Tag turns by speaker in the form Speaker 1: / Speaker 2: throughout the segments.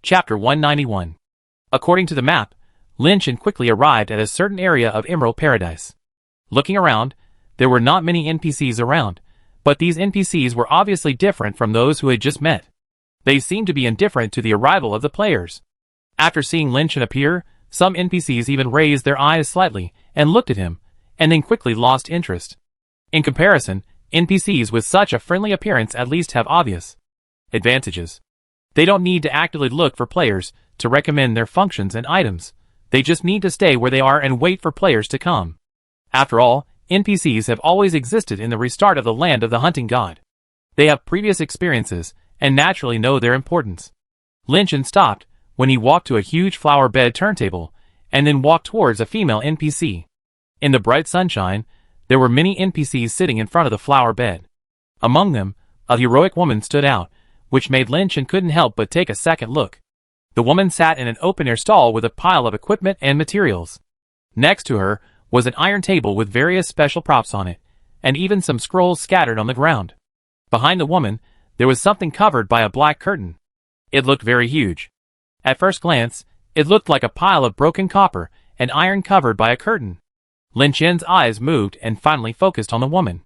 Speaker 1: Chapter 191. According to the map, Lin Chen quickly arrived at a certain area of Emerald Paradise. Looking around, there were not many NPCs around, but these NPCs were obviously different from those who had just met. They seemed to be indifferent to the arrival of the players. After seeing Lin Chen appear, some NPCs even raised their eyes slightly and looked at him, and then quickly lost interest. In comparison, NPCs with such a friendly appearance at least have obvious advantages. They don't need to actively look for players to recommend their functions and items. They just need to stay where they are and wait for players to come. After all, NPCs have always existed in the restart of the land of the hunting god. They have previous experiences and naturally know their importance. Lin Chen stopped when he walked to a huge flower bed turntable and then walked towards a female NPC. In the bright sunshine, there were many NPCs sitting in front of the flower bed. Among them, a heroic woman stood out, which made Lin Chen couldn't help but take a second look. The woman sat in an open-air stall with a pile of equipment and materials. Next to her was an iron table with various special props on it, and even some scrolls scattered on the ground. Behind the woman, there was something covered by a black curtain. It looked very huge. At first glance, it looked like a pile of broken copper and iron covered by a curtain. Lin Chen's eyes moved and finally focused on the woman.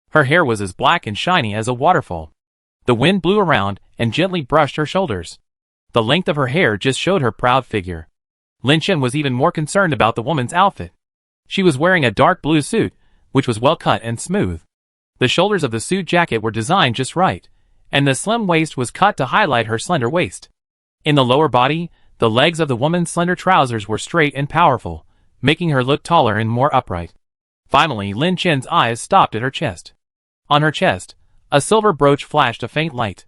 Speaker 1: Her hair was as black and shiny as a waterfall. The wind blew around and gently brushed her shoulders. The length of her hair just showed her proud figure. Lin Chen was even more concerned about the woman's outfit. She was wearing a dark blue suit, which was well cut and smooth. The shoulders of the suit jacket were designed just right, and the slim waist was cut to highlight her slender waist. In the lower body, the legs of the woman's slender trousers were straight and powerful, making her look taller and more upright. Finally, Lin Chen's eyes stopped at her chest. On her chest, a silver brooch flashed a faint light.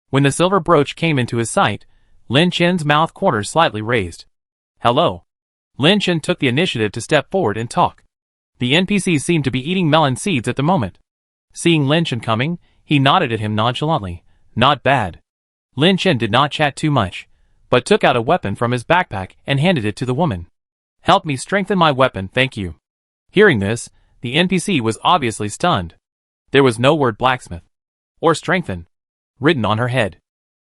Speaker 1: When the silver brooch came into his sight, Lin Chen's mouth corners slightly raised. Hello. Lin Chen took the initiative to step forward and talk. The NPC seemed to be eating melon seeds at the moment. Seeing Lin Chen coming, he nodded at him nonchalantly. Not bad. Lin Chen did not chat too much, but took out a weapon from his backpack and handed it to the woman. Help me strengthen my weapon, thank you. Hearing this, the NPC was obviously stunned. There was no word blacksmith or strengthen written on her head.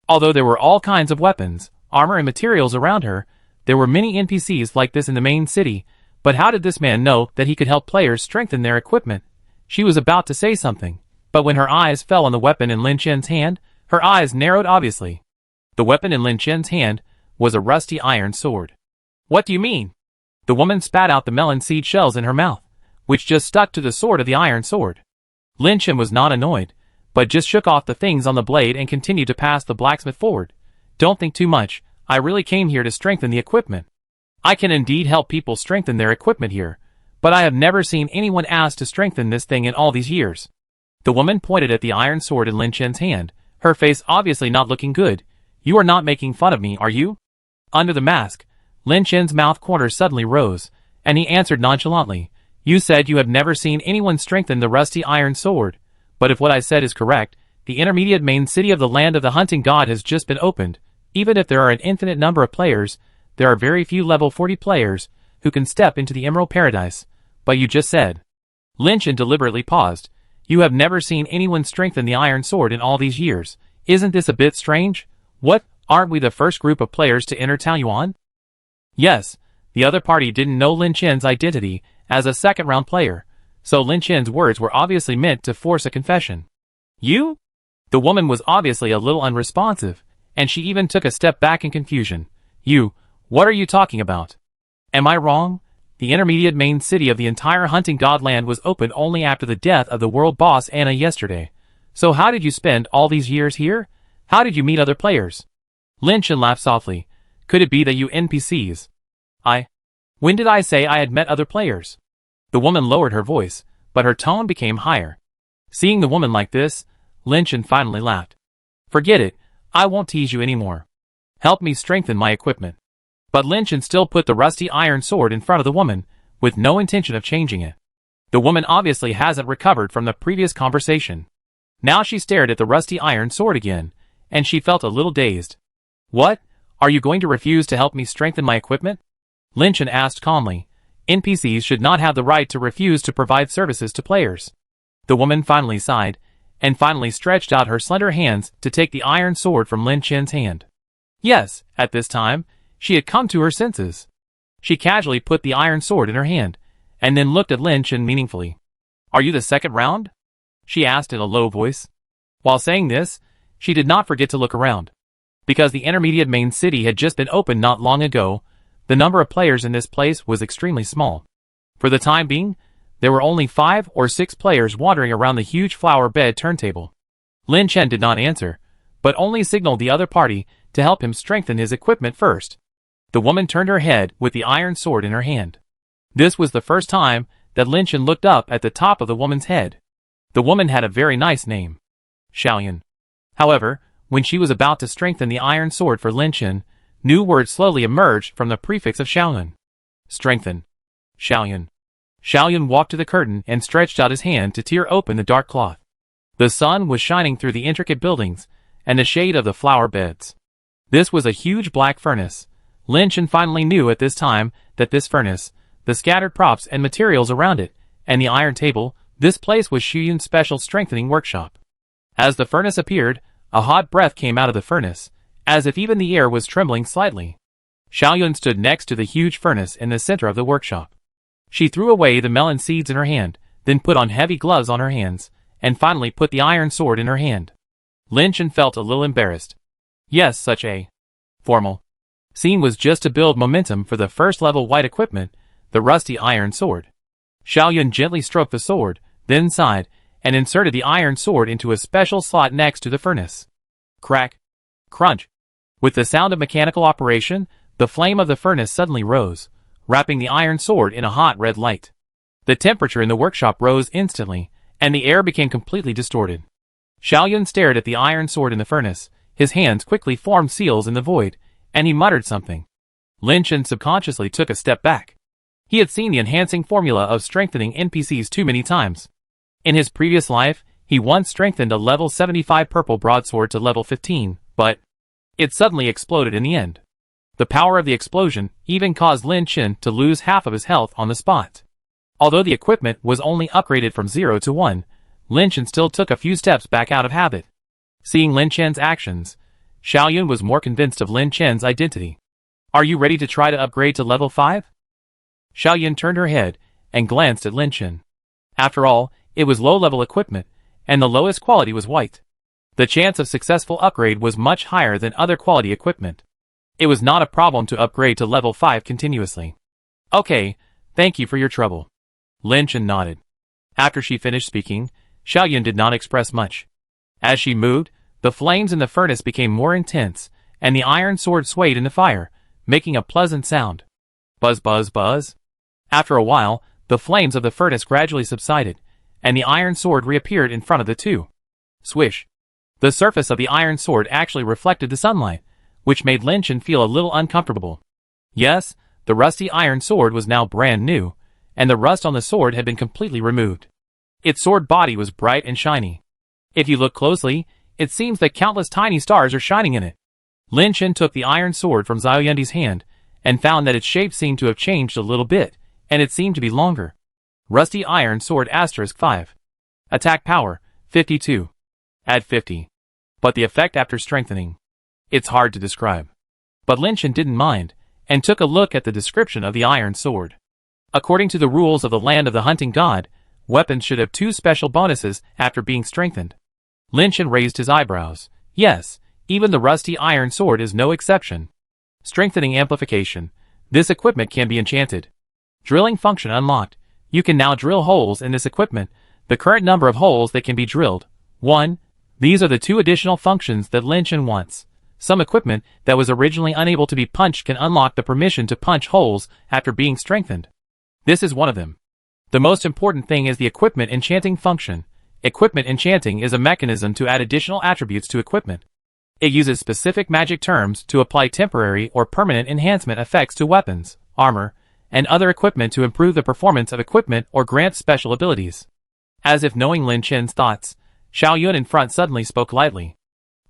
Speaker 1: Although there were all kinds of weapons, armor and materials around her, there were many NPCs like this in the main city, but how did this man know that he could help players strengthen their equipment? She was about to say something, but when her eyes fell on the weapon in Lin Chen's hand, her eyes narrowed obviously. The weapon in Lin Chen's hand was a rusty iron sword. What do you mean? The woman spat out the melon seed shells in her mouth, which just stuck to the sword of the iron sword. Lin Chen was not annoyed, but just shook off the things on the blade and continued to pass the blacksmith forward. Don't think too much, I really came here to strengthen the equipment. I can indeed help people strengthen their equipment here, but I have never seen anyone asked to strengthen this thing in all these years. The woman pointed at the iron sword in Lin Chen's hand, her face obviously not looking good. You are not making fun of me, are you? Under the mask, Lin Chen's mouth corners suddenly rose, and he answered nonchalantly. You said you have never seen anyone strengthen the rusty iron sword, but if what I said is correct, the intermediate main city of the land of the hunting god has just been opened. Even if there are an infinite number of players, there are very few level 40 players who can step into the Emerald Paradise. But you just said. Lin Chen deliberately paused. You have never seen anyone strengthen the iron sword in all these years. Isn't this a bit strange? What, aren't we the first group of players to enter Taoyuan? Yes, the other party didn't know Lin Chen's identity as a second-round player, so Lin Chen's words were obviously meant to force a confession. You? The woman was obviously a little unresponsive, and she even took a step back in confusion. You, what are you talking about? Am I wrong? The intermediate main city of the entire hunting god land was opened only after the death of the world boss Anna yesterday. So how did you spend all these years here? How did you meet other players? Lin Chen laughed softly. Could it be that you NPCs? When did I say I had met other players? The woman lowered her voice, but her tone became higher. Seeing the woman like this, Lin Chen finally laughed. Forget it, I won't tease you anymore. Help me strengthen my equipment. But Lin Chen still put the rusty iron sword in front of the woman, with no intention of changing it. The woman obviously hasn't recovered from the previous conversation. Now she stared at the rusty iron sword again, and she felt a little dazed. What? Are you going to refuse to help me strengthen my equipment? Lin Chen asked calmly. NPCs should not have the right to refuse to provide services to players. The woman finally sighed, and finally stretched out her slender hands to take the iron sword from Lin Chen's hand. Yes, at this time, she had come to her senses. She casually put the iron sword in her hand, and then looked at Lin Chen meaningfully. "Are you the second round?" she asked in a low voice. While saying this, she did not forget to look around. Because the intermediate main city had just been opened not long ago, the number of players in this place was extremely small. For the time being, there were only 5 or 6 players wandering around the huge flower bed turntable. Lin Chen did not answer, but only signaled the other party to help him strengthen his equipment first. The woman turned her head with the iron sword in her hand. This was the first time that Lin Chen looked up at the top of the woman's head. The woman had a very nice name, Xiaoyun. However, when she was about to strengthen the iron sword for Lin Chen, new words slowly emerged from the prefix of Xiaoyun. Strengthen. Xiaoyun. Xiaoyun walked to the curtain and stretched out his hand to tear open the dark cloth. The sun was shining through the intricate buildings and the shade of the flower beds. This was a huge black furnace. Lin Chen finally knew at this time that this furnace, the scattered props and materials around it, and the iron table, this place was Xiaoyun's special strengthening workshop. As the furnace appeared, a hot breath came out of the furnace, as if even the air was trembling slightly. Xiaoyun stood next to the huge furnace in the center of the workshop. She threw away the melon seeds in her hand, then put on heavy gloves on her hands, and finally put the iron sword in her hand. Lin Chen felt a little embarrassed. Yes, such a formal scene was just to build momentum for the first level white equipment, the rusty iron sword. Xiaoyun gently stroked the sword, then sighed, and inserted the iron sword into a special slot next to the furnace. Crack. Crunch. With the sound of mechanical operation, the flame of the furnace suddenly rose, wrapping the iron sword in a hot red light. The temperature in the workshop rose instantly, and the air became completely distorted. Xiaoyun stared at the iron sword in the furnace. His hands quickly formed seals in the void, and he muttered something. Lin Chen subconsciously took a step back. He had seen the enhancing formula of strengthening NPCs too many times. In his previous life, he once strengthened a level 75 purple broadsword to level 15, but it suddenly exploded in the end. The power of the explosion even caused Lin Chen to lose half of his health on the spot. Although the equipment was only upgraded from 0 to 1, Lin Chen still took a few steps back out of habit. Seeing Lin Chen's actions, Xiaoyun was more convinced of Lin Chen's identity. "Are you ready to try to upgrade to level 5? Xiaoyun turned her head and glanced at Lin Chen. After all, it was low-level equipment, and the lowest quality was white. The chance of successful upgrade was much higher than other quality equipment. It was not a problem to upgrade to level 5 continuously. "Okay, thank you for your trouble." Lin Chen nodded. After she finished speaking, Xiaoyun did not express much. As she moved, the flames in the furnace became more intense, and the iron sword swayed in the fire, making a pleasant sound. Buzz, buzz, buzz. After a while, the flames of the furnace gradually subsided, and the iron sword reappeared in front of the two. Swish. The surface of the iron sword actually reflected the sunlight, which made Lin Chen feel a little uncomfortable. Yes, the rusty iron sword was now brand new, and the rust on the sword had been completely removed. Its sword body was bright and shiny. If you look closely, it seems that countless tiny stars are shining in it. Lin Chen took the iron sword from Xiaoyun's hand, and found that its shape seemed to have changed a little bit, and it seemed to be longer. Rusty Iron Sword *5. Attack power, 52. Add 50. But the effect after strengthening. It's hard to describe. But Lin Chen didn't mind, and took a look at the description of the iron sword. According to the rules of the land of the hunting god, weapons should have 2 special bonuses after being strengthened. Lin Chen raised his eyebrows. Yes, even the rusty iron sword is no exception. Strengthening amplification. This equipment can be enchanted. Drilling function unlocked. You can now drill holes in this equipment. The current number of holes that can be drilled. 1. These are the 2 additional functions that Lin Chen wants. Some equipment that was originally unable to be punched can unlock the permission to punch holes after being strengthened. This is one of them. The most important thing is the equipment enchanting function. Equipment enchanting is a mechanism to add additional attributes to equipment. It uses specific magic terms to apply temporary or permanent enhancement effects to weapons, armor, and other equipment to improve the performance of equipment or grant special abilities. As if knowing Lin Chen's thoughts, Xiaoyun in front suddenly spoke lightly.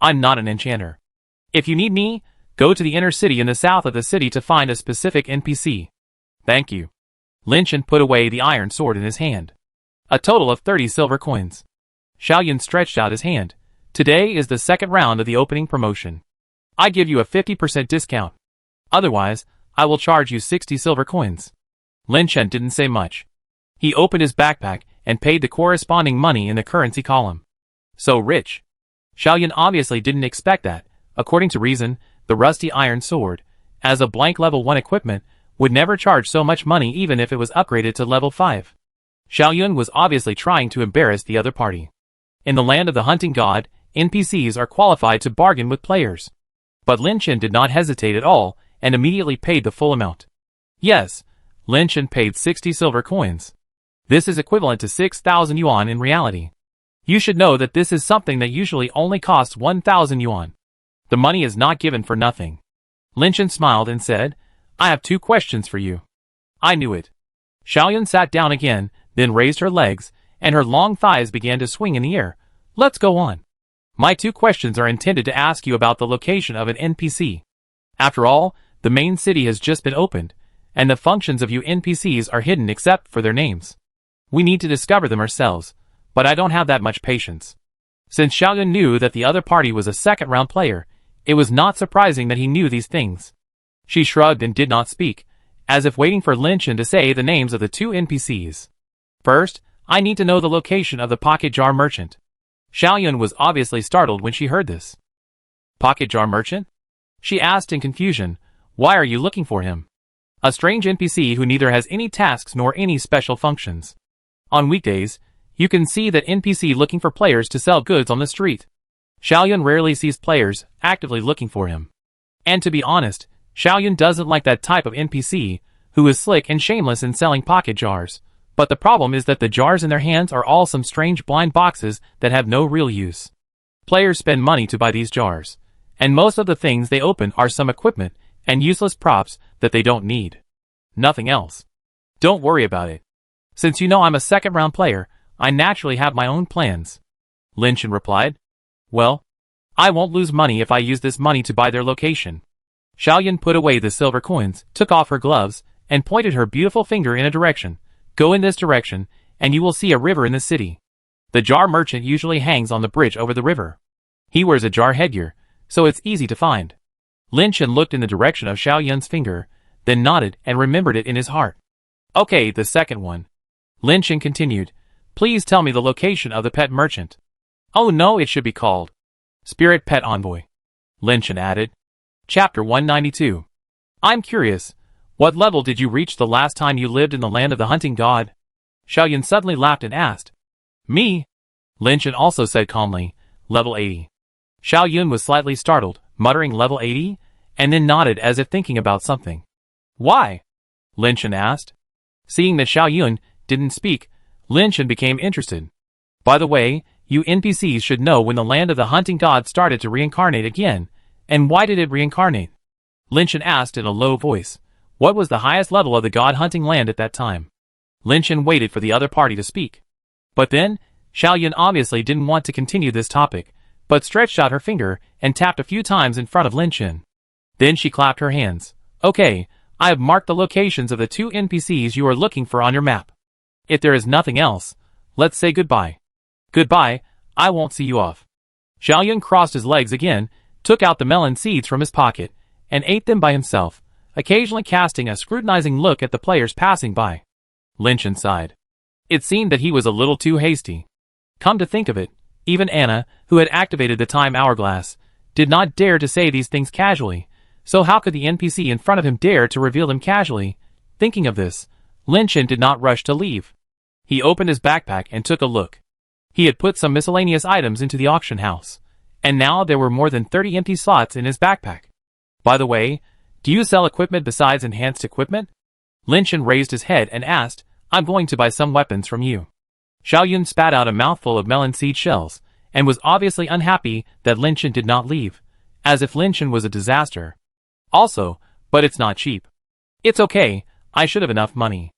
Speaker 1: "I'm not an enchanter. If you need me, go to the inner city in the south of the city to find a specific NPC. Thank you." Lin Chen put away the iron sword in his hand. A total of 30 silver coins. Xiaoyun stretched out his hand. Today is the second round of the opening promotion. I give you a 50% discount. Otherwise, I will charge you 60 silver coins. Lin Chen didn't say much. He opened his backpack and paid the corresponding money in the currency column. So rich. Xiaoyun obviously didn't expect that. According to reason, the rusty iron sword, as a blank level 1 equipment, would never charge so much money even if it was upgraded to level 5. Xiaoyun was obviously trying to embarrass the other party. In the land of the hunting god, NPCs are qualified to bargain with players. But Lin Chen did not hesitate at all and immediately paid the full amount. Yes, Lin Chen paid 60 silver coins. This is equivalent to 6,000 yuan in reality. You should know that this is something that usually only costs 1,000 yuan. The money is not given for nothing. Lin Chen smiled and said, I have 2 questions for you. I knew it. Xiaoyun sat down again, then raised her legs, and her long thighs began to swing in the air. Let's go on. My 2 questions are intended to ask you about the location of an NPC. After all, the main city has just been opened, and the functions of you NPCs are hidden except for their names. We need to discover them ourselves, but I don't have that much patience. Since Xiaoyun knew that the other party was a second-round player, it was not surprising that he knew these things. She shrugged and did not speak, as if waiting for Lin Chen to say the names of the 2 NPCs. First, I need to know the location of the pocket jar merchant. Xiaoyun was obviously startled when she heard this. Pocket jar merchant? She asked in confusion, why are you looking for him? A strange NPC who neither has any tasks nor any special functions. On weekdays, you can see that NPC looking for players to sell goods on the street. Xiaoyun rarely sees players actively looking for him. And to be honest, Xiaoyun doesn't like that type of NPC, who is slick and shameless in selling pocket jars. But the problem is that the jars in their hands are all some strange blind boxes that have no real use. Players spend money to buy these jars, and most of the things they open are some equipment and useless props that they don't need. Nothing else. Don't worry about it. Since you know I'm a second-round player, I naturally have my own plans. Lin Chen replied. Well, I won't lose money if I use this money to buy their location. Xiaoyun put away the silver coins, took off her gloves, and pointed her beautiful finger in a direction. Go in this direction, and you will see a river in the city. The jar merchant usually hangs on the bridge over the river. He wears a jar headgear, so it's easy to find. Lin Chen looked in the direction of Xiaoyun's finger, then nodded and remembered it in his heart. Okay, the second one. Lin Chen continued. Please tell me the location of the pet merchant. Oh no, it should be called Spirit Pet Envoy. Lin Chen added. Chapter 192. I'm curious. What level did you reach the last time you lived in the land of the hunting god? Xiaoyun suddenly laughed and asked. Me? Lin Chen also said calmly. Level 80. Xiaoyun was slightly startled, muttering level 80, and then nodded as if thinking about something. Why? Lin Chen asked. Seeing that Xiaoyun didn't speak, Lin Chen became interested. By the way, you NPCs should know when the land of the hunting god started to reincarnate again, and why did it reincarnate? Lin Chen asked in a low voice. What was the highest level of the god hunting land at that time? Lin Chen waited for the other party to speak. But then, Xiaoyun obviously didn't want to continue this topic, but stretched out her finger and tapped a few times in front of Lin Chen. Then she clapped her hands. Okay, I have marked the locations of the 2 NPCs you are looking for on your map. If there is nothing else, let's say goodbye. Goodbye, I won't see you off. Xiaoyun crossed his legs again, took out the melon seeds from his pocket, and ate them by himself, occasionally casting a scrutinizing look at the players passing by. Lin Chen sighed. It seemed that he was a little too hasty. Come to think of it, even Anna, who had activated the time hourglass, did not dare to say these things casually, so how could the NPC in front of him dare to reveal them casually? Thinking of this, Lin Chen did not rush to leave. He opened his backpack and took a look. He had put some miscellaneous items into the auction house, and now there were more than 30 empty slots in his backpack. By the way, do you sell equipment besides enhanced equipment? Lin Chen raised his head and asked, I'm going to buy some weapons from you. Xiaoyun spat out a mouthful of melon seed shells, and was obviously unhappy that Lin Chen did not leave, as if Lin Chen was a disaster. Also, but it's not cheap. It's okay, I should have enough money.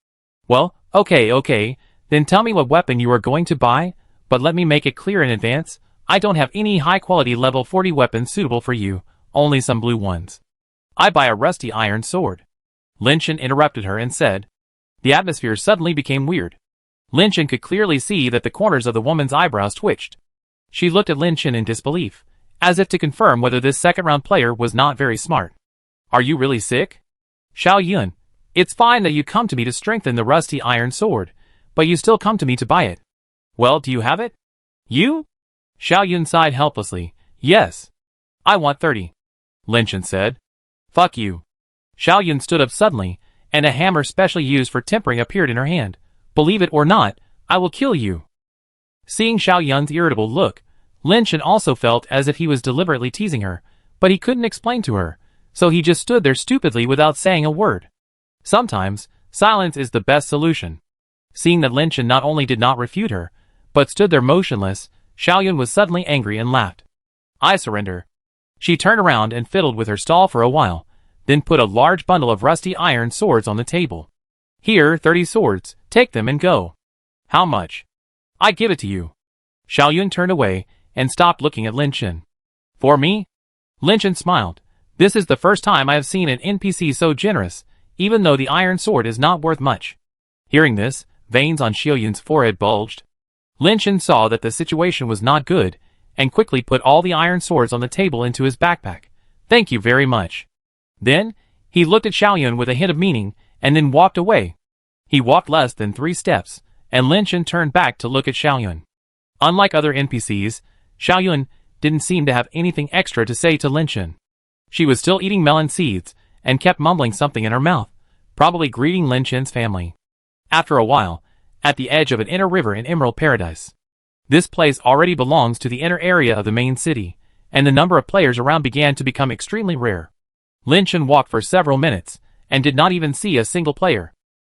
Speaker 1: Well, okay, then tell me what weapon you are going to buy, but let me make it clear in advance, I don't have any high-quality level 40 weapons suitable for you, only some blue ones. I buy a rusty iron sword. Lin Chen interrupted her and said. The atmosphere suddenly became weird. Lin Chen could clearly see that the corners of the woman's eyebrows twitched. She looked at Lin Chen in disbelief, as if to confirm whether this second-round player was not very smart. Are you really sick? Xiao Yun, it's fine that you come to me to strengthen the rusty iron sword, but you still come to me to buy it. Well, do you have it? You? Xiao Yun sighed helplessly. Yes. I want 30. Lin Chen said. Fuck you. Xiao Yun stood up suddenly, and a hammer specially used for tempering appeared in her hand. Believe it or not, I will kill you. Seeing Xiao Yun's irritable look, Lin Chen also felt as if he was deliberately teasing her, but he couldn't explain to her, so he just stood there stupidly without saying a word. Sometimes, silence is the best solution. Seeing that Lin Chen not only did not refute her, but stood there motionless, Xiao Yun was suddenly angry and laughed. I surrender. She turned around and fiddled with her stall for a while, then put a large bundle of rusty iron swords on the table. Here, 30 swords, take them and go. How much? I give it to you. Xiao Yun turned away and stopped looking at Lin Chen. For me? Lin Chen smiled. This is the first time I have seen an NPC so generous, even though the iron sword is not worth much. Hearing this, veins on Xiao Yun's forehead bulged. Lin Chen saw that the situation was not good, and quickly put all the iron swords on the table into his backpack. Thank you very much. Then, he looked at Xiao Yun with a hint of meaning, and then walked away. He walked less than 3 steps, and Lin Chen turned back to look at Xiao Yun. Unlike other NPCs, Xiao Yun didn't seem to have anything extra to say to Lin Chen. She was still eating melon seeds, and kept mumbling something in her mouth, probably greeting Lin Chen's family. After a while, at the edge of an inner river in Emerald Paradise. This place already belongs to the inner area of the main city, and the number of players around began to become extremely rare. Lin Chen walked for several minutes, and did not even see a single player.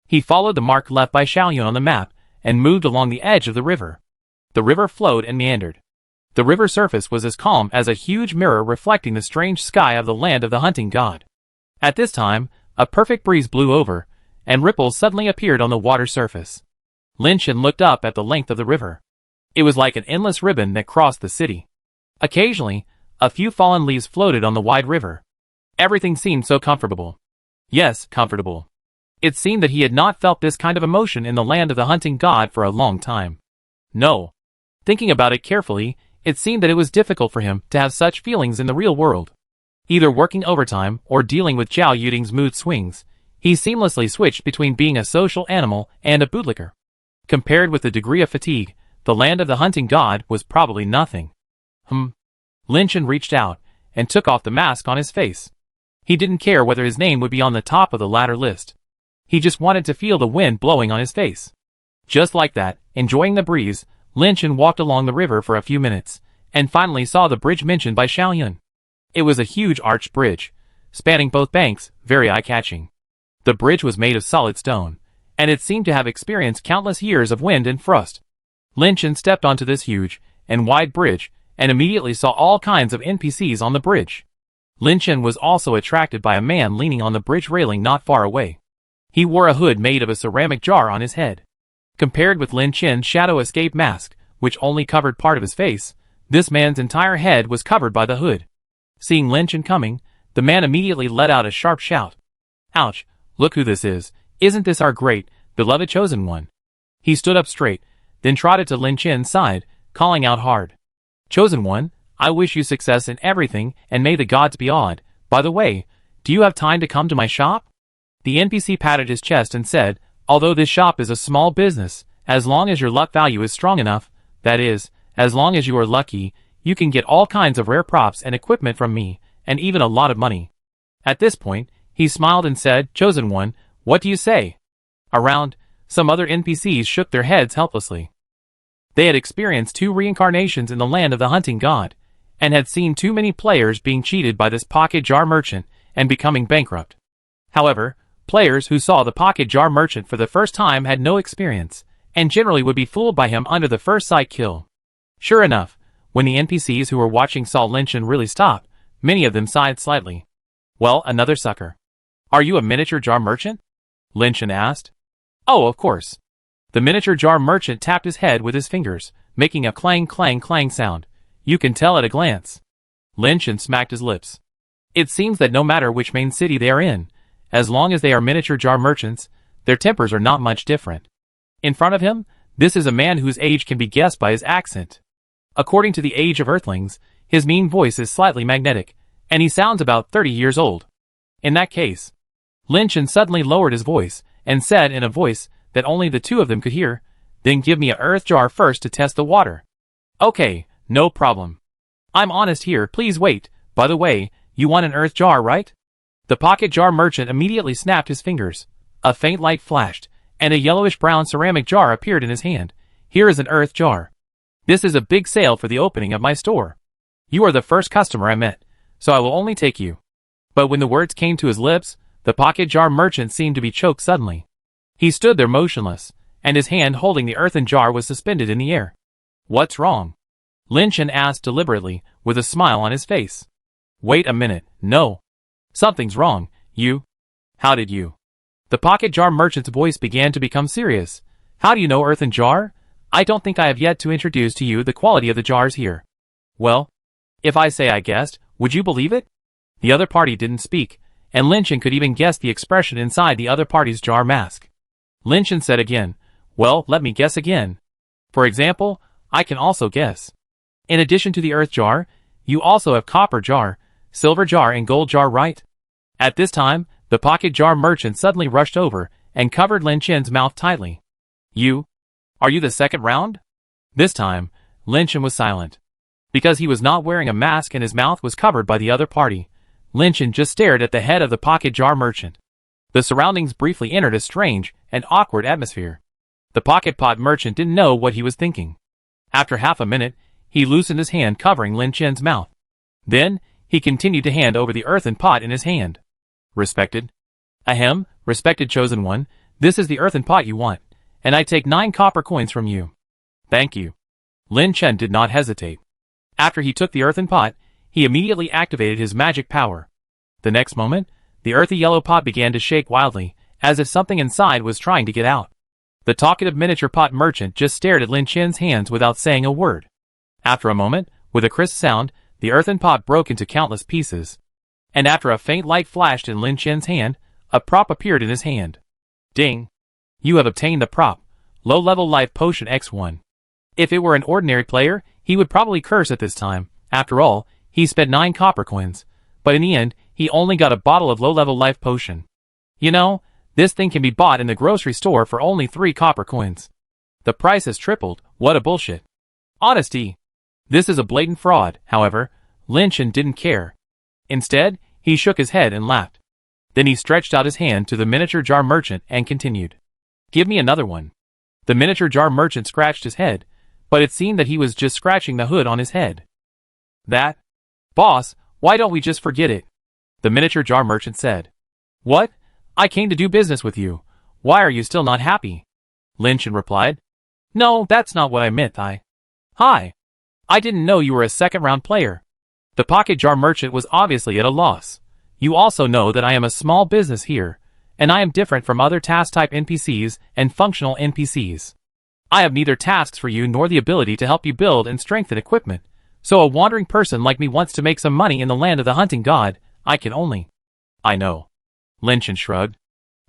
Speaker 1: He followed the mark left by Xiao Yun on the map, and moved along the edge of the river. The river flowed and meandered. The river surface was as calm as a huge mirror reflecting the strange sky of the land of the hunting god. At this time, a perfect breeze blew over, and ripples suddenly appeared on the water surface. Lin Chen looked up at the length of the river. It was like an endless ribbon that crossed the city. Occasionally, a few fallen leaves floated on the wide river. Everything seemed so comfortable. Yes, comfortable. It seemed that he had not felt this kind of emotion in the land of the hunting god for a long time. No. Thinking about it carefully, it seemed that it was difficult for him to have such feelings in the real world. Either working overtime or dealing with Zhao Yuding's mood swings, he seamlessly switched between being a social animal and a bootlicker. Compared with the degree of fatigue, the land of the hunting god was probably nothing. Lin Chen reached out and took off the mask on his face. He didn't care whether his name would be on the top of the latter list. He just wanted to feel the wind blowing on his face. Just like that, enjoying the breeze, Lin Chen walked along the river for a few minutes, and finally saw the bridge mentioned by Xiao Yun. It was a huge arched bridge, spanning both banks, very eye-catching. The bridge was made of solid stone, and it seemed to have experienced countless years of wind and frost. Lin Chen stepped onto this huge and wide bridge, and immediately saw all kinds of NPCs on the bridge. Lin Chen was also attracted by a man leaning on the bridge railing not far away. He wore a hood made of a ceramic jar on his head. Compared with Lin Chen's shadow escape mask, which only covered part of his face, this man's entire head was covered by the hood. Seeing Lin Chen coming, the man immediately let out a sharp shout. Ouch, look who this is. Isn't this our great, beloved chosen one? He stood up straight, then trotted to Lin Chen's side, calling out hard. Chosen one, I wish you success in everything and may the gods be awed. By the way, do you have time to come to my shop? The NPC patted his chest and said, although this shop is a small business, as long as your luck value is strong enough, that is, as long as you are lucky, you can get all kinds of rare props and equipment from me, and even a lot of money. At this point, he smiled and said, Chosen one, what do you say? Around, some other NPCs shook their heads helplessly. They had experienced 2 reincarnations in the land of the hunting god, and had seen too many players being cheated by this pocket jar merchant and becoming bankrupt. However, players who saw the pocket jar merchant for the first time had no experience, and generally would be fooled by him under the first sight kill. Sure enough, when the NPCs who were watching saw Lin Chen really stop, many of them sighed slightly. Well, another sucker. Are you a miniature jar merchant? Lin Chen asked. Oh, of course. The miniature jar merchant tapped his head with his fingers, making a clang clang clang sound. You can tell at a glance. Lin Chen smacked his lips. It seems that no matter which main city they are in, as long as they are miniature jar merchants, their tempers are not much different. In front of him, this is a man whose age can be guessed by his accent. According to the age of Earthlings, His mean voice is slightly magnetic, and he sounds about 30 years old. In that case, Lin Chen suddenly lowered his voice and said in a voice that only the two of them could hear, "Then give me an earth jar first to test the water." "Okay, no problem. I'm honest here, please wait. By the way, you want an earth jar, right?" The pocket jar merchant immediately snapped his fingers. A faint light flashed, and a yellowish-brown ceramic jar appeared in his hand. "Here is an earth jar. This is a big sale for the opening of my store. You are the first customer I met, so I will only take you." But when the words came to his lips, the pocket jar merchant seemed to be choked suddenly. He stood there motionless, and his hand holding the earthen jar was suspended in the air. "What's wrong?" Lin Chen asked deliberately, with a smile on his face. "Wait a minute, no. Something's wrong, you. How did you?" The pocket jar merchant's voice began to become serious. "How do you know earthen jar? I don't think I have yet to introduce to you the quality of the jars here." "Well, if I say I guessed, would you believe it?" The other party didn't speak, and Lin Chen could even guess the expression inside the other party's jar mask. Lin Chen said again, "Well, let me guess again. For example, I can also guess. In addition to the earth jar, you also have copper jar, silver jar and gold jar, right?" At this time, the pocket jar merchant suddenly rushed over and covered Lin Chen's mouth tightly. Are you the second round?" This time, Lin Chen was silent. Because he was not wearing a mask and his mouth was covered by the other party, Lin Chen just stared at the head of the pocket jar merchant. The surroundings briefly entered a strange and awkward atmosphere. The pocket pot merchant didn't know what he was thinking. After half a minute, he loosened his hand covering Lin Chen's mouth. Then, he continued to hand over the earthen pot in his hand. "Respected. Ahem, respected chosen one, this is the earthen pot you want, and I take 9 copper coins from you." "Thank you." Lin Chen did not hesitate. After he took the earthen pot, he immediately activated his magic power. The next moment, the earthy yellow pot began to shake wildly, as if something inside was trying to get out. The talkative miniature pot merchant just stared at Lin Chen's hands without saying a word. After a moment, with a crisp sound, the earthen pot broke into countless pieces. And after a faint light flashed in Lin Chen's hand, a prop appeared in his hand. "Ding! You have obtained the prop, low-level life potion X1. If it were an ordinary player, he would probably curse at this time. After all, he spent 9 copper coins. But in the end, he only got a bottle of low-level life potion. You know, this thing can be bought in the grocery store for only 3 copper coins. The price has tripled. What a bullshit. Honesty. This is a blatant fraud." However, Lin Chen didn't care. Instead, he shook his head and laughed. Then he stretched out his hand to the miniature jar merchant and continued. "Give me another one." The miniature jar merchant scratched his head, but it seemed that he was just scratching the hood on his head. "That? Boss, why don't we just forget it?" the miniature jar merchant said. "What? I came to do business with you. Why are you still not happy?" Lin Chen replied. "No, that's not what I meant. Hi. I didn't know you were a second-round player." The pocket jar merchant was obviously at a loss. "You also know that I am a small business here, and I am different from other task-type NPCs and functional NPCs. I have neither tasks for you nor the ability to help you build and strengthen equipment, so a wandering person like me wants to make some money in the land of the hunting god. I can only—" "I know." Lin Chen shrugged.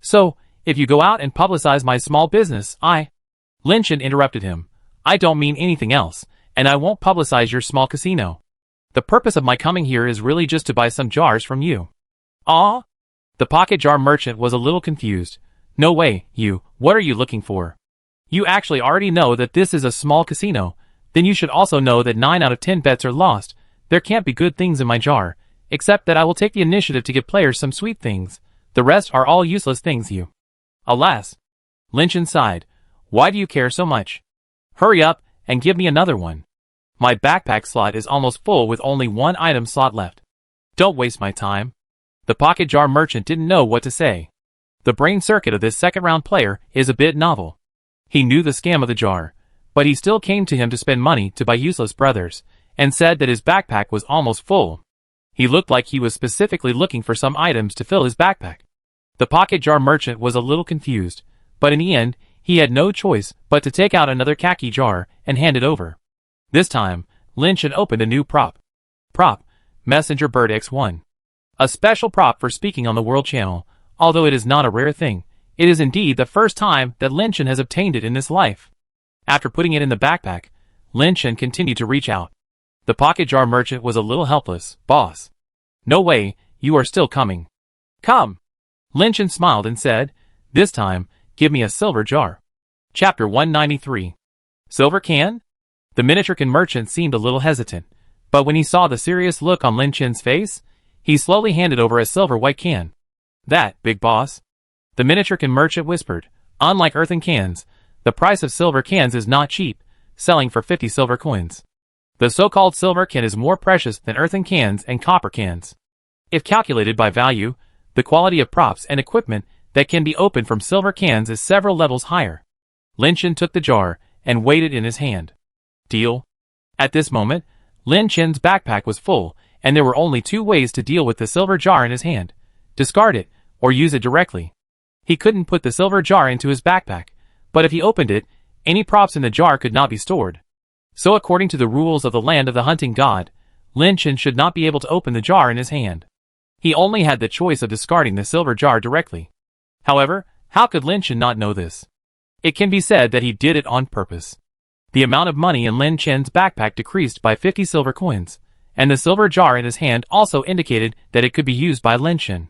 Speaker 1: "So, if you go out and publicize my small business, Lin Chen interrupted him. "I don't mean anything else, and I won't publicize your small casino. The purpose of my coming here is really just to buy some jars from you." "Ah?" The pocket jar merchant was a little confused. "No way, what are you looking for? You actually already know that this is a small casino. Then you should also know that 9 out of 10 bets are lost. There can't be good things in my jar, except that I will take the initiative to give players some sweet things. The rest are all useless things, Alas. Lin Chen sighed. "Why do you care so much? Hurry up and give me another one. My backpack slot is almost full with only 1 item slot left. Don't waste my time." The pocket jar merchant didn't know what to say. The brain circuit of this second-round player is a bit novel. He knew the scam of the jar, but he still came to him to spend money to buy useless brothers, and said that his backpack was almost full. He looked like he was specifically looking for some items to fill his backpack. The pocket jar merchant was a little confused, but in the end, he had no choice but to take out another khaki jar and hand it over. This time, Lin Chen opened a new prop. Prop, Messenger Bird X1. A special prop for speaking on the World Channel. Although it is not a rare thing, it is indeed the first time that Lin Chen has obtained it in this life. After putting it in the backpack, Lin Chen continued to reach out. The pocket jar merchant was a little helpless. Boss. No way, you are still coming. Come. Lin Chen smiled and said, this time, give me a silver jar. Chapter 193. Silver can? The miniature merchant seemed a little hesitant, but when he saw the serious look on Lin Chen's face, he slowly handed over a silver white can. That, big boss. The miniature merchant whispered, unlike earthen cans, the price of silver cans is not cheap, selling for 50 silver coins. The so-called silver can is more precious than earthen cans and copper cans. If calculated by value, the quality of props and equipment that can be opened from silver cans is several levels higher. Lin Chen took the jar and weighed it in his hand. Deal? At this moment, Lin Chen's backpack was full, and there were only two ways to deal with the silver jar in his hand: discard it, or use it directly. He couldn't put the silver jar into his backpack, but if he opened it, any props in the jar could not be stored. So according to the rules of the land of the hunting god, Lin Chen should not be able to open the jar in his hand. He only had the choice of discarding the silver jar directly. However, how could Lin Chen not know this? It can be said that he did it on purpose. The amount of money in Lin Chen's backpack decreased by 50 silver coins, and the silver jar in his hand also indicated that it could be used by Lin Chen.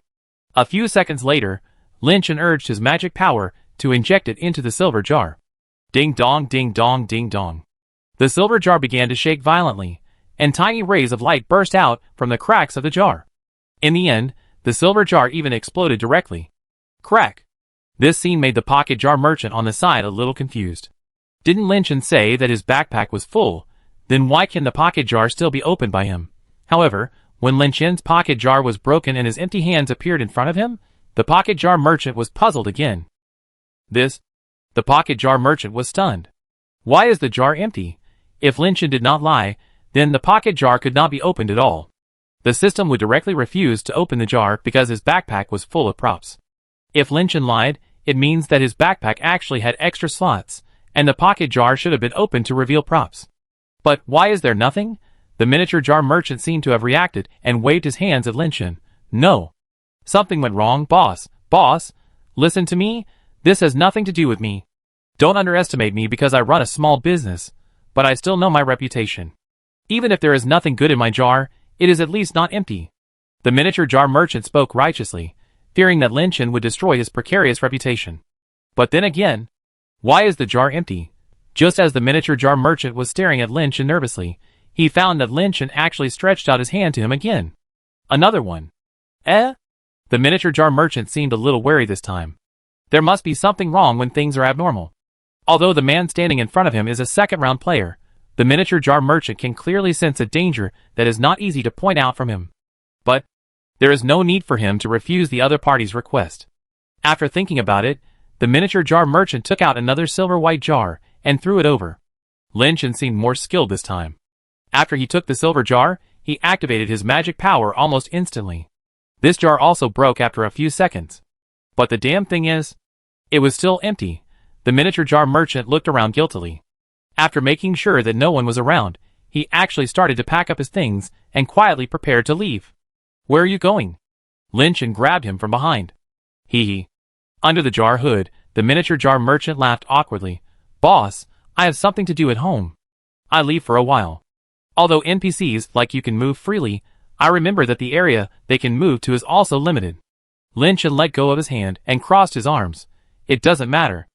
Speaker 1: A few seconds later, Lin Chen urged his magic power to inject it into the silver jar. Ding dong, ding dong, ding dong. The silver jar began to shake violently, and tiny rays of light burst out from the cracks of the jar. In the end, the silver jar even exploded directly. Crack! This scene made the pocket jar merchant on the side a little confused. Didn't Lin Chen say that his backpack was full? Then why can the pocket jar still be opened by him? However, when Lin Chen's pocket jar was broken and his empty hands appeared in front of him, the pocket jar merchant was puzzled again. The pocket jar merchant was stunned. Why is the jar empty? If Lin Chen did not lie, then the pocket jar could not be opened at all. The system would directly refuse to open the jar because his backpack was full of props. If Lin Chen lied, it means that his backpack actually had extra slots, and the pocket jar should have been opened to reveal props. But why is there nothing? The miniature jar merchant seemed to have reacted and waved his hands at Lin Chen. No. Something went wrong, boss. Boss, listen to me. This has nothing to do with me. Don't underestimate me because I run a small business, but I still know my reputation. Even if there is nothing good in my jar, it is at least not empty. The miniature jar merchant spoke righteously, fearing that Lin Chen would destroy his precarious reputation. But then again, why is the jar empty? Just as the miniature jar merchant was staring at Lin Chen nervously, he found that Lin Chen actually stretched out his hand to him again. Another one. Eh? The miniature jar merchant seemed a little wary this time. There must be something wrong when things are abnormal. Although the man standing in front of him is a second-round player, the miniature jar merchant can clearly sense a danger that is not easy to point out from him. But there is no need for him to refuse the other party's request. After thinking about it, the miniature jar merchant took out another silver white jar and threw it over. Lin Chen seemed more skilled this time. After he took the silver jar, he activated his magic power almost instantly. This jar also broke after a few seconds. But the damn thing is, it was still empty. The miniature jar merchant looked around guiltily. After making sure that no one was around, he actually started to pack up his things and quietly prepared to leave. Where are you going? Lin Chen grabbed him from behind. Hee hee. Under the jar hood, the miniature jar merchant laughed awkwardly. Boss, I have something to do at home. I leave for a while. Although NPCs like you can move freely, I remember that the area they can move to is also limited. Lin Chen let go of his hand and crossed his arms. It doesn't matter.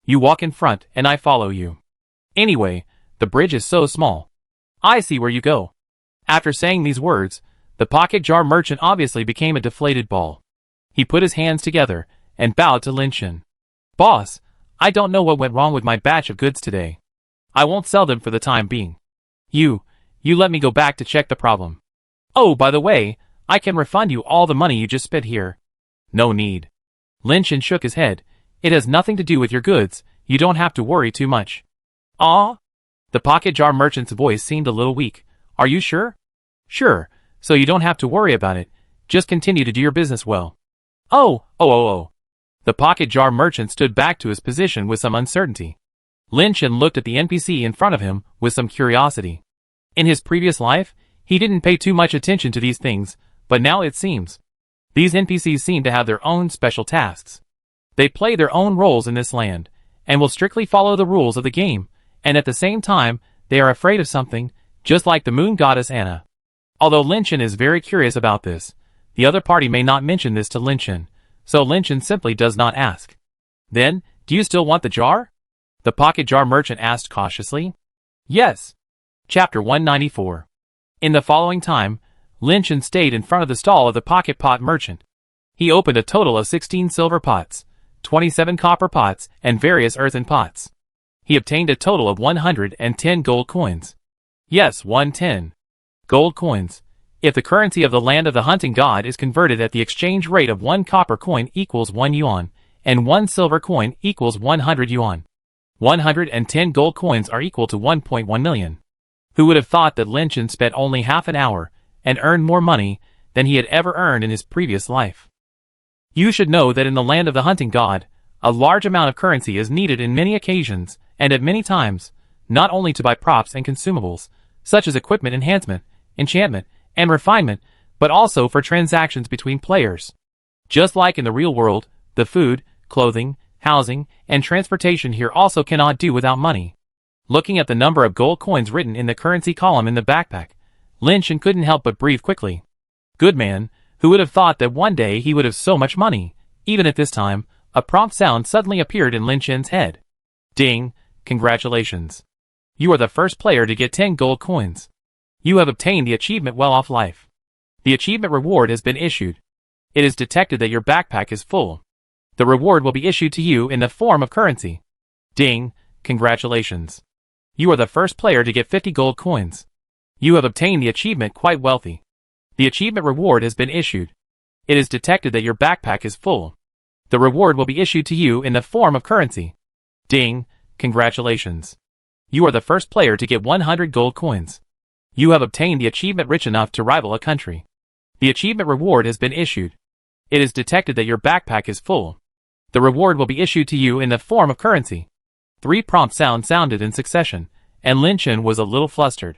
Speaker 1: You walk in front and I follow you. Anyway, the bridge is so small. I see where you go. After saying these words, the pocket jar merchant obviously became a deflated ball. He put his hands together and bowed to Lin Chen. Boss, I don't know what went wrong with my batch of goods today. I won't sell them for the time being. You let me go back to check the problem. Oh, by the way, I can refund you all the money you just spent here. No need. Lin Chen shook his head. It has nothing to do with your goods, you don't have to worry too much. Ah? The pocket jar merchant's voice seemed a little weak. Are you sure? Sure, so you don't have to worry about it, just continue to do your business well. Oh. The pocket jar merchant stood back to his position with some uncertainty. Lin Chen looked at the NPC in front of him with some curiosity. In his previous life, he didn't pay too much attention to these things, but now it seems. These NPCs seem to have their own special tasks. They play their own roles in this land, and will strictly follow the rules of the game, and at the same time, they are afraid of something, just like the moon goddess Anna. Although Lin Chen is very curious about this, the other party may not mention this to Lin Chen, so Lin Chen simply does not ask. Then, do you still want the jar? The pocket jar merchant asked cautiously. Yes. Chapter 194. In the following time, Lin Chen stayed in front of the stall of the pocket pot merchant. He opened a total of 16 silver pots, 27 copper pots, and various earthen pots. He obtained a total of 110 gold coins. Yes, 110 gold coins. If the currency of the land of the hunting god is converted at the exchange rate of 1 copper coin equals 1 yuan, and 1 silver coin equals 100 yuan. 110 gold coins are equal to 1.1 million. Who would have thought that Lin Chen spent only half an hour and earned more money than he had ever earned in his previous life? You should know that in the land of the hunting god, a large amount of currency is needed in many occasions and at many times, not only to buy props and consumables, such as equipment enhancement, enchantment, and refinement, but also for transactions between players. Just like in the real world, the food, clothing, housing, and transportation here also cannot do without money. Looking at the number of gold coins written in the currency column in the backpack, Lin Chen couldn't help but breathe quickly. Good man, who would have thought that one day he would have so much money? Even at this time, a prompt sound suddenly appeared in Lin Chen's head. Ding, congratulations. You are the first player to get 10 gold coins. You have obtained the achievement Well Off Life. The achievement reward has been issued. It is detected that your backpack is full. The reward will be issued to you in the form of currency. Ding, congratulations. You are the first player to get 50 gold coins. You have obtained the achievement Quite Wealthy. The achievement reward has been issued. It is detected that your backpack is full. The reward will be issued to you in the form of currency. Ding, congratulations. You are the first player to get 100 gold coins. You have obtained the achievement Rich Enough to Rival a Country. The achievement reward has been issued. It is detected that your backpack is full. The reward will be issued to you in the form of currency. 3 prompt sounds sounded in succession, and Lin Chen was a little flustered.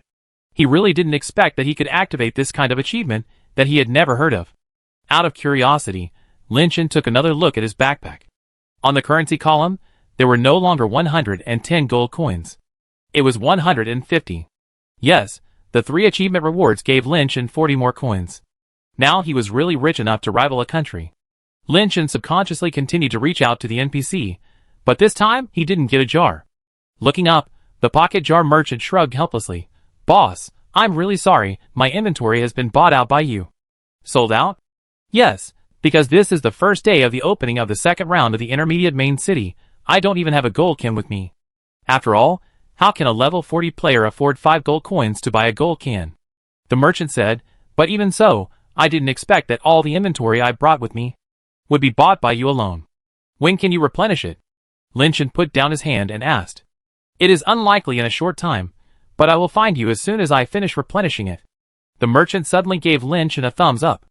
Speaker 1: He really didn't expect that he could activate this kind of achievement that he had never heard of. Out of curiosity, Lin Chen took another look at his backpack. On the currency column, there were no longer 110 gold coins. It was 150. Yes, the 3 achievement rewards gave Lin Chen 40 more coins. Now he was really rich enough to rival a country. Lin Chen subconsciously continued to reach out to the NPC, but this time he didn't get a jar. Looking up, the pocket jar merchant shrugged helplessly. Boss, I'm really sorry, my inventory has been bought out by you. Sold out? Yes, because this is the first day of the opening of the second round of the intermediate main city. I don't even have a gold can with me. After all, how can a level 40 player afford 5 gold coins to buy a gold can? The merchant said, but even so, I didn't expect that all the inventory I brought with me would be bought by you alone. When can you replenish it? Lin Chen put down his hand and asked. It is unlikely in a short time, but I will find you as soon as I finish replenishing it. The merchant suddenly gave Lin Chen a thumbs up.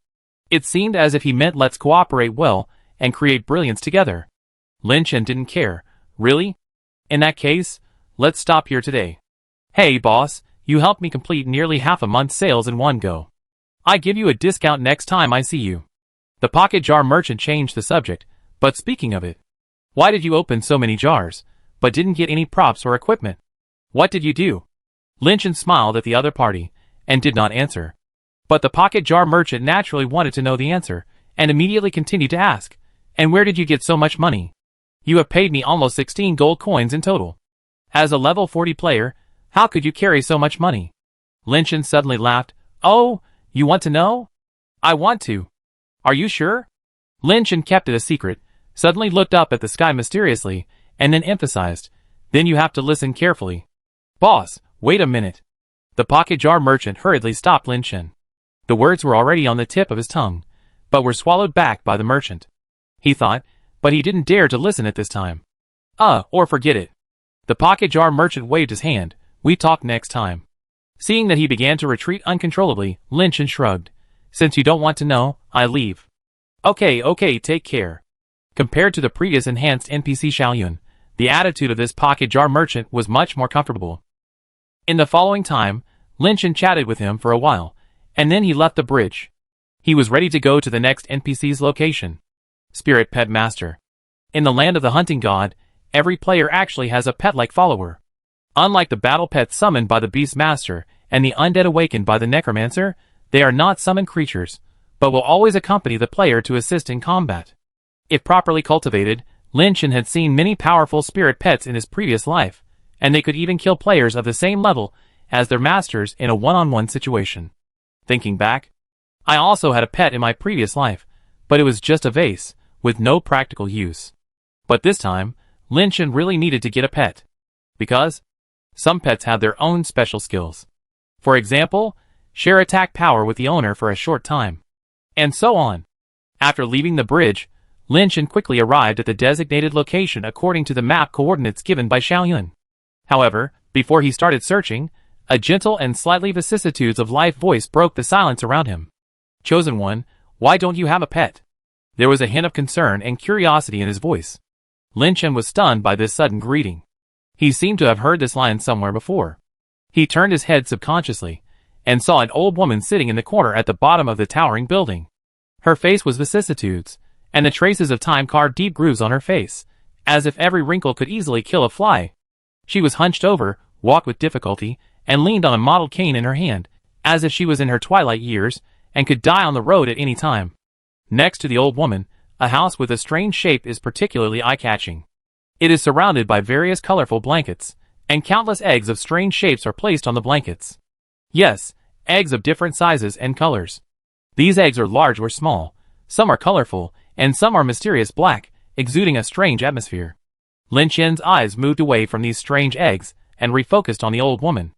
Speaker 1: It seemed as if he meant let's cooperate well and create brilliance together. Lin Chen didn't care. Really? In that case, let's stop here today. Hey boss, you helped me complete nearly half a month's sales in one go. I give you a discount next time I see you. The pocket jar merchant changed the subject, but speaking of it, why did you open so many jars, but didn't get any props or equipment? What did you do? Lin Chen smiled at the other party, and did not answer. But the pocket jar merchant naturally wanted to know the answer, and immediately continued to ask, and where did you get so much money? You have paid me almost 16 gold coins in total. As a level 40 player, how could you carry so much money? Lin Chen suddenly laughed. Oh, you want to know? I want to. Are you sure? Lin Chen kept it a secret, suddenly looked up at the sky mysteriously, and then emphasized, then you have to listen carefully. Boss, wait a minute. The pocket jar merchant hurriedly stopped Lin Chen. The words were already on the tip of his tongue, but were swallowed back by the merchant. He thought, but he didn't dare to listen at this time. Or forget it. The pocket jar merchant waved his hand. We talk next time. Seeing that he began to retreat uncontrollably, Lin Chen shrugged. Since you don't want to know, I leave. Okay, take care. Compared to the previous enhanced NPC Xiaoyun, the attitude of this pocket jar merchant was much more comfortable. In the following time, Lin Chen chatted with him for a while, and then he left the bridge. He was ready to go to the next NPC's location. Spirit Pet Master. In the land of the hunting god, every player actually has a pet-like follower. Unlike the battle pets summoned by the Beast Master and the undead awakened by the necromancer, they are not summoned creatures, but will always accompany the player to assist in combat. If properly cultivated, Lin Chen had seen many powerful spirit pets in his previous life, and they could even kill players of the same level as their masters in a one-on-one situation. Thinking back, I also had a pet in my previous life, but it was just a vase, with no practical use. But this time, Lin Chen really needed to get a pet. Because some pets have their own special skills. For example, share attack power with the owner for a short time. And so on. After leaving the bridge, Lin Chen quickly arrived at the designated location according to the map coordinates given by Xiaoyun. However, before he started searching, a gentle and slightly vicissitudes of life voice broke the silence around him. Chosen One, why don't you have a pet? There was a hint of concern and curiosity in his voice. Lin Chen was stunned by this sudden greeting. He seemed to have heard this line somewhere before. He turned his head subconsciously, and saw an old woman sitting in the corner at the bottom of the towering building. Her face was vicissitudes, and the traces of time carved deep grooves on her face, as if every wrinkle could easily kill a fly. She was hunched over, walked with difficulty, and leaned on a mottled cane in her hand, as if she was in her twilight years, and could die on the road at any time. Next to the old woman, a house with a strange shape is particularly eye-catching. It is surrounded by various colorful blankets, and countless eggs of strange shapes are placed on the blankets. Yes, eggs of different sizes and colors. These eggs are large or small, some are colorful, and some are mysterious black, exuding a strange atmosphere. Lin Chen's eyes moved away from these strange eggs, and refocused on the old woman.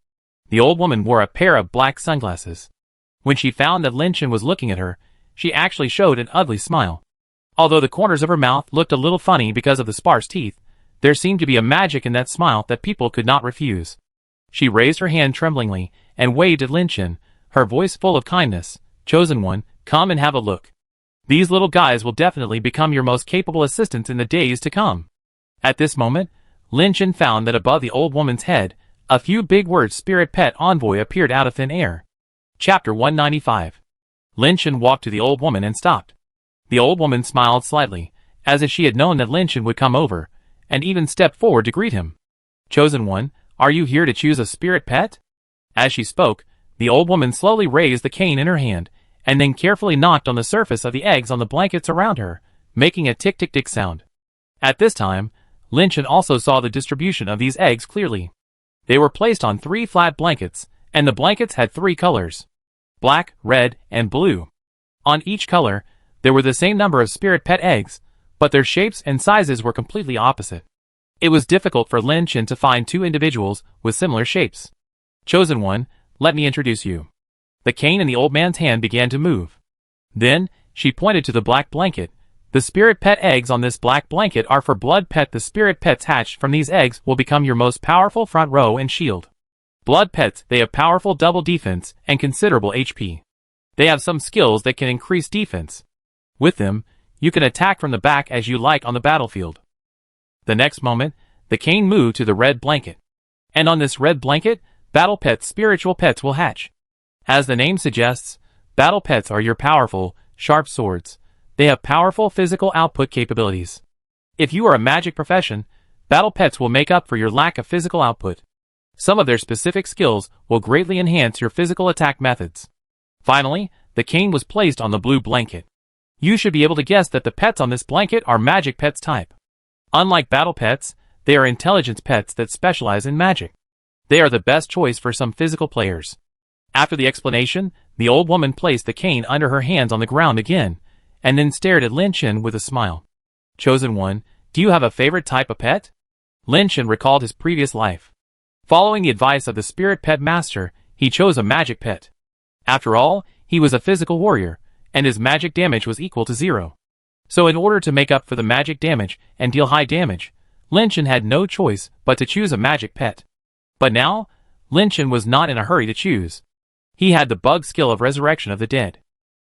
Speaker 1: The old woman wore a pair of black sunglasses. When she found that Lin Chen was looking at her, she actually showed an ugly smile. Although the corners of her mouth looked a little funny because of the sparse teeth, there seemed to be a magic in that smile that people could not refuse. She raised her hand tremblingly, and waved at Lin Chen, her voice full of kindness. Chosen One, come and have a look. These little guys will definitely become your most capable assistants in the days to come. At this moment, Lin Chen found that above the old woman's head, a few big words Spirit Pet Envoy appeared out of thin air. Chapter 195. Lin Chen walked to the old woman and stopped. The old woman smiled slightly, as if she had known that Lin Chen would come over, and even stepped forward to greet him. Chosen One, are you here to choose a spirit pet? As she spoke, the old woman slowly raised the cane in her hand, and then carefully knocked on the surface of the eggs on the blankets around her, making a tick-tick-tick sound. At this time, Lin Chen also saw the distribution of these eggs clearly. They were placed on 3 flat blankets, and the blankets had 3 colors: black, red, and blue. On each color, there were the same number of spirit pet eggs, but their shapes and sizes were completely opposite. It was difficult for Lin Chen to find 2 individuals with similar shapes. Chosen One, let me introduce you. The cane in the old man's hand began to move. Then, she pointed to the black blanket. The spirit pet eggs on this black blanket are for blood pet. The spirit pets hatched from these eggs will become your most powerful front row and shield. Blood pets, they have powerful double defense and considerable HP. They have some skills that can increase defense. With them, you can attack from the back as you like on the battlefield. The next moment, the cane moved to the red blanket. And on this red blanket, battle pets, spiritual pets will hatch. As the name suggests, battle pets are your powerful, sharp swords. They have powerful physical output capabilities. If you are a magic profession, battle pets will make up for your lack of physical output. Some of their specific skills will greatly enhance your physical attack methods. Finally, the cane was placed on the blue blanket. You should be able to guess that the pets on this blanket are magic pets type. Unlike battle pets, they are intelligence pets that specialize in magic. They are the best choice for some physical players. After the explanation, the old woman placed the cane under her hands on the ground again, and then stared at Lin Chen with a smile. Chosen One, do you have a favorite type of pet? Lin Chen recalled his previous life. Following the advice of the spirit pet master, he chose a magic pet. After all, he was a physical warrior, and his magic damage was equal to 0. So in order to make up for the magic damage and deal high damage, Lin Chen had no choice but to choose a magic pet. But now, Lin Chen was not in a hurry to choose. He had the bug skill of resurrection of the dead.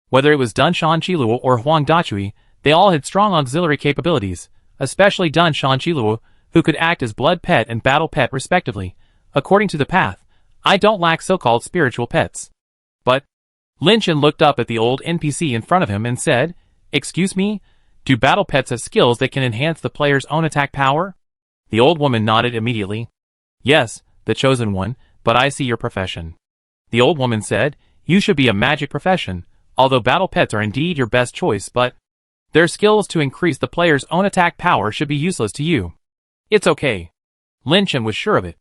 Speaker 1: Whether it was Dun Shan Qiluo or Huang Dachui, they all had strong auxiliary capabilities, especially Dun Shan Qiluo, who could act as blood pet and battle pet respectively. According to the path, I don't lack so-called spiritual pets. But Lin Chen looked up at the old NPC in front of him and said, "Excuse me, do battle pets have skills that can enhance the player's own attack power?" The old woman nodded immediately. "Yes, the Chosen One, but I see your profession. The old woman said, "You should be a magic profession, although battle pets are indeed your best choice, but their skills to increase the player's own attack power should be useless to you." "It's okay." Lin Chen was sure of it.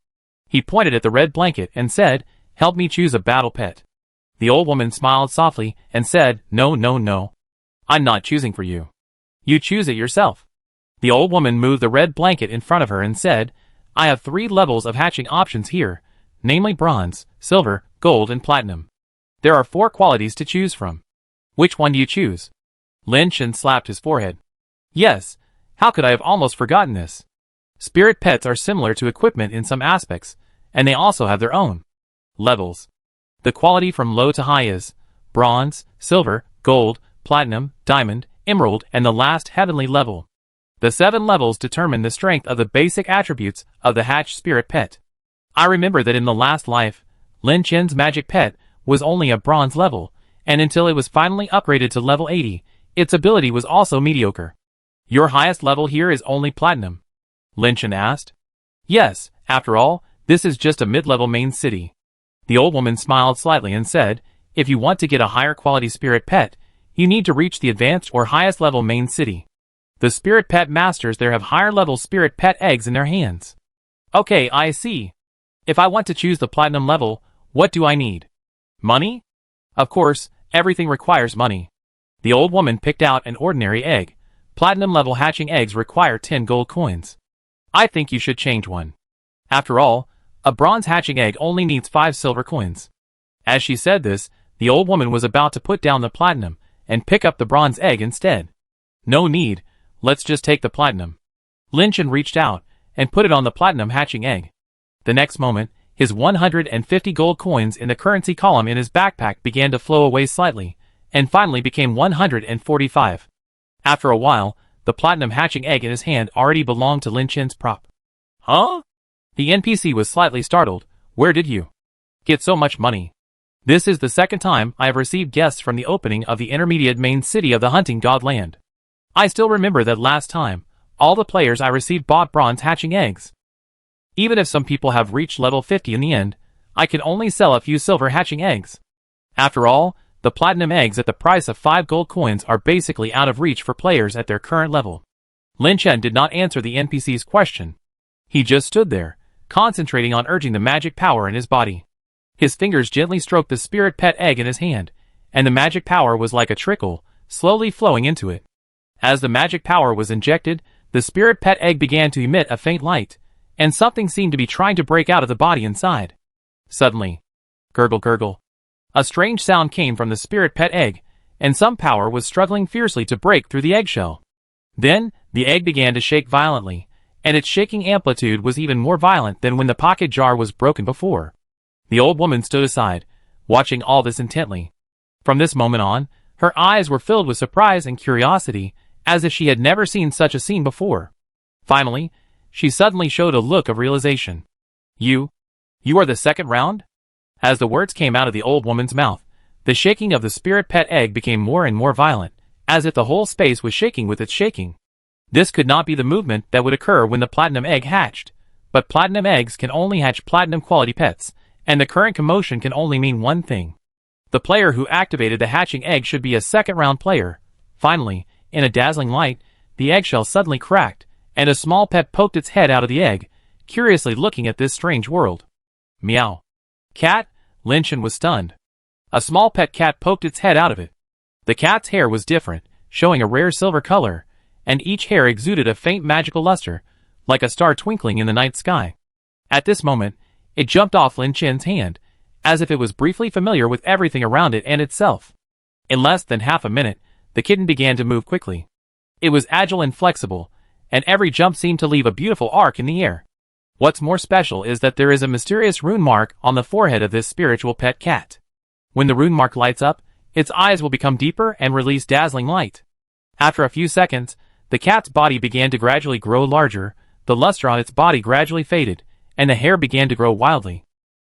Speaker 1: He pointed at the red blanket and said, "Help me choose a battle pet." The old woman smiled softly and said, "No, no, no. I'm not choosing for you. You choose it yourself." The old woman moved the red blanket in front of her and said, "I have 3 levels of hatching options here, namely bronze, silver, gold, and platinum. There are 4 qualities to choose from. Which one do you choose?" Lin Chen slapped his forehead. "Yes, how could I have almost forgotten this? Spirit pets are similar to equipment in some aspects, and they also have their own levels. The quality from low to high is bronze, silver, gold, platinum, diamond, emerald, and the last heavenly level. The 7 levels determine the strength of the basic attributes of the hatched spirit pet. I remember that in the last life, Lin Chen's magic pet was only a bronze level, and until it was finally upgraded to level 80, its ability was also mediocre. Your highest level here is only platinum?" Lin Chen asked. "Yes, after all, this is just a mid-level main city." The old woman smiled slightly and said, "If you want to get a higher quality spirit pet, you need to reach the advanced or highest level main city. The spirit pet masters there have higher level spirit pet eggs in their hands." "Okay, I see. If I want to choose the platinum level, what do I need? Money?" "Of course, everything requires money." The old woman picked out an ordinary egg. "Platinum level hatching eggs require 10 gold coins. I think you should change one. After all, a bronze hatching egg only needs 5 silver coins." As she said this, the old woman was about to put down the platinum and pick up the bronze egg instead. "No need, let's just take the platinum." Lin Chen reached out and put it on the platinum hatching egg. The next moment, his 150 gold coins in the currency column in his backpack began to flow away slightly, and finally became 145. After a while, the platinum hatching egg in his hand already belonged to Lin Chen's prop. "Huh?" The NPC was slightly startled. "Where did you get so much money?" "This is the second time I have received guests from the opening of the intermediate main city of the hunting god land. I still remember that last time, all the players I received bought bronze hatching eggs. Even if some people have reached level 50 in the end, I can only sell a few silver hatching eggs. After all, the platinum eggs at the price of 5 gold coins are basically out of reach for players at their current level." Lin Chen did not answer the NPC's question. He just stood there, concentrating on urging the magic power in his body. His fingers gently stroked the spirit pet egg in his hand, and the magic power was like a trickle, slowly flowing into it. As the magic power was injected, the spirit pet egg began to emit a faint light, and something seemed to be trying to break out of the body inside. Suddenly, gurgle gurgle, a strange sound came from the spirit pet egg, and some power was struggling fiercely to break through the eggshell. Then, the egg began to shake violently, and its shaking amplitude was even more violent than when the pocket jar was broken before. The old woman stood aside, watching all this intently. From this moment on, her eyes were filled with surprise and curiosity, as if she had never seen such a scene before. Finally, she suddenly showed a look of realization. You are the second round?" As the words came out of the old woman's mouth, the shaking of the spirit pet egg became more and more violent, as if the whole space was shaking with its shaking. This could not be the movement that would occur when the platinum egg hatched, but platinum eggs can only hatch platinum quality pets, and the current commotion can only mean one thing. The player who activated the hatching egg should be a second round player. Finally, in a dazzling light, the eggshell suddenly cracked, and a small pet poked its head out of the egg, curiously looking at this strange world. "Meow." "Cat?" Lin Chen was stunned. A small pet cat poked its head out of it. The cat's hair was different, showing a rare silver color, and each hair exuded a faint magical luster, like a star twinkling in the night sky. At this moment, it jumped off Lin Chen's hand, as if it was briefly familiar with everything around it and itself. In less than half a minute, the kitten began to move quickly. It was agile and flexible, and every jump seemed to leave a beautiful arc in the air. What's more special is that there is a mysterious rune mark on the forehead of this spiritual pet cat. When the rune mark lights up, its eyes will become deeper and release dazzling light. After a few seconds, the cat's body began to gradually grow larger, the luster on its body gradually faded, and the hair began to grow wildly.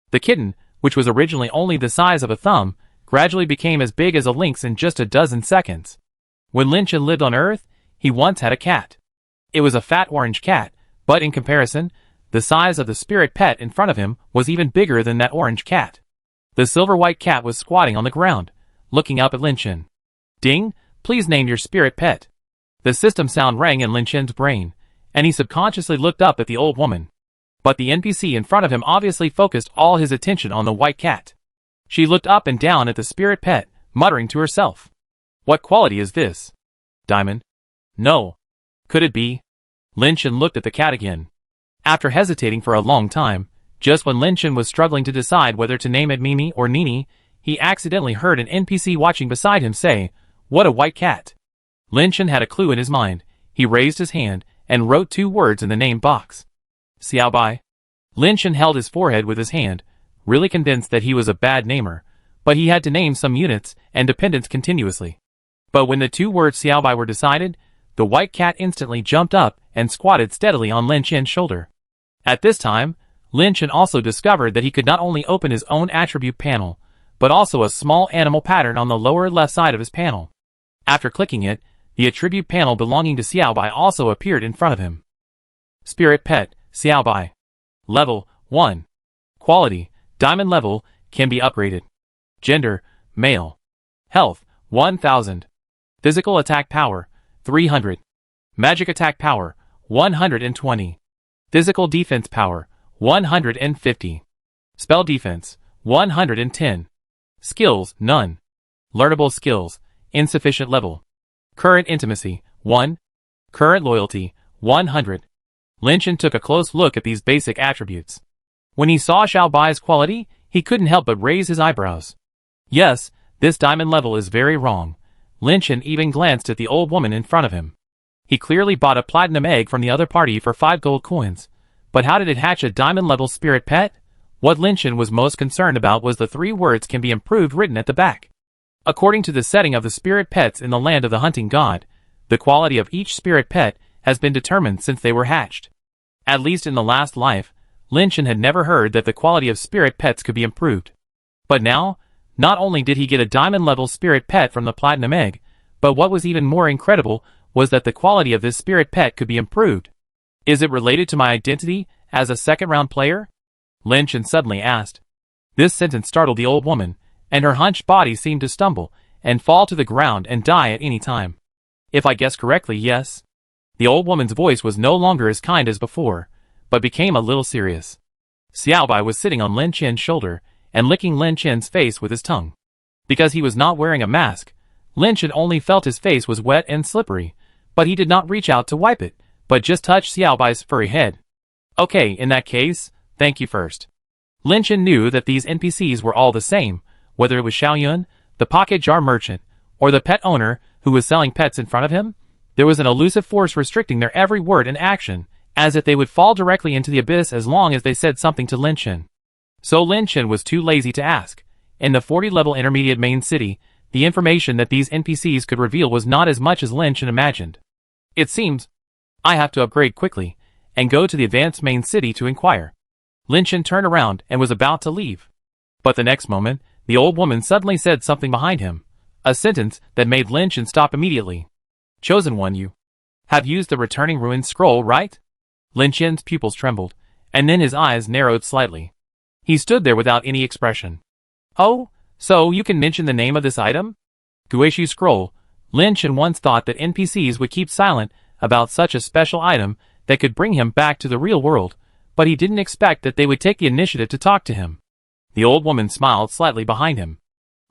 Speaker 1: The kitten, which was originally only the size of a thumb, gradually became as big as a lynx in just a dozen seconds. When Lin Chen lived on Earth, he once had a cat. It was a fat orange cat, but in comparison, the size of the spirit pet in front of him was even bigger than that orange cat. The silver-white cat was squatting on the ground, looking up at Lin Chen. Ding, please name your spirit pet. The system sound rang in Lin Chen's brain, and he subconsciously looked up at the old woman. But the NPC in front of him obviously focused all his attention on the white cat. She looked up and down at the spirit pet, muttering to herself. What quality is this? Diamond? No. Could it be? Lin Chen looked at the cat again. After hesitating for a long time, just when Lin Chen was struggling to decide whether to name it Mimi or Nini, he accidentally heard an NPC watching beside him say, "What a white cat." Lin Chen had a clue in his mind. He raised his hand and wrote 2 words in the name box. Xiao Bai. Lin Chen held his forehead with his hand, really convinced that he was a bad namer, but he had to name some units and dependents continuously. But when the 2 words Xiao Bai were decided, the white cat instantly jumped up and squatted steadily on Lin Chen's shoulder. At this time, Lin Chen also discovered that he could not only open his own attribute panel, but also a small animal pattern on the lower left side of his panel. After clicking it, the attribute panel belonging to Xiao Bai also appeared in front of him. Spirit Pet, Xiao Bai. Level, 1. Quality, Diamond level, can be upgraded. Gender, male. Health, 1000. Physical attack power, 300. Magic attack power, 120. Physical defense power, 150. Spell defense, 110. Skills, none. Learnable skills, insufficient level. Current intimacy, 1. Current loyalty, 100. Lin Chen took a close look at these basic attributes. When he saw Xiao Bai's quality, he couldn't help but raise his eyebrows. Yes, this diamond level is very wrong. Lin Chen even glanced at the old woman in front of him. He clearly bought a platinum egg from the other party for 5 gold coins. But how did it hatch a diamond level spirit pet? What Lin Chen was most concerned about was the 3 words can be improved written at the back. According to the setting of the spirit pets in the land of the hunting god, the quality of each spirit pet has been determined since they were hatched. At least in the last life, Lin Chen had never heard that the quality of spirit pets could be improved. But now, not only did he get a diamond level spirit pet from the platinum egg, but what was even more incredible was that the quality of this spirit pet could be improved. Is it related to my identity as a second-round player? Lin Chen suddenly asked. This sentence startled the old woman, and her hunched body seemed to stumble and fall to the ground and die at any time. If I guess correctly, yes. The old woman's voice was no longer as kind as before, but became a little serious. Xiao Bai was sitting on Lin Chen's shoulder and licking Lin Chen's face with his tongue. Because he was not wearing a mask, Lin Chen only felt his face was wet and slippery, but he did not reach out to wipe it, but just touched Xiao Bai's furry head. Okay, in that case, thank you first. Lin Chen knew that these NPCs were all the same, whether it was Xiaoyun, the pocket jar merchant, or the pet owner who was selling pets in front of him. There was an elusive force restricting their every word and action, as if they would fall directly into the abyss as long as they said something to Lin Chen. So Lin Chen was too lazy to ask. In the 40-level intermediate main city, the information that these NPCs could reveal was not as much as Lin Chen imagined. It seems I have to upgrade quickly and go to the advanced main city to inquire. Lin Chen turned around and was about to leave. But the next moment, the old woman suddenly said something behind him, a sentence that made Lin Chen stop immediately. Chosen one, you have used the returning ruins scroll, right? Lin Chen's pupils trembled, and then his eyes narrowed slightly. He stood there without any expression. Oh, so you can mention the name of this item? Guishu scroll. Lin Chen once thought that NPCs would keep silent about such a special item that could bring him back to the real world, but he didn't expect that they would take the initiative to talk to him. The old woman smiled slightly behind him.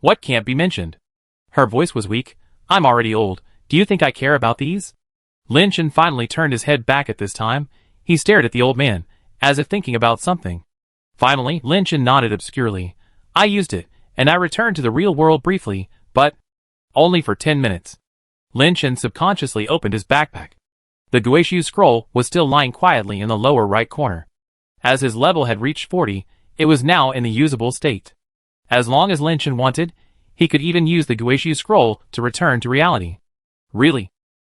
Speaker 1: What can't be mentioned? Her voice was weak. I'm already old. Do you think I care about these? Lin Chen finally turned his head back at this time. He stared at the old man, as if thinking about something. Finally, Lin Chen nodded obscurely. I used it, and I returned to the real world briefly, but only for 10 minutes. Lin Chen subconsciously opened his backpack. The Guishu scroll was still lying quietly in the lower right corner. As his level had reached 40, it was now in the usable state. As long as Lin Chen wanted, he could even use the Guishu scroll to return to reality. Really?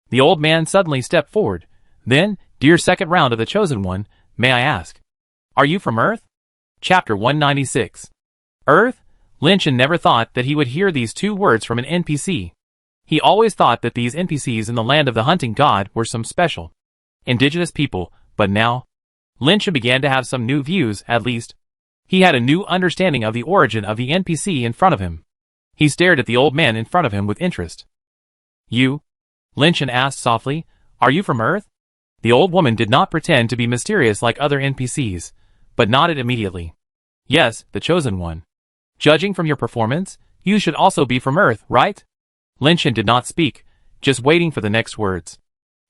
Speaker 1: The old man suddenly stepped forward. Then, dear second round of the Chosen One, may I ask, are you from Earth? Chapter 196. Earth? Lin Chen never thought that he would hear these 2 words from an NPC. He always thought that these NPCs in the land of the hunting god were some special, indigenous people, but now, Lin Chen began to have some new views, at least. He had a new understanding of the origin of the NPC in front of him. He stared at the old man in front of him with interest. You? Lynchen asked softly, are you from Earth? The old woman did not pretend to be mysterious like other NPCs, but nodded immediately. Yes, the chosen one. Judging from your performance, you should also be from Earth, right? Lynchen did not speak, just waiting for the next words.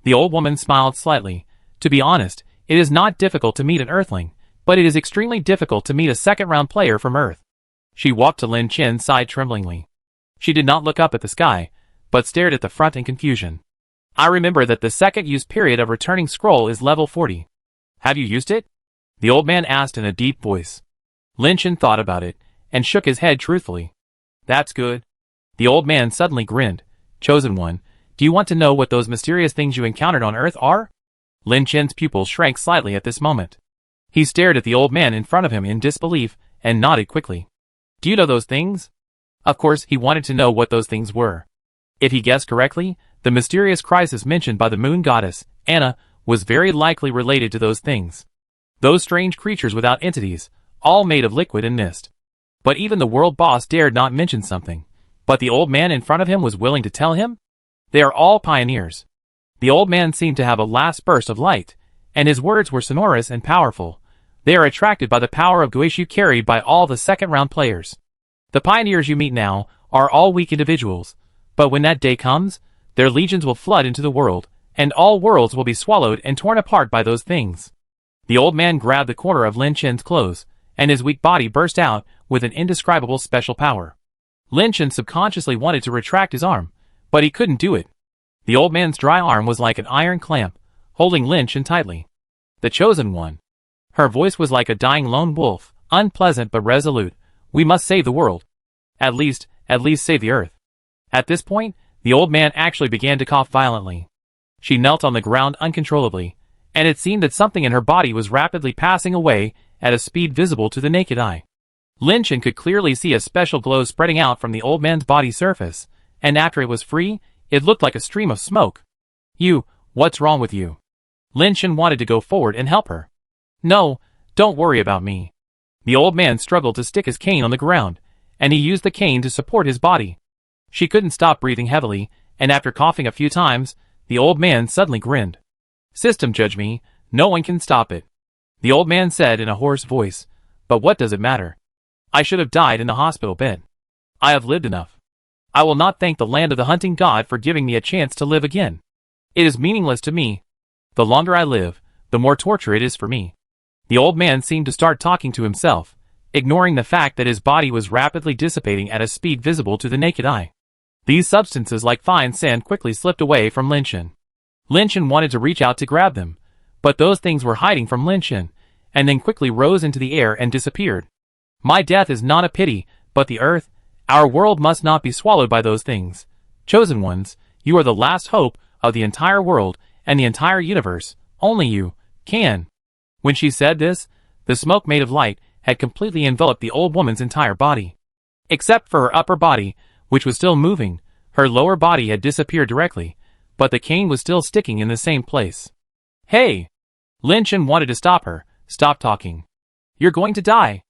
Speaker 1: The old woman smiled slightly. To be honest, it is not difficult to meet an Earthling, but it is extremely difficult to meet a second-round player from Earth. She walked to Lin Chen's side tremblingly. She did not look up at the sky, but stared at the front in confusion. I remember that the second use period of returning scroll is level 40. Have you used it? The old man asked in a deep voice. Lin Chen thought about it, and shook his head truthfully. That's good. The old man suddenly grinned. Chosen one, do you want to know what those mysterious things you encountered on Earth are? Lin Chen's pupils shrank slightly at this moment. He stared at the old man in front of him in disbelief, and nodded quickly. Do you know those things? Of course, he wanted to know what those things were. If he guessed correctly, the mysterious crisis mentioned by the moon goddess, Anna, was very likely related to those things. Those strange creatures without entities, all made of liquid and mist. But even the world boss dared not mention something. But the old man in front of him was willing to tell him? They are all pioneers. The old man seemed to have a last burst of light, and his words were sonorous and powerful. They are attracted by the power of Guishu carried by all the second-round players. The pioneers you meet now are all weak individuals, but when that day comes, their legions will flood into the world, and all worlds will be swallowed and torn apart by those things. The old man grabbed the corner of Lin Chen's clothes, and his weak body burst out with an indescribable special power. Lin Chen subconsciously wanted to retract his arm, but he couldn't do it. The old man's dry arm was like an iron clamp, holding Lin Chen tightly. The chosen one. Her voice was like a dying lone wolf, unpleasant but resolute. We must save the world. At least save the earth. At this point, the old man actually began to cough violently. She knelt on the ground uncontrollably, and it seemed that something in her body was rapidly passing away at a speed visible to the naked eye. Lin Chen could clearly see a special glow spreading out from the old man's body surface, and after it was free, it looked like a stream of smoke. What's wrong with you? Lin Chen wanted to go forward and help her. No, don't worry about me. The old man struggled to stick his cane on the ground, and he used the cane to support his body. She couldn't stop breathing heavily, and after coughing a few times, the old man suddenly grinned. System judge me, no one can stop it. The old man said in a hoarse voice, but what does it matter? I should have died in the hospital bed. I have lived enough. I will not thank the land of the hunting god for giving me a chance to live again. It is meaningless to me. The longer I live, the more torture it is for me. The old man seemed to start talking to himself, ignoring the fact that his body was rapidly dissipating at a speed visible to the naked eye. These substances like fine sand quickly slipped away from Lin Chen. Lin Chen wanted to reach out to grab them, but those things were hiding from Lin Chen, and then quickly rose into the air and disappeared. My death is not a pity, but the earth, our world must not be swallowed by those things. Chosen ones, you are the last hope of the entire world and the entire universe. Only you can. When she said this, the smoke made of light had completely enveloped the old woman's entire body. Except for her upper body, which was still moving, her lower body had disappeared directly, but the cane was still sticking in the same place. Hey! Lin Chen wanted to stop her. Stop talking. You're going to die.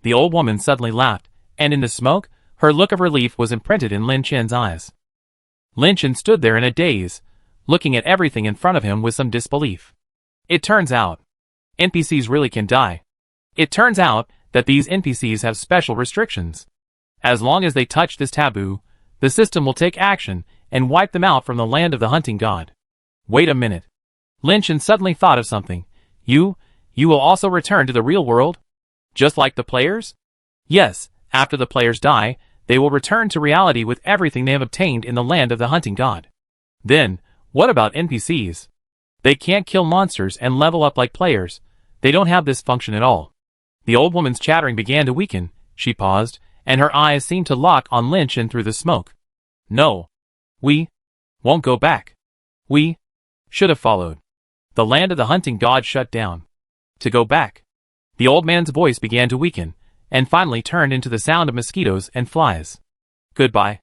Speaker 1: The old woman suddenly laughed, and in the smoke, her look of relief was imprinted in Lin Chen's eyes. Lin Chen stood there in a daze, looking at everything in front of him with some disbelief. It turns out, NPCs really can die. It turns out that these NPCs have special restrictions. As long as they touch this taboo, the system will take action and wipe them out from the land of the hunting god. Wait a minute. Lin Chen suddenly thought of something. You will also return to the real world? Just like the players? Yes, after the players die, they will return to reality with everything they have obtained in the land of the hunting god. Then, what about NPCs? They can't kill monsters and level up like players. They don't have this function at all. The old woman's chattering began to weaken. She paused, and her eyes seemed to lock on Lin Chen through the smoke. No. We won't go back. We should have followed. The land of the hunting god shut down. To go back. The old man's voice began to weaken, and finally turned into the sound of mosquitoes and flies. Goodbye.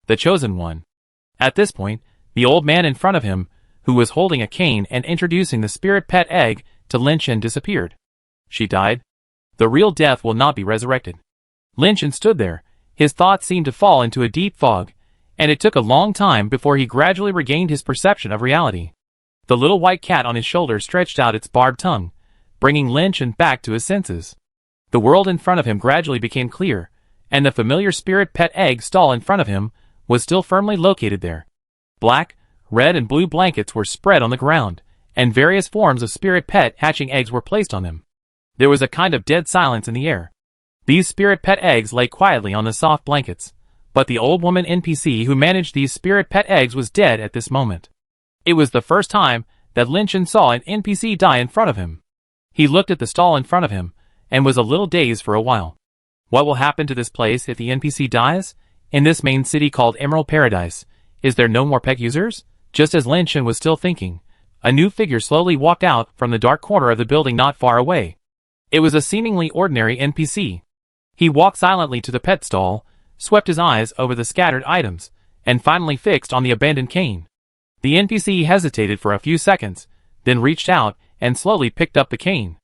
Speaker 1: The chosen one. At this point, the old man in front of him, who was holding a cane and introducing the spirit pet egg to Lin Chen, disappeared. She died? The real death will not be resurrected. Lynchen stood there. His thoughts seemed to fall into a deep fog, and it took a long time before he gradually regained his perception of reality. The little white cat on his shoulder stretched out its barbed tongue, bringing Lynchen back to his senses. The world in front of him gradually became clear, and the familiar spirit pet egg stall in front of him was still firmly located there. Black, red and blue blankets were spread on the ground, and various forms of spirit pet hatching eggs were placed on them. There was a kind of dead silence in the air. These spirit pet eggs lay quietly on the soft blankets, but the old woman NPC who managed these spirit pet eggs was dead at this moment. It was the first time that Lynchen saw an NPC die in front of him. He looked at the stall in front of him, and was a little dazed for a while. What will happen to this place if the NPC dies? In this main city called Emerald Paradise, is there no more pet users? Just as Lynchen was still thinking, a new figure slowly walked out from the dark corner of the building not far away. It was a seemingly ordinary NPC. He walked silently to the pet stall, swept his eyes over the scattered items, and finally fixed on the abandoned cane. The NPC hesitated for a few seconds, then reached out and slowly picked up the cane.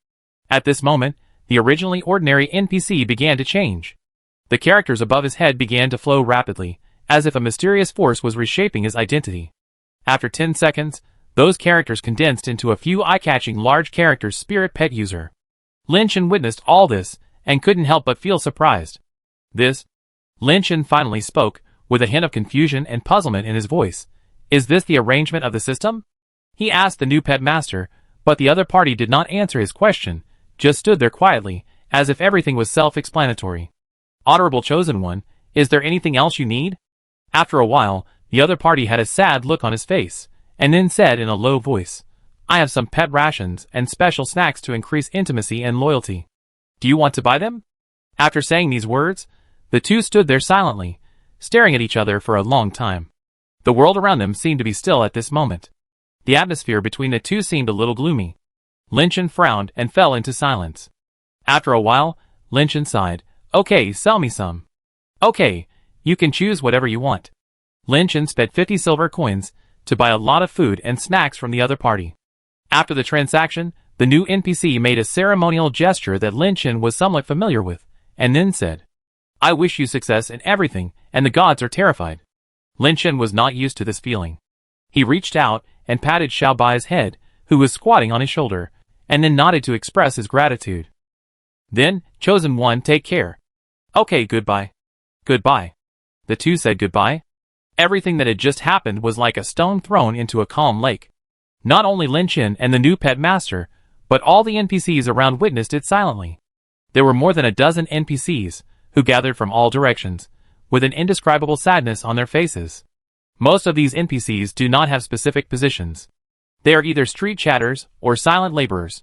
Speaker 1: At this moment, the originally ordinary NPC began to change. The characters above his head began to flow rapidly, as if a mysterious force was reshaping his identity. After 10 seconds, those characters condensed into a few eye-catching large characters spirit pet user. Lynchen witnessed all this, and couldn't help but feel surprised. Lynchen finally spoke, with a hint of confusion and puzzlement in his voice. Is this the arrangement of the system? He asked the new pet master, but the other party did not answer his question, just stood there quietly, as if everything was self-explanatory. Honorable Chosen One, is there anything else you need? After a while, the other party had a sad look on his face, and then said in a low voice, I have some pet rations and special snacks to increase intimacy and loyalty. Do you want to buy them? After saying these words, the two stood there silently, staring at each other for a long time. The world around them seemed to be still at this moment. The atmosphere between the two seemed a little gloomy. Lynchen frowned and fell into silence. After a while, Lynchen sighed. Okay, sell me some. Okay, you can choose whatever you want. Lynchen spent 50 silver coins to buy a lot of food and snacks from the other party. After the transaction, the new NPC made a ceremonial gesture that Lynchen was somewhat familiar with, and then said, I wish you success in everything, and the gods are terrified. Lynchen was not used to this feeling. He reached out and patted Xiaobai's head, who was squatting on his shoulder, and then nodded to express his gratitude. Then, Chosen One, take care. Okay, goodbye. Goodbye. The two said goodbye. Everything that had just happened was like a stone thrown into a calm lake. Not only Lynchen and the new pet master, but all the NPCs around witnessed it silently. There were more than a dozen NPCs, who gathered from all directions, with an indescribable sadness on their faces. Most of these NPCs do not have specific positions. They are either street chatters or silent laborers.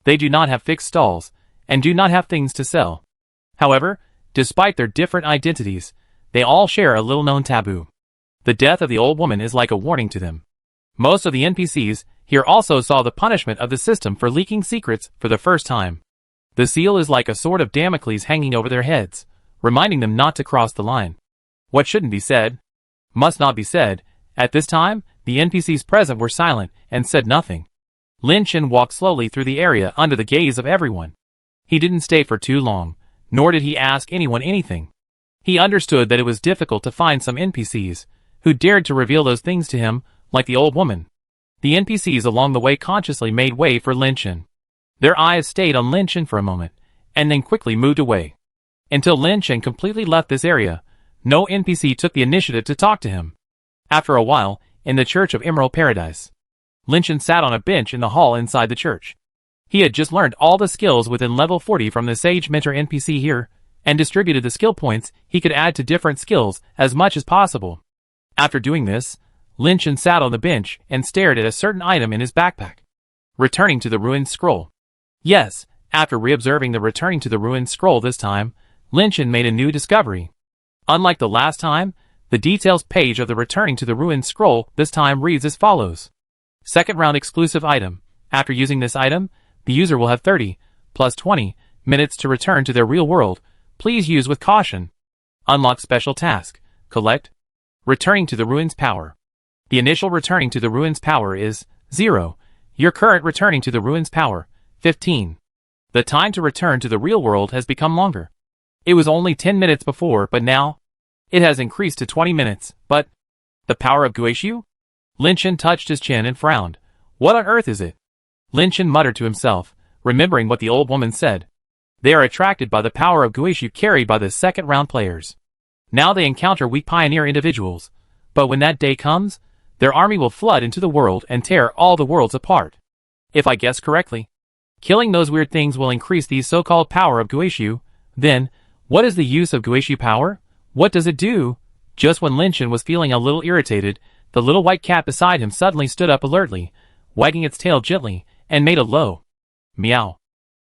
Speaker 1: They do not have fixed stalls, and do not have things to sell. However, despite their different identities, they all share a little-known taboo. The death of the old woman is like a warning to them. Most of the NPCs here also saw the punishment of the system for leaking secrets for the first time. The seal is like a sword of Damocles hanging over their heads, reminding them not to cross the line. What shouldn't be said must not be said. At this time, the NPCs present were silent and said nothing. Lynchen walked slowly through the area under the gaze of everyone. He didn't stay for too long, nor did he ask anyone anything. He understood that it was difficult to find some NPCs who dared to reveal those things to him, like the old woman. The NPCs along the way consciously made way for Lynchen. Their eyes stayed on Lynchen for a moment, and then quickly moved away. Until Lynchen completely left this area, no NPC took the initiative to talk to him. After a while, in the Church of Emerald Paradise, Lynchen sat on a bench in the hall inside the church. He had just learned all the skills within level 40 from the Sage Mentor NPC here, and distributed the skill points he could add to different skills as much as possible. After doing this, Lynchen sat on the bench and stared at a certain item in his backpack. Returning to the ruined scroll. Yes, after reobserving the returning to the ruined scroll this time, Lynchen made a new discovery. Unlike the last time, the details page of the returning to the ruined scroll this time reads as follows. Second round exclusive item. After using this item, the user will have 30, plus 20, minutes to return to their real world. Please use with caution. Unlock special task. Collect. Returning to the ruins power. The initial returning to the ruins power is 0. Your current returning to the ruins power, 15. The time to return to the real world has become longer. It was only 10 minutes before, but now it has increased to 20 minutes. But the power of Guishu? Lin Chen touched his chin and frowned. What on earth is it? Lin Chen muttered to himself, remembering what the old woman said. They are attracted by the power of Guishu carried by the second round players. Now they encounter weak pioneer individuals, but when that day comes, their army will flood into the world and tear all the worlds apart. If I guess correctly, killing those weird things will increase the so-called power of Guishu. Then, what is the use of Guishu power? What does it do? Just when Lin Chen was feeling a little irritated, the little white cat beside him suddenly stood up alertly, wagging its tail gently, and made a low meow.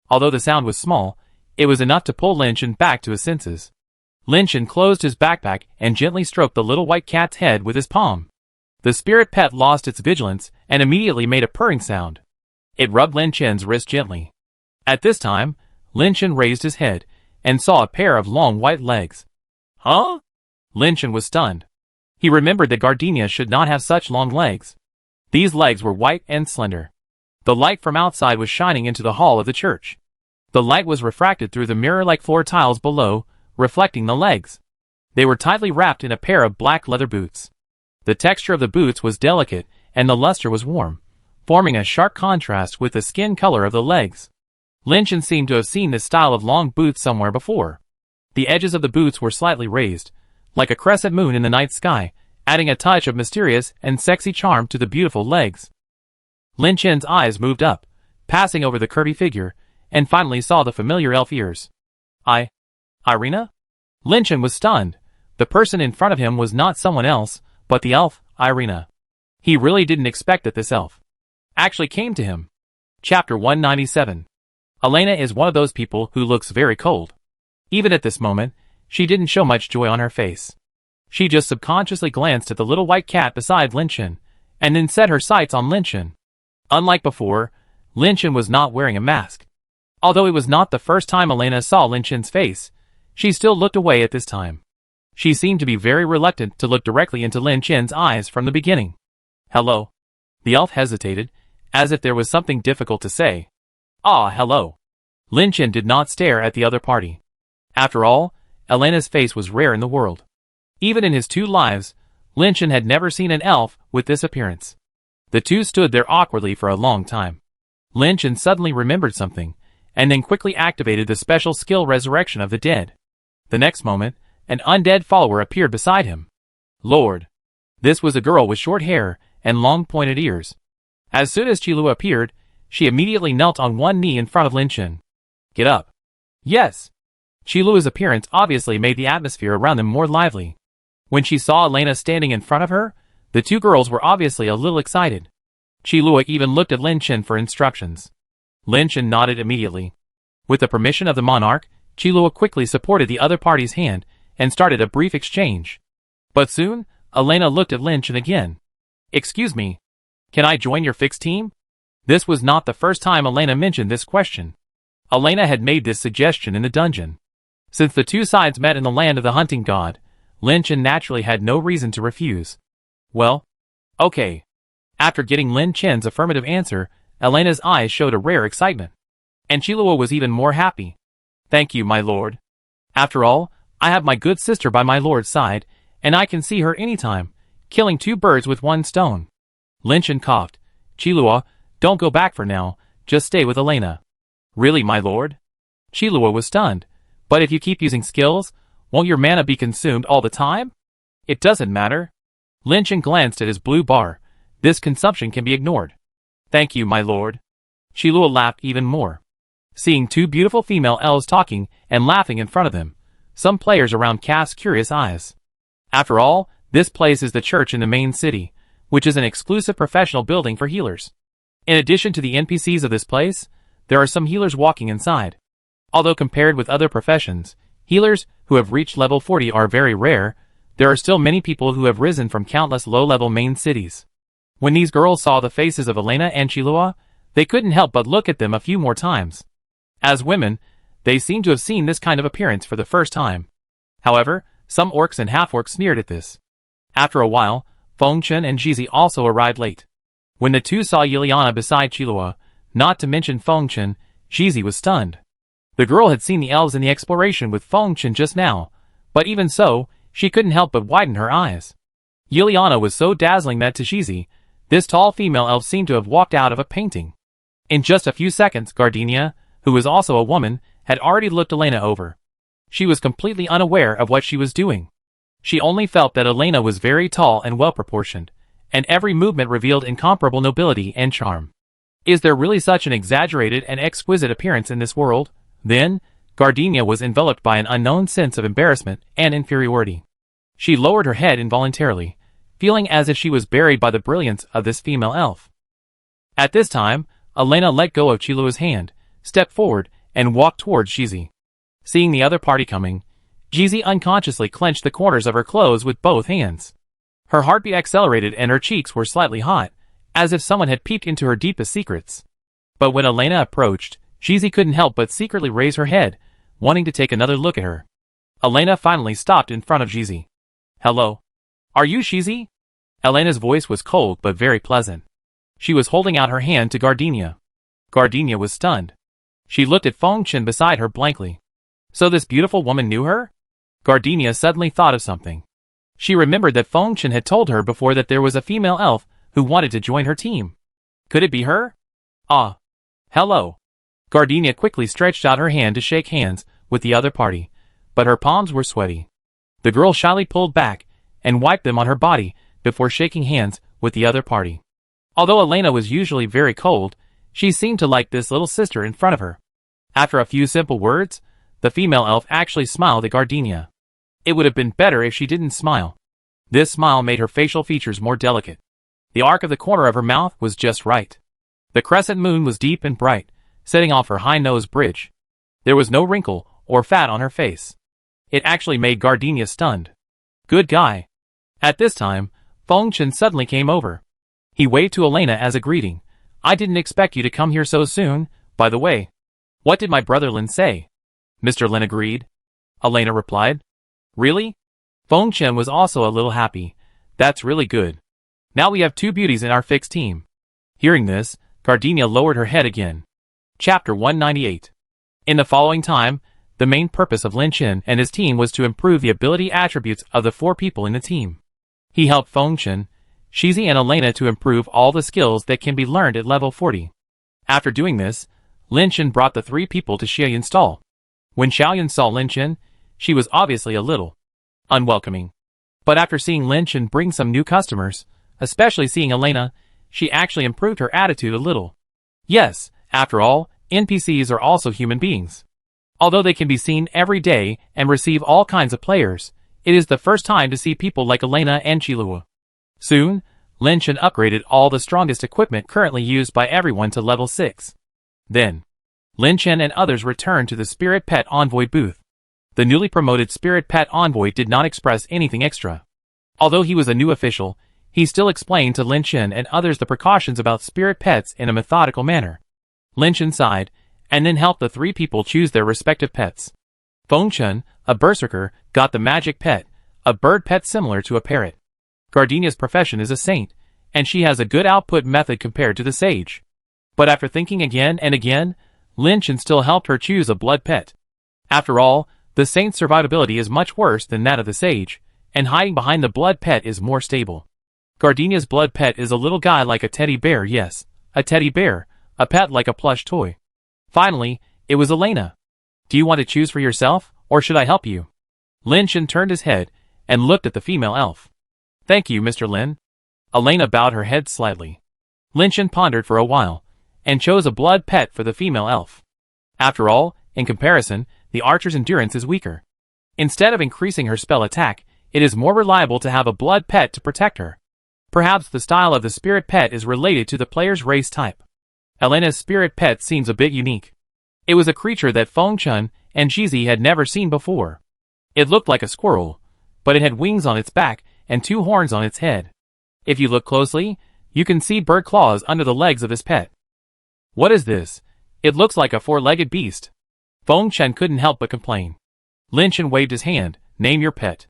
Speaker 1: Although the sound was small, it was enough to pull Lin Chen back to his senses. Lin Chen closed his backpack and gently stroked the little white cat's head with his palm. The spirit pet lost its vigilance and immediately made a purring sound. It rubbed Lin Chen's wrist gently. At this time, Lin Chen raised his head and saw a pair of long white legs. Huh? Lin Chen was stunned. He remembered that gardenia should not have such long legs. These legs were white and slender. The light from outside was shining into the hall of the church. The light was refracted through the mirror-like floor tiles below, reflecting the legs. They were tightly wrapped in a pair of black leather boots. The texture of the boots was delicate, and the luster was warm, forming a sharp contrast with the skin color of the legs. Lin Chen seemed to have seen this style of long boots somewhere before. The edges of the boots were slightly raised, like a crescent moon in the night sky, adding a touch of mysterious and sexy charm to the beautiful legs. Lin Chen's eyes moved up, passing over the curvy figure, and finally saw the familiar elf ears. Irina? Lin Chen was stunned. The person in front of him was not someone else, but the elf, Irina. He really didn't expect that this elf actually came to him. Chapter 197. Elena is one of those people who looks very cold. Even at this moment, she didn't show much joy on her face. She just subconsciously glanced at the little white cat beside Lin Chen, and then set her sights on Lin Chen. Unlike before, Lin Chen was not wearing a mask. Although it was not the first time Elena saw Lin Chen's face, she still looked away at this time. She seemed to be very reluctant to look directly into Lin Chen's eyes from the beginning. Hello? The elf hesitated, as if there was something difficult to say. Hello. Lin Chen did not stare at the other party. After all, Elena's face was rare in the world. Even in his 2 lives, Lin Chen had never seen an elf with this appearance. The two stood there awkwardly for a long time. Lin Chen suddenly remembered something, and then quickly activated the special skill Resurrection of the Dead. The next moment, an undead follower appeared beside him. Lord! This was a girl with short hair and long pointed ears. As soon as Qilua appeared, she immediately knelt on one knee in front of Lin Chen. Get up. Yes. Qilua's appearance obviously made the atmosphere around them more lively. When she saw Elena standing in front of her, the 2 girls were obviously a little excited. Qilua even looked at Lin Chen for instructions. Lin Chen nodded immediately. With the permission of the monarch, Qilua quickly supported the other party's hand and started a brief exchange. But soon, Elena looked at Lin Chen again. Excuse me. Can I join your fixed team? This was not the first time Elena mentioned this question. Elena had made this suggestion in the dungeon. Since the 2 sides met in the land of the hunting god, Lin Chen naturally had no reason to refuse. Well, okay. After getting Lin Chen's affirmative answer, Elena's eyes showed a rare excitement. And Qilua was even more happy. Thank you, my lord. After all, I have my good sister by my lord's side, and I can see her anytime, killing 2 birds with 1 stone. Lin Chen coughed. Qilua, don't go back for now, just stay with Elena. Really, my lord? Qilua was stunned. But if you keep using skills, won't your mana be consumed all the time? It doesn't matter. Lin Chen glanced at his blue bar. This consumption can be ignored. Thank you, my lord. Qilua laughed even more. Seeing 2 beautiful female elves talking and laughing in front of them, some players around cast curious eyes. After all, this place is the church in the main city, which is an exclusive professional building for healers. In addition to the NPCs of this place, there are some healers walking inside. Although compared with other professions, healers who have reached level 40 are very rare, there are still many people who have risen from countless low-level main cities. When these girls saw the faces of Elena and Qilua, they couldn't help but look at them a few more times. As women, they seemed to have seen this kind of appearance for the first time. However, some orcs and half-orcs sneered at this. After a while, Fengchen and Jizi also arrived late. When the 2 saw Liliana beside Qilua, not to mention Fengchen, Jizi was stunned. The girl had seen the elves in the exploration with Fengchen just now, but even so, she couldn't help but widen her eyes. Liliana was so dazzling that to Jizi, this tall female elf seemed to have walked out of a painting. In just a few seconds, Gardenia, who was also a woman, had already looked Elena over. She was completely unaware of what she was doing. She only felt that Elena was very tall and well-proportioned, and every movement revealed incomparable nobility and charm. Is there really such an exaggerated and exquisite appearance in this world? Then, Gardenia was enveloped by an unknown sense of embarrassment and inferiority. She lowered her head involuntarily, feeling as if she was buried by the brilliance of this female elf. At this time, Elena let go of Chilua's hand, stepped forward, and walked towards Jizi. Seeing the other party coming, Jizi unconsciously clenched the corners of her clothes with both hands. Her heartbeat accelerated and her cheeks were slightly hot, as if someone had peeped into her deepest secrets. But when Elena approached, Jizi couldn't help but secretly raise her head, wanting to take another look at her. Elena finally stopped in front of Jizi. "Hello. Are you Jizi?" Elena's voice was cold but very pleasant. She was holding out her hand to Gardenia. Gardenia was stunned. She looked at Fengchen beside her blankly. So this beautiful woman knew her? Gardenia suddenly thought of something. She remembered that Fengchen had told her before that there was a female elf who wanted to join her team. Could it be her? Ah. Hello. Gardenia quickly stretched out her hand to shake hands with the other party, but her palms were sweaty. The girl shyly pulled back and wiped them on her body before shaking hands with the other party. Although Elena was usually very cold, she seemed to like this little sister in front of her. After a few simple words, the female elf actually smiled at Gardenia. It would have been better if she didn't smile. This smile made her facial features more delicate. The arc of the corner of her mouth was just right. The crescent moon was deep and bright, setting off her high nose bridge. There was no wrinkle or fat on her face. It actually made Gardenia stunned. Good guy. At this time, Fengchen suddenly came over. He waved to Elena as a greeting. I didn't expect you to come here so soon, by the way. What did my brother Lin say? Mr. Lin agreed. Elena replied. Really? Fengchen was also a little happy. That's really good. Now we have two beauties in our fixed team. Hearing this, Gardenia lowered her head again. Chapter 198. In the following time, the main purpose of Lin Chen and his team was to improve the ability attributes of the 4 people in the team. He helped Fengchen, Jizi and Elena to improve all the skills that can be learned at level 40. After doing this, Lin Chen brought the 3 people to Xiaoyan's stall. When Xiaoyan saw Lin Chen, she was obviously a little unwelcoming. But after seeing Lin Chen bring some new customers, especially seeing Elena, she actually improved her attitude a little. Yes, after all, NPCs are also human beings. Although they can be seen every day and receive all kinds of players, it is the first time to see people like Elena and Chilua. Soon, Lin Chen upgraded all the strongest equipment currently used by everyone to level 6. Then, Lin Chen and others returned to the Spirit Pet Envoy booth. The newly promoted Spirit Pet Envoy did not express anything extra. Although he was a new official, he still explained to Lin Chen and others the precautions about spirit pets in a methodical manner. Lin Chen sighed, and then helped the 3 people choose their respective pets. Fengchen, a berserker, got the magic pet, a bird pet similar to a parrot. Gardenia's profession is a saint, and she has a good output method compared to the sage. But after thinking again and again, Lin Chen still helped her choose a blood pet. After all, the saint's survivability is much worse than that of the sage, and hiding behind the blood pet is more stable. Gardenia's blood pet is a little guy like a teddy bear, yes, a teddy bear, a pet like a plush toy. Finally, it was Elena. Do you want to choose for yourself, or should I help you? Lin Chen turned his head and looked at the female elf. Thank you, Mr. Lin. Elena bowed her head slightly. Lin Chen pondered for a while, and chose a blood pet for the female elf. After all, in comparison, the archer's endurance is weaker. Instead of increasing her spell attack, it is more reliable to have a blood pet to protect her. Perhaps the style of the spirit pet is related to the player's race type. Elena's spirit pet seems a bit unique. It was a creature that Fengchen and Jizi had never seen before. It looked like a squirrel, but it had wings on its back and 2 horns on its head. If you look closely, you can see bird claws under the legs of this pet. What is this? It looks like a 4-legged beast. Fengchen couldn't help but complain. Lin Chen waved his hand. Name your pet.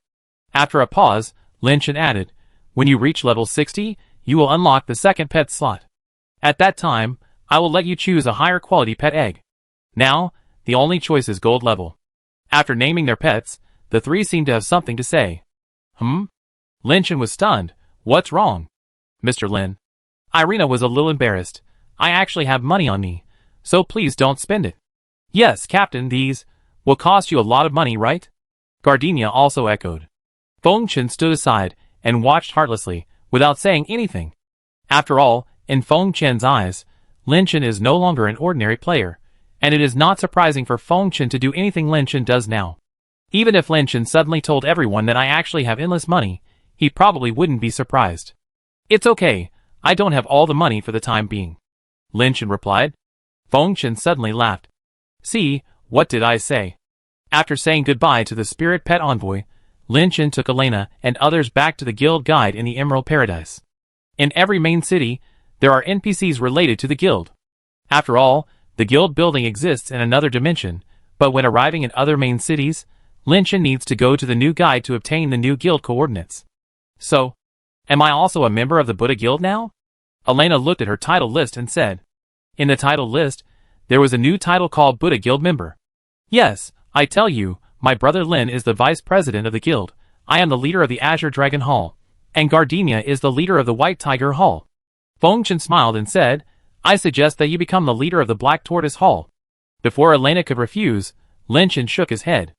Speaker 1: After a pause, Lin Chen added, when you reach level 60, you will unlock the second pet slot. At that time, I will let you choose a higher quality pet egg. Now, the only choice is gold level. After naming their pets, the three seemed to have something to say. Lin Chen was stunned. What's wrong? Mr. Lin. Irina was a little embarrassed. I actually have money on me, so please don't spend it. Yes, Captain, these will cost you a lot of money, right? Gardenia also echoed. Feng Chen stood aside and watched heartlessly, without saying anything. After all, in Feng Chen's eyes, Lin Chen is no longer an ordinary player, and it is not surprising for Feng Chen to do anything Lin Chen does now. Even if Lin Chen suddenly told everyone that I actually have endless money, he probably wouldn't be surprised. It's okay, I don't have all the money for the time being. Lin Chen replied. Feng Chen suddenly laughed. See, what did I say? After saying goodbye to the spirit pet envoy, Lin Chen took Elena and others back to the guild guide in the Emerald Paradise. In every main city, there are NPCs related to the guild. After all, the guild building exists in another dimension, but when arriving in other main cities, Lin Chen needs to go to the new guide to obtain the new guild coordinates. So, am I also a member of the Buddha Guild now? Elena looked at her title list and said. In the title list, there was a new title called Buddha Guild member. Yes, I tell you, my brother Lin is the vice president of the guild, I am the leader of the Azure Dragon Hall, and Gardenia is the leader of the White Tiger Hall. Feng Chen smiled and said, I suggest that you become the leader of the Black Tortoise Hall. Before Elena could refuse, Lin Chen shook his head.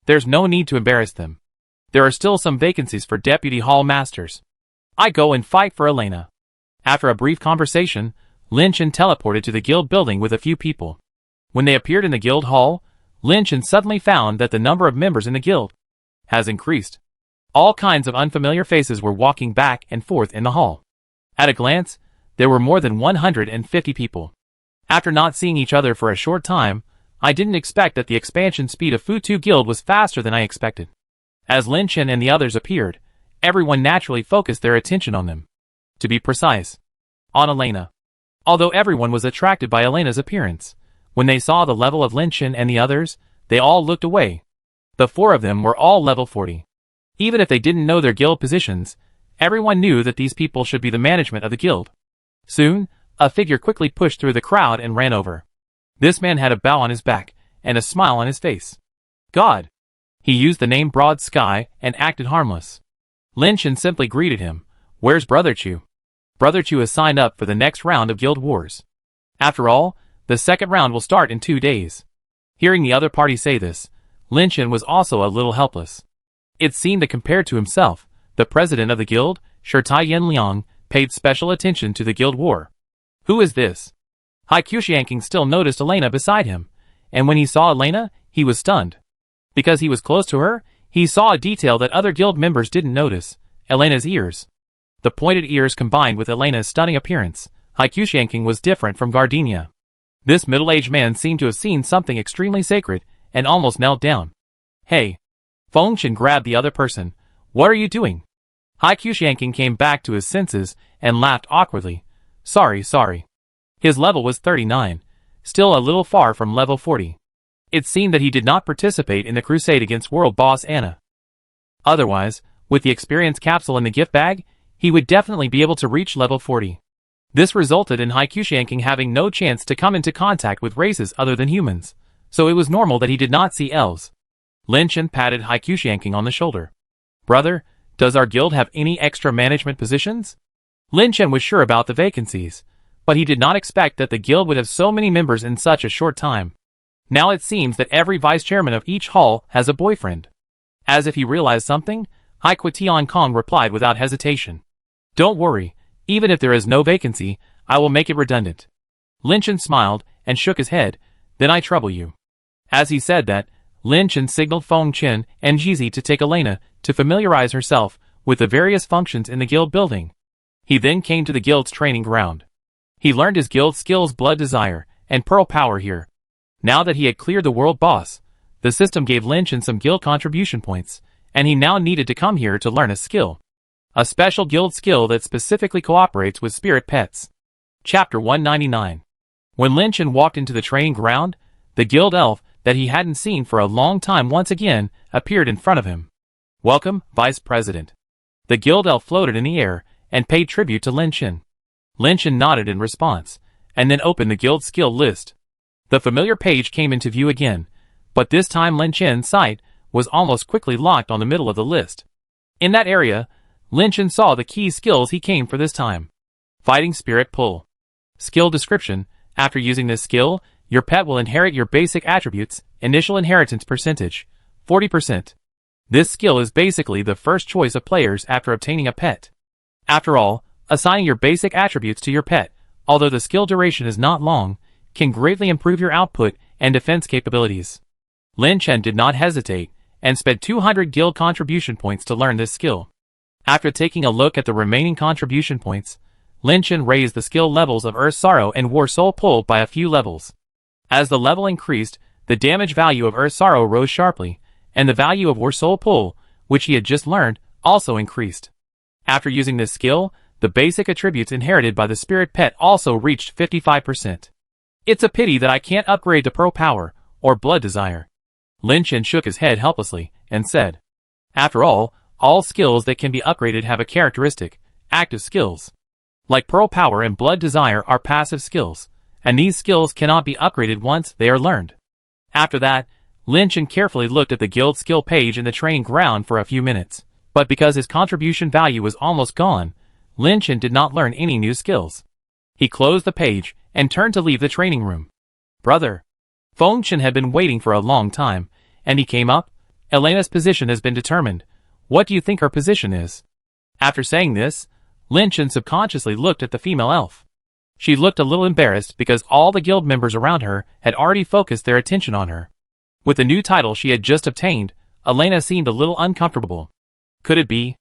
Speaker 1: There's no need to embarrass them. There are still some vacancies for deputy hall masters. I go and fight for Elena. After a brief conversation, Lin Chen teleported to the guild building with a few people. When they appeared in the guild hall, Lin Chen suddenly found that the number of members in the guild has increased. All kinds of unfamiliar faces were walking back and forth in the hall. At a glance, there were more than 150 people. After not seeing each other for a short time, I didn't expect that the expansion speed of Futu Guild was faster than I expected. As Lin Chen and the others appeared, everyone naturally focused their attention on them. To be precise, on Elena. Although everyone was attracted by Elena's appearance, when they saw the level of Lin Chen and the others, they all looked away. The four of them were all level 40. Even if they didn't know their guild positions, everyone knew that these people should be the management of the guild. Soon, a figure quickly pushed through the crowd and ran over. This man had a bow on his back, and a smile on his face. God! He used the name Broad Sky, and acted harmless. Lin Chen simply greeted him. Where's Brother Chu? Brother Chu has signed up for the next round of guild wars. After all, the second round will start in 2 days. Hearing the other party say this, Lin Chen was also a little helpless. It seemed that compared to himself, the president of the guild, Shirtai Yen Liang, paid special attention to the guild war. Who is this? Hai Qiushianqing still noticed Elena beside him, and when he saw Elena, he was stunned. Because he was close to her, he saw a detail that other guild members didn't notice, Elena's ears. The pointed ears combined with Elena's stunning appearance, Hai Qiushianqing was different from Gardenia. This middle-aged man seemed to have seen something extremely sacred, and almost knelt down. Hey! Feng Chen grabbed the other person. What are you doing? Hai Qiushianqing came back to his senses, and laughed awkwardly. Sorry. His level was 39, still a little far from level 40. It seemed that he did not participate in the crusade against world boss Anna. Otherwise, with the experience capsule in the gift bag, he would definitely be able to reach level 40. This resulted in Hai Qiushianqing having no chance to come into contact with races other than humans, so it was normal that he did not see elves. Lin Chen patted Hai Qiushianqing on the shoulder. Brother, does our guild have any extra management positions? Lin Chen was sure about the vacancies, but he did not expect that the guild would have so many members in such a short time. Now it seems that every vice chairman of each hall has a boyfriend. As if he realized something, Hai Qiushianqing replied without hesitation. Don't worry, even if there is no vacancy, I will make it redundant. Lin Chen smiled and shook his head, then I trouble you. As he said that, Lin Chen signaled Feng Chen and Jizi to take Elena to familiarize herself with the various functions in the guild building. He then came to the guild's training ground. He learned his guild skills Blood Desire and Pearl Power here. Now that he had cleared the world boss, the system gave Lin Chen some guild contribution points, and he now needed to come here to learn a skill. A special guild skill that specifically cooperates with spirit pets. Chapter 199. When Lin Chen walked into the training ground, the guild elf that he hadn't seen for a long time once again appeared in front of him. Welcome, Vice President. The guild elf floated in the air and paid tribute to Lin Chen. Lin Chen nodded in response, and then opened the guild skill list. The familiar page came into view again, but this time Lin Chen's sight was almost quickly locked on the middle of the list. In that area, Lin Chen saw the key skills he came for this time. Fighting Spirit Pull. Skill description: after using this skill, your pet will inherit your basic attributes. Initial inheritance percentage, 40%. This skill is basically the first choice of players after obtaining a pet. After all, assigning your basic attributes to your pet, although the skill duration is not long, can greatly improve your output and defense capabilities. Lin Chen did not hesitate, and spent 200 guild contribution points to learn this skill. After taking a look at the remaining contribution points, Lin Chen raised the skill levels of Earth Sorrow and War Soul Pull by a few levels. As the level increased, the damage value of Earth Sorrow rose sharply, and the value of War Soul Pull, which he had just learned, also increased. After using this skill, the basic attributes inherited by the spirit pet also reached 55%. It's a pity that I can't upgrade to Pro Power, or Blood Desire. Lin Chen shook his head helplessly, and said, after all skills that can be upgraded have a characteristic, active skills. Like Pearl Power and Blood Desire are passive skills, and these skills cannot be upgraded once they are learned. After that, Lin Chen carefully looked at the guild skill page in the training ground for a few minutes, but because his contribution value was almost gone, Lin Chen did not learn any new skills. He closed the page and turned to leave the training room. Brother. Feng Chen had been waiting for a long time, and he came up. Elena's position has been determined. What do you think her position is? After saying this, Lin Chen subconsciously looked at the female elf. She looked a little embarrassed because all the guild members around her had already focused their attention on her. With the new title she had just obtained, Elena seemed a little uncomfortable. Could it be?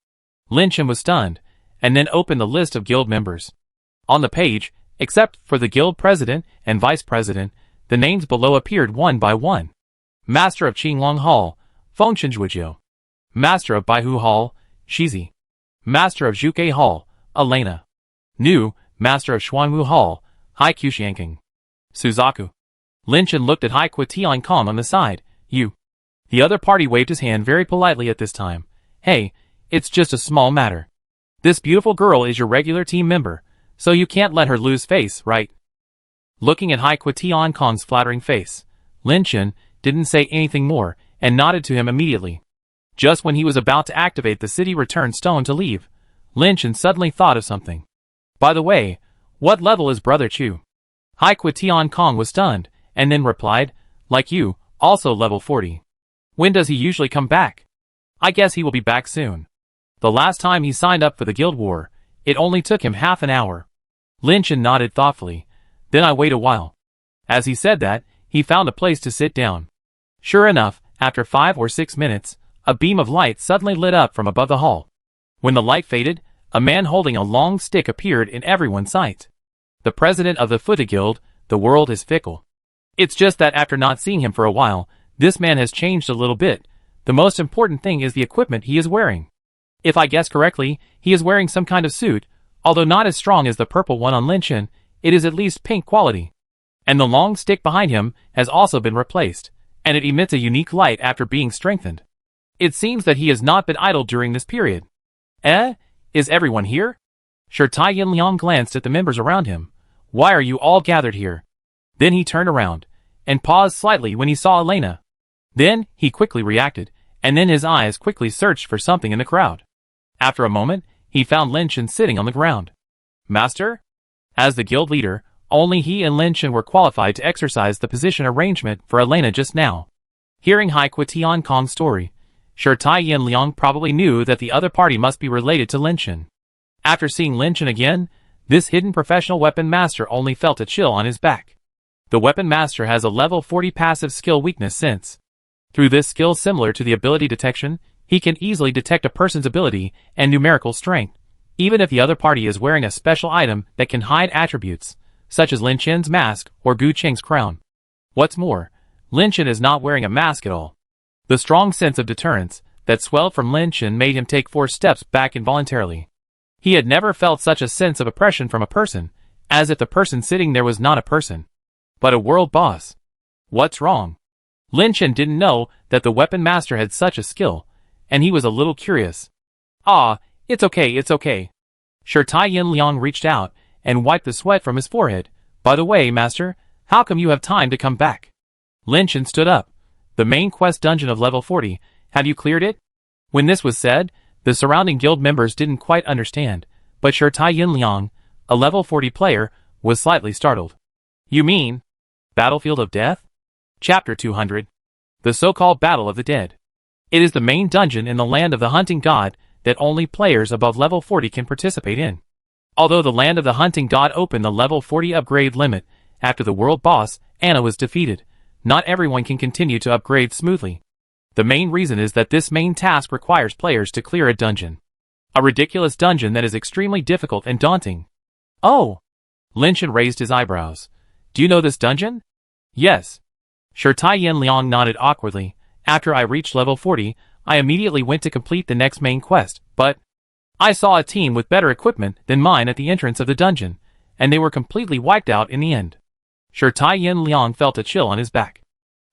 Speaker 1: Lin Chen was stunned, and then opened the list of guild members. On the page, except for the guild president and vice president, the names below appeared one by one. Master of Qinglong Hall, Feng Chen Zhujiu. Master of Baihu Hall, Shizi. Master of Zhuge Hall, Elena. New Master of Xuanwu Hall, Hai Qiuxianqing. Suzaku. Lin Chen looked at Hai Tiankong on the side. You. The other party waved his hand very politely at this time. Hey, it's just a small matter. This beautiful girl is your regular team member, so you can't let her lose face, right? Looking at Hai Tiankong's flattering face, Lin Chen didn't say anything more, and nodded to him immediately. Just when he was about to activate the city return stone to leave, Lin Chen suddenly thought of something. By the way, what level is Brother Chu? Hai Tiankong was stunned, and then replied, like you, also level 40. When does he usually come back? I guess he will be back soon. The last time he signed up for the guild war, it only took him half an hour. Lin Chen nodded thoughtfully. Then I wait a while. As he said that, he found a place to sit down. Sure enough, after 5 or 6 minutes, a beam of light suddenly lit up from above the hall. When the light faded, a man holding a long stick appeared in everyone's sight. The president of the Futa Guild. The world is fickle. It's just that after not seeing him for a while, this man has changed a little bit. The most important thing is the equipment he is wearing. If I guess correctly, he is wearing some kind of suit, although not as strong as the purple one on Lin Chen, it is at least pink quality. And the long stick behind him has also been replaced, and it emits a unique light after being strengthened. It seems that he has not been idle during this period. Is everyone here? Sure, Tai Yinliang glanced at the members around him. Why are you all gathered here? Then he turned around, and paused slightly when he saw Elena. Then, he quickly reacted, and then his eyes quickly searched for something in the crowd. After a moment, he found Lin Chen sitting on the ground. Master? As the guild leader, only he and Lin Chen were qualified to exercise the position arrangement for Elena just now. Hearing Hai Tiankong's story, sure Tai Yinliang probably knew that the other party must be related to Lin Chen. After seeing Lin Chen again, this hidden professional weapon master only felt a chill on his back. The weapon master has a level 40 passive skill weakness sense. Through this skill similar to the ability detection, he can easily detect a person's ability and numerical strength, even if the other party is wearing a special item that can hide attributes, such as Lin Chen's mask or Gu Qing's crown. What's more, Lin Chen is not wearing a mask at all. The strong sense of deterrence that swelled from Lin Chen made him take 4 steps back involuntarily. He had never felt such a sense of oppression from a person, as if the person sitting there was not a person, but a world boss. What's wrong? Lin Chen didn't know that the weapon master had such a skill, and he was a little curious. It's okay. Sure Tai Yinliang reached out and wiped the sweat from his forehead. By the way, master, How come you have time to come back? Lin Chen stood up. The main quest dungeon of level 40, have you cleared it? When this was said, the surrounding guild members didn't quite understand, but Shi Tai Yin Liang, a level 40 player, was slightly startled. You mean Battlefield of Death? Chapter 200. The so-called Battle of the Dead. It is the main dungeon in the Land of the Hunting God that only players above level 40 can participate in. Although the Land of the Hunting God opened the level 40 upgrade limit after the world boss, Anna, was defeated, not everyone can continue to upgrade smoothly. The main reason is that this main task requires players to clear a dungeon. A ridiculous dungeon that is extremely difficult and daunting. Oh! Lin Chen raised his eyebrows. Do you know this dungeon? Yes. Shi Tai Yin Liang nodded awkwardly. After I reached level 40, I immediately went to complete the next main quest, but I saw a team with better equipment than mine at the entrance of the dungeon, and they were completely wiped out in the end. Shi Tai Yin Liang felt a chill on his back.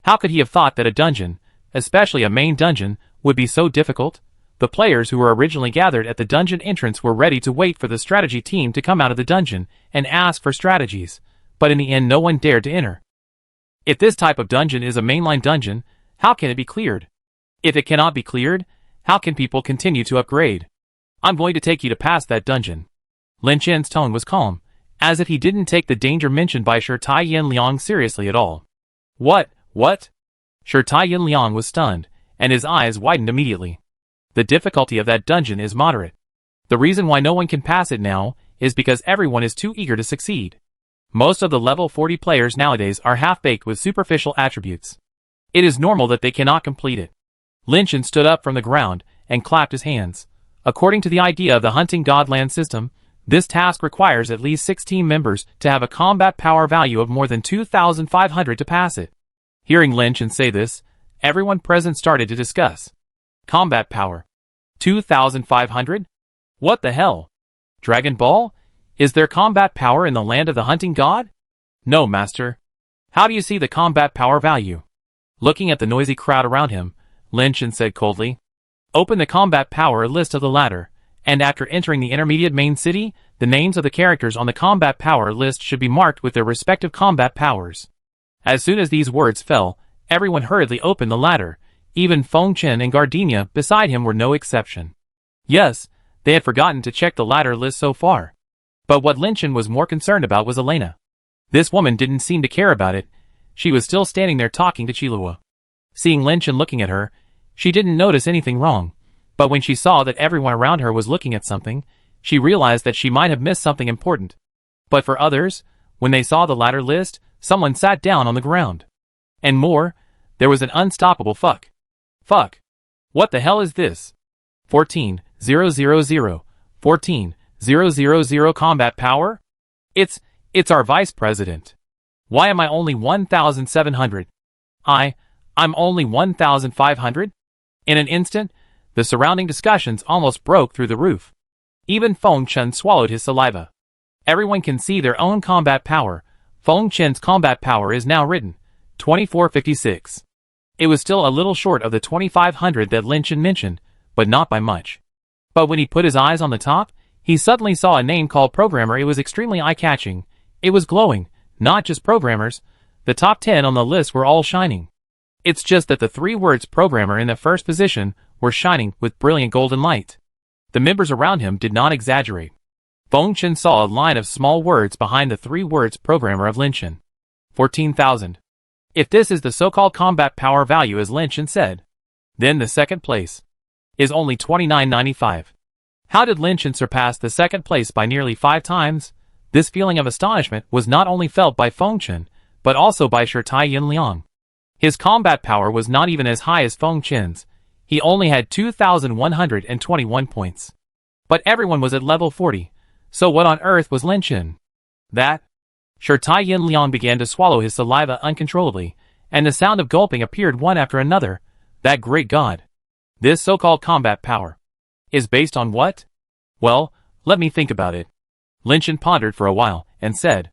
Speaker 1: How could he have thought that a dungeon, especially a main dungeon, would be so difficult? The players who were originally gathered at the dungeon entrance were ready to wait for the strategy team to come out of the dungeon and ask for strategies, but in the end no one dared to enter. If this type of dungeon is a mainline dungeon, how can it be cleared? If it cannot be cleared, how can people continue to upgrade? I'm going to take you to pass that dungeon. Lin Chen's tone was calm, as if he didn't take the danger mentioned by Shi Tai Yin Liang seriously at all. What? Shi Tai Yin Liang was stunned, and his eyes widened immediately. The difficulty of that dungeon is moderate. The reason why no one can pass it now is because everyone is too eager to succeed. Most of the level 40 players nowadays are half-baked with superficial attributes. It is normal that they cannot complete it. Lin Chen stood up from the ground and clapped his hands. According to the idea of the Hunting God Land system, this task requires at least 6 team members to have a combat power value of more than 2,500 to pass it. Hearing Lin Chen say this, everyone present started to discuss. Combat power. 2,500? What the hell? Dragon Ball? Is there combat power in the Land of the Hunting God? No, master. How do you see the combat power value? Looking at the noisy crowd around him, Lin Chen said coldly. Open the combat power list of the ladder, and after entering the intermediate main city, the names of the characters on the combat power list should be marked with their respective combat powers. As soon as these words fell, everyone hurriedly opened the ladder. Even Feng Chen and Gardenia beside him were no exception. Yes, they had forgotten to check the ladder list so far. But what Lin Chen was more concerned about was Elena. This woman didn't seem to care about it. She was still standing there talking to Chilua. Seeing Lin Chen looking at her, she didn't notice anything wrong. But when she saw that everyone around her was looking at something, she realized that she might have missed something important. But for others, when they saw the ladder list, someone sat down on the ground. And more, there was an unstoppable fuck. Fuck. What the hell is this? 14,000. 14,000 combat power? It's our vice president. Why am I only 1,700? I'm only 1,500? In an instant, the surrounding discussions almost broke through the roof. Even Feng Chen swallowed his saliva. Everyone can see their own combat power. Feng Chen's combat power is now written, 2456. It was still a little short of the 2,500 that Lin Chen mentioned, but not by much. But when he put his eyes on the top, he suddenly saw a name called Programmer. It was extremely eye-catching. It was glowing, not just programmers. The top 10 on the list were all shining. It's just that the 3 words Programmer in the first position were shining with brilliant golden light. The members around him did not exaggerate. Feng Chen saw a line of small words behind the 3 words Programmer of Lin Chen. 14,000. If this is the so-called combat power value as Lin Chen said, then the second place is only 2995. How did Lin Chen surpass the second place by nearly 5 times? This feeling of astonishment was not only felt by Feng Chen, but also by Shi Tai Yin Liang. His combat power was not even as high as Feng Chen's. He only had 2,121 points. But everyone was at level 40, so what on earth was Lin Chen? That? Shi Tai Yin Liang began to swallow his saliva uncontrollably, and the sound of gulping appeared one after another. That great god. This so-called combat power is based on what? Well, let me think about it. Lin Chen pondered for a while, and said,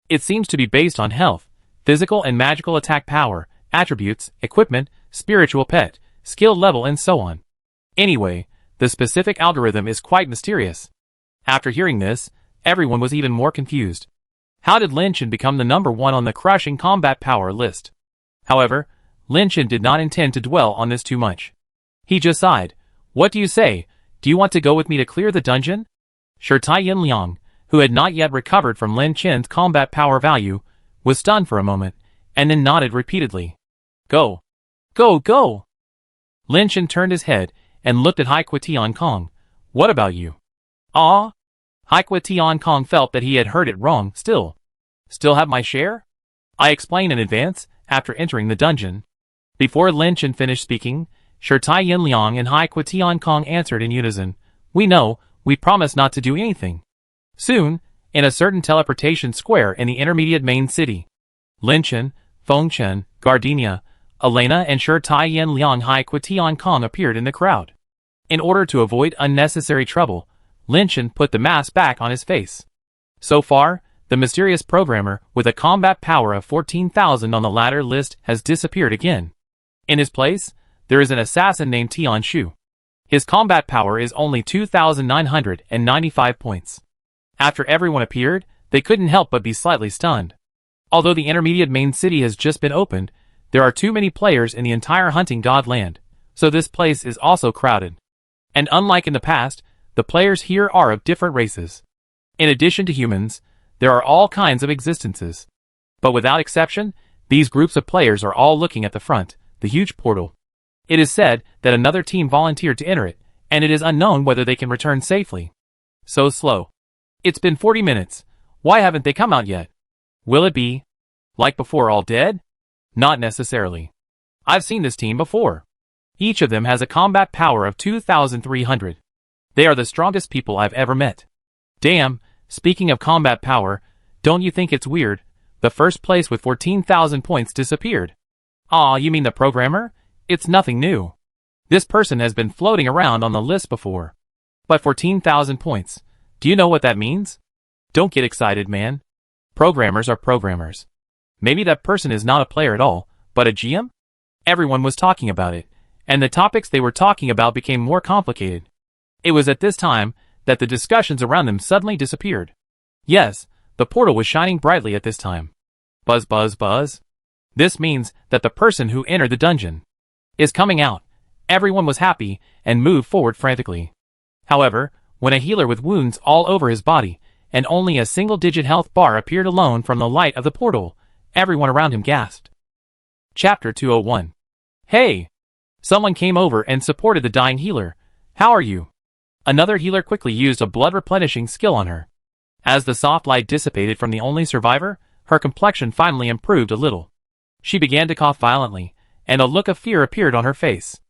Speaker 1: it seems to be based on health, physical and magical attack power, attributes, equipment, spiritual pet, skill level and so on. Anyway, the specific algorithm is quite mysterious. After hearing this, everyone was even more confused. How did Lin Chen become the #1 on the crushing combat power list? However, Lin Chen did not intend to dwell on this too much. He just sighed. What do you say? Do you want to go with me to clear the dungeon? Sure, Tai Yin Liang, who had not yet recovered from Lin Chen's combat power value, was stunned for a moment, and then nodded repeatedly. Go! Go, go! Lin Chen turned his head and looked at Haikua Tian Kong. What about you? Ah? Haikua Tian Kong felt that he had heard it wrong. Still have my share? I explained in advance, after entering the dungeon. Before Lin Chen finished speaking, Sure Tai Yin Liang and Haikua Tian Kong answered in unison. We know, we promise not to do anything. Soon, in a certain teleportation square in the intermediate main city, Lin Chen, Feng Chen, Gardenia, Elena and Sure Tai Yin Liang Haikua Tian Kong appeared in the crowd. In order to avoid unnecessary trouble, Lin Chen put the mask back on his face. So far, the mysterious programmer with a combat power of 14,000 on the ladder list has disappeared again. In his place, there is an assassin named Tian Shu. His combat power is only 2,995 points. After everyone appeared, they couldn't help but be slightly stunned. Although the intermediate main city has just been opened, there are too many players in the entire hunting god land, so this place is also crowded. And unlike in the past, the players here are of different races. In addition to humans, there are all kinds of existences. But without exception, these groups of players are all looking at the front, the huge portal. It is said that another team volunteered to enter it, and it is unknown whether they can return safely. So slow. It's been 40 minutes. Why haven't they come out yet? Will it be like before, all dead? Not necessarily. I've seen this team before. Each of them has a combat power of 2,300. They are the strongest people I've ever met. Damn, speaking of combat power, don't you think it's weird? The first place with 14,000 points disappeared. Aw, you mean the programmer? It's nothing new. This person has been floating around on the list before. But 14,000 points. Do you know what that means? Don't get excited, man. Programmers are programmers. Maybe that person is not a player at all, but a GM? Everyone was talking about it, and the topics they were talking about became more complicated. It was at this time that the discussions around them suddenly disappeared. Yes, the portal was shining brightly at this time. Buzz, buzz, buzz. This means that the person who entered the dungeon is coming out. Everyone was happy and moved forward frantically. However, when a healer with wounds all over his body and only a single-digit health bar appeared alone from the light of the portal, everyone around him gasped. Chapter 201. Hey! Someone came over and supported the dying healer. How are you? Another healer quickly used a blood-replenishing skill on her. As the soft light dissipated from the only survivor, her complexion finally improved a little. She began to cough violently, and a look of fear appeared on her face.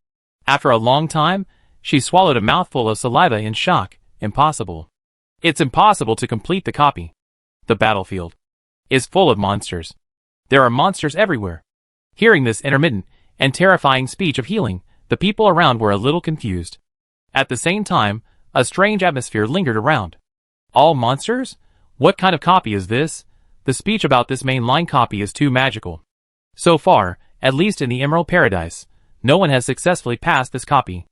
Speaker 1: After a long time, she swallowed a mouthful of saliva in shock. Impossible. It's impossible to complete the copy. The battlefield is full of monsters. There are monsters everywhere. Hearing this intermittent and terrifying speech of healing, the people around were a little confused. At the same time, a strange atmosphere lingered around. All monsters? What kind of copy is this? The speech about this mainline copy is too magical. So far, at least in the Emerald Paradise, no one has successfully passed this copy.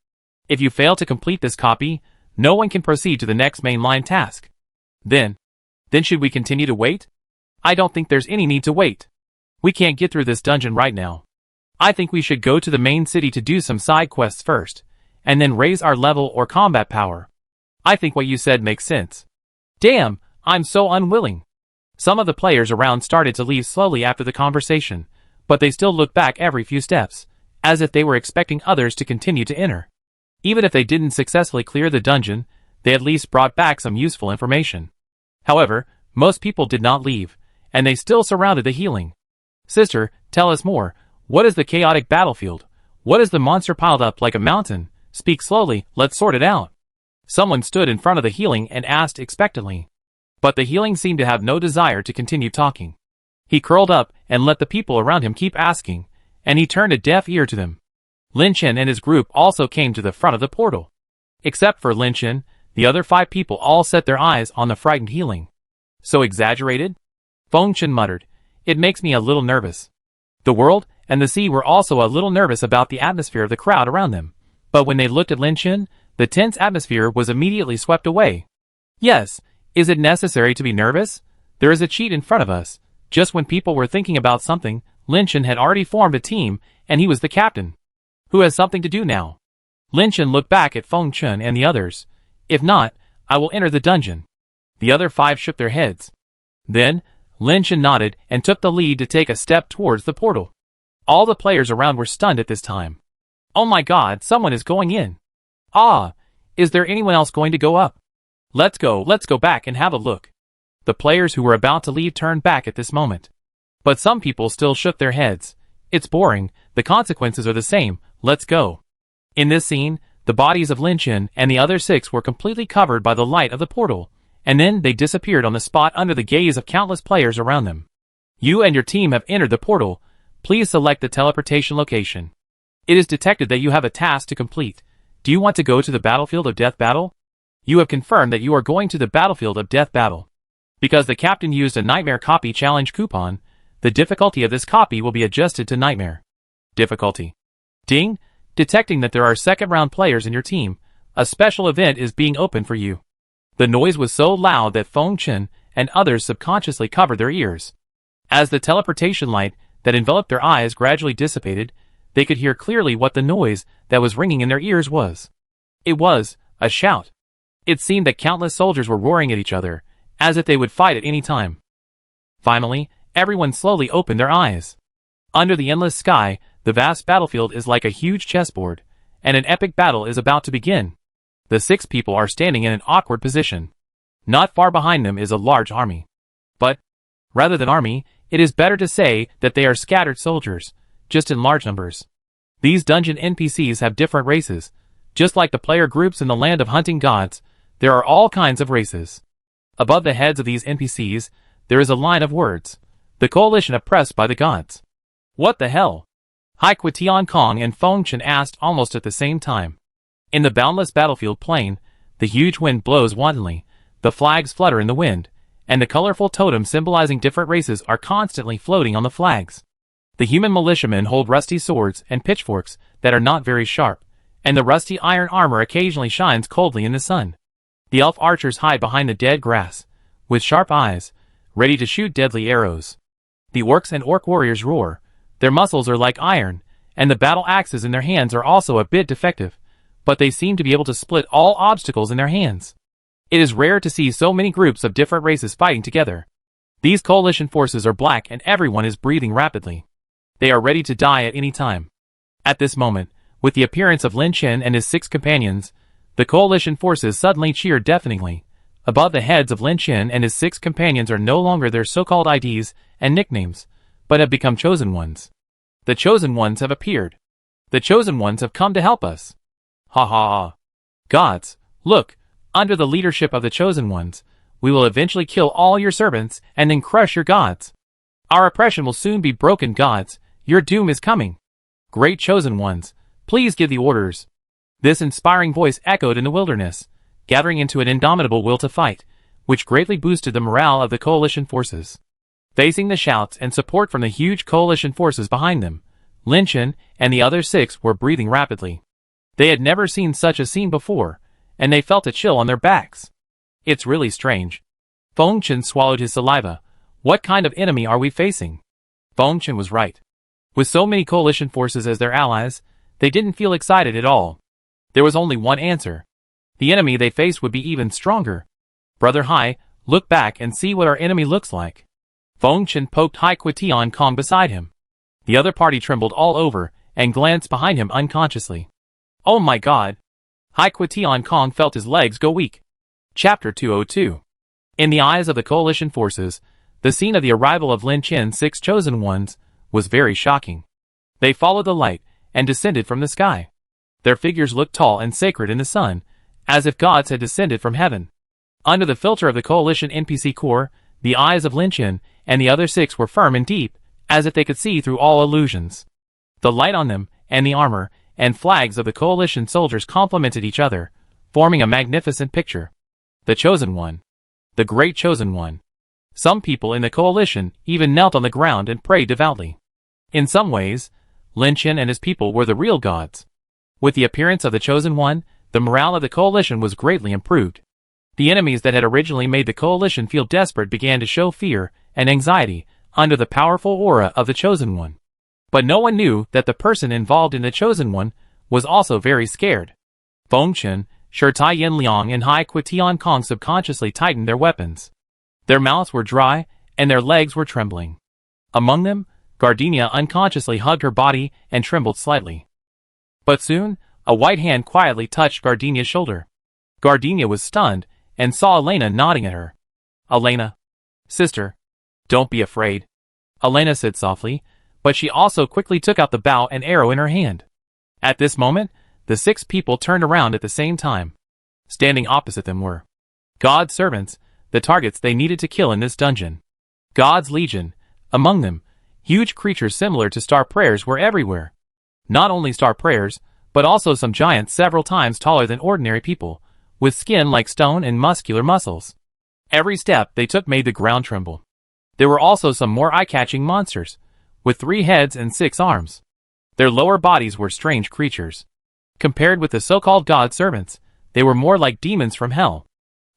Speaker 1: If you fail to complete this copy, no one can proceed to the next mainline task. Then should we continue to wait? I don't think there's any need to wait. We can't get through this dungeon right now. I think we should go to the main city to do some side quests first, and then raise our level or combat power. I think what you said makes sense. Damn, I'm so unwilling. Some of the players around started to leave slowly after the conversation, but they still looked back every few steps, as if they were expecting others to continue to enter. Even if they didn't successfully clear the dungeon, they at least brought back some useful information. However, most people did not leave, and they still surrounded the healing. Sister, tell us more. What is the chaotic battlefield? What is the monster piled up like a mountain? Speak slowly, let's sort it out. Someone stood in front of the healing and asked expectantly. But the healing seemed to have no desire to continue talking. He curled up and let the people around him keep asking, and he turned a deaf ear to them. Lin Chen and his group also came to the front of the portal. Except for Lin Chen, the other 5 people all set their eyes on the frightened healing. So exaggerated? Feng Chen muttered. It makes me a little nervous. The world and the sea were also a little nervous about the atmosphere of the crowd around them. But when they looked at Lin Chen, the tense atmosphere was immediately swept away. Yes, is it necessary to be nervous? There is a cheat in front of us. Just when people were thinking about something, Lin Chen had already formed a team, and he was the captain. Who has something to do now? Lin Chen looked back at Feng Chen and the others. If not, I will enter the dungeon. The other 5 shook their heads. Then, Lin Chen nodded and took the lead to take a step towards the portal. All the players around were stunned at this time. Oh my god, someone is going in. Ah, is there anyone else going to go up? Let's go back and have a look. The players who were about to leave turned back at this moment. But some people still shook their heads. It's boring, the consequences are the same, let's go. In this scene, the bodies of Lin Chen and the other 6 were completely covered by the light of the portal, and then they disappeared on the spot under the gaze of countless players around them. You and your team have entered the portal. Please select the teleportation location. It is detected that you have a task to complete. Do you want to go to the battlefield of death battle? You have confirmed that you are going to the battlefield of death battle. Because the captain used a nightmare copy challenge coupon, the difficulty of this copy will be adjusted to nightmare difficulty. Ding! Detecting that there are second round players in your team, a special event is being opened for you. The noise was so loud that Feng Chen and others subconsciously covered their ears. As the teleportation light that enveloped their eyes gradually dissipated, they could hear clearly what the noise that was ringing in their ears was. It was a shout. It seemed that countless soldiers were roaring at each other, as if they would fight at any time. Finally, everyone slowly opened their eyes. Under the endless sky, the vast battlefield is like a huge chessboard, and an epic battle is about to begin. The 6 people are standing in an awkward position. Not far behind them is a large army. But, rather than army, it is better to say that they are scattered soldiers, just in large numbers. These dungeon NPCs have different races. Just like the player groups in the land of hunting gods, there are all kinds of races. Above the heads of these NPCs, there is a line of words. The coalition oppressed by the gods. What the hell? Tian and Feng Chen asked almost at the same time. In the boundless battlefield plain, the huge wind blows wantonly, the flags flutter in the wind, and the colorful totems symbolizing different races are constantly floating on the flags. The human militiamen hold rusty swords and pitchforks that are not very sharp, and the rusty iron armor occasionally shines coldly in the sun. The elf archers hide behind the dead grass, with sharp eyes, ready to shoot deadly arrows. The orcs and orc warriors roar. Their muscles are like iron, and the battle axes in their hands are also a bit defective, but they seem to be able to split all obstacles in their hands. It is rare to see so many groups of different races fighting together. These coalition forces are black and everyone is breathing rapidly. They are ready to die at any time. At this moment, with the appearance of Lin Chen and his 6 companions, the coalition forces suddenly cheered deafeningly. Above the heads of Lin Chen and his 6 companions are no longer their so-called IDs and nicknames, but have become chosen ones. The chosen ones have appeared. The chosen ones have come to help us. Ha ha ha. Gods, look, under the leadership of the chosen ones, we will eventually kill all your servants and then crush your gods. Our oppression will soon be broken, gods. Your doom is coming. Great chosen ones, please give the orders. This inspiring voice echoed in the wilderness, gathering into an indomitable will to fight, which greatly boosted the morale of the coalition forces. Facing the shouts and support from the huge coalition forces behind them, Lin Chen and the other 6 were breathing rapidly. They had never seen such a scene before, and they felt a chill on their backs. It's really strange. Feng Chen swallowed his saliva. What kind of enemy are we facing? Feng Chen was right. With so many coalition forces as their allies, they didn't feel excited at all. There was only one answer. The enemy they faced would be even stronger. Brother Hai, look back and see what our enemy looks like. Feng Chen poked Tian beside him. The other party trembled all over and glanced behind him unconsciously. Oh my god! Tian felt his legs go weak. Chapter 202. In the eyes of the coalition forces, the scene of the arrival of Lin Chen's 6 chosen ones was very shocking. They followed the light and descended from the sky. Their figures looked tall and sacred in the sun, as if gods had descended from heaven. Under the filter of the coalition NPC core, the eyes of Lin Chen and the other 6 were firm and deep, as if they could see through all illusions. The light on them, and the armor, and flags of the coalition soldiers complemented each other, forming a magnificent picture. The Chosen One. The Great Chosen One. Some people in the coalition even knelt on the ground and prayed devoutly. In some ways, Lin Chen and his people were the real gods. With the appearance of the Chosen One, the morale of the coalition was greatly improved. The enemies that had originally made the coalition feel desperate began to show fear and anxiety under the powerful aura of the Chosen One. But no one knew that the person involved in the Chosen One was also very scared. Feng Chen, Shi Tai Yin Liang and Hai Kui Tian Kong subconsciously tightened their weapons. Their mouths were dry, and their legs were trembling. Among them, Gardenia unconsciously hugged her body and trembled slightly. But soon, a white hand quietly touched Gardenia's shoulder. Gardenia was stunned, and saw Elena nodding at her. "Elena. Sister. Don't be afraid," Elena said softly, but she also quickly took out the bow and arrow in her hand. At this moment, the 6 people turned around at the same time. Standing opposite them were God's servants, the targets they needed to kill in this dungeon. God's legion. Among them, huge creatures similar to star prayers were everywhere. Not only star prayers, but also some giants several times taller than ordinary people, with skin like stone and muscular muscles. Every step they took made the ground tremble. There were also some more eye-catching monsters, with 3 heads and 6 arms. Their lower bodies were strange creatures. Compared with the so-called God servants, they were more like demons from hell.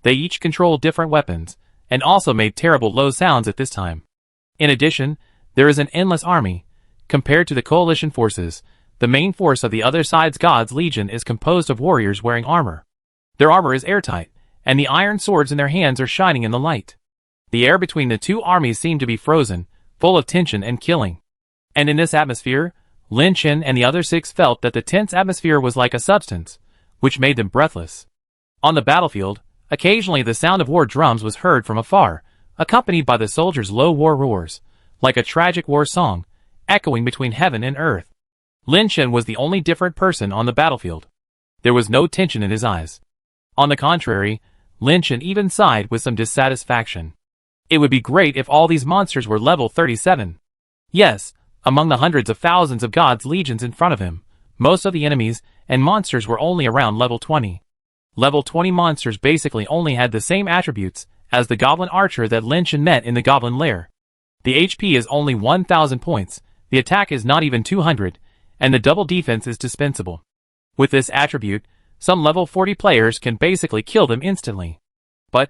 Speaker 1: They each controlled different weapons, and also made terrible low sounds at this time. In addition, there is an endless army. Compared to the coalition forces, the main force of the other side's God's legion is composed of warriors wearing armor. Their armor is airtight, and the iron swords in their hands are shining in the light. The air between the 2 armies seemed to be frozen, full of tension and killing. And in this atmosphere, Lin Chen and the other 6 felt that the tense atmosphere was like a substance, which made them breathless. On the battlefield, occasionally the sound of war drums was heard from afar, accompanied by the soldiers' low war roars, like a tragic war song, echoing between heaven and earth. Lin Chen was the only different person on the battlefield. There was no tension in his eyes. On the contrary, Lin Chen even sighed with some dissatisfaction. It would be great if all these monsters were level 37. Yes, among the hundreds of thousands of God's legions in front of him, most of the enemies and monsters were only around level 20. Level 20 monsters basically only had the same attributes as the goblin archer that Lin Chen met in the goblin lair. The HP is only 1,000 points, the attack is not even 200, and the double defense is dispensable. With this attribute, some level 40 players can basically kill them instantly. But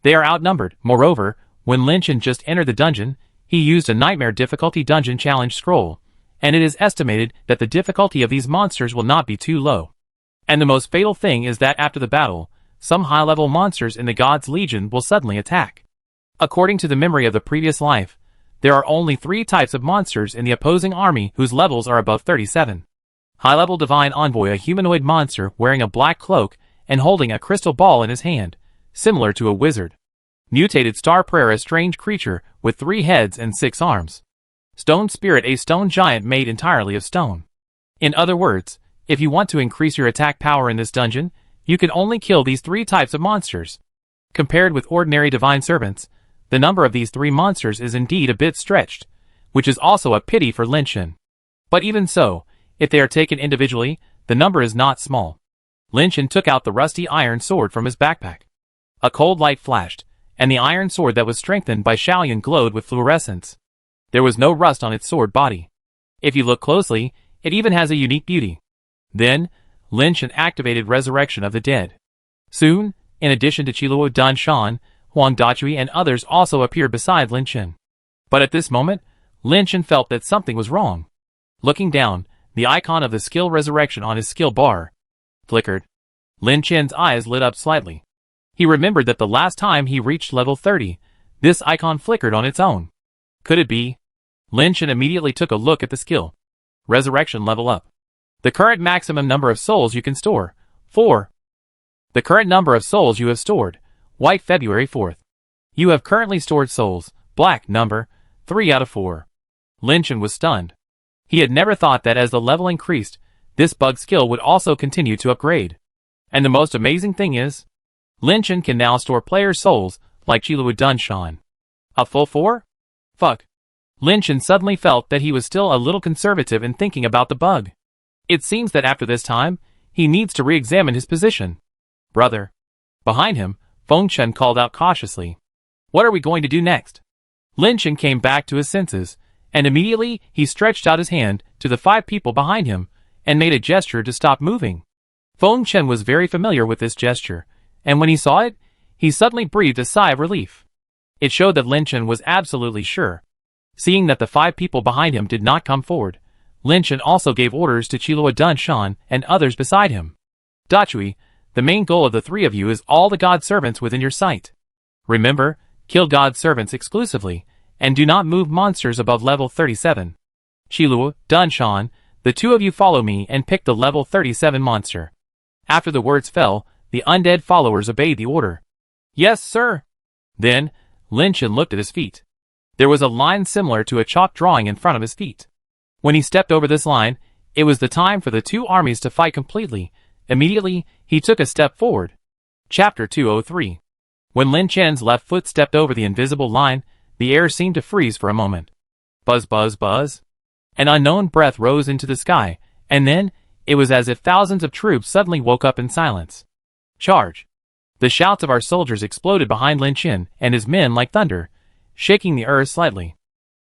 Speaker 1: they are outnumbered. Moreover, when Lin Chen just entered the dungeon, he used a nightmare difficulty dungeon challenge scroll, and it is estimated that the difficulty of these monsters will not be too low. And the most fatal thing is that after the battle, some high-level monsters in the God's Legion will suddenly attack. According to the memory of the previous life, there are only 3 types of monsters in the opposing army whose levels are above 37. High-level Divine Envoy, a humanoid monster wearing a black cloak and holding a crystal ball in his hand, similar to a wizard. Mutated Star Prayer, a strange creature with 3 heads and 6 arms. Stone Spirit, a stone giant made entirely of stone. In other words, if you want to increase your attack power in this dungeon, you can only kill these 3 types of monsters. Compared with ordinary divine servants, the number of these 3 monsters is indeed a bit stretched, which is also a pity for Lin Chen. But even so, if they are taken individually, the number is not small. Lin Chen took out the rusty iron sword from his backpack. A cold light flashed, and the iron sword that was strengthened by Shaoyan glowed with fluorescence. There was no rust on its sword body. If you look closely, it even has a unique beauty. Then, Lin Chen activated Resurrection of the Dead. Soon, in addition to Qiluo Danshan, Huang Dachui and others also appeared beside Lin Chen. But at this moment, Lin Chen felt that something was wrong. Looking down, the icon of the skill resurrection on his skill bar flickered. Lin Chen's eyes lit up slightly. He remembered that the last time he reached level 30, this icon flickered on its own. Could it be? Lin Chen immediately took a look at the skill. Resurrection level up. The current maximum number of souls you can store, 4. The current number of souls you have stored, white February 4th. You have currently stored souls, black number, 3 out of 4. Lin Chen was stunned. He had never thought that as the level increased, this bug skill would also continue to upgrade. And the most amazing thing is, Lin Chen can now store player souls, like Qiluo Danshan. A full 4? Fuck. Lin Chen suddenly felt that he was still a little conservative in thinking about the bug. It seems that after this time, he needs to re-examine his position. Brother. Behind him, Feng Chen called out cautiously. What are we going to do next? Lin Chen came back to his senses, and immediately he stretched out his hand to the 5 people behind him and made a gesture to stop moving. Feng Chen was very familiar with this gesture, and when he saw it, He suddenly breathed a sigh of relief. It showed that Lin Chen was absolutely sure. Seeing that the 5 people behind him did not come forward, Lin Chen also gave orders to Qilua Dunshan and others beside him. Dachui, the main goal of the 3 of you is all the god servants within your sight. Remember, kill god servants exclusively, and do not move monsters above level 37. Qilua, Dunshan, the 2 of you follow me and pick the level 37 monster. After the words fell, the undead followers obeyed the order. Yes, sir. Then, Lin Chen looked at his feet. There was a line similar to a chalk drawing in front of his feet. When he stepped over this line, it was the time for the 2 armies to fight completely. Immediately, he took a step forward. Chapter 203. When Lin Chen's left foot stepped over the invisible line, the air seemed to freeze for a moment. Buzz, buzz, buzz. An unknown breath rose into the sky, and then, it was as if thousands of troops suddenly woke up in silence. Charge! The shouts of our soldiers exploded behind Lin Chen and his men like thunder, shaking the earth slightly.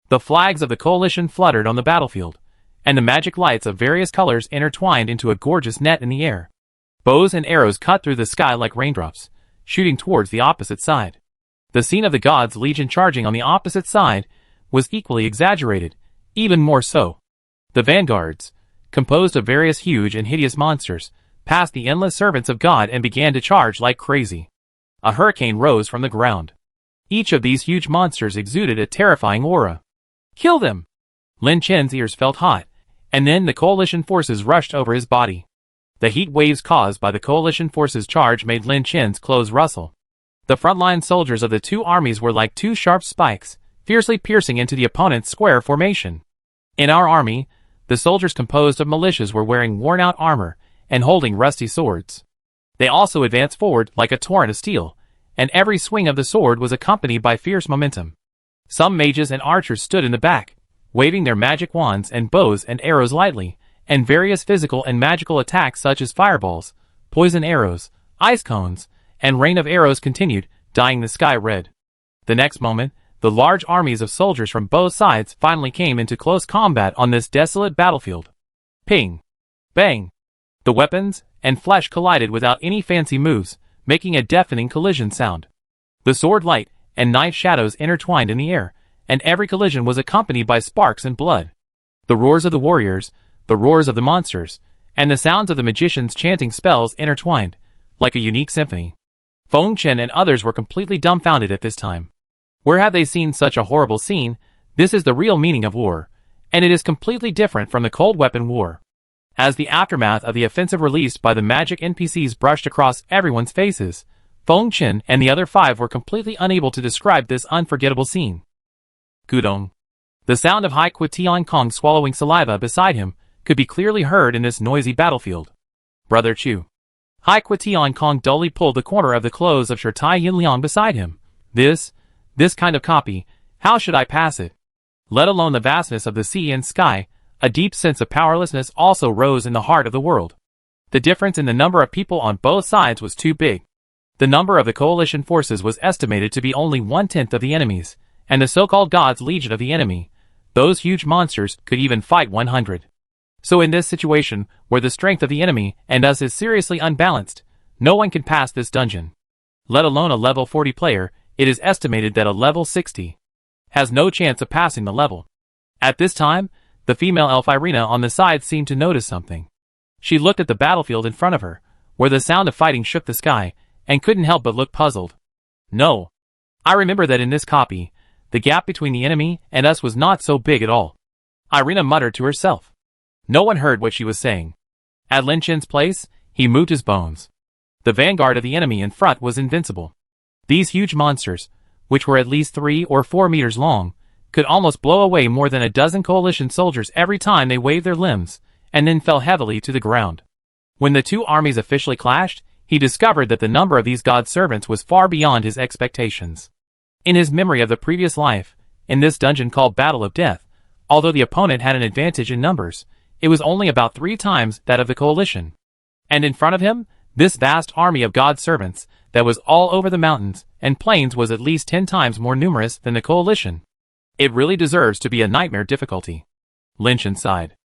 Speaker 1: The flags of the coalition fluttered on the battlefield, and the magic lights of various colors intertwined into a gorgeous net in the air. Bows and arrows cut through the sky like raindrops, shooting towards the opposite side. The scene of the gods' legion charging on the opposite side was equally exaggerated, even more so. The vanguards, composed of various huge and hideous monsters, passed the endless servants of God and began to charge like crazy. A hurricane rose from the ground. Each of these huge monsters exuded a terrifying aura. Kill them! Lin Chen's ears felt hot, and then the coalition forces rushed over his body. The heat waves caused by the coalition forces' charge made Lin Chen's clothes rustle. The frontline soldiers of the 2 armies were like 2 sharp spikes, fiercely piercing into the opponent's square formation. In our army, the soldiers composed of militias were wearing worn-out armor and holding rusty swords. They also advanced forward like a torrent of steel, and every swing of the sword was accompanied by fierce momentum. Some mages and archers stood in the back, waving their magic wands and bows and arrows lightly, and various physical and magical attacks such as fireballs, poison arrows, ice cones, and rain of arrows continued, dyeing the sky red. The next moment, the large armies of soldiers from both sides finally came into close combat on this desolate battlefield. Ping! Bang! The weapons and flesh collided without any fancy moves, making a deafening collision sound. The sword light and knife shadows intertwined in the air, and every collision was accompanied by sparks and blood. The roars of the warriors, the roars of the monsters, and the sounds of the magicians chanting spells intertwined, like a unique symphony. Feng Chen and others were completely dumbfounded at this time. Where have they seen such a horrible scene? This is the real meaning of war, and it is completely different from the cold weapon war. As the aftermath of the offensive released by the magic NPCs brushed across everyone's faces, Feng Chen and the other 5 were completely unable to describe this unforgettable scene. Gudong. The sound of Hai Tian Kong swallowing saliva beside him could be clearly heard in this noisy battlefield. Brother Chu. Hai Tian Kong dully pulled the corner of the clothes of Shirtai Yinliang beside him. This kind of copy, how should I pass it? Let alone the vastness of the sea and sky, a deep sense of powerlessness also rose in the heart of the world. The difference in the number of people on both sides was too big. The number of the coalition forces was estimated to be only 1/10 of the enemies, and the so-called God's Legion of the enemy, those huge monsters, could even fight 100. So in this situation, where the strength of the enemy and us is seriously unbalanced, no one can pass this dungeon. Let alone a level 40 player, it is estimated that a level 60 has no chance of passing the level. At this time, the female elf Irina on the side seemed to notice something. She looked at the battlefield in front of her, where the sound of fighting shook the sky, and couldn't help but look puzzled. No. I remember that in this copy, the gap between the enemy and us was not so big at all. Irina muttered to herself. No one heard what she was saying. At Lin Chen's place, he moved his bones. The vanguard of the enemy in front was invincible. These huge monsters, which were at least 3 or 4 meters long, could almost blow away more than a dozen coalition soldiers every time they waved their limbs, and then fell heavily to the ground. When the 2 armies officially clashed, he discovered that the number of these god servants was far beyond his expectations. In his memory of the previous life, in this dungeon called Battle of Death, although the opponent had an advantage in numbers, it was only about 3 times that of the coalition. And in front of him, this vast army of god servants that was all over the mountains and plains was at least 10 times more numerous than the coalition. It really deserves to be a nightmare difficulty. Lin Chen sighed.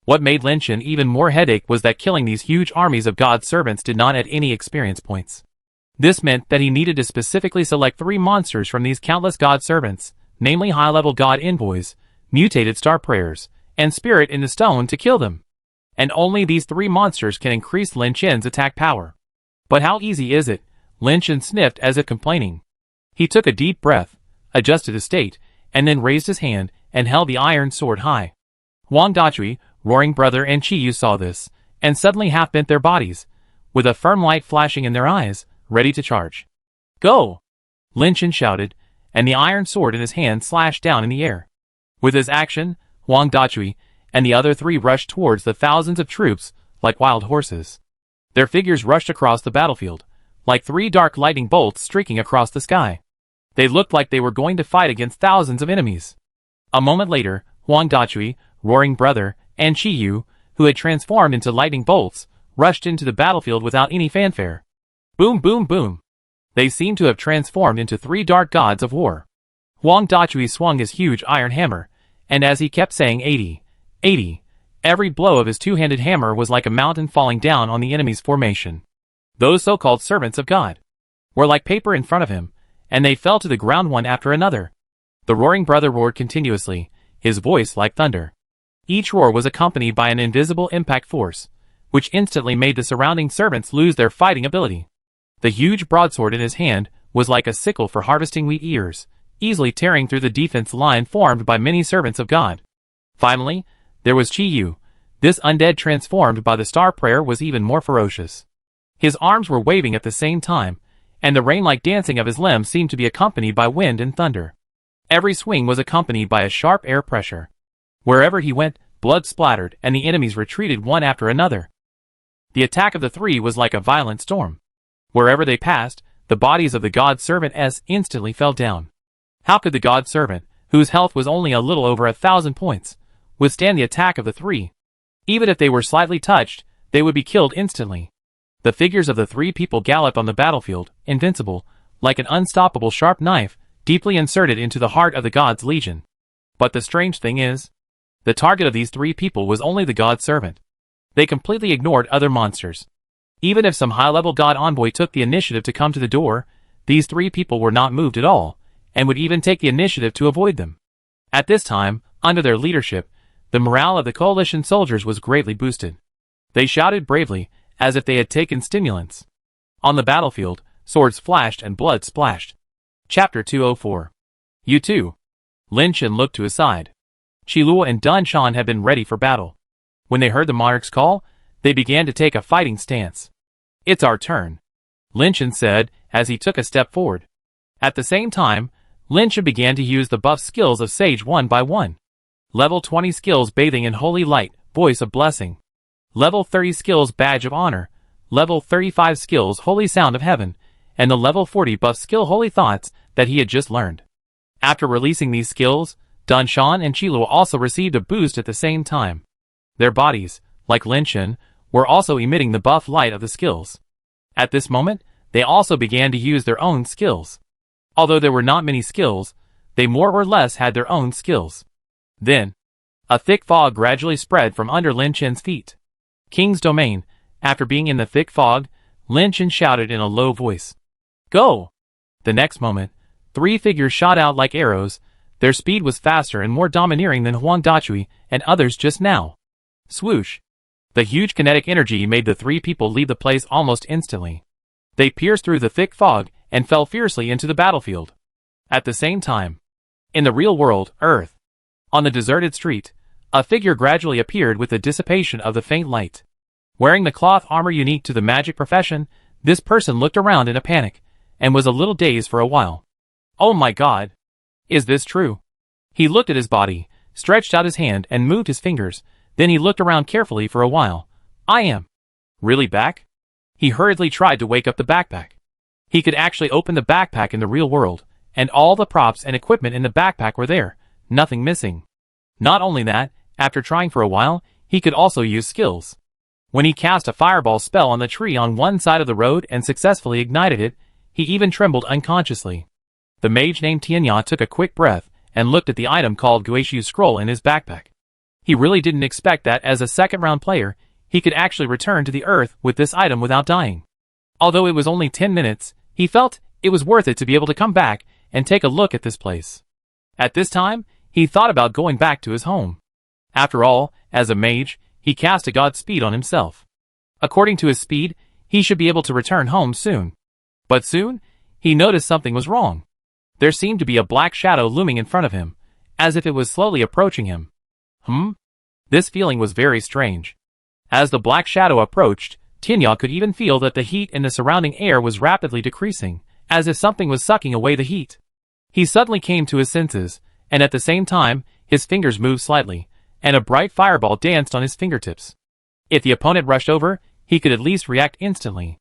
Speaker 1: What made Lin Chen even more headache was that killing these huge armies of god servants did not add any experience points. This meant that he needed to specifically select 3 monsters from these countless god servants, namely high-level god envoys, mutated star prayers, and spirit in the stone to kill them. And only these 3 monsters can increase Lin Chen's attack power. But how easy is it? Lin Chen sniffed as if complaining. He took a deep breath, adjusted his state, and then raised his hand and held the iron sword high. Huang Dachui, Roaring Brother, and Qi Yu saw this, and suddenly half bent their bodies, with a firm light flashing in their eyes, ready to charge. Go! Lin Chen shouted, and the iron sword in his hand slashed down in the air. With his action, Huang Dachui and the other 3 rushed towards the thousands of troops like wild horses. Their figures rushed across the battlefield, like 3 dark lightning bolts streaking across the sky. They looked like they were going to fight against thousands of enemies. A moment later, Huang Dachui, Roaring Brother, and Qi Yu, who had transformed into lightning bolts, rushed into the battlefield without any fanfare. Boom, boom, boom. They seemed to have transformed into 3 dark gods of war. Huang Dachui swung his huge iron hammer, and as he kept saying 80, 80, every blow of his 2-handed hammer was like a mountain falling down on the enemy's formation. Those so-called servants of God were like paper in front of him, and they fell to the ground one after another. The Roaring Brother roared continuously, his voice like thunder. Each roar was accompanied by an invisible impact force, which instantly made the surrounding servants lose their fighting ability. The huge broadsword in his hand was like a sickle for harvesting wheat ears, easily tearing through the defense line formed by many servants of God. Finally, there was Qi Yu. This undead transformed by the star prayer was even more ferocious. His arms were waving at the same time, and the rain-like dancing of his limbs seemed to be accompanied by wind and thunder. Every swing was accompanied by a sharp air pressure. Wherever he went, blood splattered and the enemies retreated one after another. The attack of the 3 was like a violent storm. Wherever they passed, the bodies of the god servants instantly fell down. How could the god servant, whose health was only a little over 1,000 points, withstand the attack of the 3? Even if they were slightly touched, they would be killed instantly. The figures of the 3 people galloped on the battlefield, invincible, like an unstoppable sharp knife, deeply inserted into the heart of the god's legion. But the strange thing is, the target of these 3 people was only the god servant. They completely ignored other monsters. Even if some high-level god envoy took the initiative to come to the door, these 3 people were not moved at all, and would even take the initiative to avoid them. At this time, under their leadership, the morale of the coalition soldiers was greatly boosted. They shouted bravely, as if they had taken stimulants. On the battlefield, swords flashed and blood splashed. Chapter 204. You too. Lin Chen looked to his side. Qi Luo and Dun Shan had been ready for battle. When they heard the monarch's call, they began to take a fighting stance. It's our turn, Lin Chen said as he took a step forward. At the same time, Lin Chen began to use the buff skills of Sage one by one. Level 20 skills Bathing in Holy Light, Voice of Blessing. Level 30 skills Badge of Honor. Level 35 skills Holy Sound of Heaven, and the level 40 buff skill Holy Thoughts that he had just learned. After releasing these skills, Dun Shan and Qi Luo also received a boost at the same time. Their bodies, like Lin Chen, were also emitting the buff light of the skills. At this moment, they also began to use their own skills. Although there were not many skills, they more or less had their own skills. Then, a thick fog gradually spread from under Lin Chen's feet. King's Domain. After being in the thick fog, Lin Chen shouted in a low voice. Go! The next moment, 3 figures shot out like arrows. Their speed was faster and more domineering than Huang Dachui and others just now. Swoosh! The huge kinetic energy made the 3 people leave the place almost instantly. They pierced through the thick fog and fell fiercely into the battlefield. At the same time, in the real world, Earth, on the deserted street, a figure gradually appeared with the dissipation of the faint light. Wearing the cloth armor unique to the magic profession, this person looked around in a panic, and was a little dazed for a while. Oh my god! Is this true? He looked at his body, stretched out his hand and moved his fingers, then he looked around carefully for a while. I am really back? He hurriedly tried to wake up the backpack. He could actually open the backpack in the real world, and all the props and equipment in the backpack were there, nothing missing. Not only that, after trying for a while, he could also use skills. When he cast a fireball spell on the tree on one side of the road and successfully ignited it, he even trembled unconsciously. The mage named Tianya took a quick breath and looked at the item called Guishu's Scroll in his backpack. He really didn't expect that as a second-round player, he could actually return to the Earth with this item without dying. Although it was only 10 minutes, He felt it was worth it to be able to come back and take a look at this place. At this time, he thought about going back to his home. After all, as a mage, he cast a god's speed on himself. According to his speed, he should be able to return home soon. But soon, he noticed something was wrong. There seemed to be a black shadow looming in front of him, as if it was slowly approaching him. This feeling was very strange. As the black shadow approached, Tianya could even feel that the heat in the surrounding air was rapidly decreasing, as if something was sucking away the heat. He suddenly came to his senses, and at the same time, his fingers moved slightly, and a bright fireball danced on his fingertips. If the opponent rushed over, he could at least react instantly.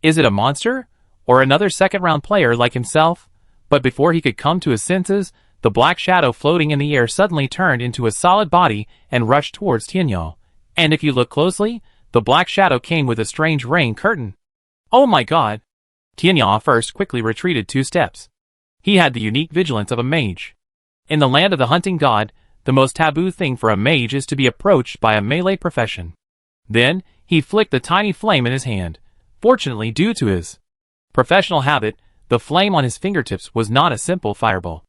Speaker 1: Is it a monster? Or another second-round player like himself? But before he could come to his senses, the black shadow floating in the air suddenly turned into a solid body and rushed towards Tianya. And if you look closely, the black shadow came with a strange rain curtain. Oh my god! Tianya first quickly retreated 2 steps. He had the unique vigilance of a mage. In the land of the hunting god, the most taboo thing for a mage is to be approached by a melee profession. Then, he flicked the tiny flame in his hand. Fortunately, due to his professional habit, the flame on his fingertips was not a simple fireball.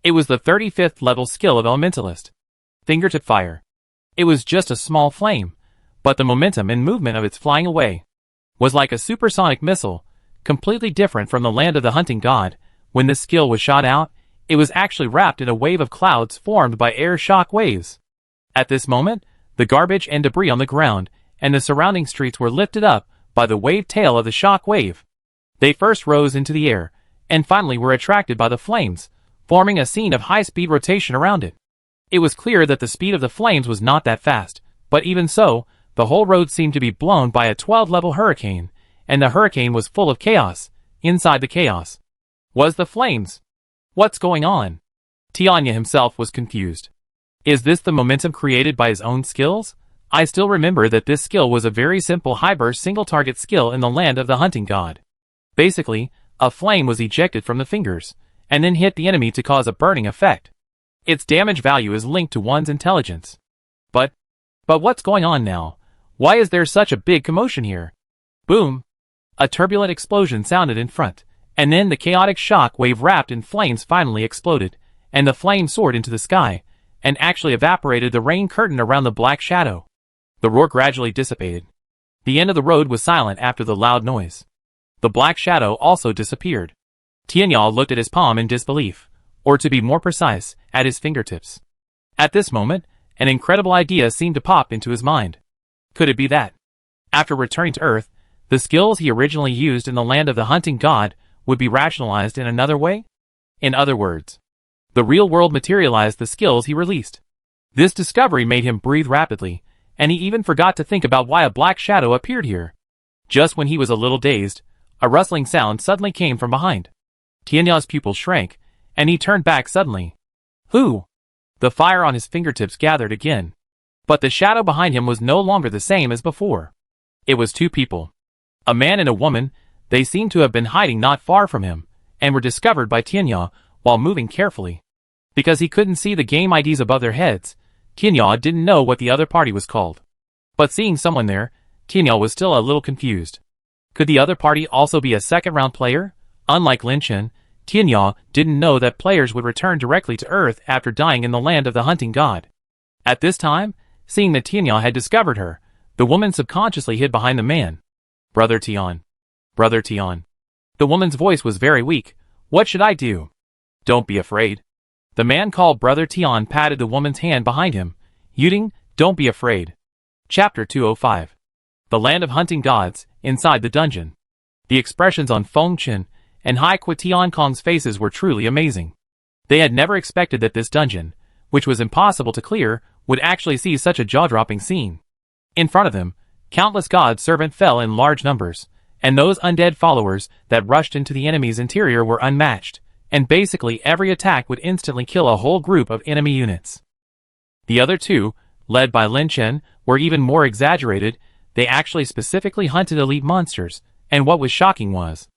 Speaker 1: It was the 35th level skill of Elementalist. Fingertip fire. It was just a small flame, but the momentum and movement of its flying away was like a supersonic missile, completely different from the land of the hunting god. When this skill was shot out, it was actually wrapped in a wave of clouds formed by air shock waves. At this moment, the garbage and debris on the ground and the surrounding streets were lifted up by the wave tail of the shock wave. They first rose into the air, and finally were attracted by the flames, forming a scene of high-speed rotation around it. It was clear that the speed of the flames was not that fast, but even so, the whole road seemed to be blown by a 12-level hurricane, and the hurricane was full of chaos. Inside the chaos was the flames. What's going on? Tianya himself was confused. Is this the momentum created by his own skills? I still remember that this skill was a very simple high-burst single-target skill in the land of the hunting god. Basically, a flame was ejected from the fingers, and then hit the enemy to cause a burning effect. Its damage value is linked to one's intelligence. But what's going on now? Why is there such a big commotion here? Boom! A turbulent explosion sounded in front, and then the chaotic shock wave wrapped in flames finally exploded, and the flame soared into the sky, and actually evaporated the rain curtain around the black shadow. The roar gradually dissipated. The end of the road was silent after the loud noise. The black shadow also disappeared. Tianya looked at his palm in disbelief, or to be more precise, at his fingertips. At this moment, an incredible idea seemed to pop into his mind. Could it be that, after returning to Earth, the skills he originally used in the land of the hunting god would be rationalized in another way? In other words, the real world materialized the skills he released. This discovery made him breathe rapidly, and he even forgot to think about why a black shadow appeared here. Just when he was a little dazed, a rustling sound suddenly came from behind. Tianya's pupils shrank, and he turned back suddenly. Who? The fire on his fingertips gathered again. But the shadow behind him was no longer the same as before. It was 2 people. A man and a woman. They seemed to have been hiding not far from him, and were discovered by Tianya while moving carefully. Because he couldn't see the game IDs above their heads, Tianya didn't know what the other party was called. But seeing someone there, Tianya was still a little confused. Could the other party also be a second-round player? Unlike Lin Chen, Tianya didn't know that players would return directly to Earth after dying in the land of the hunting god. At this time, seeing that Tianya had discovered her, the woman subconsciously hid behind the man. Brother Tian. Brother Tian. The woman's voice was very weak. What should I do? Don't be afraid. The man called Brother Tian patted the woman's hand behind him. Yuding, don't be afraid. Chapter 205. The Land of Hunting Gods, inside the dungeon. The expressions on Feng Chen and Hai Kwa Tiankong's faces were truly amazing. They had never expected that this dungeon, which was impossible to clear, would actually see such a jaw-dropping scene. In front of them, countless god servants fell in large numbers, and those undead followers that rushed into the enemy's interior were unmatched, and basically every attack would instantly kill a whole group of enemy units. The other 2, led by Lin Chen, were even more exaggerated. They actually specifically hunted elite monsters, and what was shocking was,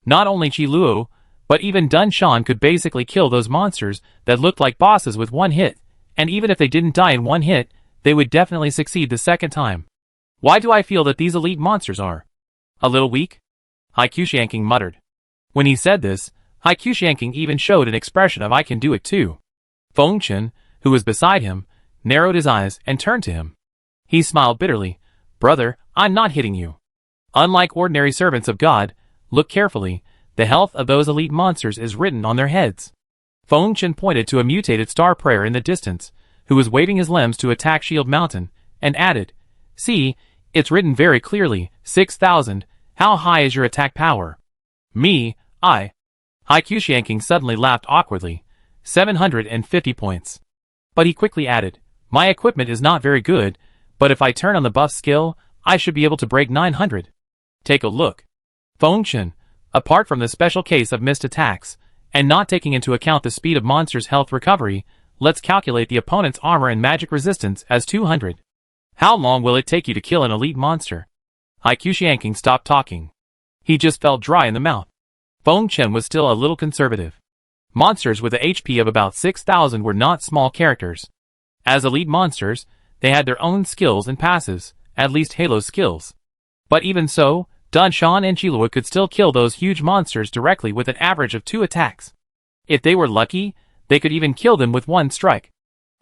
Speaker 1: not only Qi Luo, but even Dun Shan could basically kill those monsters that looked like bosses with one hit, and even if they didn't die in one hit, they would definitely succeed the second time. Why do I feel that these elite monsters are a little weak? Hai Qiushianqing muttered. When he said this, Haikushanking even showed an expression of I can do it too. Fengchen, who was beside him, narrowed his eyes and turned to him. He smiled bitterly. Brother, I'm not hitting you. Unlike ordinary servants of God, look carefully, the health of those elite monsters is written on their heads. Fengchen pointed to a mutated star prayer in the distance, who was waving his limbs to attack Shield Mountain, and added, See, it's written very clearly, 6,000, how high is your attack power? Me, Haikushanking suddenly laughed awkwardly, 750 points. But he quickly added, My equipment is not very good, but if I turn on the buff skill, I should be able to break 900. Take a look. Fengchen, apart from the special case of missed attacks, and not taking into account the speed of monsters' health recovery, let's calculate the opponent's armor and magic resistance as 200. How long will it take you to kill an elite monster? Haikushanking stopped talking. He just felt dry in the mouth. Fengchen was still a little conservative. Monsters with a HP of about 6,000 were not small characters. As elite monsters, they had their own skills and passives, at least Halo skills. But even so, Dunshan and Chilua could still kill those huge monsters directly with an average of 2 attacks. If they were lucky, they could even kill them with 1 strike.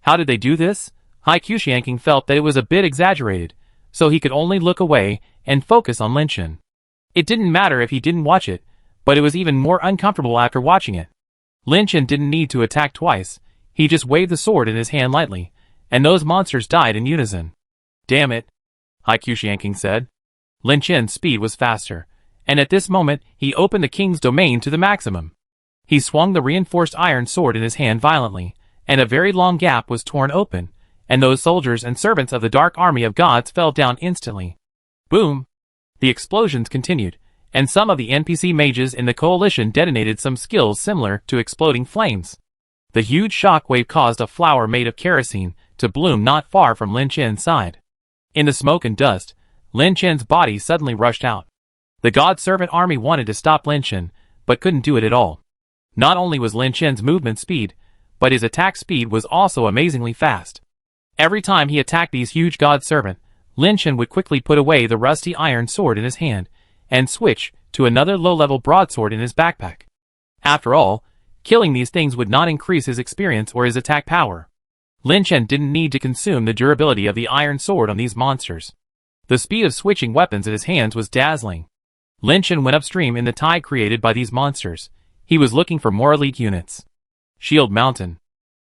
Speaker 1: How did they do this? Haikushanking felt that it was a bit exaggerated, so he could only look away and focus on Linshin. It didn't matter if he didn't watch it, but it was even more uncomfortable after watching it. Linshin didn't need to attack twice, he just waved the sword in his hand lightly, and those monsters died in unison. Damn it, Haikushanking said. Linshin's speed was faster, and at this moment he opened the king's domain to the maximum. He swung the reinforced iron sword in his hand violently, and a very long gap was torn open, and those soldiers and servants of the dark army of gods fell down instantly. Boom! The explosions continued, and some of the NPC mages in the coalition detonated some skills similar to exploding flames. The huge shockwave caused a flower made of kerosene to bloom not far from Lin Chen's side. In the smoke and dust, Lin Chen's body suddenly rushed out. The god servant army wanted to stop Lin Chen, but couldn't do it at all. Not only was Lin Chen's movement speed, but his attack speed was also amazingly fast. Every time he attacked these huge god servant, Lin Chen would quickly put away the rusty iron sword in his hand, and switch to another low-level broadsword in his backpack. After all, killing these things would not increase his experience or his attack power. Lin Chen didn't need to consume the durability of the iron sword on these monsters. The speed of switching weapons in his hands was dazzling. Lin Chen went upstream in the tide created by these monsters. He was looking for more elite units. Shield Mountain.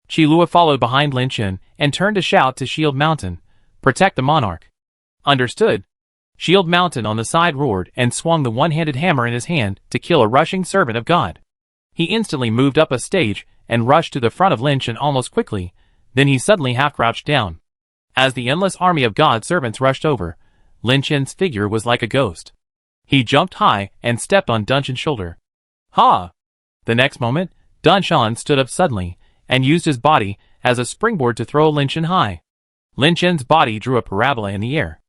Speaker 1: Chilua followed behind Lin Chen and turned to shout to Shield Mountain, "Protect the monarch." Understood. Shield Mountain on the side roared and swung the one-handed hammer in his hand to kill a rushing servant of God. He instantly moved up a stage and rushed to the front of Lin Chen almost quickly, then he suddenly half-crouched down. As the endless army of God servants rushed over, Lin Chen's figure was like a ghost. He jumped high and stepped on Dunshan's shoulder. Ha! The next moment, Dunshan stood up suddenly and used his body as a springboard to throw Lin Chen high. Lin Chen's body drew a parabola in the air.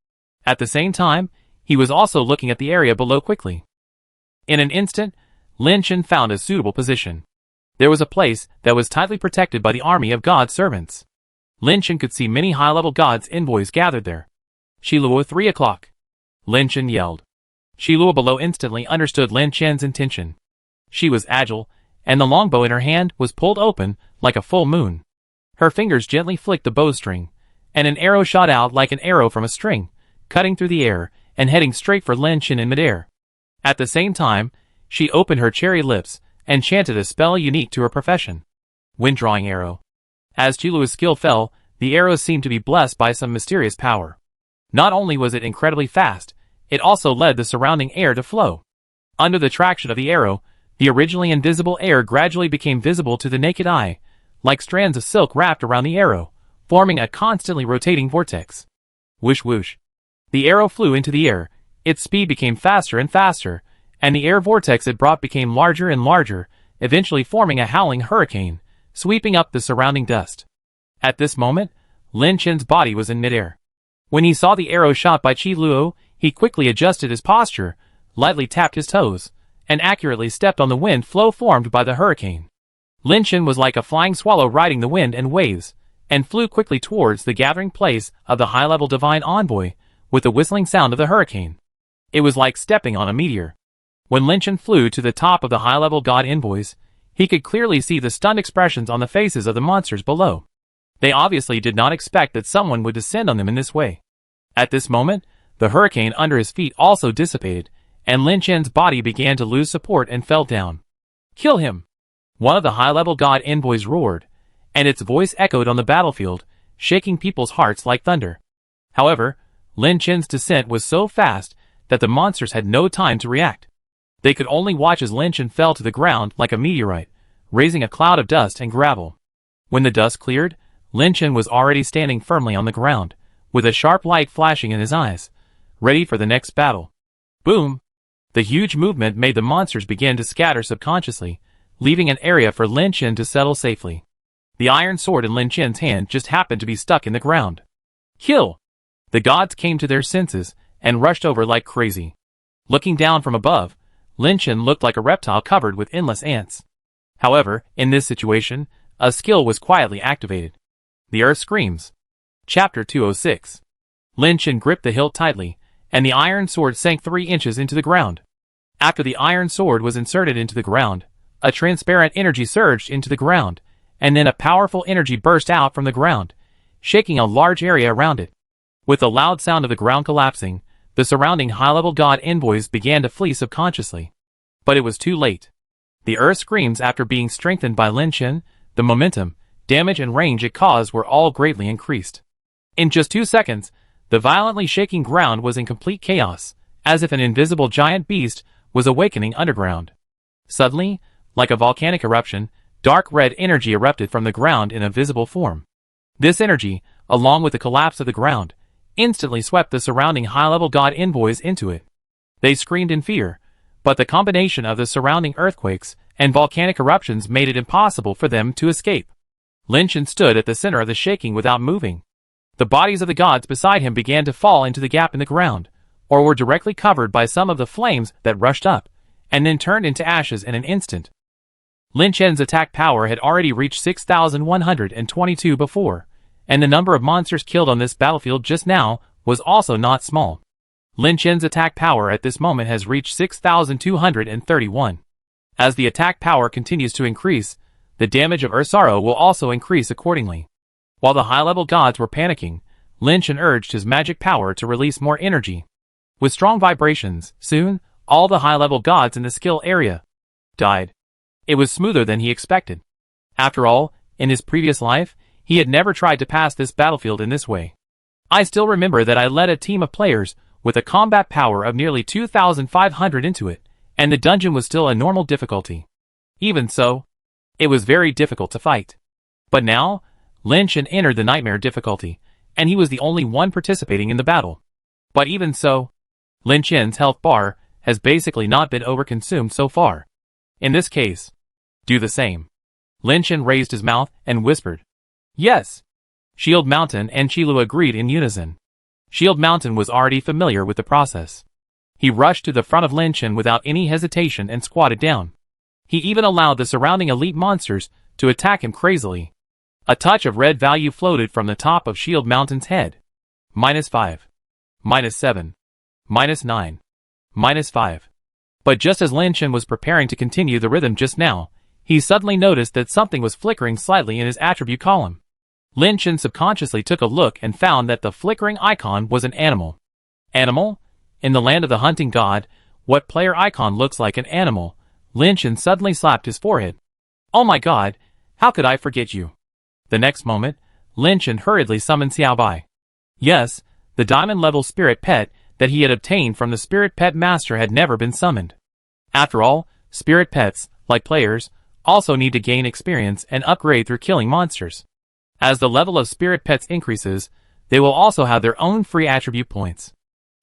Speaker 1: At the same time, he was also looking at the area below quickly. In an instant, Lin Chen found a suitable position. There was a place that was tightly protected by the army of God servants. Lin Chen could see many high-level gods envoys gathered there. Chilua 3 o'clock. Lin Chen yelled. Chilua below instantly understood Lin Chen's intention. She was agile, and the longbow in her hand was pulled open like a full moon. Her fingers gently flicked the bowstring, and an arrow shot out like an arrow from a string, cutting through the air and heading straight for Lin Chen in midair. At the same time, she opened her cherry lips and chanted a spell unique to her profession. Wind-drawing arrow. As Chilua's skill fell, the arrow seemed to be blessed by some mysterious power. Not only was it incredibly fast, it also led the surrounding air to flow. Under the traction of the arrow, the originally invisible air gradually became visible to the naked eye, like strands of silk wrapped around the arrow, forming a constantly rotating vortex. Whoosh whoosh. The arrow flew into the air, its speed became faster and faster, and the air vortex it brought became larger and larger, eventually forming a howling hurricane, sweeping up the surrounding dust. At this moment, Lin Chen's body was in midair. When he saw the arrow shot by Chilua, he quickly adjusted his posture, lightly tapped his toes, and accurately stepped on the wind flow formed by the hurricane. Lin Chen was like a flying swallow riding the wind and waves, and flew quickly towards the gathering place of the high-level divine envoy, with the whistling sound of the hurricane. It was like stepping on a meteor. When Lin Chen flew to the top of the high-level god envoys, he could clearly see the stunned expressions on the faces of the monsters below. They obviously did not expect that someone would descend on them in this way. At this moment, the hurricane under his feet also dissipated, and Lin Chen's body began to lose support and fell down. "Kill him!" One of the high-level god envoys roared, and its voice echoed on the battlefield, shaking people's hearts like thunder. However, Lin Chen's descent was so fast that the monsters had no time to react. They could only watch as Lin Chen fell to the ground like a meteorite, raising a cloud of dust and gravel. When the dust cleared, Lin Chen was already standing firmly on the ground, with a sharp light flashing in his eyes, ready for the next battle. Boom! The huge movement made the monsters begin to scatter subconsciously, leaving an area for Lin Chen to settle safely. The iron sword in Lin Chen's hand just happened to be stuck in the ground. Kill! The gods came to their senses and rushed over like crazy. Looking down from above, Lin Chen looked like a reptile covered with endless ants. However, in this situation, a skill was quietly activated. The Earth Screams. Chapter 206. Lin Chen gripped the hilt tightly, and the iron sword sank 3 inches into the ground. After the iron sword was inserted into the ground, a transparent energy surged into the ground, and then a powerful energy burst out from the ground, shaking a large area around it. With the loud sound of the ground collapsing, the surrounding high-level god envoys began to flee subconsciously. But it was too late. The Earth Screams, after being strengthened by Lin Chen, the momentum, damage and range it caused were all greatly increased. In just 2 seconds, the violently shaking ground was in complete chaos, as if an invisible giant beast was awakening underground. Suddenly, like a volcanic eruption, dark red energy erupted from the ground in a visible form. This energy, along with the collapse of the ground, instantly swept the surrounding high-level god envoys into it. They screamed in fear, but the combination of the surrounding earthquakes and volcanic eruptions made it impossible for them to escape. Lin Chen stood at the center of the shaking without moving. The bodies of the gods beside him began to fall into the gap in the ground, or were directly covered by some of the flames that rushed up, and then turned into ashes in an instant. Lin Chen's attack power had already reached 6,122 before, and the number of monsters killed on this battlefield just now was also not small. Lin Chen's attack power at this moment has reached 6,231. As the attack power continues to increase, the damage of Ursaro will also increase accordingly. While the high-level gods were panicking, Lin Chen urged his magic power to release more energy. With strong vibrations, soon, all the high-level gods in the skill area died. It was smoother than he expected. After all, in his previous life, he had never tried to pass this battlefield in this way. I still remember that I led a team of players with a combat power of nearly 2,500 into it, and the dungeon was still a normal difficulty. Even so, it was very difficult to fight. But now, Lin Chen entered the nightmare difficulty, and he was the only one participating in the battle. But even so, Lin Chen's health bar has basically not been overconsumed so far. In this case, do the same. Lin Chen raised his mouth and whispered, "Yes." Shield Mountain and Qilu agreed in unison. Shield Mountain was already familiar with the process. He rushed to the front of Lin Chen without any hesitation and squatted down. He even allowed the surrounding elite monsters to attack him crazily. A touch of red value floated from the top of Shield Mountain's head. -5. -7. -9. -5. But just as Lin Chen was preparing to continue the rhythm just now, he suddenly noticed that something was flickering slightly in his attribute column. Lin Chen subconsciously took a look and found that the flickering icon was an animal. Animal? In the land of the hunting god, what player icon looks like an animal? Lin Chen suddenly slapped his forehead. "Oh my god, how could I forget you?" The next moment, Lin Chen hurriedly summoned Xiao Bai. Yes, the diamond-level spirit pet that he had obtained from the spirit pet master had never been summoned. After all, spirit pets, like players, also need to gain experience and upgrade through killing monsters. As the level of spirit pets increases, they will also have their own free attribute points.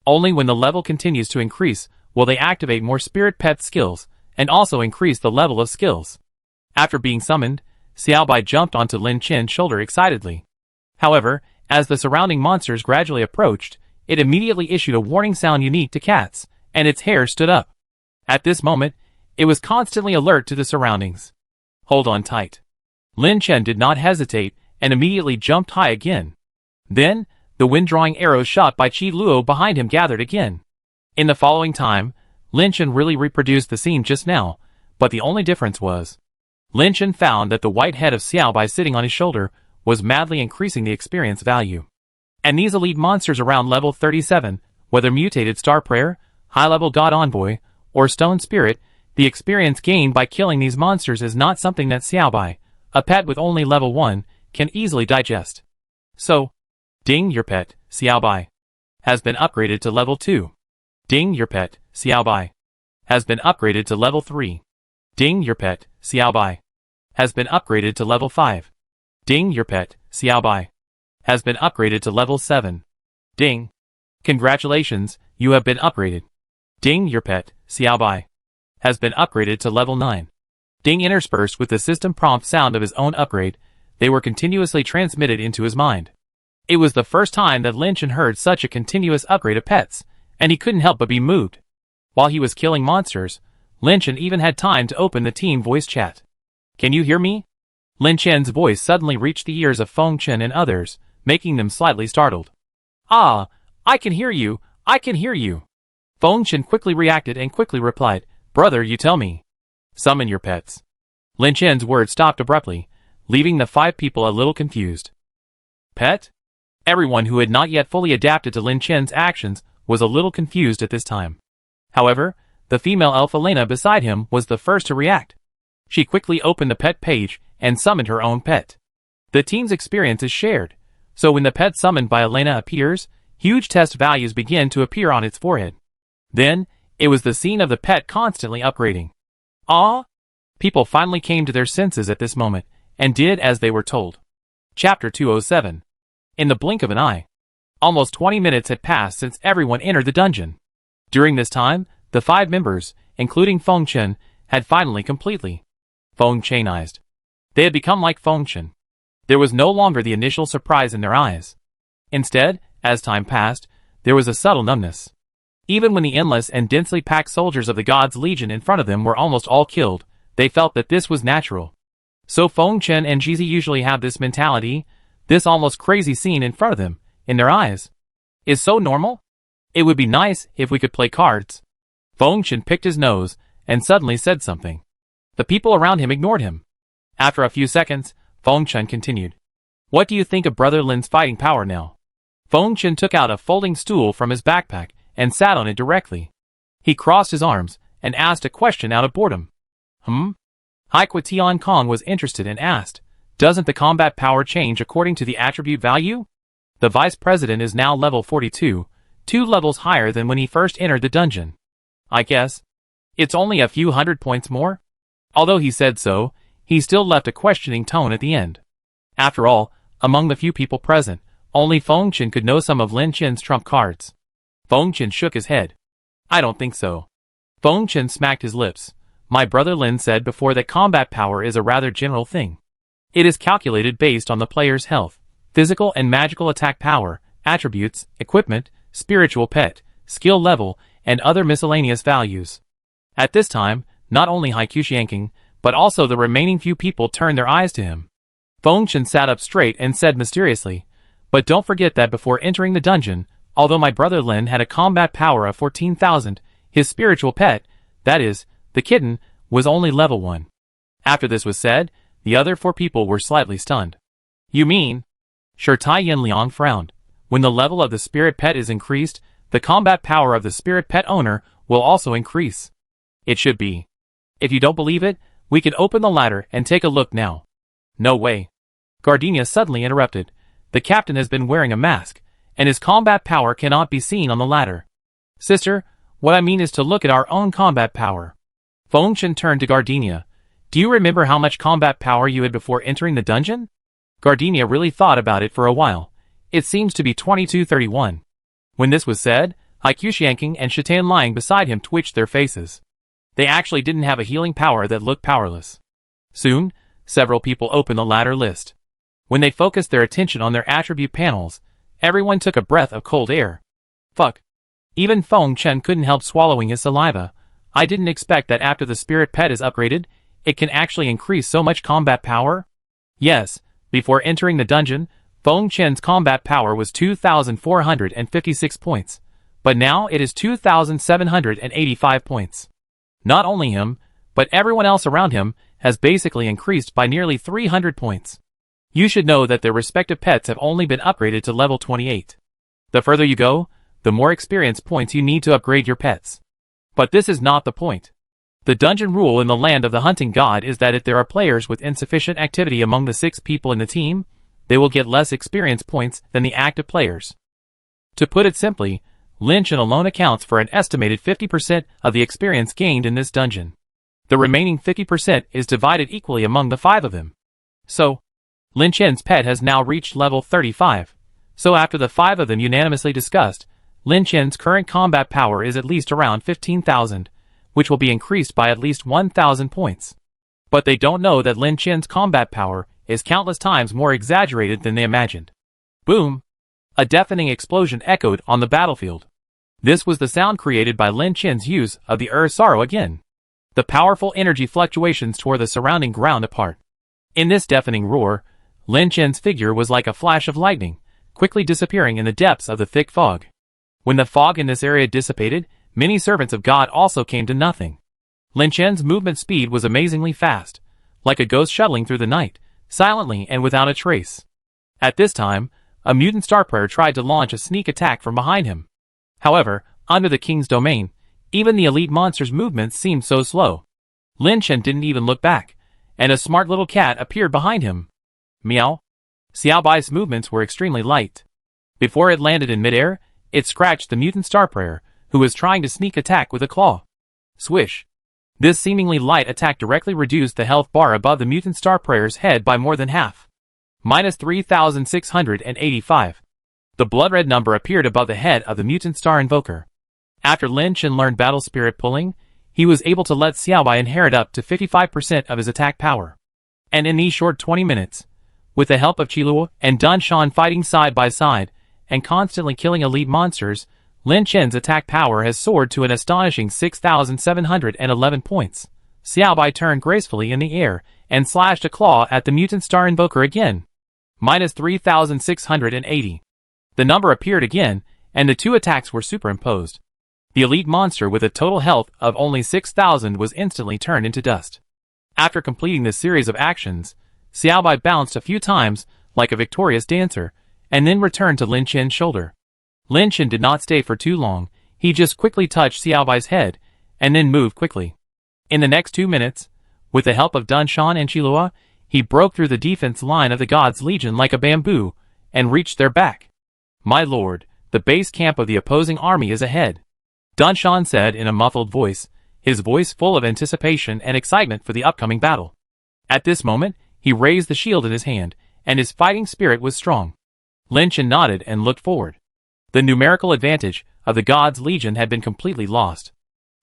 Speaker 1: Only when the level continues to increase will they activate more spirit pet skills and also increase the level of skills. After being summoned, Xiao Bai jumped onto Lin Chen's shoulder excitedly. However, as the surrounding monsters gradually approached, it immediately issued a warning sound unique to cats, and its hair stood up. At this moment, it was constantly alert to the surroundings. Hold on tight. Lin Chen did not hesitate and immediately jumped high again. Then, the wind-drawing arrows shot by Qi Luo behind him gathered again. In the following time, Lin Chen really reproduced the scene just now, but the only difference was Lin Chen found that the white head of Xiao Bai sitting on his shoulder was madly increasing the experience value. And these elite monsters around level 37, whether mutated Star Prayer, high-level God Envoy, or Stone Spirit, the experience gained by killing these monsters is not something that Xiao Bai, a pet with only level 1, can easily digest. So, ding, your pet, Xiao Bai, has been upgraded to level 2. Ding, your pet, Xiao Bai, has been upgraded to level 3. Ding, your pet, Xiao Bai, has been upgraded to level 5. Ding, your pet, Xiao Bai, has been upgraded to level 7. Ding. Congratulations, you have been upgraded. Ding, your pet, Xiao Bai, has been upgraded to level 9. Ding. Interspersed with the system prompt sound of his own upgrade, they were continuously transmitted into his mind. It was the first time that Lin Chen heard such a continuous upgrade of pets, and he couldn't help but be moved. While he was killing monsters, Lin Chen even had time to open the team voice chat. Can you hear me? Lin Chen's voice suddenly reached the ears of Feng Chen and others, making them slightly startled. Ah, I can hear you, I can hear you. Feng Chen quickly reacted and quickly replied, Brother, you tell me. Summon your pets. Lin Chen's words stopped abruptly, leaving the 5 people a little confused. Pet? Everyone who had not yet fully adapted to Lin Chen's actions was a little confused at this time. However, the female elf Elena beside him was the first to react. She quickly opened the pet page and summoned her own pet. The team's experience is shared, so when the pet summoned by Elena appears, huge test values begin to appear on its forehead. Then, it was the scene of the pet constantly upgrading. Ah! People finally came to their senses at this moment, and did as they were told. Chapter 207. In the blink of an eye. Almost 20 minutes had passed since everyone entered the dungeon. During this time, the 5 members, including Feng Chen, had finally completely Feng Chenized. They had become like Feng Chen. There was no longer the initial surprise in their eyes. Instead, as time passed, there was a subtle numbness. Even when the endless and densely packed soldiers of the God's Legion in front of them were almost all killed, they felt that this was natural. So Feng Chen and Jizi usually have this mentality, this almost crazy scene in front of them, in their eyes, is so normal? It would be nice if we could play cards. Feng Chen picked his nose, and suddenly said something. The people around him ignored him. After a few seconds, Feng Chen continued. What do you think of Brother Lin's fighting power now? Feng Chen took out a folding stool from his backpack, and sat on it directly. He crossed his arms, and asked a question out of boredom. Haikwa Tian Kong was interested and asked, doesn't the combat power change according to the attribute value? The vice president is now level 42, 2 levels higher than when he first entered the dungeon. I guess. It's only a few 100 points more? Although he said so, he still left a questioning tone at the end. After all, among the few people present, only Feng Chen could know some of Lin Chen's trump cards. Feng Chen shook his head. I don't think so. Feng Chen smacked his lips. My brother Lin said before that combat power is a rather general thing. It is calculated based on the player's health, physical and magical attack power, attributes, equipment, spiritual pet, skill level, and other miscellaneous values. At this time, not only Haikushianking, but also the remaining few people turned their eyes to him. Feng Chen sat up straight and said mysteriously, but don't forget that before entering the dungeon, although my brother Lin had a combat power of 14,000, his spiritual pet, that is, the kitten, was only level 1. After this was said, the other 4 people were slightly stunned. You mean? Sure, Tai Yin Liang frowned. When the level of the spirit pet is increased, the combat power of the spirit pet owner will also increase. It should be. If you don't believe it, we can open the ladder and take a look now. No way. Gardenia suddenly interrupted. The captain has been wearing a mask, and his combat power cannot be seen on the ladder. Sister, what I mean is to look at our own combat power. Feng Chen turned to Gardenia. Do you remember how much combat power you had before entering the dungeon? Gardenia really thought about it for a while. It seems to be 2231. When this was said, Haikushianking and Shatan lying beside him twitched their faces. They actually didn't have a healing power that looked powerless. Soon, several people opened the ladder list. When they focused their attention on their attribute panels, everyone took a breath of cold air. Fuck. Even Feng Chen couldn't help swallowing his saliva. I didn't expect that after the spirit pet is upgraded, it can actually increase so much combat power? Yes, before entering the dungeon, Feng Chen's combat power was 2,456 points, but now it is 2,785 points. Not only him, but everyone else around him has basically increased by nearly 300 points. You should know that their respective pets have only been upgraded to level 28. The further you go, the more experience points you need to upgrade your pets. But this is not the point. The dungeon rule in the land of the hunting god is that if there are players with insufficient activity among the 6 people in the team, they will get less experience points than the active players. To put it simply, Lynch alone accounts for an estimated 50% of the experience gained in this dungeon. The remaining 50% is divided equally among the 5 of them. So, Lin Chen's pet has now reached level 35. So after the 5 of them unanimously discussed, Lin Chen's current combat power is at least around 15,000, which will be increased by at least 1,000 points. But they don't know that Lin Chen's combat power is countless times more exaggerated than they imagined. Boom! A deafening explosion echoed on the battlefield. This was the sound created by Lin Chen's use of the Sorrow again. The powerful energy fluctuations tore the surrounding ground apart. In this deafening roar, Lin Chen's figure was like a flash of lightning, quickly disappearing in the depths of the thick fog. When the fog in this area dissipated, many servants of God also came to nothing. Lin Chen's movement speed was amazingly fast, like a ghost shuttling through the night, silently and without a trace. At this time, a mutant star player tried to launch a sneak attack from behind him. However, under the king's domain, even the elite monster's movements seemed so slow. Lin Chen didn't even look back, and a smart little cat appeared behind him. Meow. Xiao Bai's movements were extremely light. Before it landed in midair, it scratched the mutant star player, who was trying to sneak attack with a claw. Swish. This seemingly light attack directly reduced the health bar above the mutant star player's head by more than half. Minus 3,685. The blood-red number appeared above the head of the mutant star invoker. After Lin Chen learned battle spirit pulling, he was able to let Xiao Bai inherit up to 55% of his attack power. And in these short 20 minutes, with the help of Qilua and Dan Shan fighting side by side, and constantly killing elite monsters, Lin Chen's attack power has soared to an astonishing 6,711 points. Xiao Bai turned gracefully in the air, and slashed a claw at the mutant star invoker again. Minus 3,680. The number appeared again, and the 2 attacks were superimposed. The elite monster with a total health of only 6,000 was instantly turned into dust. After completing this series of actions, Xiao Bai bounced a few times, like a victorious dancer, and then returned to Lin Chen's shoulder. Lin Chen did not stay for too long, he just quickly touched Xiao Bai's head, and then moved quickly. In the next 2 minutes, with the help of Dan Shan and Qilua, he broke through the defense line of the God's Legion like a bamboo, and reached their back. My lord, the base camp of the opposing army is ahead, Dan Shan said in a muffled voice, his voice full of anticipation and excitement for the upcoming battle. At this moment, he raised the shield in his hand, and his fighting spirit was strong. Lin Chen nodded and looked forward. The numerical advantage of the God's Legion had been completely lost.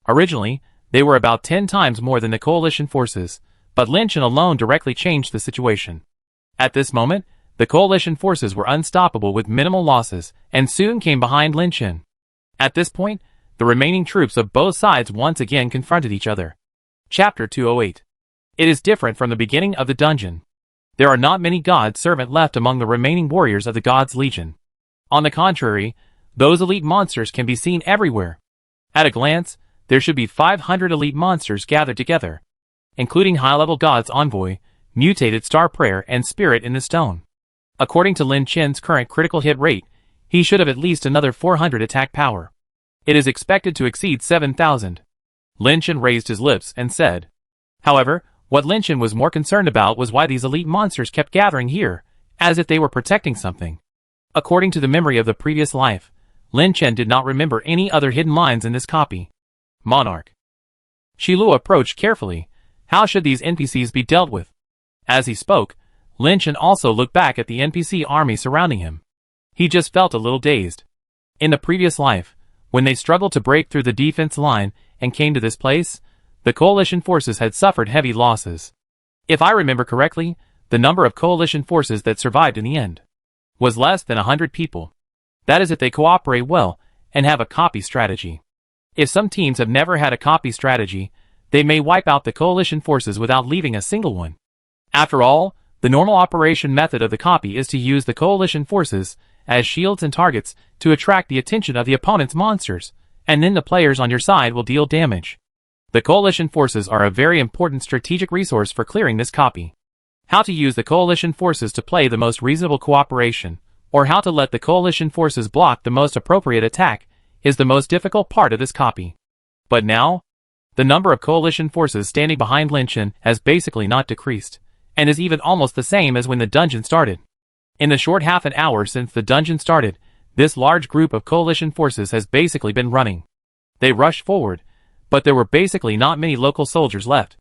Speaker 1: Originally, they were about 10 times more than the coalition forces, but Lin Chen alone directly changed the situation. At this moment, the coalition forces were unstoppable with minimal losses, and soon came behind Lin Chen. At this point, the remaining troops of both sides once again confronted each other. Chapter 208. It is different from the beginning of the dungeon. There are not many God's servant left among the remaining warriors of the God's Legion. On the contrary, those elite monsters can be seen everywhere. At a glance, there should be 500 elite monsters gathered together, including high-level God's Envoy, Mutated Star Prayer, and Spirit in the Stone. According to Lin Chen's current critical hit rate, he should have at least another 400 attack power. It is expected to exceed 7,000. Lin Chen raised his lips and said. However, what Lin Chen was more concerned about was why these elite monsters kept gathering here, as if they were protecting something. According to the memory of the previous life, Lin Chen did not remember any other hidden lines in this copy. Monarch. Shilu approached carefully. How should these NPCs be dealt with? As he spoke, Lin Chen also looked back at the NPC army surrounding him. He just felt a little dazed. In the previous life, when they struggled to break through the defense line and came to this place, the coalition forces had suffered heavy losses. If I remember correctly, the number of coalition forces that survived in the end was less than 100 people. That is if they cooperate well and have a copy strategy. If some teams have never had a copy strategy, they may wipe out the coalition forces without leaving a single one. After all, the normal operation method of the copy is to use the coalition forces as shields and targets to attract the attention of the opponent's monsters, and then the players on your side will deal damage. The coalition forces are a very important strategic resource for clearing this copy. How to use the coalition forces to play the most reasonable cooperation, or how to let the coalition forces block the most appropriate attack, is the most difficult part of this copy. But now, the number of coalition forces standing behind Lin Chen has basically not decreased, and is even almost the same as when the dungeon started. In the short half an hour since the dungeon started, this large group of coalition forces has basically been running. They rushed forward, but there were basically not many local soldiers left.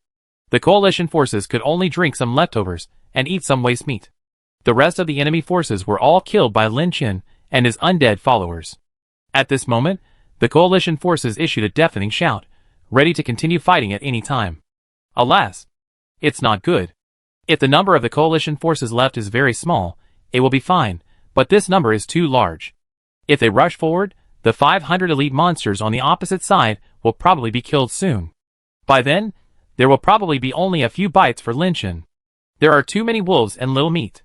Speaker 1: The coalition forces could only drink some leftovers and eat some waste meat. The rest of the enemy forces were all killed by Lin Chen and his undead followers. At this moment, the coalition forces issued a deafening shout, ready to continue fighting at any time. Alas, it's not good. If the number of the coalition forces left is very small, it will be fine, but this number is too large. If they rush forward, the 500 elite monsters on the opposite side will probably be killed soon. By then, there will probably be only a few bites for Lin Chen. There are too many wolves and little meat.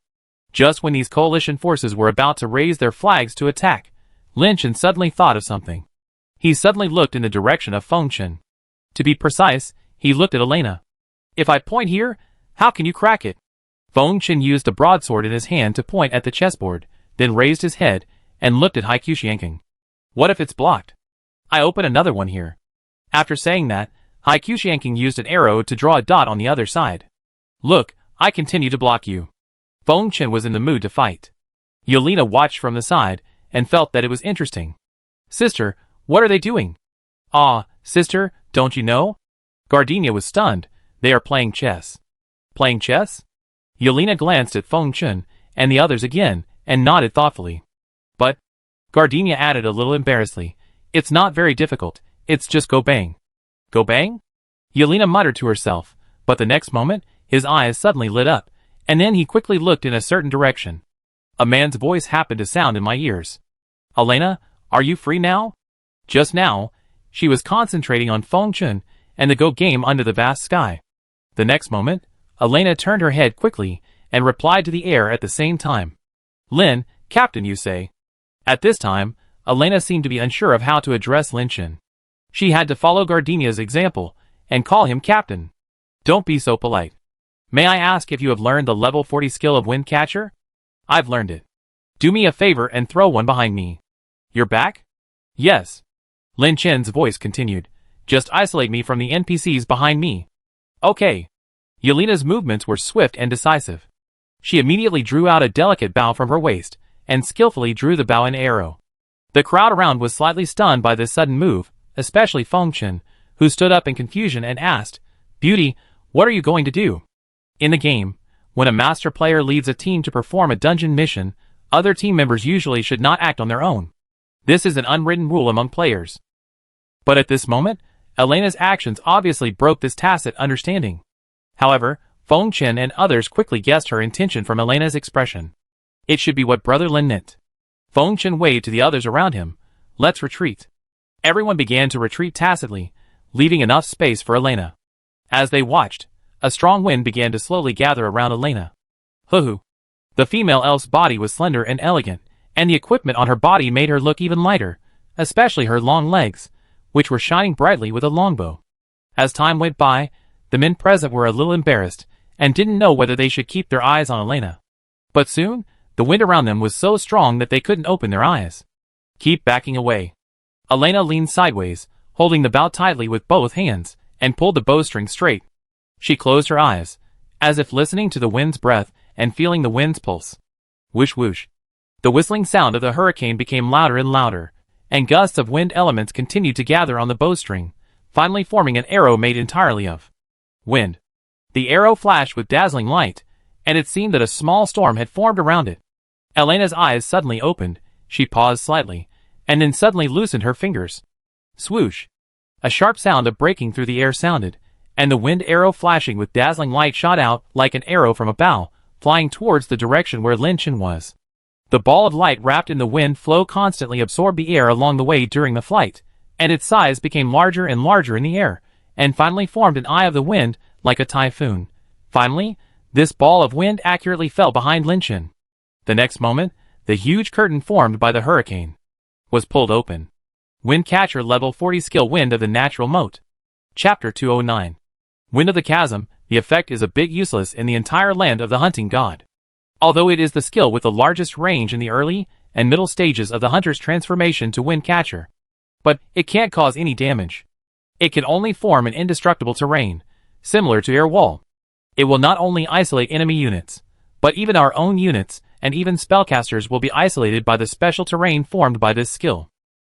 Speaker 1: Just when these coalition forces were about to raise their flags to attack, Lin Chen suddenly thought of something. He suddenly looked in the direction of Feng Chen. To be precise, he looked at Elena. If I point here, how can you crack it? Feng Chen used a broadsword in his hand to point at the chessboard, then raised his head and looked at Haiku Xianqing. What if it's blocked? I open another one here. After saying that, Haiku Xianqing used an arrow to draw a dot on the other side. Look, I continue to block you. Feng Chen was in the mood to fight. Yelena watched from the side and felt that it was interesting. Sister, what are they doing? Ah, sister, don't you know? Gardenia was stunned. They are playing chess. Playing chess? Yelena glanced at Feng Chen and the others again and nodded thoughtfully. But, Gardenia added a little embarrassedly, it's not very difficult, it's just go bang. Go bang? Yelena muttered to herself, but the next moment, his eyes suddenly lit up, and then he quickly looked in a certain direction. A man's voice happened to sound in my ears. Elena, are you free now? Just now, she was concentrating on Feng Chen and the Go game under the vast sky. The next moment, Elena turned her head quickly and replied to the air at the same time. Lin, Captain, you say? At this time, Elena seemed to be unsure of how to address Lin Chen. She had to follow Gardenia's example and call him Captain. Don't be so polite. May I ask if you have learned the level 40 skill of Wind Catcher? I've learned it. Do me a favor and throw one behind me. You're back? Yes. Lin Chen's voice continued. Just isolate me from the NPCs behind me. Okay. Yelena's movements were swift and decisive. She immediately drew out a delicate bow from her waist and skillfully drew the bow and arrow. The crowd around was slightly stunned by this sudden move, especially Feng Chen, who stood up in confusion and asked, Beauty, what are you going to do? In the game, when a master player leads a team to perform a dungeon mission, other team members usually should not act on their own. This is an unwritten rule among players. But at this moment, Elena's actions obviously broke this tacit understanding. However, Feng Chen and others quickly guessed her intention from Elena's expression. It should be what Brother Lin meant. Feng Chen waved to the others around him. Let's retreat. Everyone began to retreat tacitly, leaving enough space for Elena. As they watched, a strong wind began to slowly gather around Elena. Hoo-hoo. The female elf's body was slender and elegant, and the equipment on her body made her look even lighter, especially her long legs, which were shining brightly with a longbow. As time went by, the men present were a little embarrassed, and didn't know whether they should keep their eyes on Elena. But soon, the wind around them was so strong that they couldn't open their eyes. Keep backing away. Elena leaned sideways, holding the bow tightly with both hands, and pulled the bowstring straight. She closed her eyes, as if listening to the wind's breath and feeling the wind's pulse. Whoosh whoosh. The whistling sound of the hurricane became louder and louder, and gusts of wind elements continued to gather on the bowstring, finally forming an arrow made entirely of wind. The arrow flashed with dazzling light, and it seemed that a small storm had formed around it. Elena's eyes suddenly opened, she paused slightly, and then suddenly loosened her fingers. Swoosh! A sharp sound of breaking through the air sounded, and the wind arrow flashing with dazzling light shot out like an arrow from a bow, flying towards the direction where Lin Chen was. The ball of light wrapped in the wind flow constantly absorbed the air along the way during the flight, and its size became larger and larger in the air, and finally formed an eye of the wind like a typhoon. Finally, this ball of wind accurately fell behind Lin Chen. The next moment, the huge curtain formed by the hurricane was pulled open. Windcatcher Level 40 Skill Wind of the Natural Moat. Chapter 209. Wind of the Chasm. The effect is a bit useless in the entire land of the hunting god. Although it is the skill with the largest range in the early and middle stages of the hunter's transformation to Windcatcher. But it can't cause any damage. It can only form an indestructible terrain, similar to Air Wall. It will not only isolate enemy units, but even our own units and even spellcasters will be isolated by the special terrain formed by this skill.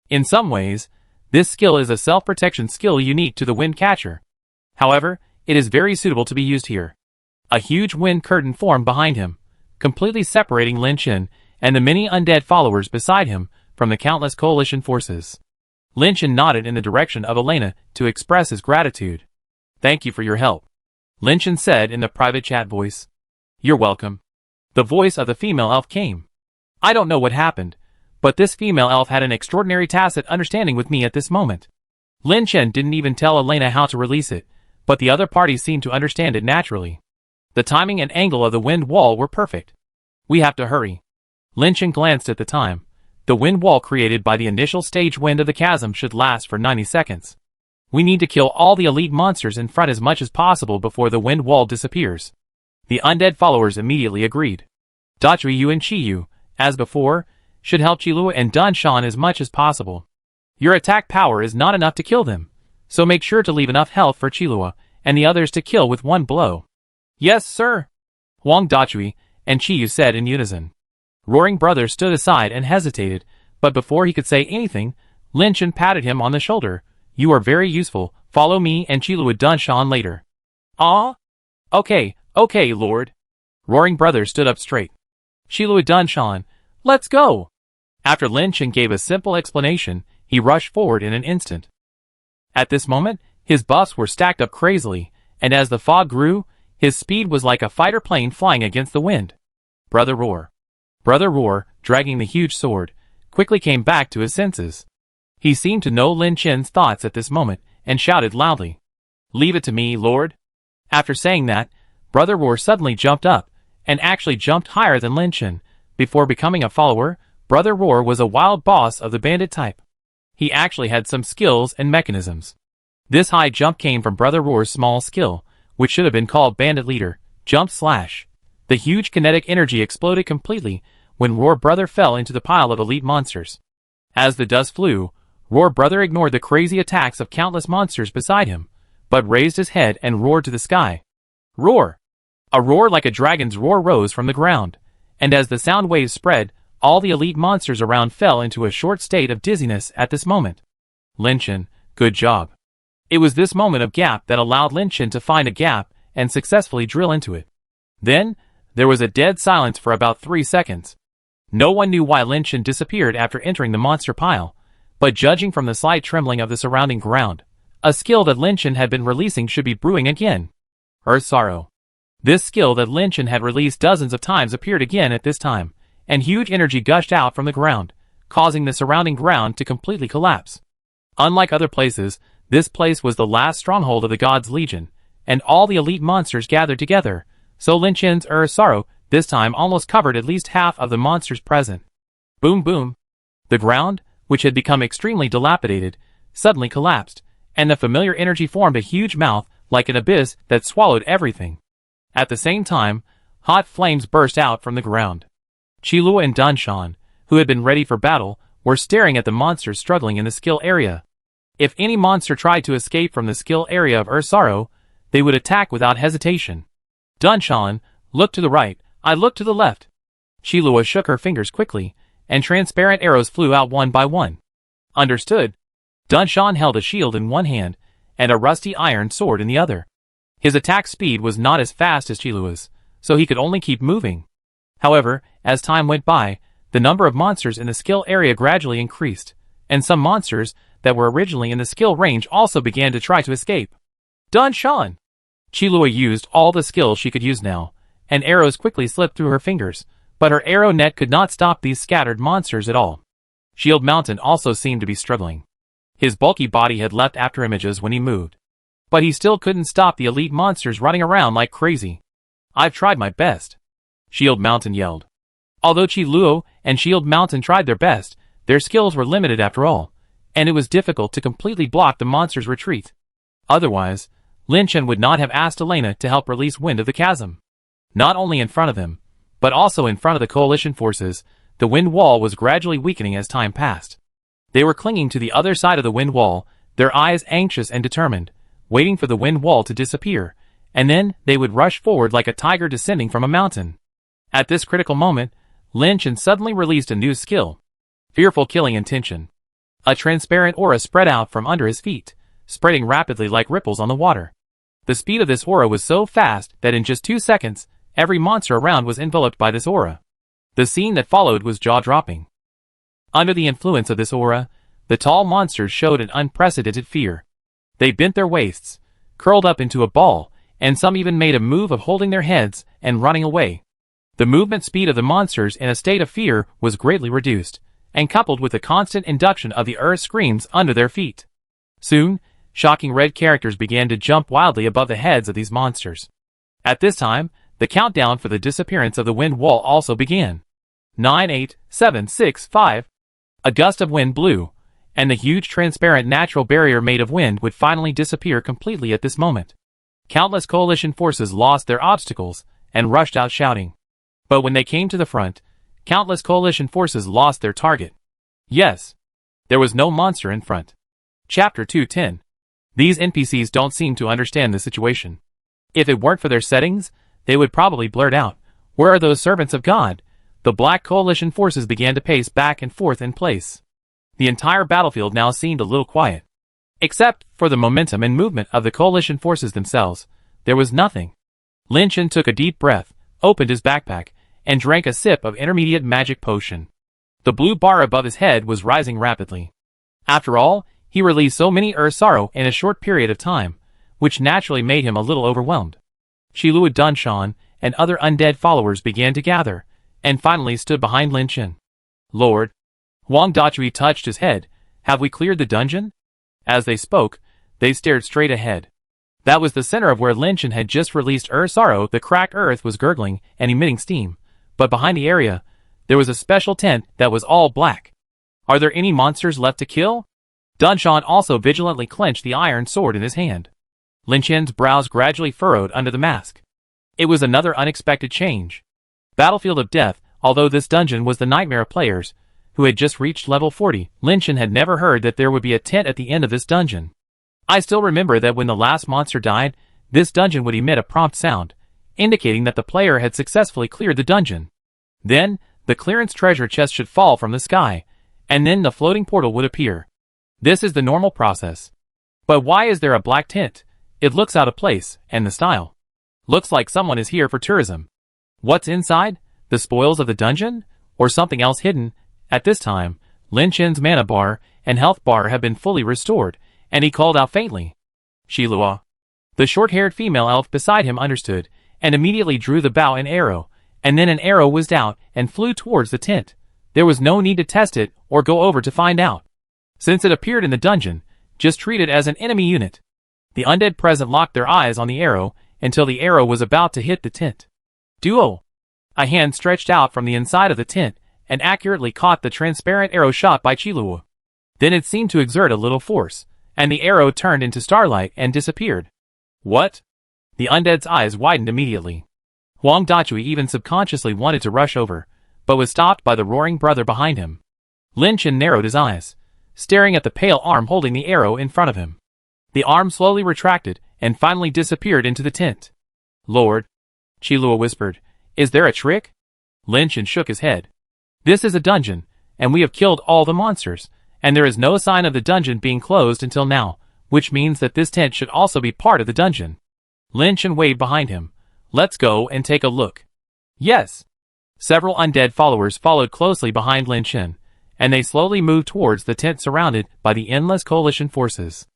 Speaker 1: In some ways, this skill is a self-protection skill unique to the Windcatcher. However, it is very suitable to be used here. A huge wind curtain formed behind him, completely separating Lin Chen and the many undead followers beside him from the countless coalition forces. Lin Chen nodded in the direction of Elena to express his gratitude. "Thank you for your help," Lin Chen said in the private chat voice. "You're welcome." The voice of the female elf came. "I don't know what happened, but this female elf had an extraordinary tacit understanding with me at this moment." Lin Chen didn't even tell Elena how to release it, but the other party seemed to understand it naturally. The timing and angle of the wind wall were perfect. "We have to hurry." Lin Chen glanced at the time. The wind wall created by the initial stage wind of the chasm should last for 90 seconds. We need to kill all the elite monsters in front as much as possible before the wind wall disappears. The undead followers immediately agreed. Dachui Yu and Chi Yu, as before, should help Qilua and Dun Shan as much as possible. Your attack power is not enough to kill them, so make sure to leave enough health for Qilua and the others to kill with one blow. "Yes, sir," Huang Dachui and Chi Yu said in unison. Roaring Brother stood aside and hesitated, but before he could say anything, Lin Chen patted him on the shoulder. "You are very useful. Follow me and Qilua Dun Shan later." "Ah? Okay, Lord." Roaring Brother stood up straight. "Qilua Dun Shan, let's go." After Lin Chen gave a simple explanation, he rushed forward in an instant. At this moment, his buffs were stacked up crazily, and as the fog grew, his speed was like a fighter plane flying against the wind. Brother Roar, dragging the huge sword, quickly came back to his senses. He seemed to know Lin Chen's thoughts at this moment, and shouted loudly, "Leave it to me, Lord." After saying that, Brother Roar suddenly jumped up, and actually jumped higher than Lin Chen. Before becoming a follower, Brother Roar was a wild boss of the bandit type. He actually had some skills and mechanisms. This high jump came from Brother Roar's small skill, which should have been called Bandit Leader, Jump Slash. The huge kinetic energy exploded completely when Roar Brother fell into the pile of elite monsters. As the dust flew, Roar Brother ignored the crazy attacks of countless monsters beside him, but raised his head and roared to the sky. Roar! A roar like a dragon's roar rose from the ground, and as the sound waves spread, all the elite monsters around fell into a short state of dizziness at this moment. Lin Chen, good job. It was this moment of gap that allowed Lin Chen to find a gap and successfully drill into it. Then, there was a dead silence for about 3 seconds. No one knew why Lin Chen disappeared after entering the monster pile, but judging from the slight trembling of the surrounding ground, a skill that Lin Chen had been releasing should be brewing again. Earth Sorrow. This skill that Lin Chen had released dozens of times appeared again at this time, and huge energy gushed out from the ground, causing the surrounding ground to completely collapse. Unlike other places, this place was the last stronghold of the God's Legion, and all the elite monsters gathered together, so Lin Chen's Sorrow this time almost covered at least half of the monsters present. Boom boom. The ground, which had become extremely dilapidated, suddenly collapsed, and the familiar energy formed a huge mouth like an abyss that swallowed everything. At the same time, hot flames burst out from the ground. Qilua and Dun Shan, who had been ready for battle, were staring at the monsters struggling in the skill area. If any monster tried to escape from the skill area of Sorrow, they would attack without hesitation. Dun Shan, look to the right, I look to the left. Qilua shook her fingers quickly, and transparent arrows flew out one by one. Understood. Dun Shan held a shield in one hand, and a rusty iron sword in the other. His attack speed was not as fast as Qilua's, so he could only keep moving. However, as time went by, the number of monsters in the skill area gradually increased, and some monsters that were originally in the skill range also began to try to escape. Dun Shan! Qilua used all the skills she could use now, and arrows quickly slipped through her fingers, but her arrow net could not stop these scattered monsters at all. Shield Mountain also seemed to be struggling. His bulky body had left after images when he moved, but he still couldn't stop the elite monsters running around like crazy. I've tried my best, Shield Mountain yelled. Although Chi Luo and Shield Mountain tried their best, their skills were limited after all, and it was difficult to completely block the monster's retreat. Otherwise, Lin Chen would not have asked Elena to help release wind of the chasm. Not only in front of him, but also in front of the coalition forces, the wind wall was gradually weakening as time passed. They were clinging to the other side of the wind wall, their eyes anxious and determined, waiting for the wind wall to disappear, and then they would rush forward like a tiger descending from a mountain. At this critical moment, Lin Chen suddenly released a new skill. Fearful Killing Intention. A transparent aura spread out from under his feet, spreading rapidly like ripples on the water. The speed of this aura was so fast that in just 2 seconds, every monster around was enveloped by this aura. The scene that followed was jaw-dropping. Under the influence of this aura, the tall monsters showed an unprecedented fear. They bent their waists, curled up into a ball, and some even made a move of holding their heads and running away. The movement speed of the monsters in a state of fear was greatly reduced, and coupled with the constant induction of the earth screams under their feet. Soon, shocking red characters began to jump wildly above the heads of these monsters. At this time, the countdown for the disappearance of the wind wall also began. 9, 8, 7, 6, 5. A gust of wind blew, and the huge transparent natural barrier made of wind would finally disappear completely at this moment. Countless coalition forces lost their obstacles and rushed out shouting. But when they came to the front, countless coalition forces lost their target. Yes, there was no monster in front. Chapter 210. These NPCs don't seem to understand the situation. If it weren't for their settings, they would probably blurt out, "Where are those servants of God?" The black coalition forces began to pace back and forth in place. The entire battlefield now seemed a little quiet. Except for the momentum and movement of the coalition forces themselves, there was nothing. Lin Chen took a deep breath, opened his backpack, and drank a sip of intermediate magic potion. The blue bar above his head was rising rapidly. After all, he released so many Earth Sorrow in a short period of time, which naturally made him a little overwhelmed. Shilua Dunshan and other undead followers began to gather, and finally stood behind Lin Chen. "Lord." Huang Dachui touched his head. "Have we cleared the dungeon?" As they spoke, they stared straight ahead. That was the center of where Lin Chen had just released Earth Sorrow. The cracked earth was gurgling and emitting steam, but behind the area, there was a special tent that was all black. "Are there any monsters left to kill?" Dunshan also vigilantly clenched the iron sword in his hand. Lin Chen's brows gradually furrowed under the mask. It was another unexpected change. Battlefield of Death, although this dungeon was the nightmare of players who had just reached level 40, Lin Chen had never heard that there would be a tent at the end of this dungeon. I still remember that when the last monster died, this dungeon would emit a prompt sound, indicating that the player had successfully cleared the dungeon. Then, the clearance treasure chest should fall from the sky, and then the floating portal would appear. This is the normal process. But why is there a black tent? It looks out of place, and the style. Looks like someone is here for tourism. What's inside? The spoils of the dungeon? Or something else hidden? At this time, Lin Chen's mana bar and health bar have been fully restored, and he called out faintly. "Shilua." The short-haired female elf beside him understood, and immediately drew the bow and arrow, and then an arrow whizzed out and flew towards the tent. There was no need to test it or go over to find out. Since it appeared in the dungeon, just treat it as an enemy unit. The undead present locked their eyes on the arrow until the arrow was about to hit the tent. Duo! A hand stretched out from the inside of the tent and accurately caught the transparent arrow shot by Chilua. Then it seemed to exert a little force, and the arrow turned into starlight and disappeared. What? The undead's eyes widened immediately. Huang Dachui even subconsciously wanted to rush over, but was stopped by the roaring brother behind him. Lin Chen narrowed his eyes, staring at the pale arm holding the arrow in front of him. The arm slowly retracted and finally disappeared into the tent. "Lord," Chilua whispered, "is there a trick?" Lin Chen shook his head. "This is a dungeon, and we have killed all the monsters, and there is no sign of the dungeon being closed until now, which means that this tent should also be part of the dungeon." Lin Chen waved behind him. "Let's go and take a look." Yes. Several undead followers followed closely behind Lin Chen, and they slowly moved towards the tent surrounded by the endless coalition forces.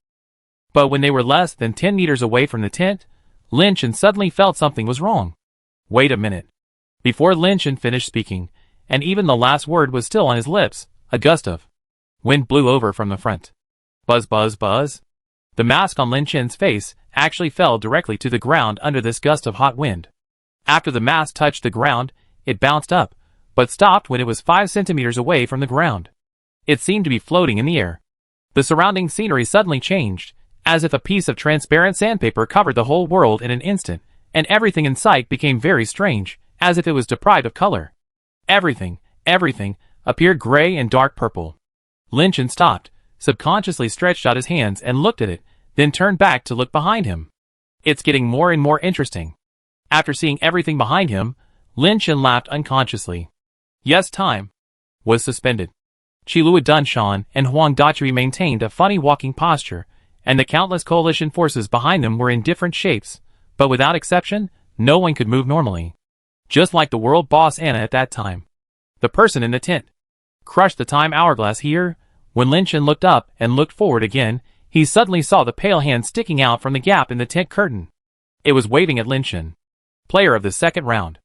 Speaker 1: But when they were less than 10 meters away from the tent, Lin Chen suddenly felt something was wrong. Wait a minute. Before Lin Chen finished speaking, and even the last word was still on his lips, a gust of wind blew over from the front. Buzz, buzz, buzz. The mask on Lin Chen's face actually fell directly to the ground under this gust of hot wind. After the mask touched the ground, it bounced up, but stopped when it was 5 centimeters away from the ground. It seemed to be floating in the air. The surrounding scenery suddenly changed, as if a piece of transparent sandpaper covered the whole world in an instant, and everything in sight became very strange, as if it was deprived of color. Everything appeared gray and dark purple. Lynchen stopped, subconsciously stretched out his hands and looked at it, then turned back to look behind him. It's getting more and more interesting. After seeing everything behind him, Lynchen laughed unconsciously. Yes, time was suspended. Qilua Dunshan and Huang Dachui maintained a funny walking posture, and the countless coalition forces behind them were in different shapes, but without exception, no one could move normally. Just like the world boss Anna at that time. The person in the tent crushed the time hourglass here. When Lynchen looked up and looked forward again, he suddenly saw the pale hand sticking out from the gap in the tent curtain. It was waving at Lynchen. Player of the second round.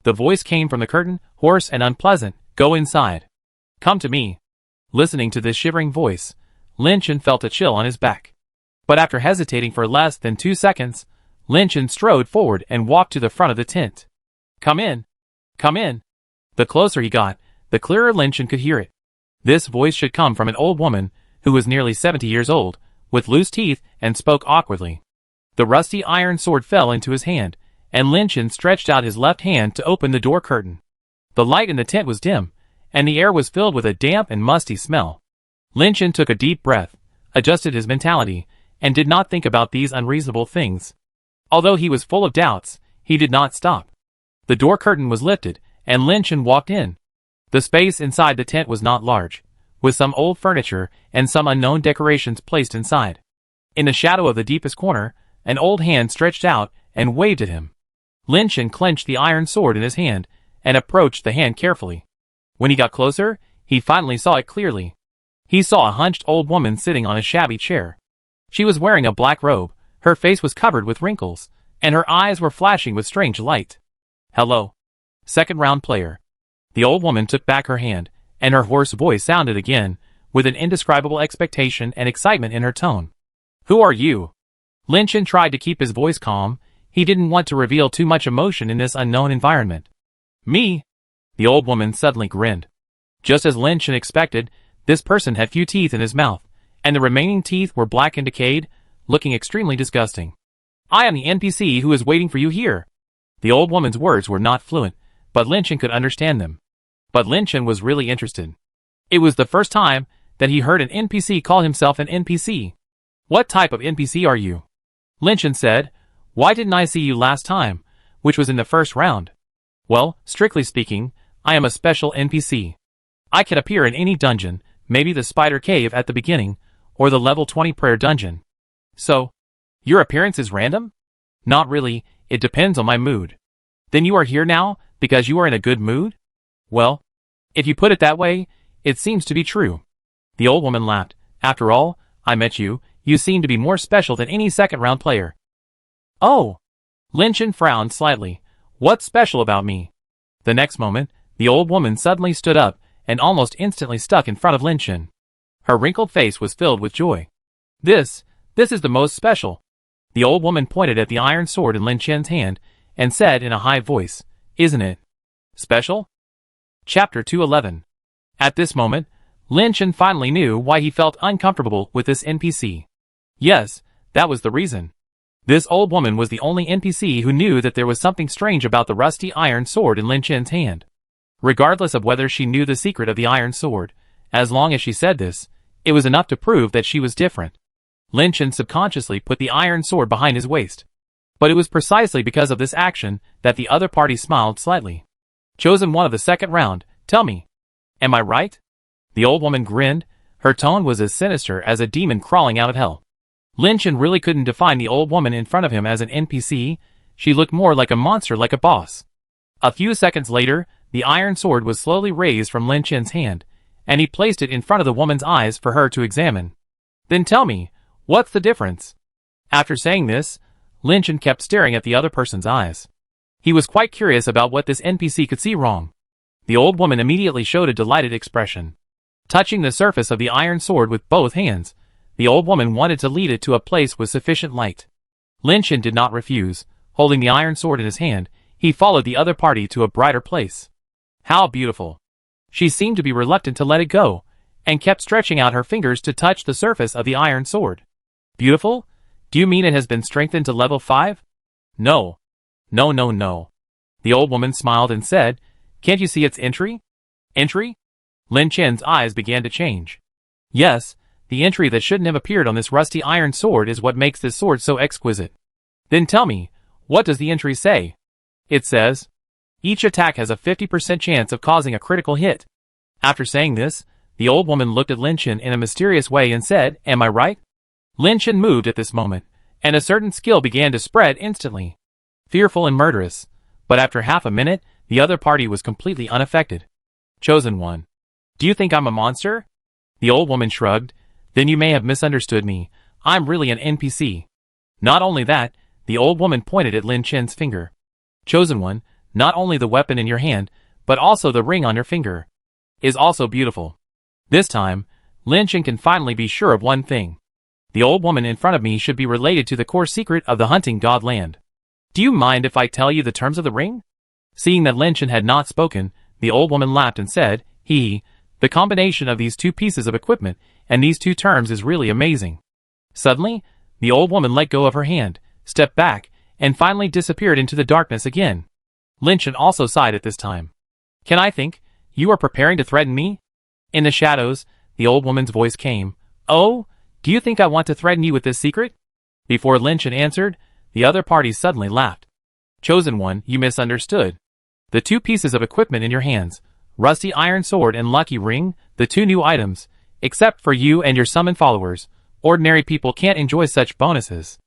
Speaker 1: The voice came from the curtain, hoarse and unpleasant. Go inside. Come to me. Listening to this shivering voice, Lynchen felt a chill on his back. But after hesitating for less than 2 seconds, Lynchen strode forward and walked to the front of the tent. Come in. Come in. The closer he got, the clearer Lynchen could hear it. This voice should come from an old woman, who was nearly 70 years old, with loose teeth and spoke awkwardly. The rusty iron sword fell into his hand, and Lynchen stretched out his left hand to open the door curtain. The light in the tent was dim, and the air was filled with a damp and musty smell. Lynchen took a deep breath, adjusted his mentality, and did not think about these unreasonable things. Although he was full of doubts, he did not stop. The door curtain was lifted, and Lynchen walked in. The space inside the tent was not large, with some old furniture and some unknown decorations placed inside. In the shadow of the deepest corner, an old hand stretched out and waved at him. Lynchen clenched the iron sword in his hand and approached the hand carefully. When he got closer, he finally saw it clearly. He saw a hunched old woman sitting on a shabby chair. She was wearing a black robe, her face was covered with wrinkles, and her eyes were flashing with strange light. Hello. Second round player. The old woman took back her hand, and her hoarse voice sounded again, with an indescribable expectation and excitement in her tone. Who are you? Lynchen tried to keep his voice calm. He didn't want to reveal too much emotion in this unknown environment. Me? The old woman suddenly grinned. Just as Lynchen expected, this person had few teeth in his mouth, and the remaining teeth were black and decayed, looking extremely disgusting. I am the NPC who is waiting for you here. The old woman's words were not fluent, but Lynchen could understand them. But Lynchen was really interested. It was the first time that he heard an NPC call himself an NPC. What type of NPC are you? Lynchen said, why didn't I see you last time, which was in the first round? Well, strictly speaking, I am a special NPC. I can appear in any dungeon, maybe the spider cave at the beginning, or the level 20 prayer dungeon. So, your appearance is random? Not really, it depends on my mood. Then you are here now, because you are in a good mood? Well, if you put it that way, it seems to be true. The old woman laughed. After all, I met you, you seem to be more special than any second-round player. Oh! Lynchen frowned slightly. What's special about me? The next moment, the old woman suddenly stood up, and almost instantly stuck in front of Lynchen. Her wrinkled face was filled with joy. This is the most special. The old woman pointed at the iron sword in Lynchen's hand, and said in a high voice, isn't it special? Chapter 211. At this moment, Lynchen finally knew why he felt uncomfortable with this NPC. Yes, that was the reason. This old woman was the only NPC who knew that there was something strange about the rusty iron sword in Lynchen's hand. Regardless of whether she knew the secret of the iron sword, as long as she said this, it was enough to prove that she was different. Lynchen subconsciously put the iron sword behind his waist. But it was precisely because of this action that the other party smiled slightly. Chosen one of the second round, tell me. Am I right? The old woman grinned. Her tone was as sinister as a demon crawling out of hell. Lynchen really couldn't define the old woman in front of him as an NPC. She looked more like a monster, like a boss. A few seconds later, the iron sword was slowly raised from Lynchen's hand, and he placed it in front of the woman's eyes for her to examine. Then tell me, what's the difference? After saying this, Lynchen kept staring at the other person's eyes. He was quite curious about what this NPC could see wrong. The old woman immediately showed a delighted expression. Touching the surface of the iron sword with both hands, the old woman wanted to lead it to a place with sufficient light. Lynchen did not refuse. Holding the iron sword in his hand, he followed the other party to a brighter place. How beautiful. She seemed to be reluctant to let it go, and kept stretching out her fingers to touch the surface of the iron sword. Beautiful? Do you mean it has been strengthened to level 5? No. No, no, no. The old woman smiled and said, Can't you see its entry? Entry? Lin Chen's eyes began to change. Yes, the entry that shouldn't have appeared on this rusty iron sword is what makes this sword so exquisite. Then tell me, what does the entry say? It says, each attack has a 50% chance of causing a critical hit. After saying this, the old woman looked at Lin Chen in a mysterious way and said, Am I right? Lin Chen moved at this moment, and a certain skill began to spread instantly. Fearful and murderous, but after half a minute, the other party was completely unaffected. Chosen one. Do you think I'm a monster? The old woman shrugged. Then you may have misunderstood me. I'm really an NPC. Not only that, the old woman pointed at Lin Chen's finger. Chosen one, not only the weapon in your hand, but also the ring on your finger, is also beautiful. This time, Lin Chen can finally be sure of one thing. The old woman in front of me should be related to the core secret of the hunting god land. Do you mind if I tell you the terms of the ring? Seeing that Lin Chen had not spoken, the old woman laughed and said, the combination of these two pieces of equipment and these two terms is really amazing. Suddenly, the old woman let go of her hand, stepped back, and finally disappeared into the darkness again. Lin Chen also sighed at this time. Can I think? You are preparing to threaten me? In the shadows, the old woman's voice came. Oh, do you think I want to threaten you with this secret? Before Lin Chen answered, the other party suddenly laughed. Chosen one, you misunderstood. The two pieces of equipment in your hands, rusty iron sword and lucky ring, the two new items, except for you and your summoned followers, ordinary people can't enjoy such bonuses.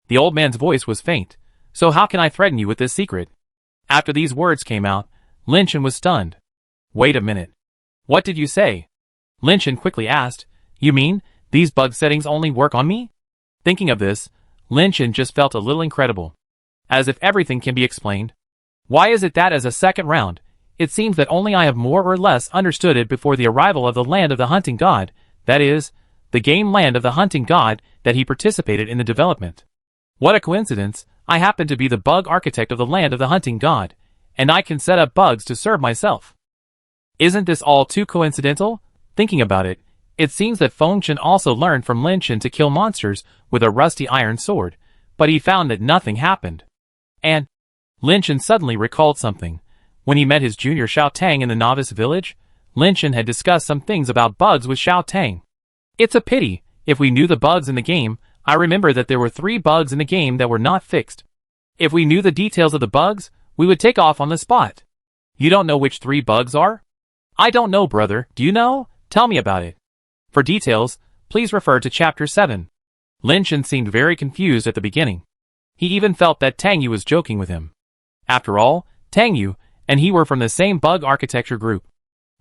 Speaker 1: The old man's voice was faint. So how can I threaten you with this secret? After these words came out, Lin Chen was stunned. Wait a minute. What did you say? Lin Chen quickly asked. You mean, these bug settings only work on me? Thinking of this, Lin Chen just felt a little incredible. As if everything can be explained. Why is it that as a second round, it seems that only I have more or less understood it before the arrival of the land of the hunting god, that is, the game land of the hunting god, that he participated in the development. What a coincidence, I happen to be the bug architect of the land of the hunting god, and I can set up bugs to serve myself. Isn't this all too coincidental? Thinking about it, it seems that Feng Chen also learned from Lin Chen to kill monsters with a rusty iron sword, but he found that nothing happened. And Lin Chen suddenly recalled something. When he met his junior Xiao Tang in the novice village, Lin Chen had discussed some things about bugs with Xiao Tang. It's a pity, if we knew the bugs in the game, I remember that there were 3 bugs in the game that were not fixed. If we knew the details of the bugs, we would take off on the spot. You don't know which 3 bugs are? I don't know, brother. Do you know? Tell me about it. For details, please refer to Chapter 7. Lin Chen seemed very confused at the beginning. He even felt that Tang Yu was joking with him. After all, Tang Yu and he were from the same bug architecture group.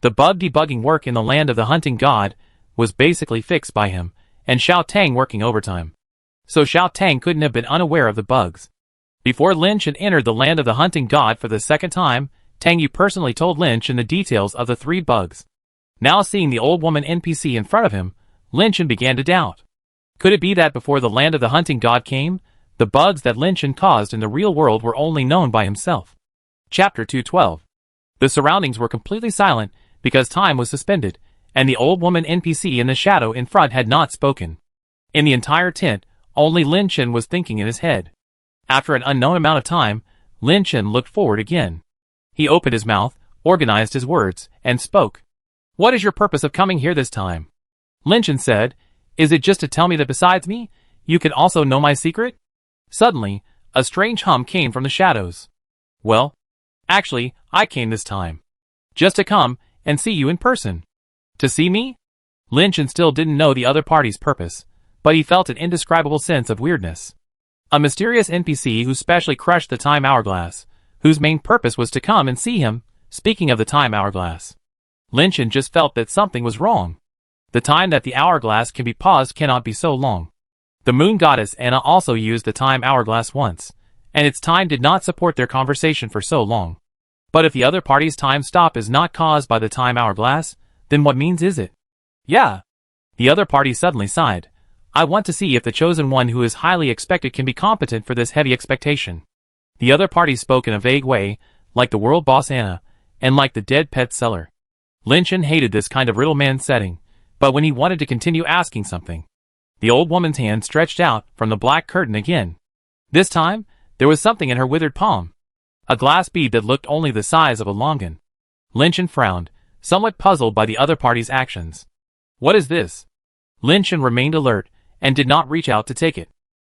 Speaker 1: The bug debugging work in the land of the hunting god was basically fixed by him, and Xiao Tang working overtime. So Xiao Tang couldn't have been unaware of the bugs. Before Lin Chen entered the land of the hunting god for the second time, Tang Yu personally told Lin Chen the details of the 3 bugs. Now seeing the old woman NPC in front of him, Lin Chen began to doubt. Could it be that before the land of the hunting god came, the bugs that Lin Chen caused in the real world were only known by himself? Chapter 212. The surroundings were completely silent because time was suspended, and the old woman NPC in the shadow in front had not spoken. In the entire tent, only Lin Chen was thinking in his head. After an unknown amount of time, Lin Chen looked forward again. He opened his mouth, organized his words, and spoke. What is your purpose of coming here this time? Lin Chen said, Is it just to tell me that besides me, you can also know my secret? Suddenly, a strange hum came from the shadows. Well, actually, I came this time. Just to come and see you in person. To see me? Lin Chen still didn't know the other party's purpose, but he felt an indescribable sense of weirdness. A mysterious NPC who specially crushed the time hourglass, whose main purpose was to come and see him, speaking of the time hourglass. Lin Chen just felt that something was wrong. The time that the hourglass can be paused cannot be so long. The moon goddess Anna also used the time hourglass once, and its time did not support their conversation for so long. But if the other party's time stop is not caused by the time hourglass, then what means is it? Yeah. The other party suddenly sighed. I want to see if the chosen one who is highly expected can be competent for this heavy expectation. The other party spoke in a vague way, like the world boss Anna, and like the dead pet seller. Lin Chen hated this kind of riddle man setting, but when he wanted to continue asking something, the old woman's hand stretched out from the black curtain again. This time, there was something in her withered palm. A glass bead that looked only the size of a longan. Lin Chen frowned, somewhat puzzled by the other party's actions. What is this? Lin Chen remained alert, and did not reach out to take it.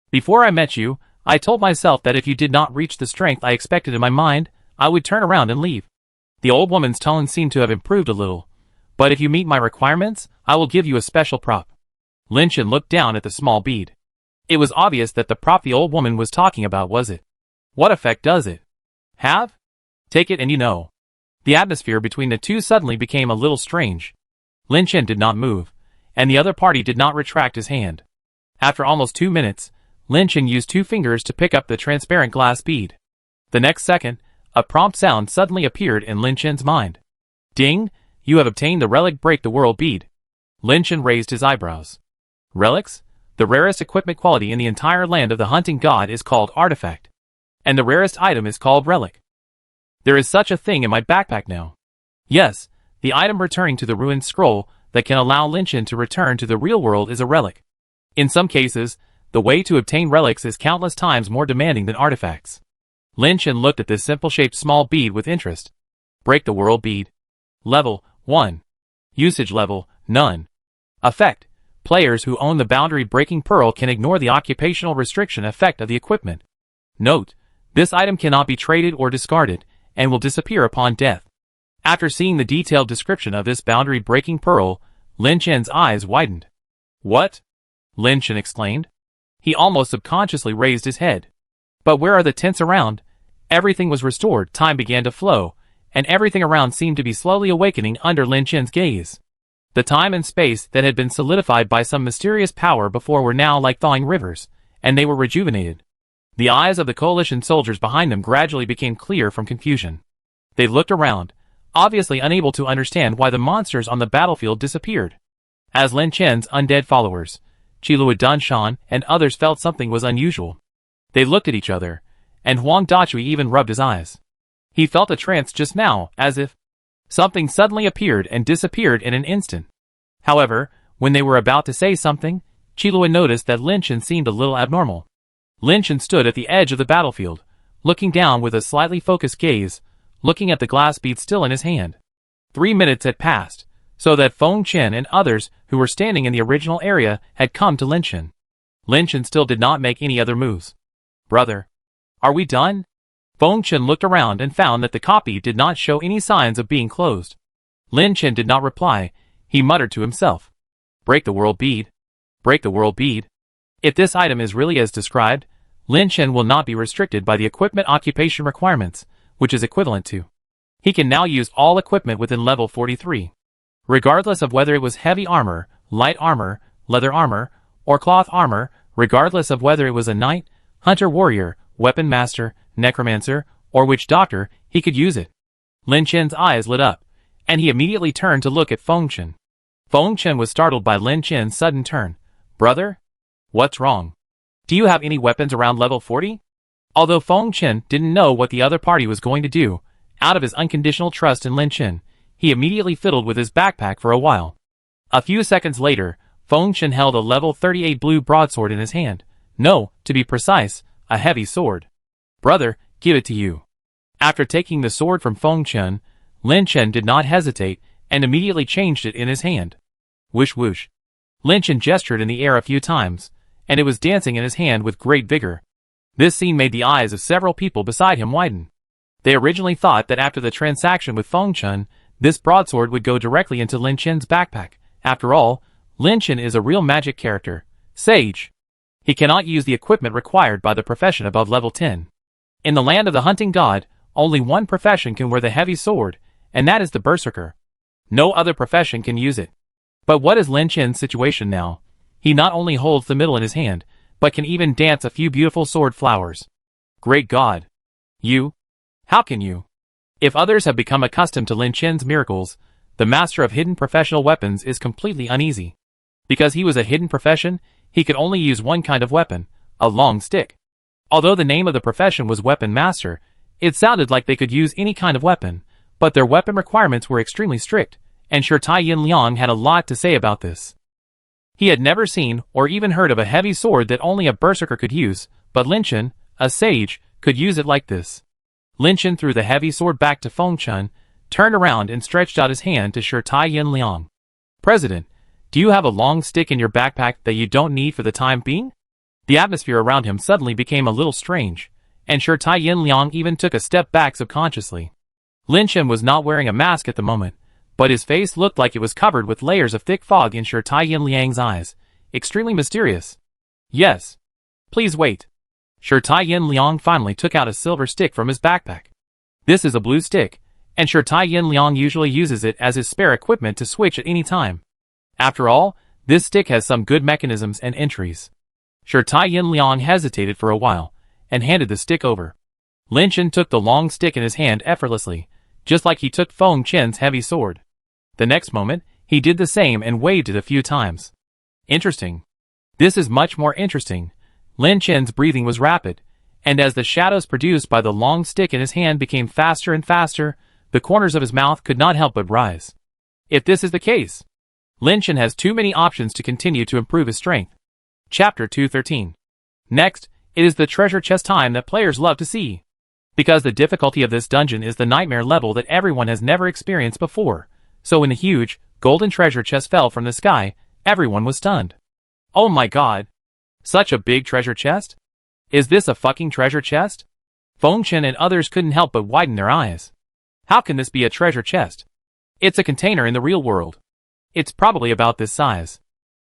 Speaker 1: Before I met you, I told myself that if you did not reach the strength I expected in my mind, I would turn around and leave. The old woman's tone seemed to have improved a little. But if you meet my requirements, I will give you a special prop. Lin Chen looked down at the small bead. It was obvious that the prop the old woman was talking about was it. What effect does it have? Take it and you know. The atmosphere between the two suddenly became a little strange. Lin Chen did not move, and the other party did not retract his hand. After almost 2 minutes, Lin Chen used 2 fingers to pick up the transparent glass bead. The next second, a prompt sound suddenly appeared in Lin Chen's mind. Ding! You have obtained the relic break the world bead. Lin Chen raised his eyebrows. Relics? The rarest equipment quality in the entire land of the hunting god is called artifact. And the rarest item is called relic. There is such a thing in my backpack now. Yes, the item returning to the ruined scroll that can allow Lin Chen to return to the real world is a relic. In some cases, the way to obtain relics is countless times more demanding than artifacts. Lin Chen looked at this simple-shaped small bead with interest. Break the world bead. Level 1. Usage level, none. Effect. Players who own the boundary-breaking pearl can ignore the occupational restriction effect of the equipment. Note, this item cannot be traded or discarded, and will disappear upon death. After seeing the detailed description of this boundary-breaking pearl, Lin Chen's eyes widened. What? Lin Chen exclaimed. He almost subconsciously raised his head. But where are the tents around? Everything was restored, time began to flow, and everything around seemed to be slowly awakening under Lin Chen's gaze. The time and space that had been solidified by some mysterious power before were now like thawing rivers, and they were rejuvenated. The eyes of the coalition soldiers behind them gradually became clear from confusion. They looked around, obviously unable to understand why the monsters on the battlefield disappeared. As Lin Chen's undead followers, Qilua Dunshan and others felt something was unusual. They looked at each other, and Huang Dachui even rubbed his eyes. He felt a trance just now, as if something suddenly appeared and disappeared in an instant. However, when they were about to say something, Qilua noticed that Lin Chen seemed a little abnormal. Lin Chen stood at the edge of the battlefield, looking down with a slightly focused gaze, looking at the glass bead still in his hand. 3 minutes had passed, so that Feng Chen and others who were standing in the original area had come to Lin Chen. Lin Chen still did not make any other moves. Brother, are we done? Feng Chen looked around and found that the copy did not show any signs of being closed. Lin Chen did not reply. He muttered to himself. Break the world bead. Break the world bead. If this item is really as described, Lin Chen will not be restricted by the equipment occupation requirements, which is equivalent to. He can now use all equipment within level 43. Regardless of whether it was heavy armor, light armor, leather armor, or cloth armor, regardless of whether it was a knight, hunter warrior, weapon master, necromancer, or witch doctor, he could use it. Lin Chen's eyes lit up, and he immediately turned to look at Feng Chen. Feng Chen was startled by Lin Chen's sudden turn. Brother? What's wrong? Do you have any weapons around level 40? Although Feng Chen didn't know what the other party was going to do, out of his unconditional trust in Lin Chen, he immediately fiddled with his backpack for a while. A few seconds later, Feng Chen held a level 38 blue broadsword in his hand. No, to be precise, a heavy sword. Brother, give it to you. After taking the sword from Feng Chen, Lin Chen did not hesitate and immediately changed it in his hand. Whoosh whoosh. Lin Chen gestured in the air a few times, and it was dancing in his hand with great vigor. This scene made the eyes of several people beside him widen. They originally thought that after the transaction with Feng Chen, this broadsword would go directly into Lin Chen's backpack. After all, Lin Chen is a real magic character. Sage. He cannot use the equipment required by the profession above level 10. In the land of the hunting god, only one profession can wear the heavy sword, and that is the berserker. No other profession can use it. But what is Lin Chen's situation now? He not only holds the middle in his hand, but can even dance a few beautiful sword flowers. Great God! You? How can you? If others have become accustomed to Lin Chen's miracles, the master of hidden professional weapons is completely uneasy. Because he was a hidden profession, he could only use one kind of weapon, a long stick. Although the name of the profession was Weapon Master, it sounded like they could use any kind of weapon, but their weapon requirements were extremely strict, and Sure Tai Yin Liang had a lot to say about this. He had never seen or even heard of a heavy sword that only a berserker could use, but Lin Chen, a sage, could use it like this. Lin Chen threw the heavy sword back to Feng Chen, turned around and stretched out his hand to Sure Tai Yin Liang. President, do you have a long stick in your backpack that you don't need for the time being? The atmosphere around him suddenly became a little strange, and Sure Tai Yin Liang even took a step back subconsciously. Lin Chen was not wearing a mask at the moment, but his face looked like it was covered with layers of thick fog in Sure Tai Yin Liang's eyes, extremely mysterious. Yes. Please wait. Sure Tai Yin Liang finally took out a silver stick from his backpack. This is a blue stick, and Sure Tai Yin Liang usually uses it as his spare equipment to switch at any time. After all, this stick has some good mechanisms and entries. Sure Tai Yin Liang hesitated for a while, and handed the stick over. Lin Chen took the long stick in his hand effortlessly, just like he took Feng Chen's heavy sword. The next moment, he did the same and waved it a few times. Interesting. This is much more interesting. Lin Chen's breathing was rapid, and as the shadows produced by the long stick in his hand became faster and faster, the corners of his mouth could not help but rise. If this is the case, Lin Chen has too many options to continue to improve his strength. Chapter 213. Next, it is the treasure chest time that players love to see. Because the difficulty of this dungeon is the nightmare level that everyone has never experienced before, so when a huge, golden treasure chest fell from the sky, everyone was stunned. Oh my god! Such a big treasure chest? Is this a fucking treasure chest? Feng Chen and others couldn't help but widen their eyes. How can this be a treasure chest? It's a container in the real world. It's probably about this size.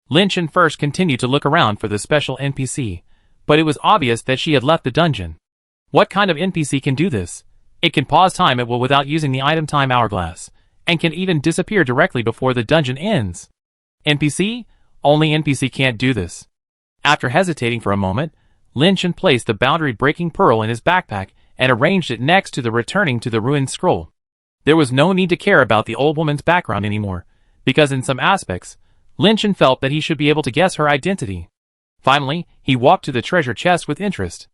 Speaker 1: Lin Chen first continued to look around for the special NPC, but it was obvious that she had left the dungeon. What kind of NPC can do this? It can pause time at will without using the item time hourglass, and can even disappear directly before the dungeon ends. NPC? Only NPC can't do this. After hesitating for a moment, Lin Chen placed the boundary-breaking pearl in his backpack and arranged it next to the returning to the ruined scroll. There was no need to care about the old woman's background anymore, because in some aspects, Lin Chen felt that he should be able to guess her identity. Finally, he walked to the treasure chest with interest.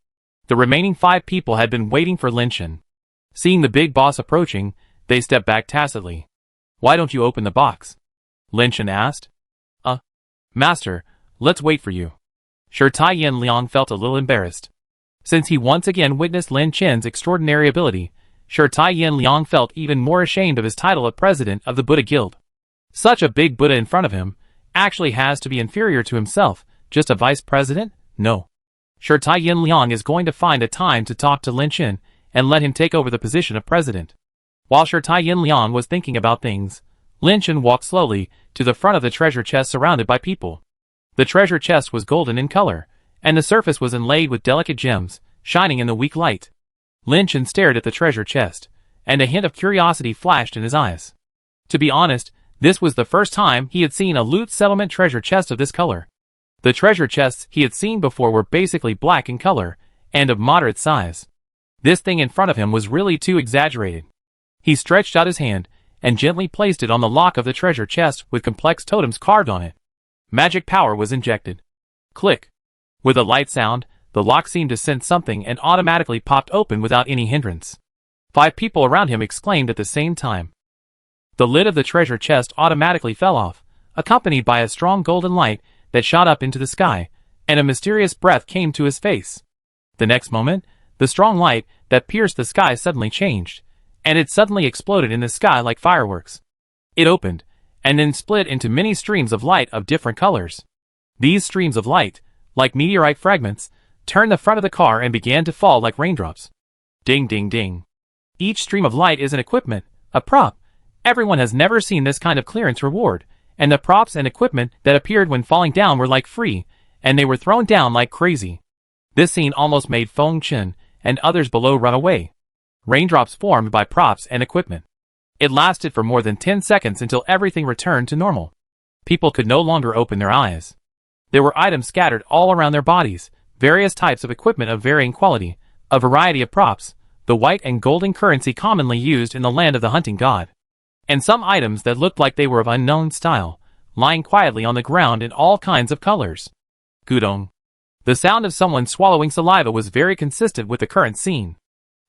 Speaker 1: The remaining 5 people had been waiting for Lin Chen. Seeing the big boss approaching, they stepped back tacitly. Why don't you open the box? Lin Chen asked. Master, let's wait for you. Sure Tai Yin Liang felt a little embarrassed. Since he once again witnessed Lin Chen's extraordinary ability, Sure Tai Yin Liang felt even more ashamed of his title of president of the Buddha Guild. Such a big Buddha in front of him actually has to be inferior to himself, just a vice president? No. Sure Tai Yin Liang is going to find a time to talk to Lin Chen and let him take over the position of president. While Sure Tai Yin Liang was thinking about things, Lin Chen walked slowly to the front of the treasure chest surrounded by people. The treasure chest was golden in color, and the surface was inlaid with delicate gems, shining in the weak light. Lin Chen stared at the treasure chest, and a hint of curiosity flashed in his eyes. To be honest, this was the first time he had seen a loot settlement treasure chest of this color. The treasure chests he had seen before were basically black in color, and of moderate size. This thing in front of him was really too exaggerated. He stretched out his hand, and gently placed it on the lock of the treasure chest with complex totems carved on it. Magic power was injected. Click. With a light sound, the lock seemed to sense something and automatically popped open without any hindrance. 5 people around him exclaimed at the same time. The lid of the treasure chest automatically fell off, accompanied by a strong golden light that shot up into the sky, and a mysterious breath came to his face. The next moment, the strong light that pierced the sky suddenly changed, and it suddenly exploded in the sky like fireworks. It opened, and then split into many streams of light of different colors. These streams of light, like meteorite fragments, turned the front of the car and began to fall like raindrops. Ding ding ding. Each stream of light is an equipment, a prop. Everyone has never seen this kind of clearance reward, and the props and equipment that appeared when falling down were like free, and they were thrown down like crazy. This scene almost made Feng Chen and others below run away. Raindrops formed by props and equipment. It lasted for more than 10 seconds until everything returned to normal. People could no longer open their eyes. There were items scattered all around their bodies, various types of equipment of varying quality, a variety of props, the white and golden currency commonly used in the land of the hunting god, and some items that looked like they were of unknown style, lying quietly on the ground in all kinds of colors. Gudong. The sound of someone swallowing saliva was very consistent with the current scene.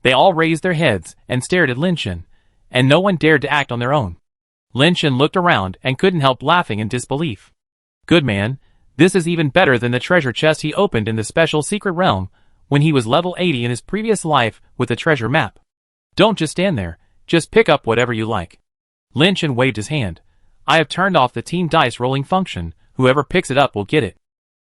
Speaker 1: They all raised their heads and stared at Lin Chen, and no one dared to act on their own. Lin Chen looked around and couldn't help laughing in disbelief. Good man, this is even better than the treasure chest he opened in the special secret realm when he was level 80 in his previous life with the treasure map. Don't just stand there, just pick up whatever you like. Lin Chen waved his hand. I have turned off the team dice rolling function, whoever picks it up will get it.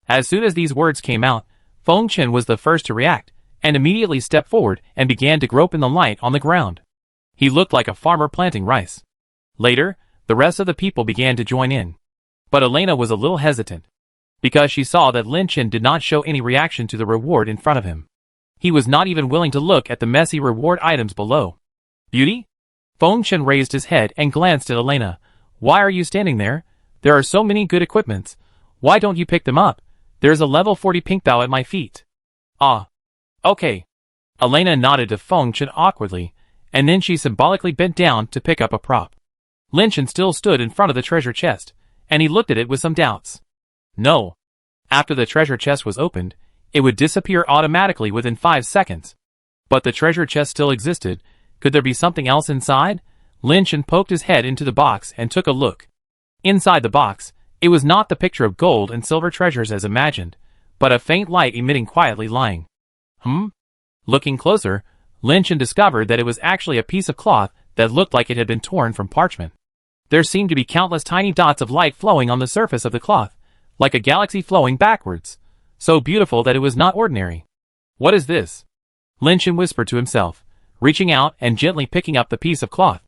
Speaker 1: As soon as these words came out, Feng Chen was the first to react, and immediately stepped forward and began to grope in the light on the ground. He looked like a farmer planting rice. Later, the rest of the people began to join in. But Elena was a little hesitant, because she saw that Lin Chen did not show any reaction to the reward in front of him. He was not even willing to look at the messy reward items below. Beauty? Feng Chen raised his head and glanced at Elena. Why are you standing there? There are so many good equipments. Why don't you pick them up? There's a level 40 pink Bao at my feet. Ah. Okay. Elena nodded to Feng Chen awkwardly, and then she symbolically bent down to pick up a prop. Lin Chen still stood in front of the treasure chest, and he looked at it with some doubts. No. After the treasure chest was opened, it would disappear automatically within 5 seconds. But the treasure chest still existed. Could there be something else inside? Lin Chen poked his head into the box and took a look. Inside the box, it was not the picture of gold and silver treasures as imagined, but a faint light emitting quietly lying. Looking closer, Lin Chen discovered that it was actually a piece of cloth that looked like it had been torn from parchment. There seemed to be countless tiny dots of light flowing on the surface of the cloth, like a galaxy flowing backwards, so beautiful that it was not ordinary. What is this? Lin Chen whispered to himself, reaching out and gently picking up the piece of cloth.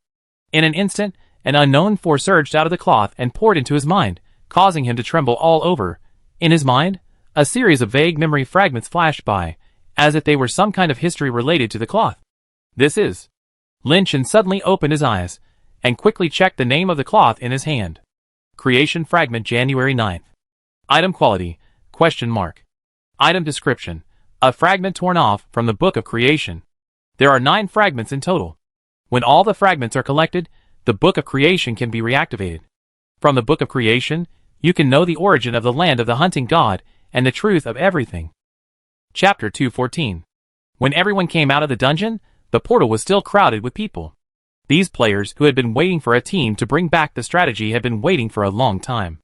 Speaker 1: In an instant, an unknown force surged out of the cloth and poured into his mind, causing him to tremble all over. In his mind, a series of vague memory fragments flashed by, as if they were some kind of history related to the cloth. This is... Lin Chen suddenly opened his eyes, and quickly checked the name of the cloth in his hand. Creation Fragment January 9th. Item Quality, ? Item Description, a fragment torn off from the Book of Creation. There are 9 fragments in total. When all the fragments are collected, the Book of Creation can be reactivated. From the Book of Creation, you can know the origin of the land of the hunting god, and the truth of everything. Chapter 214. When everyone came out of the dungeon, the portal was still crowded with people. These players who had been waiting for a team to bring back the strategy had been waiting for a long time.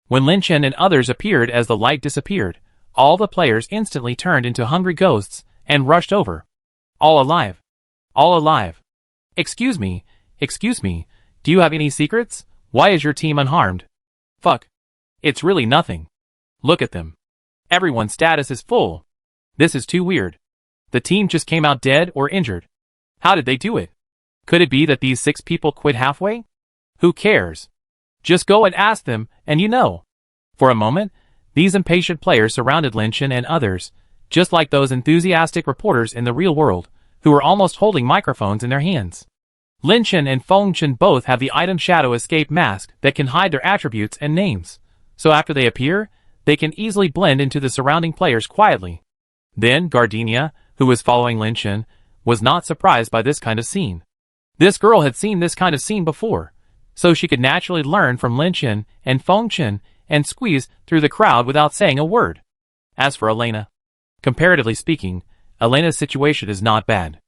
Speaker 1: When Lin Chen and others appeared as the light disappeared, all the players instantly turned into hungry ghosts and rushed over. All alive. All alive. Excuse me, do you have any secrets? Why is your team unharmed? Fuck. It's really nothing. Look at them. Everyone's status is full. This is too weird. The team just came out dead or injured. How did they do it? Could it be that these 6 people quit halfway? Who cares? Just go and ask them, and you know. For a moment, these impatient players surrounded Lin Chen and others, just like those enthusiastic reporters in the real world, who were almost holding microphones in their hands. Lin Chen and Feng Chen both have the item Shadow Escape mask that can hide their attributes and names, so after they appear, they can easily blend into the surrounding players quietly. Then Gardenia, who was following Lin Chen, was not surprised by this kind of scene. This girl had seen this kind of scene before, so she could naturally learn from Lin Chen and Feng Chen and squeeze through the crowd without saying a word. As for Elena, comparatively speaking, Elena's situation is not bad.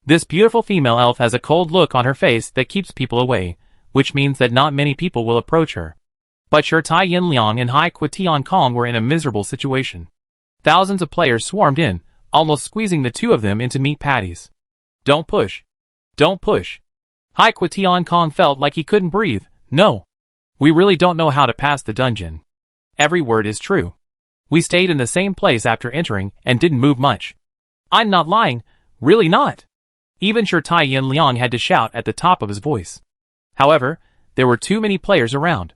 Speaker 1: This beautiful female elf has a cold look on her face that keeps people away, which means that not many people will approach her. But Sher Tai Yin Liang and Hai Tian Kong were in a miserable situation. Thousands of players swarmed in, almost squeezing the two of them into meat patties. Don't push. Don't push. Hai Tian Kong felt like he couldn't breathe. No. We really don't know how to pass the dungeon. Every word is true. We stayed in the same place after entering and didn't move much. I'm not lying, really not. Even Sher Tai Yin Liang had to shout at the top of his voice. However, there were too many players around.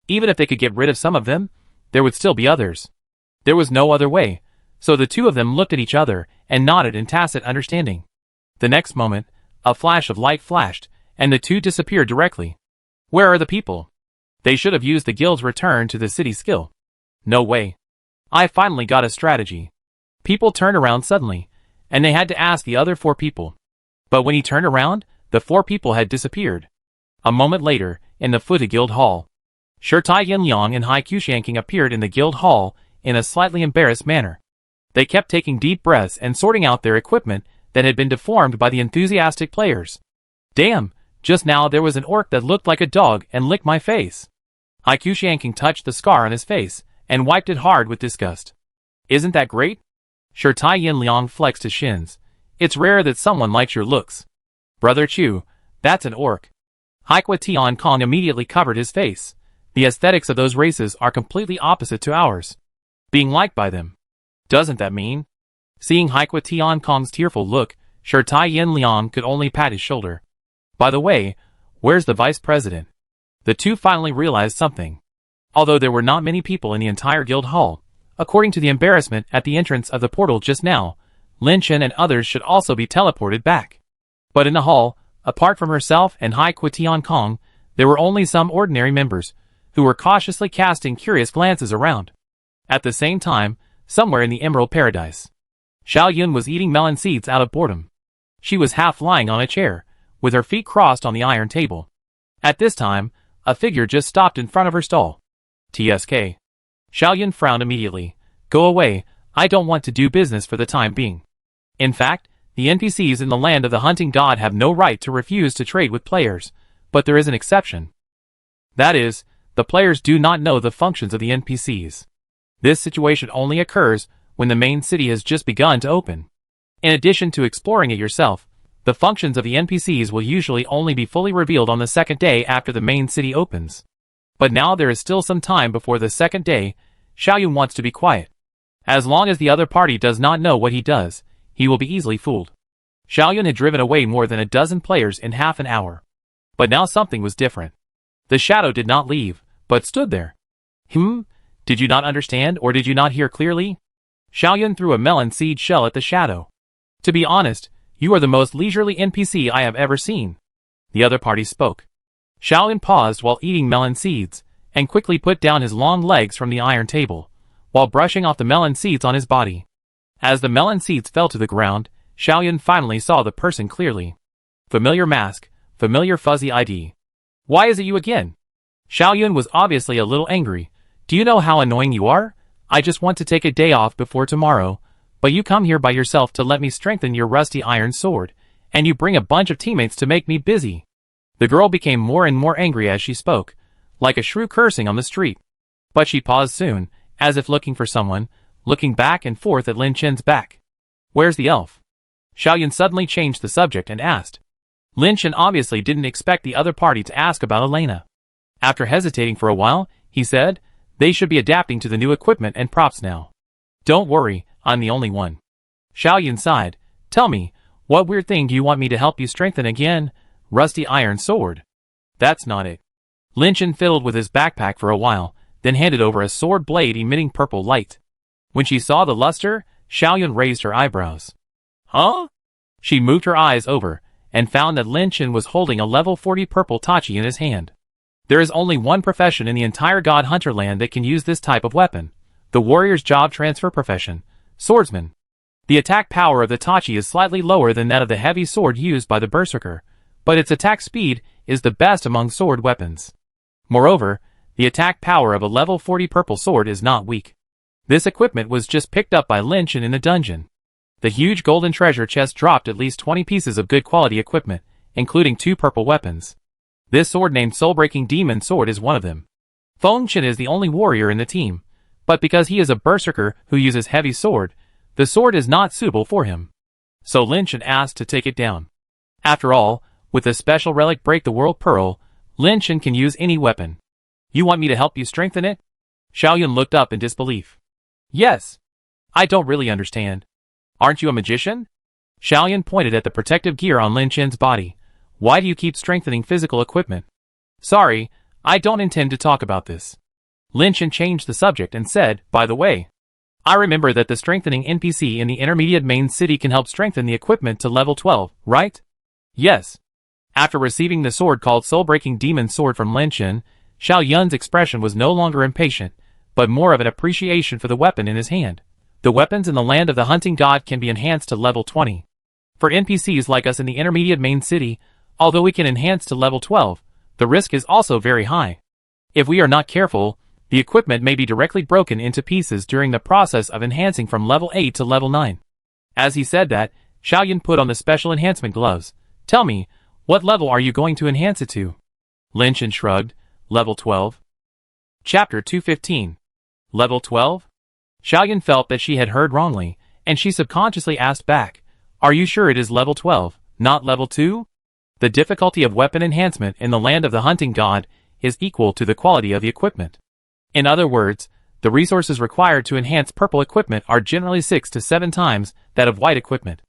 Speaker 1: Even if they could get rid of some of them, there would still be others. There was no other way, so the two of them looked at each other and nodded in tacit understanding. The next moment, a flash of light flashed, and the two disappeared directly. Where are the people? They should have used the guild's return to the city skill. No way. I finally got a strategy. People turned around suddenly, and they had to ask the other 4 people. But when he turned around, the 4 people had disappeared. A moment later, in the Futa Guild Hall, Sher Tai Yin Liang and Hai Qiushanking appeared in the guild hall in a slightly embarrassed manner. They kept taking deep breaths and sorting out their equipment that had been deformed by the enthusiastic players. Damn, Just now there was an orc that looked like a dog and licked my face. Qiushianking touched the scar on his face and wiped it hard with disgust. Isn't that great? Sure, Tai Yin Liang flexed his shins. It's rare that someone likes your looks. Brother Chu, that's an orc. Haikwa Tian Kong immediately covered his face. The aesthetics of those races are completely opposite to ours. Being liked by them. Doesn't that mean? Seeing Haikwa Tian Kong's tearful look, sure Tai Yin Liang could only pat his shoulder. By the way, where's the vice president? The two finally realized something. Although there were not many people in the entire guild hall, according to the embarrassment at the entrance of the portal just now, Lin Chen and others should also be teleported back. But in the hall, apart from herself and Haikwa Tian Kong, there were only some ordinary members, who were cautiously casting curious glances around. At the same time, somewhere in the Emerald Paradise, Xiao Yun was eating melon seeds out of boredom. She was half lying on a chair, with her feet crossed on the iron table. At this time, a figure just stopped in front of her stall. TSK. Xiao Yun frowned immediately. Go away, I don't want to do business for the time being. In fact, the NPCs in the land of the hunting god have no right to refuse to trade with players, but there is an exception. That is, the players do not know the functions of the NPCs. This situation only occurs when the main city has just begun to open. In addition to exploring it yourself, the functions of the NPCs will usually only be fully revealed on the second day after the main city opens. But now there is still some time before the second day. Xiao Yun wants to be quiet. As long as the other party does not know what he does, he will be easily fooled. Xiao Yun had driven away more than a dozen players in half an hour. But now something was different. The shadow did not leave, but stood there. Did you not understand or did you not hear clearly? Xiao Yun threw a melon seed shell at the shadow. To be honest, you are the most leisurely NPC I have ever seen. The other party spoke. Xiao Yun paused while eating melon seeds, and quickly put down his long legs from the iron table, while brushing off the melon seeds on his body. As the melon seeds fell to the ground, Xiao Yun finally saw the person clearly. Familiar mask, familiar fuzzy ID. Why is it you again? Xiao Yun was obviously a little angry. Do you know how annoying you are? I just want to take a day off before tomorrow, but you come here by yourself to let me strengthen your rusty iron sword, and you bring a bunch of teammates to make me busy. The girl became more and more angry as she spoke, like a shrew cursing on the street. But she paused soon, as if looking for someone, looking back and forth at Lin Chen's back. Where's the elf? Xiao Yun suddenly changed the subject and asked. Lin Chen obviously didn't expect the other party to ask about Elena. After hesitating for a while, he said, they should be adapting to the new equipment and props now. Don't worry, I'm the only one. Xiao Yun sighed. Tell me, what weird thing do you want me to help you strengthen again? Rusty iron sword. That's not it. Lin Chen fiddled with his backpack for a while, then handed over a sword blade emitting purple light. When she saw the luster, Xiao Yun raised her eyebrows. Huh? She moved her eyes over, and found that Lin Chen was holding a level 40 purple tachi in his hand. There is only one profession in the entire God Hunter land that can use this type of weapon. The warrior's job transfer profession, swordsman. The attack power of the tachi is slightly lower than that of the heavy sword used by the berserker, but its attack speed is the best among sword weapons. Moreover, the attack power of a level 40 purple sword is not weak. This equipment was just picked up by Lin Chen in the dungeon. The huge golden treasure chest dropped at least 20 pieces of good quality equipment, including 2 purple weapons. This sword named Soul-Breaking Demon Sword is one of them. Feng Chen is the only warrior in the team, but because he is a berserker who uses heavy sword, the sword is not suitable for him. So Lin Chen asked to take it down. After all, with the special relic Break the World Pearl, Lin Chen can use any weapon. You want me to help you strengthen it? Xiao Yun looked up in disbelief. Yes. I don't really understand. Aren't you a magician? Xiao Yun pointed at the protective gear on Lin Chen's body. Why do you keep strengthening physical equipment? Sorry, I don't intend to talk about this. Lin Chen changed the subject and said, by the way, I remember that the strengthening NPC in the intermediate main city can help strengthen the equipment to level 12, right? Yes. After receiving the sword called Soul-Breaking Demon Sword from Lin Chen, Xiao Yun's expression was no longer impatient, but more of an appreciation for the weapon in his hand. The weapons in the land of the hunting god can be enhanced to level 20. For NPCs like us in the intermediate main city, although we can enhance to level 12, the risk is also very high. If we are not careful, the equipment may be directly broken into pieces during the process of enhancing from level 8 to level 9. As he said that, Xiao Yun put on the special enhancement gloves. Tell me, What level are you going to enhance it to? Lin Chen shrugged. Level 12. Chapter 215. Level 12? Xiaoyun felt that she had heard wrongly, and she subconsciously asked back, are you sure it is level 12, not level 2? The difficulty of weapon enhancement in the land of the hunting god is equal to the quality of the equipment. In other words, the resources required to enhance purple equipment are generally 6 to 7 times that of white equipment.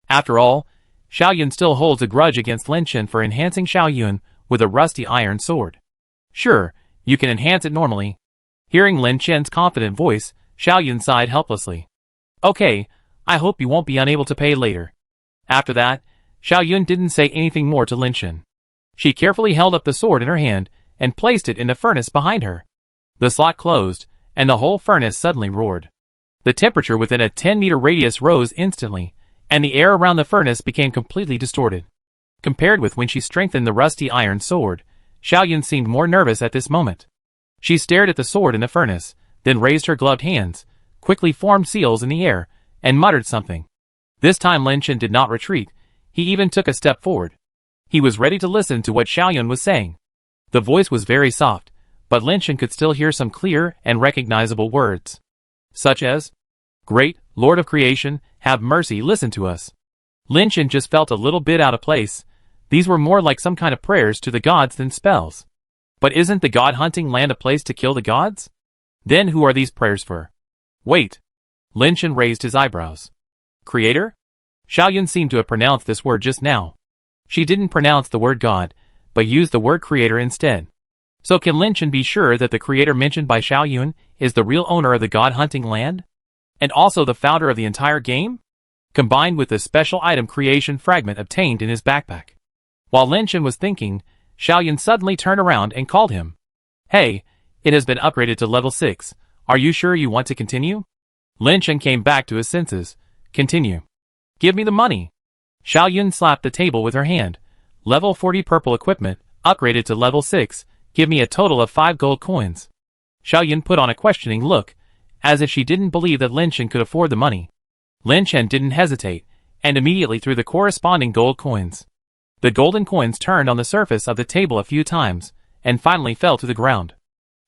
Speaker 1: After all, Xiaoyun still holds a grudge against Lin Chen for enhancing Xiaoyun with a rusty iron sword. Sure, you can enhance it normally. Hearing Lin Chen's confident voice, Xiaoyun sighed helplessly. Okay, I hope you won't be unable to pay later. After that, Xiaoyun didn't say anything more to Lin Chen. She carefully held up the sword in her hand and placed it in the furnace behind her. The slot closed, and the whole furnace suddenly roared. The temperature within a 10-meter radius rose instantly, and the air around the furnace became completely distorted. Compared with when she strengthened the rusty iron sword, Xiaoyun seemed more nervous at this moment. She stared at the sword in the furnace, then raised her gloved hands, quickly formed seals in the air, and muttered something. This time Lin Chen did not retreat, he even took a step forward. He was ready to listen to what Xiaoyun was saying. The voice was very soft, but Lin Chen could still hear some clear and recognizable words. Such as, Great, Lord of Creation, have mercy, listen to us. Lin Chen just felt a little bit out of place. These were more like some kind of prayers to the gods than spells. But isn't the god-hunting land a place to kill the gods? Then who are these prayers for? Wait. Lin Chen raised his eyebrows. Creator? Xiaoyun seemed to have pronounced this word just now. She didn't pronounce the word God, but used the word creator instead. So can Lin Chen be sure that the creator mentioned by Xiaoyun is the real owner of the god-hunting land? And also the founder of the entire game? Combined with the special item creation fragment obtained in his backpack. While Lin Chen was thinking, Xiaoyun suddenly turned around and called him. Hey, it has been upgraded to level 6. Are you sure you want to continue? Lin Chen came back to his senses. Continue. Give me the money. Xiaoyun slapped the table with her hand. Level 40 purple equipment, upgraded to level 6. Give me a total of 5 gold coins. Xiaoyun put on a questioning look, as if she didn't believe that Lin Chen could afford the money. Lin Chen didn't hesitate, and immediately threw the corresponding gold coins. The golden coins turned on the surface of the table a few times, and finally fell to the ground.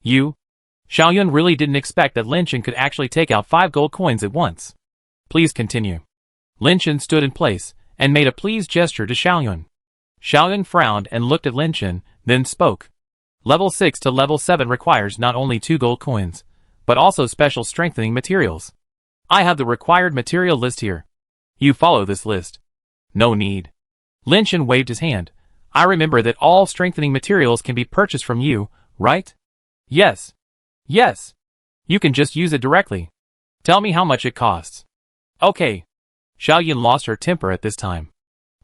Speaker 1: Xiaoyun really didn't expect that Lin Chen could actually take out 5 gold coins at once. Please continue. Lin Chen stood in place, and made a pleased gesture to Xiaoyun. Xiaoyun frowned and looked at Lin Chen, then spoke. Level 6 to level 7 requires not only 2 gold coins, but also special strengthening materials. I have the required material list here. You follow this list. No need. Lin Chen waved his hand. I remember that all strengthening materials can be purchased from you, right? Yes. Yes. You can just use it directly. Tell me how much it costs. Okay. Xiaoyun lost her temper at this time.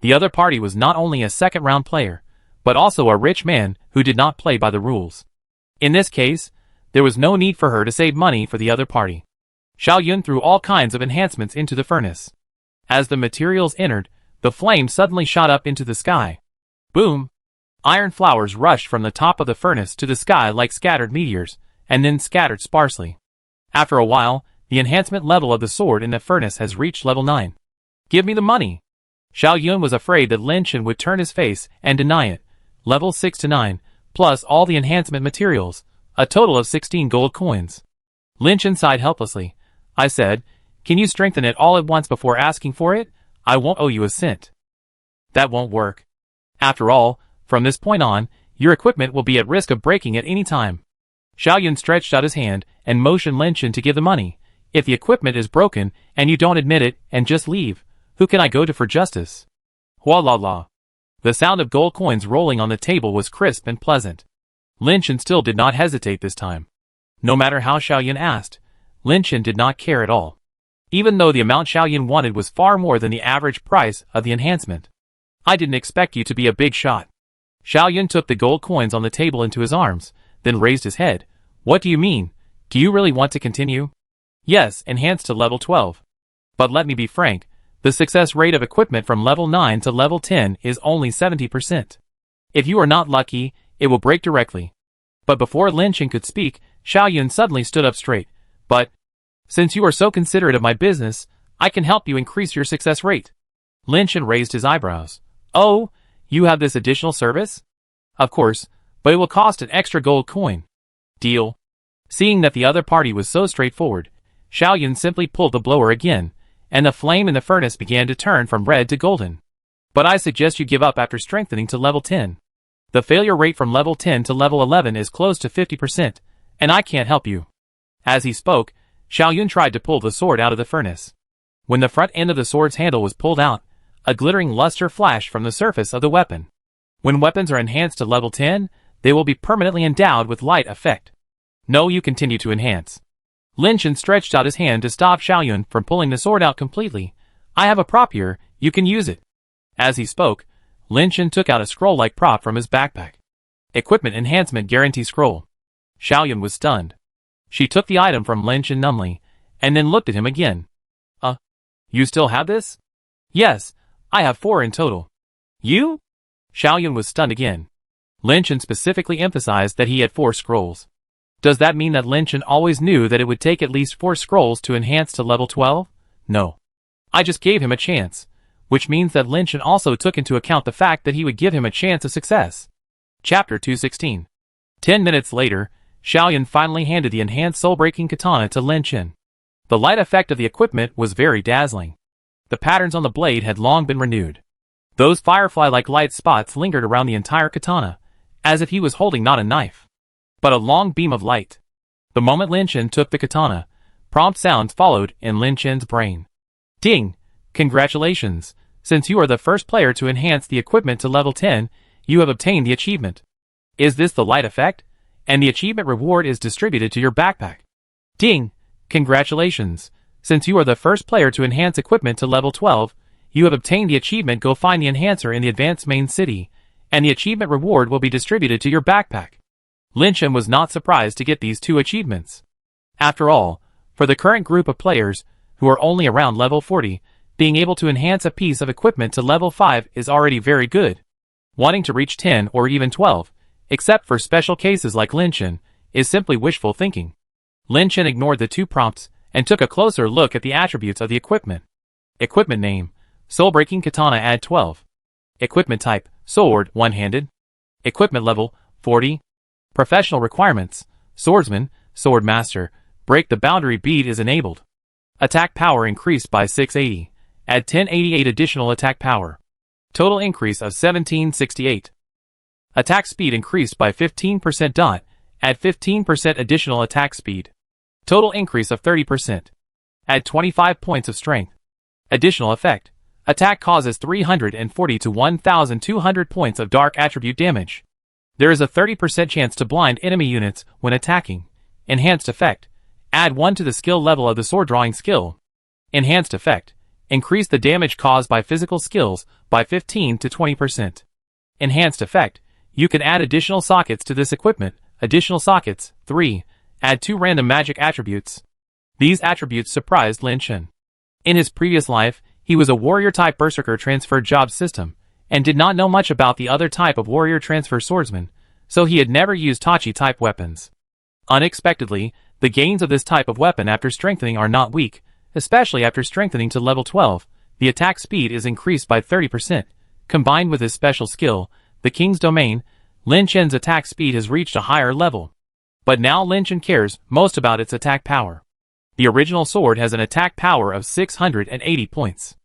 Speaker 1: The other party was not only a second-round player, but also a rich man who did not play by the rules. In this case, there was no need for her to save money for the other party. Xiaoyun threw all kinds of enhancements into the furnace. As the materials entered, the flame suddenly shot up into the sky. Boom! Iron flowers rushed from the top of the furnace to the sky like scattered meteors, and then scattered sparsely. After a while, the enhancement level of the sword in the furnace has reached level 9. Give me the money! Xiaoyun was afraid that Lin Chen would turn his face and deny it. Level 6 to 9, plus all the enhancement materials, a total of 16 gold coins. Lin Chen sighed helplessly. I said, can you strengthen it all at once before asking for it? I won't owe you a cent. That won't work. After all, from this point on, your equipment will be at risk of breaking at any time. Xiaoyun stretched out his hand and motioned Lin Chen to give the money. If the equipment is broken and you don't admit it and just leave, who can I go to for justice? Hua la la. The sound of gold coins rolling on the table was crisp and pleasant. Lin Chen still did not hesitate this time. No matter how Xiaoyun asked, Lin Chen did not care at all. Even though the amount Xiaoyun wanted was far more than the average price of the enhancement. I didn't expect you to be a big shot. Xiaoyun took the gold coins on the table into his arms, then raised his head. What do you mean? Do you really want to continue? Yes, enhance to level 12. But let me be frank, the success rate of equipment from level 9 to level 10 is only 70%. If you are not lucky, it will break directly. But before Lin Chen could speak, Xiaoyun suddenly stood up straight. But, since you are so considerate of my business, I can help you increase your success rate. Lin Chen raised his eyebrows. Oh, You have this additional service? Of course, but it will cost an extra gold coin. Deal. Seeing that the other party was so straightforward, Xiaoyun simply pulled the blower again, and the flame in the furnace began to turn from red to golden. But I suggest you give up after strengthening to level 10. The failure rate from level 10 to level 11 is close to 50%, and I can't help you. As he spoke, Xiaoyun tried to pull the sword out of the furnace. When the front end of the sword's handle was pulled out, a glittering luster flashed from the surface of the weapon. When weapons are enhanced to level 10, they will be permanently endowed with light effect. No, you continue to enhance. Lin Chen stretched out his hand to stop Xiaoyun from pulling the sword out completely. I have a prop here, you can use it. As he spoke, Lin Chen took out a scroll-like prop from his backpack. Equipment Enhancement Guarantee Scroll. Xiaoyun was stunned. She took the item from Lin Chen numbly, and then looked at him again. You still have this? Yes, I have 4 in total. You? Xiaoyun was stunned again. Lin Chen specifically emphasized that he had 4 scrolls. Does that mean that Lin Chen always knew that it would take at least 4 scrolls to enhance to level 12? No. I just gave him a chance, which means that Lin Chen also took into account the fact that he would give him a chance of success. Chapter 216. 10 minutes later, Xiaoyun finally handed the enhanced soul-breaking katana to Lin Chen. The light effect of the equipment was very dazzling. The patterns on the blade had long been renewed. Those firefly-like light spots lingered around the entire katana, as if he was holding not a knife, but a long beam of light. The moment Lin Chen took the katana, prompt sounds followed in Lin Chen's brain. Ding! Congratulations! Since you are the first player to enhance the equipment to level 10, you have obtained the achievement. Is this the light effect? And the achievement reward is distributed to your backpack. Ding! Congratulations! Since you are the first player to enhance equipment to level 12, you have obtained the achievement. Go find the enhancer in the advanced main city, and the achievement reward will be distributed to your backpack. Lin Chen was not surprised to get these 2 achievements. After all, for the current group of players, who are only around level 40, being able to enhance a piece of equipment to level 5 is already very good. Wanting to reach 10 or even 12, except for special cases like Lin Chen, is simply wishful thinking. Lin Chen ignored the 2 prompts and took a closer look at the attributes of the equipment. Equipment name: Soul-Breaking Katana add 12. Equipment type: Sword, one-handed. Equipment level: 40. Professional requirements: Swordsman, Sword Master, Break the Boundary bead is enabled. Attack power increased by 680. Add 1088 additional attack power. Total increase of 1768. Attack speed increased by 15%. Add 15% additional attack speed. Total increase of 30%. Add 25 points of strength. Additional effect: attack causes 340 to 1,200 points of dark attribute damage. There is a 30% chance to blind enemy units when attacking. Enhanced effect: add 1 to the skill level of the sword drawing skill. Enhanced effect: increase the damage caused by physical skills by 15 to 20%. Enhanced effect: you can add additional sockets to this equipment. Additional sockets: 3. Add 2 random magic attributes. These attributes surprised Lin Chen. In his previous life, he was a warrior-type berserker transfer job system, and did not know much about the other type of warrior transfer swordsman, so he had never used Tachi-type weapons. Unexpectedly, the gains of this type of weapon after strengthening are not weak, especially after strengthening to level 12. The attack speed is increased by 30%. Combined with his special skill, the King's Domain, Lin Chen's attack speed has reached a higher level. But now Lin Chen cares most about its attack power. The original sword has an attack power of 680 points.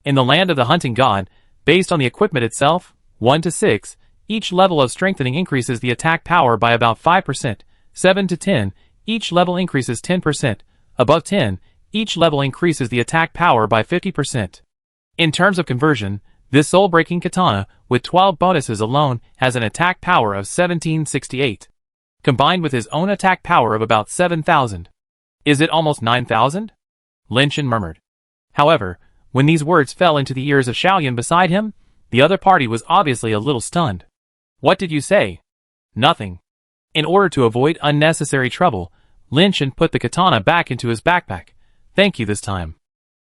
Speaker 1: In the land of the hunting god, based on the equipment itself, 1 to 6, each level of strengthening increases the attack power by about 5%, 7 to 10, each level increases 10%, above 10, each level increases the attack power by 50%. In terms of conversion, this soul-breaking katana, with 12 bonuses alone, has an attack power of 1768. Combined with his own attack power of about 7,000. Is it almost 9,000? Lin Chen murmured. However, when these words fell into the ears of Xiaoyun beside him, the other party was obviously a little stunned. What did you say? Nothing. In order to avoid unnecessary trouble, Lin Chen put the katana back into his backpack. Thank you this time.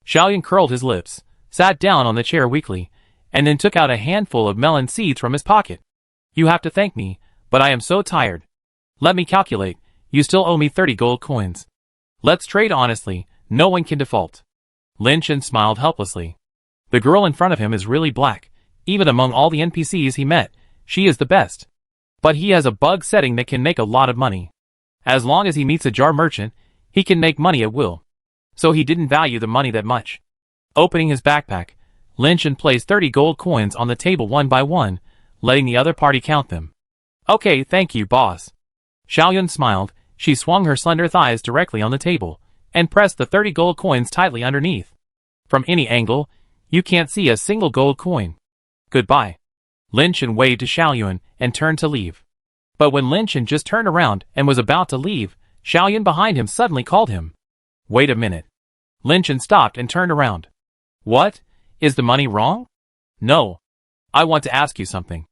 Speaker 1: Xiaoyun curled his lips, sat down on the chair weakly, and then took out a handful of melon seeds from his pocket. You have to thank me, but I am so tired. Let me calculate, you still owe me 30 gold coins. Let's trade honestly, no one can default. Lin Chen smiled helplessly. The girl in front of him is really black, Even among all the NPCs he met, she is the best. But he has a bug setting that can make a lot of money. As long as he meets a jar merchant, he can make money at will. So he didn't value the money that much. Opening his backpack, Lin Chen placed 30 gold coins on the table one by one, letting the other party count them. Okay, thank you, boss. Xiaoyun smiled. She swung her slender thighs directly on the table, and pressed the 30 gold coins tightly underneath. From any angle, you can't see a single gold coin. Goodbye. Lin Chen waved to Xiaoyun and turned to leave. But when Lin Chen just turned around and was about to leave, Xiaoyun behind him suddenly called him. Wait a minute. Lin Chen stopped and turned around. What? Is the money wrong? No. I want to ask you something.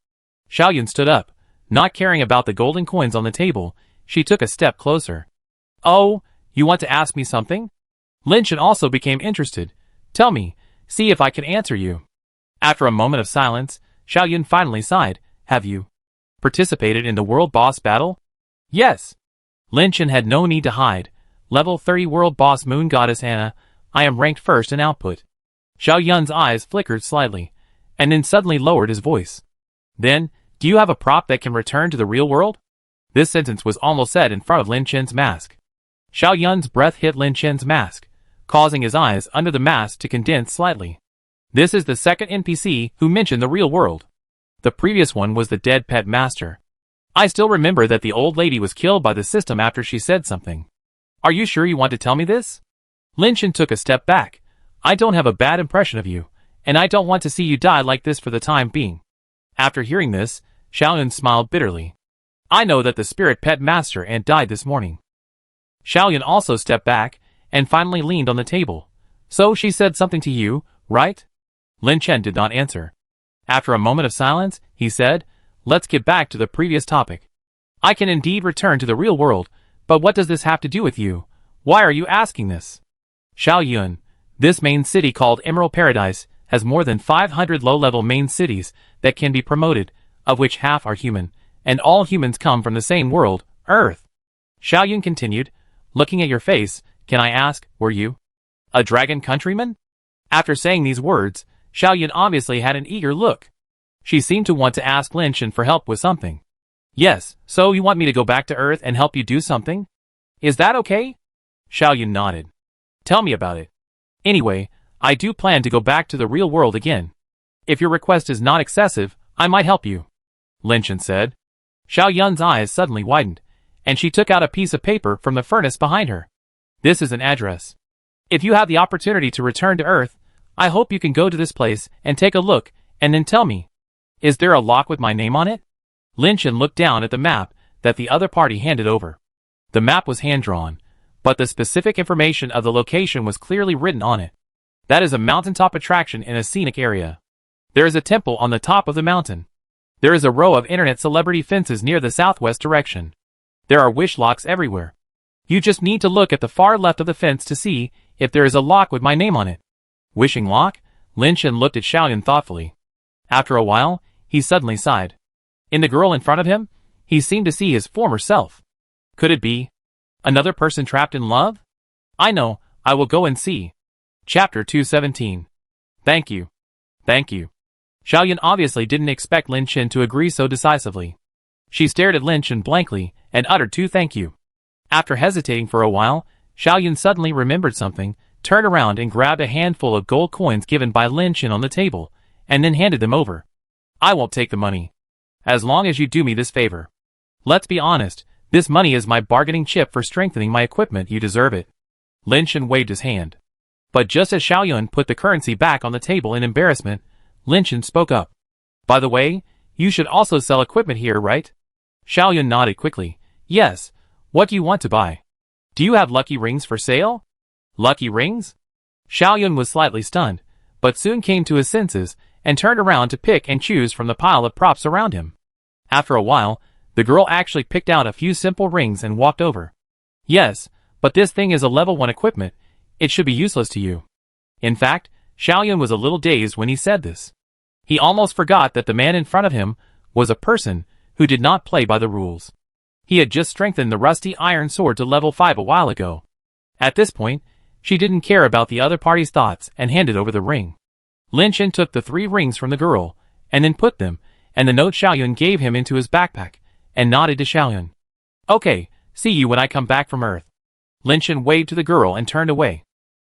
Speaker 1: Xiaoyun stood up. Not caring about the golden coins on the table, she took a step closer. Oh, you want to ask me something? Lin Chen also became interested. Tell me, see if I can answer you. After a moment of silence, Xiaoyun finally sighed. Have you participated in the world boss battle? Yes. Lin Chen had no need to hide. Level 30 world boss moon goddess Anna, I am ranked first in output. Xiaoyun's eyes flickered slightly, and then suddenly lowered his voice. Then, do you have a prop that can return to the real world? This sentence was almost said in front of Lin Chen's mask. Xiaoyun's breath hit Lin Chen's mask, causing his eyes under the mask to condense slightly. This is the second NPC who mentioned the real world. The previous one was the dead pet master. I still remember that the old lady was killed by the system after she said something. Are you sure you want to tell me this? Lin Chen took a step back. I don't have a bad impression of you, and I don't want to see you die like this for the time being. After hearing this, Xiaoyun smiled bitterly. I know that the spirit pet master and died this morning. Xiaoyun also stepped back, and finally leaned on the table. So she said something to you, right? Lin Chen did not answer. After a moment of silence, he said, let's get back to the previous topic. I can indeed return to the real world, but what does this have to do with you? Why are you asking this? Xiaoyun, this main city called Emerald Paradise has more than 500 low-level main cities that can be promoted, of which half are human, and all humans come from the same world, Earth. Xiaoyun continued, looking at your face, can I ask, were you a dragon countryman? After saying these words, Xiaoyun obviously had an eager look. She seemed to want to ask Lin Chen for help with something. Yes, so you want me to go back to Earth and help you do something? Is that okay? Xiaoyun nodded. Tell me about it. Anyway, I do plan to go back to the real world again. If your request is not excessive, I might help you, Lin Chen said. Xiaoyun's eyes suddenly widened, and she took out a piece of paper from the furnace behind her. This is an address. If you have the opportunity to return to Earth, I hope you can go to this place and take a look, and then tell me. Is there a lock with my name on it? Lin Chen looked down at the map that the other party handed over. The map was hand-drawn, but the specific information of the location was clearly written on it. That is a mountaintop attraction in a scenic area. There is a temple on the top of the mountain. There is a row of internet celebrity fences near the southwest direction. There are wish locks everywhere. You just need to look at the far left of the fence to see if there is a lock with my name on it. Wishing lock? Lin Chen looked at Xiaoyun thoughtfully. After a while, he suddenly sighed. In the girl in front of him, he seemed to see his former self. Could it be another person trapped in love? I know, I will go and see. Chapter 217. Thank you. Thank you. Xiaoyun obviously didn't expect Lin Chen to agree so decisively. She stared at Lin Chen blankly and uttered two thank you. After hesitating for a while, Xiaoyun suddenly remembered something, turned around and grabbed a handful of gold coins given by Lin Chen on the table, and then handed them over. I won't take the money. As long as you do me this favor. Let's be honest, this money is my bargaining chip for strengthening my equipment. You deserve it. Lin Chen waved his hand. But just as Xiaoyun put the currency back on the table in embarrassment, Lin Chen spoke up. By the way, you should also sell equipment here, right? Xiaoyun nodded quickly. Yes. What do you want to buy? Do you have lucky rings for sale? Lucky rings? Xiaoyun was slightly stunned, but soon came to his senses and turned around to pick and choose from the pile of props around him. After a while, the girl actually picked out a few simple rings and walked over. Yes, but this thing is a level 1 equipment. It should be useless to you. In fact, Xiaoyun was a little dazed when he said this. He almost forgot that the man in front of him was a person who did not play by the rules. He had just strengthened the rusty iron sword to level 5 a while ago. At this point, she didn't care about the other party's thoughts and handed over the ring. Lin Chen took the 3 rings from the girl, and then put them, and the note Xiaoyun gave him into his backpack, and nodded to Xiaoyun. Okay, see you when I come back from Earth. Lin Chen waved to the girl and turned away.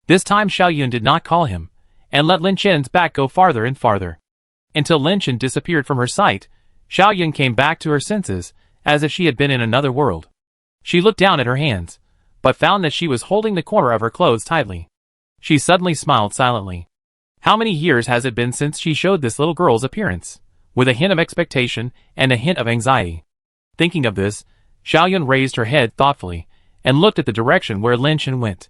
Speaker 1: This time Xiaoyun did not call him, and let Lin Chen's back go farther and farther. Until Lin Chen disappeared from her sight, Xiaoyun came back to her senses, as if she had been in another world. She looked down at her hands, but found that she was holding the corner of her clothes tightly. She suddenly smiled silently. How many years has it been since she showed this little girl's appearance? With a hint of expectation and a hint of anxiety. Thinking of this, Xiaoyun raised her head thoughtfully, and looked at the direction where Lin Chen went.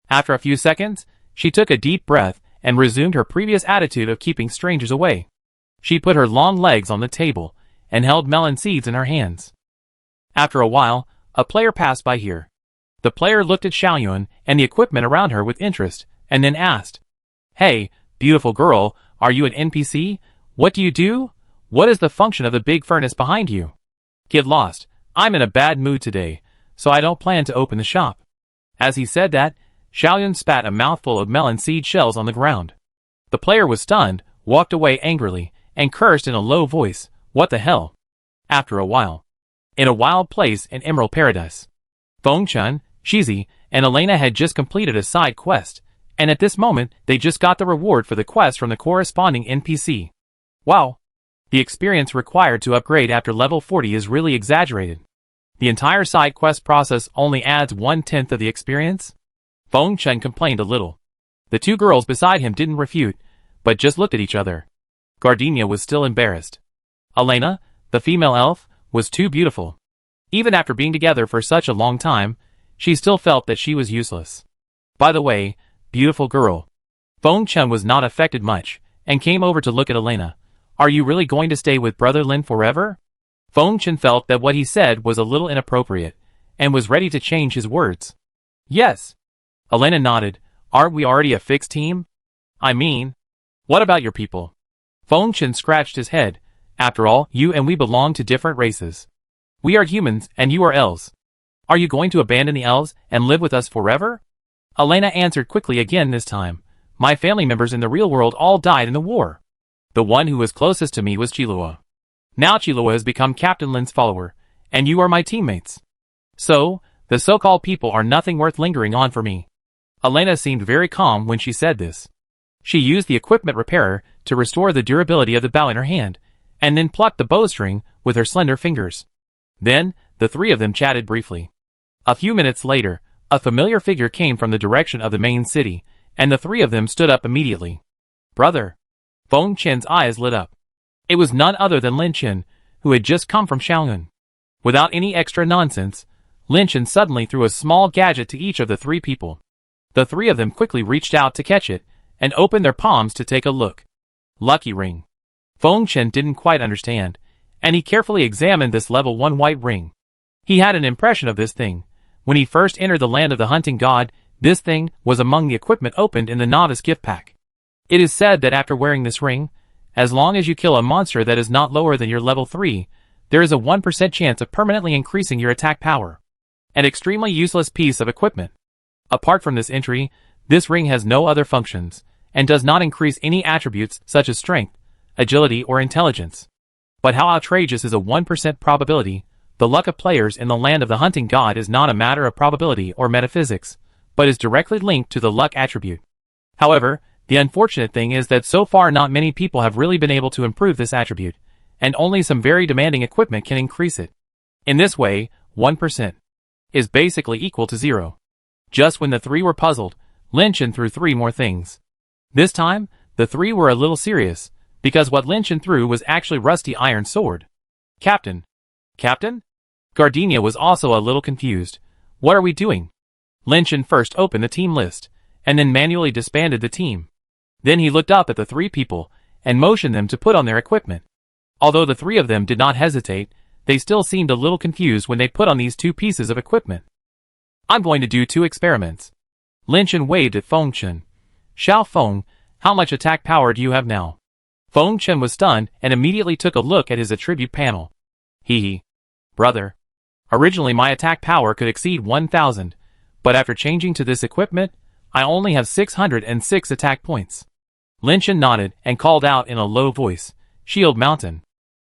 Speaker 1: After a few seconds, she took a deep breath and resumed her previous attitude of keeping strangers away. She put her long legs on the table and held melon seeds in her hands. After a while, a player passed by here. The player looked at Xiaoyun and the equipment around her with interest, and then asked, "Hey, beautiful girl, are you an NPC? What do you do? What is the function of the big furnace behind you?" "Get lost. I'm in a bad mood today, so I don't plan to open the shop." As he said that, Xiaoyun spat a mouthful of melon seed shells on the ground. The player was stunned, walked away angrily, and cursed in a low voice, "What the hell?" After a while, in a wild place in Emerald Paradise, Feng Chun, Shizi, and Elena had just completed a side quest, and at this moment they just got the reward for the quest from the corresponding NPC. Wow! The experience required to upgrade after level 40 is really exaggerated. The entire side quest process only adds 1/10 of the experience? Feng Chun complained a little. The two girls beside him didn't refute, but just looked at each other. Gardenia was still embarrassed. Elena, the female elf, was too beautiful. Even after being together for such a long time, she still felt that she was useless. By the way, beautiful girl. Feng Chun was not affected much, and came over to look at Elena. "Are you really going to stay with Brother Lin forever?" Feng Chun felt that what he said was a little inappropriate, and was ready to change his words. "Yes." Elena nodded. "Aren't we already a fixed team? I mean, what about your people?" Feng Chun scratched his head. "After all, you and we belong to different races. We are humans, and you are elves. Are you going to abandon the elves and live with us forever?" Elena answered quickly again this time. "My family members in the real world all died in the war. The one who was closest to me was Chilua. Now Chilua has become Captain Lin's follower, and you are my teammates. So, the so-called people are nothing worth lingering on for me." Elena seemed very calm when she said this. She used the equipment repairer to restore the durability of the bow in her hand, and then plucked the bowstring with her slender fingers. Then, the three of them chatted briefly. A few minutes later, a familiar figure came from the direction of the main city, and the three of them stood up immediately. "Brother." Feng Chen's eyes lit up. It was none other than Lin Chen, who had just come from Xiaoyun. Without any extra nonsense, Lin Chen suddenly threw a small gadget to each of the three people. The three of them quickly reached out to catch it, and opened their palms to take a look. Lucky ring. Feng Chen didn't quite understand, and he carefully examined this level 1 white ring. He had an impression of this thing. When he first entered the land of the hunting god, this thing was among the equipment opened in the novice gift pack. It is said that after wearing this ring, as long as you kill a monster that is not lower than your level 3, there is a 1% chance of permanently increasing your attack power. An extremely useless piece of equipment. Apart from this entry, this ring has no other functions, and does not increase any attributes such as strength, agility, or intelligence. But how outrageous is a 1% probability? The luck of players in the land of the hunting god is not a matter of probability or metaphysics, but is directly linked to the luck attribute. However, the unfortunate thing is that so far not many people have really been able to improve this attribute, and only some very demanding equipment can increase it. In this way, 1% is basically equal to 0. Just when the three were puzzled, Lin Chen threw three more things. This time, the three were a little serious, because what Lin Chen threw was actually rusty iron sword. "Captain." "Captain?" Gardenia was also a little confused. "What are we doing?" Lin Chen first opened the team list, and then manually disbanded the team. Then he looked up at the three people, and motioned them to put on their equipment. Although the three of them did not hesitate, they still seemed a little confused when they put on these two pieces of equipment. "I'm going to do 2 experiments." Lin Chen waved at Feng Chen. "Xiao Feng, how much attack power do you have now?" Feng Chen was stunned and immediately took a look at his attribute panel. Hee. "Brother. Originally my attack power could exceed 1,000, but after changing to this equipment, I only have 606 attack points." Lin Chen nodded and called out in a low voice, Shield Mountain.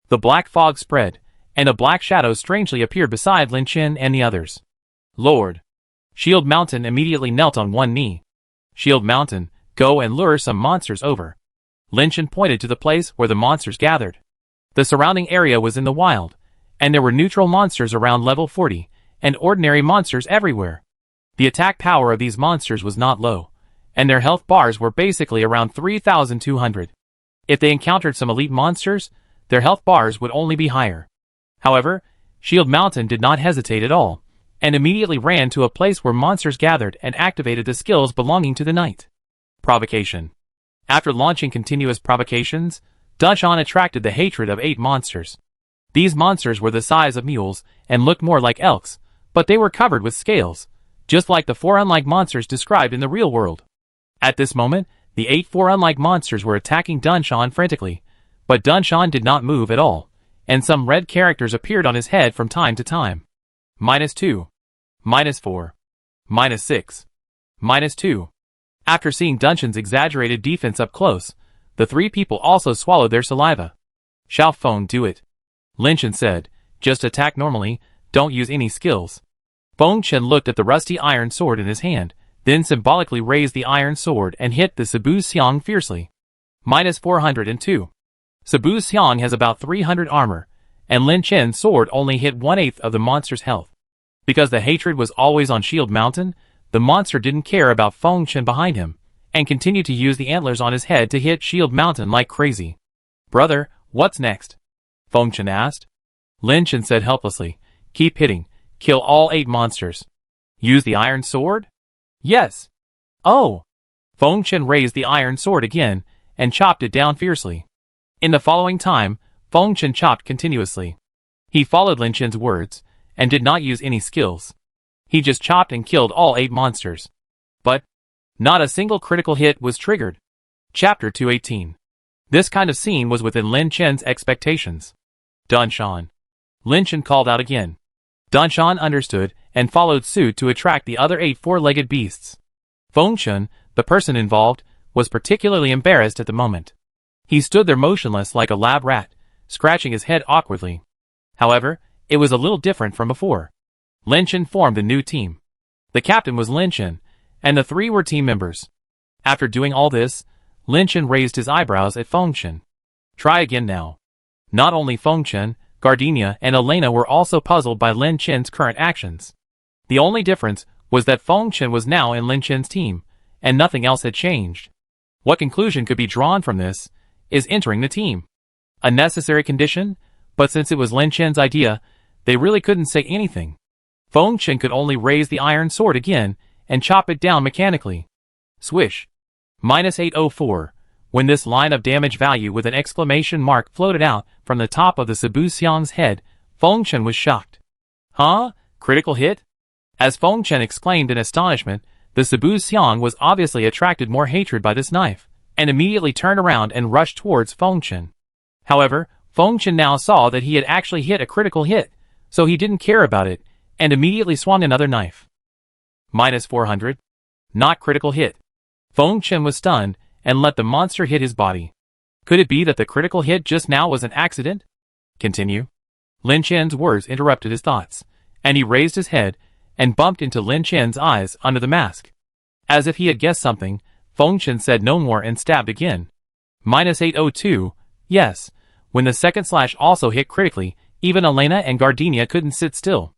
Speaker 1: The black fog spread, and a black shadow strangely appeared beside Lin Chen and the others. Lord! Shield Mountain immediately knelt on one knee. Shield Mountain, go and lure some monsters over. Lin Chen pointed to the place where the monsters gathered. The surrounding area was in the wild, and there were neutral monsters around level 40, and ordinary monsters everywhere. The attack power of these monsters was not low, and their health bars were basically around 3,200. If they encountered some elite monsters, their health bars would only be higher. However, Shield Mountain did not hesitate at all, and immediately ran to a place where monsters gathered and activated the skills belonging to the knight. Provocation. After launching continuous provocations, Dunshan attracted the hatred of 8 monsters. These monsters were the size of mules and looked more like elks, but they were covered with scales, just like the 4 unlike monsters described in the real world. At this moment, the 8 4 unlike monsters were attacking Dunshan frantically, but Dunshan did not move at all, and some red characters appeared on his head from time to time. -2. -4. -6. -2. After seeing Dunshan's exaggerated defense up close, the 3 people also swallowed their saliva. Xiao Feng, do it. Lin Chen said, just attack normally, don't use any skills. Feng Chen looked at the rusty iron sword in his hand, then symbolically raised the iron sword and hit the Sabu Xiang fiercely. -402. Sabu Xiang has about 300 armor, and Lin Chen's sword only hit 1/8 of the monster's health. Because the hatred was always on Shield Mountain, the monster didn't care about Feng Chen behind him, and continued to use the antlers on his head to hit Shield Mountain like crazy. Brother, what's next? Feng Chen asked. Lin Chen said helplessly, keep hitting, kill all 8 monsters. Use the iron sword? Yes. Oh! Feng Chen raised the iron sword again, and chopped it down fiercely. In the following time, Feng Chen chopped continuously. He followed Lin Chen's words, and did not use any skills. He just chopped and killed all 8 monsters. But not a single critical hit was triggered. Chapter 218. This kind of scene was within Lin Chen's expectations. Dunshan. Lin Chen called out again. Dunshan understood and followed suit to attract the other 8 4-legged beasts. Feng Chen, the person involved, was particularly embarrassed at the moment. He stood there motionless like a lab rat, scratching his head awkwardly. However, it was a little different from before. Lin Chen formed a new team. The captain was Lin Chen, and the 3 were team members. After doing all this, Lin Chen raised his eyebrows at Feng Chen. Try again now. Not only Feng Chen, Gardenia and Elena were also puzzled by Lin Chen's current actions. The only difference was that Feng Chen was now in Lin Chen's team, and nothing else had changed. What conclusion could be drawn from this is entering the team. A necessary condition, but since it was Lin Chen's idea, they really couldn't say anything. Feng Chen could only raise the iron sword again and chop it down mechanically. Swish. -804. When this line of damage value with an exclamation mark floated out from the top of the Sabu Xiang's head, Feng Chen was shocked. Huh? Critical hit? As Feng Chen exclaimed in astonishment, the Sabu Xiang was obviously attracted more hatred by this knife, and immediately turned around and rushed towards Feng Chen. However, Feng Chen now saw that he had actually hit a critical hit, so he didn't care about it, and immediately swung another knife. -400. Not critical hit. Feng Chen was stunned, and let the monster hit his body. Could it be that the critical hit just now was an accident? Continue. Lin Chen's words interrupted his thoughts, and he raised his head, and bumped into Lin Chen's eyes under the mask. As if he had guessed something, Feng Chen said no more and stabbed again. -802, yes. When the second slash also hit critically, even Elena and Gardenia couldn't sit still.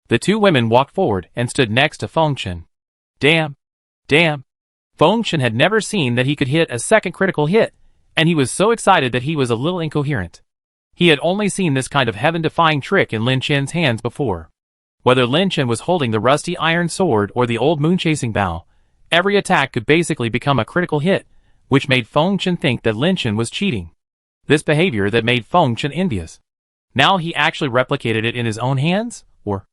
Speaker 1: The 2 women walked forward and stood next to Feng Chen. Damn. Damn. Feng Chen had never seen that he could hit a second critical hit, and he was so excited that he was a little incoherent. He had only seen this kind of heaven-defying trick in Lin Chen's hands before. Whether Lin Chen was holding the rusty iron sword or the old moon-chasing bow, every attack could basically become a critical hit, which made Feng Chen think that Lin Chen was cheating. This behavior that made Feng Chen envious. Now he actually replicated it in his own hands, or?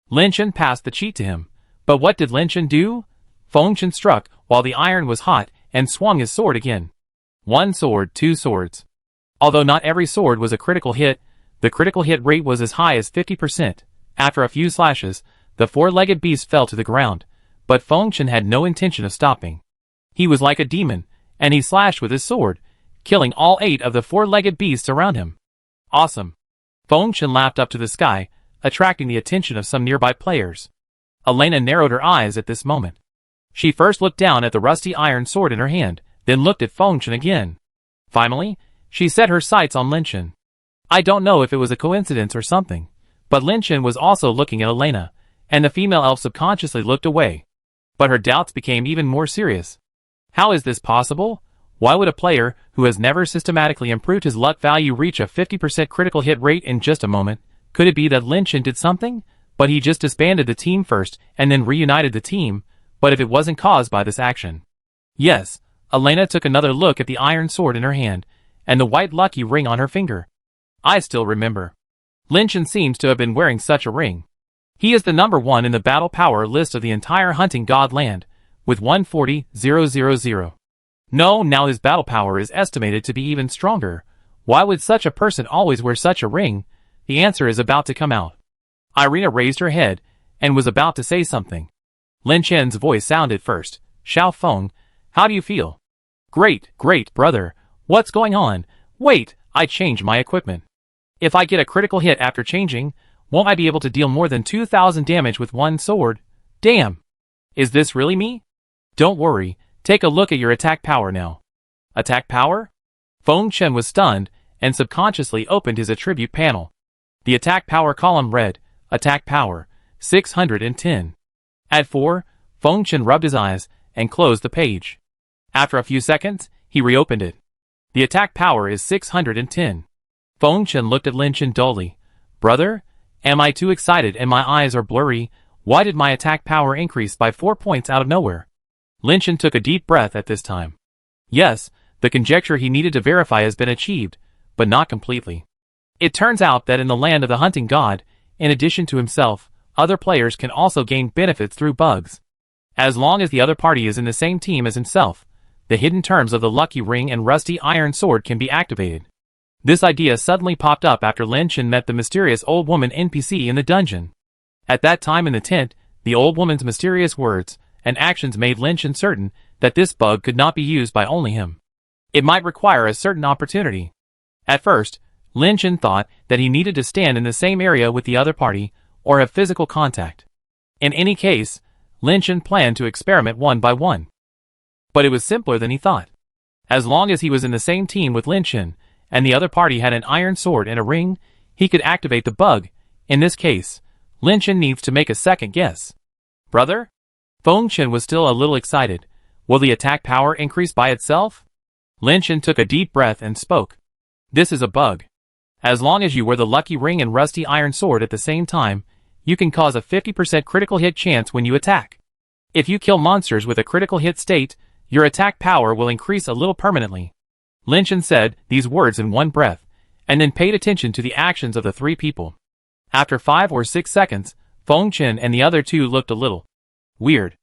Speaker 1: Lin Chen passed the cheat to him, but what did Lin Chen do? Feng Chen struck while the iron was hot and swung his sword again. 1 sword, 2 swords. Although not every sword was a critical hit, the critical hit rate was as high as 50%. After a few slashes, the 4-legged beast fell to the ground, but Feng Chen had no intention of stopping. He was like a demon, and he slashed with his sword, killing all 8 of the 4-legged beasts around him. Awesome. Feng Chen laughed up to the sky, attracting the attention of some nearby players. Elena narrowed her eyes at this moment. She first looked down at the rusty iron sword in her hand, then looked at Feng Chen again. Finally, she set her sights on Lin Chen. I don't know if it was a coincidence or something, but Lin Chen was also looking at Elena, and the female elf subconsciously looked away. But her doubts became even more serious. How is this possible? Why would a player who has never systematically improved his luck value reach a 50% critical hit rate in just a moment? Could it be that Lin Chen did something? But he just disbanded the team first and then reunited the team, but if it wasn't caused by this action. Yes, Elena took another look at the iron sword in her hand, and the white lucky ring on her finger. I still remember. Lin Chen seems to have been wearing such a ring. He is the number 1 in the battle power list of the entire hunting god land, with 140,000. No, now his battle power is estimated to be even stronger. Why would such a person always wear such a ring? The answer is about to come out. Irina raised her head, and was about to say something. Lin Chen's voice sounded first. Xiao Feng, how do you feel? Great, brother. What's going on? Wait, I changed my equipment. If I get a critical hit after changing, won't I be able to deal more than 2,000 damage with one sword? Damn! Is this really me? Don't worry, take a look at your attack power now. Attack power? Feng Chen was stunned, and subconsciously opened his attribute panel. The attack power column read, Attack power, 610. At 4, Feng Chen rubbed his eyes, and closed the page. After a few seconds, he reopened it. The attack power is 610. Feng Chen looked at Lin Chen dully. Brother, am I too excited and my eyes are blurry? Why did my attack power increase by 4 points out of nowhere? Lin Chen took a deep breath at this time. Yes, the conjecture he needed to verify has been achieved, but not completely. It turns out that in the land of the hunting god, in addition to himself, other players can also gain benefits through bugs. As long as the other party is in the same team as himself, the hidden terms of the lucky ring and rusty iron sword can be activated. This idea suddenly popped up after Lin Chen met the mysterious old woman NPC in the dungeon. At that time in the tent, the old woman's mysterious words and actions made Lin Chen certain that this bug could not be used by only him. It might require a certain opportunity. At first, Lin Chen thought that he needed to stand in the same area with the other party, or have physical contact. In any case, Lin Chen planned to experiment one by one. But it was simpler than he thought. As long as he was in the same team with Lin Chen, and the other party had an iron sword and a ring, he could activate the bug. In this case, Lin Chen needs to make a second guess. Brother? Feng Chen was still a little excited. Will the attack power increase by itself? Lin Chen took a deep breath and spoke. This is a bug. As long as you wear the lucky ring and rusty iron sword at the same time, you can cause a 50% critical hit chance when you attack. If you kill monsters with a critical hit state, your attack power will increase a little permanently. Lin Chen said these words in one breath, and then paid attention to the actions of the 3 people. After 5 or 6 seconds, Feng Chen and the other 2 looked a little weird.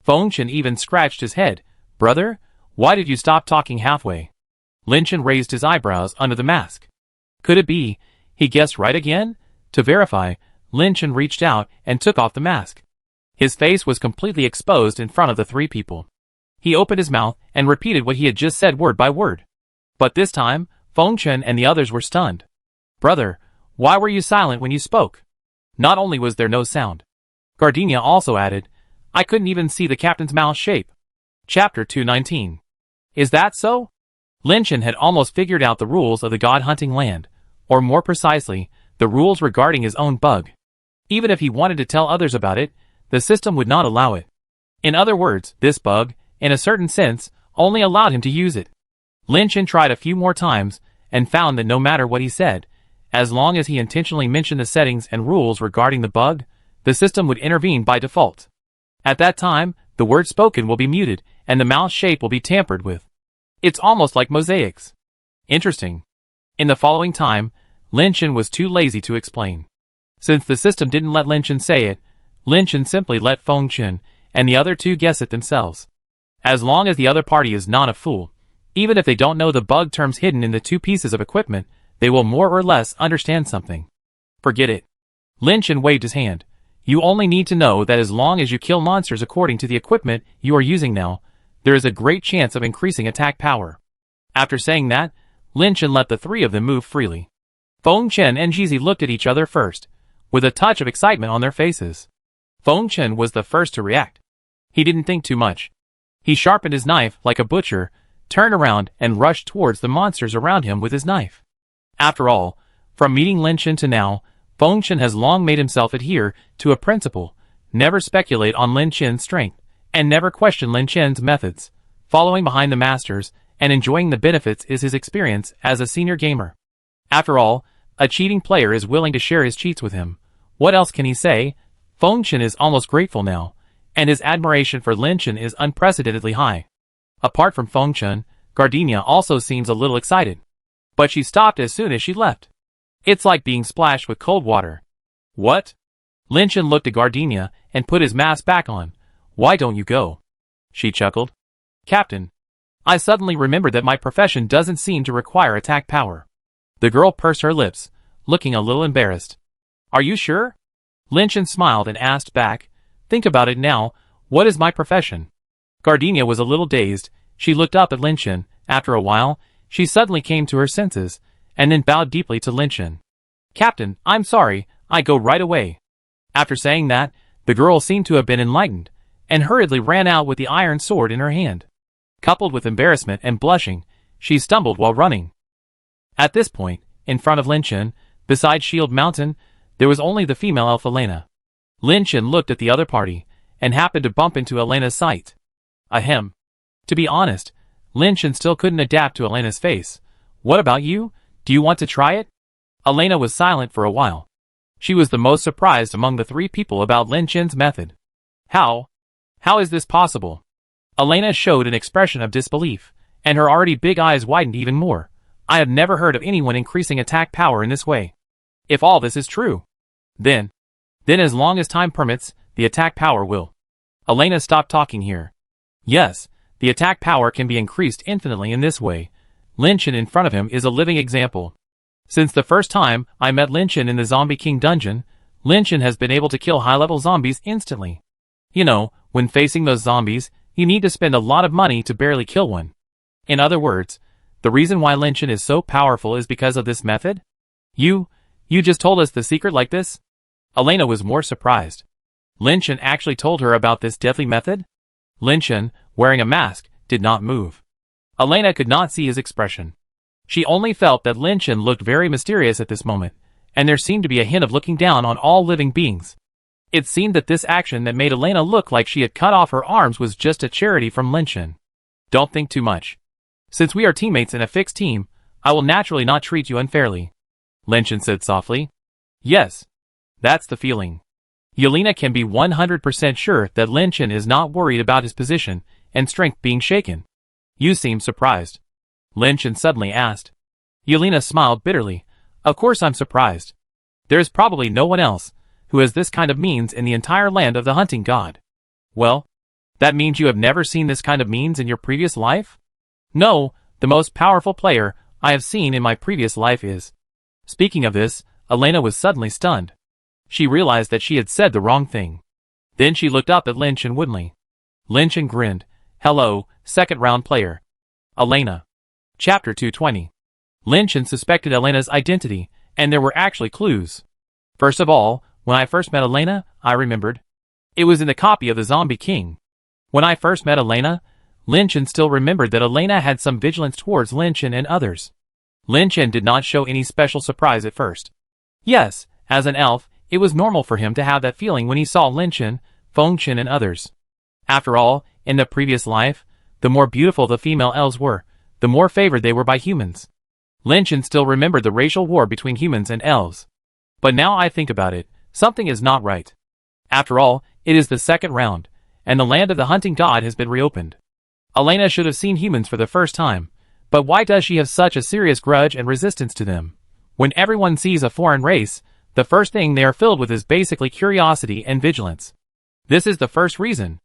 Speaker 1: Feng Chen even scratched his head. Brother, why did you stop talking halfway? Lin Chen raised his eyebrows under the mask. Could it be? He guessed right again? To verify, Lin Chen reached out and took off the mask. His face was completely exposed in front of the 3 people. He opened his mouth and repeated what he had just said word by word. But this time, Feng Chen and the others were stunned. Brother, why were you silent when you spoke? Not only was there no sound. Gardenia also added, I couldn't even see the captain's mouth shape. Chapter 219. Is that so? Lin Chen had almost figured out the rules of the god-hunting land, or more precisely, the rules regarding his own bug. Even if he wanted to tell others about it, the system would not allow it. In other words, this bug, in a certain sense, only allowed him to use it. Lin Chen tried a few more times, and found that no matter what he said, as long as he intentionally mentioned the settings and rules regarding the bug, the system would intervene by default. At that time, the word spoken will be muted, and the mouth shape will be tampered with. It's almost like mosaics. Interesting. In the following time, Lin Chen was too lazy to explain. Since the system didn't let Lin Chen say it, Lin Chen simply let Feng Chen and the other 2 guess it themselves. As long as the other party is not a fool, even if they don't know the bug terms hidden in the 2 pieces of equipment, they will more or less understand something. Forget it. Lin Chen waved his hand. You only need to know that as long as you kill monsters according to the equipment you are using now, there is a great chance of increasing attack power. After saying that, Lin Chen let the three of them move freely. Feng Chen and Jizi looked at each other first, with a touch of excitement on their faces. Feng Chen was the first to react. He didn't think too much. He sharpened his knife like a butcher, turned around and rushed towards the monsters around him with his knife. After all, from meeting Lin Chen to now, Feng Chen has long made himself adhere to a principle: never speculate on Lin Chen's strength, and never question Lin Chen's methods. Following behind the masters and enjoying the benefits is his experience as a senior gamer. After all, a cheating player is willing to share his cheats with him. What else can he say? Feng Chen is almost grateful now, and his admiration for Lin Chen is unprecedentedly high. Apart from Feng Chen, Gardenia also seems a little excited. But she stopped as soon as she left. It's like being splashed with cold water. What? Lin Chen looked at Gardenia and put his mask back on. Why don't you go? She chuckled. Captain, I suddenly remembered that my profession doesn't seem to require attack power. The girl pursed her lips, looking a little embarrassed. Are you sure? Lin Chen smiled and asked back, think about it now, what is my profession? Gardenia was a little dazed. She looked up at Lin Chen. After a while, she suddenly came to her senses, and then bowed deeply to Lin Chen. Captain, I'm sorry, I go right away. After saying that, the girl seemed to have been enlightened, and hurriedly ran out with the iron sword in her hand. Coupled with embarrassment and blushing, she stumbled while running. At this point, in front of Lin Chen, beside Shield Mountain, there was only the female elf Elena. Lin Chen looked at the other party, and happened to bump into Elena's sight. Ahem. To be honest, Lin Chen still couldn't adapt to Elena's face. What about you? Do you want to try it? Elena was silent for a while. She was the most surprised among the three people about Lin Chen's method. How? How is this possible? Elena showed an expression of disbelief, and her already big eyes widened even more. I have never heard of anyone increasing attack power in this way. If all this is true, then as long as time permits, the attack power will. Elena stopped talking here. Yes, the attack power can be increased infinitely in this way. Lin Chen in front of him is a living example. Since the first time I met Lin Chen in the Zombie King dungeon, Lin Chen has been able to kill high-level zombies instantly. You know, when facing those zombies, you need to spend a lot of money to barely kill one. In other words, the reason why Lin Chen is so powerful is because of this method? You just told us the secret like this? Elena was more surprised. Lin Chen actually told her about this deadly method? Lin Chen, wearing a mask, did not move. Elena could not see his expression. She only felt that Lin Chen looked very mysterious at this moment, and there seemed to be a hint of looking down on all living beings. It seemed that this action that made Elena look like she had cut off her arms was just a charity from Lin Chen. Don't think too much. Since we are teammates in a fixed team, I will naturally not treat you unfairly. Lin Chen said softly. Yes. That's the feeling. Yelena can be 100% sure that Lin Chen is not worried about his position and strength being shaken. You seem surprised. Lin Chen suddenly asked. Yelena smiled bitterly. Of course I'm surprised. There is probably no one else who has this kind of means in the entire land of the hunting god. Well, that means you have never seen this kind of means in your previous life? No, the most powerful player I have seen in my previous life is. Speaking of this, Elena was suddenly stunned. She realized that she had said the wrong thing. Then she looked up at Lin Chen woodenly. Lin Chen grinned. Hello, second round player. Elena. Chapter 220. Lin Chen suspected Elena's identity, and there were actually clues. First of all, when I first met Elena, I remembered. It was in the copy of the Zombie King. When I first met Elena, Lin Chen still remembered that Elena had some vigilance towards Lin Chen and others. Lin Chen did not show any special surprise at first. Yes, as an elf, it was normal for him to have that feeling when he saw Lin Chen, Feng Chen and others. After all, in the previous life, the more beautiful the female elves were, the more favored they were by humans. Lin Chen still remembered the racial war between humans and elves. But now I think about it, something is not right. After all, it is the second round, and the land of the hunting god has been reopened. Elena should have seen humans for the first time, but why does she have such a serious grudge and resistance to them? When everyone sees a foreign race, the first thing they are filled with is basically curiosity and vigilance. This is the first reason.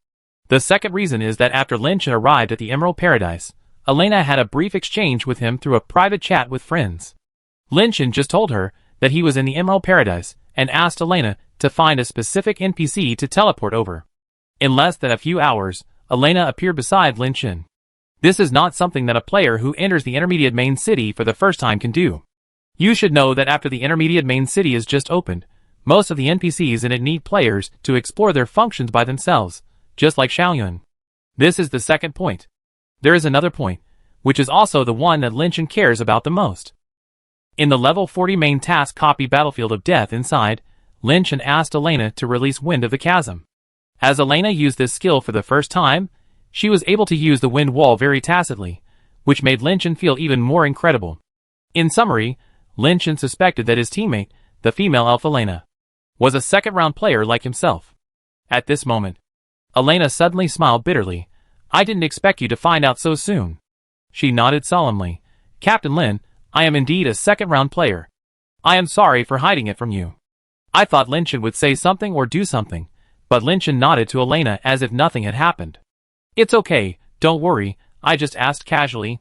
Speaker 1: The second reason is that after Lin Chen arrived at the Emerald Paradise, Elena had a brief exchange with him through a private chat with friends. Lin Chen just told her that he was in the Emerald Paradise and asked Elena to find a specific NPC to teleport over. In less than a few hours, Elena appeared beside Lin Chen. This is not something that a player who enters the intermediate main city for the first time can do. You should know that after the intermediate main city is just opened, most of the NPCs in it need players to explore their functions by themselves, just like Xiaoyun. This is the second point. There is another point, which is also the one that Linchin cares about the most. In the level 40 main task copy Battlefield of Death inside, Linchin asked Elena to release Wind of the Chasm. As Elena used this skill for the first time, she was able to use the wind wall very tacitly, which made Linchin feel even more incredible. In summary, Linchin suspected that his teammate, the female elf Elena, was a second-round player like himself. At this moment, Elena suddenly smiled bitterly. "I didn't expect you to find out so soon." She nodded solemnly. "Captain Lin, I am indeed a second-round player. I am sorry for hiding it from you." I thought Linchin would say something or do something, but Linchin nodded to Elena as if nothing had happened. "It's okay, don't worry, I just asked casually."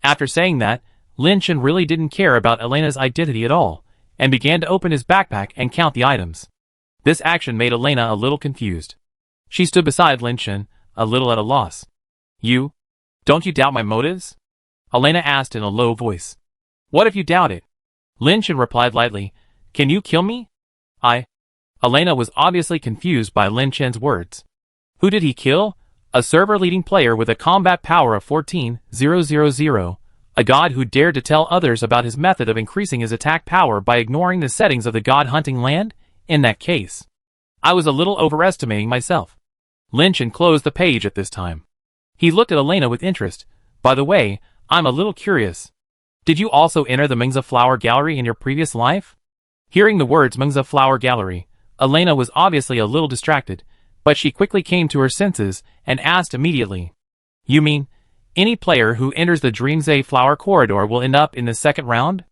Speaker 1: After saying that, Linchin really didn't care about Elena's identity at all, and began to open his backpack and count the items. This action made Elena a little confused. She stood beside Linchin, a little at a loss. Don't you doubt my motives?" Elena asked in a low voice. "What if you doubt it?" Linchin replied lightly. "Can you kill me?" Elena was obviously confused by Linchin's words. Who did he kill? A server-leading player with a combat power of 14,000, a god who dared to tell others about his method of increasing his attack power by ignoring the settings of the god-hunting land? In that case, I was a little overestimating myself. Linchin closed the page at this time. He looked at Elena with interest. "By the way, I'm a little curious. Did you also enter the Mingza Flower Gallery in your previous life?" Hearing the words Mingza Flower Gallery, Elena was obviously a little distracted, but she quickly came to her senses and asked immediately. "You mean, any player who enters the Dreamsay Flower Corridor will end up in the second round?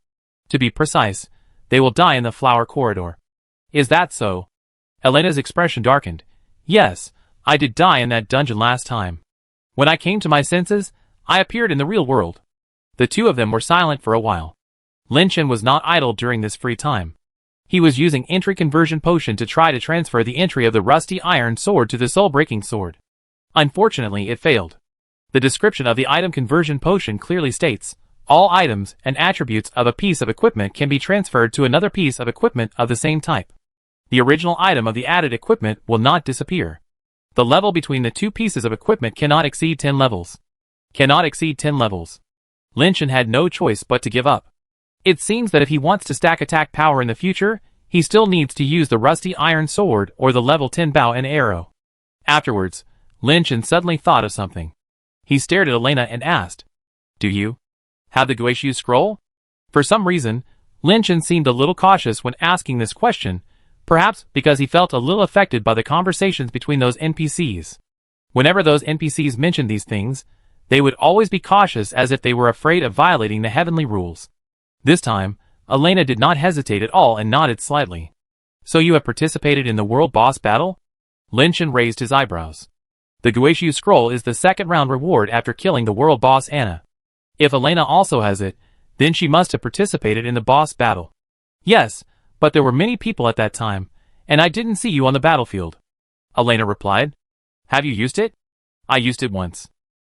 Speaker 1: To be precise, they will die in the Flower Corridor. Is that so?" Elena's expression darkened. "Yes, I did die in that dungeon last time. When I came to my senses, I appeared in the real world." The two of them were silent for a while. Linchin was not idle during this free time. He was using entry conversion potion to try to transfer the entry of the rusty iron sword to the soul-breaking sword. Unfortunately, it failed. The description of the item conversion potion clearly states, all items and attributes of a piece of equipment can be transferred to another piece of equipment of the same type. The original item of the added equipment will not disappear. The level between the two pieces of equipment cannot exceed 10 levels. Linchin had no choice but to give up. It seems that if he wants to stack attack power in the future, he still needs to use the rusty iron sword or the level 10 bow and arrow. Afterwards, Linchin suddenly thought of something. He stared at Elena and asked, "Do you have the Guishu scroll?" For some reason, Linchin seemed a little cautious when asking this question, perhaps because he felt a little affected by the conversations between those NPCs. Whenever those NPCs mentioned these things, they would always be cautious as if they were afraid of violating the heavenly rules. This time, Elena did not hesitate at all and nodded slightly. "So you have participated in the world boss battle?" Linchin raised his eyebrows. The Guishu scroll is the second round reward after killing the world boss Anna. If Elena also has it, then she must have participated in the boss battle. "Yes, but there were many people at that time, and I didn't see you on the battlefield," Elena replied. "Have you used it?" "I used it once."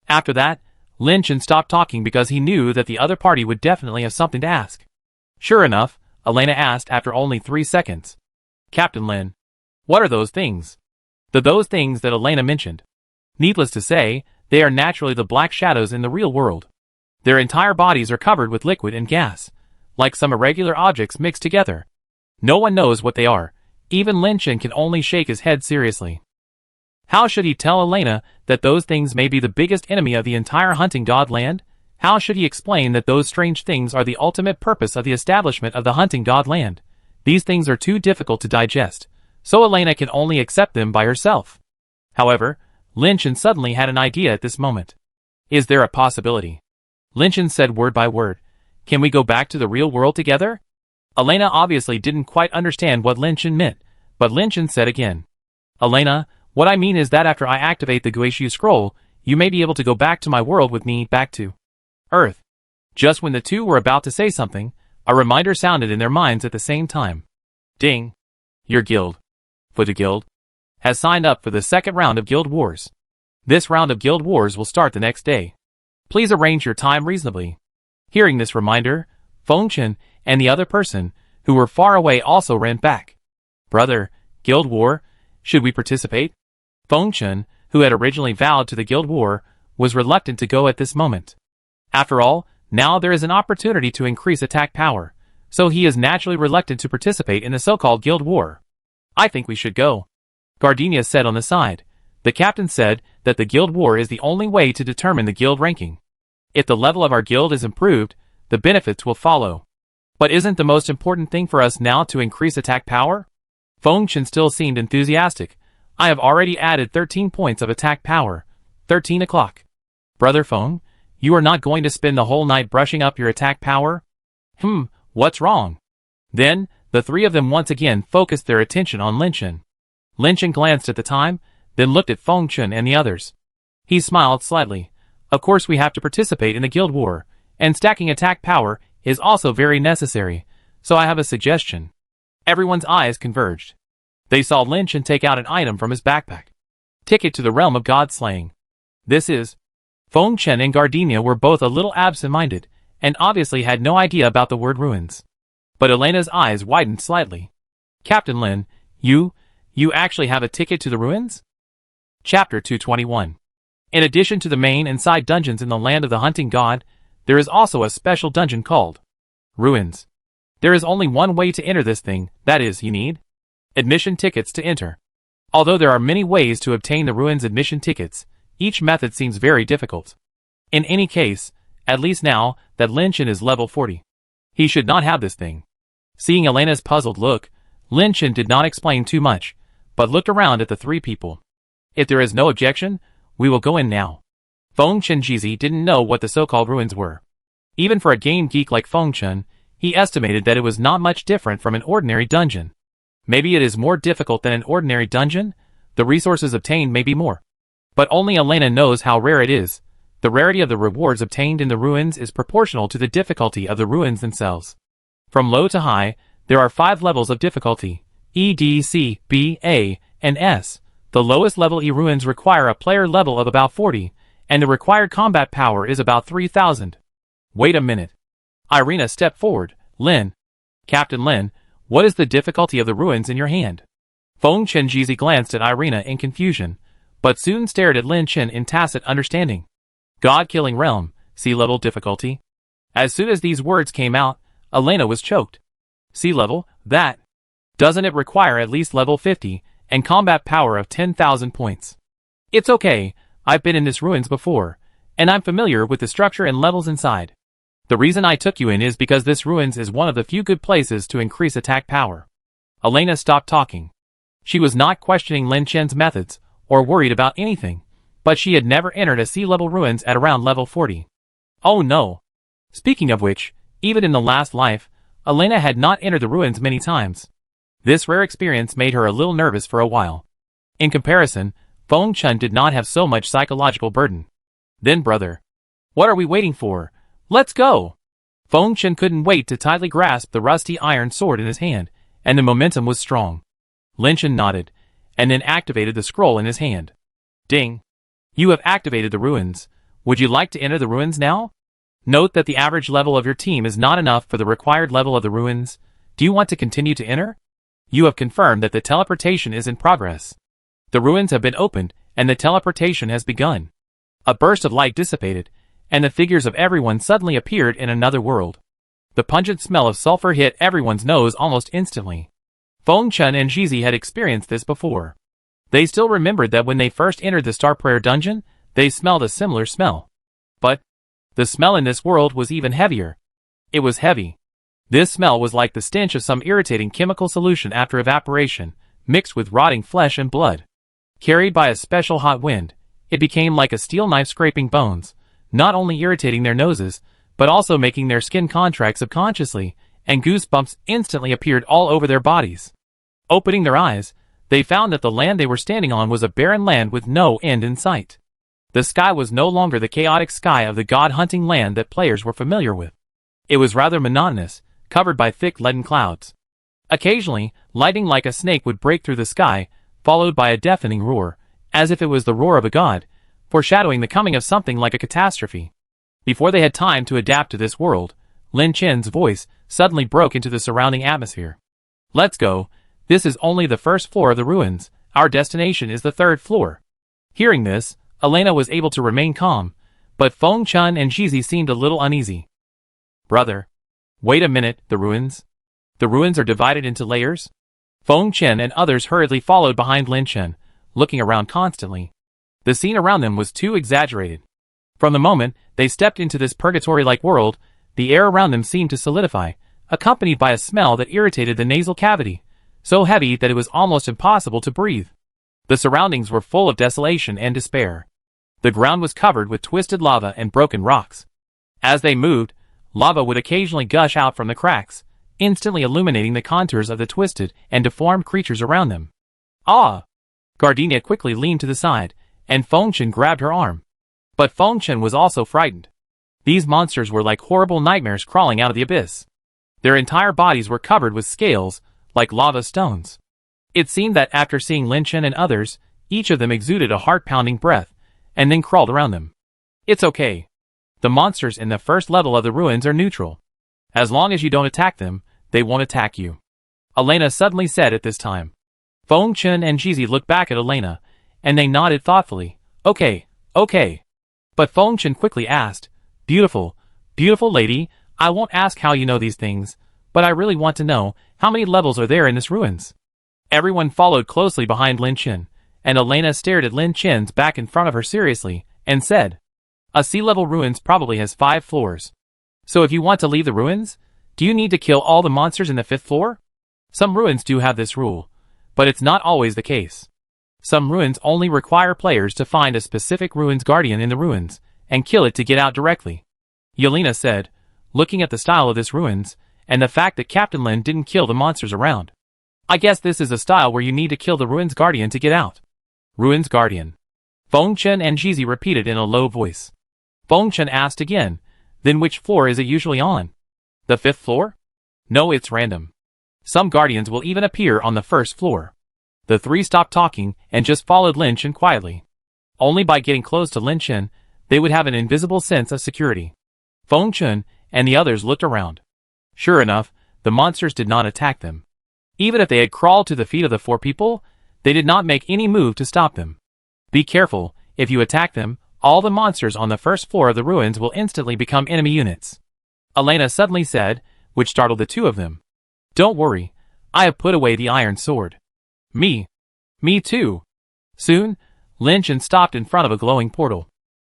Speaker 1: After that, Linchin stopped talking because he knew that the other party would definitely have something to ask. Sure enough, Elena asked after only 3 seconds. "Captain Lin, what are those things?" Those things that Elena mentioned. Needless to say, they are naturally the black shadows in the real world. Their entire bodies are covered with liquid and gas, like some irregular objects mixed together. No one knows what they are. Even Linchin can only shake his head seriously. How should he tell Elena that those things may be the biggest enemy of the entire hunting god land? How should he explain that those strange things are the ultimate purpose of the establishment of the hunting god land? These things are too difficult to digest, so Elena can only accept them by herself. However, Linchin suddenly had an idea at this moment. "Is there a possibility?" Linchin said word by word. "Can we go back to the real world together?" Elena obviously didn't quite understand what Linchin meant, but Linchin said again. "Elena, what I mean is that after I activate the Guishu scroll, you may be able to go back to my world with me, back to Earth." Just when the two were about to say something, a reminder sounded in their minds at the same time. Ding! Your guild, Futu Guild, has signed up for the second round of Guild Wars. This round of Guild Wars will start the next day. Please arrange your time reasonably. Hearing this reminder, Fengchen and the other person, who were far away, also ran back. Brother, Guild War, should we participate? Fengchen, who had originally vowed to the Guild War, was reluctant to go at this moment. After all, now there is an opportunity to increase attack power, so he is naturally reluctant to participate in the so-called Guild War. I think we should go, Gardenia said on the side. The captain said that the Guild War is the only way to determine the guild ranking. If the level of our guild is improved, the benefits will follow. But isn't the most important thing for us now to increase attack power? Fengchen still seemed enthusiastic. I have already added 13 points of attack power. 13 o'clock. Brother Feng, you are not going to spend the whole night brushing up your attack power? What's wrong? Then, the three of them once again focused their attention on Linchen. Linchen glanced at the time, then looked at Fengchen and the others. He smiled slightly. Of course we have to participate in the Guild War, and stacking attack power is also very necessary, so I have a suggestion. Everyone's eyes converged. They saw Linchen take out an item from his backpack. Ticket to the realm of god-slaying. This is... Fengchen and Gardenia were both a little absent-minded, and obviously had no idea about the word ruins. But Elena's eyes widened slightly. Captain Lin, you actually have a ticket to the ruins? Chapter 221. In addition to the main and side dungeons in the land of the hunting god, there is also a special dungeon called Ruins. There is only one way to enter this thing, that is, you need admission tickets to enter. Although there are many ways to obtain the ruins admission tickets, each method seems very difficult. In any case, at least now that Linchen is level 40, he should not have this thing. Seeing Elena's puzzled look, Linchen did not explain too much, but looked around at the three people. If there is no objection, we will go in now. Fengchen Jizi didn't know what the so-called ruins were. Even for a game geek like Fengchen, he estimated that it was not much different from an ordinary dungeon. Maybe it is more difficult than an ordinary dungeon, the resources obtained may be more. But only Elena knows how rare it is. The rarity of the rewards obtained in the ruins is proportional to the difficulty of the ruins themselves. From low to high, there are 5 levels of difficulty, E, D, C, B, A, and S. The lowest level E ruins require a player level of about 40, and the required combat power is about 3,000. Wait a minute. Irina stepped forward. Lin. Captain Lin, what is the difficulty of the ruins in your hand? Fengchen Jizi glanced at Irina in confusion, but soon stared at Linchen in tacit understanding. God-killing realm, sea-level difficulty. As soon as these words came out, Elena was choked. Sea level, that. Doesn't it require at least level 50, and combat power of 10,000 points? It's okay, I've been in this ruins before, and I'm familiar with the structure and levels inside. The reason I took you in is because this ruins is one of the few good places to increase attack power. Elena stopped talking. She was not questioning Linchen's methods, or worried about anything, but she had never entered a sea-level ruins at around level 40. Oh no! Speaking of which, even in the last life, Elena had not entered the ruins many times. This rare experience made her a little nervous for a while. In comparison, Fengchen did not have so much psychological burden. Then brother. What are we waiting for? Let's go! Fengchen couldn't wait to tightly grasp the rusty iron sword in his hand, and the momentum was strong. Linchen nodded, and then activated the scroll in his hand. Ding! You have activated the ruins. Would you like to enter the ruins now? Note that the average level of your team is not enough for the required level of the ruins. Do you want to continue to enter? You have confirmed that the teleportation is in progress. The ruins have been opened, and the teleportation has begun. A burst of light dissipated, and the figures of everyone suddenly appeared in another world. The pungent smell of sulfur hit everyone's nose almost instantly. Fengchen and Jizi had experienced this before. They still remembered that when they first entered the Star Prayer dungeon, they smelled a similar smell. But the smell in this world was even heavier. It was heavy. This smell was like the stench of some irritating chemical solution after evaporation, mixed with rotting flesh and blood. Carried by a special hot wind, it became like a steel knife scraping bones, not only irritating their noses, but also making their skin contract subconsciously, and goosebumps instantly appeared all over their bodies. Opening their eyes, they found that the land they were standing on was a barren land with no end in sight. The sky was no longer the chaotic sky of the god-hunting land that players were familiar with. It was rather monotonous, covered by thick leaden clouds. Occasionally, lightning like a snake would break through the sky, followed by a deafening roar, as if it was the roar of a god, foreshadowing the coming of something like a catastrophe. Before they had time to adapt to this world, Lin Chen's voice suddenly broke into the surrounding atmosphere. Let's go. This is only the first floor of the ruins. Our destination is the third floor. Hearing this, Elena was able to remain calm, but Feng Chun and Jizi seemed a little uneasy. Brother. Wait a minute, the ruins? The ruins are divided into layers? Feng Chen and others hurriedly followed behind Lin Chen, looking around constantly. The scene around them was too exaggerated. From the moment they stepped into this purgatory-like world, the air around them seemed to solidify, accompanied by a smell that irritated the nasal cavity, so heavy that it was almost impossible to breathe. The surroundings were full of desolation and despair. The ground was covered with twisted lava and broken rocks. As they moved, lava would occasionally gush out from the cracks, instantly illuminating the contours of the twisted and deformed creatures around them. Ah! Gardenia quickly leaned to the side, and Feng Chen grabbed her arm. But Feng Chen was also frightened. These monsters were like horrible nightmares crawling out of the abyss. Their entire bodies were covered with scales, like lava stones. It seemed that after seeing Lin Chen and others, each of them exuded a heart-pounding breath, and then crawled around them. It's okay. The monsters in the first level of the ruins are neutral. As long as you don't attack them, they won't attack you. Elena suddenly said at this time. Feng Chen and Jizi looked back at Elena, and they nodded thoughtfully. Okay, okay. But Feng Chen quickly asked, Beautiful, beautiful lady, I won't ask how you know these things, but I really want to know, how many levels are there in this ruins? Everyone followed closely behind Lin Chen, and Elena stared at Lin Chen's back in front of her seriously, and said, A sea-level ruins probably has 5 floors. So if you want to leave the ruins, do you need to kill all the monsters in the 5th floor? Some ruins do have this rule, but it's not always the case. Some ruins only require players to find a specific ruins guardian in the ruins, and kill it to get out directly. Yelena said, looking at the style of this ruins, and the fact that Captain Lin didn't kill the monsters around. I guess this is a style where you need to kill the ruins guardian to get out. Ruins guardian. Feng Chen and Jizi repeated in a low voice. Feng Chen asked again, Then which floor is it usually on? The 5th floor? No, it's random. Some guardians will even appear on the 1st floor. The three stopped talking and just followed Lin Chen quietly. Only by getting close to Lin Chen, they would have an invisible sense of security. Feng Chen and the others looked around. Sure enough, the monsters did not attack them. Even if they had crawled to the feet of the 4 people, they did not make any move to stop them. Be careful, if you attack them, all the monsters on the 1st floor of the ruins will instantly become enemy units. Elena suddenly said, which startled the 2 of them. Don't worry, I have put away the iron sword. Me too. Soon, Lin Chen stopped in front of a glowing portal.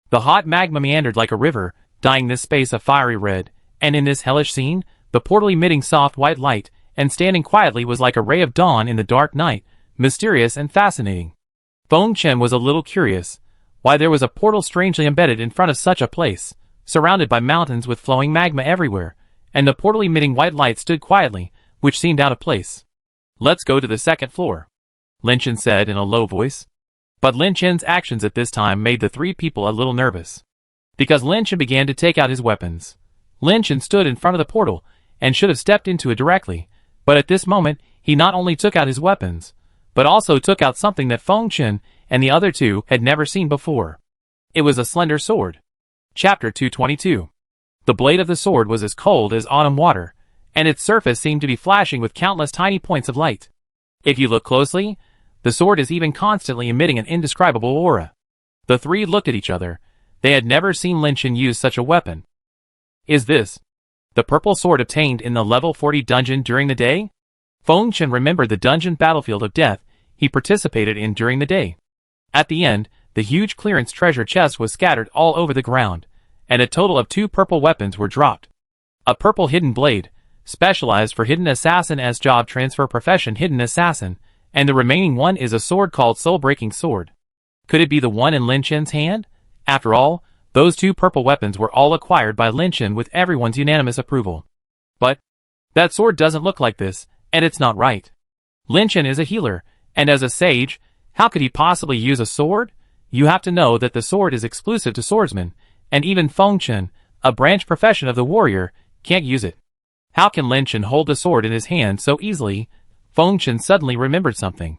Speaker 1: The hot magma meandered like a river, dyeing this space a fiery red, and in this hellish scene, the portal emitting soft white light, and standing quietly was like a ray of dawn in the dark night, mysterious and fascinating. Feng Chen was a little curious, why there was a portal strangely embedded in front of such a place, surrounded by mountains with flowing magma everywhere, and the portal emitting white light stood quietly, which seemed out of place. Let's go to the 2nd floor, Lin Chen said in a low voice. But Lin Chen's actions at this time made the 3 people a little nervous. Because Lin Chen began to take out his weapons. Lin Chen stood in front of the portal, and should have stepped into it directly, but at this moment, he not only took out his weapons, but also took out something that Feng Chen and the other 2 had never seen before. It was a slender sword. Chapter 222. The blade of the sword was as cold as autumn water, and its surface seemed to be flashing with countless tiny points of light. If you look closely, the sword is even constantly emitting an indescribable aura. The 3 looked at each other. They had never seen Lin Chen use such a weapon. Is this the purple sword obtained in the level 40 dungeon during the day? Feng Chen remembered the dungeon battlefield of death he participated in during the day. At the end, the huge clearance treasure chest was scattered all over the ground, and a total of 2 purple weapons were dropped. A purple hidden blade, specialized for hidden assassin as job transfer profession hidden assassin, and the remaining one is a sword called soul-breaking sword. Could it be the one in Lin Chen's hand? After all, those 2 purple weapons were all acquired by Lin Chen with everyone's unanimous approval. But that sword doesn't look like this, and it's not right. Lin Chen is a healer, and as a sage, how could he possibly use a sword? You have to know that the sword is exclusive to swordsmen, and even Feng Chen, a branch profession of the warrior, can't use it. How can Lin Chen hold the sword in his hand so easily? Feng Chen suddenly remembered something.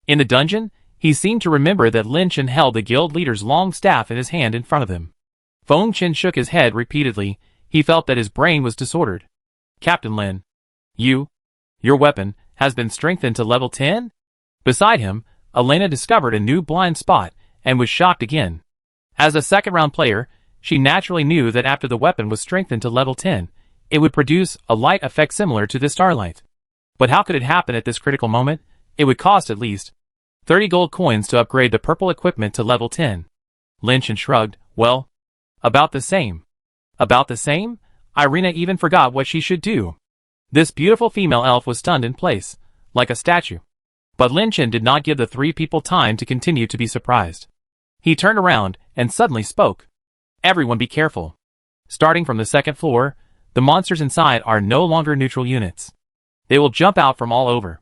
Speaker 1: In the dungeon, he seemed to remember that Lin Chen held the guild leader's long staff in his hand in front of him. Feng Chen shook his head repeatedly. He felt that his brain was disordered. Captain Lin. Your weapon has been strengthened to level 10? Beside him, Elena discovered a new blind spot and was shocked again. As a second-round player, she naturally knew that after the weapon was strengthened to level 10, it would produce a light effect similar to the starlight. But how could it happen at this critical moment? It would cost at least 30 gold coins to upgrade the purple equipment to level 10. Lin Chen shrugged. Well, about the same. About the same? Irina even forgot what she should do. This beautiful female elf was stunned in place, like a statue. But Lin Chen did not give the three people time to continue to be surprised. He turned around and suddenly spoke. Everyone be careful. Starting from the second floor, the monsters inside are no longer neutral units. They will jump out from all over.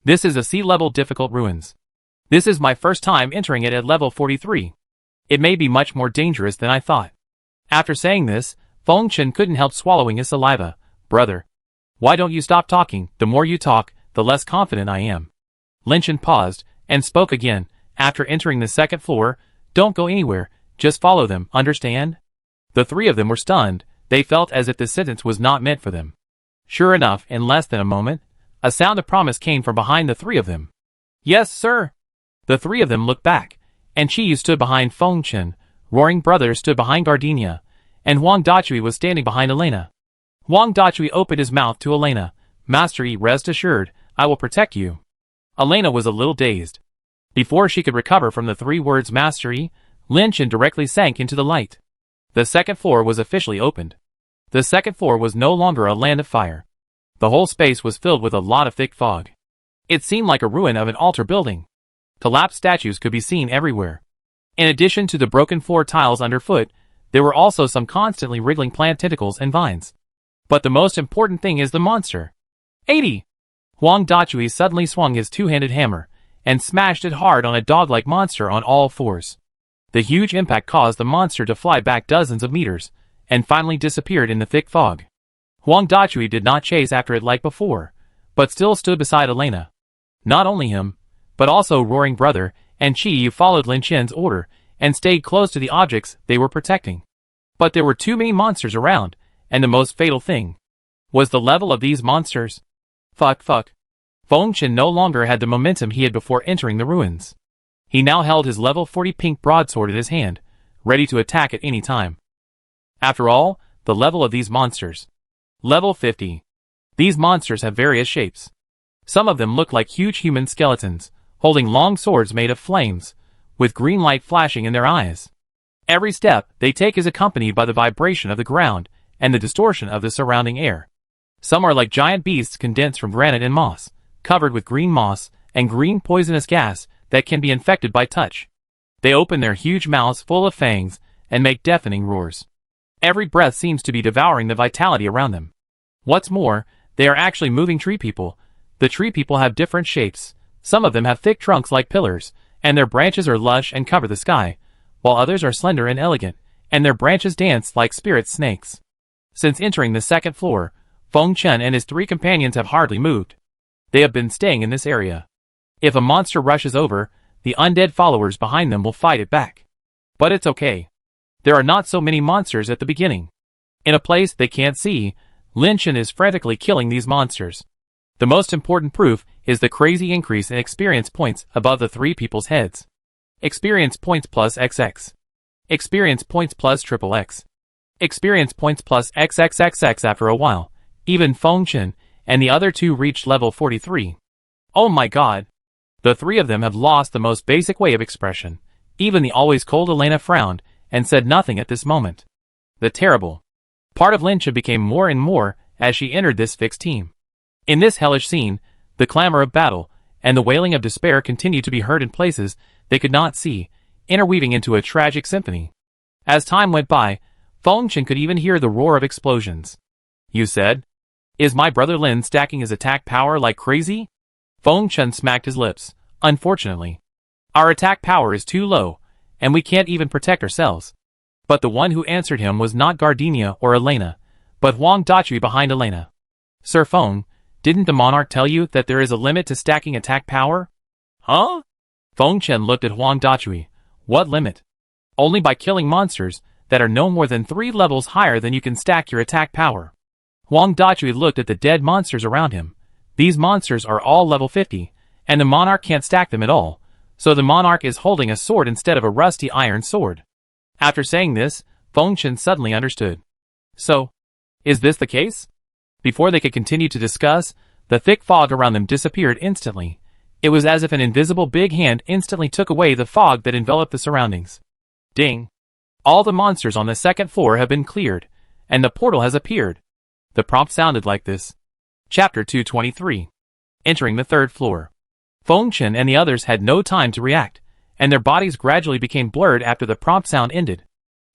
Speaker 1: This is a sea-level difficult ruins. This is my first time entering it at level 43. It may be much more dangerous than I thought. After saying this, Feng Chen couldn't help swallowing his saliva. Brother, why don't you stop talking? The more you talk, the less confident I am. Lin Chen paused and spoke again. After entering the second floor, don't go anywhere, just follow them, understand? The three of them were stunned. They felt as if this sentence was not meant for them. Sure enough, in less than a moment, a sound of promise came from behind the three of them. Yes, sir. The three of them looked back, and Chi stood behind Feng Chen, Roaring Brother stood behind Gardenia, and Huang Dachui was standing behind Elena. Huang Dachui opened his mouth to Elena. Master Yi, rest assured, I will protect you. Elena was a little dazed. Before she could recover from the three words Master Yi, Lin Chen directly sank into the light. The second floor was officially opened. The second floor was no longer a land of fire. The whole space was filled with a lot of thick fog. It seemed like a ruin of an altar building. Collapsed statues could be seen everywhere. In addition to the broken floor tiles underfoot, there were also some constantly wriggling plant tentacles and vines. But the most important thing is the monster. 80! Huang Dachui suddenly swung his two-handed hammer, and smashed it hard on a dog-like monster on all fours. The huge impact caused the monster to fly back dozens of meters, and finally disappeared in the thick fog. Huang Dachui did not chase after it like before, but still stood beside Elena. Not only him, but also Roaring Brother and Chi Yu followed Lin Chen's order and stayed close to the objects they were protecting. But there were too many monsters around, and the most fatal thing was the level of these monsters. Fuck. Feng Chen no longer had the momentum he had before entering the ruins. He now held his level 40 pink broadsword in his hand, ready to attack at any time. After all, the level of these monsters. Level 50. These monsters have various shapes. Some of them look like huge human skeletons, holding long swords made of flames, with green light flashing in their eyes. Every step they take is accompanied by the vibration of the ground and the distortion of the surrounding air. Some are like giant beasts condensed from granite and moss, covered with green moss and green poisonous gas that can be infected by touch. They open their huge mouths full of fangs and make deafening roars. Every breath seems to be devouring the vitality around them. What's more, they are actually moving tree people. The tree people have different shapes. Some of them have thick trunks like pillars, and their branches are lush and cover the sky, while others are slender and elegant, and their branches dance like spirit snakes. Since entering the second floor, Feng Chen and his three companions have hardly moved. They have been staying in this area. If a monster rushes over, the undead followers behind them will fight it back. But it's okay. There are not so many monsters at the beginning. In a place they can't see, Lin Chen is frantically killing these monsters. The most important proof is the crazy increase in experience points above the three people's heads. Experience points plus XX. Experience points plus triple X. Experience points plus XXXX. After a while, even Feng Chen and the other two reached level 43. Oh my god. The three of them have lost the most basic way of expression. Even the always cold Elena frowned and said nothing at this moment. The terrible part of Lin Chen became more and more as she entered this fixed team. In this hellish scene, the clamor of battle and the wailing of despair continued to be heard in places they could not see, interweaving into a tragic symphony. As time went by, Feng Chen could even hear the roar of explosions. You said? Is my brother Lin stacking his attack power like crazy? Feng Chen smacked his lips. Unfortunately, our attack power is too low, and we can't even protect ourselves. But the one who answered him was not Gardenia or Elena, but Huang Dachui behind Elena. Sir Feng, didn't the monarch tell you that there is a limit to stacking attack power? Huh? Feng Chen looked at Huang Dachui. What limit? Only by killing monsters, that are no more than 3 levels higher than you can stack your attack power. Huang Dachui looked at the dead monsters around him. These monsters are all level 50, and the monarch can't stack them at all, so the monarch is holding a sword instead of a rusty iron sword. After saying this, Feng Chen suddenly understood. So, is this the case? Before they could continue to discuss, the thick fog around them disappeared instantly. It was as if an invisible big hand instantly took away the fog that enveloped the surroundings. Ding! All the monsters on the second floor have been cleared, and the portal has appeared. The prompt sounded like this. Chapter 223. Entering the third floor. Feng Chen and the others had no time to react, and their bodies gradually became blurred after the prompt sound ended.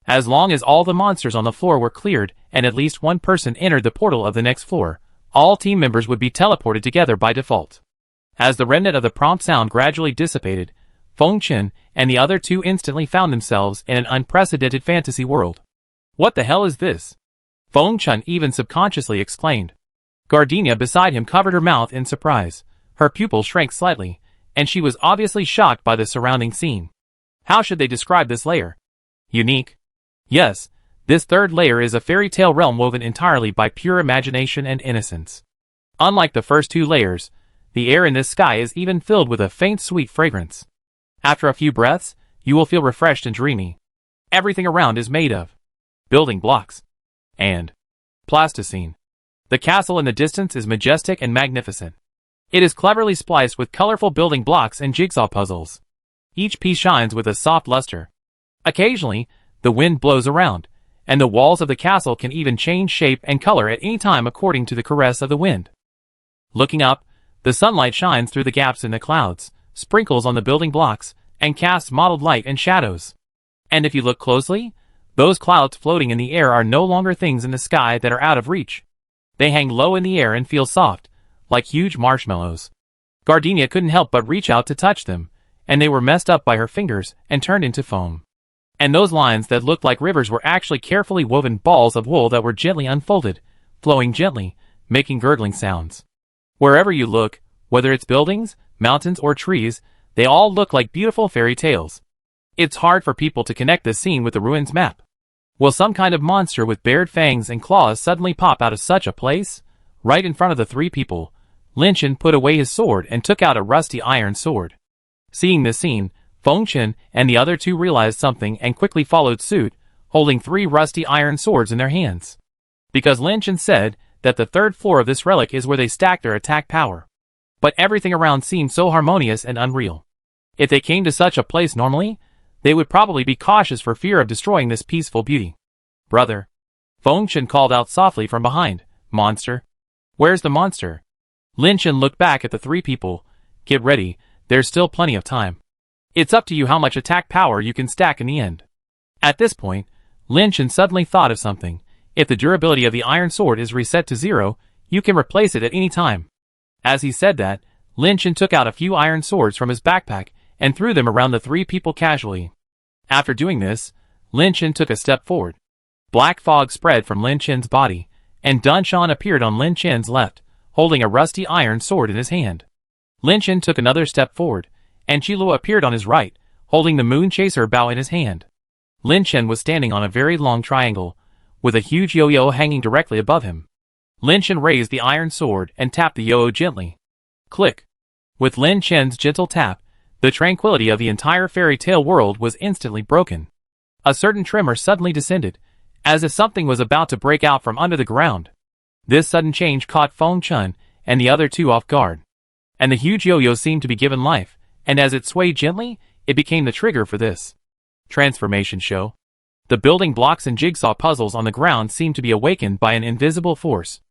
Speaker 1: As long as all the monsters on the floor were cleared and at least one person entered the portal of the next floor, all team members would be teleported together by default. As the remnant of the prompt sound gradually dissipated, Feng Chen and the other two instantly found themselves in an unprecedented fantasy world. What the hell is this? Feng Chen even subconsciously exclaimed. Gardenia beside him covered her mouth in surprise. Her pupil shrank slightly, and she was obviously shocked by the surrounding scene. How should they describe this layer? Unique? Yes, this third layer is a fairy tale realm woven entirely by pure imagination and innocence. Unlike the first two layers, the air in this sky is even filled with a faint sweet fragrance. After a few breaths, you will feel refreshed and dreamy. Everything around is made of building blocks and plasticine. The castle in the distance is majestic and magnificent. It is cleverly spliced with colorful building blocks and jigsaw puzzles. Each piece shines with a soft luster. Occasionally, the wind blows around, and the walls of the castle can even change shape and color at any time according to the caress of the wind. Looking up, the sunlight shines through the gaps in the clouds, sprinkles on the building blocks, and casts mottled light and shadows. And if you look closely, those clouds floating in the air are no longer things in the sky that are out of reach. They hang low in the air and feel soft, like huge marshmallows. Gardenia couldn't help but reach out to touch them, and they were messed up by her fingers and turned into foam. And those lines that looked like rivers were actually carefully woven balls of wool that were gently unfolded, flowing gently, making gurgling sounds. Wherever you look, whether it's buildings, mountains, or trees, they all look like beautiful fairy tales. It's hard for people to connect this scene with the ruins map. Will some kind of monster with bared fangs and claws suddenly pop out of such a place? Right in front of the three people, Lin Chen put away his sword and took out a rusty iron sword. Seeing this scene, Feng Chen and the other two realized something and quickly followed suit, holding 3 rusty iron swords in their hands. Because Lin Chen said that the third floor of this relic is where they stack their attack power. But everything around seemed so harmonious and unreal. If they came to such a place normally, they would probably be cautious for fear of destroying this peaceful beauty. Brother. Feng Chen called out softly from behind. Monster. Where's the monster? Lin Chen looked back at the 3 people. Get ready, there's still plenty of time. It's up to you how much attack power you can stack in the end. At this point, Lin Chen suddenly thought of something. If the durability of the iron sword is reset to 0, you can replace it at any time. As he said that, Lin Chen took out a few iron swords from his backpack and threw them around the 3 people casually. After doing this, Lin Chen took a step forward. Black fog spread from Lin Chen's body, and Dun Shan appeared on Lin Chen's left, holding a rusty iron sword in his hand. Lin Chen took another step forward, and Qilo appeared on his right, holding the Moon Chaser bow in his hand. Lin Chen was standing on a very long triangle, with a huge yo-yo hanging directly above him. Lin Chen raised the iron sword and tapped the yo-yo gently. Click! With Lin Chen's gentle tap, the tranquility of the entire fairy tale world was instantly broken. A certain tremor suddenly descended, as if something was about to break out from under the ground. This sudden change caught Feng Chen and the other two off guard. And the huge yo-yo seemed to be given life, and as it swayed gently, it became the trigger for this transformation show. The building blocks and jigsaw puzzles on the ground seemed to be awakened by an invisible force.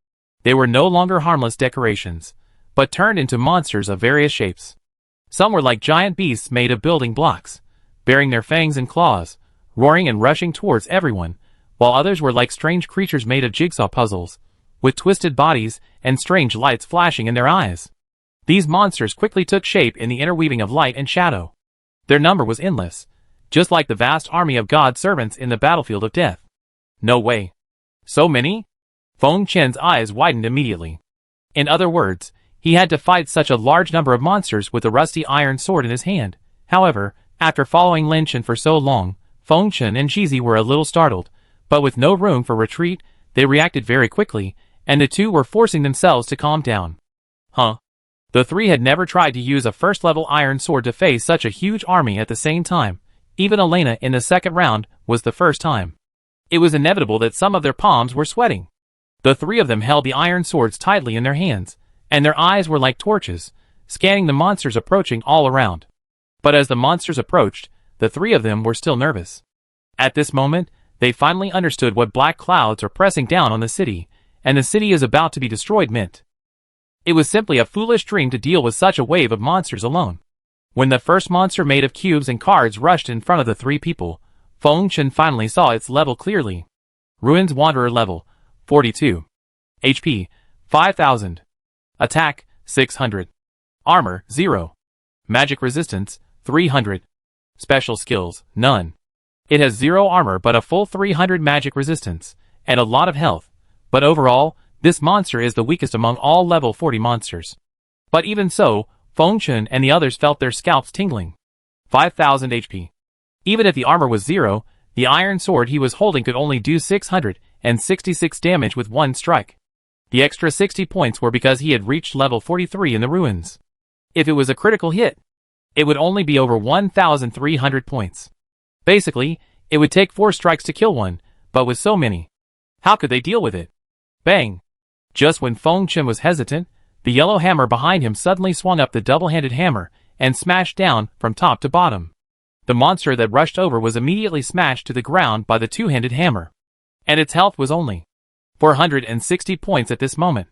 Speaker 1: They were no longer harmless decorations, but turned into monsters of various shapes. Some were like giant beasts made of building blocks, bearing their fangs and claws, roaring and rushing towards everyone, while others were like strange creatures made of jigsaw puzzles, with twisted bodies and strange lights flashing in their eyes. These monsters quickly took shape in the interweaving of light and shadow. Their number was endless, just like the vast army of God's servants in the battlefield of death. No way. So many? Feng Chen's eyes widened immediately. In other words, he had to fight such a large number of monsters with a rusty iron sword in his hand. However, after following Lin Chen for so long, Feng Chen and Shizi were a little startled, but with no room for retreat, they reacted very quickly, and the two were forcing themselves to calm down. Huh? The three had never tried to use a first-level iron sword to face such a huge army at the same time. Even Elena in the second round was the first time. It was inevitable that some of their palms were sweating. The three of them held the iron swords tightly in their hands, and their eyes were like torches, scanning the monsters approaching all around. But as the monsters approached, the three of them were still nervous. At this moment, they finally understood what black clouds are pressing down on the city, and the city is about to be destroyed meant. It was simply a foolish dream to deal with such a wave of monsters alone. When the first monster made of cubes and cards rushed in front of the three people, Feng Chen finally saw its level clearly. Ruins Wanderer level, 42. HP, 5000. Attack, 600. Armor, 0. Magic resistance, 300. Special skills, none. It has 0 armor but a full 300 magic resistance, and a lot of health, but overall, this monster is the weakest among all level 40 monsters. But even so, Feng Chen and the others felt their scalps tingling. 5000 HP. Even if the armor was 0, the iron sword he was holding could only do 666 damage with one strike. The extra 60 points were because he had reached level 43 in the ruins. If it was a critical hit, it would only be over 1,300 points. Basically, it would take 4 strikes to kill one, but with so many, how could they deal with it? Bang! Just when Feng Chen was hesitant, the yellow hammer behind him suddenly swung up the double-handed hammer and smashed down from top to bottom. The monster that rushed over was immediately smashed to the ground by the two-handed hammer. And its health was only 460 points at this moment.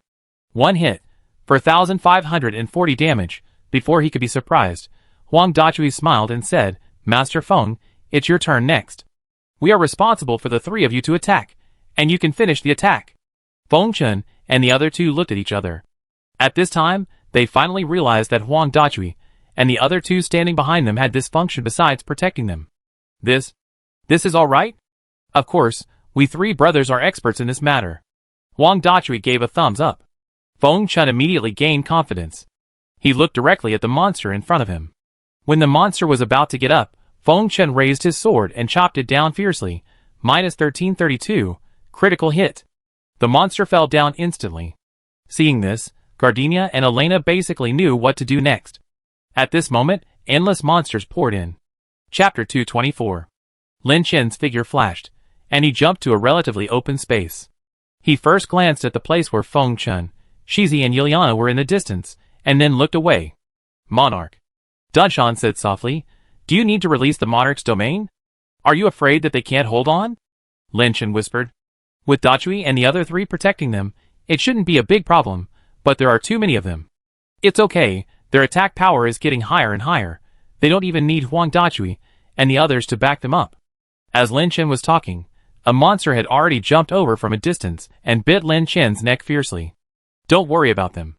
Speaker 1: One hit, for 1,540 damage. Before he could be surprised, Huang Dachui smiled and said, "Master Feng, it's your turn next. We are responsible for the three of you to attack, and you can finish the attack." Feng Chen and the other two looked at each other. At this time, they finally realized that Huang Dachui and the other two standing behind them had this function besides protecting them. This is all right? Of course, we three brothers are experts in this matter. Huang Dachui gave a thumbs up. Feng Chen immediately gained confidence. He looked directly at the monster in front of him. When the monster was about to get up, Feng Chen raised his sword and chopped it down fiercely. -1332, critical hit. The monster fell down instantly. Seeing this, Gardenia and Elena basically knew what to do next. At this moment, endless monsters poured in. Chapter 224. Lin Chen's figure flashed, and he jumped to a relatively open space. He first glanced at the place where Feng Chen, Shizi and Liliana were in the distance, and then looked away. "Monarch," Dunshan said softly, "do you need to release the monarch's domain? Are you afraid that they can't hold on?" Lin Chen whispered. "With Dachui and the other three protecting them, it shouldn't be a big problem, but there are too many of them. It's okay, their attack power is getting higher and higher. They don't even need Huang Dachui and the others to back them up." As Lin Chen was talking, a monster had already jumped over from a distance and bit Lin Chen's neck fiercely. "Don't worry about them.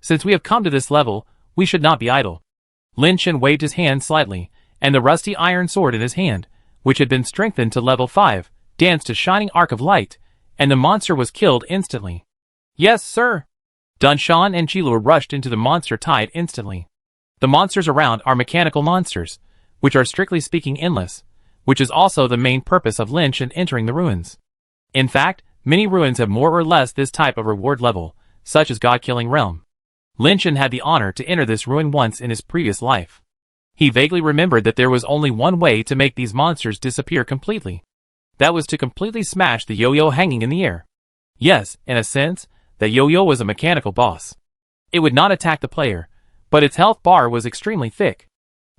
Speaker 1: Since we have come to this level, we should not be idle." Lin Chen waved his hand slightly, and the rusty iron sword in his hand, which had been strengthened to level 5, danced a shining arc of light, and the monster was killed instantly. "Yes, sir!" Dunshan and Qilur rushed into the monster tied instantly. The monsters around are mechanical monsters, which are strictly speaking endless, which is also the main purpose of Lin Chen entering the ruins. In fact, many ruins have more or less this type of reward level, such as God-Killing Realm. Lin Chen had the honor to enter this ruin once in his previous life. He vaguely remembered that there was only one way to make these monsters disappear completely. That was to completely smash the yo-yo hanging in the air. Yes, in a sense, the yo-yo was a mechanical boss. It would not attack the player, but its health bar was extremely thick.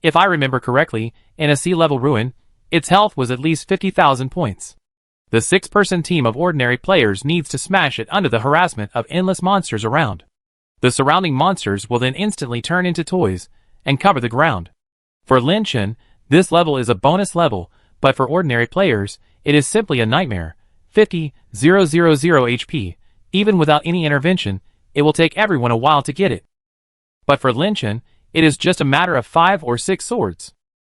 Speaker 1: If I remember correctly, in a sea-level ruin, its health was at least 50,000 points. The 6-person team of ordinary players needs to smash it under the harassment of endless monsters around. The surrounding monsters will then instantly turn into toys and cover the ground. For Lin Chen, this level is a bonus level, but for ordinary players, it is simply a nightmare. 50,000 HP. Even without any intervention, it will take everyone a while to get it. But for Lin Chen, it is just a matter of 5 or 6 swords.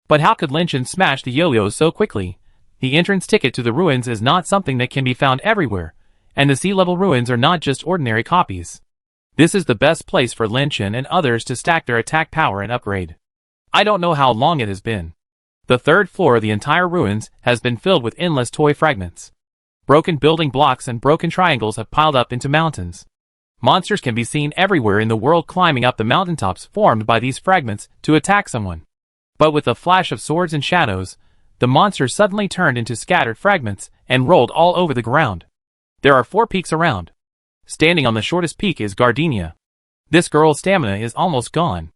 Speaker 1: But how could Lin Chen smash the yo-yo so quickly? The entrance ticket to the ruins is not something that can be found everywhere, and the sea-level ruins are not just ordinary copies. This is the best place for Lin Chen and others to stack their attack power and upgrade. I don't know how long it has been. The third floor of the entire ruins has been filled with endless toy fragments. Broken building blocks and broken triangles have piled up into mountains. Monsters can be seen everywhere in the world climbing up the mountaintops formed by these fragments to attack someone. But with a flash of swords and shadows, the monsters suddenly turned into scattered fragments and rolled all over the ground. There are 4 peaks around. Standing on the shortest peak is Gardenia. This girl's stamina is almost gone.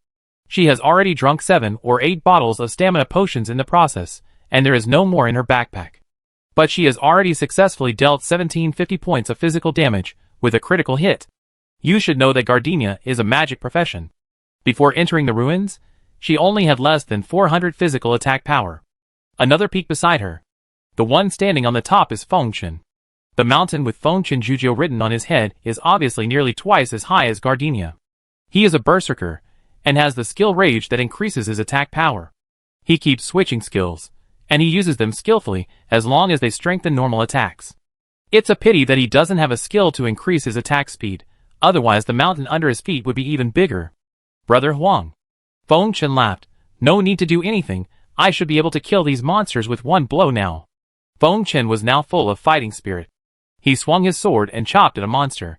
Speaker 1: She has already drunk 7 or 8 bottles of stamina potions in the process, and there is no more in her backpack. But she has already successfully dealt 1750 points of physical damage with a critical hit. You should know that Gardenia is a magic profession. Before entering the ruins, she only had less than 400 physical attack power. Another peak beside her. The one standing on the top is Fengshen. The mountain with Fengshen Jujio written on his head is obviously nearly twice as high as Gardenia. He is a berserker, and has the skill rage that increases his attack power. He keeps switching skills, and he uses them skillfully as long as they strengthen normal attacks. It's a pity that he doesn't have a skill to increase his attack speed, otherwise the mountain under his feet would be even bigger. Brother Huang. Fengshen laughed. No need to do anything, I should be able to kill these monsters with one blow now. Fengshen was now full of fighting spirit. He swung his sword and chopped at a monster.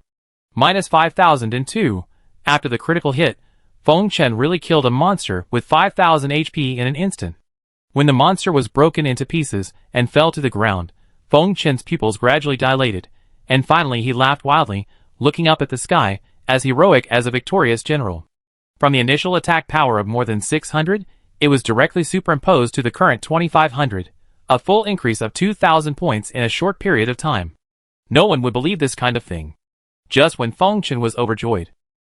Speaker 1: Minus 5002. After the critical hit, Fengshen really killed a monster with 5000 HP in an instant. When the monster was broken into pieces and fell to the ground, Fengshen's pupils gradually dilated, and finally he laughed wildly, looking up at the sky, as heroic as a victorious general. From the initial attack power of more than 600, it was directly superimposed to the current 2500, a full increase of 2000 points in a short period of time. No one would believe this kind of thing. Just when Fengshen was overjoyed.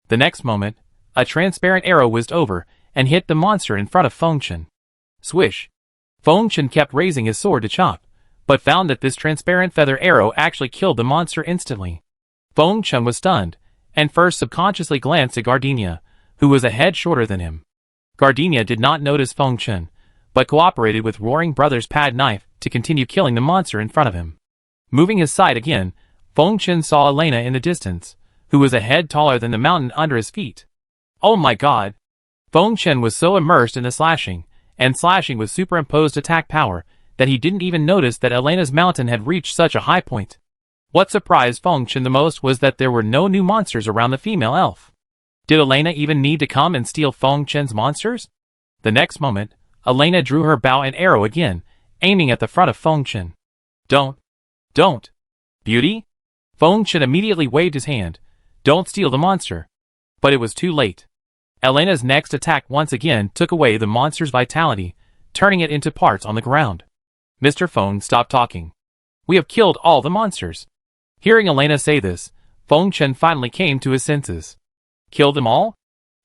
Speaker 1: The next moment, a transparent arrow whizzed over and hit the monster in front of Fengshen. Swish. Fengshen kept raising his sword to chop, but found that this transparent feather arrow actually killed the monster instantly. Fengshen was stunned, and first subconsciously glanced at Gardenia, who was a head shorter than him. Gardenia did not notice Fengshen, but cooperated with Roaring Brother's pad knife to continue killing the monster in front of him. Moving his sight again, Fengshen saw Elena in the distance, who was a head taller than the mountain under his feet. Oh my god! Fengshen was so immersed in the slashing, and slashing with superimposed attack power, that he didn't even notice that Elena's mountain had reached such a high point. What surprised Fengshen the most was that there were no new monsters around the female elf. Did Elena even need to come and steal Fengshen's monsters? The next moment, Elena drew her bow and arrow again, aiming at the front of Fengshen. Don't! Beauty? Fengshen immediately waved his hand. Don't steal the monster. But it was too late. Elena's next attack once again took away the monster's vitality, turning it into parts on the ground. Mr. Feng stopped talking. We have killed all the monsters. Hearing Elena say this, Fengshen finally came to his senses. Killed them all?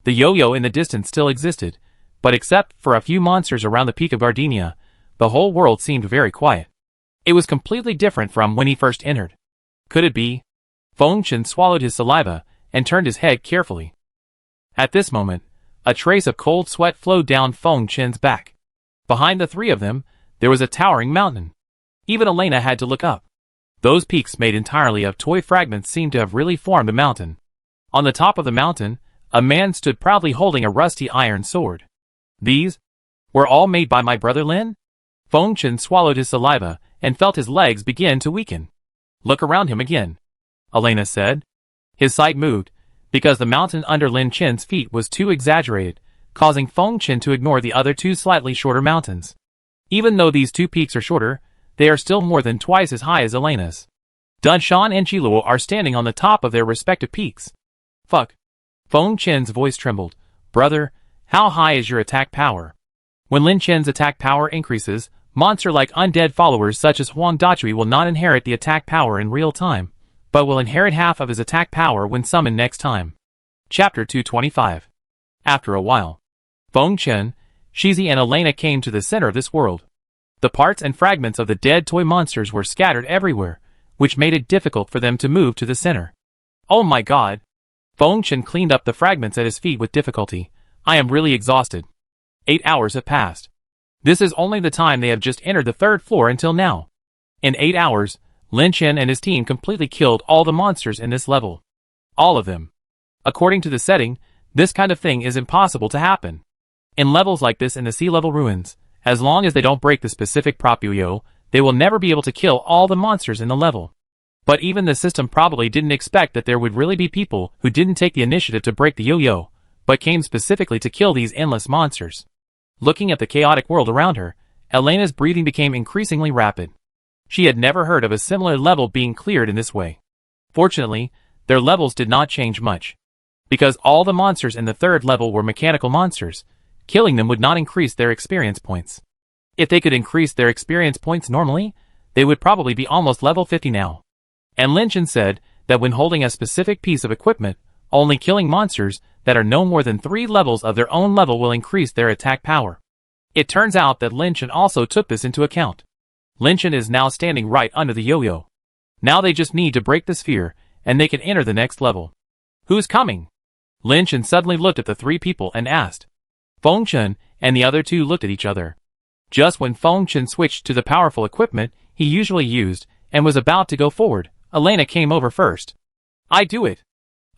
Speaker 1: The yo-yo in the distance still existed, but except for a few monsters around the peak of Gardenia, the whole world seemed very quiet. It was completely different from when he first entered. Could it be? Fengshen swallowed his saliva and turned his head carefully. At this moment, a trace of cold sweat flowed down Fengshen's back. Behind the 3 of them, there was a towering mountain. Even Elena had to look up. Those peaks made entirely of toy fragments seemed to have really formed a mountain. On the top of the mountain, a man stood proudly holding a rusty iron sword. These were all made by my brother Lin? Fengshen swallowed his saliva and felt his legs begin to weaken. Look around him again, Elena said. His sight moved, because the mountain under Lin Chen's feet was too exaggerated, causing Fengshen to ignore the other 2 slightly shorter mountains. Even though these 2 peaks are shorter, they are still more than twice as high as Elena's. Dunshan and Chiluo are standing on the top of their respective peaks. Fuck. Fengshen's voice trembled. Brother, how high is your attack power? When Lin Chen's attack power increases, monster-like undead followers such as Huang Dachui will not inherit the attack power in real time, but will inherit half of his attack power when summoned next time. Chapter 225. After a while, Fengshen, Shizi and Elena came to the center of this world. The parts and fragments of the dead toy monsters were scattered everywhere, which made it difficult for them to move to the center. Oh my god! Fengshen cleaned up the fragments at his feet with difficulty. I am really exhausted. 8 hours have passed. This is only the time they have just entered the 3rd floor until now. In 8 hours, Lin Chen and his team completely killed all the monsters in this level. All of them. According to the setting, this kind of thing is impossible to happen. In levels like this in the sea level ruins, As long as they don't break the specific prop yo-yo, they will never be able to kill all the monsters in the level. But even the system probably didn't expect that there would really be people who didn't take the initiative to break the yo-yo, but came specifically to kill these endless monsters. Looking at the chaotic world around her, Elena's breathing became increasingly rapid. She had never heard of a similar level being cleared in this way. Fortunately, their levels did not change much. Because all the monsters in the third level were mechanical monsters, killing them would not increase their experience points. If they could increase their experience points normally, they would probably be almost level 50 now. And Lin Chen said that when holding a specific piece of equipment, only killing monsters that are no more than 3 levels of their own level will increase their attack power. It turns out that Lin Chen also took this into account. Lin Chen is now standing right under the yo-yo. Now they just need to break the sphere, and they can enter the next level. Who's coming? Lin Chen suddenly looked at the 3 people and asked. Feng Chen and the other 2 looked at each other. Just when Feng Chen switched to the powerful equipment he usually used and was about to go forward, Elena came over first. I do it.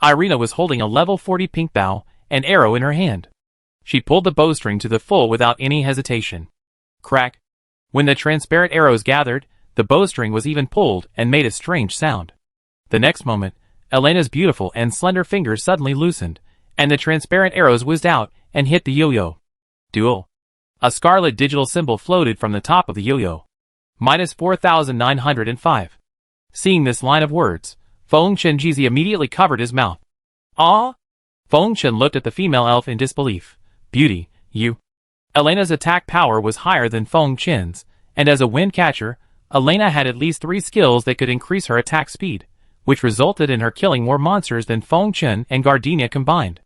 Speaker 1: Irina was holding a level 40 pink bow and arrow in her hand. She pulled the bowstring to the full without any hesitation. Crack. When the transparent arrows gathered, the bowstring was even pulled and made a strange sound. The next moment, Elena's beautiful and slender fingers suddenly loosened, and the transparent arrows whizzed out and hit the yo-yo. Duel. A scarlet digital symbol floated from the top of the yo-yo. -4905. Seeing this line of words, Feng Chen Jizi immediately covered his mouth. Ah? Feng Chen looked at the female elf in disbelief. Beauty, you. Elena's attack power was higher than Feng Chen's, and as a wind catcher, Elena had at least 3 skills that could increase her attack speed, which resulted in her killing more monsters than Feng Chen and Gardenia combined.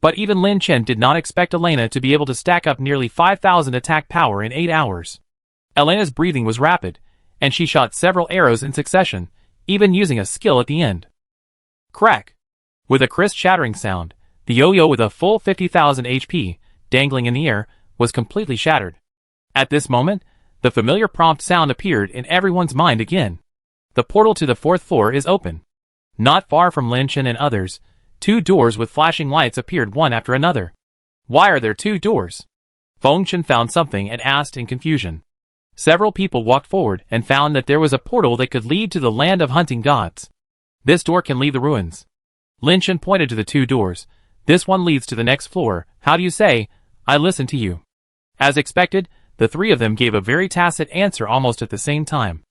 Speaker 1: But even Lin Chen did not expect Elena to be able to stack up nearly 5,000 attack power in 8 hours. Elena's breathing was rapid, and she shot several arrows in succession, even using a skill at the end. Crack! With a crisp shattering sound, the yo-yo with a full 50,000 HP, dangling in the air, was completely shattered. At this moment, the familiar prompt sound appeared in everyone's mind again. The portal to the 4th floor is open. Not far from Lin Chen and others, 2 doors with flashing lights appeared one after another. Why are there 2 doors? Feng Chen found something and asked in confusion. Several people walked forward and found that there was a portal that could lead to the land of hunting gods. This door can leave the ruins. Lin Chen pointed to the 2 doors. This one leads to the next floor. How do you say? I listen to you. As expected, the 3 of them gave a very tacit answer almost at the same time.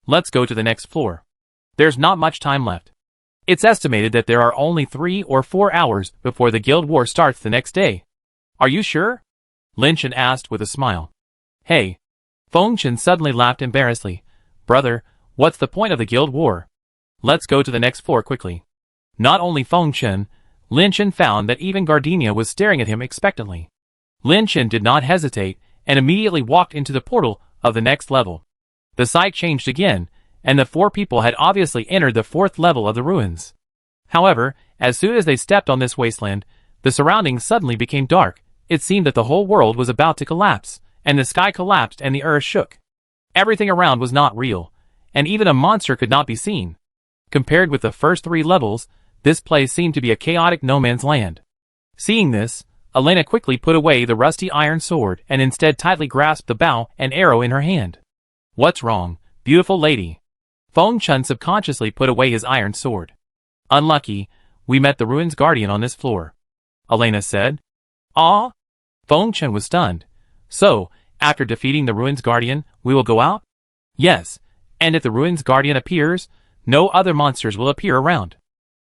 Speaker 1: Let's go to the next floor. There's not much time left. It's estimated that there are only 3 or 4 hours before the guild war starts the next day. Are you sure? Lin Chen asked with a smile. Hey. Feng Chen suddenly laughed embarrassedly. Brother, what's the point of the guild war? Let's go to the next floor quickly. Not only Feng Chen, Lin Chen found that even Gardenia was staring at him expectantly. Lin Chen did not hesitate and immediately walked into the portal of the next level. The sight changed again, and the 4 people had obviously entered the 4th level of the ruins. However, as soon as they stepped on this wasteland, the surroundings suddenly became dark. It seemed that the whole world was about to collapse, and the sky collapsed and the earth shook. Everything around was not real, and even a monster could not be seen. Compared with the first 3 levels, this place seemed to be a chaotic no-man's land. Seeing this, Elena quickly put away the rusty iron sword and instead tightly grasped the bow and arrow in her hand. What's wrong, beautiful lady? Feng Chen subconsciously put away his iron sword. Unlucky, we met the ruins guardian on this floor. Elena said. Ah? Feng Chen was stunned. So, after defeating the ruins guardian, we will go out? Yes, and if the ruins guardian appears, no other monsters will appear around.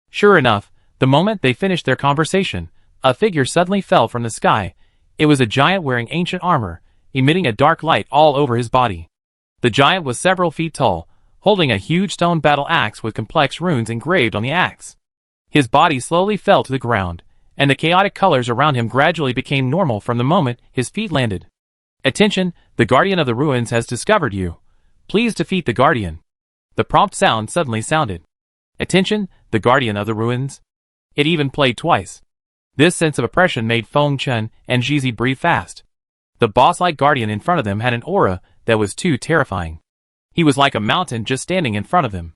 Speaker 1: Sure enough, the moment they finished their conversation, a figure suddenly fell from the sky. It was a giant wearing ancient armor, emitting a dark light all over his body. The giant was several feet tall, holding a huge stone battle axe with complex runes engraved on the axe. His body slowly fell to the ground, and the chaotic colors around him gradually became normal from the moment his feet landed. Attention, the guardian of the ruins has discovered you. Please defeat the guardian. The prompt sound suddenly sounded. Attention, the guardian of the ruins. It even played twice. This sense of oppression made Feng Chen and Jizi breathe fast. The boss-like guardian in front of them had an aura that was too terrifying. He was like a mountain just standing in front of them.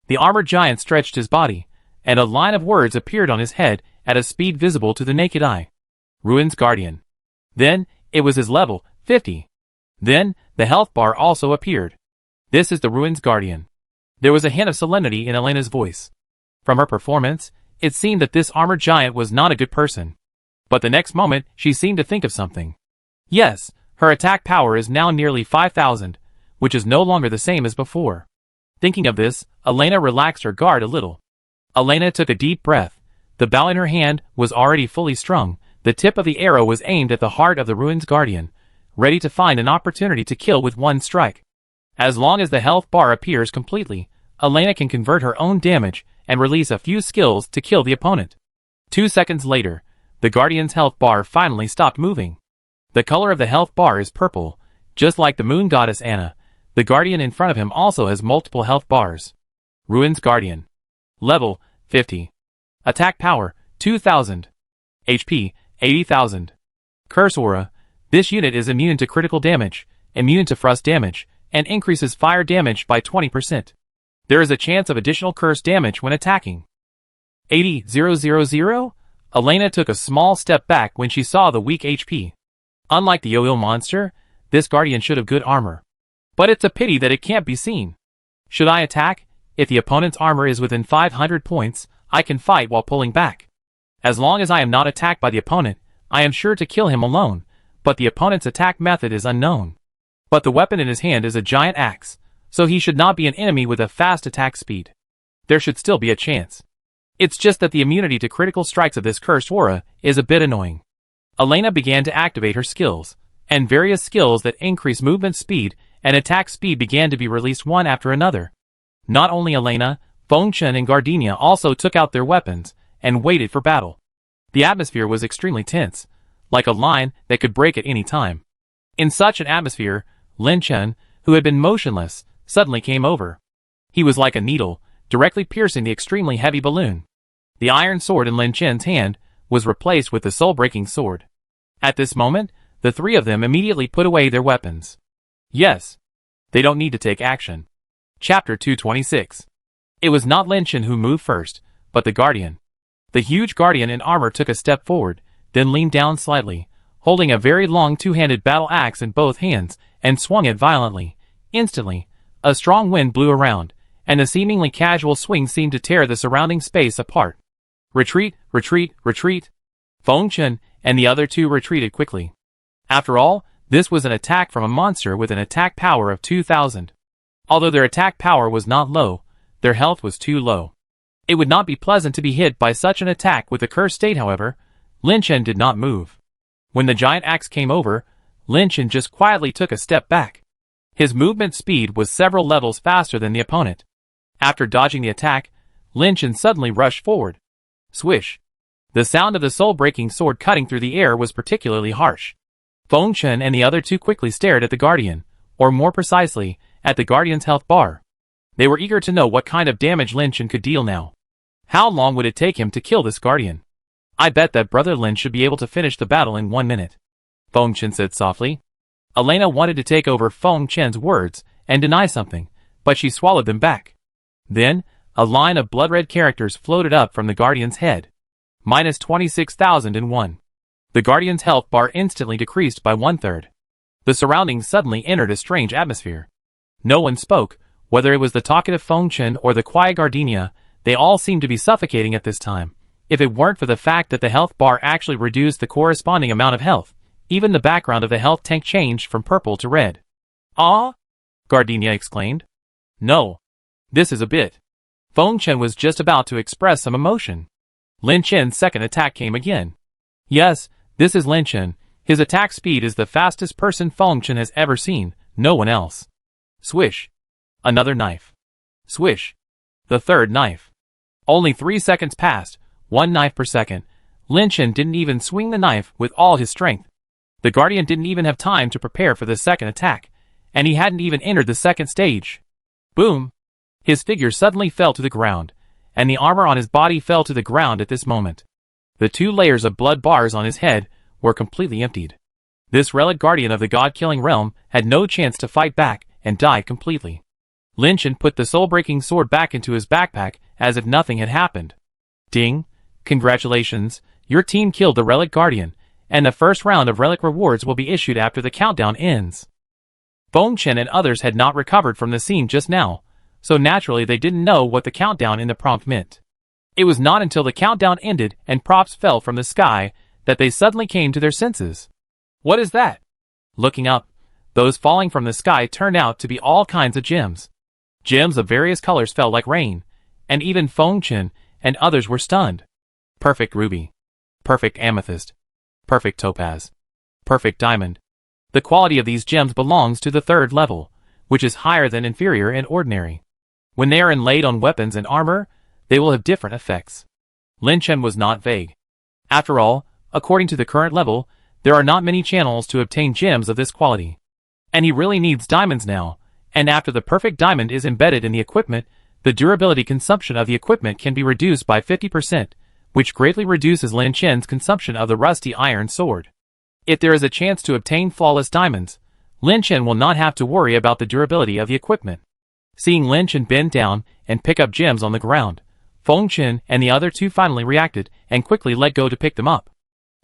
Speaker 1: The armored giant stretched his body, and a line of words appeared on his head at a speed visible to the naked eye. Ruins Guardian. Then, it was his level, 50. Then, the health bar also appeared. This is the Ruins Guardian. There was a hint of solemnity in Elena's voice. From her performance, it seemed that this armored giant was not a good person. But the next moment, she seemed to think of something. Yes, her attack power is now nearly 5,000, which is no longer the same as before. Thinking of this, Elena relaxed her guard a little. Elena took a deep breath. The bow in her hand was already fully strung. The tip of the arrow was aimed at the heart of the Ruins Guardian, ready to find an opportunity to kill with one strike. As long as the health bar appears completely, Elena can convert her own damage and release a few skills to kill the opponent. 2 seconds later, the Guardian's health bar finally stopped moving. The color of the health bar is purple, just like the moon goddess Anna. The Guardian in front of him also has multiple health bars. Ruins Guardian. Level, 50. Attack power, 2000. HP, 80,000. Curse aura. This unit is immune to critical damage, immune to frost damage, and increases fire damage by 20%. There is a chance of additional curse damage when attacking. 80,000? Elena took a small step back when she saw the weak HP. Unlike the yo-yo monster, this Guardian should have good armor. But it's a pity that it can't be seen. Should I attack? If the opponent's armor is within 500 points, I can fight while pulling back. As long as I am not attacked by the opponent, I am sure to kill him alone, but the opponent's attack method is unknown. But the weapon in his hand is a giant axe, so he should not be an enemy with a fast attack speed. There should still be a chance. It's just that the immunity to critical strikes of this cursed aura is a bit annoying. Elena began to activate her skills, and various skills that increase movement speed and attack speed began to be released one after another. Not only Elena, Fengchen and Gardenia also took out their weapons and waited for battle. The atmosphere was extremely tense, like a line that could break at any time. In such an atmosphere, Lin Chen, who had been motionless, suddenly came over. He was like a needle, directly piercing the extremely heavy balloon. The iron sword in Lin Chen's hand was replaced with the soul-breaking sword. At this moment, the three of them immediately put away their weapons. Yes, they don't need to take action. Chapter 226. It was not Lin Chen who moved first, but the Guardian. The huge Guardian in armor took a step forward, then leaned down slightly, holding a very long two-handed battle axe in both hands, and swung it violently. Instantly, a strong wind blew around, and a seemingly casual swing seemed to tear the surrounding space apart. Retreat, retreat, retreat. Fengchen and the other two retreated quickly. After all, this was an attack from a monster with an attack power of 2000. Although their attack power was not low, their health was too low. It would not be pleasant to be hit by such an attack with the cursed state. However, Lin Chen did not move. When the giant axe came over, Lin Chen just quietly took a step back. His movement speed was several levels faster than the opponent. After dodging the attack, Lin Chen suddenly rushed forward. Swish! The sound of the soul-breaking sword cutting through the air was particularly harsh. Fengchen and the other two quickly stared at the Guardian, or more precisely, at the Guardian's health bar. They were eager to know what kind of damage Lin Chen could deal now. How long would it take him to kill this Guardian? I bet that Brother Lin should be able to finish the battle in 1 minute. Fengchen said softly. Elena wanted to take over Fengchen's words and deny something, but she swallowed them back. Then, a line of blood-red characters floated up from the Guardian's head. Minus 26,001. The Guardian's health bar instantly decreased by 1/3. The surroundings suddenly entered a strange atmosphere. No one spoke, whether it was the talkative Fengchen or the quiet Gardenia. They all seemed to be suffocating at this time. If it weren't for the fact that the health bar actually reduced the corresponding amount of health, even the background of the health tank changed from purple to red. Ah? Gardenia exclaimed. No. This is a bit. Fengchen was just about to express some emotion. Lin Chen's second attack came again. Yes, this is Lin Chen. His attack speed is the fastest person Fengchen has ever seen, no one else. Swish. Another knife. Swish. The third knife. Only 3 seconds passed, 1 knife per second. Lin Chen didn't even swing the knife with all his strength. The Guardian didn't even have time to prepare for the second attack, and he hadn't even entered the second stage. Boom! His figure suddenly fell to the ground, and the armor on his body fell to the ground at this moment. The 2 layers of blood bars on his head were completely emptied. This relic Guardian of the God-killing realm had no chance to fight back and died completely. Lin Chen put the soul-breaking sword back into his backpack as if nothing had happened. Ding! Congratulations, your team killed the relic Guardian, and the first round of relic rewards will be issued after the countdown ends. Feng Chen and others had not recovered from the scene just now, so naturally they didn't know what the countdown in the prompt meant. It was not until the countdown ended and props fell from the sky that they suddenly came to their senses. What is that? Looking up, those falling from the sky turned out to be all kinds of gems. Gems of various colors fell like rain, and even Feng Chen and others were stunned. Perfect ruby. Perfect amethyst. Perfect topaz. Perfect diamond. The quality of these gems belongs to the third level, which is higher than inferior and ordinary. When they are inlaid on weapons and armor, they will have different effects. Lin Chen was not vague. After all, according to the current level, there are not many channels to obtain gems of this quality. And he really needs diamonds now, and after the perfect diamond is embedded in the equipment, the durability consumption of the equipment can be reduced by 50%, which greatly reduces Lin Chen's consumption of the rusty iron sword. If there is a chance to obtain flawless diamonds, Lin Chen will not have to worry about the durability of the equipment. Seeing Lin Chen bend down and pick up gems on the ground, Feng Chen and the other two finally reacted and quickly let go to pick them up.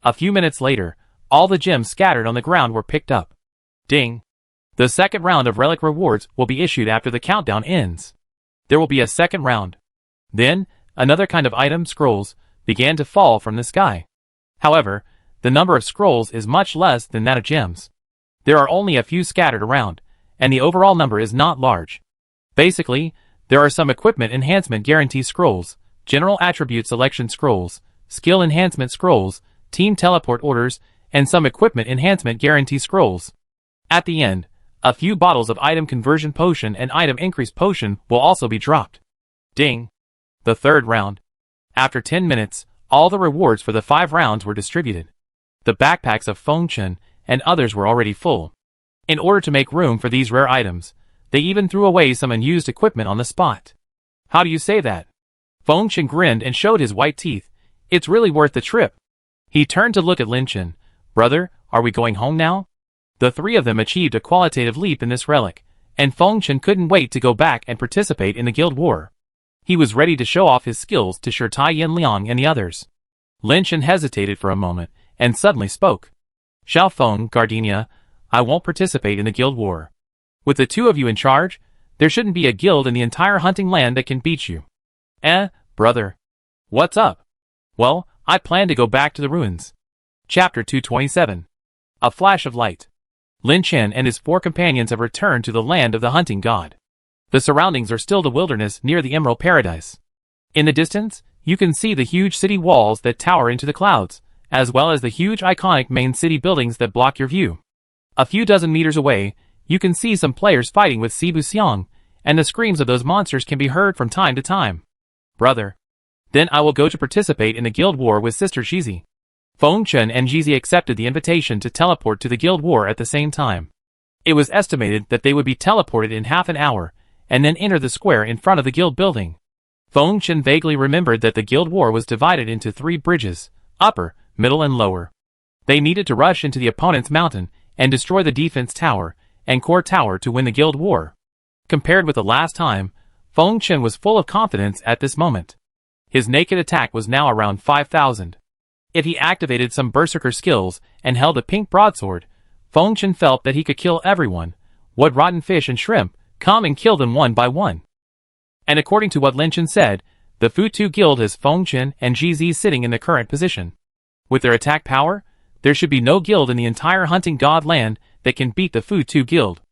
Speaker 1: A few minutes later, all the gems scattered on the ground were picked up. Ding! The second round of relic rewards will be issued after the countdown ends. There will be a second round. Then, another kind of item, scrolls, began to fall from the sky. However, the number of scrolls is much less than that of gems. There are only a few scattered around, and the overall number is not large. Basically, there are some equipment enhancement guarantee scrolls, general attribute selection scrolls, skill enhancement scrolls, team teleport orders, and some equipment enhancement guarantee scrolls. At the end, a few bottles of item conversion potion and item increase potion will also be dropped. Ding! The third round. After 10 minutes, all the rewards for the 5 rounds were distributed. The backpacks of Feng Chen and others were already full. In order to make room for these rare items, they even threw away some unused equipment on the spot. How do you say that? Feng Chen grinned and showed his white teeth. It's really worth the trip. He turned to look at Lin Chen. Brother, are we going home now? The three of them achieved a qualitative leap in this relic, and Feng Chen couldn't wait to go back and participate in the guild war. He was ready to show off his skills to Shirtai Yin Liang and the others. Lin Chen hesitated for a moment, and suddenly spoke. Xiao Feng, Gardenia, I won't participate in the guild war. With the two of you in charge, there shouldn't be a guild in the entire hunting land that can beat you. Brother. What's up? Well, I plan to go back to the ruins. Chapter 227. A flash of light. Lin Chen and his 4 companions have returned to the land of the hunting god. The surroundings are still the wilderness near the Emerald Paradise. In the distance, you can see the huge city walls that tower into the clouds, as well as the huge iconic main city buildings that block your view. A few dozen meters away, you can see some players fighting with Sibu Xiang, and the screams of those monsters can be heard from time to time. Brother. Then I will go to participate in the guild war with Sister Shizi. Feng Chen and Jizi accepted the invitation to teleport to the guild war at the same time. It was estimated that they would be teleported in half an hour, and then enter the square in front of the guild building. Feng Chen vaguely remembered that the guild war was divided into 3 bridges, upper, middle and lower. They needed to rush into the opponent's mountain and destroy the defense tower and core tower to win the guild war. Compared with the last time, Feng Chen was full of confidence at this moment. His naked attack was now around 5,000. If he activated some berserker skills and held a pink broadsword, Feng Chen felt that he could kill everyone. What rotten fish and shrimp, come and kill them one by one. And according to what Lin Chen said, the Fu-Tu Guild has Feng Chen and Jizi sitting in the current position. With their attack power, there should be no guild in the entire hunting god land that can beat the Fu-Tu Guild.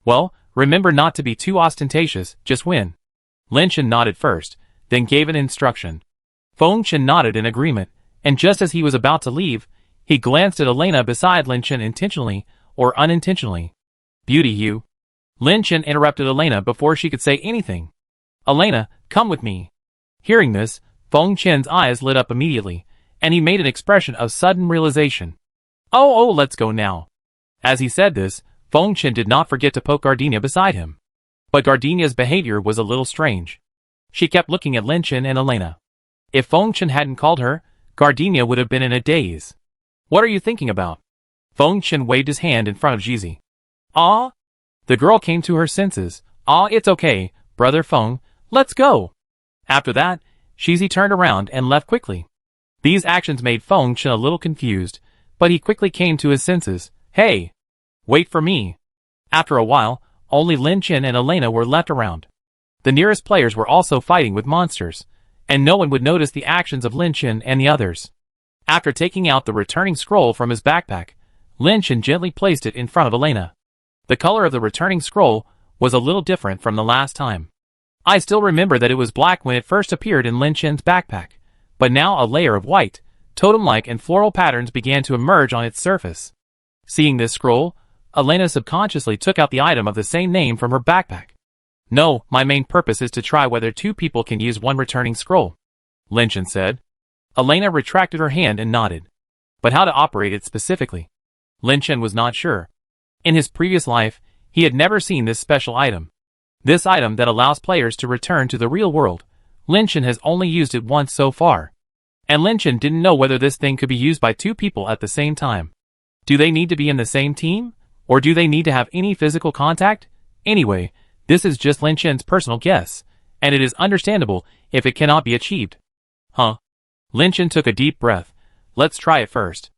Speaker 1: Well, remember not to be too ostentatious, just win. Lin Chen nodded first, then gave an instruction. Feng Chen nodded in agreement, and just as he was about to leave, he glanced at Elena beside Lin Chen intentionally or unintentionally. Beauty you. Lin Chen interrupted Elena before she could say anything. Elena, come with me. Hearing this, Feng Chen's eyes lit up immediately, and he made an expression of sudden realization. Oh, let's go now. As he said this, Feng Chen did not forget to poke Gardenia beside him. But Gardenia's behavior was a little strange. She kept looking at Lin Chen and Elena. If Feng Chen hadn't called her, Gardenia would have been in a daze. What are you thinking about? Feng Chen waved his hand in front of Jizi. Ah? The girl came to her senses. It's okay, brother Feng, let's go. After that, Shizi turned around and left quickly. These actions made Feng Chen a little confused, but he quickly came to his senses. Hey! Wait for me. After a while, only Lin Chen and Elena were left around. The nearest players were also fighting with monsters, and no one would notice the actions of Lin Chen and the others. After taking out the returning scroll from his backpack, Lin Chen gently placed it in front of Elena. The color of the returning scroll was a little different from the last time. I still remember that it was black when it first appeared in Lin Chen's backpack, but now a layer of white, totem-like and floral patterns began to emerge on its surface. Seeing this scroll, Elena subconsciously took out the item of the same name from her backpack. "No, my main purpose is to try whether two people can use one returning scroll," Lin Chen said. Elena retracted her hand and nodded. But how to operate it specifically? Lin Chen was not sure. In his previous life, he had never seen this special item. This item that allows players to return to the real world, Lin Chen has only used it once so far. And Lin Chen didn't know whether this thing could be used by two people at the same time. Do they need to be in the same team? Or do they need to have any physical contact? Anyway, this is just Lin Chen's personal guess, and it is understandable if it cannot be achieved. Huh? Lin Chen took a deep breath. Let's try it first.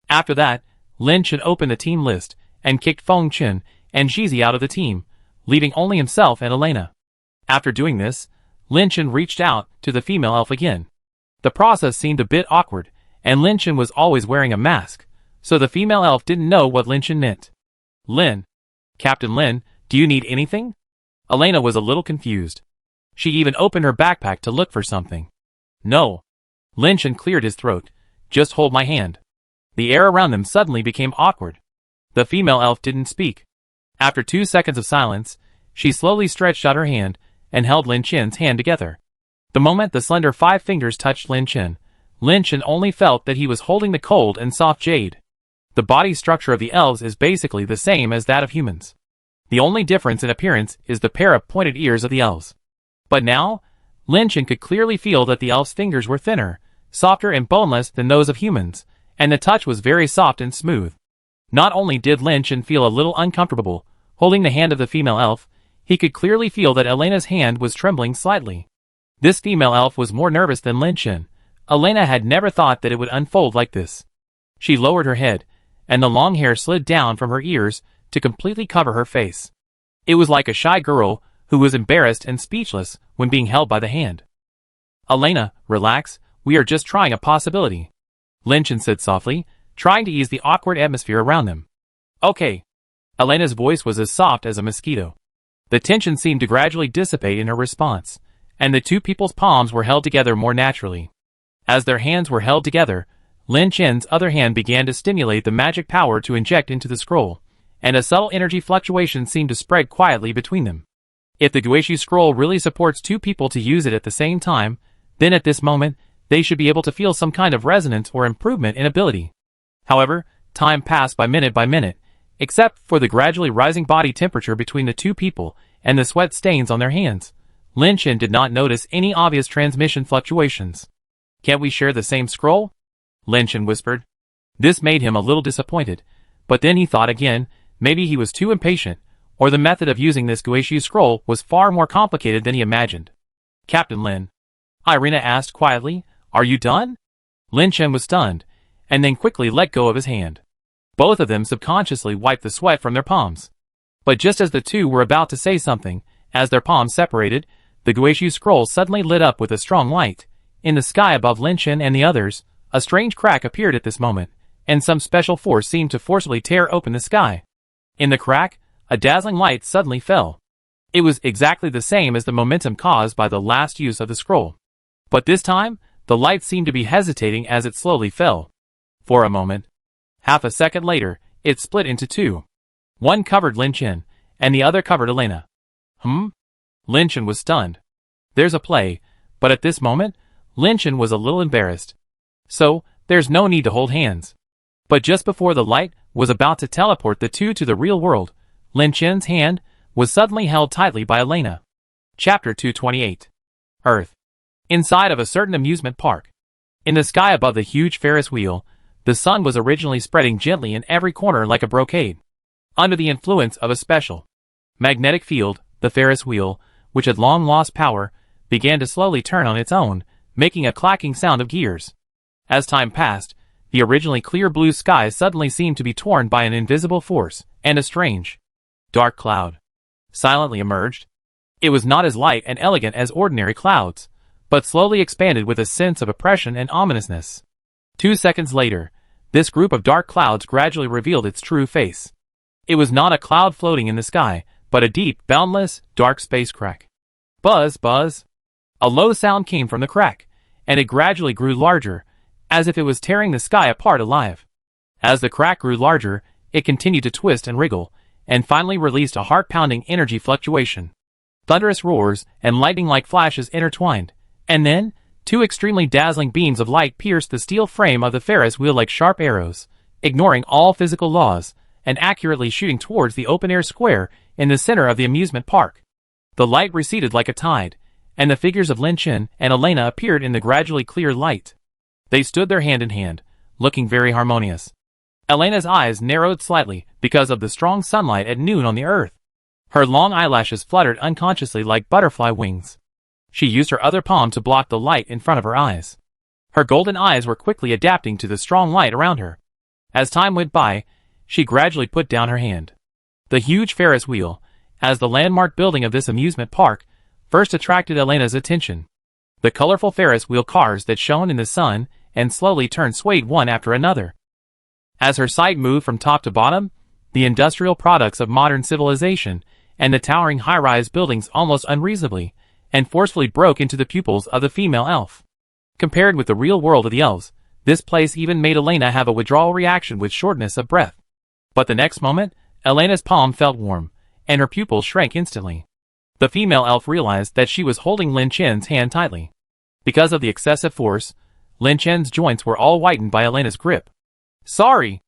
Speaker 1: After that, Lin Chen opened the team list and kicked Feng Chen and Jizi out of the team, leaving only himself and Elena. After doing this, Lin Chen reached out to the female elf again. The process seemed a bit awkward, and Lin Chen was always wearing a mask, so the female elf didn't know what Lin Chen meant. "Lin. Captain Lin, do you need anything?" Elena was a little confused. She even opened her backpack to look for something. "No." Lin Chen cleared his throat. "Just hold my hand." The air around them suddenly became awkward. The female elf didn't speak. After 2 seconds of silence, she slowly stretched out her hand and held Lin Chen's hand together. The moment the slender 5 fingers touched Lin Chen only felt that he was holding the cold and soft jade. The body structure of the elves is basically the same as that of humans. The only difference in appearance is the pair of pointed ears of the elves. But now, Lin Chen could clearly feel that the elves' fingers were thinner, softer and boneless than those of humans, and the touch was very soft and smooth. Not only did Lin Chen feel a little uncomfortable holding the hand of the female elf, he could clearly feel that Elena's hand was trembling slightly. This female elf was more nervous than Lin Chen. Elena had never thought that it would unfold like this. She lowered her head, and the long hair slid down from her ears to completely cover her face. It was like a shy girl who was embarrassed and speechless when being held by the hand. "Elena, relax, we are just trying a possibility," Lin Chen said softly, trying to ease the awkward atmosphere around them. "Okay." Elena's voice was as soft as a mosquito. The tension seemed to gradually dissipate in her response, and the two people's palms were held together more naturally. As their hands were held together, Lin Chen's other hand began to stimulate the magic power to inject into the scroll, and a subtle energy fluctuation seemed to spread quietly between them. If the Guishu scroll really supports two people to use it at the same time, then at this moment, they should be able to feel some kind of resonance or improvement in ability. However, time passed by minute, except for the gradually rising body temperature between the two people and the sweat stains on their hands. Lin Chen did not notice any obvious transmission fluctuations. "Can't we share the same scroll?" Lin Chen whispered. This made him a little disappointed, but then he thought again, maybe he was too impatient, or the method of using this Guishu scroll was far more complicated than he imagined. "Captain Lin," Irina asked quietly, "are you done?" Lin Chen was stunned, and then quickly let go of his hand. Both of them subconsciously wiped the sweat from their palms. But just as the two were about to say something, as their palms separated, the Guishu scroll suddenly lit up with a strong light. In the sky above Lin Chen and the others, a strange crack appeared at this moment, and some special force seemed to forcibly tear open the sky. In the crack, a dazzling light suddenly fell. It was exactly the same as the momentum caused by the last use of the scroll. But this time, the light seemed to be hesitating as it slowly fell. For a moment. Half a second later, it split into two. One covered Lin Chen, and the other covered Elena. Lin Chen was stunned. There's a play, but at this moment, Lin Chen was a little embarrassed. So, there's no need to hold hands. But just before the light was about to teleport the two to the real world, Lin Chen's hand was suddenly held tightly by Elena. Chapter 228. Earth. Inside of a certain amusement park. In the sky above the huge Ferris wheel, the sun was originally spreading gently in every corner like a brocade. Under the influence of a special magnetic field, the Ferris wheel, which had long lost power, began to slowly turn on its own, making a clacking sound of gears. As time passed, the originally clear blue sky suddenly seemed to be torn by an invisible force, and a strange dark cloud silently emerged. It was not as light and elegant as ordinary clouds, but slowly expanded with a sense of oppression and ominousness. 2 seconds later, this group of dark clouds gradually revealed its true face. It was not a cloud floating in the sky, but a deep, boundless, dark space crack. Buzz, buzz. A low sound came from the crack, and it gradually grew larger, as if it was tearing the sky apart alive. As the crack grew larger, it continued to twist and wriggle, and finally released a heart-pounding energy fluctuation. Thunderous roars and lightning-like flashes intertwined, and then, 2 extremely dazzling beams of light pierced the steel frame of the Ferris wheel like sharp arrows, ignoring all physical laws, and accurately shooting towards the open-air square in the center of the amusement park. The light receded like a tide, and the figures of Lin Chen and Elena appeared in the gradually clear light. They stood there hand in hand, looking very harmonious. Elena's eyes narrowed slightly because of the strong sunlight at noon on the earth. Her long eyelashes fluttered unconsciously like butterfly wings. She used her other palm to block the light in front of her eyes. Her golden eyes were quickly adapting to the strong light around her. As time went by, she gradually put down her hand. The huge Ferris wheel, as the landmark building of this amusement park, first attracted Elena's attention. The colorful Ferris wheel cars that shone in the sun and slowly turned swayed one after another. As her sight moved from top to bottom, the industrial products of modern civilization and the towering high-rise buildings almost unreasonably and forcefully broke into the pupils of the female elf. Compared with the real world of the elves, this place even made Elena have a withdrawal reaction with shortness of breath. But the next moment, Elena's palm felt warm, and her pupils shrank instantly. The female elf realized that she was holding Lin Chen's hand tightly. Because of the excessive force, Lin Chen's joints were all whitened by Elena's grip. Sorry!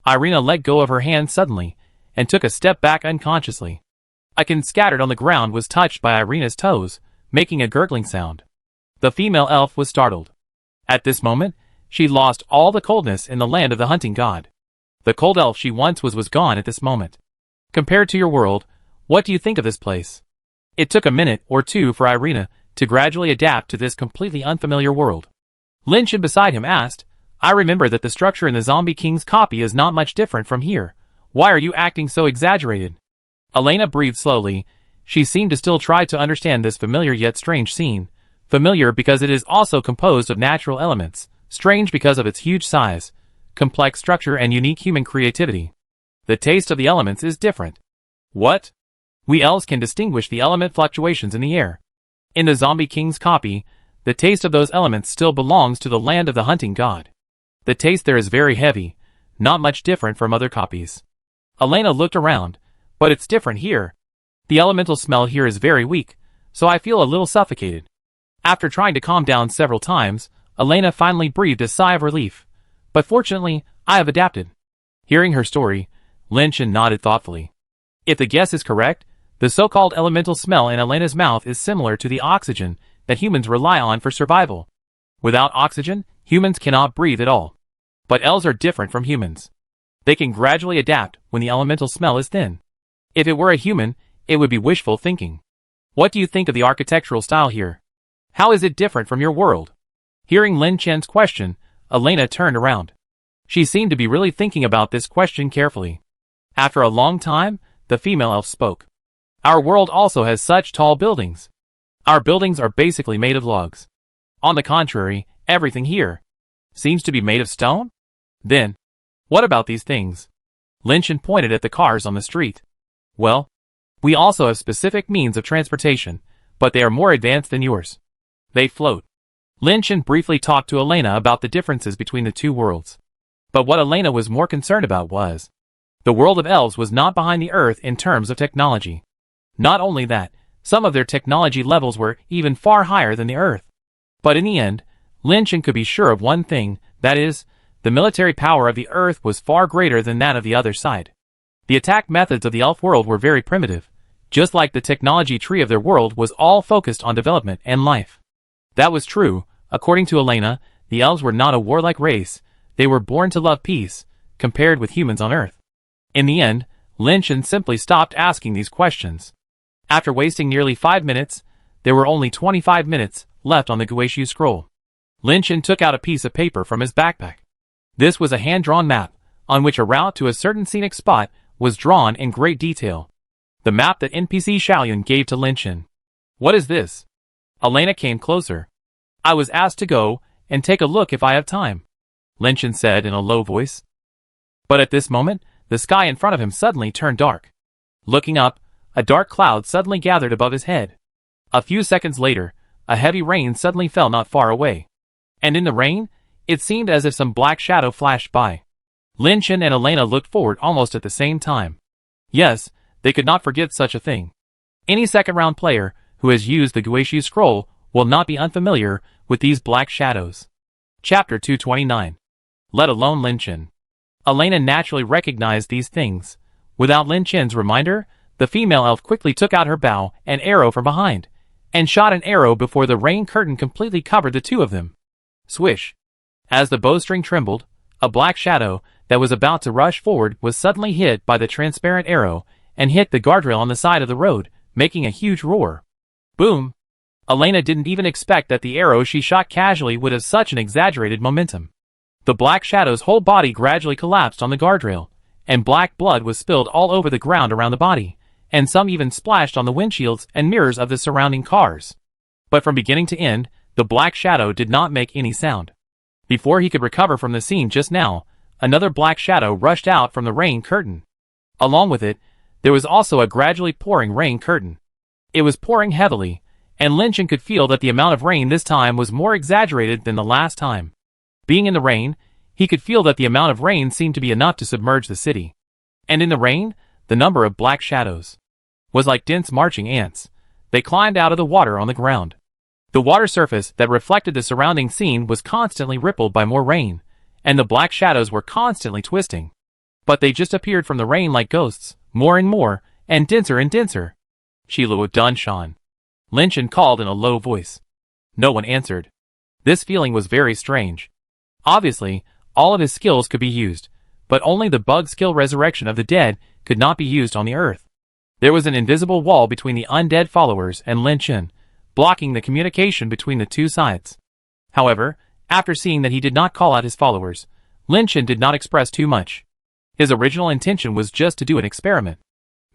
Speaker 1: Irina let go of her hand suddenly, and took a step back unconsciously. A can scattered on the ground was touched by Irina's toes, making a gurgling sound. The female elf was startled. At this moment, she lost all the coldness in the land of the hunting god. The cold elf she once was gone at this moment. Compared to your world, what do you think of this place? It took a minute or two for Irina to gradually adapt to this completely unfamiliar world. Lin Chen beside him asked, I remember that the structure in the Zombie King's copy is not much different from here. Why are you acting so exaggerated? Elena breathed slowly. She seemed to still try to understand this familiar yet strange scene. Familiar because it is also composed of natural elements, strange because of its huge size, complex structure and unique human creativity. The taste of the elements is different. What? We elves can distinguish the element fluctuations in the air. In the Zombie King's copy, the taste of those elements still belongs to the land of the hunting god. The taste there is very heavy, not much different from other copies. Elena looked around, but it's different here. The elemental smell here is very weak, so I feel a little suffocated. After trying to calm down several times, Elena finally breathed a sigh of relief. But fortunately, I have adapted. Hearing her story, Lin Chen nodded thoughtfully. If the guess is correct, the so-called elemental smell in Elena's mouth is similar to the oxygen that humans rely on for survival. Without oxygen, humans cannot breathe at all. But elves are different from humans. They can gradually adapt when the elemental smell is thin. If it were a human, it would be wishful thinking. What do you think of the architectural style here? How is it different from your world? Hearing Lin Chen's question, Elena turned around. She seemed to be really thinking about this question carefully. After a long time, the female elf spoke. Our world also has such tall buildings. Our buildings are basically made of logs. On the contrary, everything here seems to be made of stone? Then, what about these things? Lin Chen pointed at the cars on the street. Well, we also have specific means of transportation, but they are more advanced than yours. They float. Lin Chen briefly talked to Elena about the differences between the two worlds. But what Elena was more concerned about was, the world of elves was not behind the earth in terms of technology. Not only that, some of their technology levels were even far higher than the earth. But in the end, Lin Chen could be sure of one thing, that is, the military power of the earth was far greater than that of the other side. The attack methods of the elf world were very primitive, just like the technology tree of their world was all focused on development and life. That was true. According to Elena, the elves were not a warlike race, they were born to love peace, compared with humans on Earth. In the end, Lin Chen simply stopped asking these questions. After wasting nearly 5 minutes, there were only 25 minutes left on the Guishu scroll. Lin Chen took out a piece of paper from his backpack. This was a hand-drawn map, on which a route to a certain scenic spot was drawn in great detail. The map that NPC Xiaoyun gave to Lin Chen. What is this? Elena came closer. I was asked to go and take a look if I have time, Lin Chen said in a low voice. But at this moment, the sky in front of him suddenly turned dark. Looking up, a dark cloud suddenly gathered above his head. A few seconds later, a heavy rain suddenly fell not far away. And in the rain, it seemed as if some black shadow flashed by. Lin Chen and Elena looked forward almost at the same time. Yes, they could not forget such a thing. Any second-round player who has used the Guishu scroll will not be unfamiliar with these black shadows. Chapter 229. Let alone Lin Chen. Elena naturally recognized these things. Without Lin Chen's reminder, the female elf quickly took out her bow and arrow from behind, and shot an arrow before the rain curtain completely covered the two of them. Swish! As the bowstring trembled, a black shadow that was about to rush forward was suddenly hit by the transparent arrow and hit the guardrail on the side of the road, making a huge roar. Boom! Elena didn't even expect that the arrow she shot casually would have such an exaggerated momentum. The black shadow's whole body gradually collapsed on the guardrail, and black blood was spilled all over the ground around the body, and some even splashed on the windshields and mirrors of the surrounding cars. But from beginning to end, the black shadow did not make any sound. Before he could recover from the scene just now, another black shadow rushed out from the rain curtain. Along with it, there was also a gradually pouring rain curtain. It was pouring heavily, and Lin Chen could feel that the amount of rain this time was more exaggerated than the last time. Being in the rain, he could feel that the amount of rain seemed to be enough to submerge the city. And in the rain, the number of black shadows was like dense marching ants. They climbed out of the water on the ground. The water surface that reflected the surrounding scene was constantly rippled by more rain, and the black shadows were constantly twisting. But they just appeared from the rain like ghosts, more and more, and denser and denser. Shiluo Dunshan. Lin Chen called in a low voice. No one answered. This feeling was very strange. Obviously, all of his skills could be used, but only the bug skill Resurrection of the Dead could not be used on the earth. There was an invisible wall between the undead followers and Lin Chen, blocking the communication between the two sides. However, after seeing that he did not call out his followers, Lin Chen did not express too much. His original intention was just to do an experiment.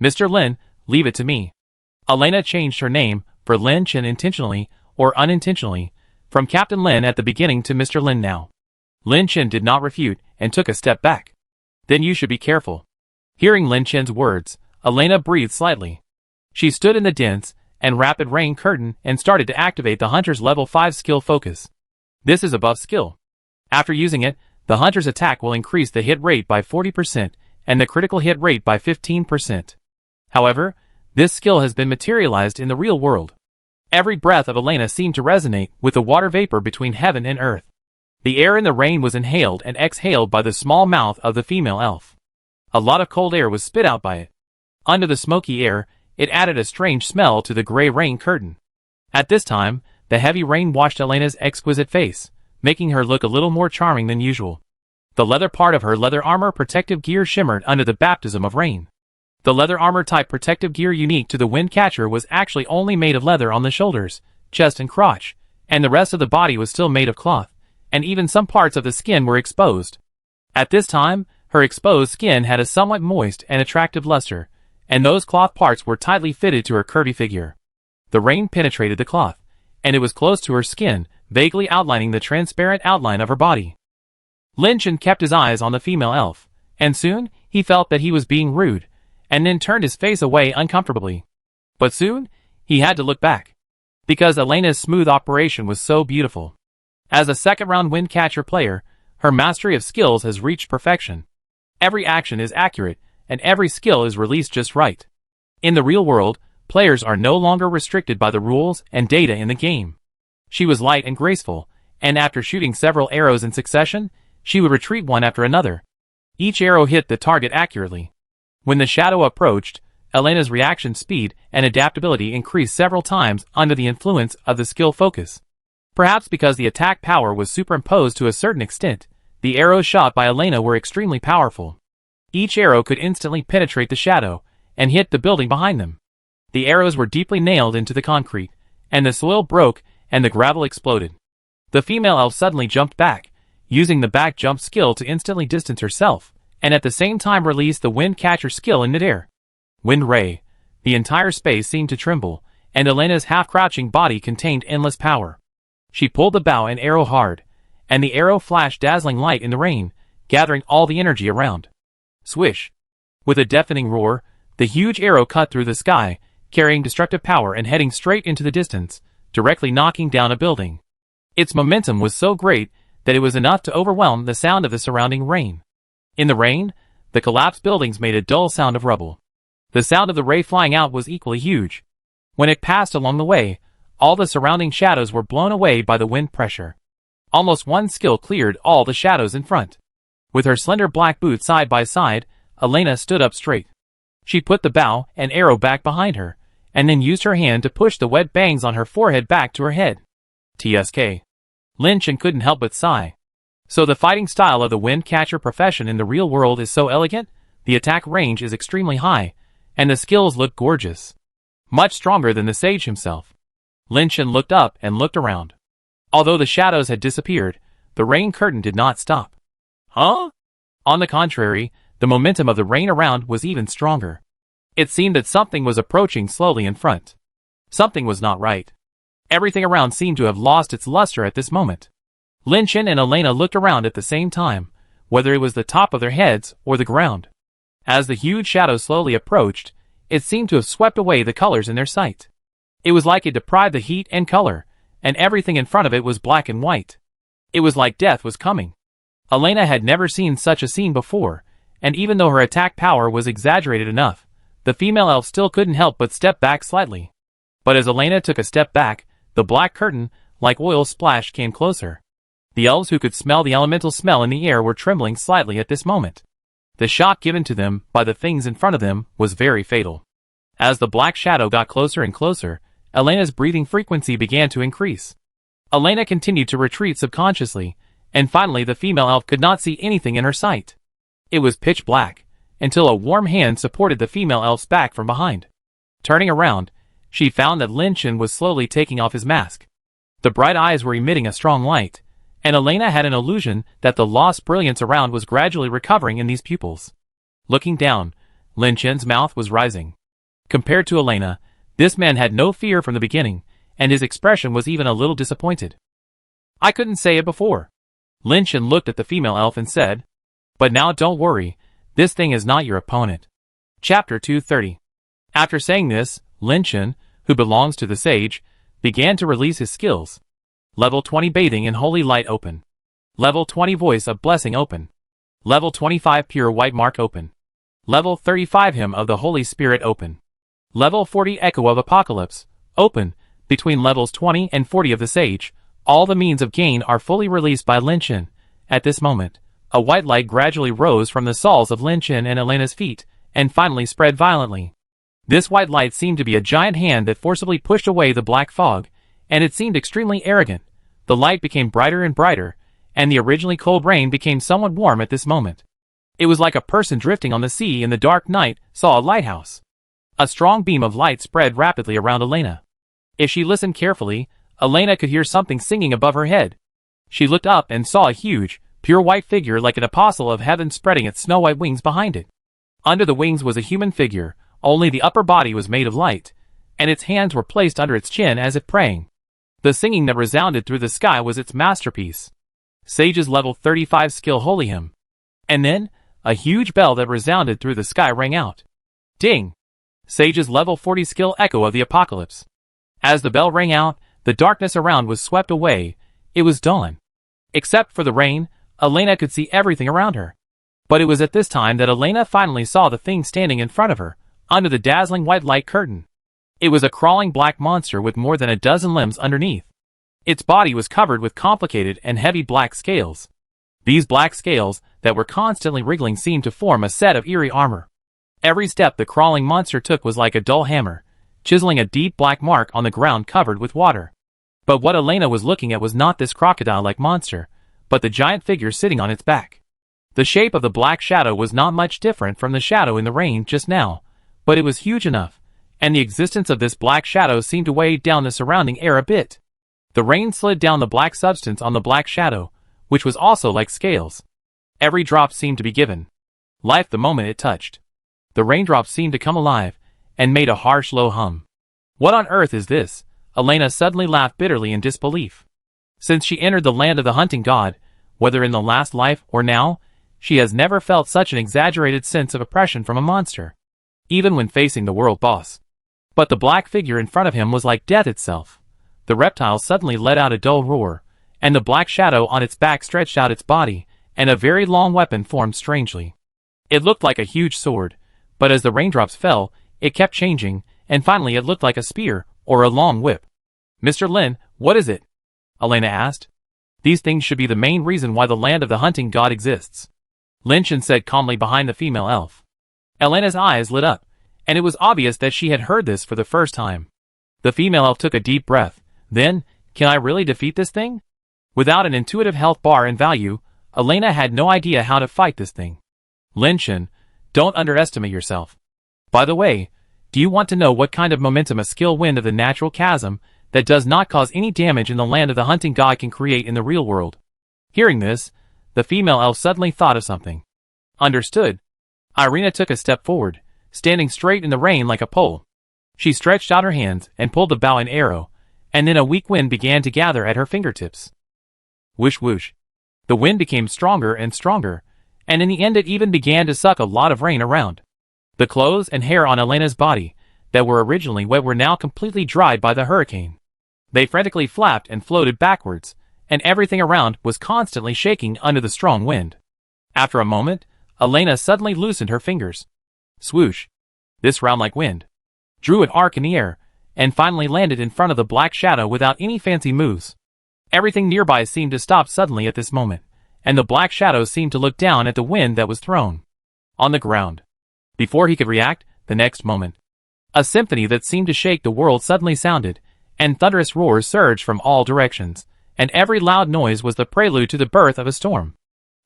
Speaker 1: Mr. Lin, leave it to me. Elena changed her name for Lin Chen intentionally or unintentionally, from Captain Lin at the beginning to Mr. Lin now. Lin Chen did not refute and took a step back. Then you should be careful. Hearing Lin Chen's words, Elena breathed slightly. She stood in the dense and rapid rain curtain and started to activate the Hunter's level 5 skill focus. This is a buff skill. After using it, the Hunter's attack will increase the hit rate by 40% and the critical hit rate by 15%. However, this skill has been materialized in the real world. Every breath of Elena seemed to resonate with the water vapor between heaven and earth. The air in the rain was inhaled and exhaled by the small mouth of the female elf. A lot of cold air was spit out by it. Under the smoky air, it added a strange smell to the gray rain curtain. At this time, the heavy rain washed Elena's exquisite face, making her look a little more charming than usual. The leather part of her leather armor protective gear shimmered under the baptism of rain. The leather armor type protective gear unique to the Windcatcher was actually only made of leather on the shoulders, chest and crotch, and the rest of the body was still made of cloth, and even some parts of the skin were exposed. At this time, her exposed skin had a somewhat moist and attractive luster, and those cloth parts were tightly fitted to her curvy figure. The rain penetrated the cloth, and it was close to her skin, vaguely outlining the transparent outline of her body. Lin Chen kept his eyes on the female elf, and soon he felt that he was being rude, and then turned his face away uncomfortably. But soon, he had to look back, because Elena's smooth operation was so beautiful. As a second-round Windcatcher player, her mastery of skills has reached perfection. Every action is accurate, and every skill is released just right. In the real world, players are no longer restricted by the rules and data in the game. She was light and graceful, and after shooting several arrows in succession, she would retreat one after another. Each arrow hit the target accurately. When the shadow approached, Elena's reaction speed and adaptability increased several times under the influence of the skill focus. Perhaps because the attack power was superimposed to a certain extent, the arrows shot by Elena were extremely powerful. Each arrow could instantly penetrate the shadow and hit the building behind them. The arrows were deeply nailed into the concrete, and the soil broke and the gravel exploded. The female elf suddenly jumped back, using the back jump skill to instantly distance herself, and at the same time release the Windcatcher skill in midair. Wind Ray. The entire space seemed to tremble, and Elena's half-crouching body contained endless power. She pulled the bow and arrow hard, and the arrow flashed dazzling light in the rain, gathering all the energy around. Swish! With a deafening roar, the huge arrow cut through the sky, carrying destructive power and heading straight into the distance, directly knocking down a building. Its momentum was so great that it was enough to overwhelm the sound of the surrounding rain. In the rain, the collapsed buildings made a dull sound of rubble. The sound of the ray flying out was equally huge. When it passed along the way, all the surrounding shadows were blown away by the wind pressure. Almost one skill cleared all the shadows in front. With her slender black boots side by side, Elena stood up straight. She put the bow and arrow back behind her, and then used her hand to push the wet bangs on her forehead back to her head. TSK. Lin Chen couldn't help but sigh. So the fighting style of the wind catcher profession in the real world is so elegant, the attack range is extremely high, and the skills look gorgeous. Much stronger than the sage himself. Lin Chen looked up and looked around. Although the shadows had disappeared, the rain curtain did not stop. Huh? On the contrary, the momentum of the rain around was even stronger. It seemed that something was approaching slowly in front. Something was not right. Everything around seemed to have lost its luster at this moment. Lin Chen and Elena looked around at the same time, whether it was the top of their heads or the ground. As the huge shadow slowly approached, it seemed to have swept away the colors in their sight. It was like it deprived the heat and color, and everything in front of it was black and white. It was like death was coming. Elena had never seen such a scene before, and even though her attack power was exaggerated enough, the female elf still couldn't help but step back slightly. But as Elena took a step back, the black curtain, like oil splash, came closer. The elves who could smell the elemental smell in the air were trembling slightly at this moment. The shock given to them by the things in front of them was very fatal. As the black shadow got closer and closer, Elena's breathing frequency began to increase. Elena continued to retreat subconsciously, and finally the female elf could not see anything in her sight. It was pitch black, until a warm hand supported the female elf's back from behind. Turning around, she found that Lin Chen was slowly taking off his mask. The bright eyes were emitting a strong light, and Elena had an illusion that the lost brilliance around was gradually recovering in these pupils. Looking down, Lin Chen's mouth was rising. Compared to Elena, this man had no fear from the beginning, and his expression was even a little disappointed. I couldn't say it before. Lin Chen looked at the female elf and said, but now don't worry, this thing is not your opponent. Chapter 230. After saying this, Lin Chen, who belongs to the sage, began to release his skills. Level 20 Bathing in Holy Light open. Level 20 Voice of Blessing open. Level 25 Pure White Mark open. Level 35 Hymn of the Holy Spirit open. Level 40 Echo of Apocalypse open. Between levels 20 and 40 of the Sage, all the means of gain are fully released by Lin Chen. At this moment, a white light gradually rose from the soles of Lin Chen and Elena's feet, and finally spread violently. This white light seemed to be a giant hand that forcibly pushed away the black fog, and it seemed extremely arrogant. The light became brighter and brighter, and the originally cold rain became somewhat warm at this moment. It was like a person drifting on the sea in the dark night saw a lighthouse. A strong beam of light spread rapidly around Elena. If she listened carefully, Elena could hear something singing above her head. She looked up and saw a huge, pure white figure like an apostle of heaven spreading its snow-white wings behind it. Under the wings was a human figure, only the upper body was made of light, and its hands were placed under its chin as if praying. The singing that resounded through the sky was its masterpiece. Sage's level 35 skill Holy Hymn. And then, a huge bell that resounded through the sky rang out. Ding! Sage's level 40 skill Echo of the Apocalypse. As the bell rang out, the darkness around was swept away. It was dawn. Except for the rain, Elena could see everything around her. But it was at this time that Elena finally saw the thing standing in front of her, under the dazzling white light curtain. It was a crawling black monster with more than a dozen limbs underneath. Its body was covered with complicated and heavy black scales. These black scales, that were constantly wriggling, seemed to form a set of eerie armor. Every step the crawling monster took was like a dull hammer, chiseling a deep black mark on the ground covered with water. But what Elena was looking at was not this crocodile-like monster, but the giant figure sitting on its back. The shape of the black shadow was not much different from the shadow in the rain just now, but it was huge enough, and the existence of this black shadow seemed to weigh down the surrounding air a bit. The rain slid down the black substance on the black shadow, which was also like scales. Every drop seemed to be given life the moment it touched. The raindrops seemed to come alive, and made a harsh low hum. What on earth is this? Elena suddenly laughed bitterly in disbelief. Since she entered the land of the hunting god, whether in the last life or now, she has never felt such an exaggerated sense of oppression from a monster, even when facing the world boss. But the black figure in front of him was like death itself. The reptile suddenly let out a dull roar, and the black shadow on its back stretched out its body, and a very long weapon formed strangely. It looked like a huge sword, but as the raindrops fell, it kept changing, and finally it looked like a spear, or a long whip. "Mr. Lin, what is it?" Elena asked. "These things should be the main reason why the land of the hunting god exists," Lin Chen said calmly behind the female elf. Elena's eyes lit up, and it was obvious that she had heard this for the first time. The female elf took a deep breath. Then, can I really defeat this thing? Without an intuitive health bar and value, Elena had no idea how to fight this thing. Lin Chen, don't underestimate yourself. By the way, do you want to know what kind of momentum a skill wind of the natural chasm that does not cause any damage in the land of the hunting god can create in the real world? Hearing this, the female elf suddenly thought of something. Understood. Irina took a step forward, standing straight in the rain like a pole. She stretched out her hands and pulled the bow and arrow, and then a weak wind began to gather at her fingertips. Whoosh whoosh. The wind became stronger and stronger, and in the end it even began to suck a lot of rain around. The clothes and hair on Elena's body, that were originally wet, were now completely dried by the hurricane. They frantically flapped and floated backwards, and everything around was constantly shaking under the strong wind. After a moment, Elena suddenly loosened her fingers. Swoosh. This round-like wind drew an arc in the air, and finally landed in front of the black shadow without any fancy moves. Everything nearby seemed to stop suddenly at this moment, and the black shadow seemed to look down at the wind that was thrown on the ground. Before he could react, the next moment, a symphony that seemed to shake the world suddenly sounded, and thunderous roars surged from all directions, and every loud noise was the prelude to the birth of a storm.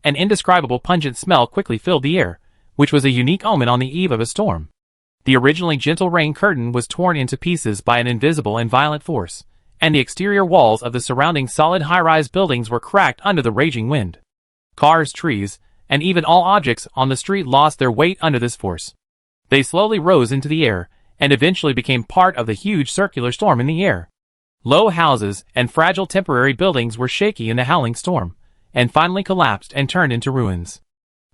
Speaker 1: An indescribable pungent smell quickly filled the air, which was a unique omen on the eve of a storm. The originally gentle rain curtain was torn into pieces by an invisible and violent force, and the exterior walls of the surrounding solid high-rise buildings were cracked under the raging wind. Cars, trees, and even all objects on the street lost their weight under this force. They slowly rose into the air, and eventually became part of the huge circular storm in the air. Low houses and fragile temporary buildings were shaky in the howling storm, and finally collapsed and turned into ruins.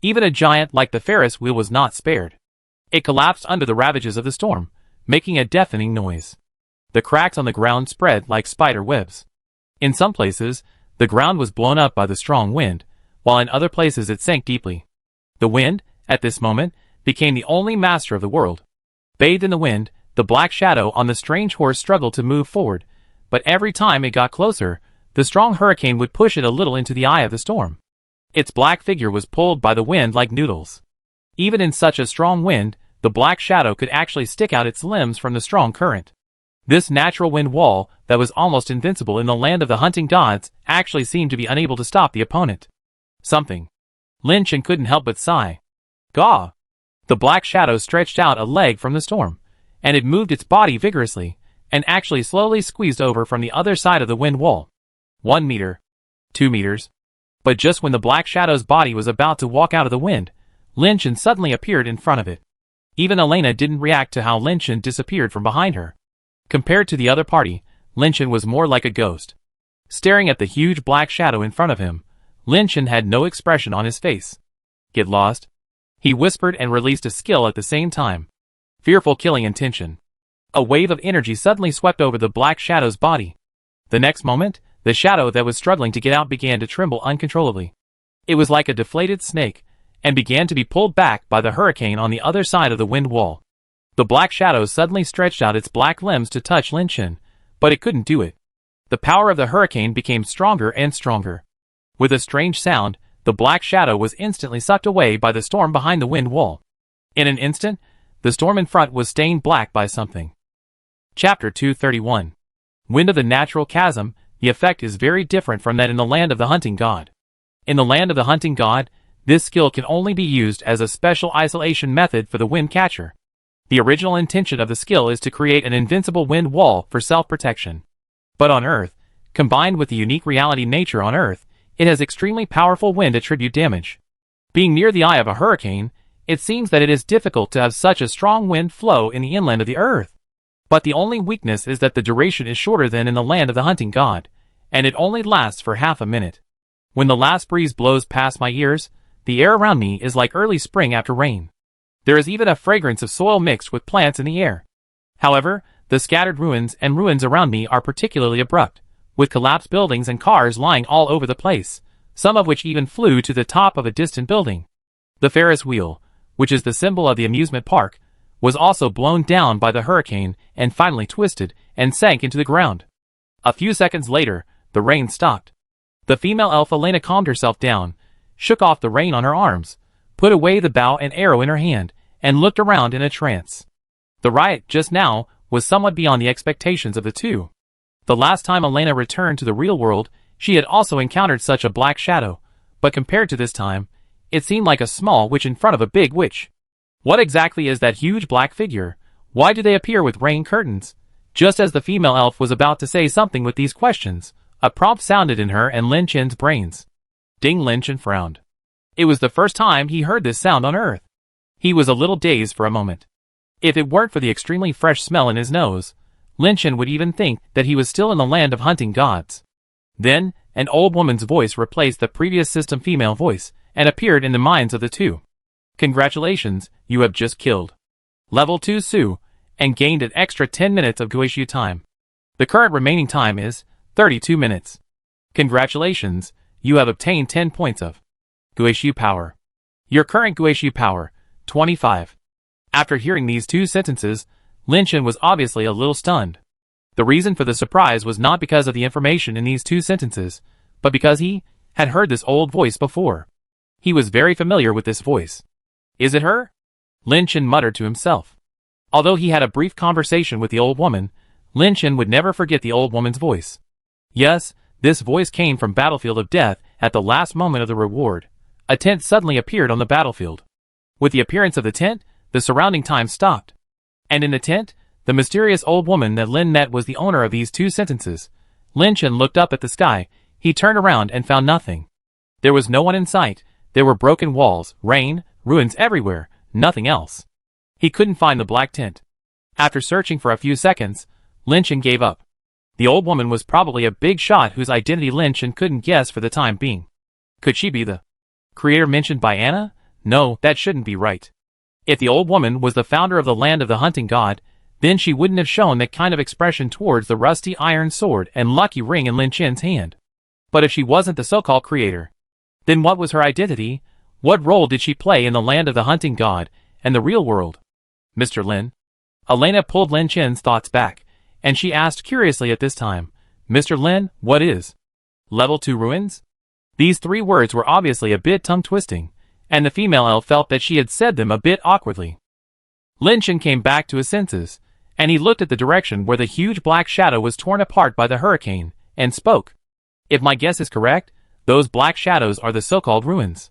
Speaker 1: Even a giant like the Ferris wheel was not spared. It collapsed under the ravages of the storm, making a deafening noise. The cracks on the ground spread like spider webs. In some places, the ground was blown up by the strong wind, while in other places it sank deeply. The wind, at this moment, became the only master of the world. Bathed in the wind, the black shadow on the strange horse struggled to move forward, but every time it got closer, the strong hurricane would push it a little into the eye of the storm. Its black figure was pulled by the wind like noodles. Even in such a strong wind, the black shadow could actually stick out its limbs from the strong current. This natural wind wall, that was almost invincible in the land of the hunting gods, actually seemed to be unable to stop the opponent. Something. Lin Chen couldn't help but sigh. Gaw! The black shadow stretched out a leg from the storm, and it moved its body vigorously, and actually slowly squeezed over from the other side of the wind wall. 1 meter. 2 meters. But just when the black shadow's body was about to walk out of the wind, Lin Chen suddenly appeared in front of it. Even Elena didn't react to how Lin Chen disappeared from behind her. Compared to the other party, Lin Chen was more like a ghost. Staring at the huge black shadow in front of him, Lin Chen had no expression on his face. Get lost? He whispered and released a skill at the same time. Fearful killing intention. A wave of energy suddenly swept over the black shadow's body. The next moment, the shadow that was struggling to get out began to tremble uncontrollably. It was like a deflated snake, and began to be pulled back by the hurricane on the other side of the wind wall. The black shadow suddenly stretched out its black limbs to touch Lin Chen, but it couldn't do it. The power of the hurricane became stronger and stronger. With a strange sound, the black shadow was instantly sucked away by the storm behind the wind wall. In an instant, the storm in front was stained black by something. Chapter 231. Wind of the Natural Chasm. The effect is very different from that in the land of the hunting god. In the land of the hunting god, this skill can only be used as a special isolation method for the wind catcher. The original intention of the skill is to create an invincible wind wall for self-protection. But on Earth, combined with the unique reality nature on Earth, it has extremely powerful wind attribute damage. Being near the eye of a hurricane, It seems that it is difficult to have such a strong wind flow in the inland of the earth. But the only weakness is that the duration is shorter than in the land of the hunting god, and it only lasts for half a minute. When the last breeze blows past my ears, the air around me is like early spring after rain. There is even a fragrance of soil mixed with plants in the air. However, the scattered ruins around me are particularly abrupt, with collapsed buildings and cars lying all over the place, some of which even flew to the top of a distant building. The Ferris wheel, which is the symbol of the amusement park, was also blown down by the hurricane and finally twisted and sank into the ground. A few seconds later, the rain stopped. The female elf Elena calmed herself down, shook off the rain on her arms, put away the bow and arrow in her hand, and looked around in a trance. The riot just now was somewhat beyond the expectations of the two. The last time Elena returned to the real world, she had also encountered such a black shadow, but compared to this time, it seemed like a small witch in front of a big witch. What exactly is that huge black figure? Why do they appear with rain curtains? Just as the female elf was about to say something with these questions, a prompt sounded in her and Lin Chen's brains. Ding. Lin Chen frowned. It was the first time he heard this sound on Earth. He was a little dazed for a moment. If it weren't for the extremely fresh smell in his nose, Lin Chen would even think that he was still in the land of hunting gods. Then, an old woman's voice replaced the previous system female voice, and appeared in the minds of the two. Congratulations, you have just killed Level 2 Su, and gained an extra 10 minutes of Guishu time. The current remaining time is 32 minutes. Congratulations, you have obtained 10 points of Guishu power. Your current Guishu power, 25. After hearing these two sentences, Lin Chen was obviously a little stunned. The reason for the surprise was not because of the information in these two sentences, but because he had heard this old voice before. He was very familiar with this voice. Is it her? Lin Chen muttered to himself. Although he had a brief conversation with the old woman, Lin Chen would never forget the old woman's voice. Yes, this voice came from Battlefield of Death at the last moment of the reward. A tent suddenly appeared on the battlefield. With the appearance of the tent, the surrounding time stopped. And in the tent, the mysterious old woman that Lin met was the owner of these two sentences. Lin Chen looked up at the sky. He turned around and found nothing. There was no one in sight. There were broken walls, rain, ruins everywhere, nothing else. He couldn't find the black tent. After searching for a few seconds, Lin Chen gave up. The old woman was probably a big shot whose identity Lin Chen couldn't guess for the time being. Could she be the creator mentioned by Anna? No, that shouldn't be right. If the old woman was the founder of the land of the hunting god, then she wouldn't have shown that kind of expression towards the rusty iron sword and lucky ring in Lin Chen's hand. But if she wasn't the so-called creator, then what was her identity? What role did she play in the land of the hunting god and the real world? Mr. Lin? Elena pulled Lin Chen's thoughts back, and she asked curiously at this time, Mr. Lin, what is Level 2 ruins? These three words were obviously a bit tongue-twisting, and the female elf felt that she had said them a bit awkwardly. Lin Chen came back to his senses, and he looked at the direction where the huge black shadow was torn apart by the hurricane, and spoke. If my guess is correct, those black shadows are the so-called ruins.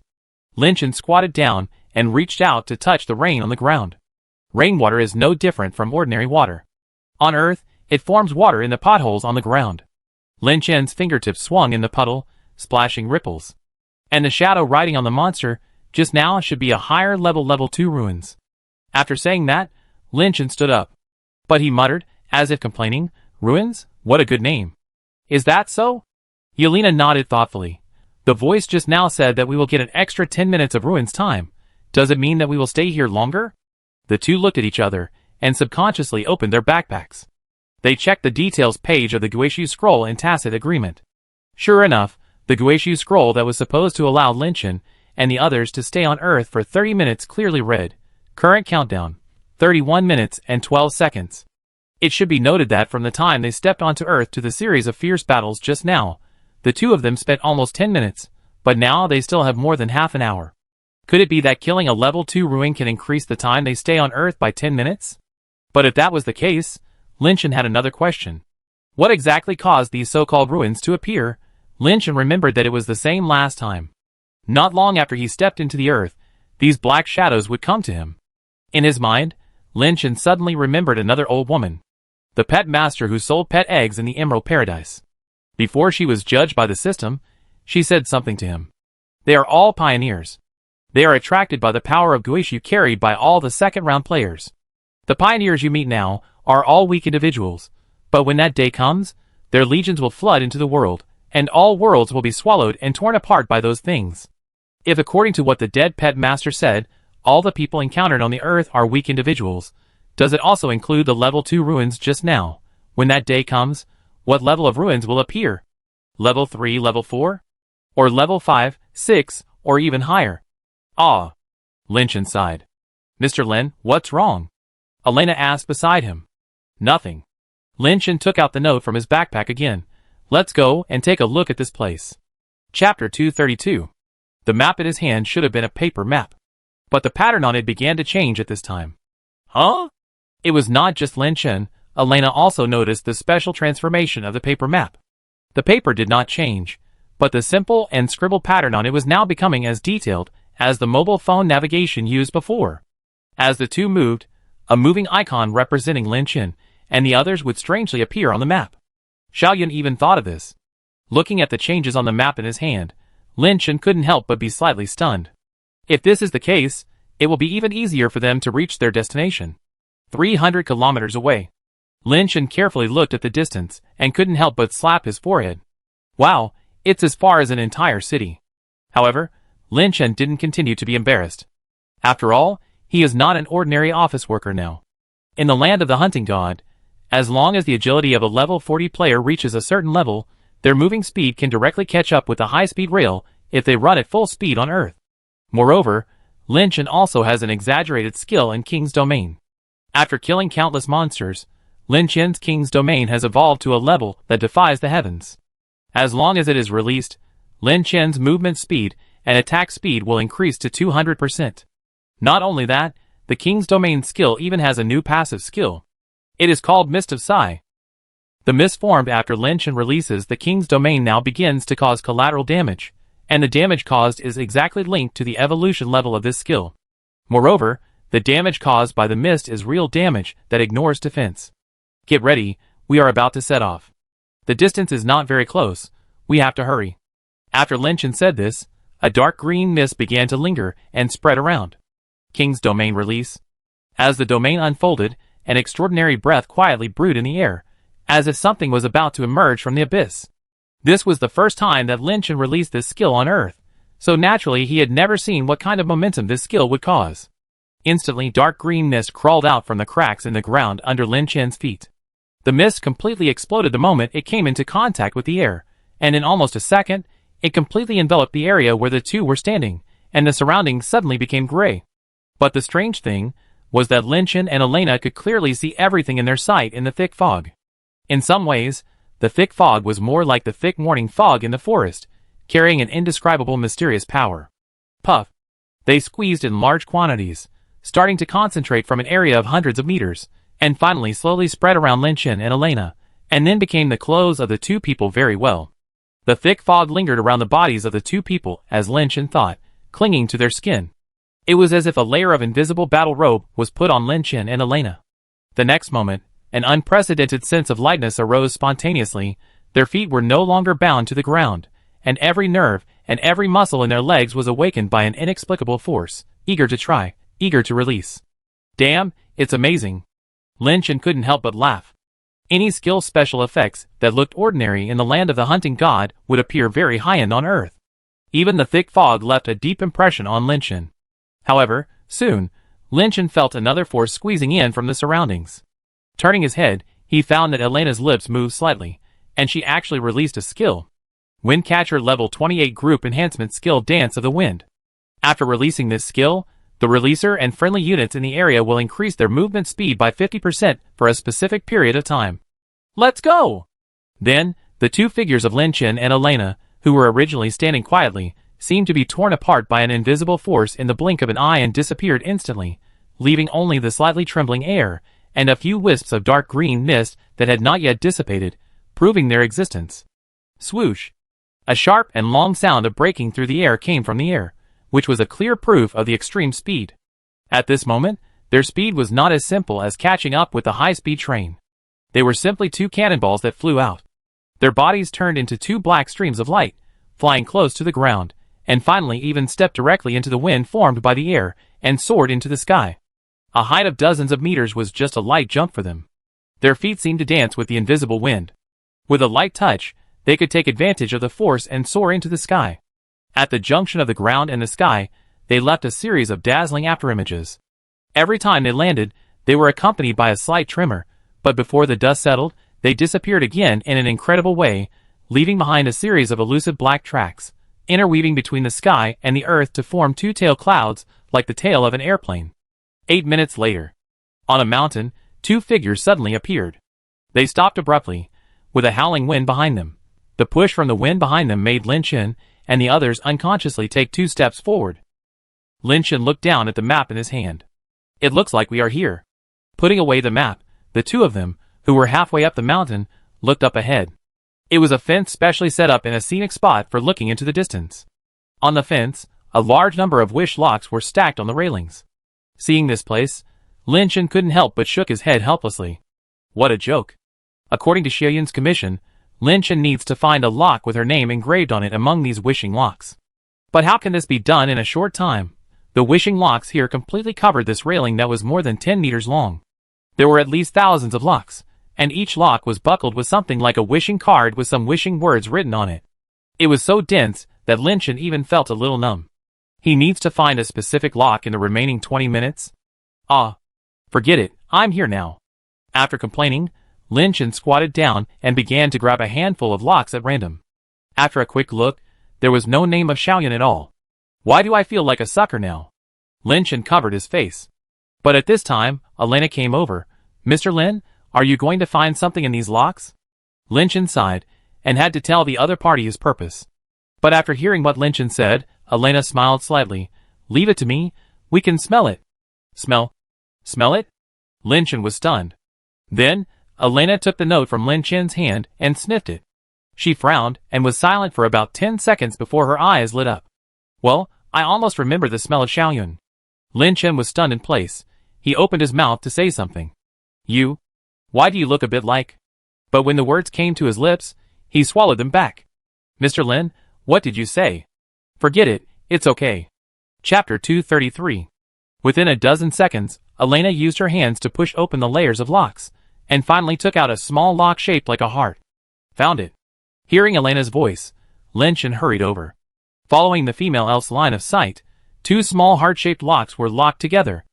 Speaker 1: Lin Chen squatted down and reached out to touch the rain on the ground. Rainwater is no different from ordinary water. On Earth, it forms water in the potholes on the ground. Lin Chen's fingertips swung in the puddle, splashing ripples. And the shadow riding on the monster just now should be a higher level 2 ruins. After saying that, Lin Chen stood up. But he muttered, as if complaining, ruins? What a good name. Is that so? Yelena nodded thoughtfully. The voice just now said that we will get an extra 10 minutes of ruins time. Does it mean that we will stay here longer? The two looked at each other, and subconsciously opened their backpacks. They checked the details page of the Guishu scroll in tacit agreement. Sure enough, the Guishu scroll that was supposed to allow Lin Chen and the others to stay on Earth for 30 minutes clearly read, current countdown, 31 minutes and 12 seconds. It should be noted that from the time they stepped onto Earth to the series of fierce battles just now, the two of them spent almost 10 minutes, but now they still have more than half an hour. Could it be that killing a level 2 ruin can increase the time they stay on Earth by 10 minutes? But if that was the case, Lin Chen had another question. What exactly caused these so-called ruins to appear? Lin Chen remembered that it was the same last time. Not long after he stepped into the earth, these black shadows would come to him. In his mind, Lin Chen suddenly remembered another old woman. The pet master who sold pet eggs in the Emerald Paradise. Before she was judged by the system, she said something to him. They are all pioneers. They are attracted by the power of Guishu carried by all the second-round players. The pioneers you meet now are all weak individuals, but when that day comes, their legions will flood into the world, and all worlds will be swallowed and torn apart by those things. If according to what the dead pet master said, all the people encountered on the earth are weak individuals, does it also include the level 2 ruins just now? When that day comes, what level of ruins will appear? Level 3, level 4? Or level 5, 6, or even higher? Ah! Lynch sighed. Mr. Lin, what's wrong? Elena asked beside him. Nothing. Lynch took out the note from his backpack again. Let's go and take a look at this place. Chapter 232. The map in his hand should have been a paper map. But the pattern on it began to change at this time. Huh? It was not just Lin Chen. Elena also noticed the special transformation of the paper map. The paper did not change, but the simple and scribbled pattern on it was now becoming as detailed as the mobile phone navigation used before. As the two moved, a moving icon representing Lin Chen and the others would strangely appear on the map. Xiaoyun even thought of this. Looking at the changes on the map in his hand, Lin Chen couldn't help but be slightly stunned. If this is the case, it will be even easier for them to reach their destination. 300 kilometers away. Lin Chen carefully looked at the distance and couldn't help but slap his forehead. Wow, it's as far as an entire city. However, Lin Chen didn't continue to be embarrassed. After all, he is not an ordinary office worker now. In the land of the hunting god, as long as the agility of a level 40 player reaches a certain level, their moving speed can directly catch up with the high-speed rail if they run at full speed on Earth. Moreover, Lin Chen also has an exaggerated skill in King's Domain. After killing countless monsters, Lin Chen's King's Domain has evolved to a level that defies the heavens. As long as it is released, Lin Chen's movement speed and attack speed will increase to 200%. Not only that, the King's Domain skill even has a new passive skill. It is called Mist of Psi. The mist formed after Lin Chen releases the King's Domain now begins to cause collateral damage, and the damage caused is exactly linked to the evolution level of this skill. Moreover, the damage caused by the mist is real damage that ignores defense. Get ready, we are about to set off. The distance is not very close, we have to hurry. After Lin Chen said this, a dark green mist began to linger and spread around. King's Domain release. As the domain unfolded, an extraordinary breath quietly brewed in the air, as if something was about to emerge from the abyss. This was the first time that Lin Chen released this skill on Earth, so naturally he had never seen what kind of momentum this skill would cause. Instantly, dark green mist crawled out from the cracks in the ground under Lin Chen's feet. The mist completely exploded the moment it came into contact with the air, and in almost a second, it completely enveloped the area where the two were standing, and the surroundings suddenly became gray. But the strange thing was that Lin Chen and Elena could clearly see everything in their sight in the thick fog. In some ways, the thick fog was more like the thick morning fog in the forest, carrying an indescribable mysterious power. Puff! They squeezed in large quantities, starting to concentrate from an area of hundreds of meters, and finally slowly spread around Lin Chen and Elena, and then became the clothes of the two people very well. The thick fog lingered around the bodies of the two people, as Lin Chen thought, clinging to their skin. It was as if a layer of invisible battle robe was put on Lin Chen and Elena. The next moment, an unprecedented sense of lightness arose spontaneously. Their feet were no longer bound to the ground, and every nerve and every muscle in their legs was awakened by an inexplicable force, eager to try, eager to release. Damn, it's amazing. Lin Chen couldn't help but laugh. Any skill special effects that looked ordinary in the land of the hunting god would appear very high-end on Earth. Even the thick fog left a deep impression on Lin Chen. However, soon, Lin Chen felt another force squeezing in from the surroundings. Turning his head, he found that Elena's lips moved slightly, and she actually released a skill. Windcatcher level 28 group enhancement skill Dance of the Wind. After releasing this skill, the releaser and friendly units in the area will increase their movement speed by 50% for a specific period of time. Let's go! Then, the two figures of Lin Chen and Elena, who were originally standing quietly, seemed to be torn apart by an invisible force in the blink of an eye and disappeared instantly, leaving only the slightly trembling air and a few wisps of dark green mist that had not yet dissipated, proving their existence. Swoosh! A sharp and long sound of breaking through the air came from the air, which was a clear proof of the extreme speed. At this moment, their speed was not as simple as catching up with the high-speed train. They were simply two cannonballs that flew out. Their bodies turned into two black streams of light, flying close to the ground, and finally even stepped directly into the wind formed by the air, and soared into the sky. A height of dozens of meters was just a light jump for them. Their feet seemed to dance with the invisible wind. With a light touch, they could take advantage of the force and soar into the sky. At the junction of the ground and the sky, they left a series of dazzling afterimages. Every time they landed, they were accompanied by a slight tremor, but before the dust settled, they disappeared again in an incredible way, leaving behind a series of elusive black tracks, interweaving between the sky and the earth to form two-tailed clouds like the tail of an airplane. 8 minutes later, on a mountain, two figures suddenly appeared. They stopped abruptly, with a howling wind behind them. The push from the wind behind them made Lin Chen and the others unconsciously take 2 steps forward. Lin Chen looked down at the map in his hand. "It looks like we are here." Putting away the map, the two of them, who were halfway up the mountain, looked up ahead. It was a fence specially set up in a scenic spot for looking into the distance. On the fence, a large number of wish locks were stacked on the railings. Seeing this place, Lin Chen couldn't help but shook his head helplessly. What a joke. According to Xiaoyun's commission, Lin Chen needs to find a lock with her name engraved on it among these wishing locks. But how can this be done in a short time? The wishing locks here completely covered this railing that was more than 10 meters long. There were at least thousands of locks, and each lock was buckled with something like a wishing card with some wishing words written on it. It was so dense that Lin Chen even felt a little numb. He needs to find a specific lock in the remaining 20 minutes. Forget it, I'm here now. After complaining, Lin Chen squatted down and began to grab a handful of locks at random. After a quick look, there was no name of Xiaoyun at all. Why do I feel like a sucker now? Lin Chen covered his face. But at this time, Elena came over. "Mr. Lin, are you going to find something in these locks?" Lin Chen sighed, and had to tell the other party his purpose. But after hearing what Lin Chen said, Elena smiled slightly. "Leave it to me, we can smell it." Smell it? Lin Chen was stunned. Then, Elena took the note from Lin Chen's hand and sniffed it. She frowned and was silent for about 10 seconds before her eyes lit up. "Well, I almost remember the smell of Xiaoyun." Lin Chen was stunned in place. He opened his mouth to say something. Why do you look a bit like?" But when the words came to his lips, he swallowed them back. "Mr. Lin, what did you say?" "Forget it, it's okay." Chapter 233. Within a dozen seconds, Elena used her hands to push open the layers of locks, and finally took out a small lock shaped like a heart. "Found it." Hearing Elena's voice, Lin Chen hurried over. Following the female elf's line of sight, 2 small heart-shaped locks were locked together.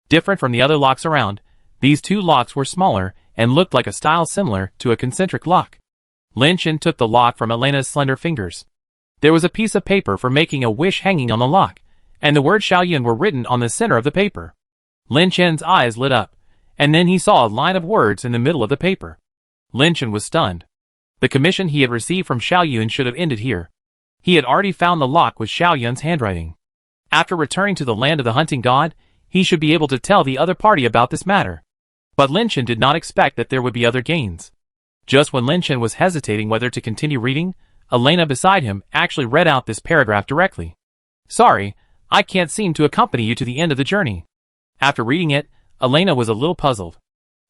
Speaker 1: Different from the other locks around, these 2 locks were smaller and looked like a style similar to a concentric lock. Lin Chen took the lock from Elena's slender fingers. There was a piece of paper for making a wish hanging on the lock, and the words Xiaoyun were written on the center of the paper. Lin Chen's eyes lit up, and then he saw a line of words in the middle of the paper. Lin Chen was stunned. The commission he had received from Xiaoyun should have ended here. He had already found the lock with Xiaoyun's handwriting. After returning to the land of the hunting god, he should be able to tell the other party about this matter. But Lin Chen did not expect that there would be other gains. Just when Lin Chen was hesitating whether to continue reading, Elena beside him actually read out this paragraph directly. "Sorry, I can't seem to accompany you to the end of the journey." After reading it, Elena was a little puzzled.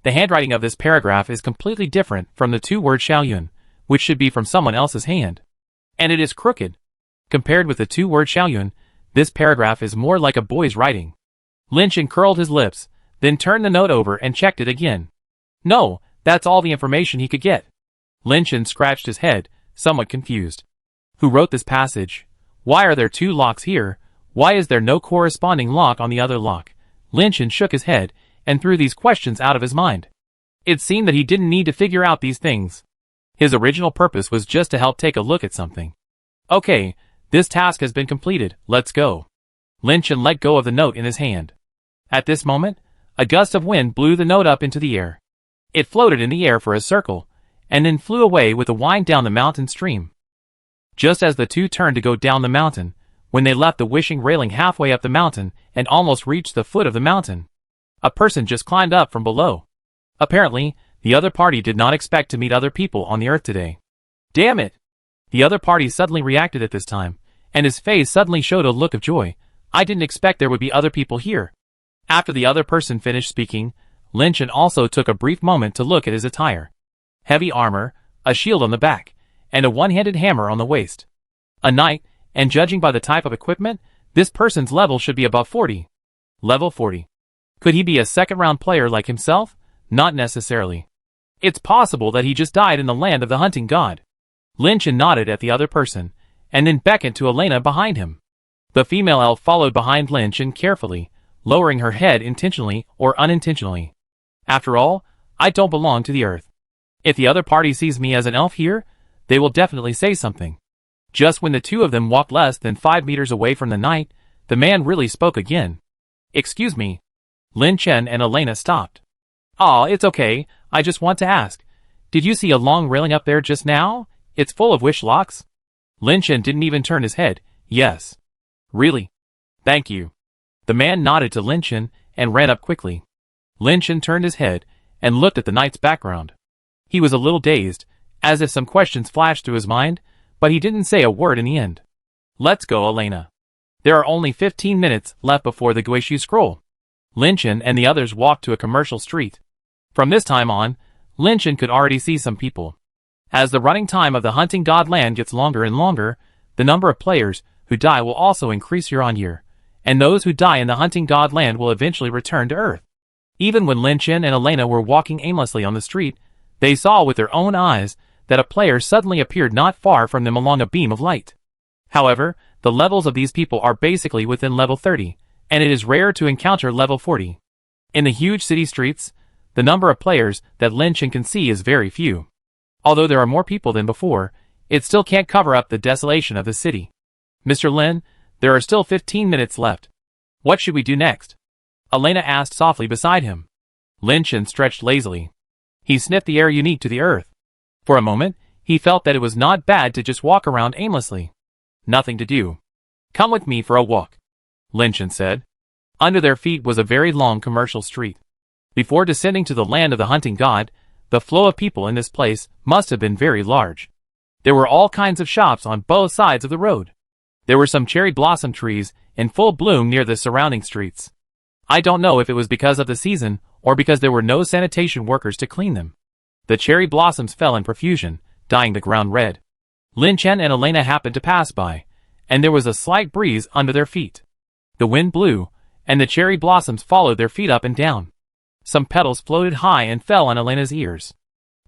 Speaker 1: The handwriting of this paragraph is completely different from the 2 words Xiaoyun, which should be from someone else's hand. And it is crooked. Compared with the 2 words Xiaoyun, this paragraph is more like a boy's writing. Lin Chen curled his lips, then turned the note over and checked it again. No, that's all the information he could get. Lin Chen scratched his head, somewhat confused. Who wrote this passage? Why are there 2 locks here? Why is there no corresponding lock on the other lock? Lin Chen shook his head and threw these questions out of his mind. It seemed that he didn't need to figure out these things. His original purpose was just to help take a look at something. "Okay, this task has been completed, let's go." Lin Chen let go of the note in his hand. At this moment, a gust of wind blew the note up into the air. It floated in the air for a circle, and then flew away with a wind down the mountain stream. Just as the 2 turned to go down the mountain, when they left the wishing railing halfway up the mountain and almost reached the foot of the mountain, a person just climbed up from below. Apparently, the other party did not expect to meet other people on the earth today. Damn it! The other party suddenly reacted at this time, and his face suddenly showed a look of joy. I didn't expect there would be other people here. After the other person finished speaking, Lin Chen also took a brief moment to look at his attire. Heavy armor, a shield on the back, and a one-handed hammer on the waist. A knight, and judging by the type of equipment, this person's level should be above 40. Level 40. Could he be a second-round player like himself? Not necessarily. It's possible that he just died in the land of the hunting god. Lynch nodded at the other person, and then beckoned to Elena behind him. The female elf followed behind Lynch carefully, lowering her head intentionally or unintentionally. After all, I don't belong to the earth. If the other party sees me as an elf here, they will definitely say something. Just when the two of them walked less than 5 meters away from the knight, the man really spoke again. Excuse me. Lin Chen and Elena stopped. Aw, it's okay, I just want to ask. Did you see a long railing up there just now? It's full of wish locks. Lin Chen didn't even turn his head. Yes. Really? Thank you. The man nodded to Lin Chen and ran up quickly. Lin Chen turned his head and looked at the knight's background. He was a little dazed, as if some questions flashed through his mind, but he didn't say a word in the end. Let's go, Elena. There are only 15 minutes left before the Guishu scroll. Lin Chen and the others walked to a commercial street. From this time on, Lin Chen could already see some people. As the running time of the hunting god land gets longer and longer, the number of players who die will also increase year on year, and those who die in the hunting god land will eventually return to Earth. Even when Lin Chen and Elena were walking aimlessly on the street, they saw with their own eyes that a player suddenly appeared not far from them along a beam of light. However, the levels of these people are basically within level 30, and it is rare to encounter level 40. In the huge city streets, the number of players that Lin Chen can see is very few. Although there are more people than before, it still can't cover up the desolation of the city. Mr. Lin, there are still 15 minutes left. What should we do next? Elena asked softly beside him. Lin Chen stretched lazily. He sniffed the air unique to the earth. For a moment, he felt that it was not bad to just walk around aimlessly. Nothing to do. Come with me for a walk, Lin Chen said. Under their feet was a very long commercial street. Before descending to the land of the hunting god, the flow of people in this place must have been very large. There were all kinds of shops on both sides of the road. There were some cherry blossom trees in full bloom near the surrounding streets. I don't know if it was because of the season or because there were no sanitation workers to clean them. The cherry blossoms fell in profusion, dyeing the ground red. Lin Chen and Elena happened to pass by, and there was a slight breeze under their feet. The wind blew, and the cherry blossoms followed their feet up and down. Some petals floated high and fell on Elena's ears.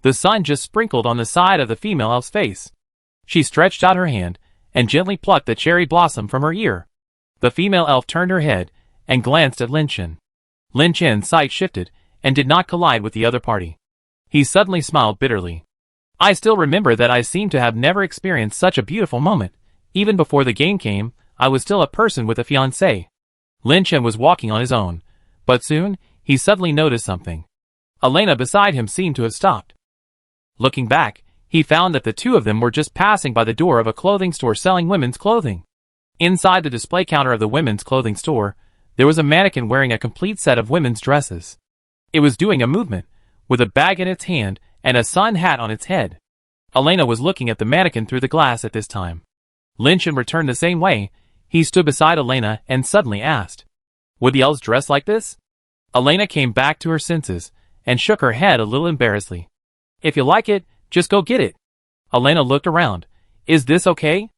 Speaker 1: The sun just sprinkled on the side of the female elf's face. She stretched out her hand and gently plucked the cherry blossom from her ear. The female elf turned her head and glanced at Lin Chen. Lin Chen's sight shifted and did not collide with the other party. He suddenly smiled bitterly. I still remember that I seem to have never experienced such a beautiful moment. Even before the game came, I was still a person with a fiancé. Lin Chen was walking on his own, but soon, he suddenly noticed something. Elena beside him seemed to have stopped. Looking back, he found that the two of them were just passing by the door of a clothing store selling women's clothing. Inside the display counter of the women's clothing store, there was a mannequin wearing a complete set of women's dresses. It was doing a movement, with a bag in its hand and a sun hat on its head. Elena was looking at the mannequin through the glass at this time. Lin Chen returned the same way. He stood beside Elena and suddenly asked, "Would the elves dress like this?" Elena came back to her senses and shook her head a little embarrassedly. "If you like it, just go get it." Elena looked around. "Is this okay?"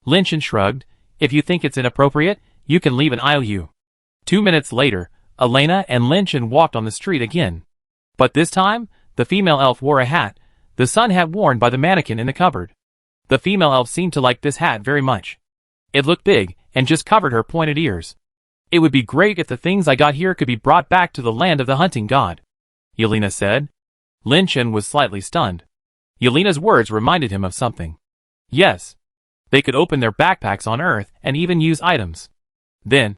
Speaker 1: Lin Chen shrugged. "If you think it's inappropriate, you can leave an IOU." 2 minutes later, Elena and Lin Chen walked on the street again. But this time, the female elf wore a hat, the sun hat worn by the mannequin in the cupboard. The female elf seemed to like this hat very much. It looked big and just covered her pointed ears. "It would be great if the things I got here could be brought back to the land of the hunting god," Yelena said. Lin Chen was slightly stunned. Yelena's words reminded him of something. Yes. They could open their backpacks on Earth and even use items. Then,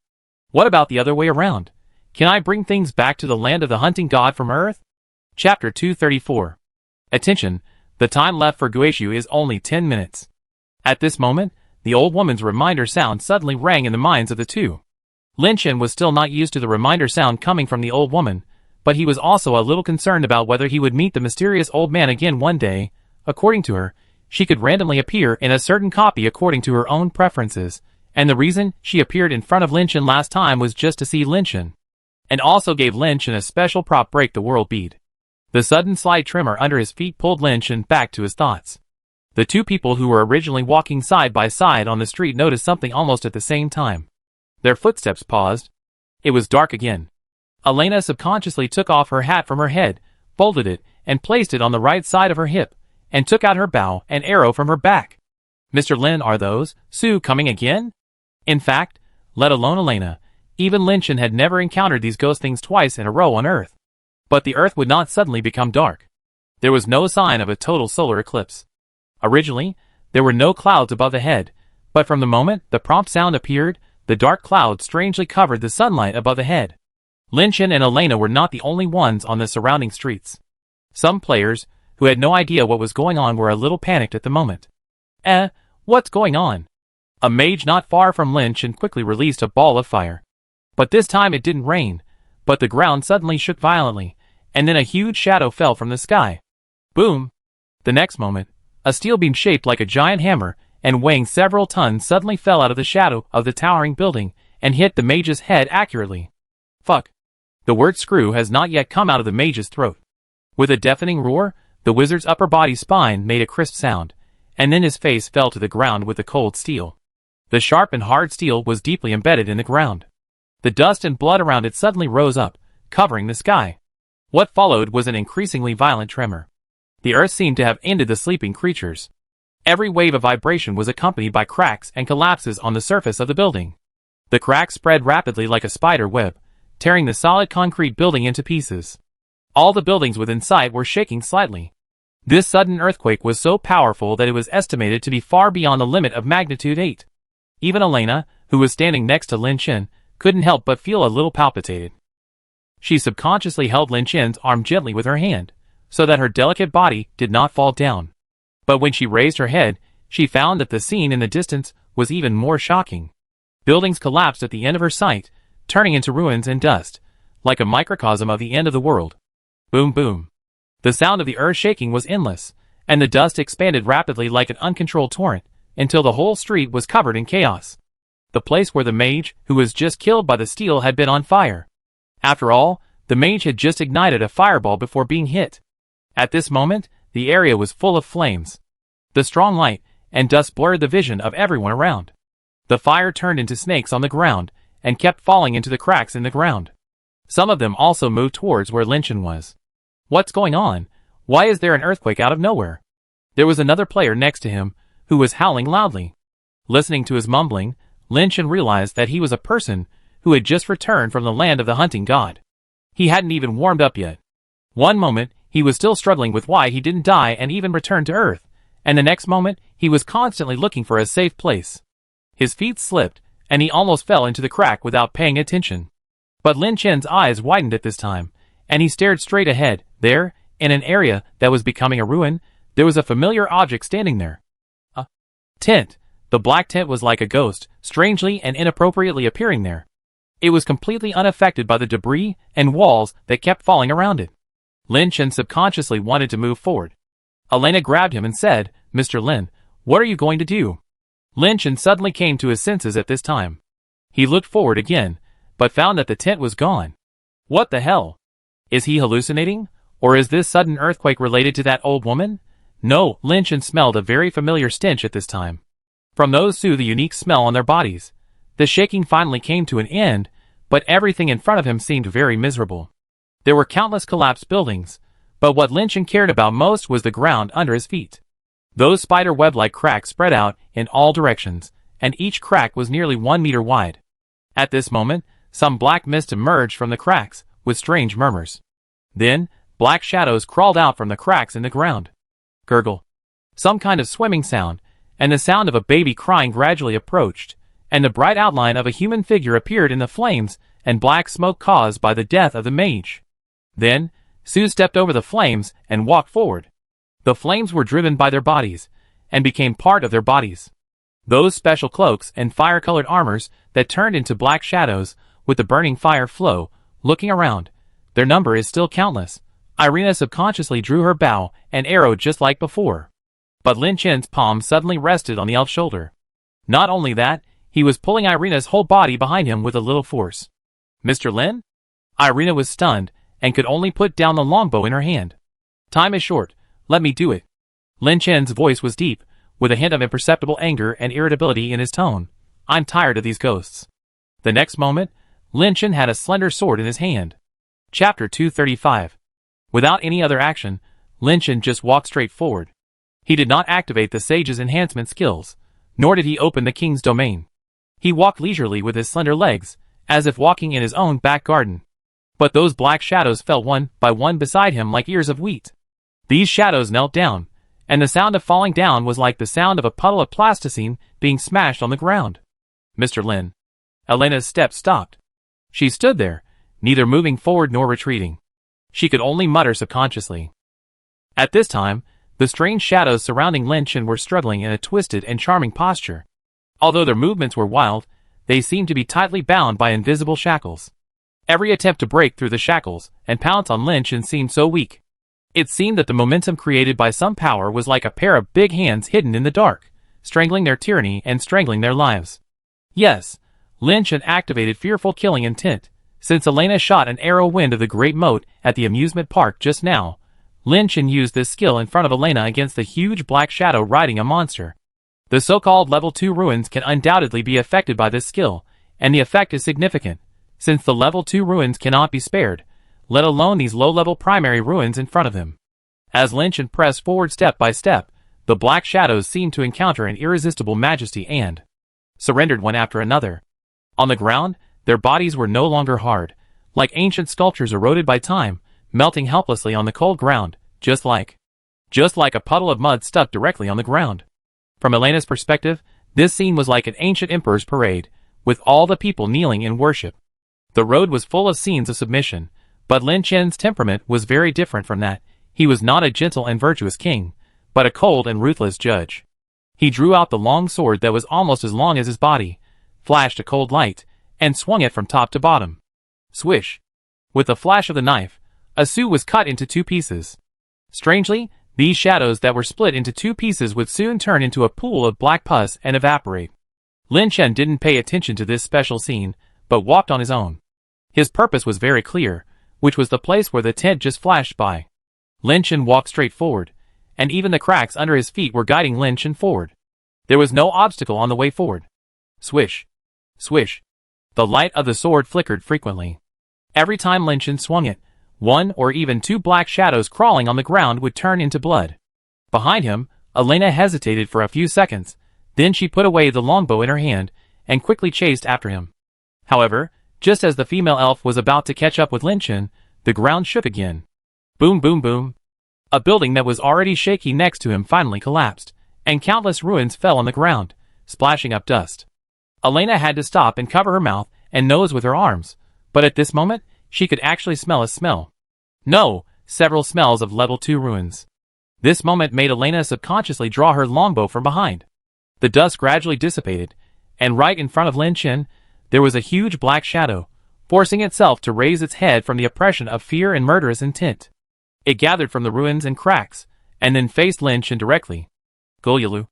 Speaker 1: what about the other way around? Can I bring things back to the land of the hunting god from Earth? Chapter 234. Attention, the time left for Guishu is only 10 minutes. At this moment, the old woman's reminder sound suddenly rang in the minds of the two. Lin Chen was still not used to the reminder sound coming from the old woman, but he was also a little concerned about whether he would meet the mysterious old man again one day. According to her, she could randomly appear in a certain copy according to her own preferences, and the reason she appeared in front of Lin Chen last time was just to see Lin Chen, and also gave Lin Chen a special prop break the world bead. The sudden slight tremor under his feet pulled Lin Chen back to his thoughts. The two people who were originally walking side by side on the street noticed something almost at the same time. Their footsteps paused. It was dark again. Elena subconsciously took off her hat from her head, folded it, and placed it on the right side of her hip, and took out her bow and arrow from her back. Mr. Lin, are those Sue coming again? In fact, let alone Elena, even Lin Chen had never encountered these ghost things twice in a row on Earth. But the Earth would not suddenly become dark. There was no sign of a total solar eclipse. Originally, there were no clouds above the head, but from the moment the prompt sound appeared, the dark cloud strangely covered the sunlight above the head. Lin Chen and Elena were not the only ones on the surrounding streets. Some players, who had no idea what was going on, were a little panicked at the moment. What's going on? A mage not far from Lin Chen quickly released a ball of fire. But this time it didn't rain, but the ground suddenly shook violently, and then a huge shadow fell from the sky. Boom! The next moment, a steel beam shaped like a giant hammer and weighing several tons suddenly fell out of the shadow of the towering building and hit the mage's head accurately. Fuck. The word screw has not yet come out of the mage's throat. With a deafening roar, the wizard's upper body spine made a crisp sound, and then his face fell to the ground with the cold steel. The sharp and hard steel was deeply embedded in the ground. The dust and blood around it suddenly rose up, covering the sky. What followed was an increasingly violent tremor. The earth seemed to have ended the sleeping creatures. Every wave of vibration was accompanied by cracks and collapses on the surface of the building. The cracks spread rapidly like a spider web, tearing the solid concrete building into pieces. All the buildings within sight were shaking slightly. This sudden earthquake was so powerful that it was estimated to be far beyond the limit of magnitude 8. Even Elena, who was standing next to Lin Chen, couldn't help but feel a little palpitated. She subconsciously held Lin Chen's arm gently with her hand, so that her delicate body did not fall down. But when she raised her head, she found that the scene in the distance was even more shocking. Buildings collapsed at the end of her sight, turning into ruins and dust, like a microcosm of the end of the world. Boom boom. The sound of the earth shaking was endless, and the dust expanded rapidly like an uncontrolled torrent, until the whole street was covered in chaos. The place where the mage, who was just killed by the steel, had been on fire. After all, the mage had just ignited a fireball before being hit. At this moment, the area was full of flames. The strong light and dust blurred the vision of everyone around. The fire turned into snakes on the ground, and kept falling into the cracks in the ground. Some of them also moved towards where Lin Chen was. What's going on? Why is there an earthquake out of nowhere? There was another player next to him, who was howling loudly. Listening to his mumbling, Lin Chen realized that he was a person who had just returned from the land of the hunting god. He hadn't even warmed up yet. One moment, he was still struggling with why he didn't die and even return to Earth, and the next moment, he was constantly looking for a safe place. His feet slipped, and he almost fell into the crack without paying attention. But Lin Chen's eyes widened at this time, and he stared straight ahead. There, in an area that was becoming a ruin, there was a familiar object standing there. A tent. The black tent was like a ghost, strangely and inappropriately appearing there. It was completely unaffected by the debris and walls that kept falling around it. Lin Chen subconsciously wanted to move forward. Elena grabbed him and said, "Mr. Lin, what are you going to do?" Lin Chen suddenly came to his senses at this time. He looked forward again, but found that the tent was gone. What the hell? Is he hallucinating? Or is this sudden earthquake related to that old woman? No, Lin Chen smelled a very familiar stench at this time. From those two, the unique smell on their bodies. The shaking finally came to an end, but everything in front of him seemed very miserable. There were countless collapsed buildings, but what Lin Chen cared about most was the ground under his feet. Those spider web-like cracks spread out in all directions, and each crack was nearly 1 meter wide. At this moment, some black mist emerged from the cracks, with strange murmurs. Then, black shadows crawled out from the cracks in the ground. Gurgle. Some kind of swimming sound, and the sound of a baby crying gradually approached, and the bright outline of a human figure appeared in the flames and black smoke caused by the death of the mage. Then, Sue stepped over the flames and walked forward. The flames were driven by their bodies, and became part of their bodies. Those special cloaks and fire-colored armors that turned into black shadows with the burning fire flow. Looking around, their number is still countless. Irina subconsciously drew her bow and arrow just like before. But Lin Chen's palm suddenly rested on the elf's shoulder. Not only that, he was pulling Irina's whole body behind him with a little force. "Mr. Lin?" Irina was stunned, and could only put down the longbow in her hand. "Time is short, let me do it." Lin Chen's voice was deep, with a hint of imperceptible anger and irritability in his tone. I'm tired of these ghosts. The next moment, Lin Chen had a slender sword in his hand. Chapter 235. Without any other action, Lin Chen just walked straight forward. He did not activate the sage's enhancement skills, nor did he open the king's domain. He walked leisurely with his slender legs, as if walking in his own back garden. But those black shadows fell one by one beside him like ears of wheat. These shadows knelt down, and the sound of falling down was like the sound of a puddle of plasticine being smashed on the ground. Mr. Lin. Elena's steps stopped. She stood there, neither moving forward nor retreating. She could only mutter subconsciously. At this time, the strange shadows surrounding Lin Chen were struggling in a twisted and charming posture. Although their movements were wild, they seemed to be tightly bound by invisible shackles. Every attempt to break through the shackles and pounce on Lin Chen seemed so weak. It seemed that the momentum created by some power was like a pair of big hands hidden in the dark, strangling their tyranny and strangling their lives. Yes, Lin Chen activated fearful killing intent. Since Elena shot an arrow wind of the great moat at the amusement park just now, Lin Chen used this skill in front of Elena against the huge black shadow riding a monster. The so-called level 2 ruins can undoubtedly be affected by this skill, and the effect is significant, since the level 2 ruins cannot be spared, let alone these low-level primary ruins in front of him. As Lin Chen pressed forward step by step, the black shadows seemed to encounter an irresistible majesty and surrendered one after another. On the ground, their bodies were no longer hard, like ancient sculptures eroded by time, melting helplessly on the cold ground, just like a puddle of mud stuck directly on the ground. From Elena's perspective, this scene was like an ancient emperor's parade, with all the people kneeling in worship. The road was full of scenes of submission, but Lin Chen's temperament was very different from that. He was not a gentle and virtuous king, but a cold and ruthless judge. He drew out the long sword that was almost as long as his body, flashed a cold light, and swung it from top to bottom. Swish! With the flash of the knife, a Su was cut into 2 pieces. Strangely, these shadows that were split into 2 pieces would soon turn into a pool of black pus and evaporate. Lin Chen didn't pay attention to this special scene, but walked on his own. His purpose was very clear, which was the place where the tent just flashed by. Lin Chen walked straight forward, and even the cracks under his feet were guiding Lin Chen forward. There was no obstacle on the way forward. Swish! Swish! The light of the sword flickered frequently. Every time Lin Chen swung it, 1 or even 2 black shadows crawling on the ground would turn into blood. Behind him, Elena hesitated for a few seconds, then she put away the longbow in her hand, and quickly chased after him. However, just as the female elf was about to catch up with Lin Chen, the ground shook again. Boom boom boom. A building that was already shaky next to him finally collapsed, and countless ruins fell on the ground, splashing up dust. Elena had to stop and cover her mouth and nose with her arms, but at this moment, she could actually smell a smell. No, several smells of level 2 ruins. This moment made Elena subconsciously draw her longbow from behind. The dust gradually dissipated, and right in front of Lin Chen, there was a huge black shadow, forcing itself to raise its head from the oppression of fear and murderous intent. It gathered from the ruins and cracks, and then faced Lin Chen directly. Gulyalu.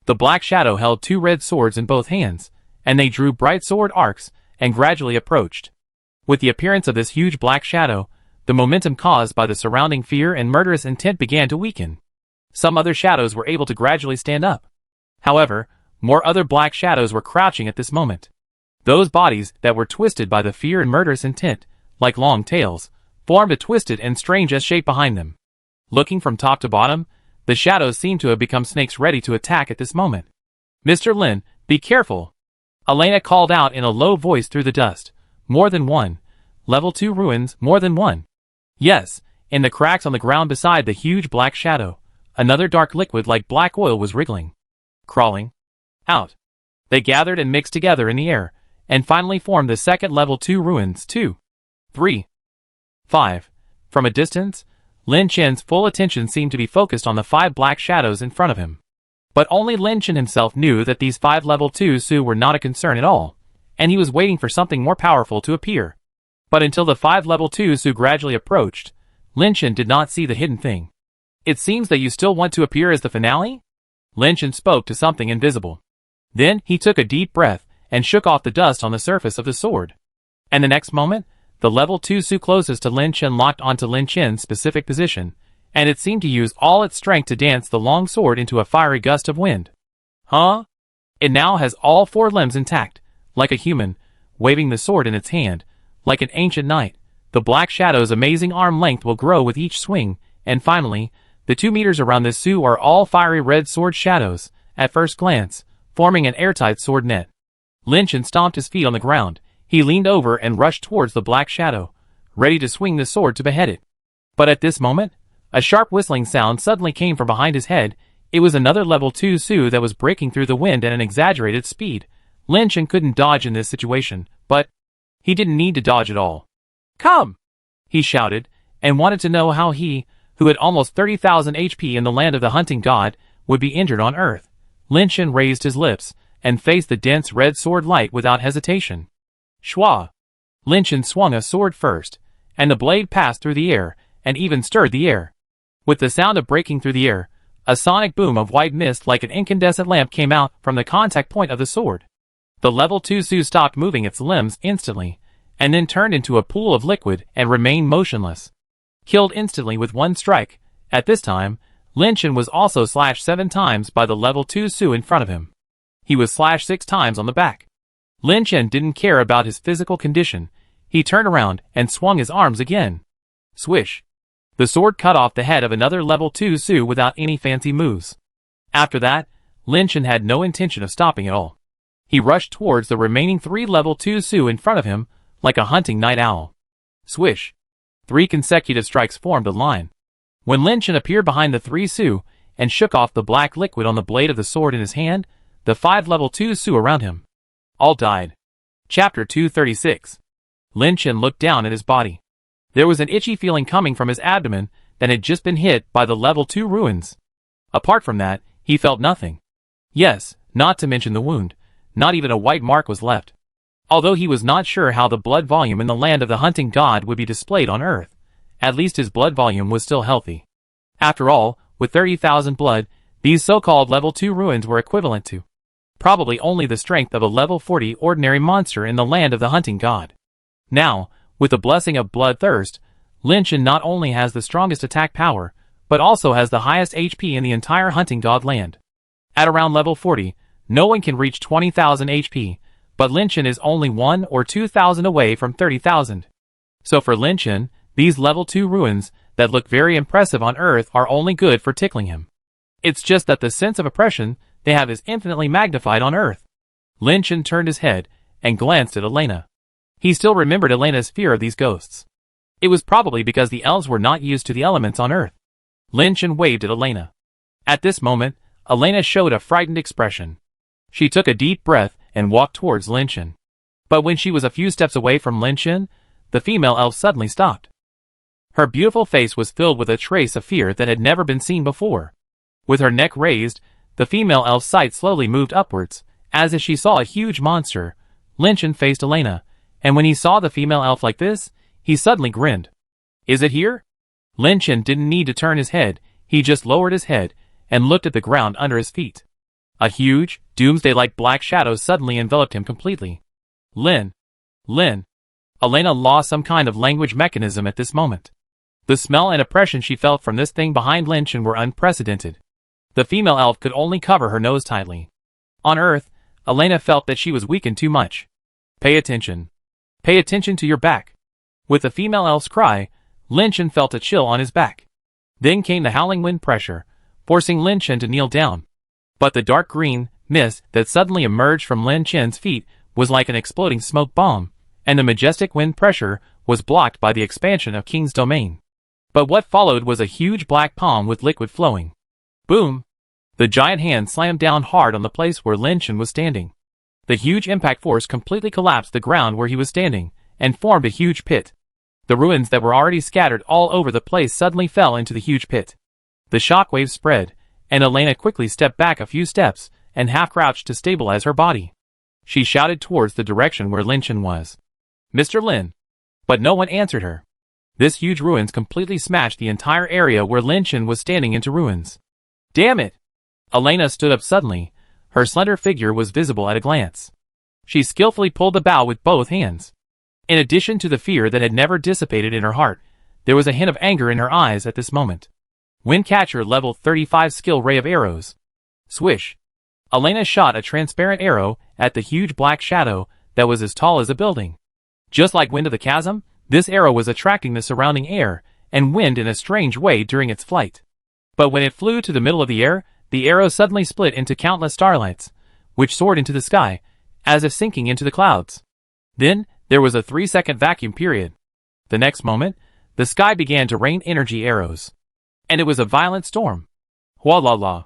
Speaker 1: The black shadow held 2 red swords in both hands, and they drew bright sword arcs, and gradually approached. With the appearance of this huge black shadow, the momentum caused by the surrounding fear and murderous intent began to weaken. Some other shadows were able to gradually stand up. However, more other black shadows were crouching at this moment. Those bodies that were twisted by the fear and murderous intent, like long tails, formed a twisted and strange shape behind them. Looking from top to bottom, the shadows seemed to have become snakes ready to attack at this moment. Mr. Lin, be careful! Elena called out in a low voice through the dust. More than one. Level 2 ruins, more than one. Yes, in the cracks on the ground beside the huge black shadow, another dark liquid like black oil was wriggling. Crawling out. They gathered and mixed together in the air, and finally formed the second level 2 ruins. 2, 3, 5. From a distance, Lin Chen's full attention seemed to be focused on the 5 black shadows in front of him. But only Lin Chen himself knew that these 5 level 2 Su were not a concern at all, and he was waiting for something more powerful to appear. But until the 5 level 2 Su gradually approached, Lin Chen did not see the hidden thing. It seems that you still want to appear as the finale? Lin Chen spoke to something invisible. Then he took a deep breath and shook off the dust on the surface of the sword. And the next moment, the level 2 Su closest to Lin Chen locked onto Lin Chen's specific position, and it seemed to use all its strength to dance the long sword into a fiery gust of wind. Huh? It now has all 4 limbs intact, like a human, waving the sword in its hand, like an ancient knight. The Black Shadow's amazing arm length will grow with each swing, and finally, the 2 meters around this Su are all fiery red sword shadows, at first glance, forming an airtight sword net. Lin Chen stomped his feet on the ground. He leaned over and rushed towards the Black Shadow, ready to swing the sword to behead it. But at this moment, a sharp whistling sound suddenly came from behind his head. It was another level 2 Su that was breaking through the wind at an exaggerated speed. Lin Chen couldn't dodge in this situation, but he didn't need to dodge at all. "Come!" he shouted, and wanted to know how he, who had almost 30,000 HP in the land of the hunting god, would be injured on Earth. Lin Chen raised his lips and faced the dense red sword light without hesitation. Shwa! Lin Chen swung a sword first, and the blade passed through the air, and even stirred the air. With the sound of breaking through the air, a sonic boom of white mist like an incandescent lamp came out from the contact point of the sword. The level 2 Su stopped moving its limbs instantly, and then turned into a pool of liquid and remained motionless. Killed instantly with one strike. At this time, Lin Chen was also slashed 7 times by the level 2 Su in front of him. He was slashed 6 times on the back. Lin Chen didn't care about his physical condition. He turned around and swung his arms again. Swish! The sword cut off the head of another level 2 Su without any fancy moves. After that, Lin Chen had no intention of stopping at all. He rushed towards the remaining 3 level 2 Su in front of him, like a hunting night owl. Swish! 3 consecutive strikes formed a line. When Lin Chen appeared behind the 3 Su and shook off the black liquid on the blade of the sword in his hand, the 5 level 2 Su around him all died. Chapter 236. Lin Chen looked down at his body. There was an itchy feeling coming from his abdomen that had just been hit by the level 2 ruins. Apart from that, he felt nothing. Yes, not to mention the wound. Not even a white mark was left. Although he was not sure how the blood volume in the land of the hunting god would be displayed on Earth, at least his blood volume was still healthy. After all, with 30,000 blood, these so-called level 2 ruins were equivalent to probably only the strength of a level 40 ordinary monster in the land of the hunting god. Now, with the blessing of bloodthirst, Lin Chen not only has the strongest attack power, but also has the highest HP in the entire hunting god land. At around level 40, no one can reach 20,000 HP, but Lin Chen is only 1 or 2,000 away from 30,000. So for Lin Chen, these level 2 ruins that look very impressive on Earth are only good for tickling him. It's just that the sense of oppression they have is infinitely magnified on Earth. Lin Chen turned his head and glanced at Elena. He still remembered Elena's fear of these ghosts. It was probably because the elves were not used to the elements on Earth. Lin Chen waved at Elena. At this moment, Elena showed a frightened expression. She took a deep breath and walked towards Lin Chen. But when she was a few steps away from Lin Chen, the female elf suddenly stopped. Her beautiful face was filled with a trace of fear that had never been seen before. With her neck raised, the female elf's sight slowly moved upwards, as if she saw a huge monster. Lin Chen faced Elena, and when he saw the female elf like this, he suddenly grinned. "Is it here?" Lin Chen didn't need to turn his head, he just lowered his head and looked at the ground under his feet. A huge, doomsday-like black shadow suddenly enveloped him completely. Lin. Elena lost some kind of language mechanism at this moment. The smell and oppression she felt from this thing behind Lin Chen were unprecedented. The female elf could only cover her nose tightly. On Earth, Elena felt that she was weakened too much. Pay attention. Pay attention to your back. With the female elf's cry, Lin Chen felt a chill on his back. Then came the howling wind pressure, forcing Lin Chen to kneel down. But the dark green mist that suddenly emerged from Lin Chen's feet was like an exploding smoke bomb, and the majestic wind pressure was blocked by the expansion of King's domain. But what followed was a huge black palm with liquid flowing. Boom! The giant hand slammed down hard on the place where Lin Chen was standing. The huge impact force completely collapsed the ground where he was standing, and formed a huge pit. The ruins that were already scattered all over the place suddenly fell into the huge pit. The shockwaves spread, and Elena quickly stepped back a few steps, and half-crouched to stabilize her body. She shouted towards the direction where Lin Chen was. "Mr. Lin." But no one answered her. This huge ruins completely smashed the entire area where Lin Chen was standing into ruins. Damn it! Elena stood up suddenly. Her slender figure was visible at a glance. She skillfully pulled the bow with both hands. In addition to the fear that had never dissipated in her heart, there was a hint of anger in her eyes at this moment. Windcatcher level 35 skill ray of arrows. Swish. Elena shot a transparent arrow at the huge black shadow that was as tall as a building. Just like Wind of the Chasm, this arrow was attracting the surrounding air and wind in a strange way during its flight. But when it flew to the middle of the arrow suddenly split into countless starlights, which soared into the sky, as if sinking into the clouds. Then, there was a 3-second vacuum period. The next moment, the sky began to rain energy arrows. And it was a violent storm. Hualala.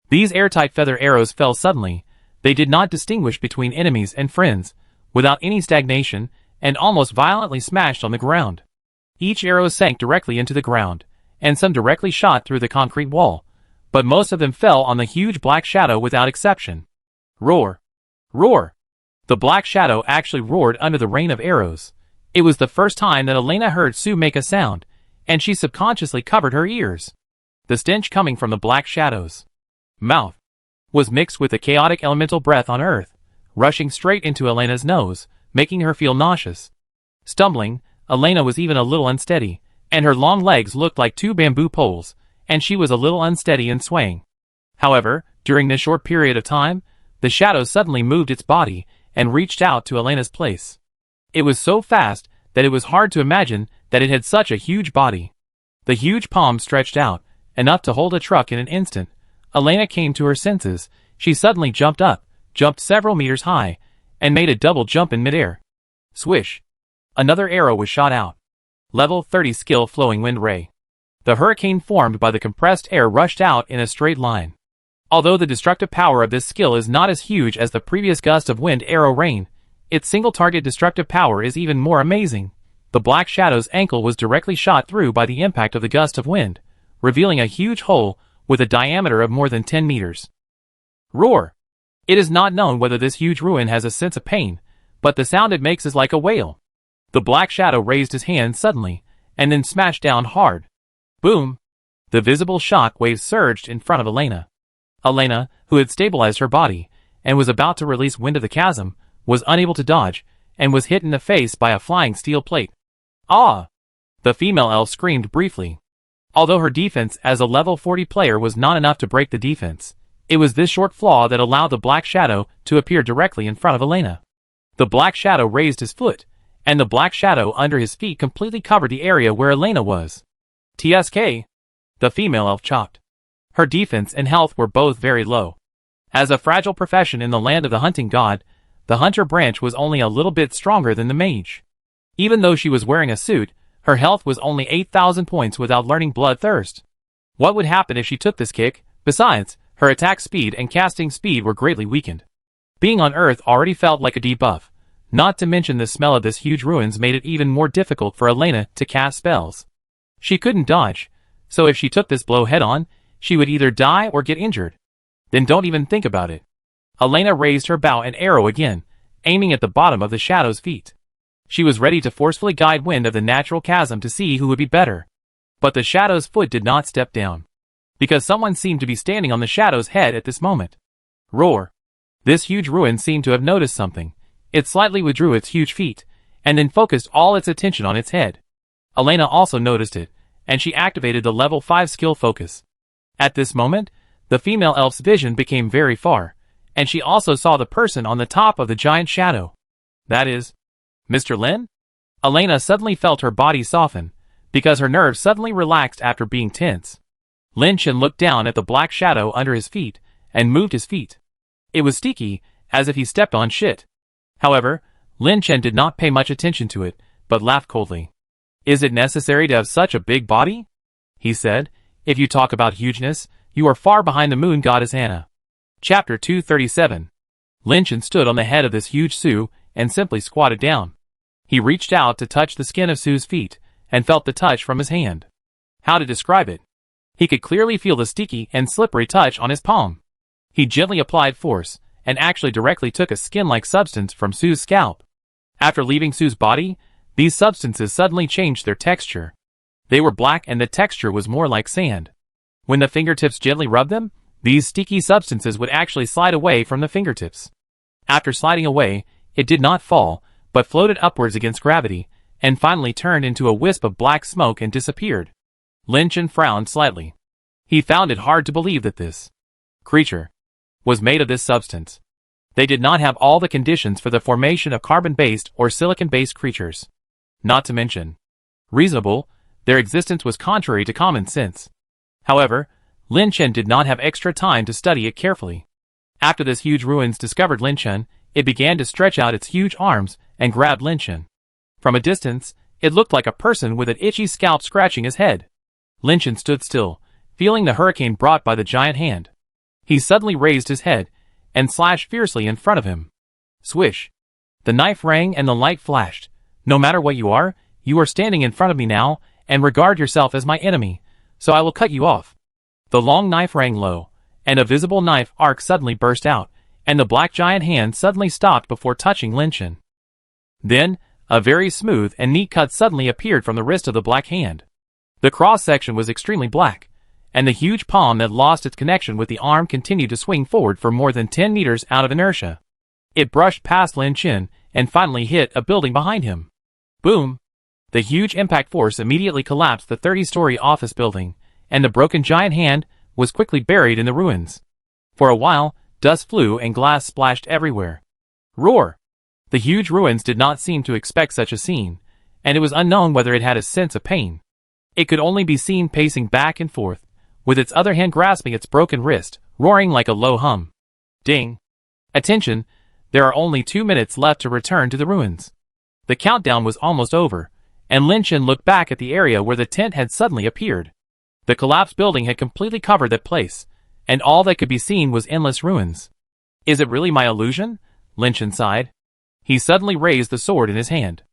Speaker 1: These airtight feather arrows fell suddenly. They did not distinguish between enemies and friends, without any stagnation, and almost violently smashed on the ground. Each arrow sank directly into the ground, and some directly shot through the concrete wall, but most of them fell on the huge black shadow without exception. Roar! Roar! The black shadow actually roared under the rain of arrows. It was the first time that Elena heard Sue make a sound, and she subconsciously covered her ears. The stench coming from the black shadow's mouth was mixed with the chaotic elemental breath on earth, rushing straight into Elena's nose, making her feel nauseous. Stumbling, Elena was even a little unsteady, and her long legs looked like 2 bamboo poles, and she was a little unsteady and swaying. However, during this short period of time, the shadow suddenly moved its body and reached out to Elena's place. It was so fast that it was hard to imagine that it had such a huge body. The huge palm stretched out, enough to hold a truck in an instant. Elena came to her senses. She suddenly jumped up, jumped several meters high, and made a double jump in midair. Swish! Another arrow was shot out. Level 30 skill flowing wind ray. The hurricane formed by the compressed air rushed out in a straight line. Although the destructive power of this skill is not as huge as the previous gust of wind arrow rain, its single target destructive power is even more amazing. The black shadow's ankle was directly shot through by the impact of the gust of wind, revealing a huge hole with a diameter of more than 10 meters. Roar! It is not known whether this huge ruin has a sense of pain, but the sound it makes is like a wail. The black shadow raised his hand suddenly, and then smashed down hard. Boom! The visible shock waves surged in front of Elena. Elena, who had stabilized her body, and was about to release Wind of the Chasm, was unable to dodge, and was hit in the face by a flying steel plate. Ah! The female elf screamed briefly. Although her defense as a level 40 player was not enough to break the defense, it was this short flaw that allowed the black shadow to appear directly in front of Elena. The black shadow raised his foot, and the black shadow under his feet completely covered the area where Elena was. TSK! The female elf chopped. Her defense and health were both very low. As a fragile profession in the land of the hunting god, the hunter branch was only a little bit stronger than the mage. Even though she was wearing a suit, her health was only 8,000 points without learning Bloodthirst. What would happen if she took this kick? Besides, her attack speed and casting speed were greatly weakened. Being on Earth already felt like a debuff, not to mention the smell of this huge ruins made it even more difficult for Elena to cast spells. She couldn't dodge, so if she took this blow head-on, she would either die or get injured. Then don't even think about it. Elena raised her bow and arrow again, aiming at the bottom of the shadow's feet. She was ready to forcefully guide Wind of the Natural Chasm to see who would be better. But the shadow's foot did not step down, because someone seemed to be standing on the shadow's head at this moment. Roar! This huge ruin seemed to have noticed something. It slightly withdrew its huge feet, and then focused all its attention on its head. Elena also noticed it, and she activated the level 5 skill focus. At this moment, the female elf's vision became very far, and she also saw the person on the top of the giant shadow. That is, Mr. Lin? Elena suddenly felt her body soften, because her nerves suddenly relaxed after being tense. Lin Chen looked down at the black shadow under his feet, and moved his feet. It was sticky, as if he stepped on shit. However, Lin Chen did not pay much attention to it, but laughed coldly. Is it necessary to have such a big body? He said, if you talk about hugeness, you are far behind the moon goddess Anna. Chapter 237. Lin Chen stood on the head of this huge Su, and simply squatted down. He reached out to touch the skin of Su's feet, and felt the touch from his hand. How to describe it? He could clearly feel the sticky and slippery touch on his palm. He gently applied force, and actually directly took a skin-like substance from Su's scalp. After leaving Su's body, these substances suddenly changed their texture. They were black and the texture was more like sand. When the fingertips gently rubbed them, these sticky substances would actually slide away from the fingertips. After sliding away, it did not fall, but floated upwards against gravity, and finally turned into a wisp of black smoke and disappeared. Lin Chen frowned slightly. He found it hard to believe that this creature was made of this substance. They did not have all the conditions for the formation of carbon-based or silicon-based creatures. Not to mention reasonable, their existence was contrary to common sense. However, Lin Chen did not have extra time to study it carefully. After this huge ruins discovered Lin Chen, it began to stretch out its huge arms and grabbed Lin Chen. From a distance, it looked like a person with an itchy scalp scratching his head. Lin Chen stood still, feeling the hurricane brought by the giant hand. He suddenly raised his head and slashed fiercely in front of him. Swish! The knife rang and the light flashed. No matter what you are standing in front of me now, and regard yourself as my enemy, so I will cut you off. The long knife rang low, and a visible knife arc suddenly burst out, and the black giant hand suddenly stopped before touching Lin Chen. Then, a very smooth and neat cut suddenly appeared from the wrist of the black hand. The cross-section was extremely black, and the huge palm that lost its connection with the arm continued to swing forward for more than 10 meters out of inertia. It brushed past Lin Chen and finally hit a building behind him. Boom! The huge impact force immediately collapsed the 30-story office building, and the broken giant hand was quickly buried in the ruins. For a while, dust flew and glass splashed everywhere. Roar! The huge ruins did not seem to expect such a scene, and it was unknown whether it had a sense of pain. It could only be seen pacing back and forth, with its other hand grasping its broken wrist, roaring like a low hum. Ding! Attention! There are only 2 minutes left to return to the ruins. The countdown was almost over, and Lin Chen looked back at the area where the tent had suddenly appeared. The collapsed building had completely covered that place, and all that could be seen was endless ruins. Is it really my illusion? Lin Chen sighed. He suddenly raised the sword in his hand.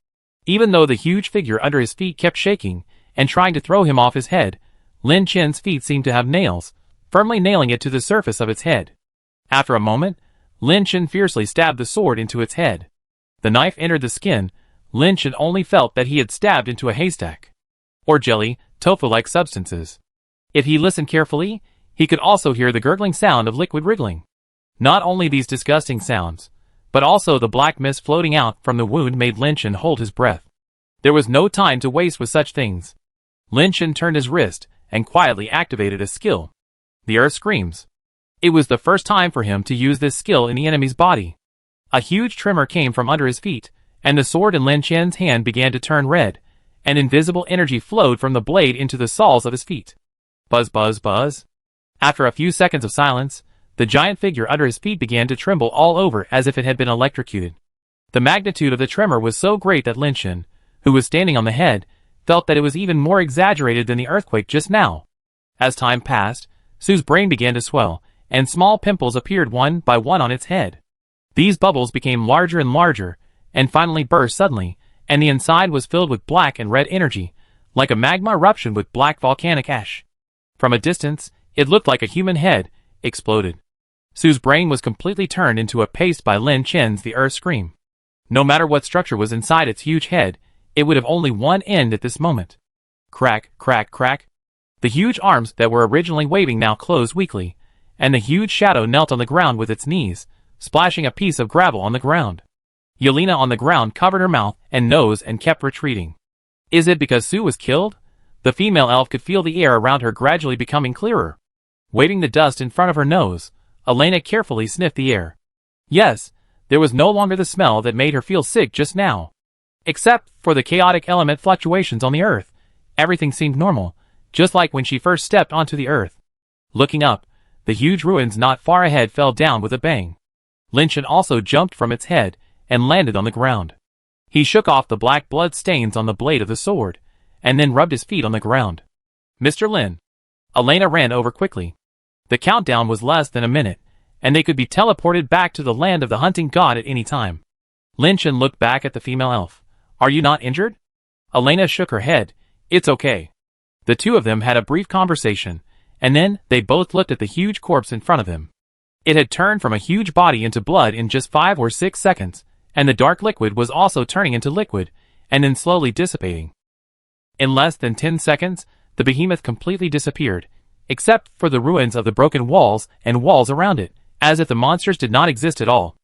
Speaker 1: Even though the huge figure under his feet kept shaking and trying to throw him off his head, Lin Chen's feet seemed to have nails, firmly nailing it to the surface of its head. After a moment, Lin Chen fiercely stabbed the sword into its head. The knife entered the skin. Lin Chen only felt that he had stabbed into a haystack, or jelly, tofu-like substances. If he listened carefully, he could also hear the gurgling sound of liquid wriggling. Not only these disgusting sounds, but also the black mist floating out from the wound made Lin Chen hold his breath. There was no time to waste with such things. Lin Chen turned his wrist and quietly activated a skill. The earth screams. It was the first time for him to use this skill in the enemy's body. A huge tremor came from under his feet, and the sword in Lin Chen's hand began to turn red, and invisible energy flowed from the blade into the soles of his feet. Buzz, buzz, buzz. After a few seconds of silence, the giant figure under his feet began to tremble all over as if it had been electrocuted. The magnitude of the tremor was so great that Lin Chen, who was standing on the head, felt that it was even more exaggerated than the earthquake just now. As time passed, Sue's brain began to swell, and small pimples appeared one by one on its head. These bubbles became larger and larger, and finally burst suddenly, and the inside was filled with black and red energy, like a magma eruption with black volcanic ash. From a distance, it looked like a human head exploded. Sue's brain was completely turned into a paste by Lin Chen's The Earth Scream. No matter what structure was inside its huge head, it would have only one end at this moment. Crack, crack, crack. The huge arms that were originally waving now closed weakly, and the huge shadow knelt on the ground with its knees, splashing a piece of gravel on the ground. Yelena on the ground covered her mouth and nose and kept retreating. Is it because Sue was killed? The female elf could feel the air around her gradually becoming clearer. Waving the dust in front of her nose, Elena carefully sniffed the air. Yes, there was no longer the smell that made her feel sick just now. Except for the chaotic element fluctuations on the earth, everything seemed normal, just like when she first stepped onto the earth. Looking up, the huge ruins not far ahead fell down with a bang. Lin Chen also jumped from its head and landed on the ground. He shook off the black blood stains on the blade of the sword, and then rubbed his feet on the ground. Mr. Lin. Elena ran over quickly. The countdown was less than a minute, and they could be teleported back to the land of the hunting god at any time. Lin Chen looked back at the female elf. Are you not injured? Elena shook her head. It's okay. The two of them had a brief conversation, and then they both looked at the huge corpse in front of them. It had turned from a huge body into blood in just 5 or 6 seconds, and the dark liquid was also turning into liquid, and then slowly dissipating. In less than 10 seconds, the behemoth completely disappeared, except for the ruins of the broken walls and walls around it, as if the monsters did not exist at all.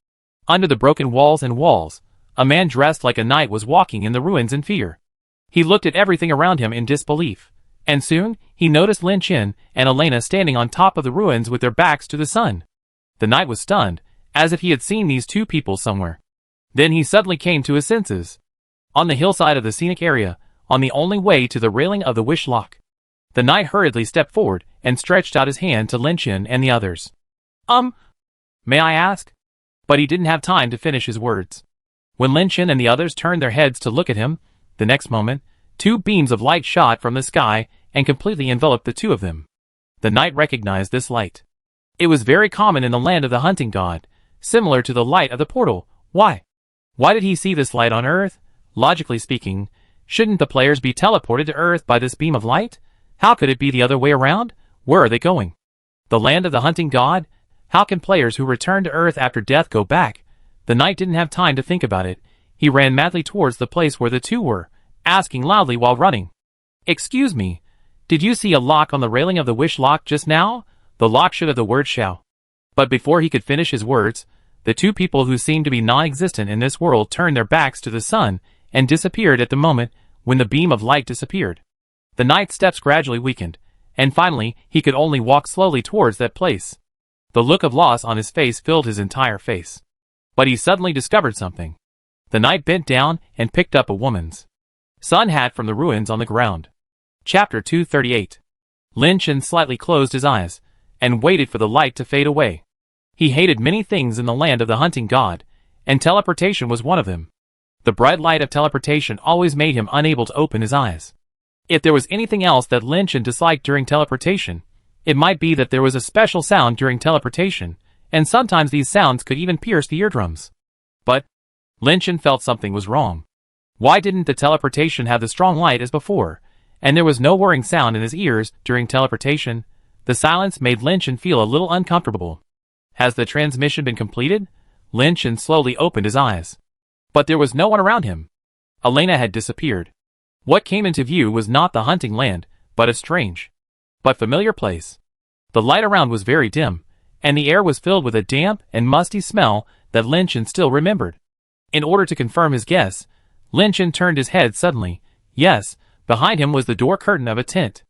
Speaker 1: Under the broken walls and walls, a man dressed like a knight was walking in the ruins in fear. He looked at everything around him in disbelief. And soon, he noticed Lin Chen and Elena standing on top of the ruins with their backs to the sun. The knight was stunned, as if he had seen these two people somewhere. Then he suddenly came to his senses. On the hillside of the scenic area, on the only way to the railing of the Wish Lock. The knight hurriedly stepped forward and stretched out his hand to Lin Chen and the others. May I ask? But he didn't have time to finish his words. When Lin Chen and the others turned their heads to look at him, the next moment, two beams of light shot from the sky and completely enveloped the two of them. The knight recognized this light. It was very common in the land of the hunting god, similar to the light of the portal. Why? Why did he see this light on Earth? Logically speaking, shouldn't the players be teleported to Earth by this beam of light? How could it be the other way around? Where are they going? The land of the hunting god? How can players who return to Earth after death go back? The knight didn't have time to think about it. He ran madly towards the place where the two were, asking loudly while running. Excuse me, did you see a lock on the railing of the Wish Lock just now? The lock should have the word Shao. But before he could finish his words, the two people who seemed to be non-existent in this world turned their backs to the sun and disappeared at the moment when the beam of light disappeared. The knight's steps gradually weakened, and finally he could only walk slowly towards that place. The look of loss on his face filled his entire face. But he suddenly discovered something. The knight bent down and picked up a woman's sun hat from the ruins on the ground. Chapter 238. Lin Chen slightly closed his eyes and waited for the light to fade away. He hated many things in the land of the hunting god, and teleportation was one of them. The bright light of teleportation always made him unable to open his eyes. If there was anything else that Lin Chen disliked during teleportation, it might be that there was a special sound during teleportation, and sometimes these sounds could even pierce the eardrums. But Lin Chen felt something was wrong. Why didn't the teleportation have the strong light as before, and there was no whirring sound in his ears during teleportation? The silence made Lin Chen feel a little uncomfortable. Has the transmission been completed? Lin Chen slowly opened his eyes. But there was no one around him. Elena had disappeared. What came into view was not the hunting land, but a strange, but familiar place. The light around was very dim, and the air was filled with a damp and musty smell that Lin Chen still remembered. In order to confirm his guess, Lin Chen turned his head suddenly. Yes, behind him was the door curtain of a tent.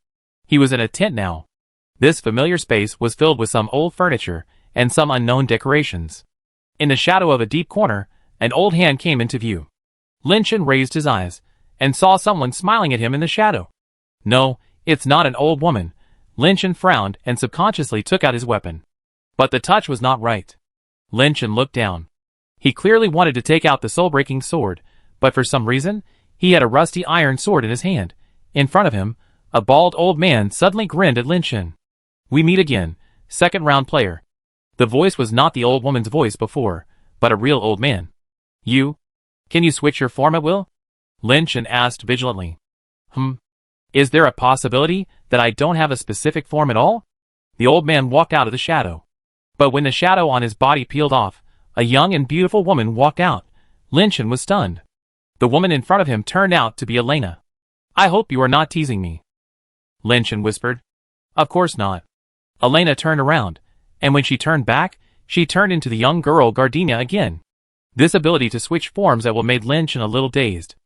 Speaker 1: He was in a tent now. This familiar space was filled with some old furniture and some unknown decorations. In the shadow of a deep corner, an old hand came into view. Lin Chen raised his eyes and saw someone smiling at him in the shadow. No, it's not an old woman. Lin Chen frowned and subconsciously took out his weapon. But the touch was not right. Lin Chen looked down. He clearly wanted to take out the soul-breaking sword, but for some reason, he had a rusty iron sword in his hand. In front of him, a bald old man suddenly grinned at Lin Chen. We meet again, second round player. The voice was not the old woman's voice before, but a real old man. You? Can you switch your form at will? Lin Chen asked vigilantly. Is there a possibility that I don't have a specific form at all? The old man walked out of the shadow. But when the shadow on his body peeled off, a young and beautiful woman walked out. Lin Chen was stunned. The woman in front of him turned out to be Elena. I hope you are not teasing me, Lin Chen whispered. Of course not. Elena turned around, and when she turned back, she turned into the young girl Gardenia again. This ability to switch forms at will made Lin Chen a little dazed.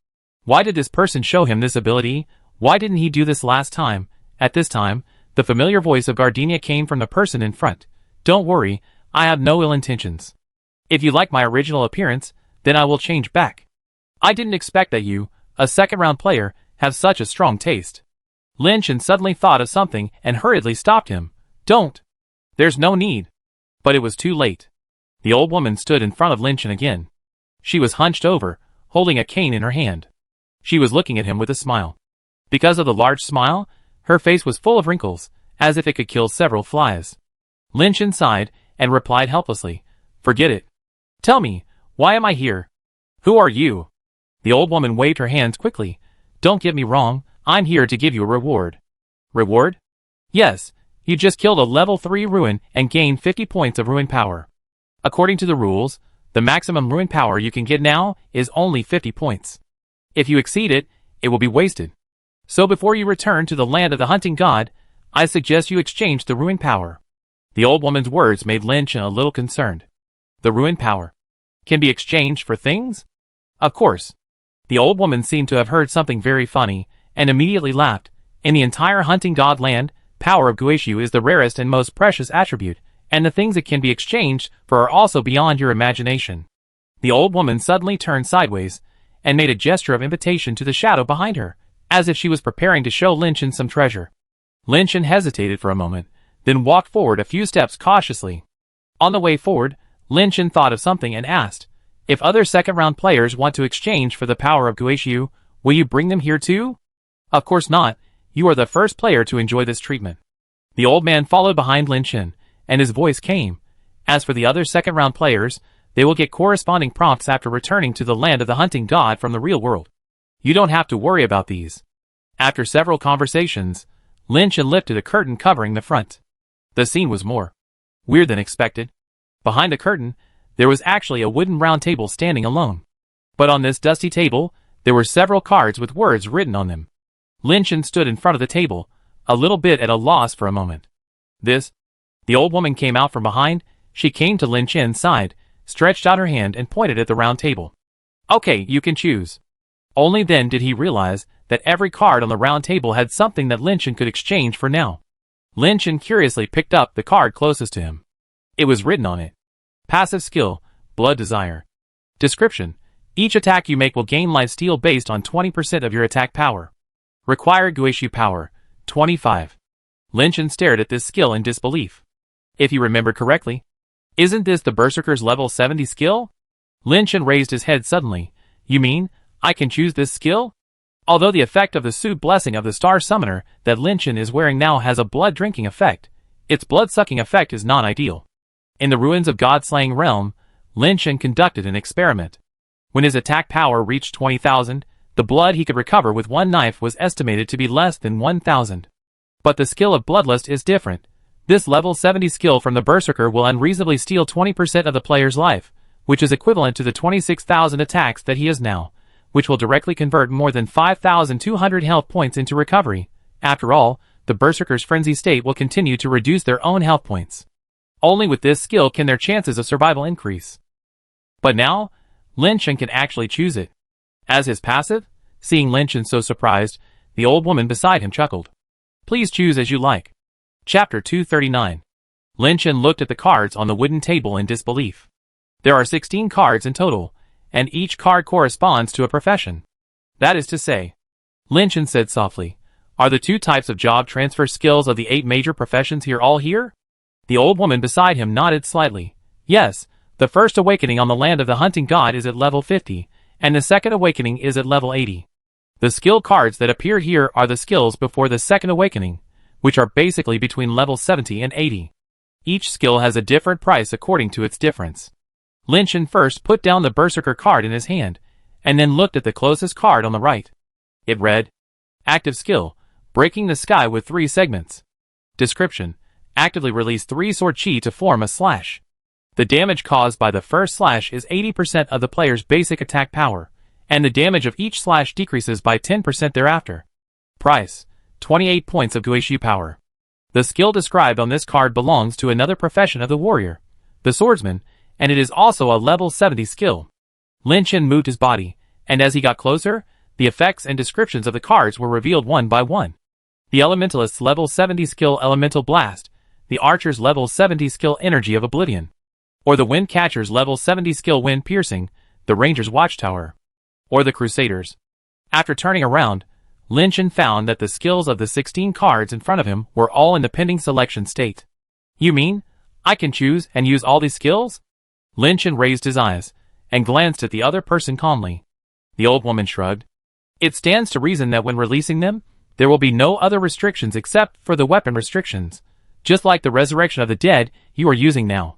Speaker 1: Why did this person show him this ability? Why didn't he do this last time? At this time, the familiar voice of Gardenia came from the person in front. Don't worry, I have no ill intentions. If you like my original appearance, then I will change back. I didn't expect that you, a second-round player, have such a strong taste. Lin Chen suddenly thought of something and hurriedly stopped him. Don't. There's no need. But it was too late. The old woman stood in front of Lin Chen again. She was hunched over, holding a cane in her hand. She was looking at him with a smile. Because of the large smile, her face was full of wrinkles, as if it could kill several flies. Lin Chen sighed and replied helplessly, Forget it. Tell me, why am I here? Who are you? The old woman waved her hands quickly. Don't get me wrong, I'm here to give you a reward. Reward? Yes, you just killed a level 3 ruin and gained 50 points of ruin power. According to the rules, the maximum ruin power you can get now is only 50 points. If you exceed it, it will be wasted. So before you return to the land of the hunting god, I suggest you exchange the ruin power. The old woman's words made Lin Chen a little concerned. The ruin power can be exchanged for things? Of course. The old woman seemed to have heard something very funny, and immediately laughed. In the entire hunting god land, power of Guishu is the rarest and most precious attribute, and the things it can be exchanged for are also beyond your imagination. The old woman suddenly turned sideways, and made a gesture of invitation to the shadow behind her, as if she was preparing to show Lin Chen some treasure. Lin Chen hesitated for a moment, then walked forward a few steps cautiously. On the way forward, Lin Chen thought of something and asked, "If other second-round players want to exchange for the power of Guishu, will you bring them here too?" "Of course not. You are the first player to enjoy this treatment." The old man followed behind Lin Chen, and his voice came, "As for the other second-round players, they will get corresponding prompts after returning to the land of the hunting god from the real world. You don't have to worry about these." After several conversations, Lin Chen lifted a curtain covering the front. The scene was more weird than expected. Behind the curtain, there was actually a wooden round table standing alone. But on this dusty table, there were several cards with words written on them. Lin Chen stood in front of the table, a little bit at a loss for a moment. "This?" The old woman came out from behind. She came to Lin Chen's side, stretched out her hand and pointed at the round table. "Okay, you can choose." Only then did he realize that every card on the round table had something that Lin Chen could exchange for now. Lin Chen curiously picked up the card closest to him. It was written on it. Passive skill, Blood Desire. Description: each attack you make will gain lifesteal based on 20% of your attack power. Required Guishu power, 25. Lin Chen stared at this skill in disbelief. If he remembered correctly, isn't this the Berserker's level 70 skill? Lin Chen raised his head suddenly. "You mean, I can choose this skill?" Although the effect of the suit blessing of the Star Summoner that Lin Chen is wearing now has a blood-drinking effect, its blood-sucking effect is not ideal. In the ruins of God-slaying realm, Lin Chen conducted an experiment. When his attack power reached 20,000, the blood he could recover with one knife was estimated to be less than 1,000. But the skill of Bloodlust is different. This level 70 skill from the Berserker will unreasonably steal 20% of the player's life, which is equivalent to the 26,000 attacks that he has now, which will directly convert more than 5,200 health points into recovery. After all, the Berserker's frenzy state will continue to reduce their own health points. Only with this skill can their chances of survival increase. But now, Lin Chen can actually choose it. As his passive, seeing Lin Chen so surprised, the old woman beside him chuckled. "Please choose as you like." Chapter 239. Lin Chen looked at the cards on the wooden table in disbelief. There are 16 cards in total, and each card corresponds to a profession. "That is to say," Lin Chen said softly, "are the 2 types of job transfer skills of the 8 major professions here all here?" The old woman beside him nodded slightly. "Yes, the first awakening on the land of the hunting god is at level 50, and the second awakening is at level 80. The skill cards that appear here are the skills before the second awakening, which are basically between level 70 and 80. Each skill has a different price according to its difference." Lin Chen first put down the Berserker card in his hand, and then looked at the closest card on the right. It read, "Active skill, breaking the sky with 3 segments. Description: actively release 3 sword chi to form a slash. The damage caused by the first slash is 80% of the player's basic attack power, and the damage of each slash decreases by 10% thereafter. Price: 28 points of Guishu power." The skill described on this card belongs to another profession of the warrior, the swordsman, and it is also a level 70 skill. Lin Chen moved his body, and as he got closer, the effects and descriptions of the cards were revealed one by one. The Elementalist's level 70 skill Elemental Blast, the Archer's level 70 skill Energy of Oblivion, or the Wind Catcher's level 70 skill Wind Piercing, the Ranger's Watchtower, or the Crusader's. After turning around, Lin Chen found that the skills of the 16 cards in front of him were all in the pending selection state. "You mean, I can choose and use all these skills?" Lin Chen raised his eyes, and glanced at the other person calmly. The old woman shrugged. "It stands to reason that when releasing them, there will be no other restrictions except for the weapon restrictions, just like the resurrection of the dead you are using now."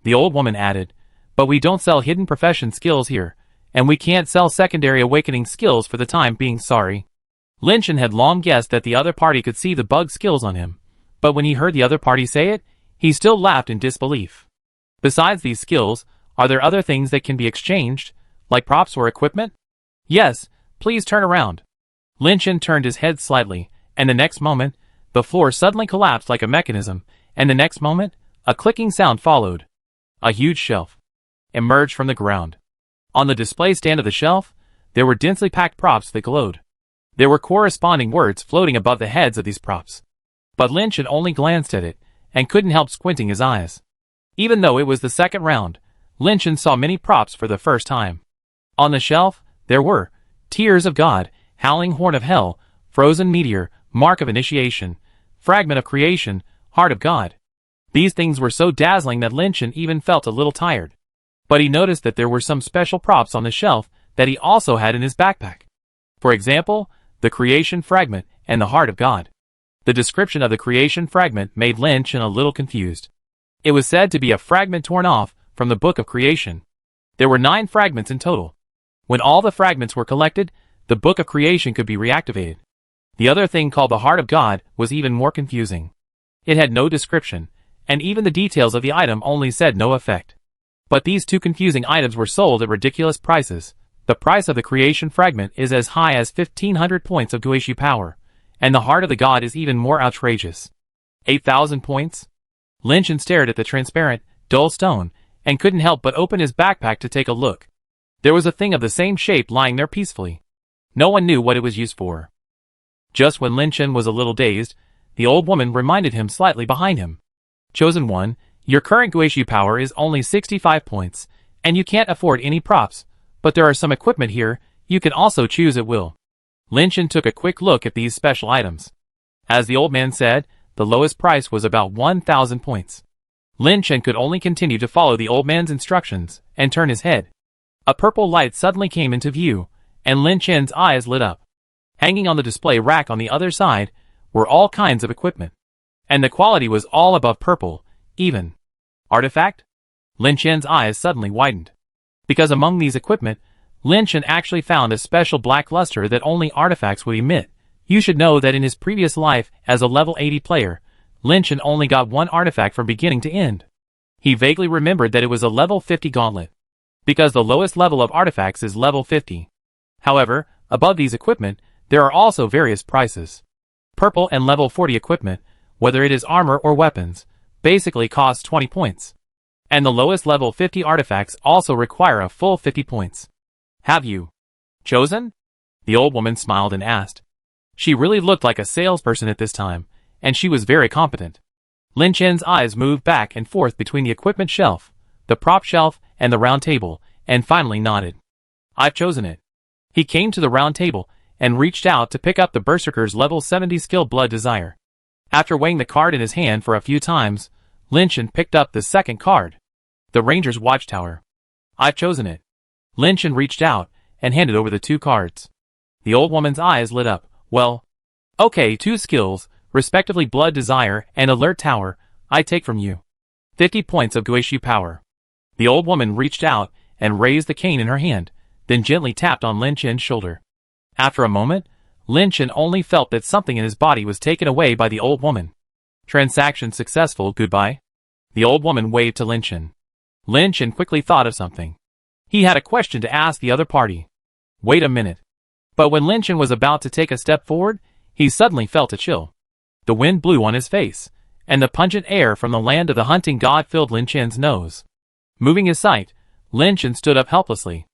Speaker 1: The old woman added, "But we don't sell hidden profession skills here, and we can't sell secondary awakening skills for the time being, sorry." Lin Chen had long guessed that the other party could see the bug skills on him, but when he heard the other party say it, he still laughed in disbelief. "Besides these skills, are there other things that can be exchanged, like props or equipment?" "Yes, please turn around." Lin Chen turned his head slightly, and the next moment, the floor suddenly collapsed like a mechanism, and the next moment, a clicking sound followed. A huge shelf emerged from the ground. On the display stand of the shelf, there were densely packed props that glowed. There were corresponding words floating above the heads of these props. But Lin Chen only glanced at it, and couldn't help squinting his eyes. Even though it was the second round, Lin Chen saw many props for the first time. On the shelf, there were Tears of God, Howling Horn of Hell, Frozen Meteor, Mark of Initiation, Fragment of Creation, Heart of God. These things were so dazzling that Lin Chen even felt a little tired. But he noticed that there were some special props on the shelf that he also had in his backpack. For example, the Creation Fragment and the Heart of God. The description of the Creation Fragment made Lin Chen a little confused. It was said to be a fragment torn off from the Book of Creation. There were 9 fragments in total. When all the fragments were collected, the Book of Creation could be reactivated. The other thing called the Heart of God was even more confusing. It had no description, and even the details of the item only said no effect. But these 2 confusing items were sold at ridiculous prices. The price of the Creation Fragment is as high as 1,500 points of Guishi power, and the Heart of the God is even more outrageous. 8,000 points? Lin Chen stared at the transparent, dull stone, and couldn't help but open his backpack to take a look. There was a thing of the same shape lying there peacefully. No one knew what it was used for. Just when Lin Chen was a little dazed, the old woman reminded him slightly behind him. Chosen one, your current Guishi power is only 65 points, and you can't afford any props, but there are some equipment here you can also choose at will. Lin Chen took a quick look at these special items. As the old man said, the lowest price was about 1,000 points. Lin Chen could only continue to follow the old man's instructions and turn his head. A purple light suddenly came into view, and Lin Chen's eyes lit up. Hanging on the display rack on the other side were all kinds of equipment. And the quality was all above purple, even. Artifact? Lin Chen's eyes suddenly widened. Because among these equipment, Lin Chen actually found a special black luster that only artifacts would emit. You should know that in his previous life as a level 80 player, Lin Chen only got 1 artifact from beginning to end. He vaguely remembered that it was a level 50 gauntlet. Because the lowest level of artifacts is level 50. However, above these equipment, there are also various prices. Purple and level 40 equipment, whether it is armor or weapons, basically costs 20 points. And the lowest level 50 artifacts also require a full 50 points. Have you chosen? The old woman smiled and asked. She really looked like a salesperson at this time, and she was very competent. Lin Chen's eyes moved back and forth between the equipment shelf, the prop shelf, and the round table, and finally nodded. I've chosen it. He came to the round table and reached out to pick up the Berserker's level 70 skill Blood Desire. After weighing the card in his hand for a few times, Lin Chen picked up the second card. The Ranger's Watchtower. I've chosen it. Lin Chen reached out and handed over the 2 cards. The old woman's eyes lit up. Well, okay, 2 skills, respectively Blood Desire and Alert Tower, I take from you. 50 points of Guishi power. The old woman reached out and raised the cane in her hand, then gently tapped on Lin Chen's shoulder. After a moment, Lin Chen only felt that something in his body was taken away by the old woman. Transaction successful, goodbye. The old woman waved to Lin Chen. Lin Chen quickly thought of something. He had a question to ask the other party. Wait a minute. But when Lin Chen was about to take a step forward, he suddenly felt a chill. The wind blew on his face, and the pungent air from the land of the hunting god filled Lin Chen's nose. Moving his sight, Lin Chen stood up helplessly.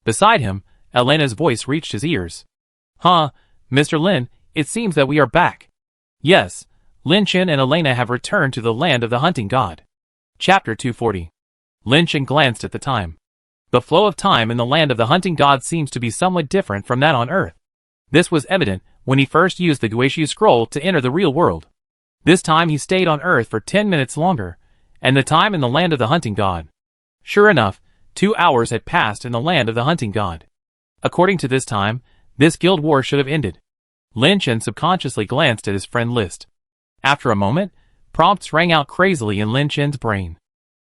Speaker 1: Beside him, Elena's voice reached his ears. Huh, Mr. Lin, it seems that we are back. Yes, Lin Chen and Elena have returned to the land of the hunting god. Chapter 240. Lin Chen glanced at the time. The flow of time in the land of the hunting god seems to be somewhat different from that on Earth. This was evident when he first used the Guishi scroll to enter the real world. This time he stayed on Earth for 10 minutes longer, and the time in the land of the hunting god. Sure enough, 2 hours had passed in the land of the hunting god. According to this time, this guild war should have ended. Lin Chen subconsciously glanced at his friend list. After a moment, prompts rang out crazily in Lin Chen's brain.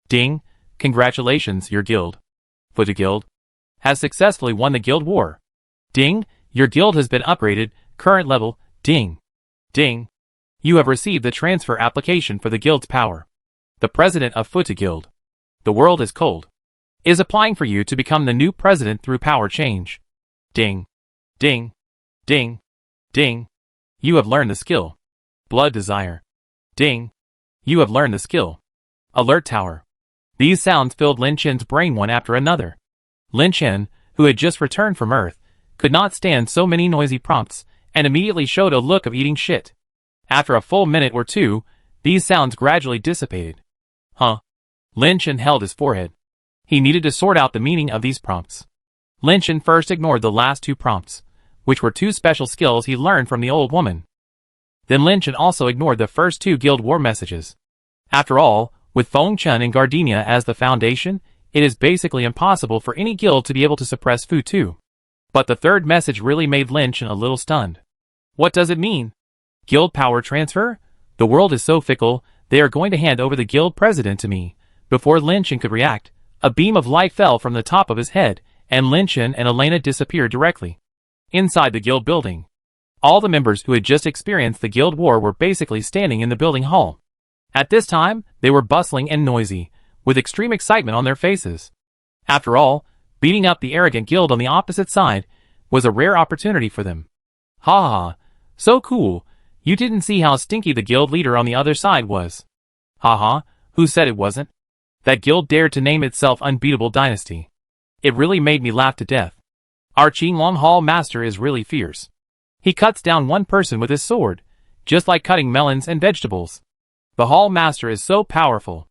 Speaker 1: Ding! Congratulations, your guild. Futa Guild has successfully won the guild war. Ding! Your guild has been upgraded, current level, ding. Ding! You have received the transfer application for the guild's power. The president of Futa Guild. The world is cold. Is applying for you to become the new president through power change. Ding. Ding. Ding. Ding. You have learned the skill. Blood Desire. Ding. You have learned the skill. Alert Tower. These sounds filled Lin Chen's brain one after another. Lin Chen, who had just returned from Earth, could not stand so many noisy prompts, and immediately showed a look of eating shit. After a full minute or two, these sounds gradually dissipated. Huh? Lin Chen held his forehead. He needed to sort out the meaning of these prompts. Lin Chen first ignored the last two prompts, which were two special skills he learned from the old woman. Then Lin Chen also ignored the first two guild war messages. After all, with Feng Chen and Gardenia as the foundation, it is basically impossible for any guild to be able to suppress Fu Tu. But the third message really made Lin Chen a little stunned. What does it mean? Guild power transfer? The world is so fickle, they are going to hand over the guild president to me. Before Lin Chen could react, a beam of light fell from the top of his head, and Lin Chen and Elena disappeared directly. Inside the guild building, all the members who had just experienced the guild war were basically standing in the building hall. At this time, they were bustling and noisy, with extreme excitement on their faces. After all, beating up the arrogant guild on the opposite side was a rare opportunity for them. Ha ha, so cool, you didn't see how stinky the guild leader on the other side was. Ha ha, who said it wasn't? That guild dared to name itself Unbeatable Dynasty. It really made me laugh to death. Our Qinglong Hall master is really fierce. He cuts down one person with his sword, just like cutting melons and vegetables. The hall master is so powerful.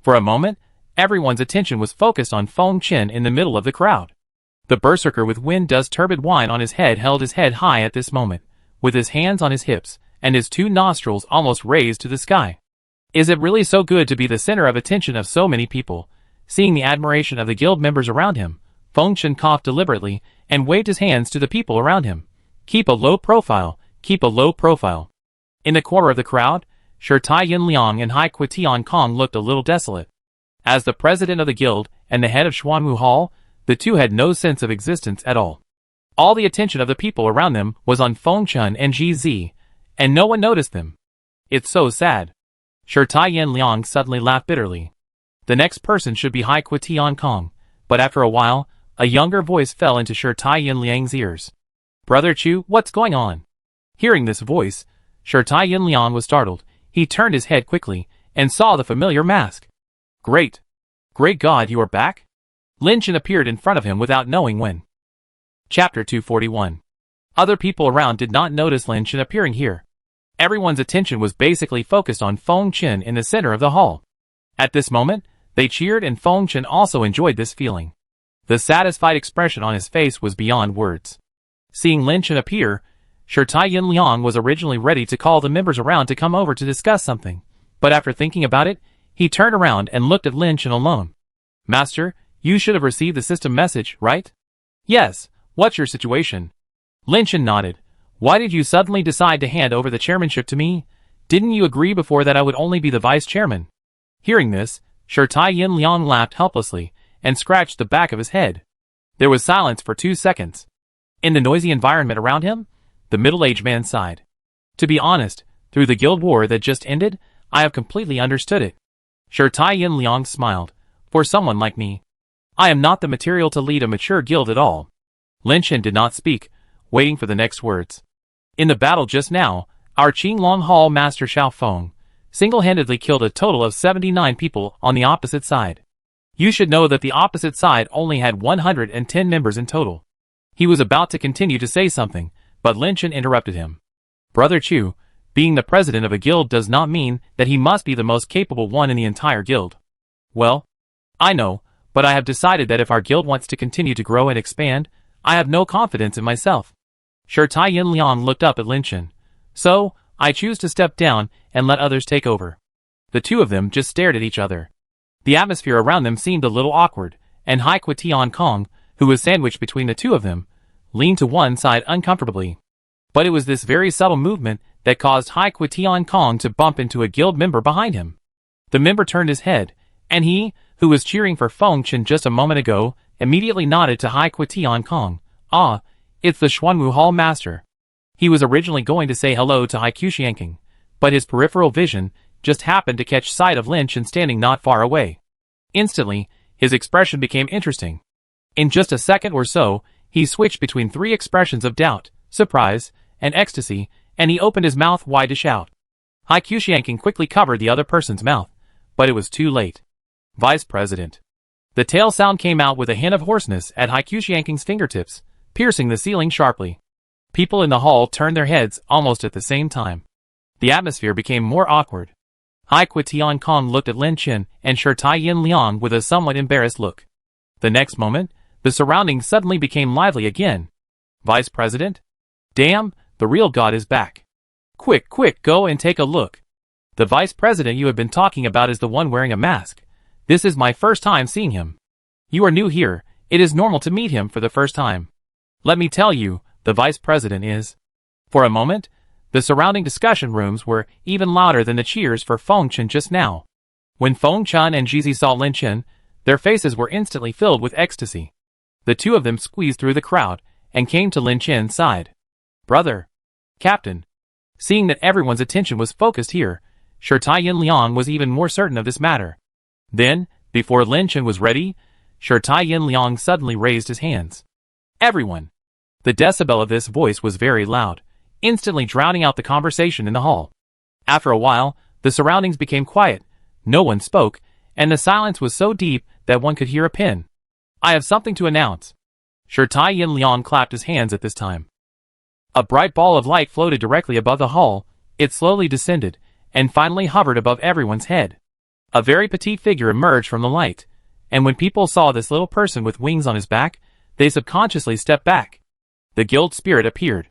Speaker 1: For a moment, everyone's attention was focused on Feng Chen in the middle of the crowd. The berserker with wind dust turbid wine on his head held his head high at this moment, with his hands on his hips, and his two nostrils almost raised to the sky. Is it really so good to be the center of attention of so many people? Seeing the admiration of the guild members around him, Feng Chen coughed deliberately and waved his hands to the people around him. Keep a low profile, keep a low profile. In the corner of the crowd, Shi Tai Yin Liang and Hai Kui Tian Kong looked a little desolate. As the president of the guild and the head of Xuanwu Hall, the two had no sense of existence at all. All the attention of the people around them was on Feng Chen and Ji Zi, and no one noticed them. It's so sad. Shi Tai Yin Liang suddenly laughed bitterly. The next person should be Hai Kui Tian Kong, but after a while, a younger voice fell into Shi Tai Yin Liang's ears. Brother Chu, what's going on? Hearing this voice, Shi Tai Yin Liang was startled. He turned his head quickly, and saw the familiar mask. Great! Great God, you are back? Lin Chen appeared in front of him without knowing when. Chapter 241. Other people around did not notice Lin Chen appearing here. Everyone's attention was basically focused on Feng Chen in the center of the hall. At this moment, they cheered and Feng Chen also enjoyed this feeling. The satisfied expression on his face was beyond words. Seeing Lin Chen appear, Shi Tai Yin Liang was originally ready to call the members around to come over to discuss something, but after thinking about it, he turned around and looked at Lin Chen alone. Master, you should have received the system message, right? Yes, what's your situation? Lin Chen nodded. Why did you suddenly decide to hand over the chairmanship to me? Didn't you agree before that I would only be the vice chairman? Hearing this, Shi Tai Yin Liang laughed helplessly and scratched the back of his head. There was silence for 2 seconds. In the noisy environment around him, the middle-aged man sighed. To be honest, through the guild war that just ended, I have completely understood it. Shi Tai Yin Liang smiled. For someone like me, I am not the material to lead a mature guild at all. Lin Chen did not speak, waiting for the next words. In the battle just now, our Qinglong Hall master Xiao Feng single-handedly killed a total of 79 people on the opposite side. You should know that the opposite side only had 110 members in total. He was about to continue to say something, but Lin Chen interrupted him. Brother Chu, being the president of a guild does not mean that he must be the most capable one in the entire guild. Well, I know, but I have decided that if our guild wants to continue to grow and expand, I have no confidence in myself. Shi Tai Yin Liang looked up at Lin Chen. So, I choose to step down and let others take over. The two of them just stared at each other. The atmosphere around them seemed a little awkward, and Hai Kui Tian Kong, who was sandwiched between the two of them, leaned to one side uncomfortably. But it was this very subtle movement that caused Hai Kui Tian Kong to bump into a guild member behind him. The member turned his head, and he, who was cheering for Feng Chen just a moment ago, immediately nodded to Hai Kui Tian Kong. Ah, it's the Xuanwu Hall master. He was originally going to say hello to Hai Qianqing, but his peripheral vision just happened to catch sight of Lin Chen standing not far away. Instantly, his expression became interesting. In just a second or so, he switched between 3 expressions of doubt, surprise, and ecstasy, and he opened his mouth wide to shout. Hai Qianqing quickly covered the other person's mouth, but it was too late. Vice President. The tail sound came out with a hint of hoarseness at Hai Qianqing's fingertips, piercing the ceiling sharply. People in the hall turned their heads almost at the same time. The atmosphere became more awkward. Hai Tian Kong looked at Lin Chen and Shi Tai Yin Liang with a somewhat embarrassed look. The next moment, the surroundings suddenly became lively again. Vice President? Damn, the real god is back. Quick, quick, go and take a look. The Vice President you have been talking about is the one wearing a mask. This is my first time seeing him. You are new here, it is normal to meet him for the first time. Let me tell you, the Vice President is. For a moment, the surrounding discussion rooms were even louder than the cheers for Feng Chen just now. When Feng Chen and Jizi saw Lin Chen, their faces were instantly filled with ecstasy. The two of them squeezed through the crowd and came to Lin Chen's side. Brother. Captain. Seeing that everyone's attention was focused here, Shi Tai Yin Liang was even more certain of this matter. Then, before Lin Chen was ready, Shi Tai Yin Liang suddenly raised his hands. Everyone. The decibel of this voice was very loud, instantly drowning out the conversation in the hall. After a while, the surroundings became quiet, no one spoke, and the silence was so deep that one could hear a pin. I have something to announce. Shi Tai Yin Liang clapped his hands at this time. A bright ball of light floated directly above the hall, it slowly descended, and finally hovered above everyone's head. A very petite figure emerged from the light, and when people saw this little person with wings on his back, they subconsciously stepped back. The guild spirit appeared.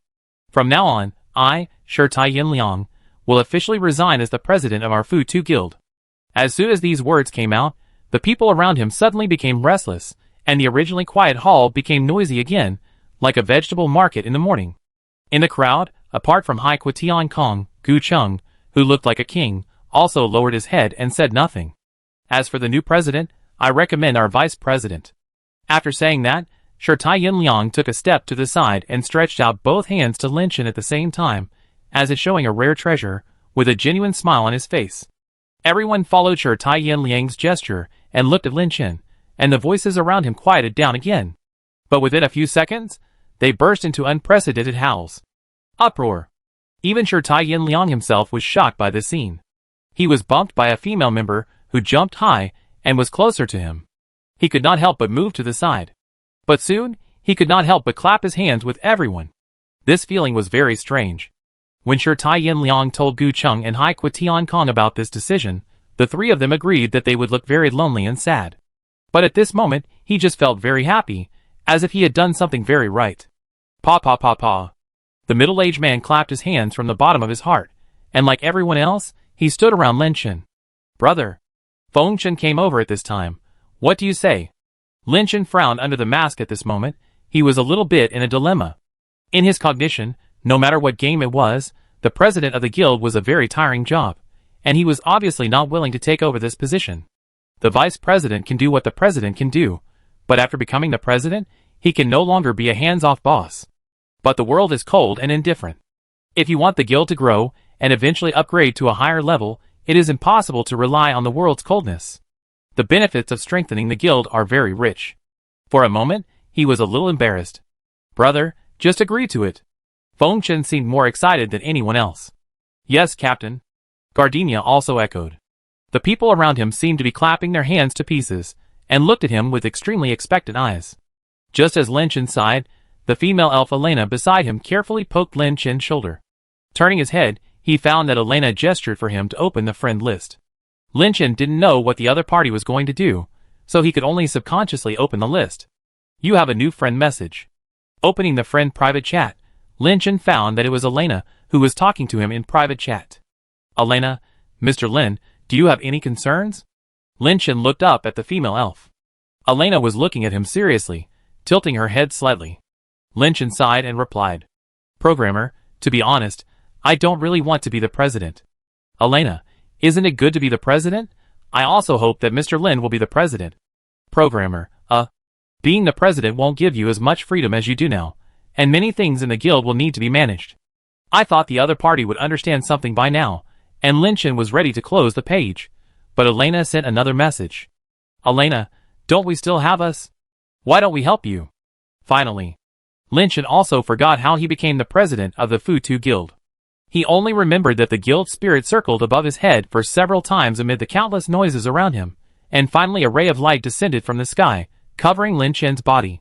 Speaker 1: From now on, I, Shi Tai Yin Liang, will officially resign as the president of our Fu Tu Guild. As soon as these words came out, the people around him suddenly became restless, and the originally quiet hall became noisy again, like a vegetable market in the morning. In the crowd, apart from Hai Tian Kong, Gu Cheng, who looked like a king, also lowered his head and said nothing. As for the new president, I recommend our vice president. After saying that, Shi Tai Yin Liang took a step to the side and stretched out both hands to Lin Chen at the same time, as if showing a rare treasure, with a genuine smile on his face. Everyone followed Shi Tai Yin Liang's gesture and looked at Lin Chen, and the voices around him quieted down again. But within a few seconds, they burst into unprecedented howls. Uproar. Even Shi Tai Yin Liang himself was shocked by this scene. He was bumped by a female member who jumped high and was closer to him. He could not help but move to the side. But soon, he could not help but clap his hands with everyone. This feeling was very strange. When Shi Tai Yin Liang told Gu Cheng and Hai Tian Kong about this decision, the three of them agreed that they would look very lonely and sad. But at this moment, he just felt very happy, as if he had done something very right. Pa pa pa pa. The middle-aged man clapped his hands from the bottom of his heart, and like everyone else, he stood around Lin Chen. Brother. Feng Chen came over at this time. What do you say? Lin Chen frowned under the mask at this moment. He was a little bit in a dilemma. In his cognition, no matter what game it was, the president of the guild was a very tiring job, and he was obviously not willing to take over this position. The vice president can do what the president can do, but after becoming the president, he can no longer be a hands-off boss. But the world is cold and indifferent. If you want the guild to grow and eventually upgrade to a higher level, it is impossible to rely on the world's coldness. The benefits of strengthening the guild are very rich. For a moment, he was a little embarrassed. Brother, just agree to it. Feng Chen seemed more excited than anyone else. Yes, Captain. Gardenia also echoed. The people around him seemed to be clapping their hands to pieces, and looked at him with extremely expectant eyes. Just as Lin Chen sighed, the female elf Elena beside him carefully poked Lin Chen's shoulder. Turning his head, he found that Elena gestured for him to open the friend list. Lin Chen didn't know what the other party was going to do, so he could only subconsciously open the list. You have a new friend message. Opening the friend private chat, Lin Chen found that it was Elena who was talking to him in private chat. Elena, Mr. Lin, do you have any concerns? Lin Chen looked up at the female elf. Elena was looking at him seriously, tilting her head slightly. Lin Chen sighed and replied. Programmer, to be honest, I don't really want to be the president. Elena, isn't it good to be the president? I also hope that Mr. Lin will be the president. Programmer, being the president won't give you as much freedom as you do now, and many things in the guild will need to be managed. I thought the other party would understand something by now, and Lin Chen was ready to close the page, but Elena sent another message. Elena, don't we still have us? Why don't we help you? Finally, Lin Chen also forgot how he became the president of the Fu Tu Guild. He only remembered that the guild spirit circled above his head for several times amid the countless noises around him, and finally a ray of light descended from the sky, covering Lin Chen's body.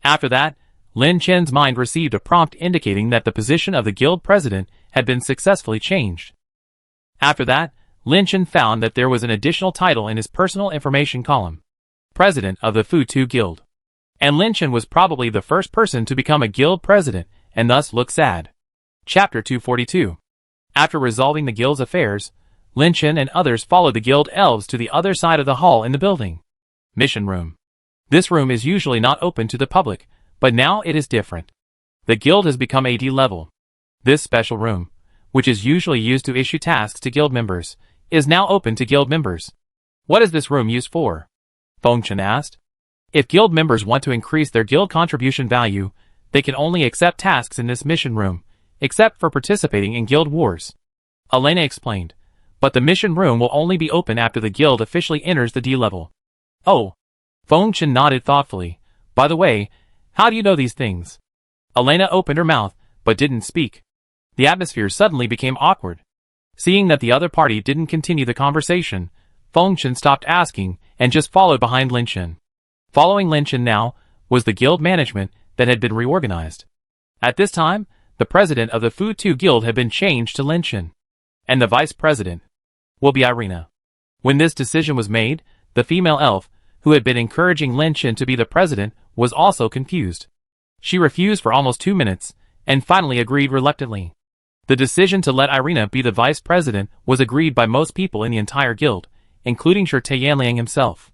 Speaker 1: After that, Lin Chen's mind received a prompt indicating that the position of the guild president had been successfully changed. After that, Lin Chen found that there was an additional title in his personal information column: President of the Fu Tu Guild. And Lin Chen was probably the first person to become a guild president, and thus look sad. Chapter 242. After resolving the guild's affairs, Lin Chen and others followed the guild elves to the other side of the hall in the building. Mission Room. This room is usually not open to the public, but now it is different. The guild has become AD level. This special room, which is usually used to issue tasks to guild members, is now open to guild members. What is this room used for? Feng Chen asked. If guild members want to increase their guild contribution value, they can only accept tasks in this mission room, except for participating in guild wars. Elena explained, but the mission room will only be open after the guild officially enters the D level. Oh. Feng Chen nodded thoughtfully. By the way, how do you know these things? Elena opened her mouth, but didn't speak. The atmosphere suddenly became awkward. Seeing that the other party didn't continue the conversation, Feng Chen stopped asking and just followed behind Lin Chen. Following Lin Chen now was the guild management that had been reorganized. At this time, the president of the Fu Tu Guild had been changed to Lin Chen, and the vice president will be Irina. When this decision was made, the female elf, who had been encouraging Lin Chen to be the president, was also confused. She refused for almost 2 minutes, and finally agreed reluctantly. The decision to let Irina be the vice president was agreed by most people in the entire guild, including Shi Tianliang himself.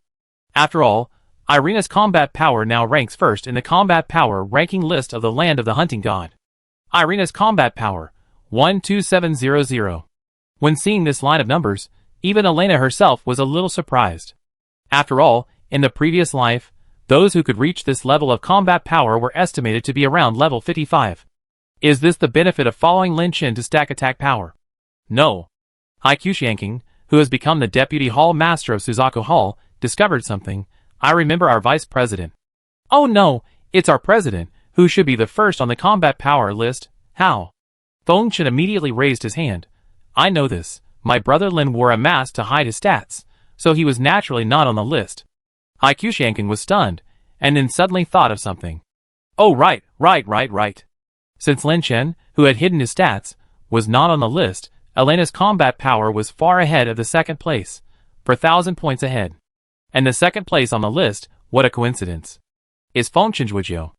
Speaker 1: After all, Irina's combat power now ranks first in the combat power ranking list of the Land of the Hunting God. Irina's combat power, 12700. When seeing this line of numbers, even Elena herself was a little surprised. After all, in the previous life, those who could reach this level of combat power were estimated to be around level 55. Is this the benefit of following Lin Chen to stack attack power? No. Hai Qiushanking, who has become the deputy hall master of Suzaku Hall, discovered something. I remember our vice president. Oh no, it's our president, who should be the first on the combat power list. How? Feng Chen immediately raised his hand. I know this. My brother Lin wore a mask to hide his stats, so he was naturally not on the list. Hai Qiushanking was stunned, and then suddenly thought of something. Oh right. Since Lin Chen, who had hidden his stats, was not on the list, Elena's combat power was far ahead of the second place, 4,000 points ahead. And the second place on the list, what a coincidence, is Feng Chen Zhujiu.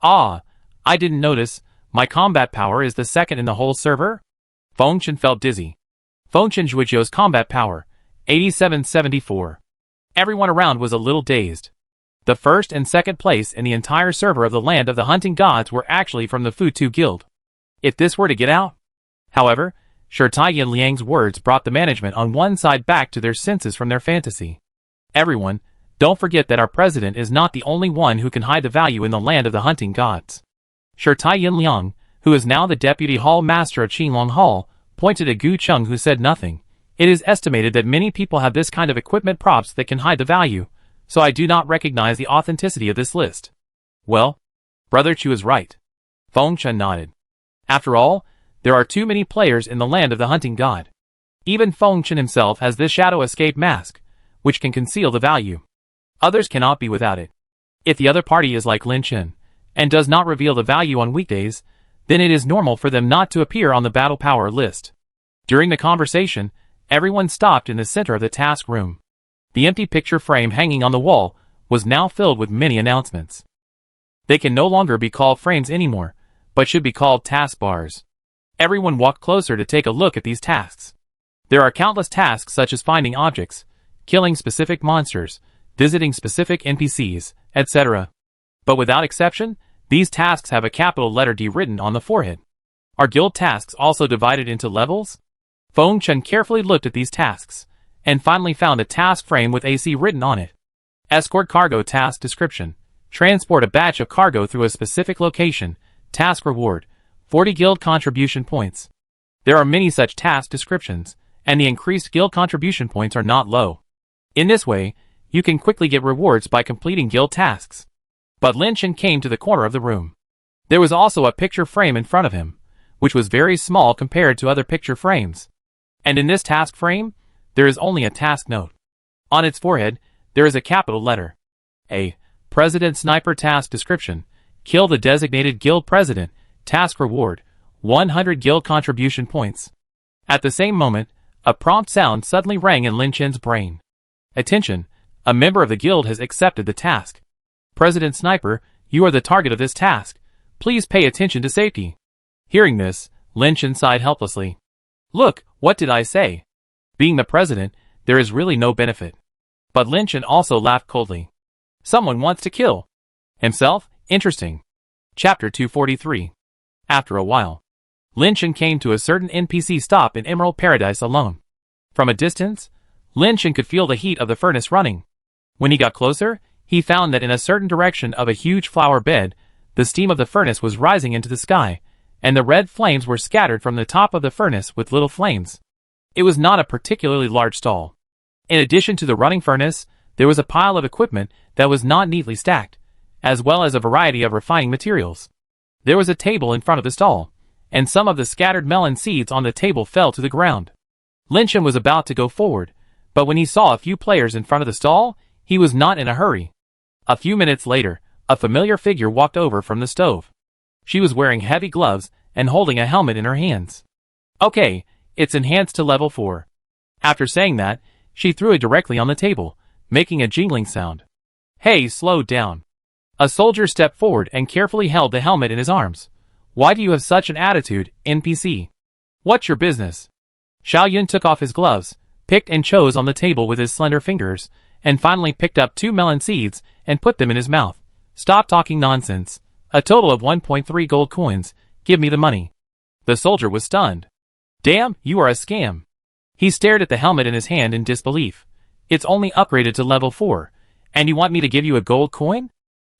Speaker 1: Ah, I didn't notice, my combat power is the second in the whole server? Feng Chen felt dizzy. Feng Chen Zhujiu's combat power, 8774. Everyone around was a little dazed. The first and second place in the entire server of the Land of the Hunting Gods were actually from the Fu Tu Guild. If this were to get out. However, Shi Tianliang's words brought the management on one side back to their senses from their fantasy. Everyone, don't forget that our president is not the only one who can hide the value in the Land of the Hunting Gods. Shi Tianliang, who is now the deputy hall master of Qinglong Hall, pointed at Gu Cheng, who said nothing. It is estimated that many people have this kind of equipment props that can hide the value, so I do not recognize the authenticity of this list. Well, Brother Chu is right. Feng Chen nodded. After all, there are too many players in the Land of the Hunting God. Even Feng Chen himself has this shadow escape mask, which can conceal the value. Others cannot be without it. If the other party is like Lin Chen, and does not reveal the value on weekdays, then it is normal for them not to appear on the battle power list. During the conversation, everyone stopped in the center of the task room. The empty picture frame hanging on the wall was now filled with many announcements. They can no longer be called frames anymore, but should be called taskbars. Everyone walked closer to take a look at these tasks. There are countless tasks such as finding objects, killing specific monsters, visiting specific NPCs, etc. But without exception, these tasks have a capital letter D written on the forehead. Are guild tasks also divided into levels? Feng Chen carefully looked at these tasks, and finally found a task frame with AC written on it. Escort cargo task description. Transport a batch of cargo through a specific location. Task reward, 40 guild contribution points. There are many such task descriptions, and the increased guild contribution points are not low. In this way, you can quickly get rewards by completing guild tasks. But Lin Chen came to the corner of the room. There was also a picture frame in front of him, which was very small compared to other picture frames. And in this task frame, there is only a task note. On its forehead, there is a capital letter A. President Sniper Task Description. Kill the designated guild president. Task reward, 100 guild contribution points. At the same moment, a prompt sound suddenly rang in Lin Chen's brain. Attention, a member of the guild has accepted the task. President Sniper, you are the target of this task. Please pay attention to safety. Hearing this, Lin Chen sighed helplessly. Look, what did I say? Being the president, there is really no benefit. But Lin Chen also laughed coldly. Someone wants to kill himself? Interesting. Chapter 243. After a while, Lin Chen came to a certain NPC stop in Emerald Paradise alone. From a distance, Lin Chen could feel the heat of the furnace running. When he got closer, he found that in a certain direction of a huge flower bed, the steam of the furnace was rising into the sky, and the red flames were scattered from the top of the furnace with little flames. It was not a particularly large stall. In addition to the running furnace, there was a pile of equipment that was not neatly stacked, as well as a variety of refining materials. There was a table in front of the stall, and some of the scattered melon seeds on the table fell to the ground. Lin Chen was about to go forward, but when he saw a few players in front of the stall, he was not in a hurry. A few minutes later, a familiar figure walked over from the stove. She was wearing heavy gloves and holding a helmet in her hands. Okay, it's enhanced to level 4. After saying that, she threw it directly on the table, making a jingling sound. Hey, slow down. A soldier stepped forward and carefully held the helmet in his arms. Why do you have such an attitude, NPC? What's your business? Xiao Yun took off his gloves, picked and chose on the table with his slender fingers, and finally picked up 2 melon seeds and put them in his mouth. Stop talking nonsense. A total of 1.3 gold coins. Give me the money. The soldier was stunned. Damn, you are a scam. He stared at the helmet in his hand in disbelief. It's only upgraded to level 4, and you want me to give you a gold coin?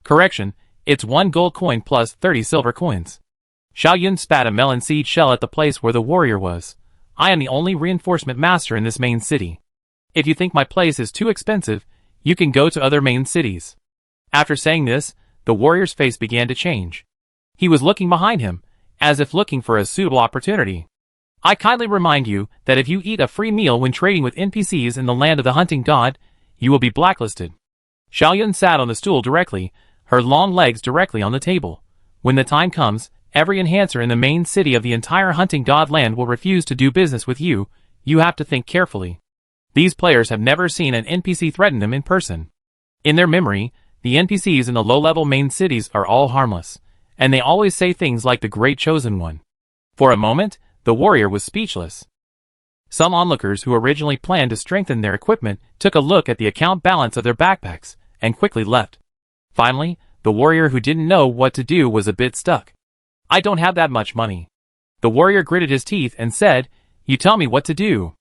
Speaker 1: Correction, it's 1 gold coin plus 30 silver coins. Xiao Yun spat a melon seed shell at the place where the warrior was. I am the only reinforcement master in this main city. If you think my place is too expensive, you can go to other main cities. After saying this, the warrior's face began to change. He was looking behind him, as if looking for a suitable opportunity. I kindly remind you that if you eat a free meal when trading with NPCs in the land of the hunting god, you will be blacklisted. Xiao Yun sat on the stool directly, her long legs directly on the table. When the time comes, every enhancer in the main city of the entire hunting god land will refuse to do business with you. You have to think carefully. These players have never seen an NPC threaten them in person. In their memory, the NPCs in the low-level main cities are all harmless, and they always say things like the Great Chosen One. For a moment, the warrior was speechless. Some onlookers who originally planned to strengthen their equipment took a look at the account balance of their backpacks and quickly left. Finally, the warrior who didn't know what to do was a bit stuck. I don't have that much money. The warrior gritted his teeth and said, You tell me what to do.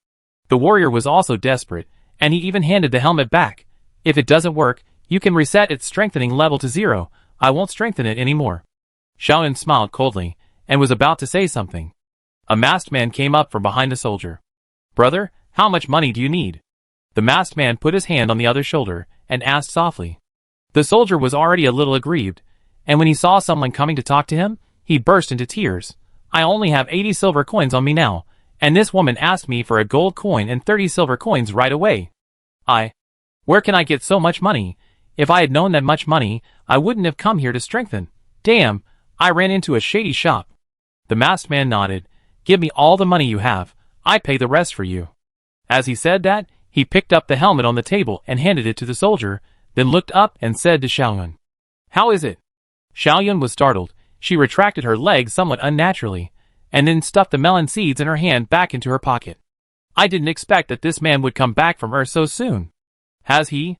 Speaker 1: The warrior was also desperate, and he even handed the helmet back. If it doesn't work, you can reset its strengthening level to 0. I won't strengthen it anymore. Xiao Yun smiled coldly, and was about to say something. A masked man came up from behind the soldier. Brother, how much money do you need? The masked man put his hand on the other's shoulder, and asked softly. The soldier was already a little aggrieved, and when he saw someone coming to talk to him, he burst into tears. I only have 80 silver coins on me now, and this woman asked me for a gold coin and 30 silver coins right away. Where can I get so much money? If I had known that much money, I wouldn't have come here to strengthen. Damn, I ran into a shady shop. The masked man nodded. Give me all the money you have. I pay the rest for you. As he said that, he picked up the helmet on the table and handed it to the soldier, then looked up and said to Xiao Yun. How is it? Xiao Yun was startled. She retracted her legs somewhat unnaturally, and then stuffed the melon seeds in her hand back into her pocket. I didn't expect that this man would come back from Earth so soon. Has he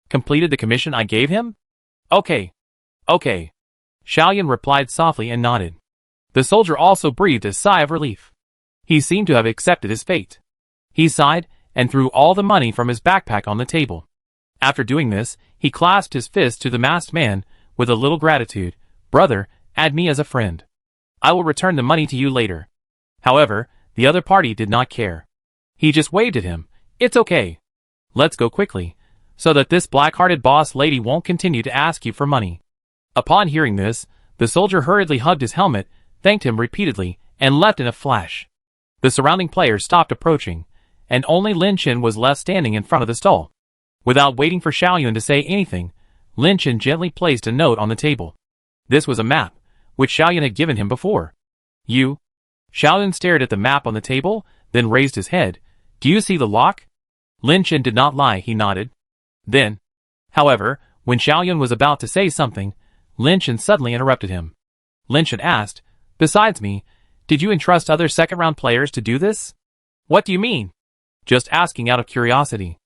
Speaker 1: completed the commission I gave him? Okay. Xiao Yun replied softly and nodded. The soldier also breathed a sigh of relief. He seemed to have accepted his fate. He sighed and threw all the money from his backpack on the table. After doing this, he clasped his fist to the masked man with a little gratitude. Brother, add me as a friend. I will return the money to you later. However, the other party did not care. He just waved at him. It's okay. Let's go quickly, so that this black-hearted boss lady won't continue to ask you for money. Upon hearing this, the soldier hurriedly hugged his helmet, thanked him repeatedly, and left in a flash. The surrounding players stopped approaching, and only Lin Chen was left standing in front of the stall. Without waiting for Xiao Yun to say anything, Lin Chen gently placed a note on the table. This was a map, which Xiaoyan had given him before. You? Xiaoyan stared at the map on the table, then raised his head. Do you see the lock? Lin Chen did not lie, he nodded. Then, however, when Xiaoyan was about to say something, Lin Chen suddenly interrupted him. Lin Chen asked, besides me, did you entrust other second-round players to do this? What do you mean? Just asking out of curiosity.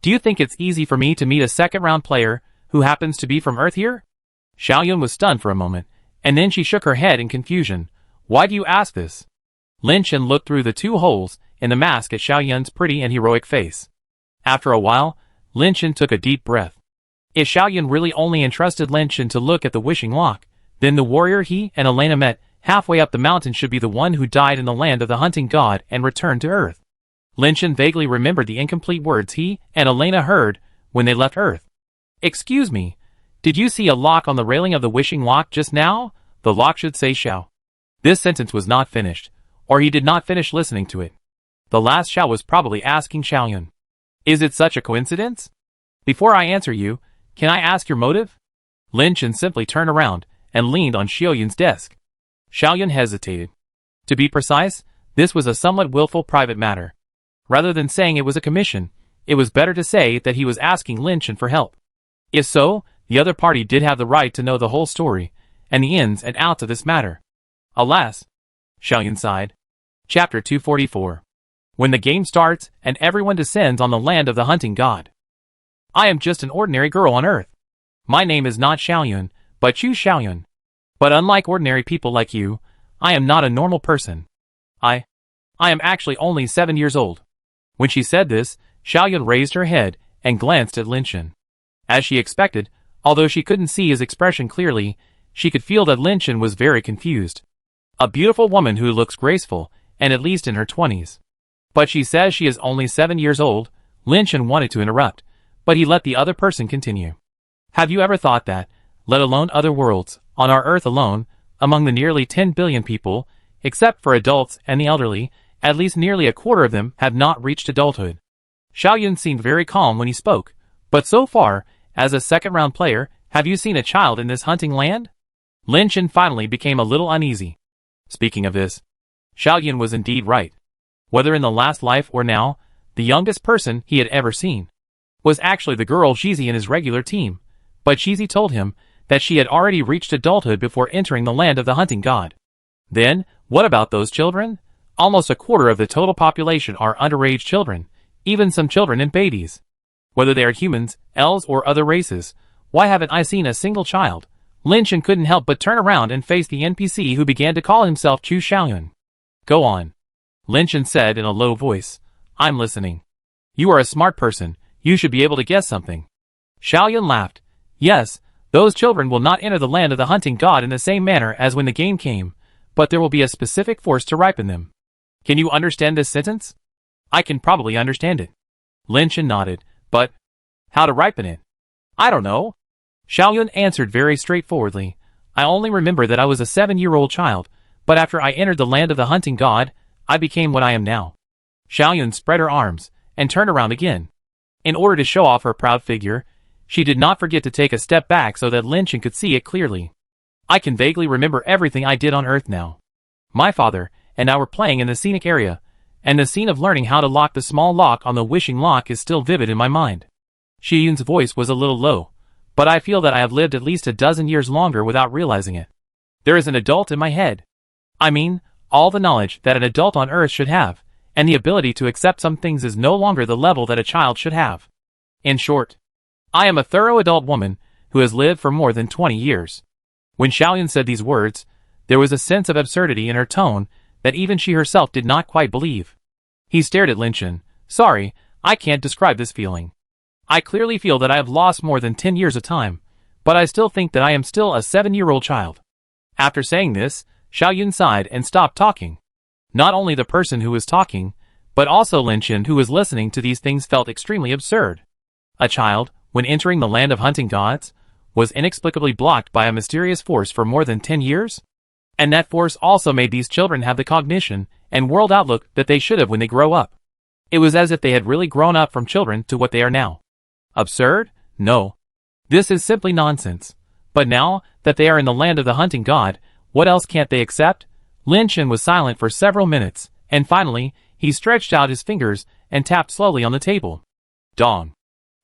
Speaker 1: Do you think it's easy for me to meet a second-round player who happens to be from Earth here? Xiaoyan was stunned for a moment, and then she shook her head in confusion. Why do you ask this? Lin Chen looked through the 2 holes in the mask at Xiaoyan's pretty and heroic face. After a while, Lin Chen took a deep breath. If Xiaoyan really only entrusted Lin Chen to look at the wishing lock, then the warrior he and Elena met halfway up the mountain should be the one who died in the land of the hunting god and returned to Earth. Lin Chen vaguely remembered the incomplete words he and Elena heard when they left Earth. Excuse me, did you see a lock on the railing of the wishing lock just now? The lock should say Xiao. This sentence was not finished, or he did not finish listening to it. The last Xiao was probably asking Xiaoyan. Is it such a coincidence? Before I answer you, can I ask your motive? Lin Chen simply turned around and leaned on Xiaoyan's desk. Xiaoyan hesitated. To be precise, this was a somewhat willful private matter. Rather than saying it was a commission, it was better to say that he was asking Lin Chen for help. If so, the other party did have the right to know the whole story, and the ins and outs of this matter. Alas! Xiaoyan sighed. Chapter 244. When the game starts, and everyone descends on the land of the hunting god. I am just an ordinary girl on Earth. My name is not Xiaoyan, but Chu Xiaoyan. But unlike ordinary people like you, I am not a normal person. I am actually only 7 years old. When she said this, Xiaoyan raised her head and glanced at Lin Chen. As she expected, although she couldn't see his expression clearly, she could feel that Lin Chen was very confused. A beautiful woman who looks graceful, and at least in her 20s. But she says she is only 7 years old. Lin Chen wanted to interrupt, but he let the other person continue. Have you ever thought that, let alone other worlds, on our Earth alone, among the nearly 10 billion people, except for adults and the elderly, at least nearly a quarter of them have not reached adulthood? Xiaoyan seemed very calm when he spoke, but so far, as a second-round player, have you seen a child in this hunting land? Lin Chen finally became a little uneasy. Speaking of this, Xiaoyan was indeed right. Whether in the last life or now, the youngest person he had ever seen was actually the girl Shizi in his regular team, but Shizi told him that she had already reached adulthood before entering the land of the hunting god. Then, what about those children? Almost a quarter of the total population are underage children, even some children and babies. Whether they are humans, elves, or other races, why haven't I seen a single child? Lin Chen couldn't help but turn around and face the NPC who began to call himself Chu Xiaoyan. Go on. Lin Chen said in a low voice. I'm listening. You are a smart person, you should be able to guess something. Xiaoyan laughed. Yes, those children will not enter the land of the hunting god in the same manner as when the game came, but there will be a specific force to ripen them. Can you understand this sentence? I can probably understand it. Lin Chen nodded, but how to ripen it? I don't know. Xiaoyan answered very straightforwardly. I only remember that I was a 7-year-old child, but after I entered the land of the hunting god, I became what I am now. Xiaoyan spread her arms and turned around again. In order to show off her proud figure, she did not forget to take a step back so that Lin Chen could see it clearly. I can vaguely remember everything I did on Earth now. My father and I were playing in the scenic area, and the scene of learning how to lock the small lock on the wishing lock is still vivid in my mind. Xiyun's voice was a little low, but I feel that I have lived at least a dozen years longer without realizing it. There is an adult in my head. I mean, all the knowledge that an adult on Earth should have, and the ability to accept some things is no longer the level that a child should have. In short, I am a thorough adult woman who has lived for more than 20 years. When Xiaoyan said these words, there was a sense of absurdity in her tone that even she herself did not quite believe. He stared at Lin Chen. Sorry, I can't describe this feeling. I clearly feel that I have lost more than 10 years of time, but I still think that I am still a 7-year-old child. After saying this, Xiaoyan sighed and stopped talking. Not only the person who was talking, but also Lin Chen who was listening to these things felt extremely absurd. A child, when entering the land of hunting gods, was inexplicably blocked by a mysterious force for more than 10 years? And that force also made these children have the cognition and world outlook that they should have when they grow up. It was as if they had really grown up from children to what they are now. Absurd? No. This is simply nonsense. But now that they are in the land of the hunting god, what else can't they accept? Lin Chen was silent for several minutes, and finally, he stretched out his fingers and tapped slowly on the table. Dong.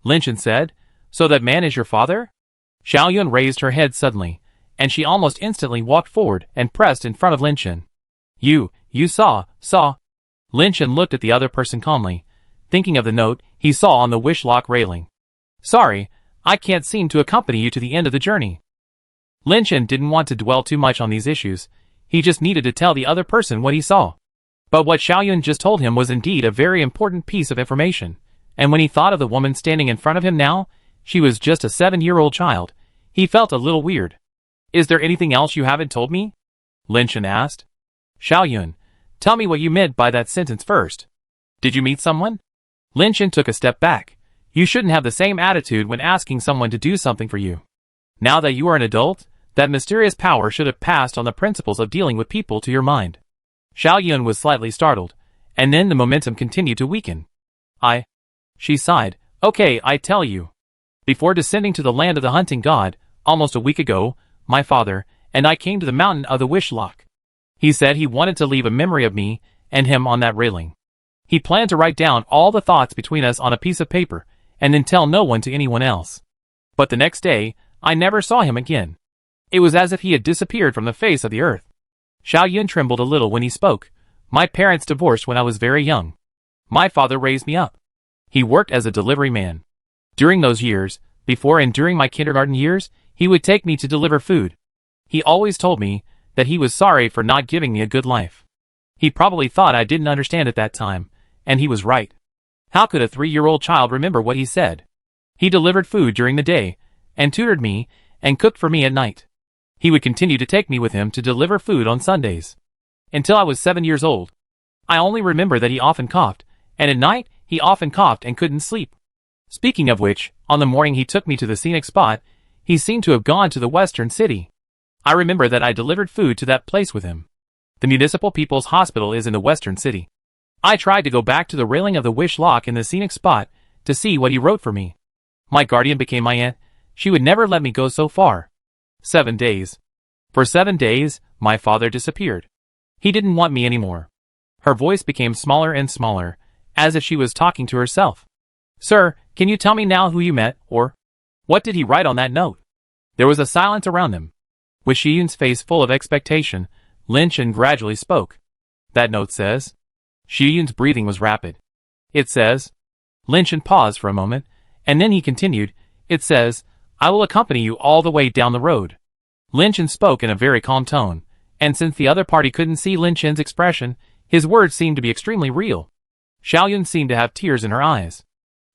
Speaker 1: Lin Chen said, "So that man is your father?" Xiao Yun raised her head suddenly, and she almost instantly walked forward and pressed in front of Lin Chen. You saw. Lin Chen looked at the other person calmly, thinking of the note he saw on the wish lock railing. Sorry, I can't seem to accompany you to the end of the journey. Lin Chen didn't want to dwell too much on these issues, he just needed to tell the other person what he saw. But what Xiao Yun just told him was indeed a very important piece of information, and when he thought of the woman standing in front of him now, she was just a 7-year-old child, he felt a little weird. Is there anything else you haven't told me? Lin Chen asked. Xiao Yun, tell me what you meant by that sentence first. Did you meet someone? Lin Chen took a step back. You shouldn't have the same attitude when asking someone to do something for you. Now that you are an adult, that mysterious power should have passed on the principles of dealing with people to your mind. Xiao Yun was slightly startled, and then the momentum continued to weaken. She sighed. Okay, I tell you. Before descending to the land of the hunting god, almost a week ago, my father and I came to the mountain of the wish lock. He said he wanted to leave a memory of me and him on that railing. He planned to write down all the thoughts between us on a piece of paper, and then tell no one to anyone else. But the next day, I never saw him again. It was as if he had disappeared from the face of the earth. Xiao Yun trembled a little when he spoke. My parents divorced when I was very young. My father raised me up. He worked as a delivery man. During those years, before and during my kindergarten years, he would take me to deliver food. He always told me that he was sorry for not giving me a good life. He probably thought I didn't understand at that time, and he was right. How could a 3-year-old child remember what he said? He delivered food during the day, and tutored me, and cooked for me at night. He would continue to take me with him to deliver food on Sundays. Until I was 7 years old. I only remember that he often coughed, and at night, he often coughed and couldn't sleep. Speaking of which, on the morning he took me to the scenic spot, he seemed to have gone to the western city. I remember that I delivered food to that place with him. The Municipal People's Hospital is in the western city. I tried to go back to the railing of the wish lock in the scenic spot to see what he wrote for me. My guardian became my aunt. She would never let me go so far. 7 days. For 7 days, my father disappeared. He didn't want me anymore. Her voice became smaller and smaller, as if she was talking to herself. Sir, can you tell me now who you met, or what did he write on that note? There was a silence around them. With Shi Yun's face full of expectation, Lin Chen gradually spoke. That note says. Shi Yun's breathing was rapid. It says. Lin Chen paused for a moment, and then he continued. It says, I will accompany you all the way down the road. Lin Chen spoke in a very calm tone, and since the other party couldn't see Lin Chen's expression, his words seemed to be extremely real. Xiao Yun seemed to have tears in her eyes.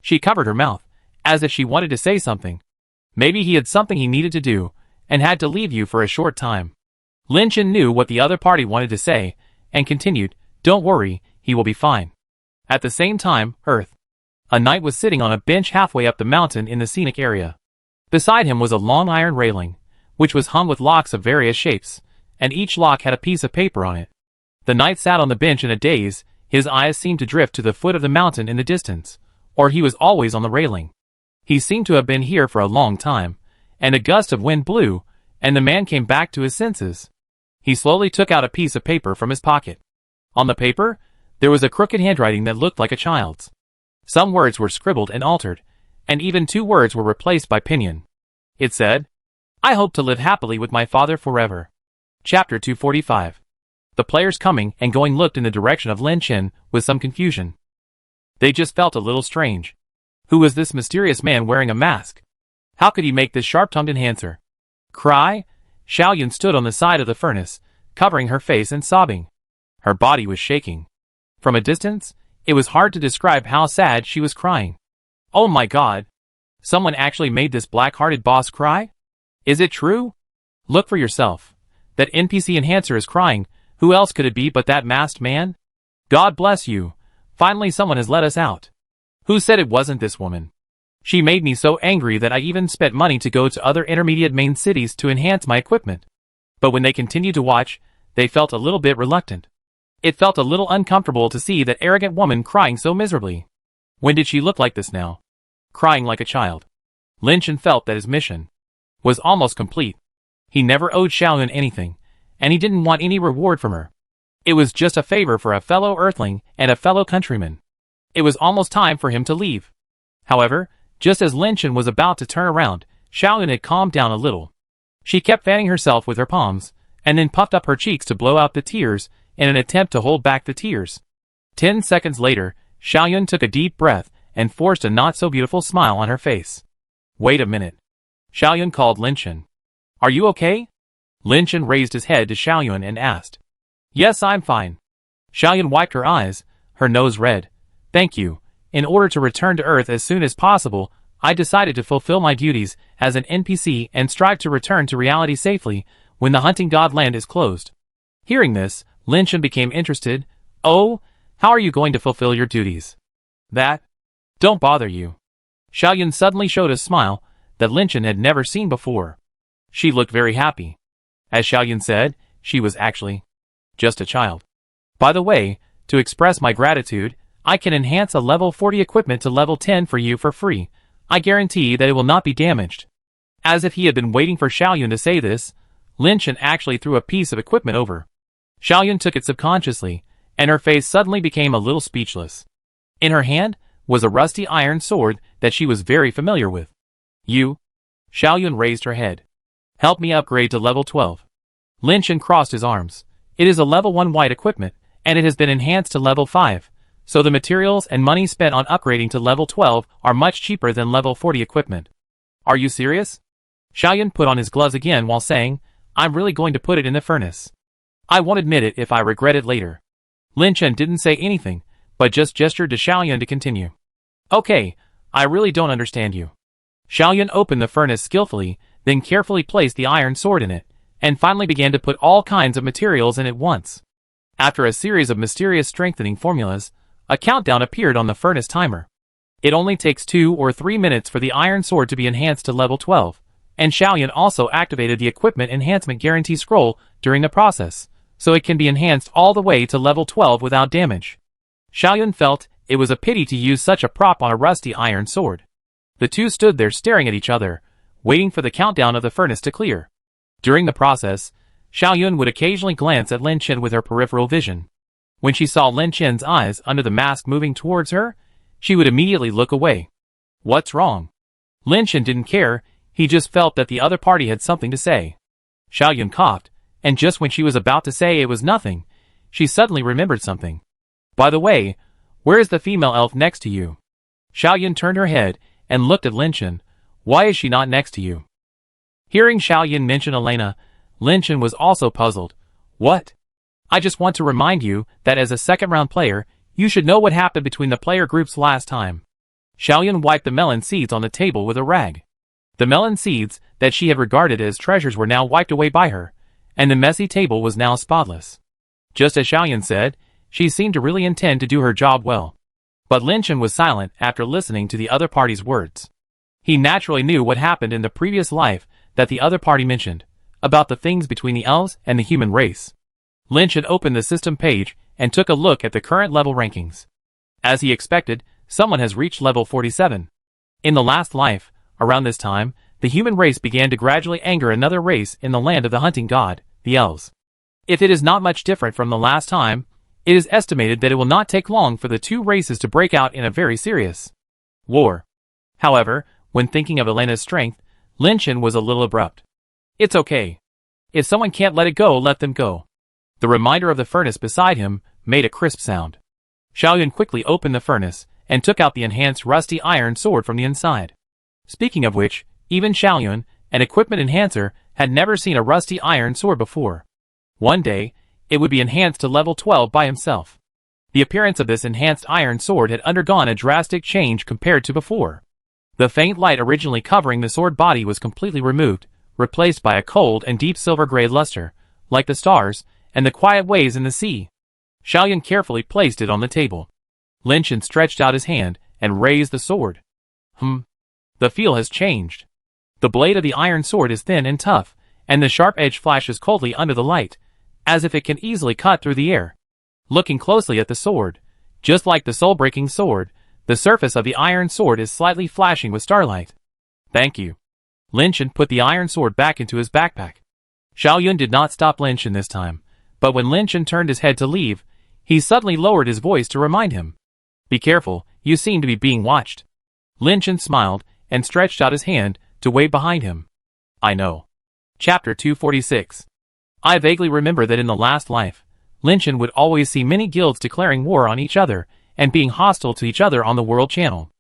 Speaker 1: She covered her mouth, as if she wanted to say something. Maybe he had something he needed to do, and had to leave you for a short time. Lin Chen knew what the other party wanted to say, and continued, Don't worry, he will be fine. At the same time, Earth. A knight was sitting on a bench halfway up the mountain in the scenic area. Beside him was a long iron railing, which was hung with locks of various shapes, and each lock had a piece of paper on it. The knight sat on the bench in a daze, his eyes seemed to drift to the foot of the mountain in the distance, or he was always on the railing. He seemed to have been here for a long time, and a gust of wind blew, and the man came back to his senses. He slowly took out a piece of paper from his pocket. On the paper, there was a crooked handwriting that looked like a child's. Some words were scribbled and altered, and even 2 words were replaced by pinyin. It said, I hope to live happily with my father forever. Chapter 245. The players coming and going looked in the direction of Lin Chen with some confusion. They just felt a little strange. Who was this mysterious man wearing a mask? How could he make this sharp-tongued enhancer? Cry? Xiao Yun stood on the side of the furnace, covering her face and sobbing. Her body was shaking. From a distance, it was hard to describe how sad she was crying. Oh my god! Someone actually made this black-hearted boss cry? Is it true? Look for yourself. That NPC enhancer is crying. Who else could it be but that masked man? God bless you. Finally someone has let us out. Who said it wasn't this woman? She made me so angry that I even spent money to go to other intermediate main cities to enhance my equipment. But when they continued to watch, they felt a little bit reluctant. It felt a little uncomfortable to see that arrogant woman crying so miserably. When did she look like this now? Crying like a child. Lin Chen felt that his mission was almost complete. He never owed Xiaoyun anything, and he didn't want any reward from her. It was just a favor for a fellow Earthling and a fellow countryman. It was almost time for him to leave. However, just as Lin Chen was about to turn around, Xiaoyun had calmed down a little. She kept fanning herself with her palms, and then puffed up her cheeks to blow out the tears in an attempt to hold back the tears. 10 seconds later, Xiaoyun took a deep breath and forced a not-so-beautiful smile on her face. Wait a minute. Xiaoyun called Lin Chen. Are you okay? Lin Chen raised his head to Xiaoyun and asked. Yes, I'm fine. Xiaoyun wiped her eyes, her nose red. Thank you. In order to return to Earth as soon as possible, I decided to fulfill my duties as an NPC and strive to return to reality safely when the hunting god land is closed. Hearing this, Lin Chen became interested. Oh, how are you going to fulfill your duties? That? Don't bother you. Xiaoyun suddenly showed a smile that Lin Chen had never seen before. She looked very happy. As Xiaoyun said, she was actually just a child. By the way, to express my gratitude, I can enhance a level 40 equipment to level 10 for you for free. I guarantee that it will not be damaged. As if he had been waiting for Xiaoyun to say this, Lin Chen actually threw a piece of equipment over. Xiaoyun took it subconsciously, and her face suddenly became a little speechless. In her hand was a rusty iron sword that she was very familiar with. You? Xiaoyun raised her head. Help me upgrade to level 12. Lin Chen crossed his arms. It is a level 1 white equipment, and it has been enhanced to level 5, so the materials and money spent on upgrading to level 12 are much cheaper than level 40 equipment. Are you serious? Xiaoyun put on his gloves again while saying, I'm really going to put it in the furnace. I won't admit it if I regret it later. Lin Chen didn't say anything, but just gestured to Xiaoyun to continue. Okay, I really don't understand you. Xiaoyun opened the furnace skillfully, then carefully placed the iron sword in it, and finally began to put all kinds of materials in at once. After a series of mysterious strengthening formulas, a countdown appeared on the furnace timer. It only takes 2 or 3 minutes for the iron sword to be enhanced to level 12, and Xiaoyun also activated the equipment enhancement guarantee scroll during the process, so it can be enhanced all the way to level 12 without damage. Xiaoyun felt it was a pity to use such a prop on a rusty iron sword. The two stood there staring at each other, waiting for the countdown of the furnace to clear. During the process, Xiaoyun would occasionally glance at Lin Chen with her peripheral vision. When she saw Lin Chen's eyes under the mask moving towards her, she would immediately look away. What's wrong? Lin Chen didn't care, he just felt that the other party had something to say. Xiaoyun coughed, and just when she was about to say it was nothing, she suddenly remembered something. By the way, where is the female elf next to you? Xiaoyun turned her head and looked at Lin Chen. Why is she not next to you? Hearing Xiaoyun mention Elena, Lin Chen was also puzzled. What? I just want to remind you that as a second-round player, you should know what happened between the player groups last time. Xiaoyun wiped the melon seeds on the table with a rag. The melon seeds that she had regarded as treasures were now wiped away by her, and the messy table was now spotless. Just as Xiaoyun said, she seemed to really intend to do her job well. But Lin Chen was silent after listening to the other party's words. He naturally knew what happened in the previous life that the other party mentioned, about the things between the elves and the human race. Lin Chen opened the system page and took a look at the current level rankings. As he expected, someone has reached level 47. In the last life, around this time, the human race began to gradually anger another race in the land of the hunting god, the elves. If it is not much different from the last time, it is estimated that it will not take long for the two races to break out in a very serious war. However, when thinking of Elena's strength, Lin Chen was a little abrupt. It's okay. If someone can't let it go, let them go. The reminder of the furnace beside him made a crisp sound. Xiaoyun quickly opened the furnace and took out the enhanced rusty iron sword from the inside. Speaking of which, even Xiaoyun, an equipment enhancer, had never seen a rusty iron sword before. One day, it would be enhanced to level 12 by himself. The appearance of this enhanced iron sword had undergone a drastic change compared to before. The faint light originally covering the sword body was completely removed, replaced by a cold and deep silver-gray luster, like the stars and the quiet waves in the sea. Xiaoyun carefully placed it on the table. Lin Chen stretched out his hand and raised the sword. The feel has changed. The blade of the iron sword is thin and tough, and the sharp edge flashes coldly under the light, as if it can easily cut through the air. Looking closely at the sword, just like the soul-breaking sword, the surface of the iron sword is slightly flashing with starlight. Thank you. Lin Chen put the iron sword back into his backpack. Xiao Yun did not stop Lin Chen this time, but when Lin Chen turned his head to leave, he suddenly lowered his voice to remind him. Be careful, you seem to be being watched. Lin Chen smiled and stretched out his hand to wave behind him. I know. Chapter 246. I vaguely remember that in the last life, Lin Chen would always see many guilds declaring war on each other and being hostile to each other on the world channel.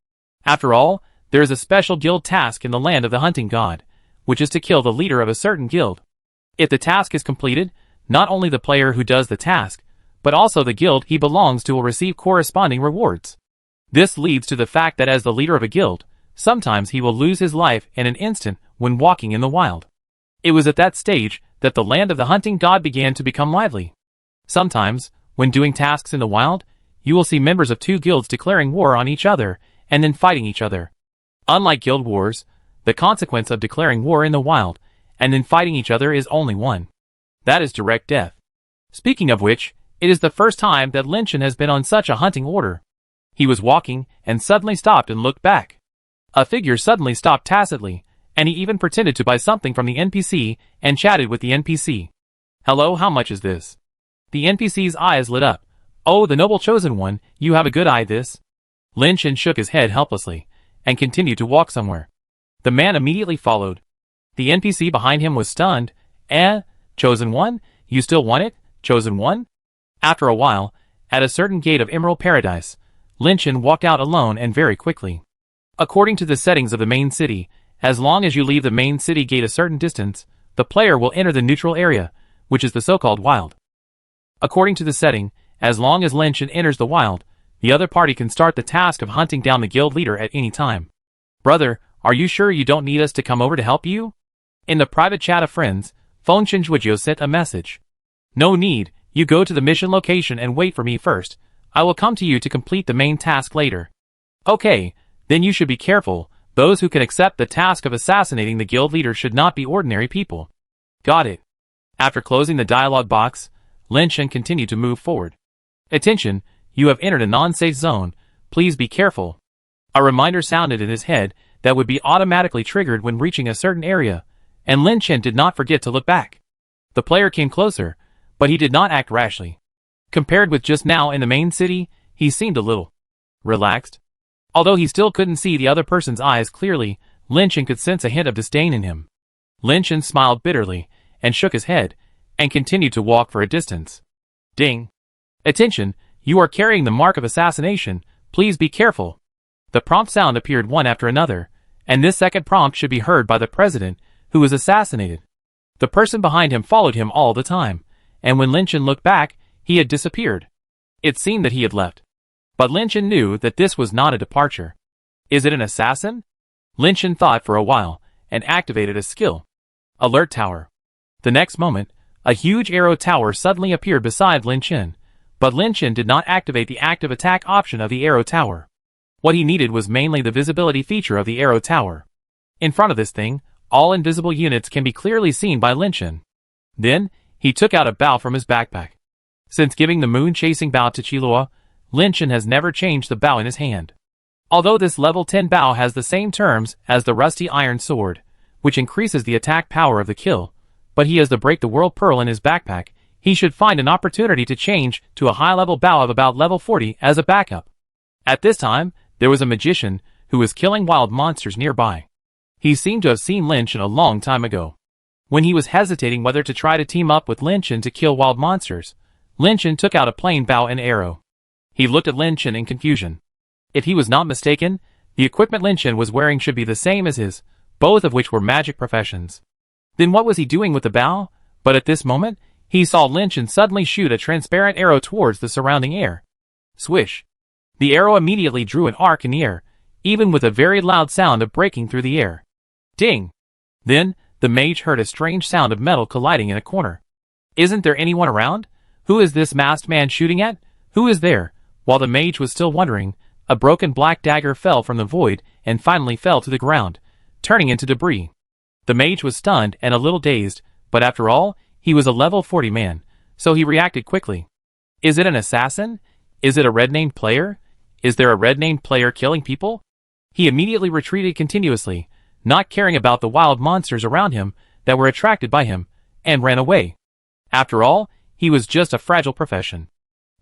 Speaker 1: After all, there is a special guild task in the land of the hunting god, which is to kill the leader of a certain guild. If the task is completed, not only the player who does the task, but also the guild he belongs to will receive corresponding rewards. This leads to the fact that as the leader of a guild, sometimes he will lose his life in an instant when walking in the wild. It was at that stage that the land of the hunting god began to become lively. Sometimes, when doing tasks in the wild, you will see members of two guilds declaring war on each other and then fighting each other. Unlike guild wars, the consequence of declaring war in the wild and then fighting each other is only one. That is direct death. Speaking of which, it is the first time that Lin Chen has been on such a hunting order. He was walking and suddenly stopped and looked back. A figure suddenly stopped tacitly, and he even pretended to buy something from the NPC and chatted with the NPC. Hello, how much is this? The NPC's eyes lit up. Oh, the noble chosen one, you have a good eye this. Lin Chen shook his head helplessly and continued to walk somewhere. The man immediately followed. The NPC behind him was stunned. Chosen one? You still want it, chosen one? After a while, at a certain gate of Emerald Paradise, Lin Chen walked out alone and very quickly. According to the settings of the main city, as long as you leave the main city gate a certain distance, the player will enter the neutral area, which is the so-called wild. According to the setting, as long as Lin Chen enters the wild, the other party can start the task of hunting down the guild leader at any time. Brother, are you sure you don't need us to come over to help you? In the private chat of friends, Feng Chenjuejiu sent a message. No need, you go to the mission location and wait for me first. I will come to you to complete the main task later. Okay, then you should be careful. Those who can accept the task of assassinating the guild leader should not be ordinary people. Got it. After closing the dialogue box, Lin Chen continued to move forward. Attention, you have entered a non-safe zone. Please be careful. A reminder sounded in his head that would be automatically triggered when reaching a certain area, and Lin Chen did not forget to look back. The player came closer, but he did not act rashly. Compared with just now in the main city, he seemed a little relaxed. Although he still couldn't see the other person's eyes clearly, Lin Chen could sense a hint of disdain in him. Lin Chen smiled bitterly and shook his head and continued to walk for a distance. Ding! Attention, you are carrying the mark of assassination. Please be careful. The prompt sound appeared one after another, and this second prompt should be heard by the president, who was assassinated. The person behind him followed him all the time, and when Lin Chen looked back, he had disappeared. It seemed that he had left. But Lin Chen knew that this was not a departure. Is it an assassin? Lin Chen thought for a while, and activated a skill. Alert Tower. The next moment, a huge arrow tower suddenly appeared beside Lin Chen, but Lin Chen did not activate the active attack option of the arrow tower. What he needed was mainly the visibility feature of the arrow tower. In front of this thing, all invisible units can be clearly seen by Lin Chen. Then, he took out a bow from his backpack. Since giving the moon-chasing bow to Qilua, Lin Chen has never changed the bow in his hand. Although this level 10 bow has the same terms as the rusty iron sword, which increases the attack power of the kill, but he has the Break the World Pearl in his backpack, he should find an opportunity to change to a high-level bow of about level 40 as a backup. At this time, there was a magician who was killing wild monsters nearby. He seemed to have seen Lin Chen a long time ago. When he was hesitating whether to try to team up with Lin Chen to kill wild monsters, Lin Chen took out a plain bow and arrow. He looked at Lin Chen in confusion. If he was not mistaken, the equipment Lin Chen was wearing should be the same as his, both of which were magic professions. Then what was he doing with the bow? But at this moment, he saw Lin Chen suddenly shoot a transparent arrow towards the surrounding air. Swish! The arrow immediately drew an arc in the air, even with a very loud sound of breaking through the air. Ding! Then, the mage heard a strange sound of metal colliding in a corner. Isn't there anyone around? Who is this masked man shooting at? Who is there? While the mage was still wondering, a broken black dagger fell from the void and finally fell to the ground, turning into debris. The mage was stunned and a little dazed, but after all, he was a level 40 man, so he reacted quickly. Is it an assassin? Is it a red-named player? Is there a red-named player killing people? He immediately retreated continuously, not caring about the wild monsters around him that were attracted by him, and ran away. After all, he was just a fragile profession.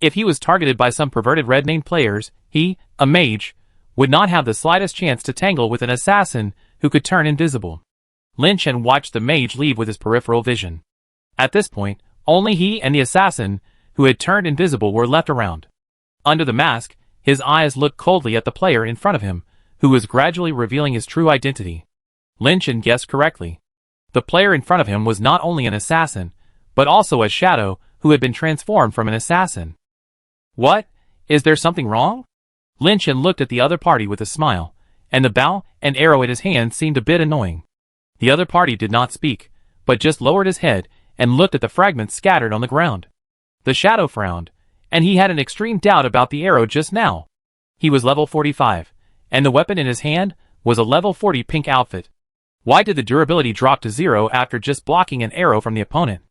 Speaker 1: If he was targeted by some perverted red-named players, he, a mage, would not have the slightest chance to tangle with an assassin who could turn invisible. Lin Chen watched the mage leave with his peripheral vision. At this point, only he and the assassin, who had turned invisible, were left around. Under the mask, his eyes looked coldly at the player in front of him, who was gradually revealing his true identity. Lin Chen guessed correctly. The player in front of him was not only an assassin, but also a shadow who had been transformed from an assassin. What? Is there something wrong? Lin Chen looked at the other party with a smile, and the bow and arrow in his hand seemed a bit annoying. The other party did not speak, but just lowered his head and looked at the fragments scattered on the ground. The shadow frowned, and he had an extreme doubt about the arrow just now. He was level 45, and the weapon in his hand was a level 40 pink outfit. Why did the durability drop to 0 after just blocking an arrow from the opponent?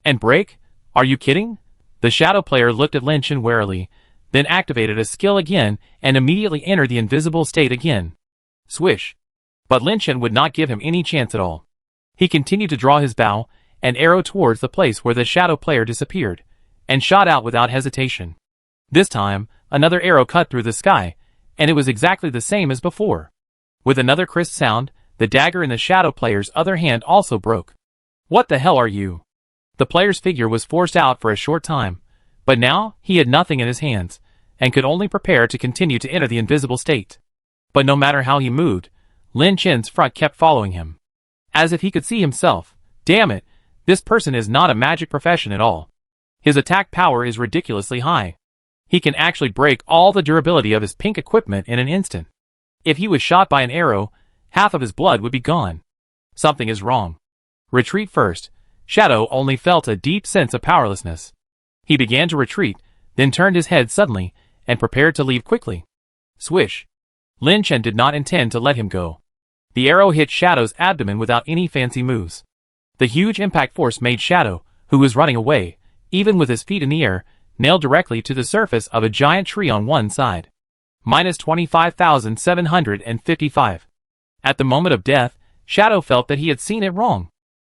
Speaker 1: And break? Are you kidding? The shadow player looked at Lin Chen warily, then activated a skill again and immediately entered the invisible state again. Swish. But Lin Chen would not give him any chance at all. He continued to draw his bow and arrow towards the place where the shadow player disappeared, and shot out without hesitation. This time, another arrow cut through the sky, and it was exactly the same as before. With another crisp sound, the dagger in the shadow player's other hand also broke. What the hell are you? The player's figure was forced out for a short time, but now he had nothing in his hands, and could only prepare to continue to enter the invisible state. But no matter how he moved, Lin Chen's front kept following him. As if he could see himself. Damn it, this person is not a magic profession at all. His attack power is ridiculously high. He can actually break all the durability of his pink equipment in an instant. If he was shot by an arrow, half of his blood would be gone. Something is wrong. Retreat first. Shadow only felt a deep sense of powerlessness. He began to retreat, then turned his head suddenly, and prepared to leave quickly. Swish. Lin Chen did not intend to let him go. The arrow hit Shadow's abdomen without any fancy moves. The huge impact force made Shadow, who was running away, even with his feet in the air, nailed directly to the surface of a giant tree on one side. Minus 25,755. At the moment of death, Shadow felt that he had seen it wrong.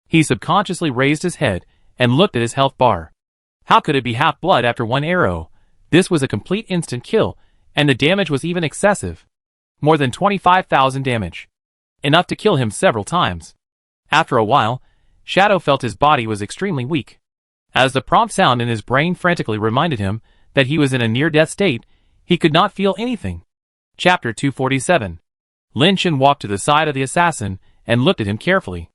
Speaker 1: He subconsciously raised his head and looked at his health bar. How could it be half blood after one arrow? This was a complete instant kill, and the damage was even excessive. More than 25,000 damage. Enough to kill him several times. After a while, Shadow felt his body was extremely weak. As the prompt sound in his brain frantically reminded him that he was in a near-death state, he could not feel anything. Chapter 247. Lin Chen walked to the side of the assassin and looked at him carefully.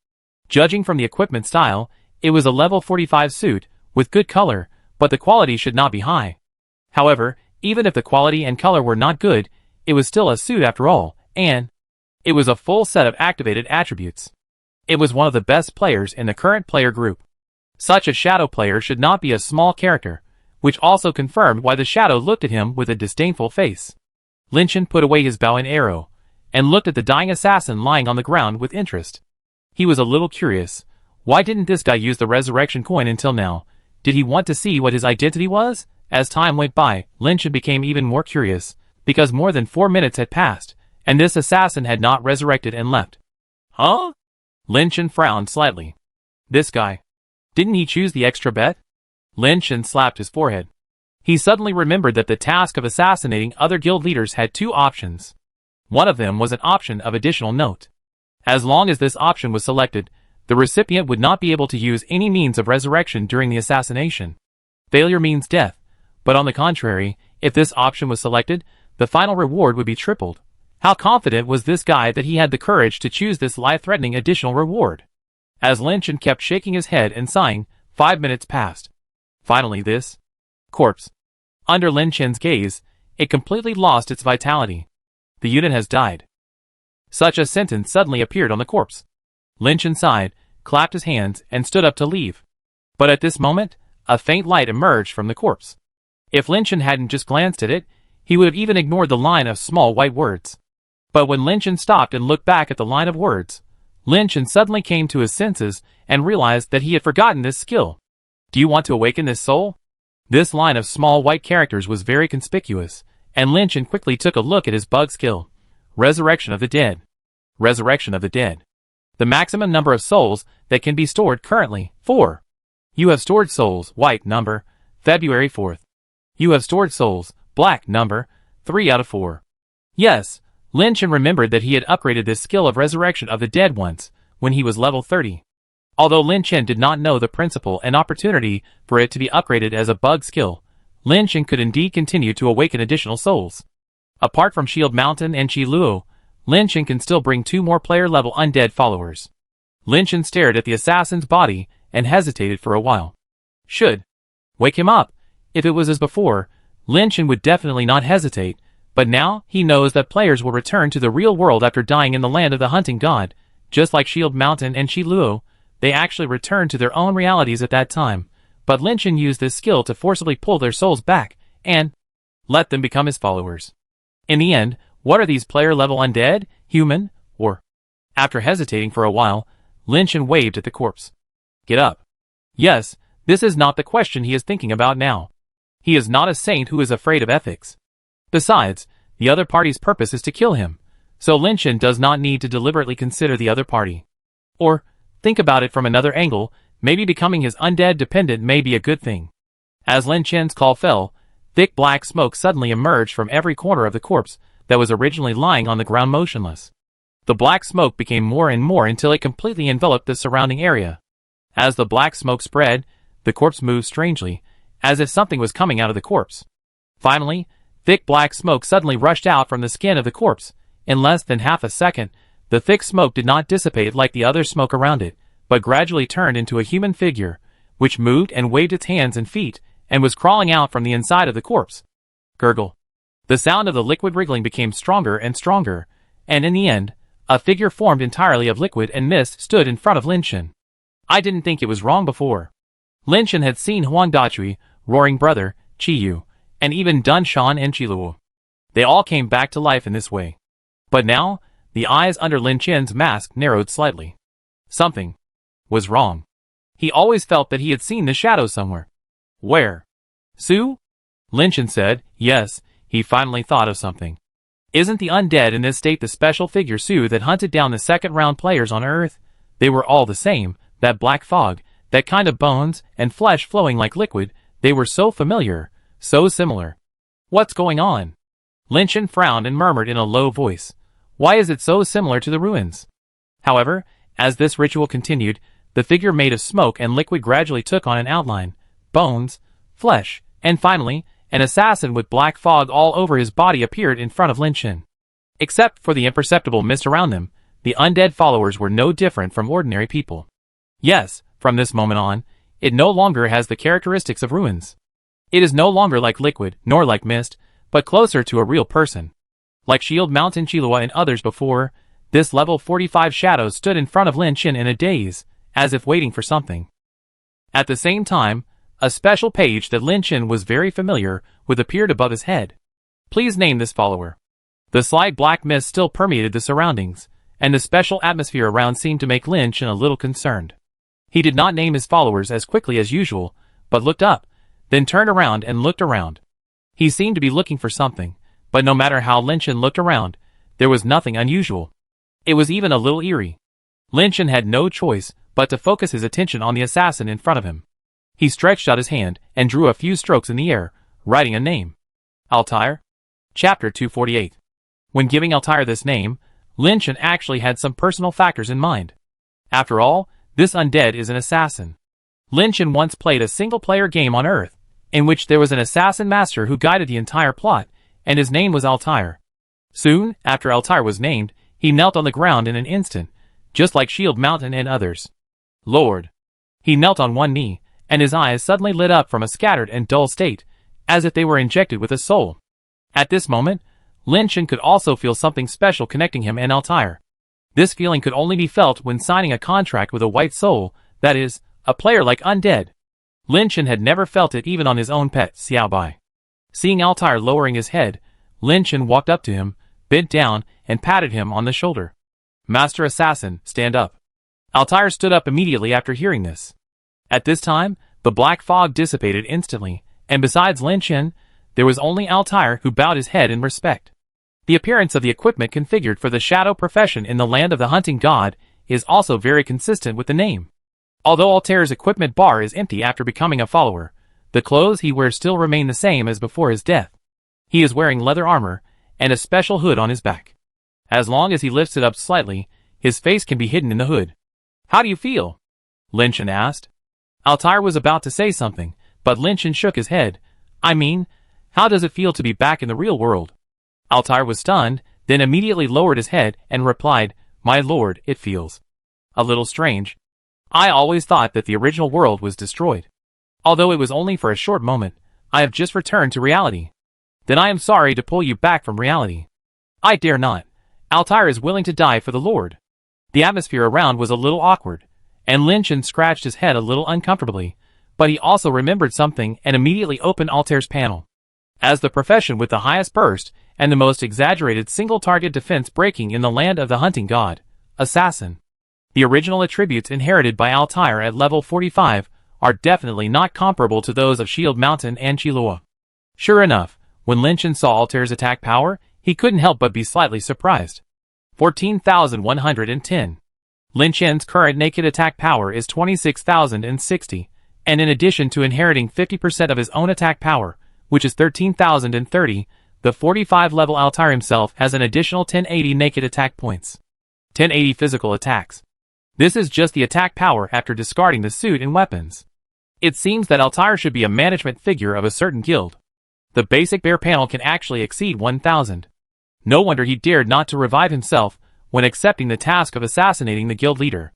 Speaker 1: Judging from the equipment style, it was a level 45 suit, with good color, but the quality should not be high. However, even if the quality and color were not good, it was still a suit after all, and it was a full set of activated attributes. It was one of the best players in the current player group. Such a shadow player should not be a small character, which also confirmed why the shadow looked at him with a disdainful face. Lin Chen put away his bow and arrow, and looked at the dying assassin lying on the ground with interest. He was a little curious. Why didn't this guy use the resurrection coin until now? Did he want to see what his identity was? As time went by, Lin Chen became even more curious, because more than 4 minutes had passed, and this assassin had not resurrected and left. Huh? Lin Chen frowned slightly. This guy. Didn't he choose the extra bet? Lin Chen slapped his forehead. He suddenly remembered that the task of assassinating other guild leaders had 2 options. One of them was an option of additional note. As long as this option was selected, the recipient would not be able to use any means of resurrection during the assassination. Failure means death, but on the contrary, if this option was selected, the final reward would be tripled. How confident was this guy that he had the courage to choose this life-threatening additional reward? As Lin Chen kept shaking his head and sighing, 5 minutes passed. Finally this corpse. Under Lin Chen's gaze, it completely lost its vitality. The unit has died. Such a sentence suddenly appeared on the corpse. Lin Chen sighed, clapped his hands, and stood up to leave. But at this moment, a faint light emerged from the corpse. If Lin Chen hadn't just glanced at it, he would have even ignored the line of small white words. But when Lin Chen stopped and looked back at the line of words, Lin Chen suddenly came to his senses and realized that he had forgotten this skill. Do you want to awaken this soul? This line of small white characters was very conspicuous, and Lin Chen quickly took a look at his bug skill. Resurrection of the dead. Resurrection of the Dead. The maximum number of souls that can be stored currently, 4. You have stored souls, white number, February 4th. You have stored souls, black number, 3 out of 4. Yes, Lin Chen remembered that he had upgraded this skill of Resurrection of the Dead once, when he was level 30. Although Lin Chen did not know the principle and opportunity for it to be upgraded as a bug skill, Lin Chen could indeed continue to awaken additional souls. Apart from Shield Mountain and Qi Luo, Lin Chen can still bring 2 more player-level undead followers. Lin Chen stared at the assassin's body and hesitated for a while. Should wake him up. If it was as before, Lin Chen would definitely not hesitate, but now he knows that players will return to the real world after dying in the land of the hunting god. Just like Shield Mountain and Qi Luo, they actually return to their own realities at that time, but Lin Chen used this skill to forcibly pull their souls back and let them become his followers. In the end, what are these player-level undead, human, or? After hesitating for a while, Lin Chen waved at the corpse. Get up. Yes, this is not the question he is thinking about now. He is not a saint who is afraid of ethics. Besides, the other party's purpose is to kill him, so Lin Chen does not need to deliberately consider the other party. Or, think about it from another angle, maybe becoming his undead dependent may be a good thing. As Lin Chen's call fell, thick black smoke suddenly emerged from every corner of the corpse that was originally lying on the ground motionless. The black smoke became more and more until it completely enveloped the surrounding area. As the black smoke spread, the corpse moved strangely, as if something was coming out of the corpse. Finally, thick black smoke suddenly rushed out from the skin of the corpse. In less than half a second, the thick smoke did not dissipate like the other smoke around it, but gradually turned into a human figure, which moved and waved its hands and feet, and was crawling out from the inside of the corpse. Gurgle. The sound of the liquid wriggling became stronger and stronger, and in the end, a figure formed entirely of liquid and mist stood in front of Lin Chen. I didn't think it was wrong before. Lin Chen had seen Huang Dachui, Roaring Brother, Qi Yu, and even Dun Shan and Qi Luo. They all came back to life in this way. But now, the eyes under Lin Chen's mask narrowed slightly. Something was wrong. He always felt that he had seen the shadow somewhere. Where? Su? Lin Chen said, yes, he finally thought of something. Isn't the undead in this state the special figure Su that hunted down the second-round players on Earth? They were all the same, that black fog, that kind of bones and flesh flowing like liquid, they were so familiar, so similar. What's going on? Lin Chen frowned and murmured in a low voice. Why is it so similar to the ruins? However, as this ritual continued, the figure made of smoke and liquid gradually took on an outline, bones, flesh, and finally, an assassin with black fog all over his body appeared in front of Lin Chen. Except for the imperceptible mist around them, the undead followers were no different from ordinary people. Yes, from this moment on, it no longer has the characteristics of ruins. It is no longer like liquid, nor like mist, but closer to a real person. Like Shield Mountain Qi Luo and others before, this level 45 shadow stood in front of Lin Chen in a daze, as if waiting for something. At the same time, a special page that Lin Chen was very familiar with appeared above his head. Please name this follower. The slight black mist still permeated the surroundings, and the special atmosphere around seemed to make Lin Chen a little concerned. He did not name his followers as quickly as usual, but looked up, then turned around and looked around. He seemed to be looking for something, but no matter how Lin Chen looked around, there was nothing unusual. It was even a little eerie. Lin Chen had no choice but to focus his attention on the assassin in front of him. He stretched out his hand and drew a few strokes in the air, writing a name. Altair? Chapter 248. When giving Altair this name, Lin Chen actually had some personal factors in mind. After all, this undead is an assassin. Lin Chen once played a single-player game on Earth, in which there was an assassin master who guided the entire plot, and his name was Altair. Soon after Altair was named, he knelt on the ground in an instant, just like Shield Mountain and others. Lord! He knelt on one knee, and his eyes suddenly lit up from a scattered and dull state, as if they were injected with a soul. At this moment, Lin Chen could also feel something special connecting him and Altair. This feeling could only be felt when signing a contract with a white soul, that is, a player like undead. Lin Chen had never felt it even on his own pet, Xiaobai. Seeing Altair lowering his head, Lin Chen walked up to him, bent down, and patted him on the shoulder. Master Assassin, stand up. Altair stood up immediately after hearing this. At this time, the black fog dissipated instantly, and besides Lin Chen, there was only Altair who bowed his head in respect. The appearance of the equipment configured for the shadow profession in the land of the hunting god is also very consistent with the name. Although Altair's equipment bar is empty after becoming a follower, the clothes he wears still remain the same as before his death. He is wearing leather armor and a special hood on his back. As long as he lifts it up slightly, his face can be hidden in the hood. "How do you feel?" Lin Chen asked. Altair was about to say something, but Lin Chen shook his head. "I mean, how does it feel to be back in the real world?" Altair was stunned, then immediately lowered his head and replied, "My lord, it feels a little strange. I always thought that the original world was destroyed. Although it was only for a short moment, I have just returned to reality. Then I am sorry to pull you back from reality." "I dare not. Altair is willing to die for the Lord." The atmosphere around was a little awkward, and Lin Chen scratched his head a little uncomfortably, but he also remembered something and immediately opened Altair's panel. As the profession with the highest burst and the most exaggerated single-target defense breaking in the land of the hunting god, assassin. The original attributes inherited by Altair at level 45 are definitely not comparable to those of Shield Mountain and Chilua. Sure enough, when Lin Chen saw Altair's attack power, he couldn't help but be slightly surprised. 14,110. Lin Chen's current naked attack power is 26,060, and in addition to inheriting 50% of his own attack power, which is 13,030, the 45 level Altair himself has an additional 1080 naked attack points. 1080 physical attacks. This is just the attack power after discarding the suit and weapons. It seems that Altair should be a management figure of a certain guild. The basic bear panel can actually exceed 1,000. No wonder he dared not to revive himself when accepting the task of assassinating the guild leader.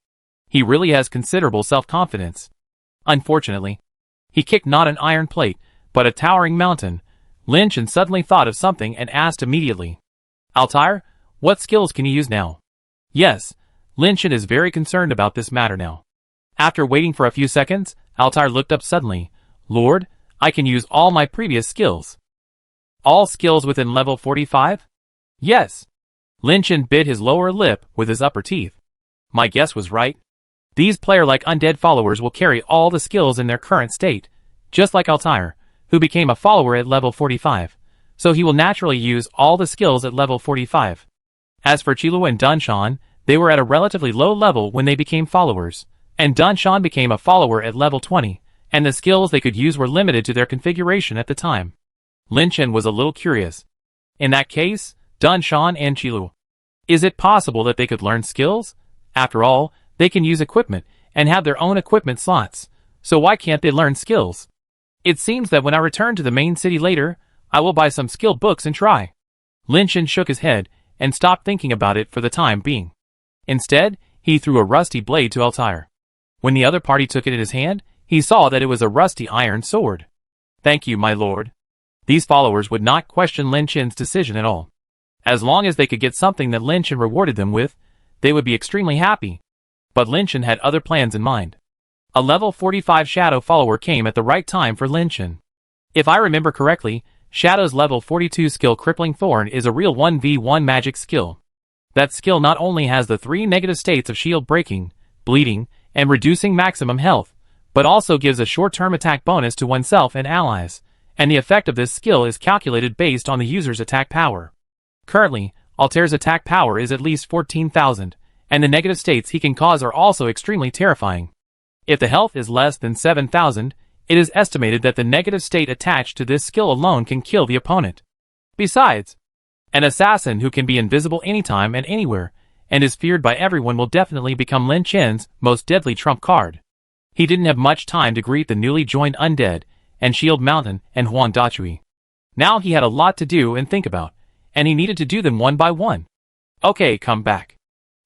Speaker 1: He really has considerable self-confidence. Unfortunately, he kicked not an iron plate, but a towering mountain. Lin Chen suddenly thought of something and asked immediately, "Altair, what skills can you use now?" Yes, Lin Chen is very concerned about this matter now. After waiting for a few seconds, Altair looked up suddenly. "Lord, I can use all my previous skills." "All skills within level 45? "Yes." Lin Chen bit his lower lip with his upper teeth. My guess was right. These player-like undead followers will carry all the skills in their current state, just like Altair, who became a follower at level 45, so he will naturally use all the skills at level 45. As for Chilua and Dunshan, they were at a relatively low level when they became followers, and Dunshan became a follower at level 20, and the skills they could use were limited to their configuration at the time. Lin Chen was a little curious. In that case, Dunshan and Chilua. Is it possible that they could learn skills? After all, they can use equipment and have their own equipment slots, so why can't they learn skills? It seems that when I return to the main city later, I will buy some skill books and try. Lin Chen shook his head and stopped thinking about it for the time being. Instead, he threw a rusty blade to Altair. When the other party took it in his hand, he saw that it was a rusty iron sword. "Thank you, my lord." These followers would not question Lin Chen's decision at all. As long as they could get something that Lin Chen rewarded them with, they would be extremely happy. But Lin Chen had other plans in mind. A level 45 Shadow follower came at the right time for Lin Chen. If I remember correctly, Shadow's level 42 skill Crippling Thorn is a real 1v1 magic skill. That skill not only has the 3 negative states of shield breaking, bleeding, and reducing maximum health, but also gives a short-term attack bonus to oneself and allies, and the effect of this skill is calculated based on the user's attack power. Currently, Altair's attack power is at least 14,000, and the negative states he can cause are also extremely terrifying. If the health is less than 7,000, it is estimated that the negative state attached to this skill alone can kill the opponent. Besides, an assassin who can be invisible anytime and anywhere, and is feared by everyone will definitely become Lin Chen's most deadly trump card. He didn't have much time to greet the newly joined undead, and Shield Mountain, and Huan Dachui. Now he had a lot to do and think about, and he needed to do them one by one. "Okay, come back."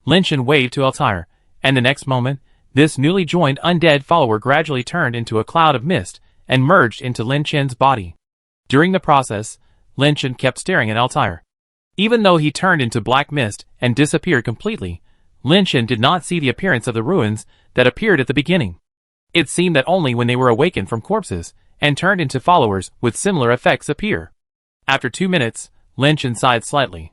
Speaker 1: Lin Chen waved to Altair, and the next moment, this newly joined undead follower gradually turned into a cloud of mist and merged into Lin Chen's body. During the process, Lin Chen kept staring at Altair. Even though he turned into black mist and disappeared completely, Lin Chen did not see the appearance of the ruins that appeared at the beginning. It seemed that only when they were awakened from corpses and turned into followers would similar effects appear. After 2 minutes, Lin Chen sighed slightly.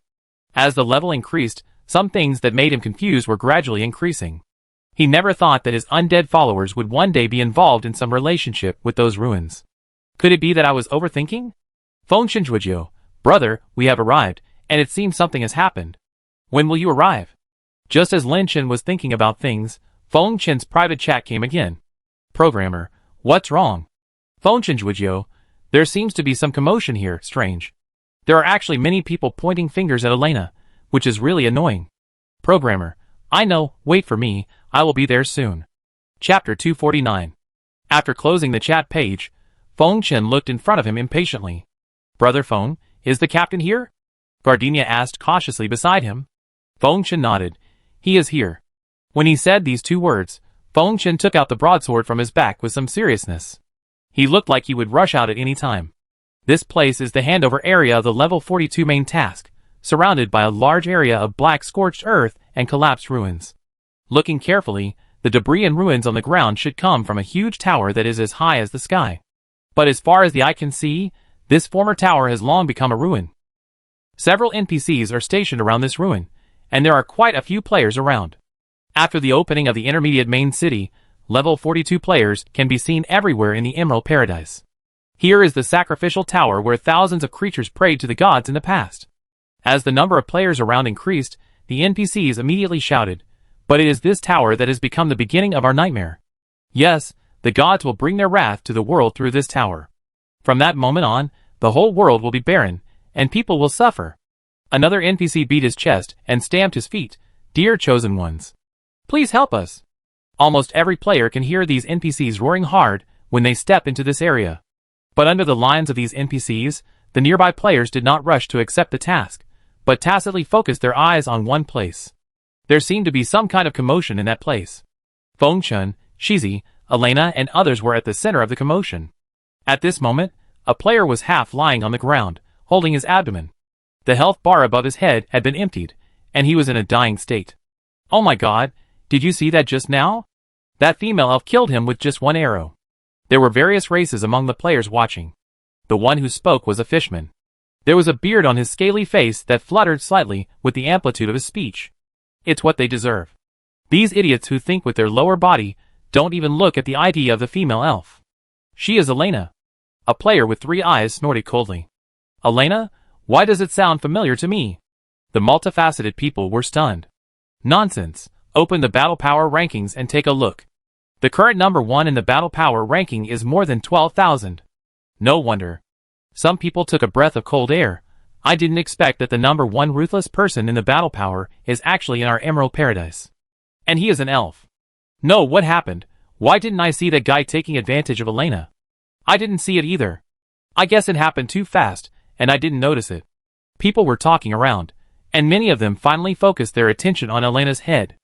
Speaker 1: As the level increased, some things that made him confused were gradually increasing. He never thought that his undead followers would one day be involved in some relationship with those ruins. Could it be that I was overthinking? Feng Shinjuejiu, brother, we have arrived, and it seems something has happened. When will you arrive? Just as Lin Chen was thinking about things, Feng Chen's private chat came again. Programmer, what's wrong? Feng Chen Zhujiu, there seems to be some commotion here, strange. There are actually many people pointing fingers at Elena, which is really annoying. Programmer, I know, wait for me, I will be there soon. Chapter 249. After closing the chat page, Feng Chen looked in front of him impatiently. Brother Feng, is the captain here? Gardenia asked cautiously beside him. Feng Chen nodded. He is here. When he said these two words, Feng Chen took out the broadsword from his back with some seriousness. He looked like he would rush out at any time. This place is the handover area of the level 42 main task, surrounded by a large area of black scorched earth and collapsed ruins. Looking carefully, the debris and ruins on the ground should come from a huge tower that is as high as the sky. But as far as the eye can see, this former tower has long become a ruin. Several NPCs are stationed around this ruin, and there are quite a few players around. After the opening of the intermediate main city, level 42 players can be seen everywhere in the Emerald Paradise. Here is the sacrificial tower where thousands of creatures prayed to the gods in the past. As the number of players around increased, the NPCs immediately shouted, "But it is this tower that has become the beginning of our nightmare. Yes, the gods will bring their wrath to the world through this tower. From that moment on, the whole world will be barren, and people will suffer." Another NPC beat his chest and stamped his feet. "Dear chosen ones, please help us." Almost every player can hear these NPCs roaring hard when they step into this area. But under the lines of these NPCs, the nearby players did not rush to accept the task, but tacitly focused their eyes on one place. There seemed to be some kind of commotion in that place. Feng Chen, Shizi, Elena, and others were at the center of the commotion. At this moment, a player was half lying on the ground, holding his abdomen. The health bar above his head had been emptied, and he was in a dying state. Oh my god, did you see that just now? That female elf killed him with just one arrow. There were various races among the players watching. The one who spoke was a fishman. There was a beard on his scaly face that fluttered slightly with the amplitude of his speech. It's what they deserve. These idiots who think with their lower body don't even look at the ID of the female elf. She is Elena. A player with 3 eyes snorted coldly. Elena? Why does it sound familiar to me? The multifaceted people were stunned. Nonsense. Open the Battle Power rankings and take a look. The current number 1 in the Battle Power ranking is more than 12,000. No wonder. Some people took a breath of cold air. I didn't expect that the number 1 ruthless person in the Battle Power is actually in our Emerald Paradise. And he is an elf. No, what happened? Why didn't I see that guy taking advantage of Elena? I didn't see it either. I guess it happened too fast, and I didn't notice it. People were talking around, and many of them finally focused their attention on Elena's head.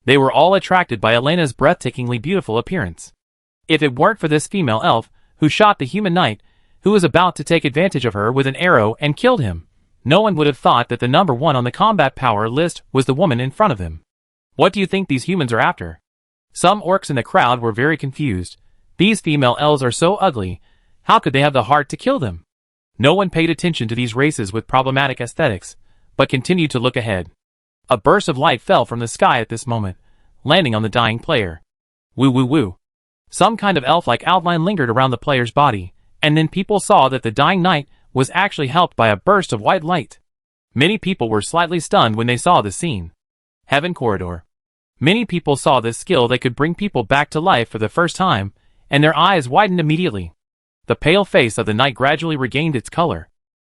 Speaker 1: They were all attracted by Elena's breathtakingly beautiful appearance. If it weren't for this female elf, who shot the human knight, who was about to take advantage of her with an arrow and killed him, no one would have thought that the number 1 on the combat power list was the woman in front of him. What do you think these humans are after? Some orcs in the crowd were very confused. These female elves are so ugly, how could they have the heart to kill them? No one paid attention to these races with problematic aesthetics, but continued to look ahead. A burst of light fell from the sky at this moment, landing on the dying player. Woo woo woo. Some kind of elf-like outline lingered around the player's body, and then people saw that the dying knight was actually helped by a burst of white light. Many people were slightly stunned when they saw the scene. Heaven Corridor. Many people saw this skill that could bring people back to life for the first time, and their eyes widened immediately. The pale face of the knight gradually regained its color.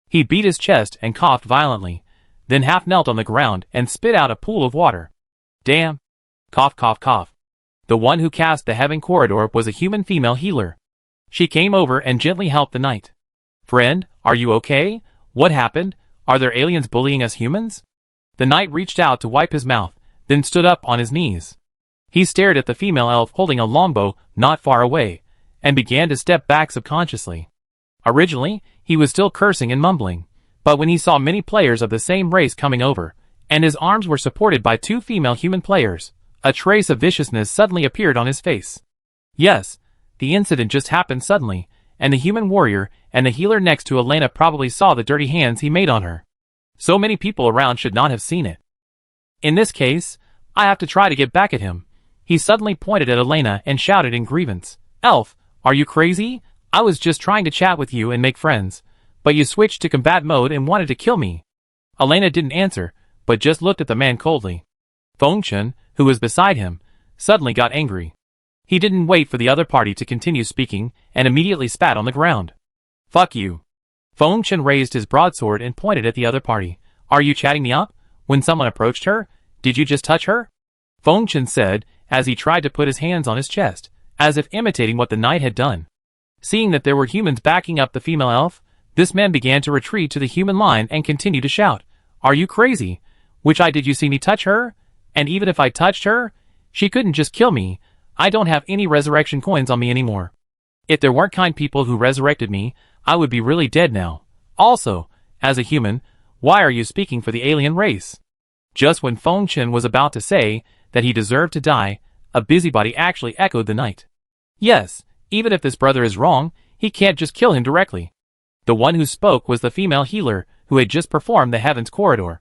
Speaker 1: He beat his chest and coughed violently, then half knelt on the ground and spit out a pool of water. Damn. Cough cough cough. The one who cast the Heaven Corridor was a human female healer. She came over and gently helped the knight. Friend, are you okay? What happened? Are there aliens bullying us humans? The knight reached out to wipe his mouth, then stood up on his knees. He stared at the female elf holding a longbow not far away, and began to step back subconsciously. Originally, he was still cursing and mumbling, but when he saw many players of the same race coming over, and his arms were supported by 2 female human players, a trace of viciousness suddenly appeared on his face. Yes, the incident just happened suddenly, and the human warrior and the healer next to Elena probably saw the dirty hands he made on her. So many people around should not have seen it. In this case, I have to try to get back at him. He suddenly pointed at Elena and shouted in grievance. Elf, are you crazy? I was just trying to chat with you and make friends, but you switched to combat mode and wanted to kill me. Elena didn't answer, but just looked at the man coldly. Fengchen, who was beside him, suddenly got angry. He didn't wait for the other party to continue speaking and immediately spat on the ground. Fuck you. Fengchen raised his broadsword and pointed at the other party. Are you chatting me up? When someone approached her? Did you just touch her? Fengchen said, as he tried to put his hands on his chest, as if imitating what the knight had done. Seeing that there were humans backing up the female elf, this man began to retreat to the human line and continued to shout. Are you crazy? Which eye did you see me touch her? And even if I touched her, she couldn't just kill me. I don't have any resurrection coins on me anymore. If there weren't kind people who resurrected me, I would be really dead now. Also, as a human, why are you speaking for the alien race? Just when Fengchen was about to say that he deserved to die, a busybody actually echoed the knight. Yes, even if this brother is wrong, he can't just kill him directly. The one who spoke was the female healer who had just performed the Heaven's Corridor.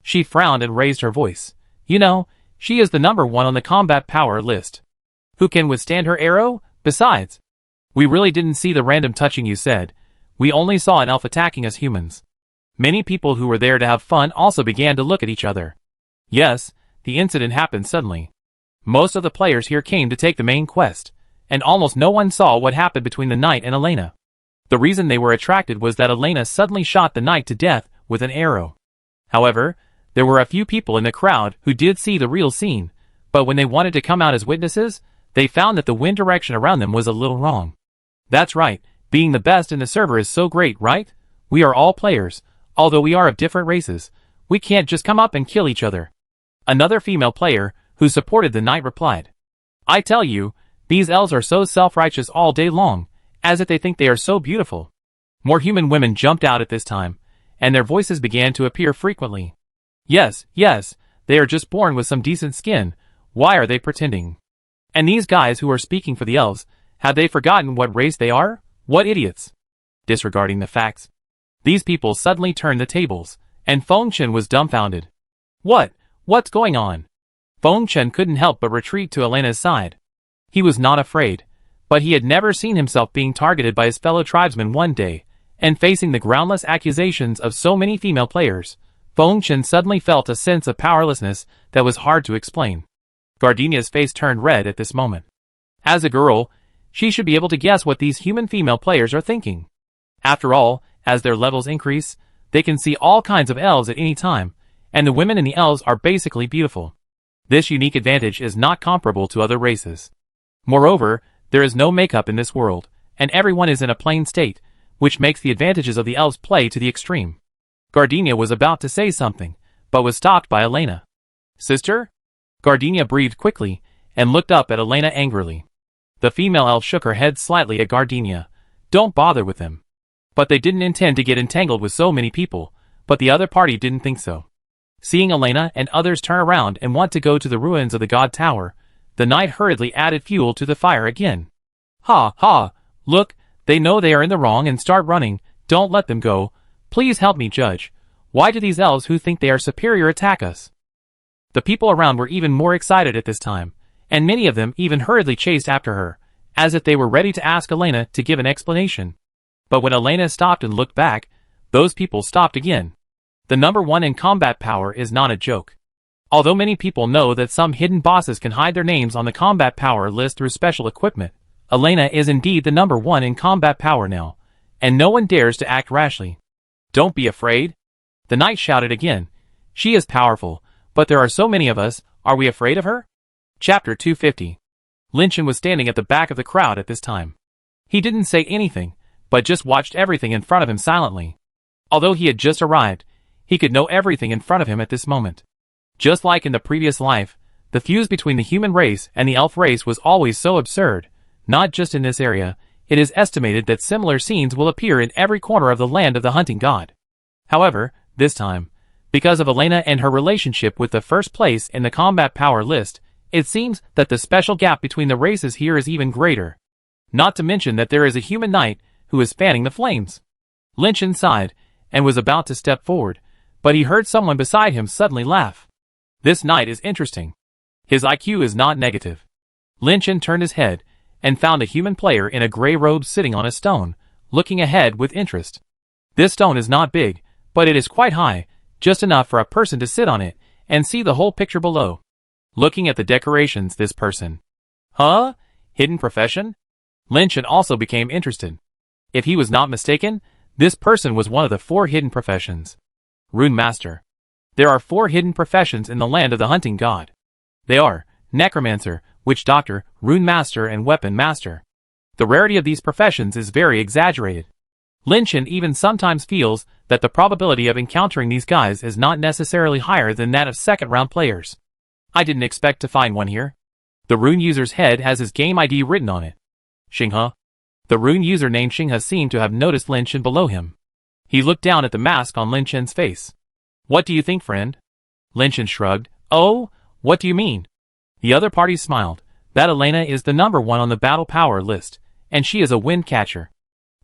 Speaker 1: She frowned and raised her voice. You know, she is the number 1 on the combat power list. Who can withstand her arrow? Besides, we really didn't see the random touching you said. We only saw an elf attacking us humans. Many people who were there to have fun also began to look at each other. Yes, the incident happened suddenly. Most of the players here came to take the main quest, and almost no one saw what happened between the knight and Elena. The reason they were attracted was that Elena suddenly shot the knight to death with an arrow. However, there were a few people in the crowd who did see the real scene, but when they wanted to come out as witnesses, they found that the wind direction around them was a little wrong. That's right, being the best in the server is so great, right? We are all players, although we are of different races. We can't just come up and kill each other. Another female player, who supported the knight, replied. I tell you, these elves are so self-righteous all day long, as if they think they are so beautiful. More human women jumped out at this time, and their voices began to appear frequently. Yes, they are just born with some decent skin. Why are they pretending? And these guys who are speaking for the elves, have they forgotten what race they are? What idiots! Disregarding the facts. These people suddenly turned the tables, and Fengchen was dumbfounded. What's going on? Fengchen couldn't help but retreat to Elena's side. He was not afraid, but he had never seen himself being targeted by his fellow tribesmen one day, and facing the groundless accusations of so many female players, Fengchen suddenly felt a sense of powerlessness that was hard to explain. Gardenia's face turned red at this moment. As a girl, she should be able to guess what these human female players are thinking. After all, as their levels increase, they can see all kinds of elves at any time, and the women in the elves are basically beautiful. This unique advantage is not comparable to other races. Moreover, there is no makeup in this world, and everyone is in a plain state, which makes the advantages of the elves play to the extreme. Gardenia was about to say something, but was stopped by Elena. Sister? Gardenia breathed quickly, and looked up at Elena angrily. The female elf shook her head slightly at Gardenia. Don't bother with them. But they didn't intend to get entangled with so many people, but the other party didn't think so. Seeing Elena and others turn around and want to go to the ruins of the God Tower, the knight hurriedly added fuel to the fire again. Ha, look, they know they are in the wrong and start running. Don't let them go. Please help me judge. Why do these elves who think they are superior attack us? The people around were even more excited at this time, and many of them even hurriedly chased after her, as if they were ready to ask Elena to give an explanation. But when Elena stopped and looked back, those people stopped again. The number 1 in combat power is not a joke. Although many people know that some hidden bosses can hide their names on the combat power list through special equipment, Elena is indeed the number 1 in combat power now, and no one dares to act rashly. Don't be afraid. The knight shouted again. She is powerful, but there are so many of us, are we afraid of her? Chapter 250. Lynchen was standing at the back of the crowd at this time. He didn't say anything, but just watched everything in front of him silently. Although he had just arrived, he could know everything in front of him at this moment. Just like in the previous life, the fuse between the human race and the elf race was always so absurd. Not just in this area, it is estimated that similar scenes will appear in every corner of the land of the hunting god. However, this time, because of Elena and her relationship with the first place in the combat power list, it seems that the special gap between the races here is even greater. Not to mention that there is a human knight who is fanning the flames. Lynchen sighed, and was about to step forward, but he heard someone beside him suddenly laugh. This knight is interesting. His IQ is not negative. Lynchen turned his head, and found a human player in a gray robe sitting on a stone, looking ahead with interest. This stone is not big, but it is quite high, just enough for a person to sit on it and see the whole picture below. Looking at the decorations, this person. Huh? Hidden profession? Lynchen also became interested. If he was not mistaken, this person was one of the 4 hidden professions. Rune Master. There are 4 hidden professions in the land of the hunting god. They are Necromancer, Witch Doctor, Rune Master, and Weapon Master. The rarity of these professions is very exaggerated. Lynchen even sometimes feels that the probability of encountering these guys is not necessarily higher than that of second-round players. I didn't expect to find one here. The rune user's head has his game ID written on it. Xinghe. The rune user named Xinghe seemed to have noticed Lynchen below him. He looked down at the mask on Lynchen's face. What do you think, friend? Lynchen shrugged. Oh, what do you mean? The other party smiled. That Elena is the number 1 on the battle power list, and she is a wind catcher.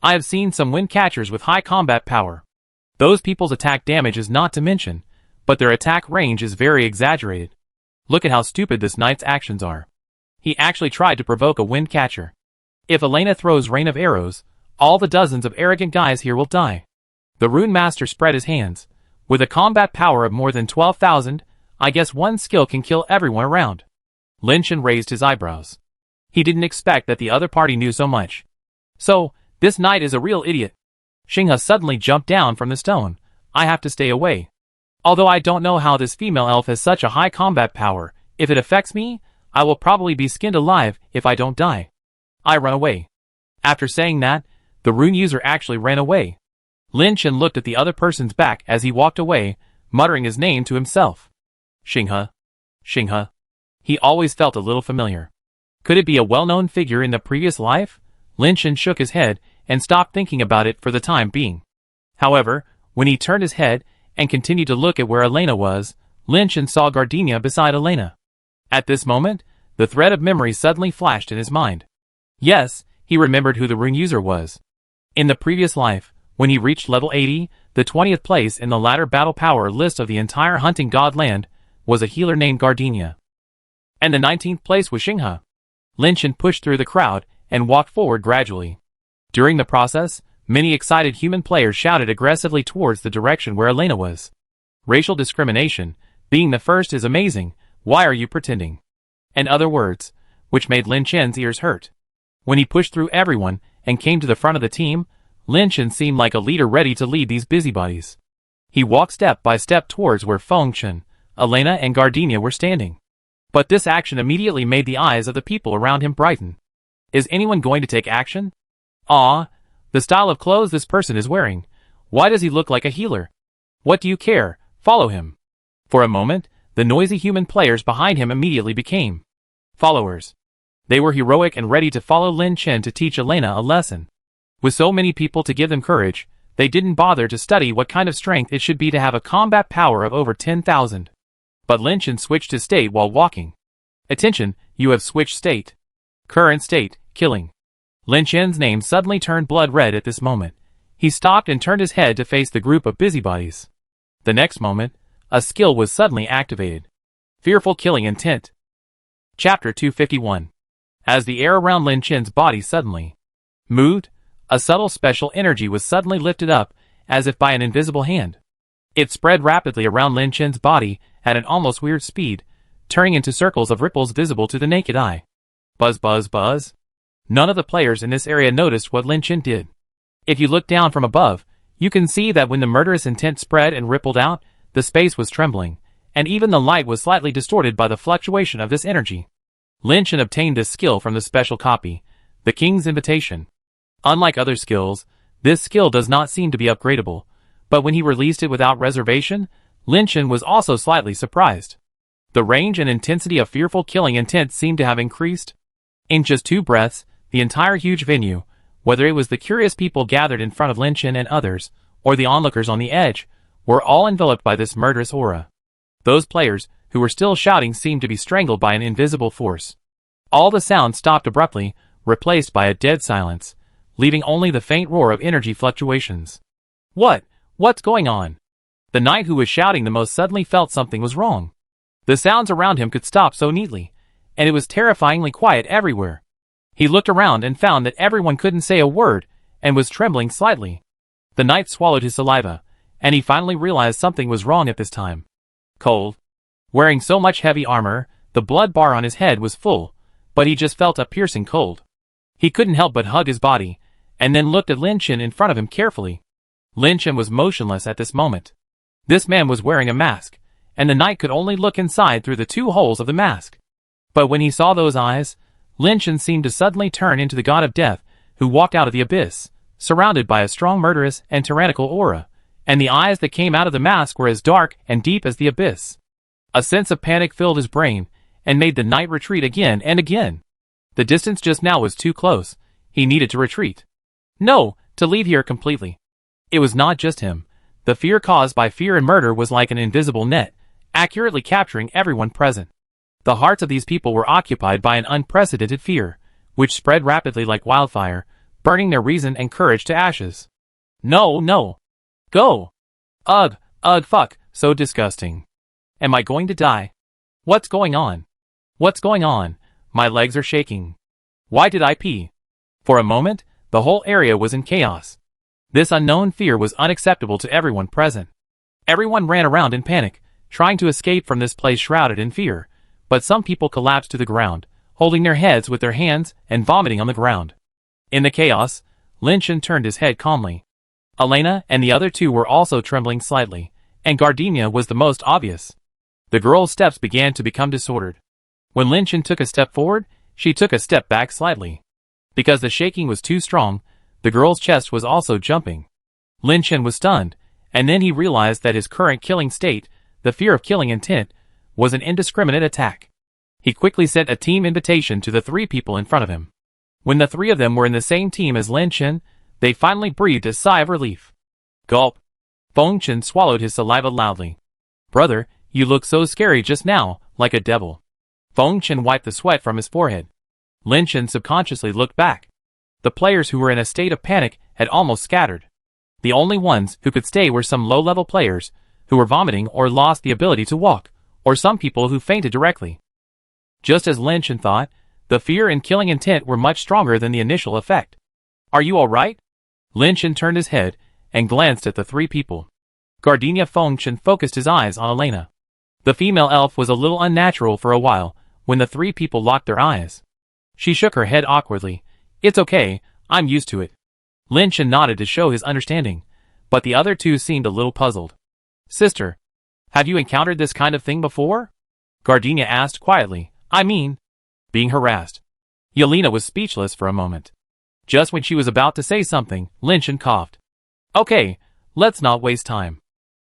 Speaker 1: I have seen some wind catchers with high combat power. Those people's attack damage is not to mention, but their attack range is very exaggerated. Look at how stupid this knight's actions are. He actually tried to provoke a wind catcher. If Elena throws rain of arrows, all the dozens of arrogant guys here will die. The Rune Master spread his hands. With a combat power of more than 12,000, I guess one skill can kill everyone around. Lynchen raised his eyebrows. He didn't expect that the other party knew so much. So, this knight is a real idiot. Xinghe suddenly jumped down from the stone. I have to stay away. Although I don't know how this female elf has such a high combat power, if it affects me, I will probably be skinned alive if I don't die. I run away. After saying that, the rune user actually ran away. Lynchen looked at the other person's back as he walked away, muttering his name to himself. Xinghe. Xinghe. He always felt a little familiar. Could it be a well-known figure in the previous life? Lynchen shook his head and stopped thinking about it for the time being. However, when he turned his head and continued to look at where Elena was, Lynchen saw Gardenia beside Elena. At this moment, the thread of memory suddenly flashed in his mind. Yes, he remembered who the rune user was. In the previous life, when he reached level 80, the 20th place in the ladder battle power list of the entire hunting god land was a healer named Gardenia. And the 19th place was Xinghe. Lynchen pushed through the crowd and walked forward gradually. During the process, many excited human players shouted aggressively towards the direction where Elena was. Racial discrimination, being the first is amazing, why are you pretending? And other words, which made Lynchen's ears hurt. When he pushed through everyone and came to the front of the team, Lynchen seemed like a leader ready to lead these busybodies. He walked step by step towards where Fengchen, Elena and Gardenia were standing. But this action immediately made the eyes of the people around him brighten. Is anyone going to take action? Ah, the style of clothes this person is wearing. Why does he look like a healer? What do you care? Follow him. For a moment, the noisy human players behind him immediately became followers. They were heroic and ready to follow Lynchen to teach Elena a lesson. With so many people to give them courage, they didn't bother to study what kind of strength it should be to have a combat power of over 10,000. But Lynchen switched his state while walking. Attention, you have switched state. Current state, killing. Lynchen's name suddenly turned blood red at this moment. He stopped and turned his head to face the group of busybodies. The next moment, a skill was suddenly activated. Fearful killing intent. Chapter 251. As the air around Lynchen's body suddenly moved, a subtle special energy was suddenly lifted up, as if by an invisible hand. It spread rapidly around Lynchen's body at an almost weird speed, turning into circles of ripples visible to the naked eye. Buzz buzz buzz. None of the players in this area noticed what Lynchen did. If you look down from above, you can see that when the murderous intent spread and rippled out, the space was trembling, and even the light was slightly distorted by the fluctuation of this energy. Lynchen obtained this skill from the special copy, the King's Invitation. Unlike other skills, this skill does not seem to be upgradable, but when he released it without reservation, Lynchen was also slightly surprised. The range and intensity of fearful killing intent seemed to have increased. In just 2 breaths, the entire huge venue, whether it was the curious people gathered in front of Lynchen and others, or the onlookers on the edge, were all enveloped by this murderous aura. Those players, who were still shouting, seemed to be strangled by an invisible force. All the sound stopped abruptly, replaced by a dead silence, leaving only the faint roar of energy fluctuations. What's going on? The knight who was shouting the most suddenly felt something was wrong. The sounds around him could stop so neatly, and it was terrifyingly quiet everywhere. He looked around and found that everyone couldn't say a word, and was trembling slightly. The knight swallowed his saliva, and he finally realized something was wrong at this time. Cold. Wearing so much heavy armor, the blood bar on his head was full, but he just felt a piercing cold. He couldn't help but hug his body, and then looked at Lin Chen in front of him carefully. Lin Chen was motionless at this moment. This man was wearing a mask, and the knight could only look inside through the 2 holes of the mask. But when he saw those eyes, Lin Chen seemed to suddenly turn into the god of death, who walked out of the abyss, surrounded by a strong murderous and tyrannical aura, and the eyes that came out of the mask were as dark and deep as the abyss. A sense of panic filled his brain, and made the knight retreat again and again. The distance just now was too close. He needed to retreat. No, to leave here completely. It was not just him. The fear caused by fear and murder was like an invisible net, accurately capturing everyone present. The hearts of these people were occupied by an unprecedented fear, which spread rapidly like wildfire, burning their reason and courage to ashes. No, no. Go! Ugh, fuck, so disgusting. Am I going to die? What's going on? What's going on? My legs are shaking. Why did I pee? For a moment, the whole area was in chaos. This unknown fear was unacceptable to everyone present. Everyone ran around in panic, trying to escape from this place shrouded in fear, but some people collapsed to the ground, holding their heads with their hands and vomiting on the ground. In the chaos, Lin Chen turned his head calmly. Elena and the other 2 were also trembling slightly, and Gardenia was the most obvious. The girl's steps began to become disordered. When Lin Chen took a step forward, she took a step back slightly. Because the shaking was too strong, the girl's chest was also jumping. Lin Chen was stunned, and then he realized that his current killing state, the fear of killing intent, was an indiscriminate attack. He quickly sent a team invitation to the 3 people in front of him. When the 3 of them were in the same team as Lin Chen, they finally breathed a sigh of relief. Gulp. Feng Chen swallowed his saliva loudly. Brother, you look so scary just now, like a devil. Feng Chen wiped the sweat from his forehead. Lin Chen subconsciously looked back. The players who were in a state of panic had almost scattered. The only ones who could stay were some low-level players, who were vomiting or lost the ability to walk, or some people who fainted directly. Just as Lin Chen thought, the fear and killing intent were much stronger than the initial effect. Are you alright? Lin Chen turned his head and glanced at the 3 people. Gardenia Feng Chen focused his eyes on Elena. The female elf was a little unnatural for a while when the 3 people locked their eyes. She shook her head awkwardly. It's okay, I'm used to it. Lin Chen nodded to show his understanding, but the other 2 seemed a little puzzled. Sister, have you encountered this kind of thing before? Gardenia asked quietly. I mean, being harassed. Yelena was speechless for a moment. Just when she was about to say something, Lin Chen coughed. Okay, let's not waste time.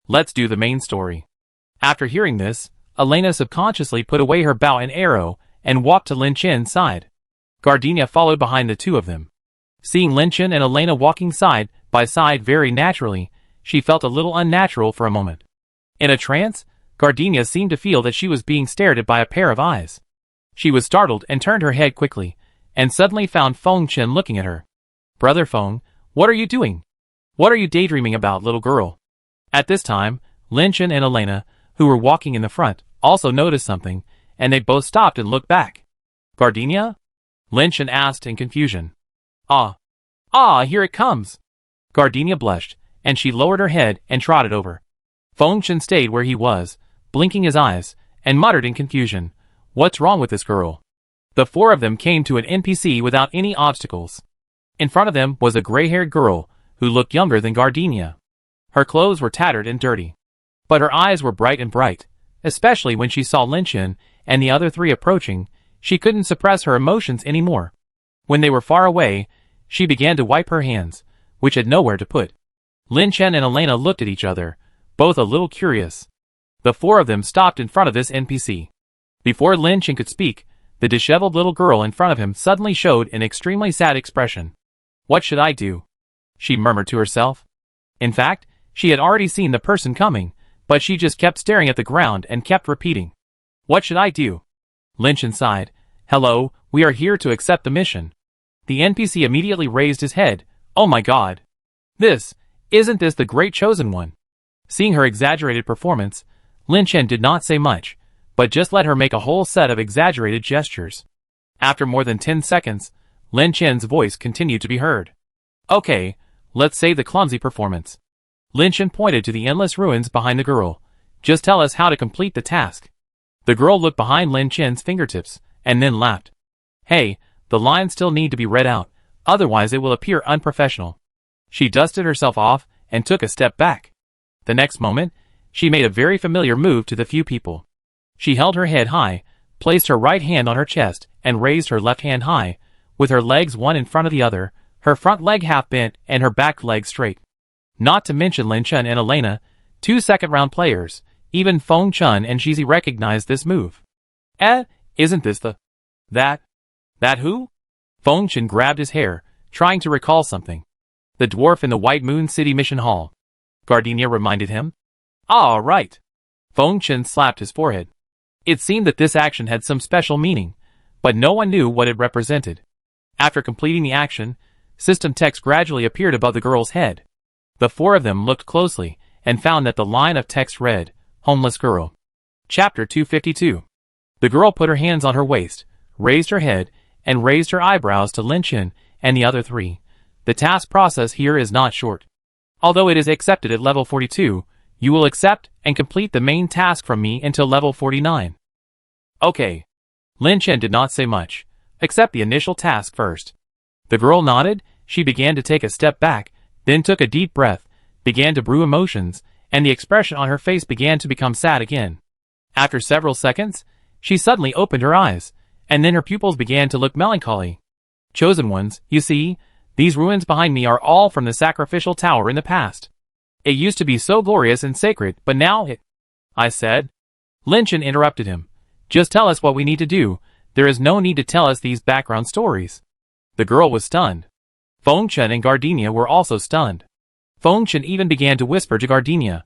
Speaker 1: Let's do the main story. After hearing this, Elena subconsciously put away her bow and arrow and walked to Lin Chen's side. Gardenia followed behind the 2 of them. Seeing Lin Chen and Elena walking side by side very naturally, she felt a little unnatural for a moment. In a trance, Gardenia seemed to feel that she was being stared at by a pair of eyes. She was startled and turned her head quickly, and suddenly found Feng Chen looking at her. Brother Feng, what are you doing? What are you daydreaming about, little girl? At this time, Lin Chen and Elena, who were walking in the front, also noticed something, and they both stopped and looked back. Gardenia? Lin Chen asked in confusion. Here it comes. Gardenia blushed, and she lowered her head and trotted over. Feng Chen stayed where he was, blinking his eyes, and muttered in confusion, What's wrong with this girl? The 4 of them came to an NPC without any obstacles. In front of them was a gray-haired girl, who looked younger than Gardenia. Her clothes were tattered and dirty. But her eyes were bright and bright, especially when she saw Lin Chen and the other 3 approaching. She couldn't suppress her emotions anymore. When they were far away, she began to wipe her hands, which had nowhere to put. Lin Chen and Elena looked at each other, both a little curious. The 4 of them stopped in front of this NPC. Before Lin Chen could speak, the disheveled little girl in front of him suddenly showed an extremely sad expression. What should I do? She murmured to herself. In fact, she had already seen the person coming, but she just kept staring at the ground and kept repeating. What should I do? Lin Chen sighed. Hello, we are here to accept the mission. The NPC immediately raised his head. Oh my god. Isn't this the great chosen one? Seeing her exaggerated performance, Lin Chen did not say much, but just let her make a whole set of exaggerated gestures. After more than 10 seconds, Lin Chen's voice continued to be heard. Okay, let's save the clumsy performance. Lin Chen pointed to the endless ruins behind the girl. Just tell us how to complete the task. The girl looked behind Lin Chen's fingertips, and then laughed. Hey, the lines still need to be read out, otherwise it will appear unprofessional. She dusted herself off, and took a step back. The next moment, she made a very familiar move to the few people. She held her head high, placed her right hand on her chest, and raised her left hand high, with her legs one in front of the other, her front leg half bent and her back leg straight. Not to mention Lin Chen and Elena, 2 second-round players. Even Feng Chun and Shizi recognized this move. Isn't this the... That who? Feng Chen grabbed his hair, trying to recall something. The dwarf in the White Moon City Mission Hall. Gardenia reminded him. Ah, right. Feng Chen slapped his forehead. It seemed that this action had some special meaning, but no one knew what it represented. After completing the action, system text gradually appeared above the girl's head. The 4 of them looked closely, and found that the line of text read, Homeless Girl. Chapter 252. The girl put her hands on her waist, raised her head, and raised her eyebrows to Lin Chen and the other 3. The task process here is not short. Although it is accepted at level 42, you will accept and complete the main task from me until level 49. Okay. Lin Chen did not say much, except the initial task first. The girl nodded, she began to take a step back, then took a deep breath, began to brew emotions, and the expression on her face began to become sad again. After several seconds, she suddenly opened her eyes, and then her pupils began to look melancholy. Chosen ones, you see, these ruins behind me are all from the sacrificial tower in the past. It used to be so glorious and sacred, but now it... I said. Lin Chen interrupted him. Just tell us what we need to do. There is no need to tell us these background stories. The girl was stunned. Feng Chen and Gardenia were also stunned. Feng Chen even began to whisper to Gardenia,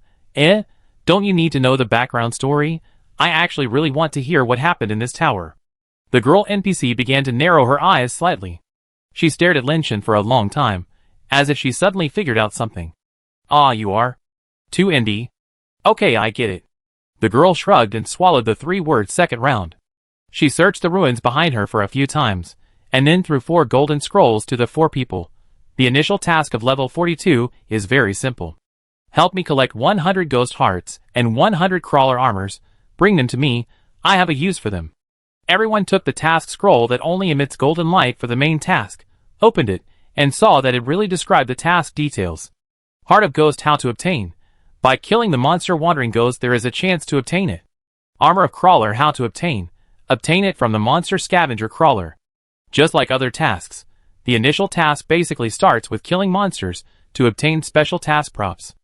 Speaker 1: don't you need to know the background story? I actually really want to hear what happened in this tower. The girl NPC began to narrow her eyes slightly. She stared at Lin Chen for a long time, as if she suddenly figured out something. Ah, you are? Too indie? Okay, I get it. The girl shrugged and swallowed the 3-word second round. She searched the ruins behind her for a few times, and then threw 4 golden scrolls to the 4 people. The initial task of level 42 is very simple. Help me collect 100 ghost hearts and 100 crawler armors. Bring them to me. I have a use for them. Everyone took the task scroll that only emits golden light for the main task, opened it, and saw that it really described the task details. Heart of Ghost, how to obtain. By killing the monster Wandering Ghost there is a chance to obtain it. Armor of Crawler, how to obtain. Obtain it from the monster scavenger crawler. Just like other tasks, the initial task basically starts with killing monsters to obtain special task props.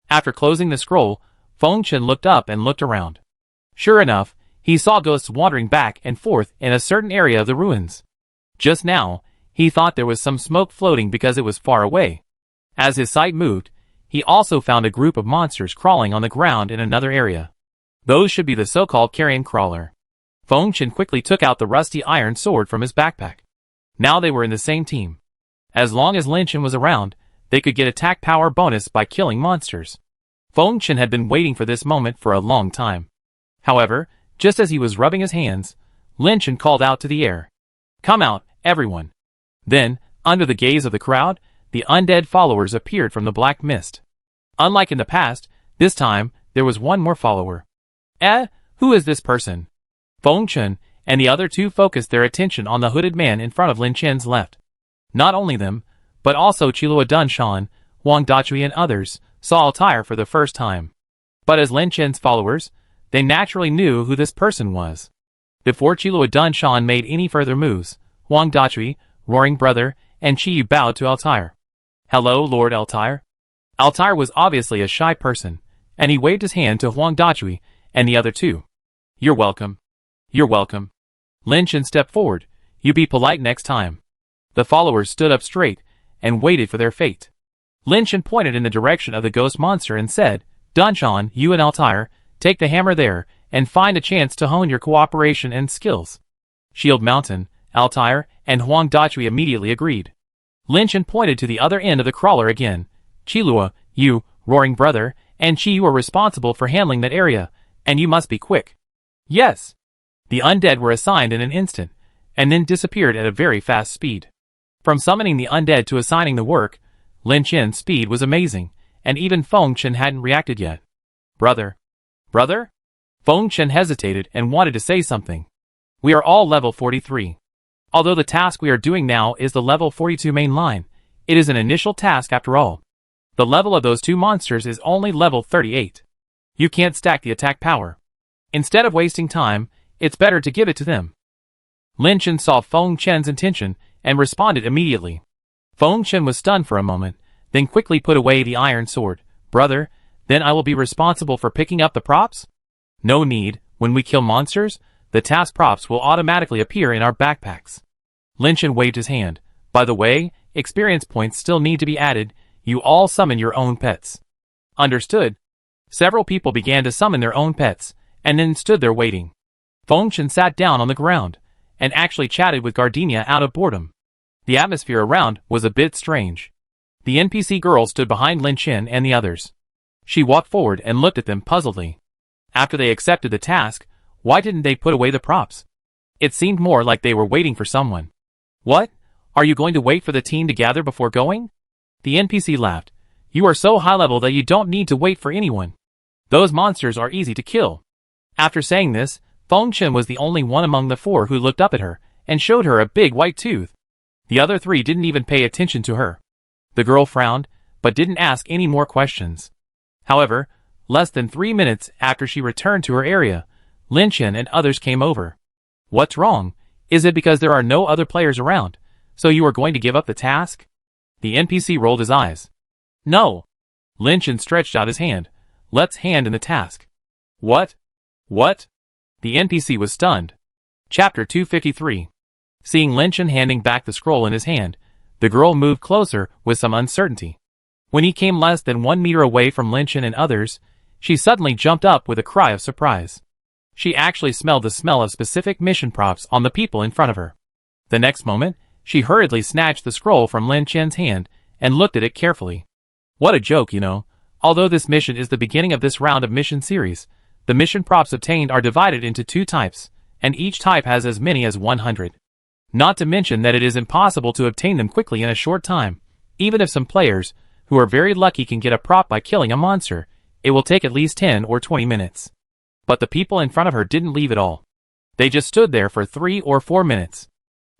Speaker 1: After closing the scroll, Feng Chen looked up and looked around. Sure enough, he saw ghosts wandering back and forth in a certain area of the ruins. Just now, he thought there was some smoke floating because it was far away. As his sight moved, he also found a group of monsters crawling on the ground in another area. Those should be the so-called carrion crawler. Feng Chen quickly took out the rusty iron sword from his backpack. Now they were in the same team. As long as Lin Chen was around, they could get attack power bonus by killing monsters. Feng Chen had been waiting for this moment for a long time. However, just as he was rubbing his hands, Lin Chen called out to the air. Come out, everyone. Then, under the gaze of the crowd, the undead followers appeared from the black mist. Unlike in the past, this time, there was one more follower. Who is this person? Feng Chen and the other 2 focused their attention on the hooded man in front of Lin Chen's left. Not only them, but also Qilua Dunshan, Huang Dachui and others, saw Altair for the first time. But as Lin Chen's followers, they naturally knew who this person was. Before Qilua Dunshan made any further moves, Huang Dachui, Roaring Brother, and Chi Yu bowed to Altair. Hello, Lord Altair. Altair was obviously a shy person, and he waved his hand to Huang Dachui and the other 2. You're welcome. You're welcome. Lin Chen stepped forward. You be polite next time. The followers stood up straight and waited for their fate. Lin Chen pointed in the direction of the ghost monster and said, Dunshan, you and Altair, take the hammer there and find a chance to hone your cooperation and skills. Shield Mountain, Altair, and Huang Dachui immediately agreed. Lin Chen pointed to the other end of the crawler again. Qilua, you, Roaring Brother, and Chi Yu are responsible for handling that area, and you must be quick. Yes. The undead were assigned in an instant, and then disappeared at a very fast speed. From summoning the undead to assigning the work, Lin Chen's speed was amazing, and even Feng Chen hadn't reacted yet. Brother? Brother? Feng Chen hesitated and wanted to say something. We are all level 43. Although the task we are doing now is the level 42 main line, it is an initial task after all. The level of those two monsters is only level 38. You can't stack the attack power. Instead of wasting time, it's better to give it to them. Lin Chen saw Feng Chen's intention and responded immediately. Feng Chen was stunned for a moment, then quickly put away the iron sword. Brother, then I will be responsible for picking up the props? No need, when we kill monsters, the task props will automatically appear in our backpacks. Lin Chen waved his hand. By the way, experience points still need to be added, you all summon your own pets. Understood. Several people began to summon their own pets, and then stood there waiting. Feng Chen sat down on the ground, and actually chatted with Gardenia out of boredom. The atmosphere around was a bit strange. The NPC girl stood behind Lin Chen and the others. She walked forward and looked at them puzzledly. After they accepted the task, why didn't they put away the props? It seemed more like they were waiting for someone. What? Are you going to wait for the team to gather before going? The NPC laughed. You are so high level that you don't need to wait for anyone. Those monsters are easy to kill. After saying this, Feng Chen was the only one among the four who looked up at her, and showed her a big white tooth. The other three didn't even pay attention to her. The girl frowned, but didn't ask any more questions. However, less than 3 minutes after she returned to her area, Lin Chen and others came over. What's wrong? Is it because there are no other players around, so you are going to give up the task? The NPC rolled his eyes. No. Lin Chen stretched out his hand. Let's hand in the task. What? What? The NPC was stunned. Chapter 253. Seeing Lin Chen handing back the scroll in his hand, the girl moved closer with some uncertainty. When he came less than 1 meter away from Lin Chen and others, she suddenly jumped up with a cry of surprise. She actually smelled the smell of specific mission props on the people in front of her. The next moment, she hurriedly snatched the scroll from Lin Chen's hand and looked at it carefully. What a joke, you know. Although this mission is the beginning of this round of mission series, the mission props obtained are divided into 2 types, and each type has as many as 100. Not to mention that it is impossible to obtain them quickly in a short time. Even if some players, who are very lucky, can get a prop by killing a monster, it will take at least 10 or 20 minutes. But the people in front of her didn't leave at all. They just stood there for 3 or 4 minutes.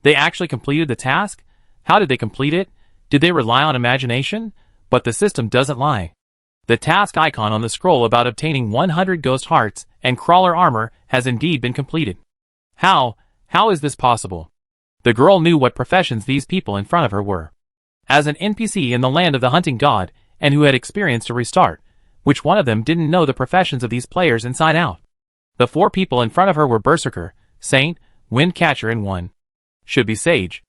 Speaker 1: They actually completed the task? How did they complete it? Did they rely on imagination? But the system doesn't lie. The task icon on the scroll about obtaining 100 ghost hearts and crawler armor has indeed been completed. How is this possible? The girl knew what professions these people in front of her were. As an NPC in the land of the hunting god, and who had experienced a restart, which one of them didn't know the professions of these players inside out? The 4 people in front of her were Berserker, Saint, Windcatcher, and one should be Sage.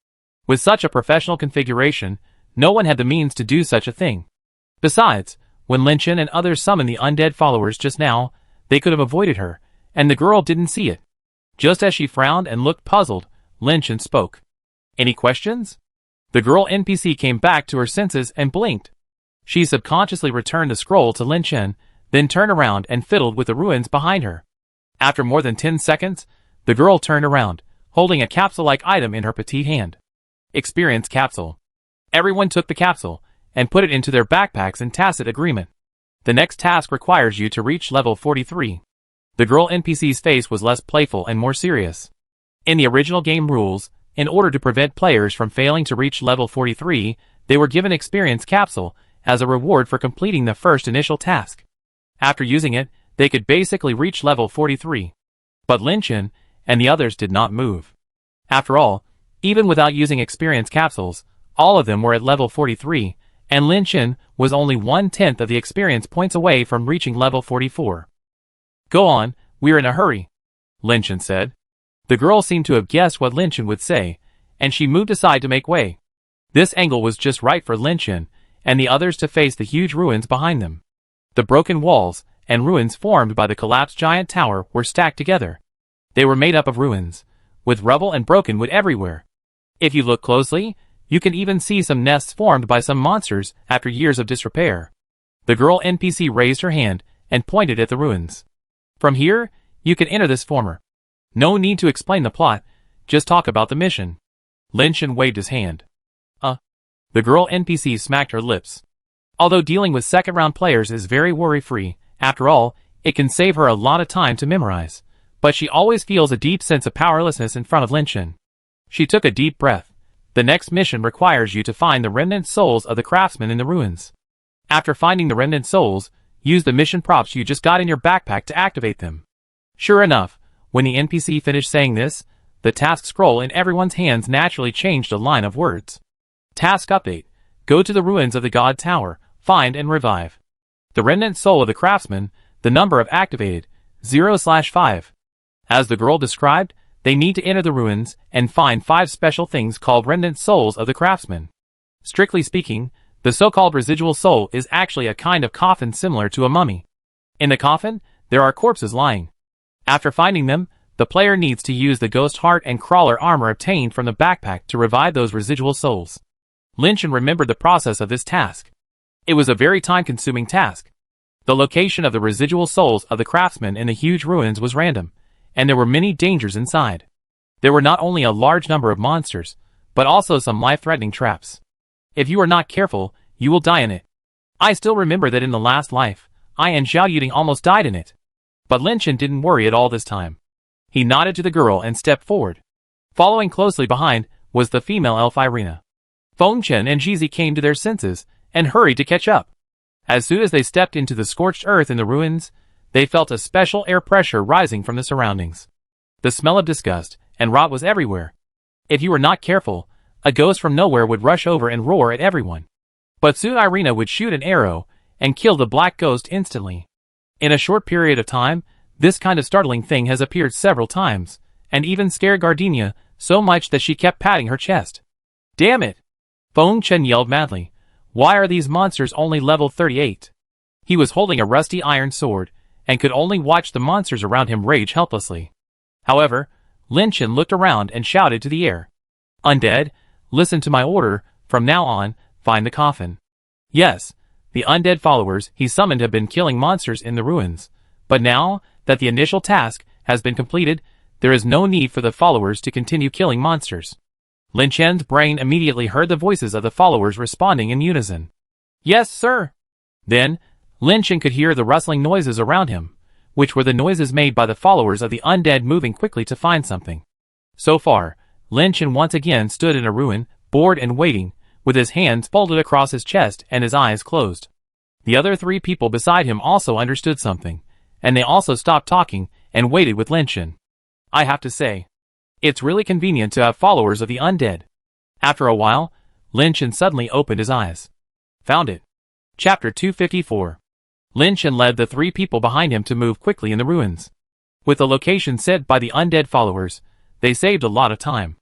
Speaker 1: With such a professional configuration, no one had the means to do such a thing. Besides, when Lin Chen and others summoned the undead followers just now, they could have avoided her, and the girl didn't see it. Just as she frowned and looked puzzled, Lin Chen spoke. Any questions? The girl NPC came back to her senses and blinked. She subconsciously returned the scroll to Lin Chen, then turned around and fiddled with the ruins behind her. After more than 10 seconds, the girl turned around, holding a capsule-like item in her petite hand. Experience capsule. Everyone took the capsule and put it into their backpacks in tacit agreement. The next task requires you to reach level 43. The girl NPC's face was less playful and more serious. In the original game rules, in order to prevent players from failing to reach level 43, they were given experience capsule as a reward for completing the first initial task. After using it, they could basically reach level 43. But Lin Chen and the others did not move. After all, even without using experience capsules, all of them were at level 43, and Lin Chen was only 1/10 of the experience points away from reaching level 44. Go on, we're in a hurry, Lin Chen said. The girl seemed to have guessed what Lin Chen would say, and she moved aside to make way. This angle was just right for Lin Chen and the others to face the huge ruins behind them. The broken walls and ruins formed by the collapsed giant tower were stacked together. They were made up of ruins, with rubble and broken wood everywhere. If you look closely, you can even see some nests formed by some monsters after years of disrepair. The girl NPC raised her hand and pointed at the ruins. From here, you can enter this former. No need to explain the plot, just talk about the mission. Lin Chen waved his hand. The girl NPC smacked her lips. Although dealing with second-round players is very worry-free, after all, it can save her a lot of time to memorize. But she always feels a deep sense of powerlessness in front of Lin Chen. She took a deep breath. The next mission requires you to find the remnant souls of the craftsmen in the ruins. After finding the remnant souls, use the mission props you just got in your backpack to activate them. Sure enough, when the NPC finished saying this, the task scroll in everyone's hands naturally changed a line of words. Task update. Go to the ruins of the God Tower, find and revive the remnant soul of the craftsman, the number of activated, 0/5. As the girl described, they need to enter the ruins and find 5 special things called remnant souls of the craftsman. Strictly speaking, the so-called residual soul is actually a kind of coffin similar to a mummy. In the coffin, there are corpses lying. After finding them, the player needs to use the ghost heart and crawler armor obtained from the backpack to revive those residual souls. Lin Chen remembered the process of this task. It was a very time-consuming task. The location of the residual souls of the craftsmen in the huge ruins was random, and there were many dangers inside. There were not only a large number of monsters, but also some life-threatening traps. If you are not careful, you will die in it. I still remember that in the last life, I and Xiao Yuding almost died in it. But Lin Chen didn't worry at all this time. He nodded to the girl and stepped forward. Following closely behind was the female elf Irina. Feng Chen and Jizi came to their senses and hurried to catch up. As soon as they stepped into the scorched earth in the ruins, they felt a special air pressure rising from the surroundings. The smell of disgust and rot was everywhere. If you were not careful, a ghost from nowhere would rush over and roar at everyone. But soon Irina would shoot an arrow and kill the black ghost instantly. In a short period of time, this kind of startling thing has appeared several times, and even scared Gardenia so much that she kept patting her chest. Damn it! Feng Chen yelled madly. Why are these monsters only level 38? He was holding a rusty iron sword, and could only watch the monsters around him rage helplessly. However, Lin Chen looked around and shouted to the air. Undead, listen to my order, from now on, find the coffin. Yes, the undead followers he summoned have been killing monsters in the ruins, but now that the initial task has been completed, there is no need for the followers to continue killing monsters. Lin Chen's brain immediately heard the voices of the followers responding in unison. Yes, sir. Then, Lin Chen could hear the rustling noises around him, which were the noises made by the followers of the undead moving quickly to find something. So far, Lin Chen once again stood in a ruin, bored and waiting, with his hands folded across his chest and his eyes closed. The other 3 people beside him also understood something, and they also stopped talking and waited with Lin Chen. I have to say, it's really convenient to have followers of the undead. After a while, Lin Chen suddenly opened his eyes. Found it. Chapter 254. Lin Chen led the 3 people behind him to move quickly in the ruins. With the location set by the undead followers, they saved a lot of time.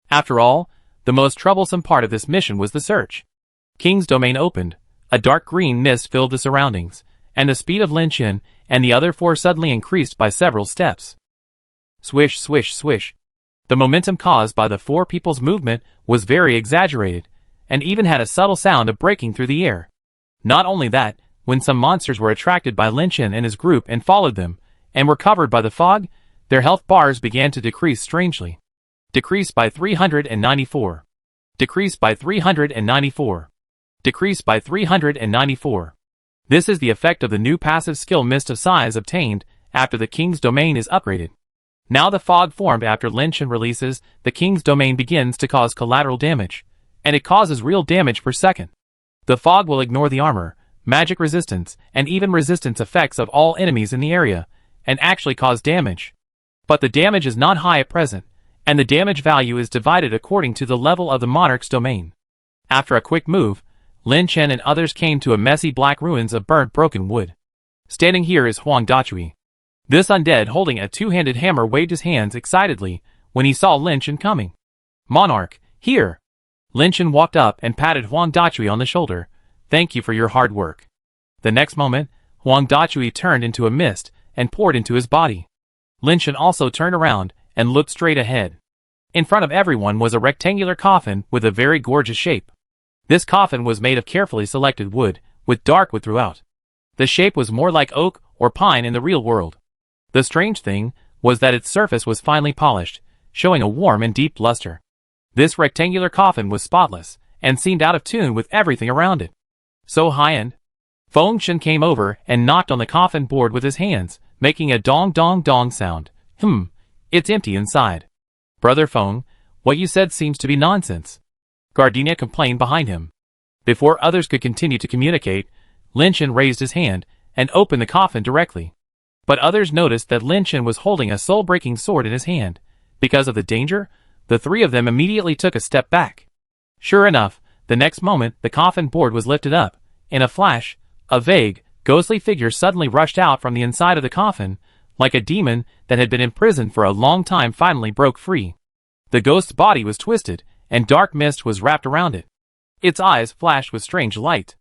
Speaker 1: After all, the most troublesome part of this mission was the search. King's domain opened, a dark green mist filled the surroundings, and the speed of Lin Chen and the other 4 suddenly increased by several steps. Swish, swish, swish. The momentum caused by the 4 people's movement was very exaggerated, and even had a subtle sound of breaking through the air. Not only that, when some monsters were attracted by Lin Chen and his group and followed them, and were covered by the fog, their health bars began to decrease strangely. Decrease by 394. Decrease by 394. Decrease by 394. This is the effect of the new passive skill Mist of Size obtained after the King's Domain is upgraded. Now the fog formed after Lin Chen releases the King's Domain begins to cause collateral damage, and it causes real damage per second. The fog will ignore the armor, magic resistance, and even resistance effects of all enemies in the area, and actually cause damage. But the damage is not high at present, and the damage value is divided according to the level of the monarch's domain. After a quick move, Lin Chen and others came to a messy black ruins of burnt broken wood. Standing here is Huang Dachui. This undead holding a 2-handed hammer waved his hands excitedly when he saw Lin Chen coming. Monarch, here! Lin Chen walked up and patted Huang Dachui on the shoulder. Thank you for your hard work. The next moment, Huang Dachui turned into a mist and poured into his body. Lin Chen also turned around and looked straight ahead. In front of everyone was a rectangular coffin with a very gorgeous shape. This coffin was made of carefully selected wood, with dark wood throughout. The shape was more like oak or pine in the real world. The strange thing was that its surface was finely polished, showing a warm and deep luster. This rectangular coffin was spotless, and seemed out of tune with everything around it. So high-end? Feng Shen came over and knocked on the coffin board with his hands, making a dong dong dong sound. It's empty inside. Brother Feng, what you said seems to be nonsense. Gardenia complained behind him. Before others could continue to communicate, Lin Chen raised his hand and opened the coffin directly. But others noticed that Lin Chen was holding a soul-breaking sword in his hand. Because of the danger, the three of them immediately took a step back. Sure enough, the next moment the coffin board was lifted up. In a flash, a vague, ghostly figure suddenly rushed out from the inside of the coffin, like a demon that had been imprisoned for a long time finally broke free. The ghost's body was twisted, and dark mist was wrapped around it. Its eyes flashed with strange light.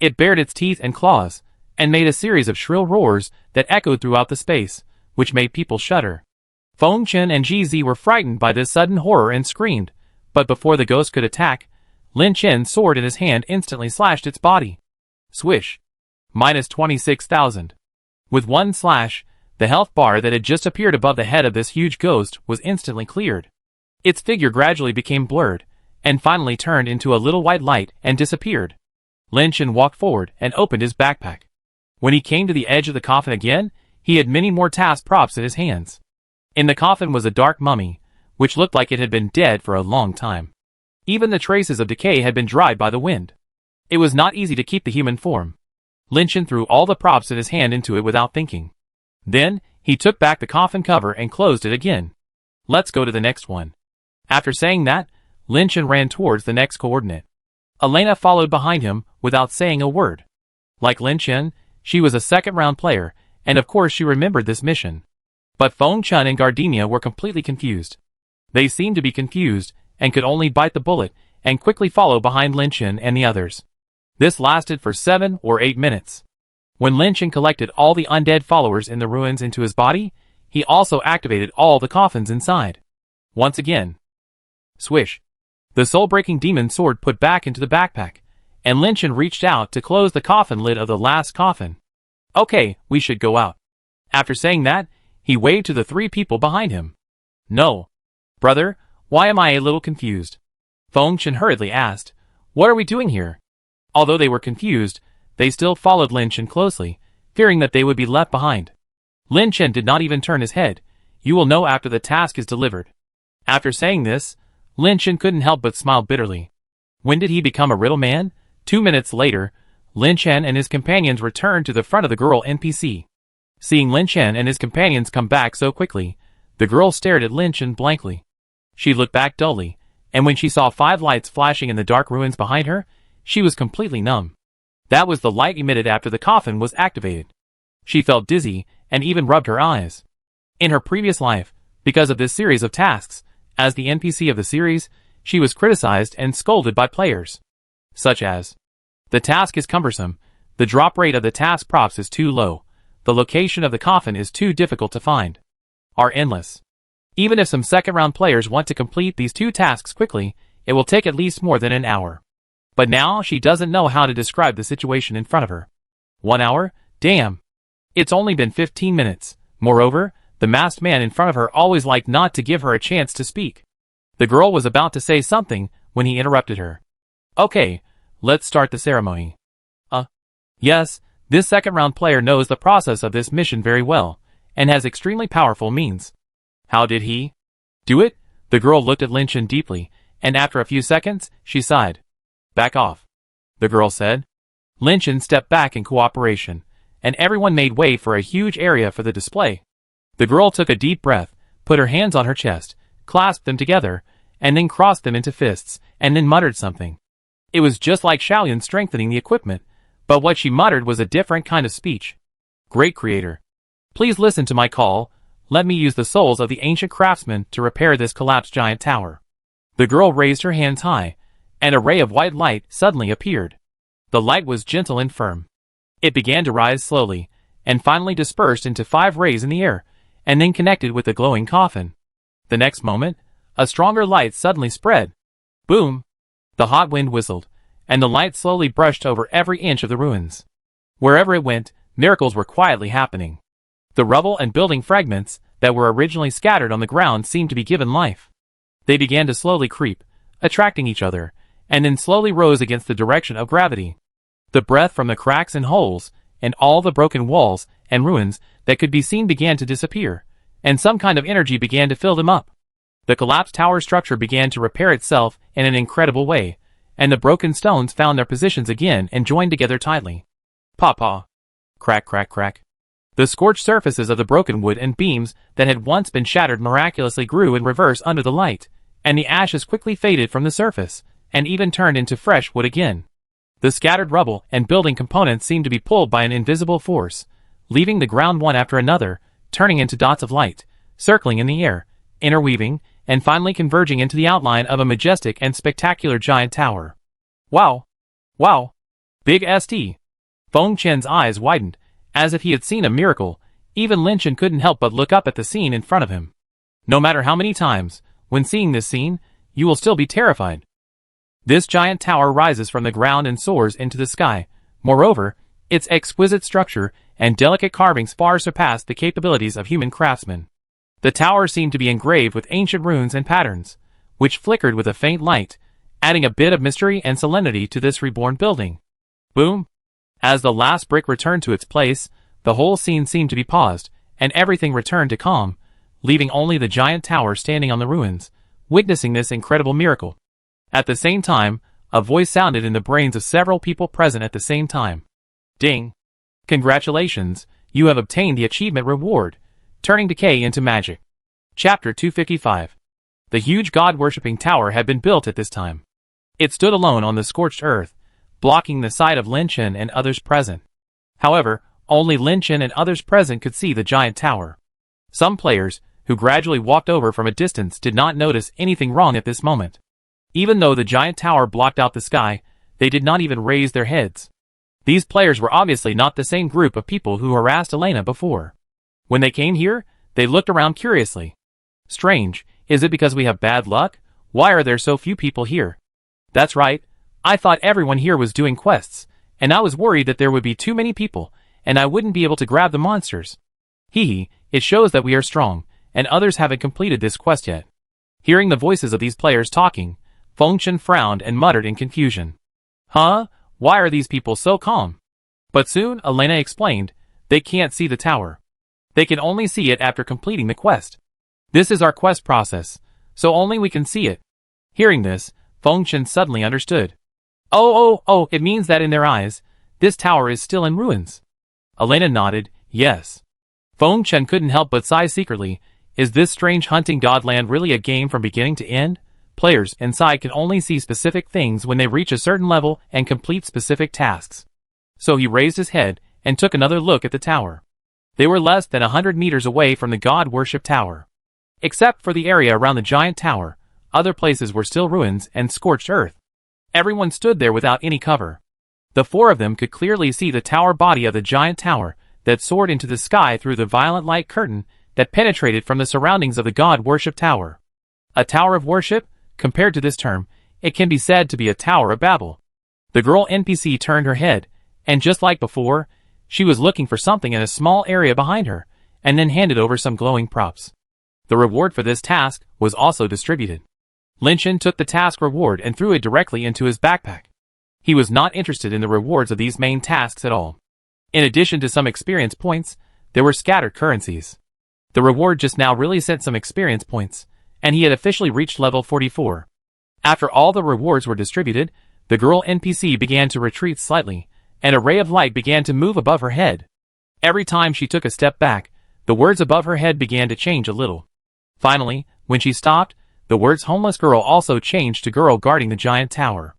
Speaker 1: It bared its teeth and claws, and made a series of shrill roars that echoed throughout the space, which made people shudder. Feng Chen and GZ were frightened by this sudden horror and screamed, but before the ghost could attack, Lin Chen's sword in his hand instantly slashed its body. Swish. Minus 26,000. With one slash, the health bar that had just appeared above the head of this huge ghost was instantly cleared. Its figure gradually became blurred, and finally turned into a little white light and disappeared. Lin Chen walked forward and opened his backpack. When he came to the edge of the coffin again, he had many more task props in his hands. In the coffin was a dark mummy, which looked like it had been dead for a long time. Even the traces of decay had been dried by the wind. It was not easy to keep the human form. Lin Chen threw all the props in his hand into it without thinking. Then, he took back the coffin cover and closed it again. Let's go to the next one. After saying that, Lin Chen ran towards the next coordinate. Elena followed behind him without saying a word. Like Lin Chen, she was a second-round player, and of course she remembered this mission. But Feng Chen and Gardenia were completely confused. They seemed to be confused, and could only bite the bullet, and quickly follow behind Lin Chen and the others. This lasted for 7 or 8 minutes. When Lin Chen collected all the undead followers in the ruins into his body, he also activated all the coffins inside. Once again. Swish. The soul-breaking demon sword put back into the backpack, and Lin Chen reached out to close the coffin lid of the last coffin. Okay, we should go out. After saying that, he waved to the 3 people behind him. No. Brother, why am I a little confused? Feng Chen hurriedly asked. What are we doing here? Although they were confused, they still followed Lin Chen closely, fearing that they would be left behind. Lin Chen did not even turn his head. You will know after the task is delivered. After saying this, Lin Chen couldn't help but smile bitterly. When did he become a riddle man? 2 minutes later, Lin Chen and his companions returned to the front of the girl NPC. Seeing Lin Chen and his companions come back so quickly, the girl stared at Lin Chen blankly. She looked back dully, and when she saw 5 lights flashing in the dark ruins behind her, she was completely numb. That was the light emitted after the coffin was activated. She felt dizzy and even rubbed her eyes. In her previous life, because of this series of tasks, as the NPC of the series, she was criticized and scolded by players. Such as, the task is cumbersome, the drop rate of the task props is too low, the location of the coffin is too difficult to find, are endless. Even if some second-round players want to complete these 2 tasks quickly, it will take at least more than an hour. But now she doesn't know how to describe the situation in front of her. 1 hour? Damn. It's only been 15 minutes. Moreover, the masked man in front of her always liked not to give her a chance to speak. The girl was about to say something when he interrupted her. Okay, let's start the ceremony. Yes, this second-round player knows the process of this mission very well, and has extremely powerful means. How did he do it? The girl looked at Lin Chen deeply, and after a few seconds, she sighed. Back off, the girl said. Lin Chen stepped back in cooperation, and everyone made way for a huge area for the display. The girl took a deep breath, put her hands on her chest, clasped them together, and then crossed them into fists, and then muttered something. It was just like Shaolin strengthening the equipment, but what she muttered was a different kind of speech. Great Creator, please listen to my call. Let me use the souls of the ancient craftsmen to repair this collapsed giant tower. The girl raised her hands high, and a ray of white light suddenly appeared. The light was gentle and firm. It began to rise slowly, and finally dispersed into 5 rays in the air, and then connected with the glowing coffin. The next moment, a stronger light suddenly spread. Boom! The hot wind whistled, and the light slowly brushed over every inch of the ruins. Wherever it went, miracles were quietly happening. The rubble and building fragments that were originally scattered on the ground seemed to be given life. They began to slowly creep, attracting each other, and then slowly rose against the direction of gravity. The breath from the cracks and holes, and all the broken walls and ruins that could be seen began to disappear, and some kind of energy began to fill them up. The collapsed tower structure began to repair itself in an incredible way, and the broken stones found their positions again and joined together tightly. Paw. Crack, crack, crack. The scorched surfaces of the broken wood and beams that had once been shattered miraculously grew in reverse under the light, and the ashes quickly faded from the surface, and even turned into fresh wood again. The scattered rubble and building components seemed to be pulled by an invisible force, leaving the ground one after another, turning into dots of light, circling in the air, interweaving, and finally converging into the outline of a majestic and spectacular giant tower. Wow! Wow! Big St. Feng Chen's eyes widened, as if he had seen a miracle. Even Lin Chen couldn't help but look up at the scene in front of him. No matter how many times, when seeing this scene, you will still be terrified. This giant tower rises from the ground and soars into the sky. Moreover, its exquisite structure and delicate carvings far surpass the capabilities of human craftsmen. The tower seemed to be engraved with ancient runes and patterns, which flickered with a faint light, adding a bit of mystery and solemnity to this reborn building. Boom! As the last brick returned to its place, the whole scene seemed to be paused, and everything returned to calm, leaving only the giant tower standing on the ruins, witnessing this incredible miracle. At the same time, a voice sounded in the brains of several people present at the same time. Ding! Congratulations, you have obtained the achievement reward, turning decay into magic. Chapter 255. The huge god-worshipping tower had been built at this time. It stood alone on the scorched earth, blocking the sight of Lin Chen and others present. However, only Lin Chen and others present could see the giant tower. Some players, who gradually walked over from a distance, did not notice anything wrong at this moment. Even though the giant tower blocked out the sky, they did not even raise their heads. These players were obviously not the same group of people who harassed Elena before. When they came here, they looked around curiously. Strange, is it because we have bad luck? Why are there so few people here? That's right, I thought everyone here was doing quests, and I was worried that there would be too many people, and I wouldn't be able to grab the monsters. Hee, it shows that we are strong, and others haven't completed this quest yet. Hearing the voices of these players talking, Feng Chen frowned and muttered in confusion. Huh? Why are these people so calm? But soon, Elena explained, they can't see the tower. They can only see it after completing the quest. This is our quest process, so only we can see it. Hearing this, Feng Chen suddenly understood. Oh, it means that in their eyes, this tower is still in ruins. Elena nodded, yes. Feng Chen couldn't help but sigh secretly. Is this strange hunting godland really a game from beginning to end? Players inside can only see specific things when they reach a certain level and complete specific tasks. So he raised his head and took another look at the tower. They were less than 100 meters away from the god-worship tower. Except for the area around the giant tower, other places were still ruins and scorched earth. Everyone stood there without any cover. The four of them could clearly see the tower body of the giant tower that soared into the sky through the violet light curtain that penetrated from the surroundings of the god-worship tower. A tower of worship? Compared to this term, it can be said to be a Tower of Babel. The girl NPC turned her head, and just like before, she was looking for something in a small area behind her, and then handed over some glowing props. The reward for this task was also distributed. Lin Chen took the task reward and threw it directly into his backpack. He was not interested in the rewards of these main tasks at all. In addition to some experience points, there were scattered currencies. The reward just now really sent some experience points, and he had officially reached level 44. After all the rewards were distributed, the girl NPC began to retreat slightly, and a ray of light began to move above her head. Every time she took a step back, the words above her head began to change a little. Finally, when she stopped, the words homeless girl also changed to girl guarding the giant tower.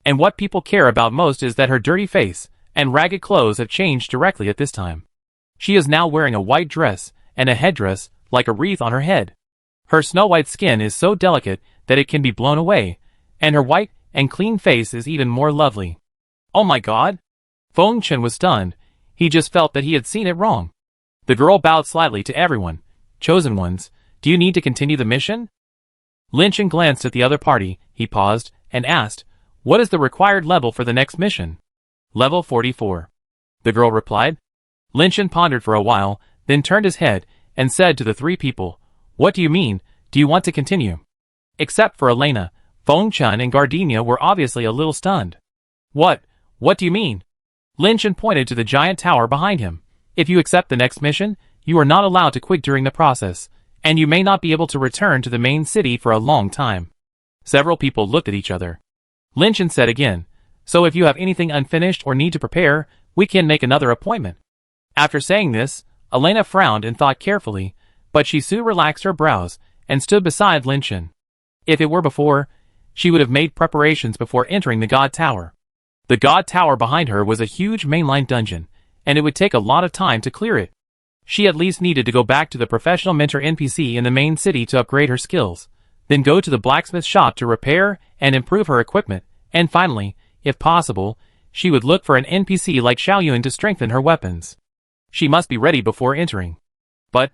Speaker 1: And what people care about most is that her dirty face and ragged clothes have changed directly at this time. She is now wearing a white dress and a headdress like a wreath on her head. Her snow-white skin is so delicate that it can be blown away, and her white and clean face is even more lovely. Oh my god! Feng Chen was stunned. He just felt that he had seen it wrong. The girl bowed slightly to everyone. Chosen ones, do you need to continue the mission? Lin Chen glanced at the other party. He paused and asked, what is the required level for the next mission? Level 44. The girl replied. Lin Chen pondered for a while, then turned his head and said to the three people, what do you mean? Do you want to continue? Except for Elena, Feng Chen and Gardenia were obviously a little stunned. What do you mean? Lin Chen pointed to the giant tower behind him. If you accept the next mission, you are not allowed to quit during the process, and you may not be able to return to the main city for a long time. Several people looked at each other. Lin Chen said again, so if you have anything unfinished or need to prepare, we can make another appointment. After saying this, Elena frowned and thought carefully, but she soon relaxed her brows and stood beside Lin Chen. If it were before, she would have made preparations before entering the God Tower. The God Tower behind her was a huge mainline dungeon, and it would take a lot of time to clear it. She at least needed to go back to the professional mentor NPC in the main city to upgrade her skills, then go to the blacksmith shop to repair and improve her equipment, and finally, if possible, she would look for an NPC like Xiaoyun to strengthen her weapons. She must be ready before entering. But,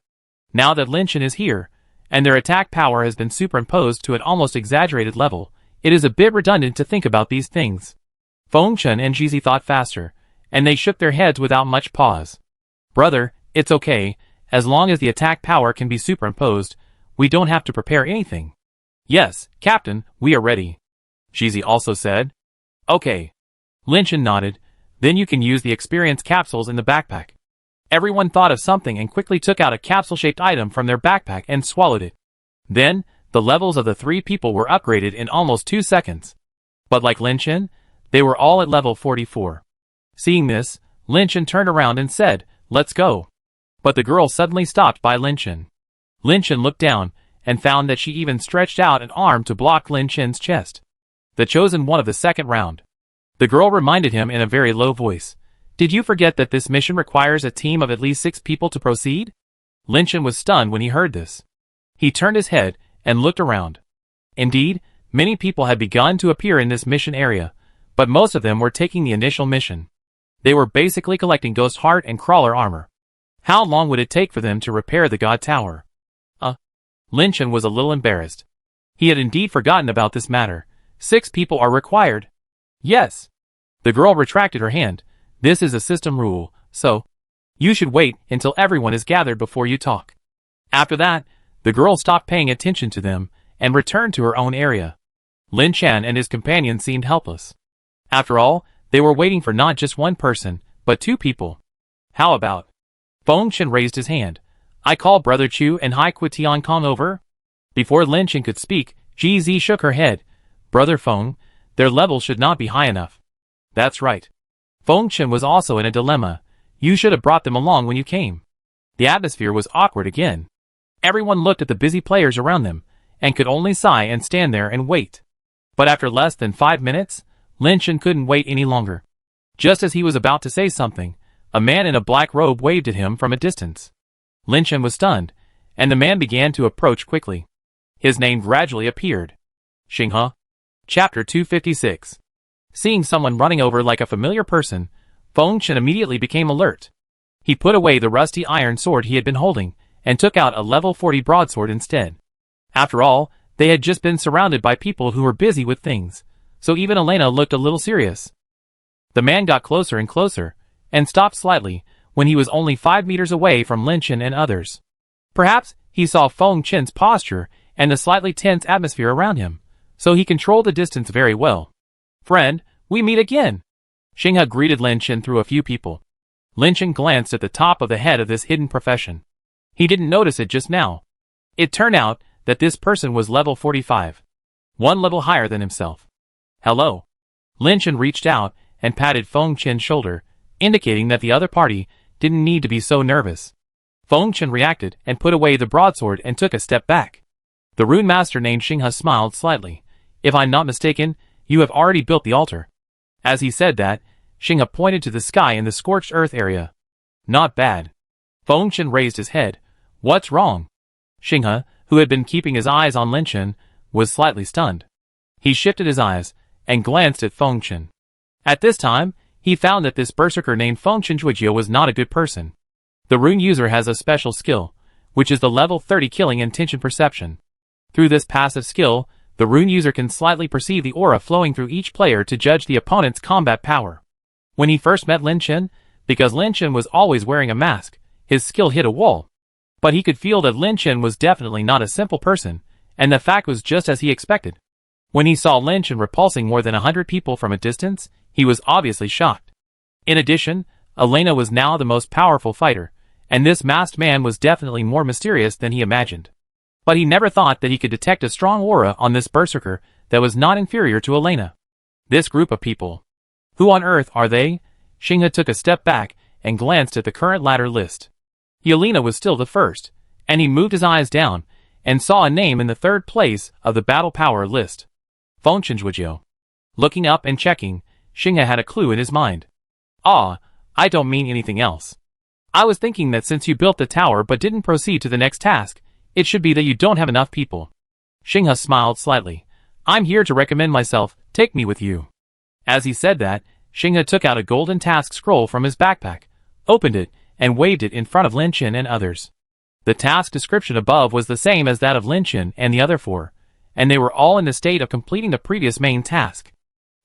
Speaker 1: now that Lin Chen is here, and their attack power has been superimposed to an almost exaggerated level, it is a bit redundant to think about these things. Feng Chen and Jizi thought faster, and they shook their heads without much pause. Brother, it's okay, as long as the attack power can be superimposed, we don't have to prepare anything. Yes, Captain, we are ready. Jizi also said. Okay. Lin Chen nodded, then you can use the experience capsules in the backpack. Everyone thought of something and quickly took out a capsule-shaped item from their backpack and swallowed it. Then, the levels of the 3 people were upgraded in almost 2 seconds. But like Lin Chen, they were all at level 44. Seeing this, Lin Chen turned around and said, let's go. But the girl suddenly stopped by Lin Chen. Lin Chen looked down and found that she even stretched out an arm to block Lin Chen's chest. The chosen one of the second round. The girl reminded him in a very low voice. Did you forget that this mission requires a team of at least 6 people to proceed? Lin Chen was stunned when he heard this. He turned his head and looked around. Indeed, many people had begun to appear in this mission area, but most of them were taking the initial mission. They were basically collecting ghost heart and crawler armor. How long would it take for them to repair the God Tower? Lin Chen was a little embarrassed. He had indeed forgotten about this matter. 6 people are required. Yes. The girl retracted her hand. This is a system rule, so you should wait until everyone is gathered before you talk. After that, the girl stopped paying attention to them and returned to her own area. Lin Chen and his companion seemed helpless. After all, they were waiting for not just one person, but 2 people. How about? Feng Chen raised his hand. I call Brother Chu and Hai Kui Tian Kong over. Before Lin Chen could speak, Ji Zi shook her head. Brother Feng, their level should not be high enough. That's right. Feng Chen was also in a dilemma. You should have brought them along when you came. The atmosphere was awkward again. Everyone looked at the busy players around them, and could only sigh and stand there and wait. But after less than 5 minutes, Lin Chen couldn't wait any longer. Just as he was about to say something, a man in a black robe waved at him from a distance. Lin Chen was stunned, and the man began to approach quickly. His name gradually appeared. Xinghe. Chapter 256. Seeing someone running over like a familiar person, Feng Chen immediately became alert. He put away the rusty iron sword he had been holding, and took out a level 40 broadsword instead. After all, they had just been surrounded by people who were busy with things, so even Elena looked a little serious. The man got closer and closer, and stopped slightly, when he was only 5 meters away from Lin Chen and others. Perhaps he saw Feng Chen's posture and the slightly tense atmosphere around him, so he controlled the distance very well. Friend, we meet again. Xinghe greeted Lin Chen through a few people. Lin Chen glanced at the top of the head of this hidden profession. He didn't notice it just now. It turned out that this person was level 45. 1 level higher than himself. Hello. Lin Chen reached out and patted Feng Chen's shoulder, indicating that the other party didn't need to be so nervous. Feng Chen reacted and put away the broadsword and took a step back. The rune master named Xinghe smiled slightly. If I'm not mistaken, you have already built the altar. As he said that, Xinghe pointed to the sky in the scorched earth area. Not bad. Feng Chen raised his head. What's wrong? Xinghe, who had been keeping his eyes on Lin Chen, was slightly stunned. He shifted his eyes and glanced at Feng Chen. At this time, he found that this berserker named Feng Chen Zhuijie was not a good person. The rune user has a special skill, which is the level 30 killing intention perception. Through this passive skill, the rune user can slightly perceive the aura flowing through each player to judge the opponent's combat power. When he first met Lin Chen, because Lin Chen was always wearing a mask, his skill hit a wall. But he could feel that Lin Chen was definitely not a simple person, and the fact was just as he expected. When he saw Lin Chen repulsing more than 100 people from a distance, he was obviously shocked. In addition, Elena was now the most powerful fighter, and this masked man was definitely more mysterious than he imagined. But he never thought that he could detect a strong aura on this berserker that was not inferior to Elena. This group of people. Who on earth are they? Xinghe took a step back and glanced at the current ladder list. Elena was still the first, and he moved his eyes down and saw a name in the third place of the battle power list. Fengshenjuejiu. Looking up and checking, Xinghe had a clue in his mind. Ah, I don't mean anything else. I was thinking that since you built the tower but didn't proceed to the next task, it should be that you don't have enough people. Xinghe smiled slightly. I'm here to recommend myself, take me with you. As he said that, Xinghe took out a golden task scroll from his backpack, opened it, and waved it in front of Lin Chen and others. The task description above was the same as that of Lin Chen and the other four, and they were all in the state of completing the previous main task.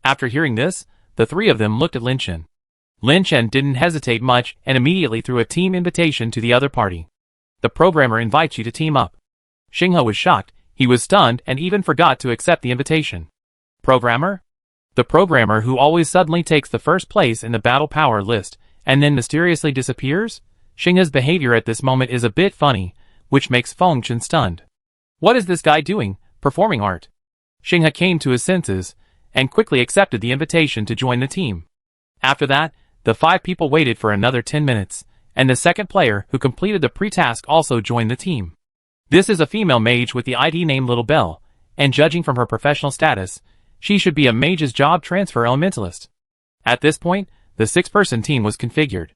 Speaker 1: After hearing this, the three of them looked at Lin Chen. Lin Chen didn't hesitate much and immediately threw a team invitation to the other party. The programmer invites you to team up. Xinghe was shocked, he was stunned and even forgot to accept the invitation. Programmer? The programmer who always suddenly takes the first place in the battle power list and then mysteriously disappears? Xinghe's behavior at this moment is a bit funny, which makes Fengshen stunned. What is this guy doing, performing art? Xinghe came to his senses and quickly accepted the invitation to join the team. After that, the 5 people waited for another 10 minutes, and the second player who completed the pre-task also joined the team. This is a female mage with the ID name Little Bell, and judging from her professional status, she should be a mage's job transfer elementalist. At this point, the 6-person team was configured.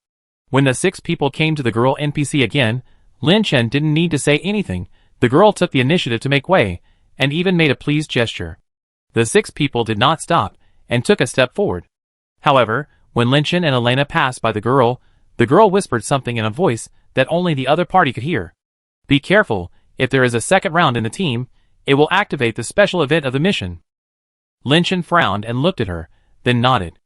Speaker 1: When the 6 people came to the girl NPC again, Lin Chen didn't need to say anything, the girl took the initiative to make way, and even made a pleased gesture. The 6 people did not stop, and took a step forward. However, when Lin Chen and Elena passed by the girl whispered something in a voice that only the other party could hear. Be careful, if there is a second round in the team, it will activate the special event of the mission. Lin Chen frowned and looked at her, then nodded.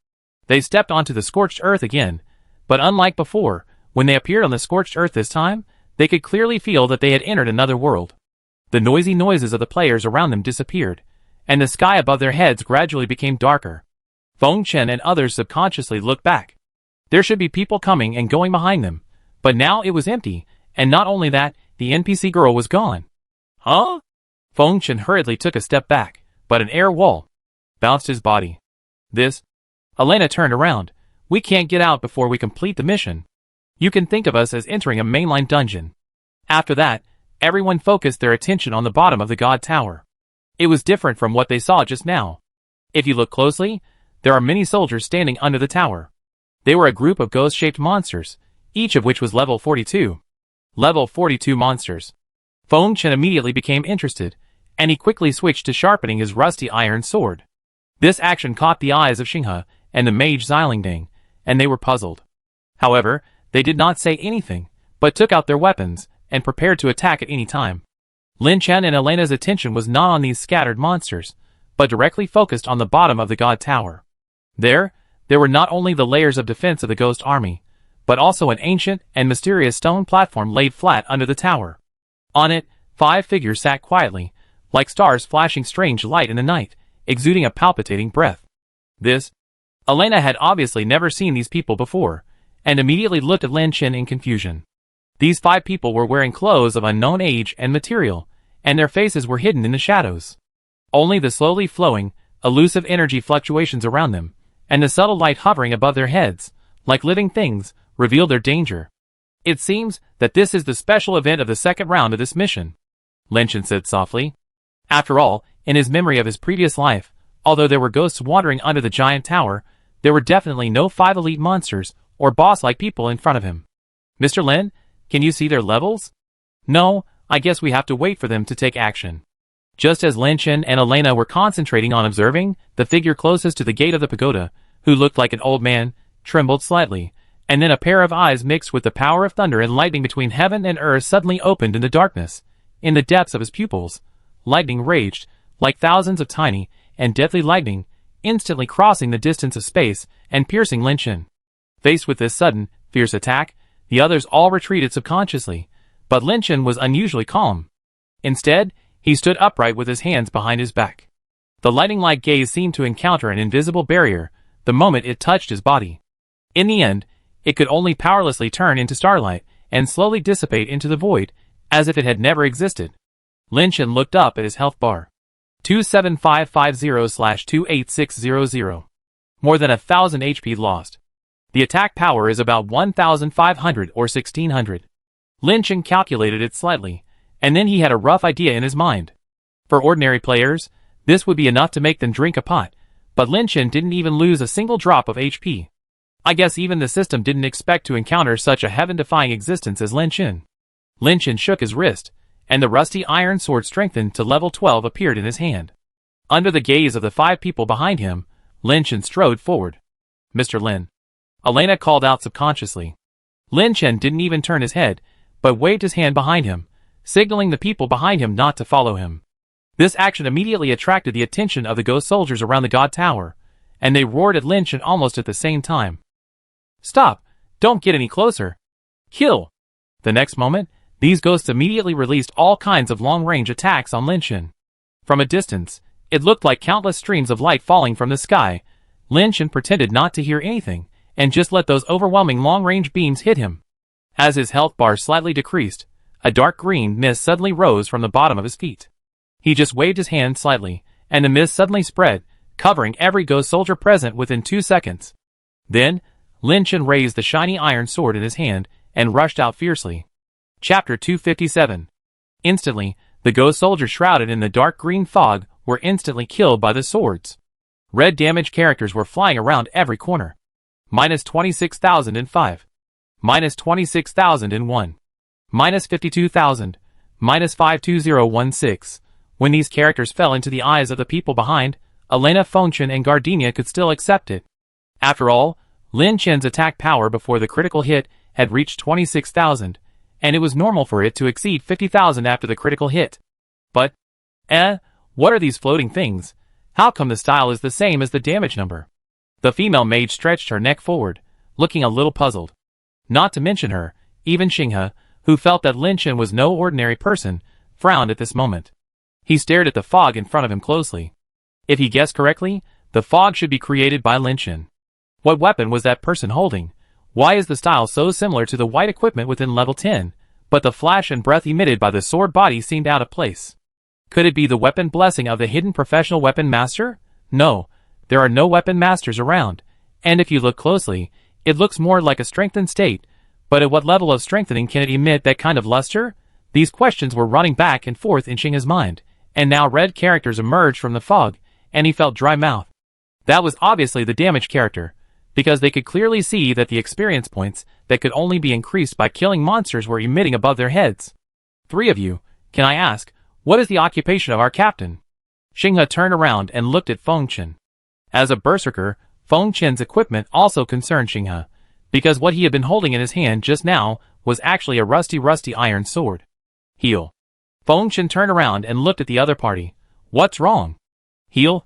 Speaker 1: They stepped onto the scorched earth again, but unlike before, when they appeared on the scorched earth this time, they could clearly feel that they had entered another world. The noisy noises of the players around them disappeared, and the sky above their heads gradually became darker. Fengshen and others subconsciously looked back. There should be people coming and going behind them, but now it was empty, and not only that, the NPC girl was gone. Huh? Fengshen hurriedly took a step back, but an air wall bounced his body. This? Elena turned around. We can't get out before we complete the mission. You can think of us as entering a mainline dungeon. After that, everyone focused their attention on the bottom of the God Tower. It was different from what they saw just now. If you look closely, there are many soldiers standing under the tower. They were a group of ghost-shaped monsters, each of which was level 42. Level 42 monsters. Fengshen immediately became interested, and he quickly switched to sharpening his rusty iron sword. This action caught the eyes of Xinghe and the mage Xilingding, and they were puzzled. However, they did not say anything, but took out their weapons and prepared to attack at any time. Lin Chen and Elena's attention was not on these scattered monsters, but directly focused on the bottom of the God Tower. There were not only the layers of defense of the ghost army, but also an ancient and mysterious stone platform laid flat under the tower. On it, 5 figures sat quietly, like stars flashing strange light in the night, exuding a palpitating breath. Elena had obviously never seen these people before, and immediately looked at Lin Chen in confusion. These 5 people were wearing clothes of unknown age and material, and their faces were hidden in the shadows. Only the slowly flowing, elusive energy fluctuations around them, and the subtle light hovering above their heads, like living things, revealed their danger. It seems that this is the special event of the second round of this mission, Lin Chen said softly. After all, in his memory of his previous life, although there were ghosts wandering under the giant tower, there were definitely no 5 elite monsters or boss-like people in front of him. Mr. Lin, can you see their levels? No, I guess we have to wait for them to take action. Just as Lin Chen and Elena were concentrating on observing, the figure closest to the gate of the pagoda, who looked like an old man, trembled slightly, and then a pair of eyes mixed with the power of thunder and lightning between heaven and earth suddenly opened in the darkness. In the depths of his pupils, lightning raged, like thousands of tiny and deadly lightning, instantly crossing the distance of space and piercing Lin Chen. Faced with this sudden, fierce attack, the others all retreated subconsciously, but Lin Chen was unusually calm. Instead, he stood upright with his hands behind his back. The lightning-like gaze seemed to encounter an invisible barrier the moment it touched his body. In the end, it could only powerlessly turn into starlight and slowly dissipate into the void, as if it had never existed. Lin Chen looked up at his health bar. 27550/28600. More than 1,000 HP lost. The attack power is about 1,500 or 1,600. Lin Chen calculated it slightly, and then he had a rough idea in his mind. For ordinary players, this would be enough to make them drink a pot, but Lin Chen didn't even lose a single drop of HP. I guess even the system didn't expect to encounter such a heaven-defying existence as Lin Chen. Lin Chen shook his wrist, and the rusty iron sword strengthened to level 12 appeared in his hand. Under the gaze of the 5 people behind him, Lin Chen strode forward. "Mr. Lin." Elena called out subconsciously. Lin Chen didn't even turn his head, but waved his hand behind him, signaling the people behind him not to follow him. This action immediately attracted the attention of the ghost soldiers around the God Tower, and they roared at Lin Chen almost at the same time. "Stop! Don't get any closer! Kill!" The next moment, these ghosts immediately released all kinds of long-range attacks on Lin Chen. From a distance, it looked like countless streams of light falling from the sky. Lin Chen pretended not to hear anything, and just let those overwhelming long-range beams hit him. As his health bar slightly decreased, a dark green mist suddenly rose from the bottom of his feet. He just waved his hand slightly, and the mist suddenly spread, covering every ghost soldier present within 2 seconds. Then, Lin Chen raised the shiny iron sword in his hand and rushed out fiercely. Chapter 257. Instantly, the ghost soldiers shrouded in the dark green fog were instantly killed by the swords. Red damage characters were flying around every corner. -26,005. -26,001. -52,000. -52016. When these characters fell into the eyes of the people behind, Elena, Fengchen, and Gardenia could still accept it. After all, Lin Chen's attack power before the critical hit had reached 26,000, and it was normal for it to exceed 50,000 after the critical hit. But, what are these floating things? How come the style is the same as the damage number? The female mage stretched her neck forward, looking a little puzzled. Not to mention her, even Xinghe, who felt that Lin Chen was no ordinary person, frowned at this moment. He stared at the fog in front of him closely. If he guessed correctly, the fog should be created by Lin Chen. What weapon was that person holding? Why is the style so similar to the white equipment within level 10, but the flash and breath emitted by the sword body seemed out of place? Could it be the weapon blessing of the hidden professional weapon master? No, there are no weapon masters around, and if you look closely, it looks more like a strengthened state, but at what level of strengthening can it emit that kind of luster? These questions were running back and forth in Xinghe's mind, and now red characters emerged from the fog, and he felt dry mouth. That was obviously the damage character, because they could clearly see that the experience points that could only be increased by killing monsters were emitting above their heads. "3 of you, can I ask, what is the occupation of our captain?" Xinghe turned around and looked at Fengchen. As a berserker, Fengchen's equipment also concerned Xinghe, because what he had been holding in his hand just now was actually a rusty iron sword. "Heal." Fengchen turned around and looked at the other party. "What's wrong?" Heal?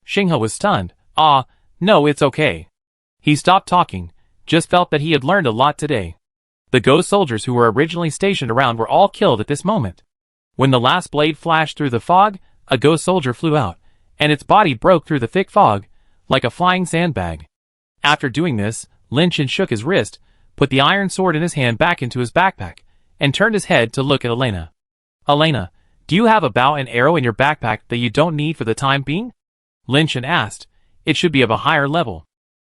Speaker 1: Xinghe was stunned. No, it's okay." He stopped talking, just felt that he had learned a lot today. The ghost soldiers who were originally stationed around were all killed at this moment. When the last blade flashed through the fog, a ghost soldier flew out, and its body broke through the thick fog, like a flying sandbag. After doing this, Lin Chen shook his wrist, put the iron sword in his hand back into his backpack, and turned his head to look at Elena. "Elena, do you have a bow and arrow in your backpack that you don't need for the time being?" Lin Chen asked. "It should be of a higher level."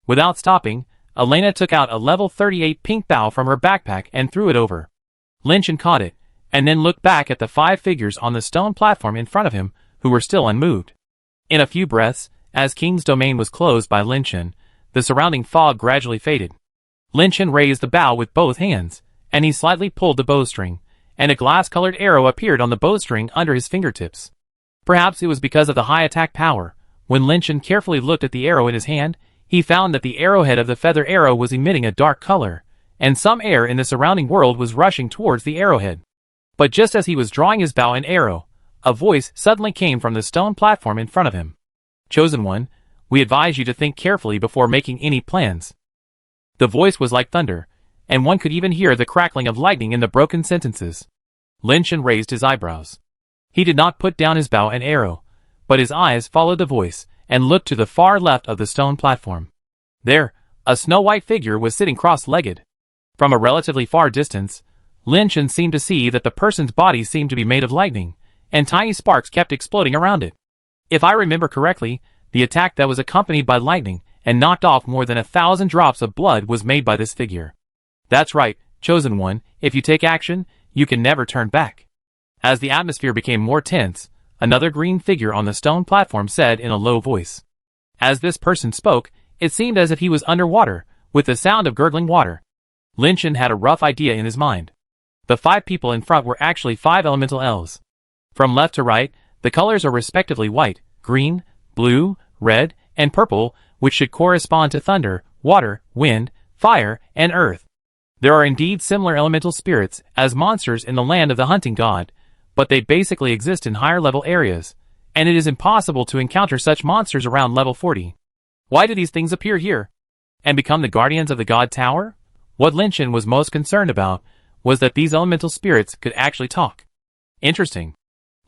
Speaker 1: Without stopping, Elena took out a level 38 pink bow from her backpack and threw it over. Lin Chen caught it, and then looked back at the 5 figures on the stone platform in front of him, who were still unmoved. In a few breaths, as King's domain was closed by Lin Chen, the surrounding fog gradually faded. Lin Chen raised the bow with both hands, and he slightly pulled the bowstring, and a glass-colored arrow appeared on the bowstring under his fingertips. Perhaps it was because of the high attack power. When Lin Chen carefully looked at the arrow in his hand, he found that the arrowhead of the feather arrow was emitting a dark color, and some air in the surrounding world was rushing towards the arrowhead. But just as he was drawing his bow and arrow, a voice suddenly came from the stone platform in front of him. "Chosen One, we advise you to think carefully before making any plans." The voice was like thunder, and one could even hear the crackling of lightning in the broken sentences. Lin Chen raised his eyebrows. He did not put down his bow and arrow, but his eyes followed the voice, and looked to the far left of the stone platform. There, A snow-white figure was sitting cross-legged. From a relatively far distance, Lin Chen seemed to see that the person's body seemed to be made of lightning, and tiny sparks kept exploding around it. If I remember correctly, the attack that was accompanied by lightning and knocked off more than 1,000 drops of blood was made by this figure. That's right, Chosen One, if you take action, you can never turn back. As the atmosphere became more tense, another green figure on the stone platform said in a low voice. As this person spoke, it seemed as if he was underwater, with the sound of gurgling water. Lin Chen had a rough idea in his mind. The 5 people in front were actually 5 elemental elves. From left to right, the colors are respectively white, green, blue, red, and purple, which should correspond to thunder, water, wind, fire, and earth. There are indeed similar elemental spirits as monsters in the land of the hunting god, but they basically exist in higher level areas, and it is impossible to encounter such monsters around level 40. Why do these things appear here? And become the guardians of the god tower? What Lin Chen was most concerned about was that these elemental spirits could actually talk. Interesting.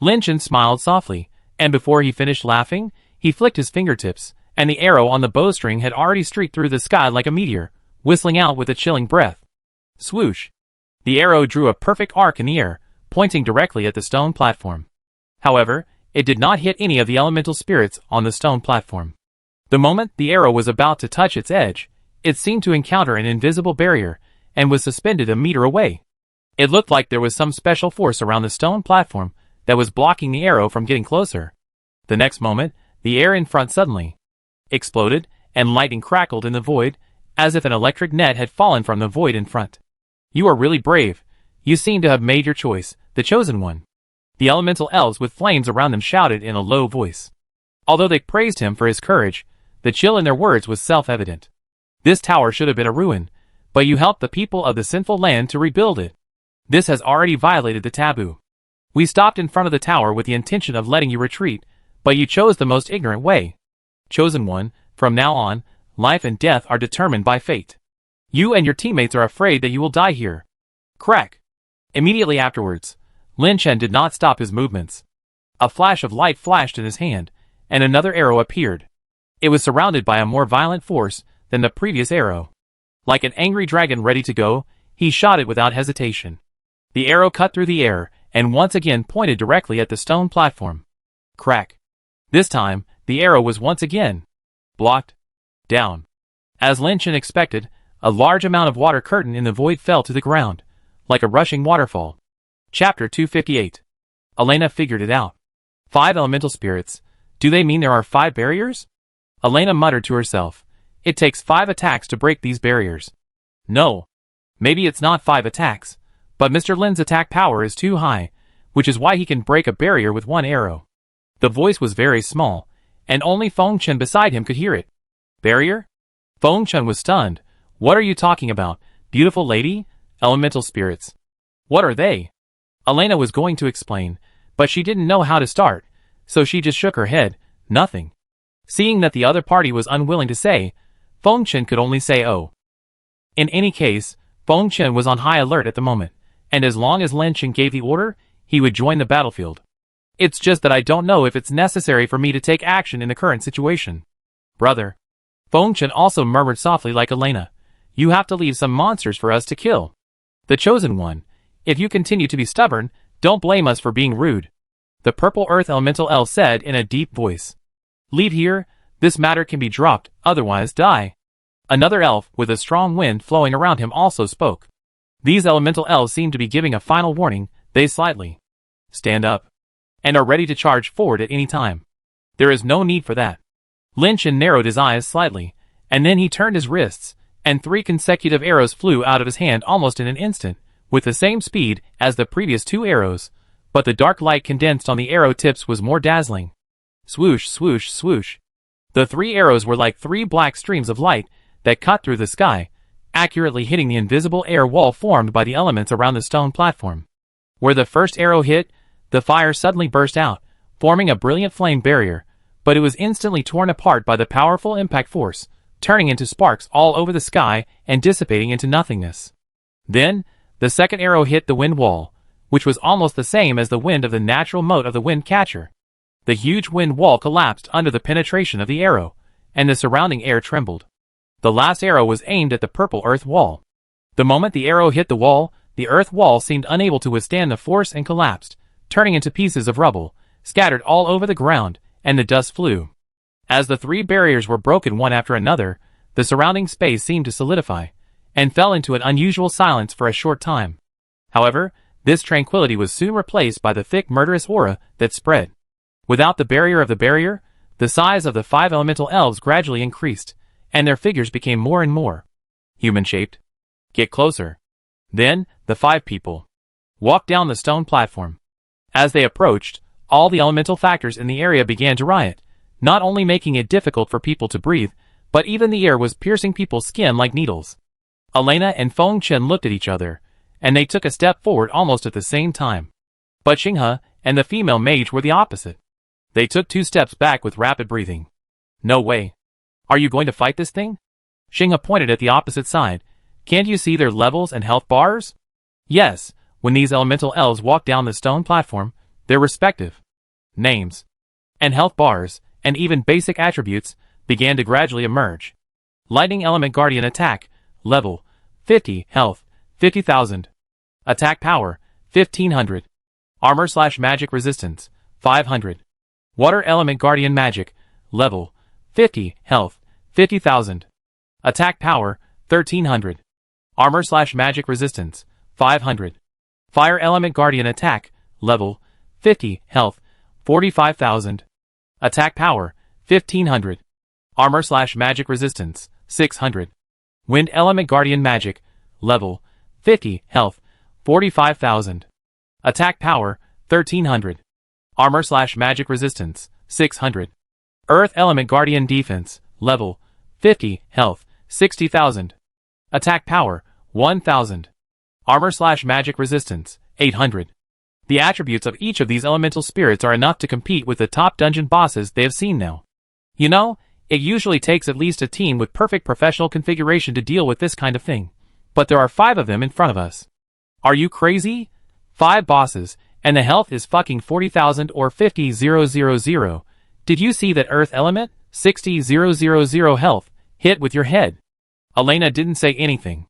Speaker 1: Lin Chen smiled softly, and before he finished laughing, he flicked his fingertips, and the arrow on the bowstring had already streaked through the sky like a meteor, whistling out with a chilling breath. Swoosh! The arrow drew a perfect arc in the air, pointing directly at the stone platform. However, it did not hit any of the elemental spirits on the stone platform. The moment the arrow was about to touch its edge, it seemed to encounter an invisible barrier, and was suspended a meter away. It looked like there was some special force around the stone platform that was blocking the arrow from getting closer. The next moment, the air in front suddenly exploded, and lightning crackled in the void, as if an electric net had fallen from the void in front. You are really brave. You seem to have made your choice, the Chosen One. The elemental elves with flames around them shouted in a low voice. Although they praised him for his courage, the chill in their words was self-evident. This tower should have been a ruin, but you helped the people of the sinful land to rebuild it. This has already violated the taboo. We stopped in front of the tower with the intention of letting you retreat, but you chose the most ignorant way. Chosen One, from now on, life and death are determined by fate. You and your teammates are afraid that you will die here. Crack! Immediately afterwards, Lin Chen did not stop his movements. A flash of light flashed in his hand, and another arrow appeared. It was surrounded by a more violent force than the previous arrow. Like an angry dragon ready to go, he shot it without hesitation. The arrow cut through the air, and once again pointed directly at the stone platform. Crack! This time, the arrow was once again blocked. Down. As Lin Chen expected, a large amount of water curtain in the void fell to the ground, like a rushing waterfall. Chapter 258. Elena figured it out. 5 elemental spirits. Do they mean there are 5 barriers? Elena muttered to herself. It takes 5 attacks to break these barriers. No. Maybe it's not 5 attacks, but Mr. Lin's attack power is too high, which is why he can break a barrier with 1 arrow. The voice was very small, and only Feng Chen beside him could hear it. Barrier? Feng Chen was stunned. What are you talking about, beautiful lady? Elemental spirits. What are they? Elena was going to explain, but she didn't know how to start, so she just shook her head. Nothing. Seeing that the other party was unwilling to say, Feng Chen could only say oh. In any case, Feng Chen was on high alert at the moment, and as long as Lin Chen gave the order, he would join the battlefield. It's just that I don't know if it's necessary for me to take action in the current situation. Brother. Feng Chen also murmured softly like Elena. You have to leave some monsters for us to kill. The Chosen One. If you continue to be stubborn, don't blame us for being rude. The purple earth elemental elf said in a deep voice. Leave here, this matter can be dropped, otherwise die. Another elf with a strong wind flowing around him also spoke. These elemental elves seemed to be giving a final warning. They slightly stand up and are ready to charge forward at any time. There is no need for that. Lin Chen narrowed his eyes slightly, and then he turned his wrists, and 3 consecutive arrows flew out of his hand almost in an instant, with the same speed as the previous 2 arrows, but the dark light condensed on the arrow tips was more dazzling. Swoosh, swoosh, swoosh. The 3 arrows were like 3 black streams of light that cut through the sky, accurately hitting the invisible air wall formed by the elements around the stone platform. Where the first arrow hit, the fire suddenly burst out, forming a brilliant flame barrier, but it was instantly torn apart by the powerful impact force, turning into sparks all over the sky and dissipating into nothingness. Then, the second arrow hit the wind wall, which was almost the same as the wind of the natural mote of the wind catcher. The huge wind wall collapsed under the penetration of the arrow, and the surrounding air trembled. The last arrow was aimed at the purple earth wall. The moment the arrow hit the wall, the earth wall seemed unable to withstand the force and collapsed, turning into pieces of rubble, scattered all over the ground, and the dust flew. As the 3 barriers were broken one after another, the surrounding space seemed to solidify, and fell into an unusual silence for a short time. However, this tranquility was soon replaced by the thick murderous aura that spread. Without the barrier of the barrier, the size of the 5 elemental elves gradually increased, and their figures became more and more human-shaped. Get closer. Then, the 5 people walked down the stone platform. As they approached, all the elemental factors in the area began to riot, not only making it difficult for people to breathe, but even the air was piercing people's skin like needles. Elena and Feng Chen looked at each other, and they took a step forward almost at the same time. But Xinghe and the female mage were the opposite. They took 2 steps back with rapid breathing. No way. Are you going to fight this thing? Xinghe pointed at the opposite side. Can't you see their levels and health bars? Yes, when these elemental elves walked down the stone platform, their respective names and health bars, and even basic attributes, began to gradually emerge. Lightning Element Guardian Attack, Level 50, Health 50,000. Attack Power 1500. Armor/Magic Resistance 500. Water Element Guardian Magic, Level 50, Health 50,000. Attack Power 1300. Armor/Magic Resistance 500. Fire Element Guardian Attack, Level 50, Health 45,000. Attack Power 1500. Armor/Magic Resistance 600. Wind Element Guardian Magic, Level 50, Health 45,000. Attack Power 1300. Armor/Magic Resistance 600. Earth Element Guardian Defense, Level 50, Health 60,000. Attack Power 1000. Armor/Magic Resistance 800. The attributes of each of these elemental spirits are enough to compete with the top dungeon bosses they have seen now. You know, it usually takes at least a team with perfect professional configuration to deal with this kind of thing. But there are 5 of them in front of us. Are you crazy? 5 bosses, and the health is fucking 40,000 or 50,000. Did you see that Earth Element? 60,000 health, hit with your head. Elena didn't say anything.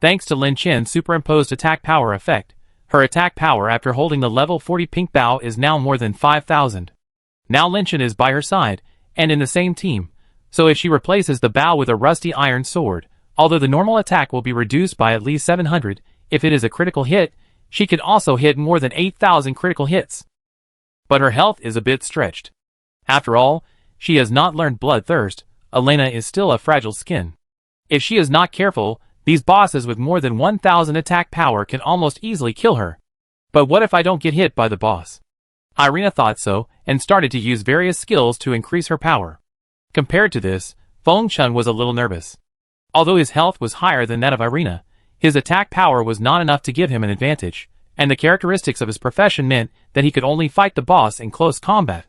Speaker 1: Thanks to Lin Chen's superimposed attack power effect, her attack power after holding the level 40 pink bow is now more than 5,000. Now Lin Chen is by her side, and in the same team, so if she replaces the bow with a rusty iron sword, although the normal attack will be reduced by at least 700, if it is a critical hit, she can also hit more than 8,000 critical hits. But her health is a bit stretched. After all, she has not learned bloodthirst. Elena is still a fragile skin. If she is not careful, these bosses with more than 1,000 attack power can almost easily kill her. But what if I don't get hit by the boss? Irina thought so, and started to use various skills to increase her power. Compared to this, Feng Chen was a little nervous. Although his health was higher than that of Irina, his attack power was not enough to give him an advantage, and the characteristics of his profession meant that he could only fight the boss in close combat.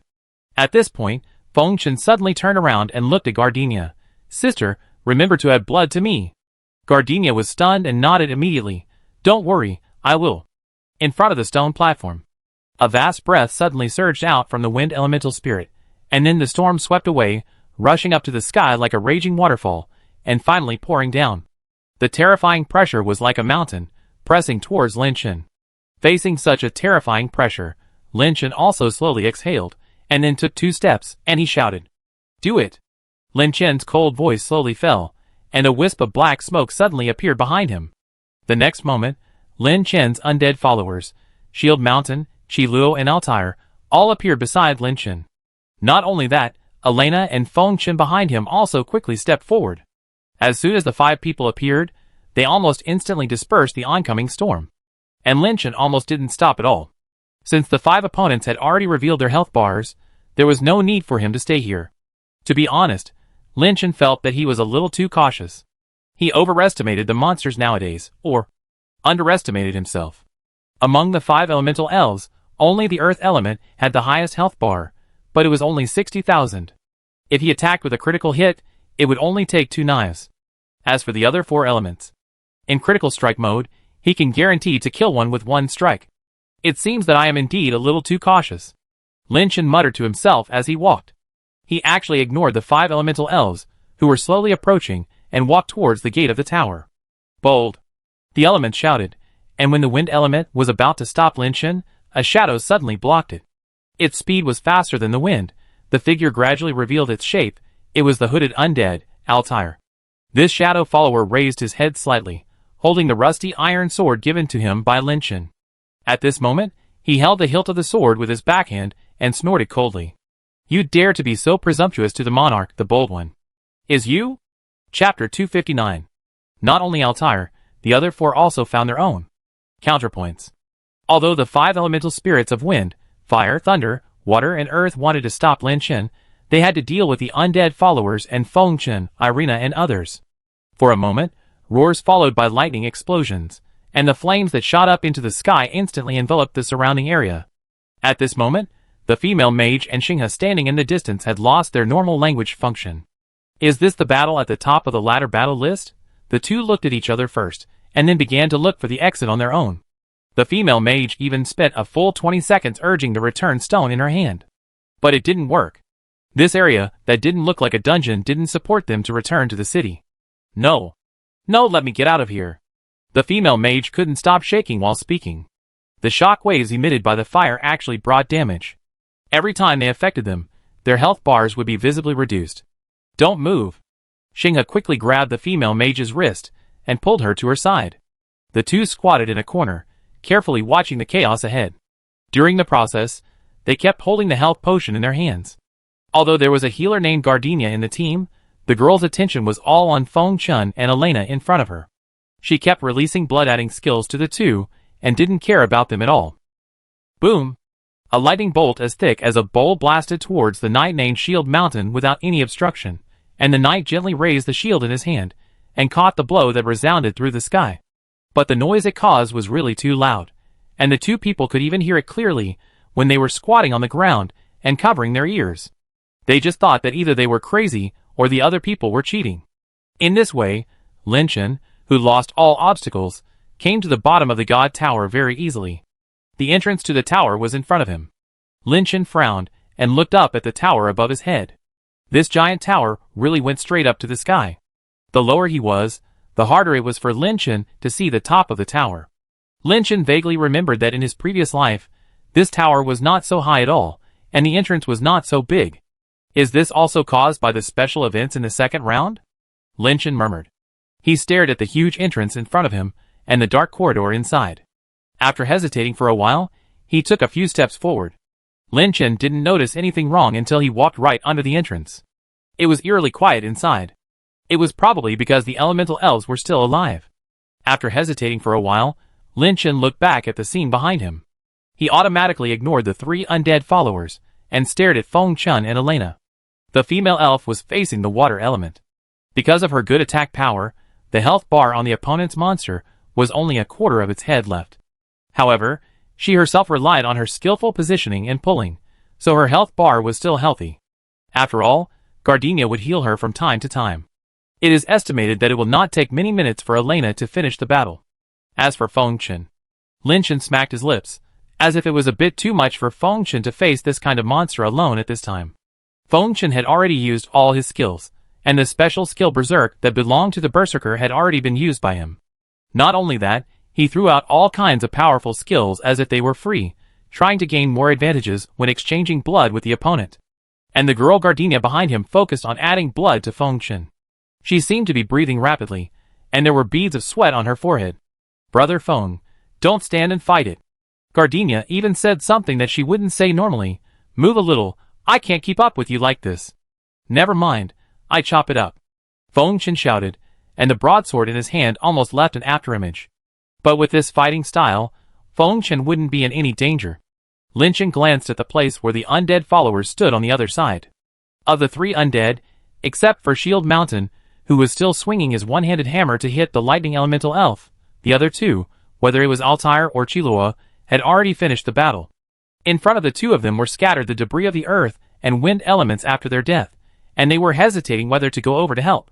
Speaker 1: At this point, Feng Chen suddenly turned around and looked at Gardenia. Sister, remember to add blood to me. Gardenia was stunned and nodded immediately. Don't worry, I will. In front of the stone platform, a vast breath suddenly surged out from the wind elemental spirit, and then the storm swept away, rushing up to the sky like a raging waterfall, and finally pouring down. The terrifying pressure was like a mountain, pressing towards Lin Chen. Facing such a terrifying pressure, Lin Chen also slowly exhaled, and then took 2 steps, and he shouted, "Do it!" Lin Chen's cold voice slowly fell, and a wisp of black smoke suddenly appeared behind him. The next moment, Lin Chen's undead followers, Shield Mountain, Qi Luo and Altair, all appeared beside Lin Chen. Not only that, Elena and Feng Chen behind him also quickly stepped forward. As soon as the 5 people appeared, they almost instantly dispersed the oncoming storm. And Lin Chen almost didn't stop at all. Since the 5 opponents had already revealed their health bars, there was no need for him to stay here. To be honest, Lin Chen felt that he was a little too cautious. He overestimated the monsters nowadays, or underestimated himself. Among the 5 elemental elves, only the earth element had the highest health bar, but it was only 60,000. If he attacked with a critical hit, it would only take 2 knives. As for the other 4 elements, in critical strike mode, he can guarantee to kill one with 1 strike. It seems that I am indeed a little too cautious. Lin Chen muttered to himself as he walked. He actually ignored the 5 elemental elves, who were slowly approaching, and walked towards the gate of the tower. Bold! The element shouted, and when the wind element was about to stop Lin Chen, a shadow suddenly blocked it. Its speed was faster than the wind. The figure gradually revealed its shape. It was the hooded undead, Altair. This shadow follower raised his head slightly, holding the rusty iron sword given to him by Lin Chen. At this moment, he held the hilt of the sword with his backhand and snorted coldly. You dare to be so presumptuous to the monarch, the bold one. Is you? Chapter 259. Not only Altair, the other four also found their own counterpoints. Although the 5 elemental spirits of wind, fire, thunder, water, and earth wanted to stop Lin Chen, they had to deal with the undead followers and Feng Chen, Irina, and others. For a moment, roars followed by lightning explosions, and the flames that shot up into the sky instantly enveloped the surrounding area. At this moment, the female mage and Xinghe standing in the distance had lost their normal language function. Is this the battle at the top of the ladder battle list? The two looked at each other first, and then began to look for the exit on their own. The female mage even spent a full 20 seconds urging the return stone in her hand. But it didn't work. This area, that didn't look like a dungeon, didn't support them to return to the city. No. No, let me get out of here. The female mage couldn't stop shaking while speaking. The shock waves emitted by the fire actually brought damage. Every time they affected them, their health bars would be visibly reduced. Don't move. Xinghe quickly grabbed the female mage's wrist and pulled her to her side. The two squatted in a corner, carefully watching the chaos ahead. During the process, they kept holding the health potion in their hands. Although there was a healer named Gardenia in the team, the girl's attention was all on Feng Chen and Elena in front of her. She kept releasing blood-adding skills to the two, and didn't care about them at all. Boom! A lightning bolt as thick as a bowl blasted towards the knight named Shield Mountain without any obstruction, and the knight gently raised the shield in his hand, and caught the blow that resounded through the sky. But the noise it caused was really too loud, and the two people could even hear it clearly when they were squatting on the ground and covering their ears. They just thought that either they were crazy or the other people were cheating. In this way, Lin Chen, who lost all obstacles, came to the bottom of the God Tower very easily. The entrance to the tower was in front of him. Lin Chen frowned and looked up at the tower above his head. This giant tower really went straight up to the sky. The lower he was, the harder it was for Lin Chen to see the top of the tower. Lin Chen vaguely remembered that in his previous life, this tower was not so high at all, and the entrance was not so big. Is this also caused by the special events in the second round? Lin Chen murmured. He stared at the huge entrance in front of him and the dark corridor inside. After hesitating for a while, he took a few steps forward. Lin Chen didn't notice anything wrong until he walked right under the entrance. It was eerily quiet inside. It was probably because the elemental elves were still alive. After hesitating for a while, Lin Chen looked back at the scene behind him. He automatically ignored the 3 undead followers and stared at Feng Chen and Elena. The female elf was facing the water element. Because of her good attack power, the health bar on the opponent's monster was only a quarter of its head left. However, she herself relied on her skillful positioning and pulling, so her health bar was still healthy. After all, Gardenia would heal her from time to time. It is estimated that it will not take many minutes for Elena to finish the battle. As for Feng Chen, Lin Chen smacked his lips, as if it was a bit too much for Feng Chen to face this kind of monster alone at this time. Feng Chen had already used all his skills, and the special skill Berserk that belonged to the Berserker had already been used by him. Not only that, he threw out all kinds of powerful skills as if they were free, trying to gain more advantages when exchanging blood with the opponent. And the girl Gardenia behind him focused on adding blood to Feng Chen. She seemed to be breathing rapidly, and there were beads of sweat on her forehead. Brother Feng, don't stand and fight it. Gardenia even said something that she wouldn't say normally. Move a little, I can't keep up with you like this. Never mind, I chop it up. Feng Chen shouted, and the broadsword in his hand almost left an afterimage. But with this fighting style, Feng Chen wouldn't be in any danger. Lin Chen glanced at the place where the undead followers stood on the other side. Of the 3 undead, except for Shield Mountain, who was still swinging his one-handed hammer to hit the lightning elemental elf, the other 2, whether it was Altair or Chilua, had already finished the battle. In front of the 2 of them were scattered the debris of the earth and wind elements after their death, and they were hesitating whether to go over to help.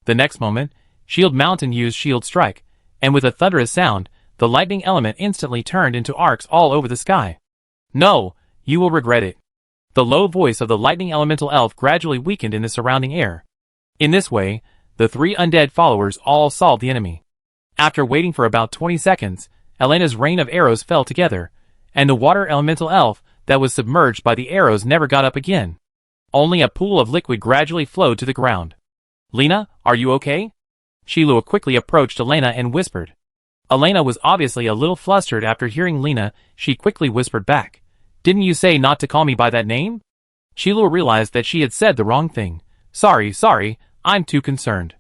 Speaker 1: The next moment, Shield Mountain used Shield Strike, and with a thunderous sound, the lightning element instantly turned into arcs all over the sky. No, you will regret it. The low voice of the lightning elemental elf gradually weakened in the surrounding air. In this way, the 3 undead followers all solved the enemy. After waiting for about 20 seconds, Elena's rain of arrows fell together, and the water elemental elf that was submerged by the arrows never got up again. Only a pool of liquid gradually flowed to the ground. "Lena, are you okay?" Shiloh quickly approached Elena and whispered. Elena was obviously a little flustered after hearing Lena. She quickly whispered back, "Didn't you say not to call me by that name?" Shiloh realized that she had said the wrong thing. Sorry, I'm too concerned."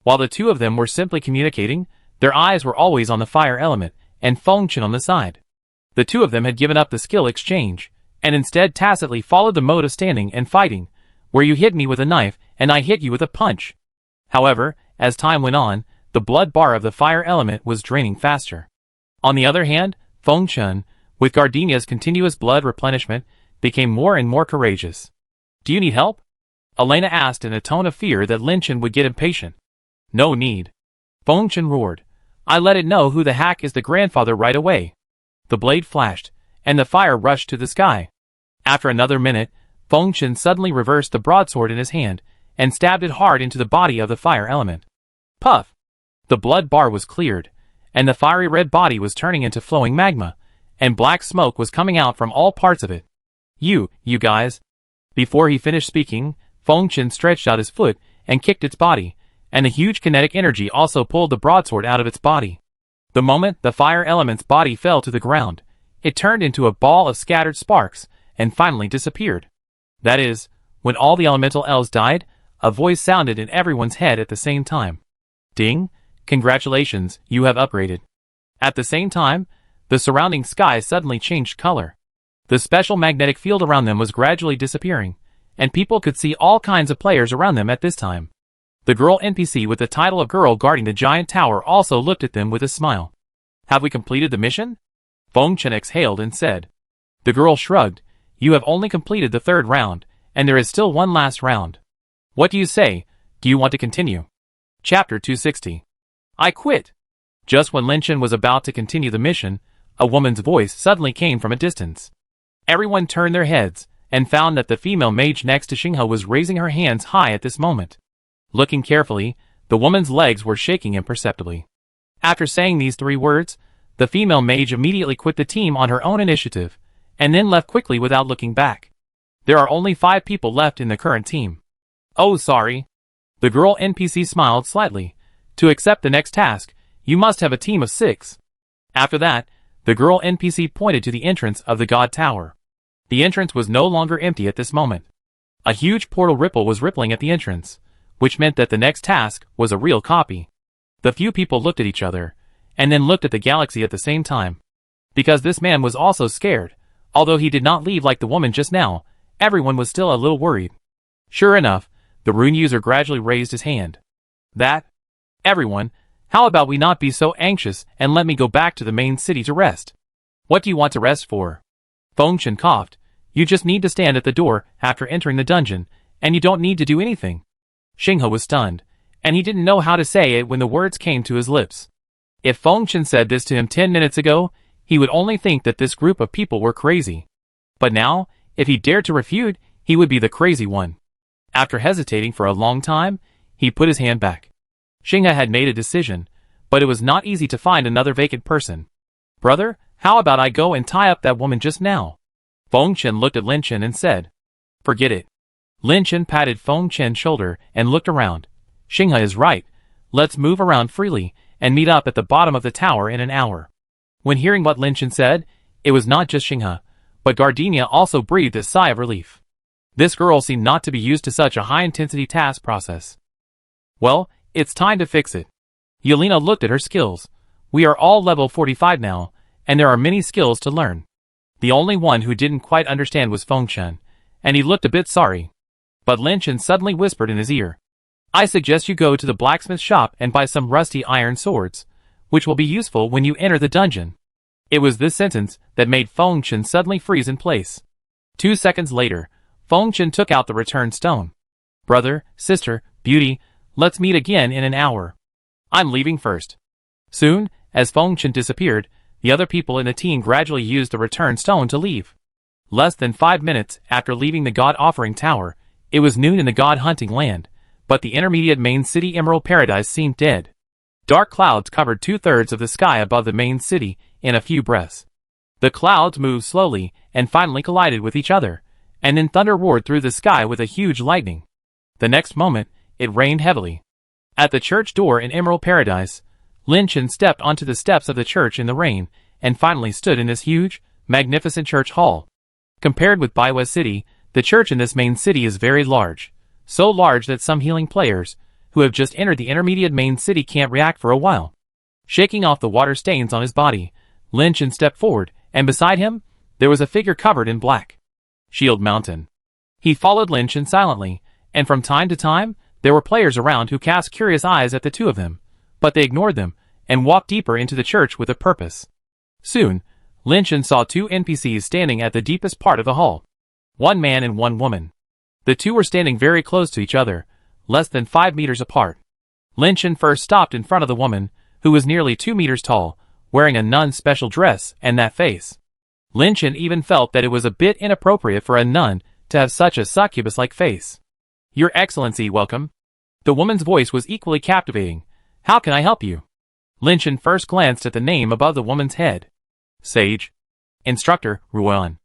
Speaker 1: While the two of them were simply communicating, their eyes were always on the fire element and Fengchen on the side. The two of them had given up the skill exchange, and instead tacitly followed the mode of standing and fighting, where you hit me with a knife and I hit you with a punch. However, as time went on, the blood bar of the fire element was draining faster. On the other hand, Fengchen, with Gardenia's continuous blood replenishment, became more and more courageous. "Do you need help?" Elena asked in a tone of fear that Linchen would get impatient. "No need." Fengchen roared. "I let it know who the hack is the grandfather right away." The blade flashed, and the fire rushed to the sky. After another minute, Fengchen suddenly reversed the broadsword in his hand, and stabbed it hard into the body of the fire element. Puff! The blood bar was cleared, and the fiery red body was turning into flowing magma, and black smoke was coming out from all parts of it. You guys." Before he finished speaking, Fengchen stretched out his foot and kicked its body, and a huge kinetic energy also pulled the broadsword out of its body. The moment the fire element's body fell to the ground, it turned into a ball of scattered sparks, and finally disappeared. That is, when all the elemental elves died, a voice sounded in everyone's head at the same time. "Ding! Congratulations, you have upgraded." At the same time, the surrounding sky suddenly changed color. The special magnetic field around them was gradually disappearing, and people could see all kinds of players around them at this time. The girl NPC with the title of girl guarding the giant tower also looked at them with a smile. "Have we completed the mission?" Fengchen exhaled and said. The girl shrugged. "You have only completed the 3rd round, and there is still one last round. What do you say? Do you want to continue?" Chapter 260. I quit. Just when Linchen was about to continue the mission, a woman's voice suddenly came from a distance. Everyone turned their heads, and found that the female mage next to Xinghe was raising her hands high at this moment. Looking carefully, the woman's legs were shaking imperceptibly. After saying these 3 words, the female mage immediately quit the team on her own initiative, and then left quickly without looking back. There are only 5 people left in the current team. "Oh, sorry." The girl NPC smiled slightly. "To accept the next task, you must have a team of 6. After that, the girl NPC pointed to the entrance of the God Tower. The entrance was no longer empty at this moment. A huge portal ripple was rippling at the entrance, which meant that the next task was a real copy. The few people looked at each other, and then looked at the galaxy at the same time. Because this man was also scared, although he did not leave like the woman just now, everyone was still a little worried. Sure enough, the rune user gradually raised his hand. "That? Everyone, how about we not be so anxious and let me go back to the main city to rest?" "What do you want to rest for?" Fengchen coughed. "You just need to stand at the door after entering the dungeon, and you don't need to do anything." Xinghe was stunned, and he didn't know how to say it when the words came to his lips. If Fengchen said this to him 10 minutes ago, he would only think that this group of people were crazy. But now, if he dared to refute, he would be the crazy one. After hesitating for a long time, he put his hand back. Xinghe had made a decision, but it was not easy to find another vacant person. "Brother, how about I go and tie up that woman just now?" Fengchen looked at Linchen and said. "Forget it." Linchen patted Fengchen's shoulder and looked around. "Xinghe is right. Let's move around freely and meet up at the bottom of the tower in an hour." When hearing what Linchen said, it was not just Xinghe, but Gardenia also breathed a sigh of relief. This girl seemed not to be used to such a high-intensity task process. "Well, it's time to fix it." Yelena looked at her skills. "We are all level 45 now, and there are many skills to learn." The only one who didn't quite understand was Fengchen, and he looked a bit sorry. But Linchen suddenly whispered in his ear, "I suggest you go to the blacksmith shop and buy some rusty iron swords, which will be useful when you enter the dungeon." It was this sentence that made Fengchen suddenly freeze in place. 2 seconds later, Fengchen took out the return stone. "Brother, sister, beauty, let's meet again in an hour. I'm leaving first." Soon, as Fengchen disappeared, the other people in the team gradually used the return stone to leave. Less than 5 minutes after leaving the God Offering Tower, it was noon in the God Hunting Land, but the intermediate main city Emerald Paradise seemed dead. Dark clouds covered 2/3 of the sky above the main city in a few breaths. The clouds moved slowly and finally collided with each other, and then thunder roared through the sky with a huge lightning. The next moment, it rained heavily. At the church door in Emerald Paradise, Lin Chen stepped onto the steps of the church in the rain and finally stood in this huge, magnificent church hall. Compared with Baiwa City, the church in this main city is very large, so large that some healing players, who have just entered the intermediate main city, can't react for a while. Shaking off the water stains on his body, Lin Chen stepped forward, and beside him, there was a figure covered in black. Shield Mountain. He followed Lin Chen silently, and from time to time, there were players around who cast curious eyes at the two of them, but they ignored them, and walked deeper into the church with a purpose. Soon, Lin Chen saw two NPCs standing at the deepest part of the hall. One man and one woman. The two were standing very close to each other, less than 5 meters apart. Lin Chen first stopped in front of the woman, who was nearly 2 meters tall, wearing a nun's special dress and that face. Lin Chen even felt that it was a bit inappropriate for a nun to have such a succubus-like face. "Your Excellency, welcome." The woman's voice was equally captivating. "How can I help you?" Lin Chen first glanced at the name above the woman's head. Sage. Instructor, Ruan.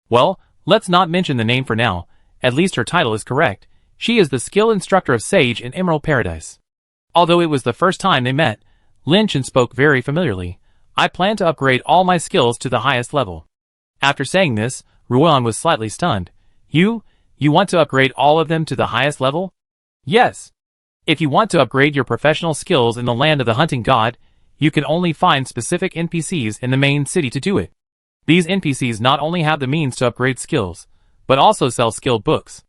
Speaker 1: Well, let's not mention the name for now, at least her title is correct. She is the skill instructor of Sage in Emerald Paradise. Although it was the first time they met, Lin Chen spoke very familiarly. "I plan to upgrade all my skills to the highest level." After saying this, Ruan was slightly stunned. You want to upgrade all of them to the highest level?" "Yes. If you want to upgrade your professional skills in the land of the hunting god, you can only find specific NPCs in the main city to do it. These NPCs not only have the means to upgrade skills, but also sell skill books.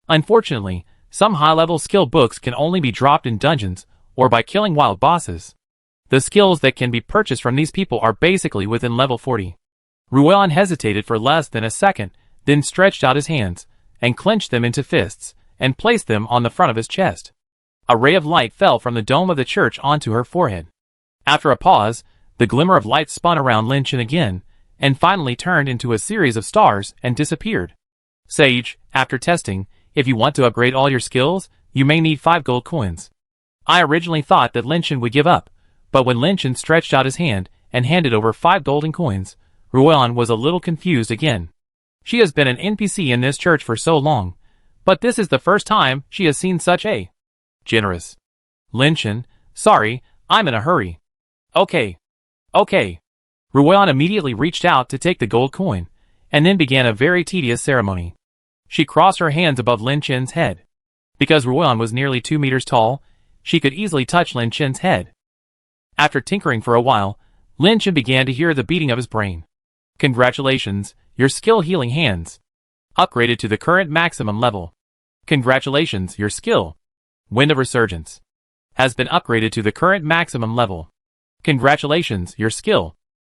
Speaker 1: Unfortunately, some high-level skill books can only be dropped in dungeons or by killing wild bosses. The skills that can be purchased from these people are basically within level 40. Ruan hesitated for less than a second, then stretched out his hands, and clenched them into fists, and placed them on the front of his chest. A ray of light fell from the dome of the church onto her forehead. After a pause, the glimmer of light spun around Lin Chen again, and finally turned into a series of stars and disappeared. "Sage, after testing, if you want to upgrade all your skills, you may need 5 gold coins." I originally thought that Lin Chen would give up, but when Lin Chen stretched out his hand and handed over 5 golden coins, Ruan was a little confused again. She has been an NPC in this church for so long, but this is the first time she has seen such a generous. "Lin Chen, sorry, I'm in a hurry." Okay. Ruan immediately reached out to take the gold coin, and then began a very tedious ceremony. She crossed her hands above Lin Chen's head. Because Ruan was nearly 2 meters tall, she could easily touch Lin Chen's head. After tinkering for a while, Lin Chen began to hear the beating of his brain. "Congratulations, your skill healing hands upgraded to the current maximum level. Congratulations, your skill Wind of Resurgence has been upgraded to the current maximum level. Congratulations, your skill."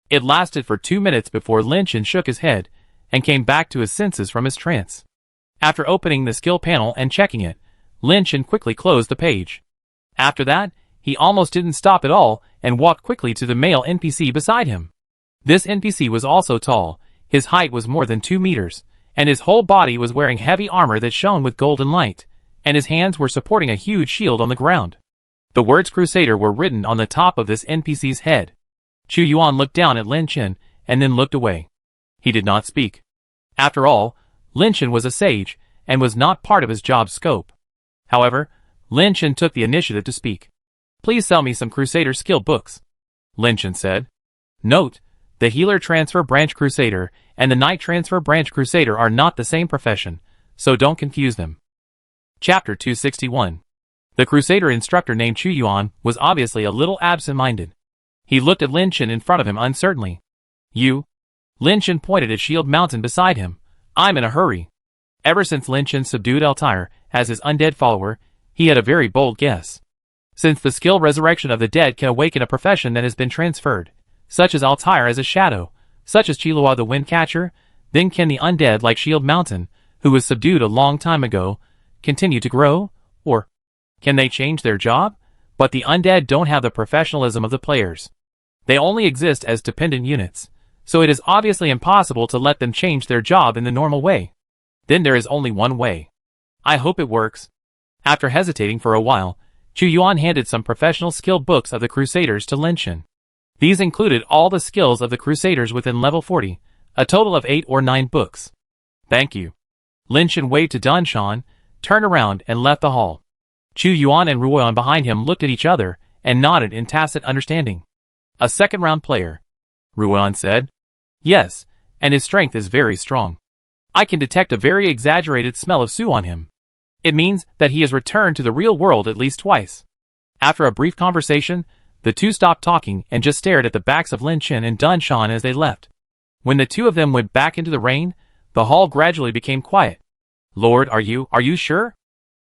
Speaker 1: It lasted for 2 minutes before Lin Chen shook his head and came back to his senses from his trance. After opening the skill panel and checking it, Lin Chen quickly closed the page. After that, he almost didn't stop at all and walked quickly to the male NPC beside him. This NPC was also tall, his height was more than 2 meters, and his whole body was wearing heavy armor that shone with golden light, and his hands were supporting a huge shield on the ground. The words Crusader were written on the top of this NPC's head. Chu Yuan looked down at Lin Chen and then looked away. He did not speak. After all, Lin Chen was a sage and was not part of his job scope. However, Lin Chen took the initiative to speak. "Please sell me some Crusader skill books," Lin Chen said. Note, the Healer Transfer Branch Crusader and the Knight Transfer Branch Crusader are not the same profession, so don't confuse them. Chapter 261. The Crusader instructor named Chu Yuan was obviously a little absent-minded. He looked at Lin Chen in front of him uncertainly. "You?" Lin Chen pointed at Shield Mountain beside him. "I'm in a hurry." Ever since Lin Chen subdued Altair as his undead follower, he had a very bold guess. Since the skill Resurrection of the Dead can awaken a profession that has been transferred, such as Altair as a shadow, such as Chilua the Windcatcher, then can the undead like Shield Mountain, who was subdued a long time ago, continue to grow? Or can they change their job? But the undead don't have the professionalism of the players. They only exist as dependent units, so it is obviously impossible to let them change their job in the normal way. Then there is only one way. I hope it works. After hesitating for a while, Chu Yuan handed some professional skill books of the Crusaders to Lin Chen. These included all the skills of the Crusaders within level 40, a total of 8 or 9 books. Thank you. Lin Chen waved to Dun Shan, turned around and left the hall. Chu Yuan and Ruoyan behind him looked at each other and nodded in tacit understanding. A second-round player, Ruoyan said. Yes, and his strength is very strong. I can detect a very exaggerated smell of Su on him. It means that he has returned to the real world at least twice. After a brief conversation, the two stopped talking and just stared at the backs of Lin Chen and Dun Shan as they left. When the two of them went back into the rain, the hall gradually became quiet. Lord, are you sure?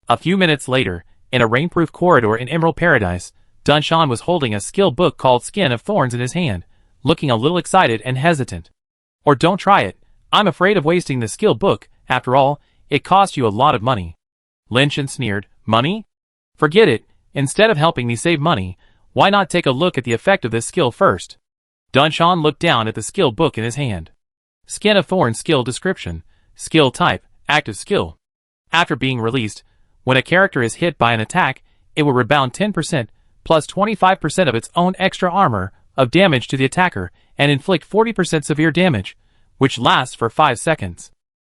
Speaker 1: A few minutes later, in a rainproof corridor in Emerald Paradise, Dun Shan was holding a skill book called Skin of Thorns in his hand, looking a little excited and hesitant. Or don't try it, I'm afraid of wasting the skill book, after all, it cost you a lot of money. Lin Chen sneered, money? Forget it, instead of helping me save money, why not take a look at the effect of this skill first? Dun Shan looked down at the skill book in his hand. Skin of Thorns skill description, skill type, active skill. After being released, when a character is hit by an attack, it will rebound 10%, plus 25% of its own extra armor, of damage to the attacker, and inflict 40% severe damage, which lasts for 5 seconds.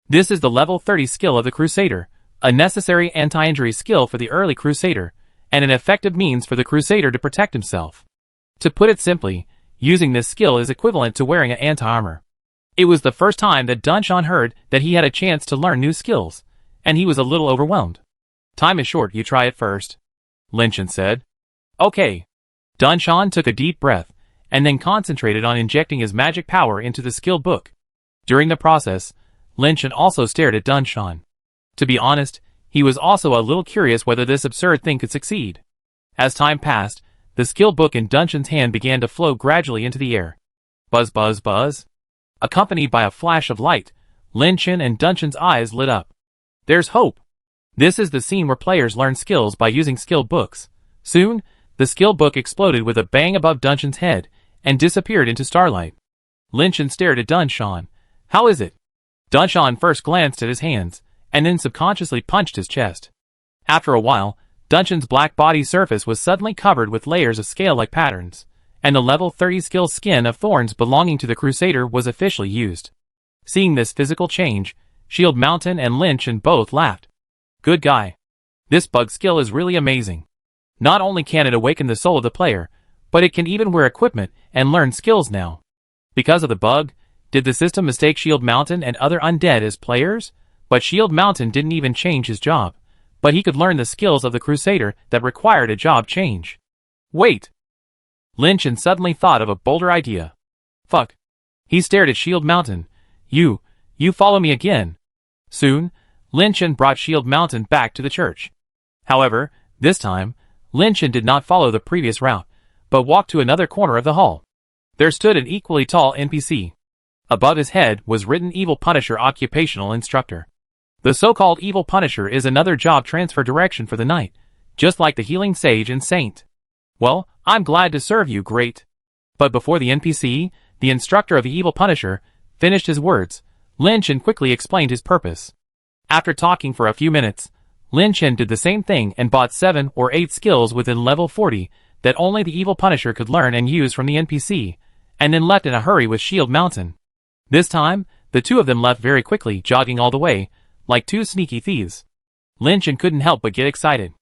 Speaker 1: This is the level 30 skill of the Crusader, a necessary anti-injury skill for the early Crusader, and an effective means for the Crusader to protect himself. To put it simply, using this skill is equivalent to wearing an anti-armor. It was the first time that Dun Shan heard that he had a chance to learn new skills, and he was a little overwhelmed. Time is short, you try it first, Lin Chen said. Okay. Dun Shan took a deep breath, and then concentrated on injecting his magic power into the skill book. During the process, Lin Chen also stared at Dun Shan. To be honest, he was also a little curious whether this absurd thing could succeed. As time passed, the skill book in Dun Shan's hand began to flow gradually into the air. Buzz buzz buzz. Accompanied by a flash of light, Lin Chen and Dun Shan's eyes lit up. There's hope. This is the scene where players learn skills by using skill books. Soon, the skill book exploded with a bang above Dun Shan's head and disappeared into starlight. Lin Chen stared at Dun Shan. How is it? Dun Shan first glanced at his hands, and then subconsciously punched his chest. After a while, Dun Shan's black body surface was suddenly covered with layers of scale-like patterns, and the level 30 skill Skin of Thorns belonging to the Crusader was officially used. Seeing this physical change, Shield Mountain and Lin Chen both laughed. Good guy. This bug skill is really amazing. Not only can it awaken the soul of the player, but it can even wear equipment and learn skills now. Because of the bug, did the system mistake Shield Mountain and other undead as players? But Shield Mountain didn't even change his job, but he could learn the skills of the Crusader that required a job change. Wait! Lin Chen suddenly thought of a bolder idea. Fuck. He stared at Shield Mountain. You follow me again. Soon, Lin Chen brought Shield Mountain back to the church. However, this time, Lin Chen did not follow the previous route, but walked to another corner of the hall. There stood an equally tall NPC. Above his head was written Evil Punisher Occupational Instructor. The so-called Evil Punisher is another job transfer direction for the knight, just like the Healing Sage and Saint. Well, I'm glad to serve you, great. But before the NPC, the instructor of the Evil Punisher, finished his words, Lin Chen quickly explained his purpose. After talking for a few minutes, Lin Chen did the same thing and bought 7 or 8 skills within level 40 that only the Evil Punisher could learn and use from the NPC, and then left in a hurry with Shield Mountain. This time, the two of them left very quickly, jogging all the way, like two sneaky thieves. Lin Chen couldn't help but get excited.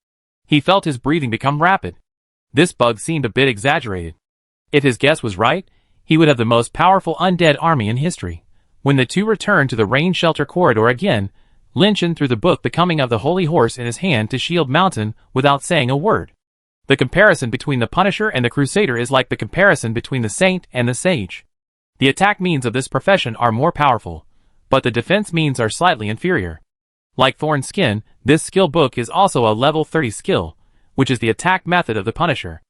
Speaker 1: He felt his breathing become rapid. This bug seemed a bit exaggerated. If his guess was right, he would have the most powerful undead army in history. When the two returned to the rain shelter corridor again, Lin Chen threw the book The Coming of the Holy Horse in his hand to Shield Mountain without saying a word. The comparison between the Punisher and the Crusader is like the comparison between the Saint and the Sage. The attack means of this profession are more powerful, but the defense means are slightly inferior. Like Thorn Skin, this skill book is also a level 30 skill, which is the attack method of the Punisher.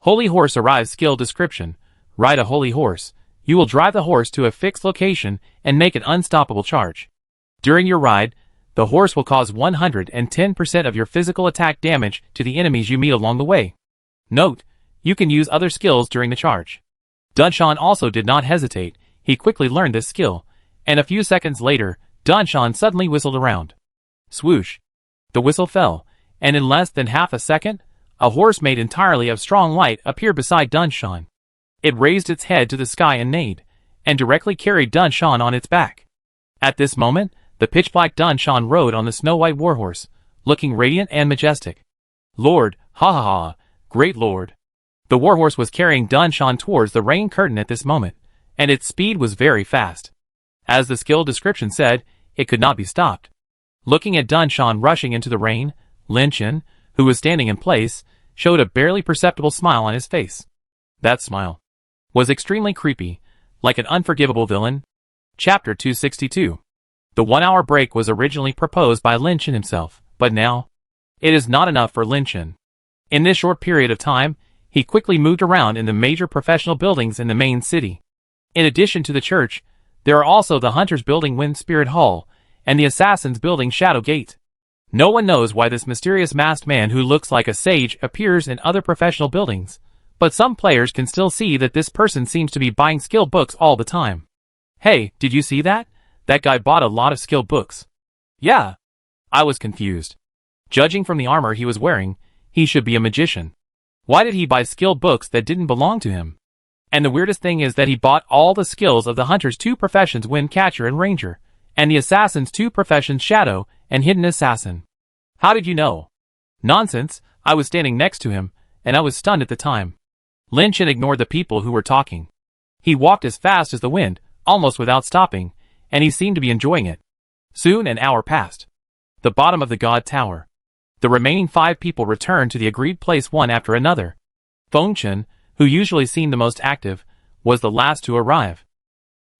Speaker 1: Holy Horse arrives skill description. Ride a holy horse. You will drive the horse to a fixed location and make an unstoppable charge. During your ride, the horse will cause 110% of your physical attack damage to the enemies you meet along the way. Note, you can use other skills during the charge. Dun Shan also did not hesitate. He quickly learned this skill, and a few seconds later, Dun Shan suddenly whistled around. Swoosh! The whistle fell, and in less than half a second, a horse made entirely of strong light appeared beside Dun Shan. It raised its head to the sky and neighed, and directly carried Dun Shan on its back. At this moment, the pitch-black Dun Shan rode on the snow-white warhorse, looking radiant and majestic. Lord, ha ha ha, great lord. The warhorse was carrying Dun Shan towards the rain curtain at this moment, and its speed was very fast. As the skill description said, it could not be stopped. Looking at Dun Shan rushing into the rain, Lin Chen, who was standing in place, showed a barely perceptible smile on his face. That smile was extremely creepy, like an unforgivable villain. Chapter 262. The 1-hour break was originally proposed by Lin Chen himself, but now, it is not enough for Lin Chen. In this short period of time, he quickly moved around in the major professional buildings in the main city. In addition to the church, there are also the Hunters Building Wind Spirit Hall, and the Assassins Building Shadow Gate. No one knows why this mysterious masked man who looks like a sage appears in other professional buildings, but some players can still see that this person seems to be buying skill books all the time. Hey, did you see that? That guy bought a lot of skill books. Yeah. I was confused. Judging from the armor he was wearing, he should be a magician. Why did he buy skill books that didn't belong to him? And the weirdest thing is that he bought all the skills of the Hunter's 2 professions Wind Catcher and Ranger, and the Assassin's 2 professions Shadow and Hidden Assassin. How did you know? Nonsense, I was standing next to him, and I was stunned at the time. Lin Chen ignored the people who were talking. He walked as fast as the wind, almost without stopping, and he seemed to be enjoying it. Soon an hour passed. The bottom of the God Tower. The remaining 5 people returned to the agreed place one after another. Feng Chen, who usually seemed the most active, was the last to arrive.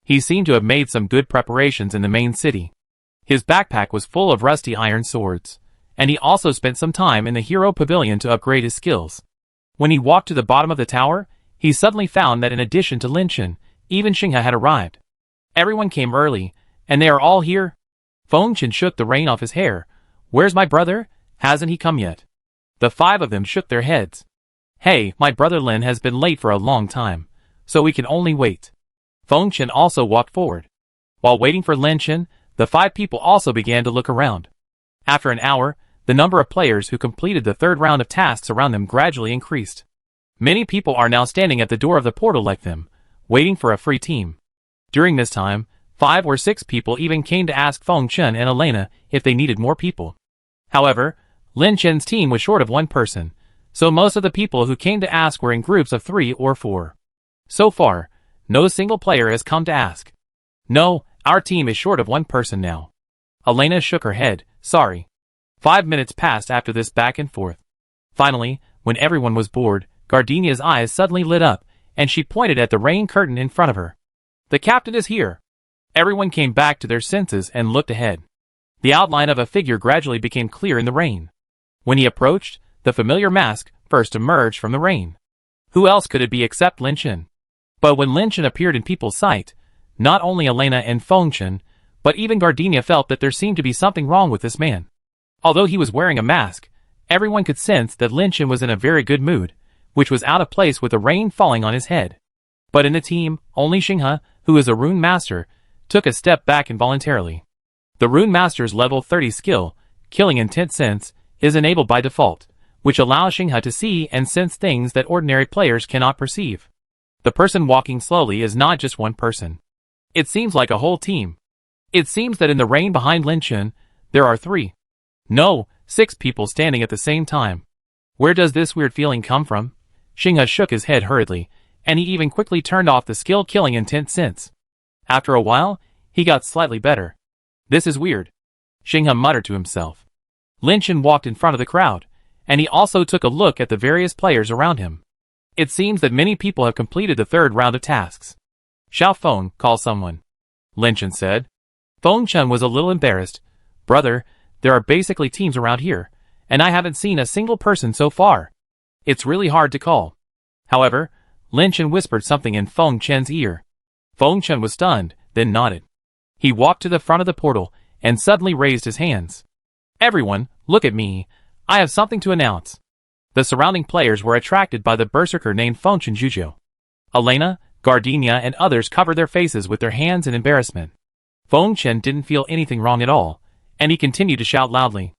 Speaker 1: He seemed to have made some good preparations in the main city. His backpack was full of rusty iron swords, and he also spent some time in the Hero Pavilion to upgrade his skills. When he walked to the bottom of the tower, he suddenly found that in addition to Lin Chen, even Xinghe had arrived. Everyone came early, and they are all here? Feng Chen shook the rain off his hair. Where's my brother? Hasn't he come yet? The 5 of them shook their heads. Hey, my brother Lin has been late for a long time, so we can only wait. Feng Chen also walked forward. While waiting for Lin Chen, the 5 people also began to look around. After an hour, the number of players who completed the 3rd round of tasks around them gradually increased. Many people are now standing at the door of the portal like them, waiting for a free team. During this time, 5 or 6 people even came to ask Feng Chen and Elena if they needed more people. However, Lin Chen's team was short of 1 person, so most of the people who came to ask were in groups of 3 or 4. So far, no single player has come to ask. No, our team is short of 1 person now. Elena shook her head, sorry. 5 minutes passed after this back and forth. Finally, when everyone was bored, Gardenia's eyes suddenly lit up, and she pointed at the rain curtain in front of her. The captain is here. Everyone came back to their senses and looked ahead. The outline of a figure gradually became clear in the rain. When he approached, the familiar mask first emerged from the rain. Who else could it be except Lin Chen? But when Lin Chen appeared in people's sight, not only Elena and Feng Chen, but even Gardenia felt that there seemed to be something wrong with this man. Although he was wearing a mask, everyone could sense that Lin Chen was in a very good mood, which was out of place with the rain falling on his head. But in the team, only Xinghe, who is a rune master, took a step back involuntarily. The rune master's level 30 skill, Killing Intent Sense, is enabled by default, which allows Xinghe to see and sense things that ordinary players cannot perceive. The person walking slowly is not just 1 person. It seems like a whole team. It seems that in the rain behind Lin Chen, there are 3. No, 6 people standing at the same time. Where does this weird feeling come from? Xinghe shook his head hurriedly, and he even quickly turned off the skill Killing Intent Sense. After a while, he got slightly better. This is weird. Xinghe muttered to himself. Lin Chen walked in front of the crowd, and he also took a look at the various players around him. It seems that many people have completed the 3rd round of tasks. Xiao Feng, call someone. Lin Chen said. Feng Chen was a little embarrassed. Brother, there are basically teams around here, and I haven't seen a single person so far. It's really hard to call. However, Lin Chen whispered something in Feng Chen's ear. Feng Chen was stunned, then nodded. He walked to the front of the portal, and suddenly raised his hands. Everyone, look at me. I have something to announce. The surrounding players were attracted by the berserker named Feng Chen Zhuzhou. Elena, Gardenia and others covered their faces with their hands in embarrassment. Feng Chen didn't feel anything wrong at all, and he continued to shout loudly.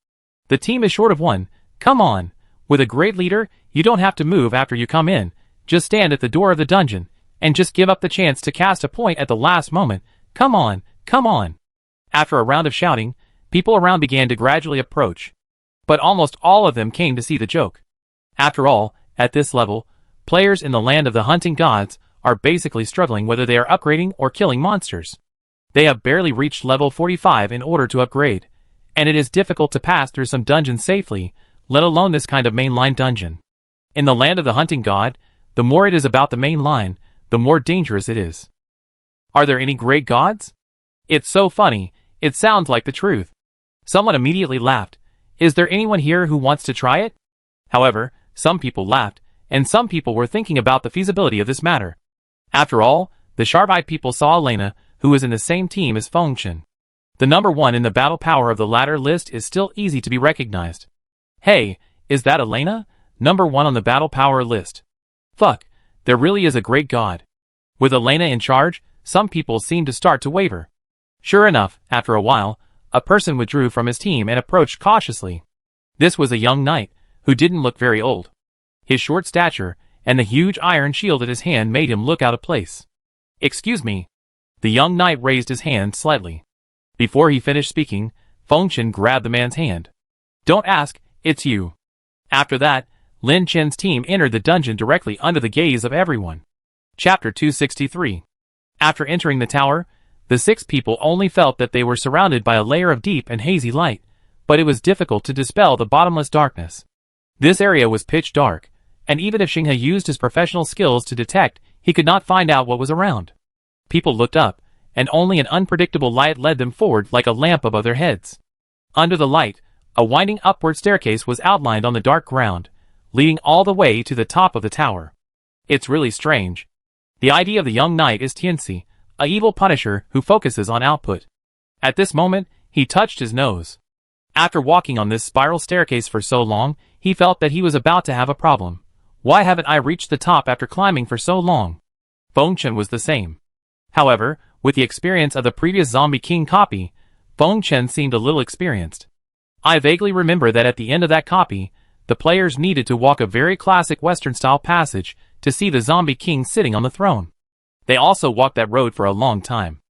Speaker 1: The team is short of 1, Come on. With a great leader, you don't have to move after you come in. Just stand at the door of the dungeon, and just give up the chance to cast a point at the last moment. Come on, come on. After a round of shouting, people around began to gradually approach. But almost all of them came to see the joke. After all, at this level, players in the land of the hunting gods are basically struggling whether they are upgrading or killing monsters. They have barely reached level 45 in order to upgrade, and it is difficult to pass through some dungeons safely, let alone this kind of mainline dungeon. In the land of the hunting god, the more it is about the main line, the more dangerous it is. Are there any great gods? It's so funny, it sounds like the truth. Someone immediately laughed. Is there anyone here who wants to try it? However, some people laughed, and some people were thinking about the feasibility of this matter. After all, the sharp-eyed people saw Elena, who was in the same team as Fengchen. The number 1 in the battle power of the latter list is still easy to be recognized. Hey, is that Elena? Number 1 on the battle power list. Fuck, there really is a great god. With Elena in charge, some people seemed to start to waver. Sure enough, after a while, a person withdrew from his team and approached cautiously. This was a young knight, who didn't look very old. His short stature, and the huge iron shield at his hand made him look out of place. Excuse me. The young knight raised his hand slightly. Before he finished speaking, Fengchen grabbed the man's hand. Don't ask, it's you. After that, Lin Chen's team entered the dungeon directly under the gaze of everyone. Chapter 263. After entering the tower, the 6 people only felt that they were surrounded by a layer of deep and hazy light, but it was difficult to dispel the bottomless darkness. This area was pitch dark, and even if Xinghe used his professional skills to detect, he could not find out what was around. People looked up, and only an unpredictable light led them forward like a lamp above their heads. Under the light, a winding upward staircase was outlined on the dark ground, leading all the way to the top of the tower. It's really strange. The idea of the young knight is Tianxi, a evil punisher who focuses on output. At this moment, he touched his nose. After walking on this spiral staircase for so long, he felt that he was about to have a problem. Why haven't I reached the top after climbing for so long? Fengchen was the same. However, with the experience of the previous Zombie King copy, Fengchen seemed a little experienced. I vaguely remember that at the end of that copy, the players needed to walk a very classic Western-style passage to see the Zombie King sitting on the throne. They also walked that road for a long time.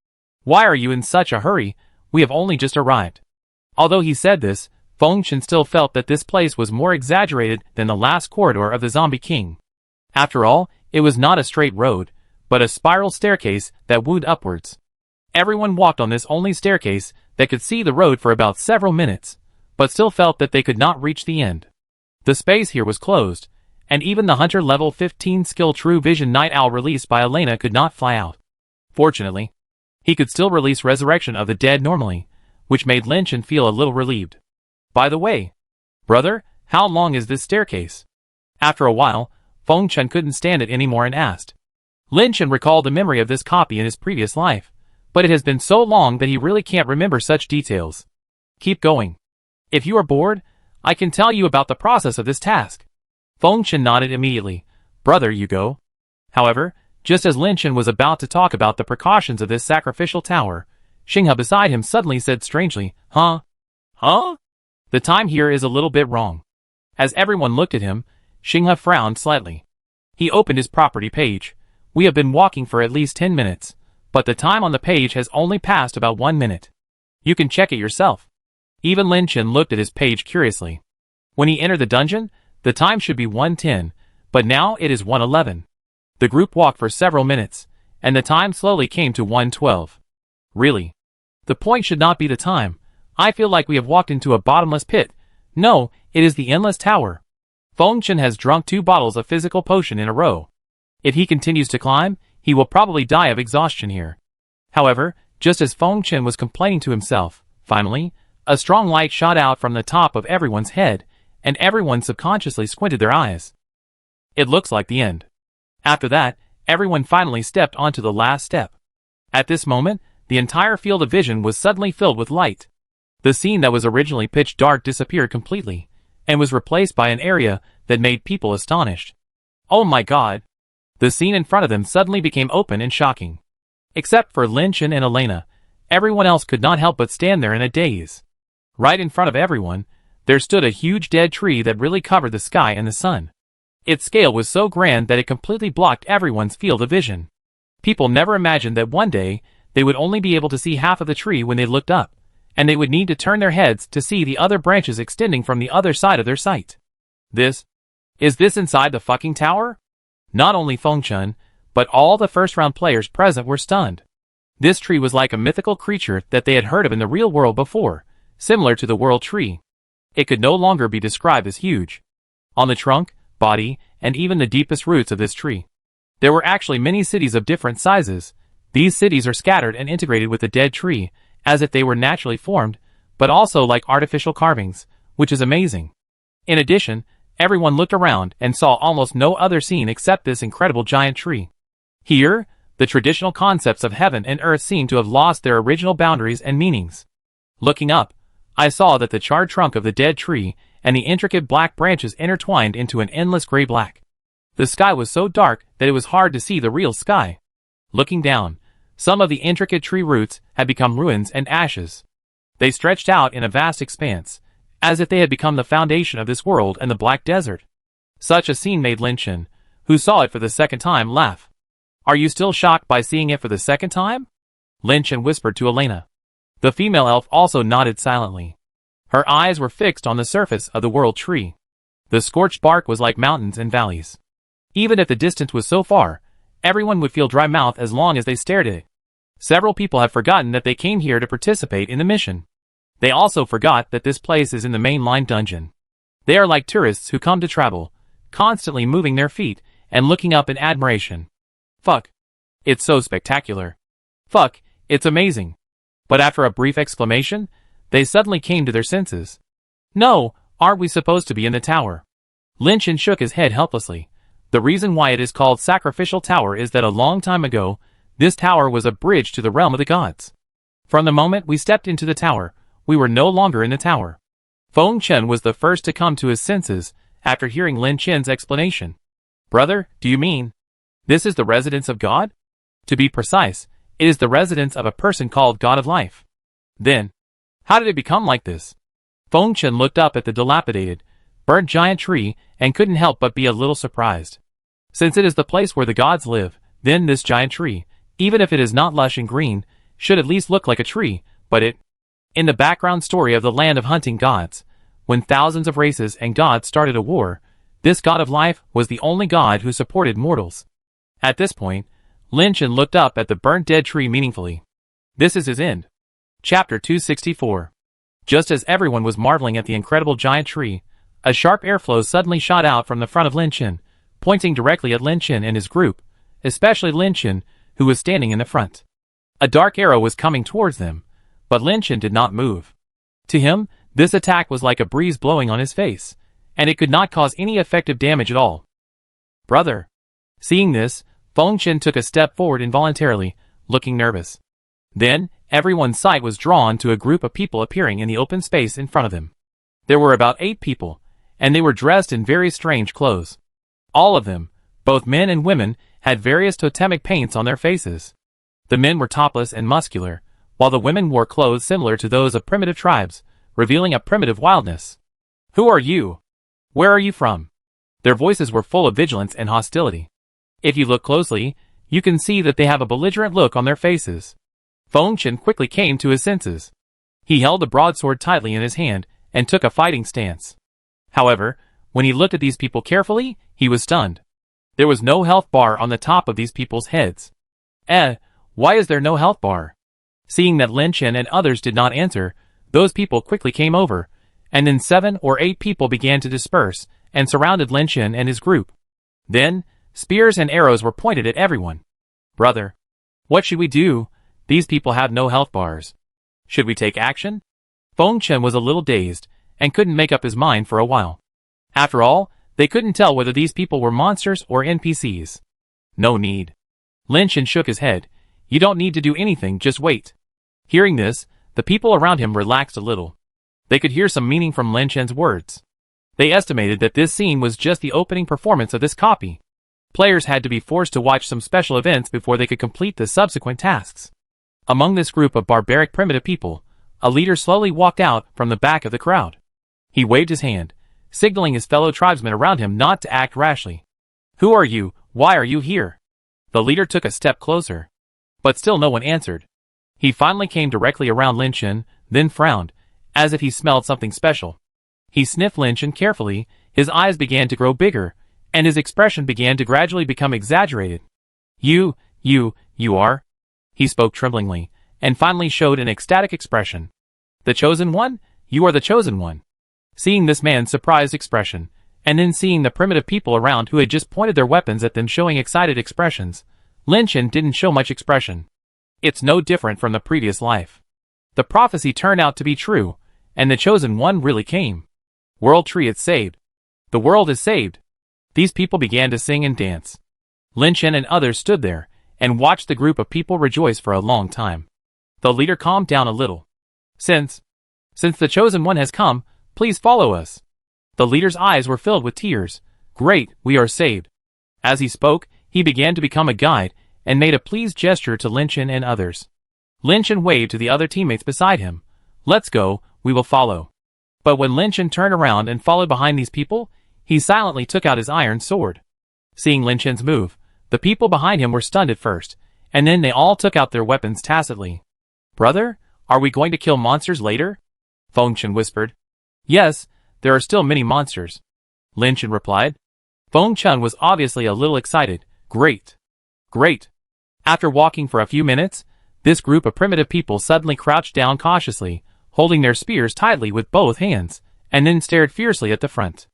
Speaker 1: Why are you in such a hurry? We have only just arrived. Although he said this, Fengchen still felt that this place was more exaggerated than the last corridor of the Zombie King. After all, it was not a straight road, but a spiral staircase that wound upwards. Everyone walked on this only staircase that could see the road for about several minutes, but still felt that they could not reach the end. The space here was closed, and even the Hunter level 15 skill True Vision Night Owl released by Elena could not fly out. Fortunately, he could still release Resurrection of the Dead normally, which made Lin Chen feel a little relieved. By the way, brother, how long is this staircase? After a while, Fengchen couldn't stand it anymore and asked. Lin Chen recalled the memory of this copy in his previous life, but it has been so long that he really can't remember such details. Keep going. If you are bored, I can tell you about the process of this task. Fengchen nodded immediately. Brother, you go. However, just as Lin Chen was about to talk about the precautions of this sacrificial tower, Xinghe beside him suddenly said strangely, Huh? Huh? The time here is a little bit wrong. As everyone looked at him, Xinghe frowned slightly. He opened his property page. We have been walking for at least 10 minutes, but the time on the page has only passed about 1 minute. You can check it yourself. Even Lin Chen looked at his page curiously. When he entered the dungeon, the time should be 1:10, but now it is 1:11. The group walked for several minutes, and the time slowly came to 1:12. Really? The point should not be the time. I feel like we have walked into a bottomless pit. No, it is the endless tower. Fengchen has drunk 2 bottles of physical potion in a row. If he continues to climb, he will probably die of exhaustion here. However, just as Fengchen was complaining to himself, finally, a strong light shot out from the top of everyone's head, and everyone subconsciously squinted their eyes. It looks like the end. After that, everyone finally stepped onto the last step. At this moment, the entire field of vision was suddenly filled with light. The scene that was originally pitch dark disappeared completely, and was replaced by an area that made people astonished. Oh my god! The scene in front of them suddenly became open and shocking. Except for Lin Chen and Elena, everyone else could not help but stand there in a daze. Right in front of everyone, There stood a huge dead tree that really covered the sky and the sun. Its scale was so grand that it completely blocked everyone's field of vision. People never imagined that one day, they would only be able to see half of the tree when they looked up, and they would need to turn their heads to see the other branches extending from the other side of their sight. Is this inside the fucking tower? Not only Feng Chun, but all the first-round players present were stunned. This tree was like a mythical creature that they had heard of in the real world before, similar to the world tree. It could no longer be described as huge. On the trunk, body, and even the deepest roots of this tree, there were actually many cities of different sizes. These cities are scattered and integrated with the dead tree, as if they were naturally formed, but also like artificial carvings, which is amazing. In addition, everyone looked around and saw almost no other scene except this incredible giant tree. Here, the traditional concepts of heaven and earth seemed to have lost their original boundaries and meanings. Looking up, I saw that the charred trunk of the dead tree and the intricate black branches intertwined into an endless gray black. The sky was so dark that it was hard to see the real sky. Looking down, some of the intricate tree roots had become ruins and ashes. They stretched out in a vast expanse, as if they had become the foundation of this world and the black desert. Such a scene made Lin Chen, who saw it for the second time, laugh. Are you still shocked by seeing it for the second time? Lin Chen whispered to Elena. The female elf also nodded silently. Her eyes were fixed on the surface of the world tree. The scorched bark was like mountains and valleys. Even if the distance was so far, everyone would feel dry mouth as long as they stared at it. Several people have forgotten that they came here to participate in the mission. They also forgot that this place is in the mainline dungeon. They are like tourists who come to travel, constantly moving their feet and looking up in admiration. Fuck. It's so spectacular. Fuck, it's amazing. But after a brief exclamation, they suddenly came to their senses. No, aren't we supposed to be in the tower? Lin Chen shook his head helplessly. The reason why it is called Sacrificial Tower is that a long time ago, this tower was a bridge to the realm of the gods. From the moment we stepped into the tower, we were no longer in the tower. Feng Chen was the first to come to his senses after hearing Lin Chen's explanation. Brother, do you mean this is the residence of God? To be precise, it is the residence of a person called God of Life. Then, how did it become like this? Feng Chen looked up at the dilapidated, burnt giant tree and couldn't help but be a little surprised. Since it is the place where the gods live, then this giant tree, even if it is not lush and green, should at least look like a tree, but in the background story of the land of hunting gods, when thousands of races and gods started a war, this God of Life was the only god who supported mortals. At this point, Lin Chen looked up at the burnt dead tree meaningfully. This is his end. Chapter 264. Just as everyone was marveling at the incredible giant tree, a sharp airflow suddenly shot out from the front of Lin Chen, pointing directly at Lin Chen and his group, especially Lin Chen, who was standing in the front. A dark arrow was coming towards them, but Lin Chen did not move. To him, this attack was like a breeze blowing on his face, and it could not cause any effective damage at all. Brother. Seeing this, Feng Chen took a step forward involuntarily, looking nervous. Then, everyone's sight was drawn to a group of people appearing in the open space in front of them. There were about 8 people, and they were dressed in very strange clothes. All of them, both men and women, had various totemic paints on their faces. The men were topless and muscular, while the women wore clothes similar to those of primitive tribes, revealing a primitive wildness. Who are you? Where are you from? Their voices were full of vigilance and hostility. If you look closely, you can see that they have a belligerent look on their faces. Feng Chen quickly came to his senses. He held the broadsword tightly in his hand and took a fighting stance. However, when he looked at these people carefully, he was stunned. There was no health bar on the top of these people's heads. Why is there no health bar? Seeing that Lin Chen and others did not answer, those people quickly came over, and then 7 or 8 people began to disperse and surrounded Lin Chen and his group. Then, spears and arrows were pointed at everyone. Brother, what should we do? These people have no health bars. Should we take action? Feng Chen was a little dazed and couldn't make up his mind for a while. After all, they couldn't tell whether these people were monsters or NPCs. No need. Lin Chen shook his head. You don't need to do anything, just wait. Hearing this, the people around him relaxed a little. They could hear some meaning from Lin Chen's words. They estimated that this scene was just the opening performance of this copy. Players had to be forced to watch some special events before they could complete the subsequent tasks. Among this group of barbaric primitive people, a leader slowly walked out from the back of the crowd. He waved his hand, signaling his fellow tribesmen around him not to act rashly. Who are you? Why are you here? The leader took a step closer. But still no one answered. He finally came directly around Lin Chen, then frowned, as if he smelled something special. He sniffed Lin Chen carefully, his eyes began to grow bigger, and his expression began to gradually become exaggerated. You are? He spoke tremblingly, and finally showed an ecstatic expression. The chosen one? You are the chosen one. Seeing this man's surprised expression, and then seeing the primitive people around who had just pointed their weapons at them showing excited expressions, Lin Chen didn't show much expression. It's no different from the previous life. The prophecy turned out to be true, and the chosen one really came. World Tree is saved. The world is saved. These people began to sing and dance. Lin Chen and others stood there, and watched the group of people rejoice for a long time. The leader calmed down a little. Since the chosen one has come, please follow us. The leader's eyes were filled with tears. Great, we are saved. As he spoke, he began to become a guide, and made a pleased gesture to Lin Chen and others. Lin Chen waved to the other teammates beside him. Let's go, we will follow. But when Lin Chen turned around and followed behind these people, he silently took out his iron sword. Seeing Lin Chen's move, the people behind him were stunned at first, and then they all took out their weapons tacitly. Brother, are we going to kill monsters later? Feng Chen whispered. Yes, there are still many monsters. Lin Chen replied. Feng Chen was obviously a little excited. Great. Great. After walking for a few minutes, this group of primitive people suddenly crouched down cautiously, holding their spears tightly with both hands, and then stared fiercely at the front.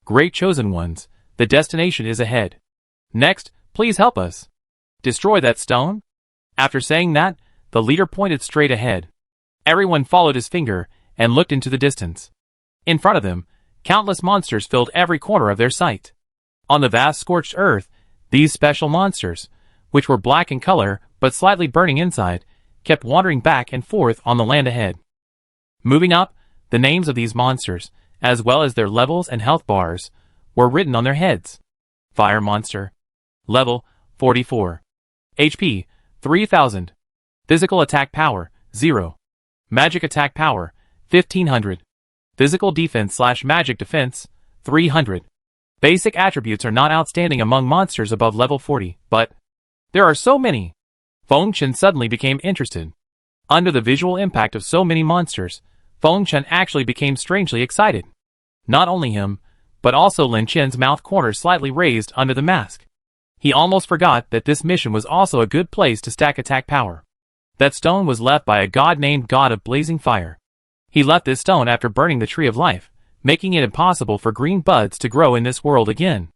Speaker 1: Great chosen ones, the destination is ahead. Next, please help us. Destroy that stone? After saying that, the leader pointed straight ahead. Everyone followed his finger and looked into the distance. In front of them, countless monsters filled every corner of their sight. On the vast scorched earth, these special monsters, which were black in color but slightly burning inside, kept wandering back and forth on the land ahead. Moving up, the names of these monsters, as well as their levels and health bars, were written on their heads. Fire Monster. Level, 44. HP, 3000. Physical Attack Power, 0. Magic Attack Power, 1500. Physical Defense/Magic Defense, 300. Basic attributes are not outstanding among monsters above level 40, but there are so many. Feng Chen suddenly became interested. Under the visual impact of so many monsters, Feng Chen actually became strangely excited. Not only him, but also Lin Chen's mouth corner slightly raised under the mask. He almost forgot that this mission was also a good place to stack attack power. That stone was left by a god named God of Blazing Fire. He left this stone after burning the Tree of Life, making it impossible for green buds to grow in this world again.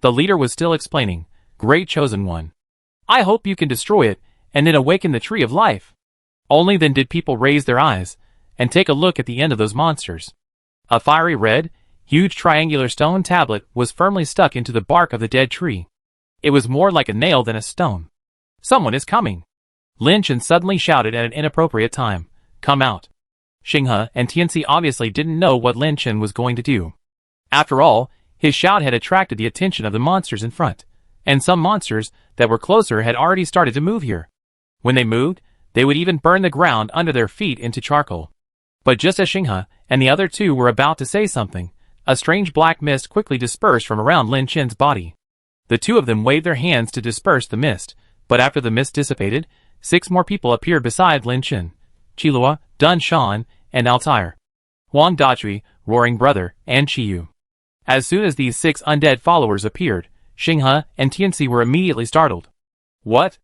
Speaker 1: The leader was still explaining, Great Chosen One. I hope you can destroy it, and then awaken the Tree of Life. Only then did people raise their eyes, and take a look at the end of those monsters. A fiery red, huge triangular stone tablet was firmly stuck into the bark of the dead tree. It was more like a nail than a stone. Someone is coming. Lin Chen suddenly shouted at an inappropriate time, Come out. Xinghe and Tianci obviously didn't know what Lin Chen was going to do. After all, his shout had attracted the attention of the monsters in front, and some monsters that were closer had already started to move here. When they moved, they would even burn the ground under their feet into charcoal. But just as Xinghe and the other two were about to say something, a strange black mist quickly dispersed from around Lin Chen's body. The two of them waved their hands to disperse the mist, but after the mist dissipated, 6 more people appeared beside Lin Chen: Qilua, Dun Shan, and Altair. Huang Dachui, Roaring Brother, and Qiyu. As soon as these 6 undead followers appeared, Xinghe and Tianci were immediately startled. What?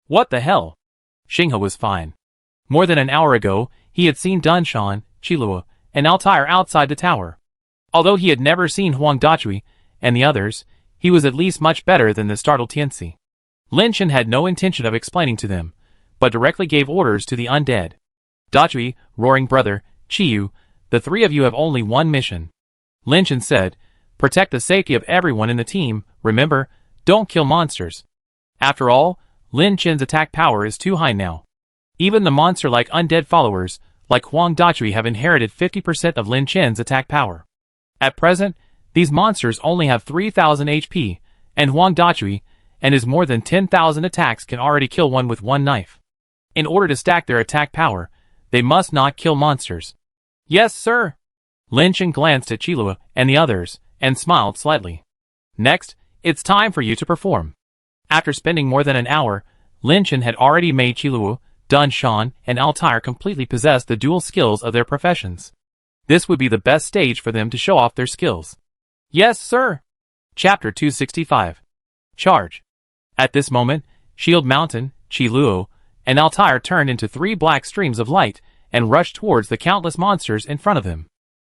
Speaker 1: What the hell? Xinghe was fine. More than an hour ago, he had seen Dun Shan, Qilua, and Altair outside the tower. Although he had never seen Huang Dachui and the others, he was at least much better than the startled Tianci. Lin Chen had no intention of explaining to them, but directly gave orders to the undead. Dachui, Roaring Brother, Qiyu, the 3 of you have only one mission. Lin Chen said, Protect the safety of everyone in the team, remember, don't kill monsters. After all, Lin Chen's attack power is too high now. Even the monster-like undead followers, like Huang Dachui, have inherited 50% of Lin Chen's attack power. At present, these monsters only have 3000 HP, and Huang Dachui and his more than 10,000 attacks can already kill one with one knife. In order to stack their attack power, they must not kill monsters. Yes, sir. Lin Chen glanced at Qilua and the others, and smiled slightly. Next, it's time for you to perform. After spending more than an hour, Lin Chen had already made Qilua, Dun Shan, and Altair completely possess the dual skills of their professions. This would be the best stage for them to show off their skills. Yes, sir. Chapter 265. Charge. At this moment, Shield Mountain, Qilua, and Altair turned into 3 black streams of light and rushed towards the countless monsters in front of them.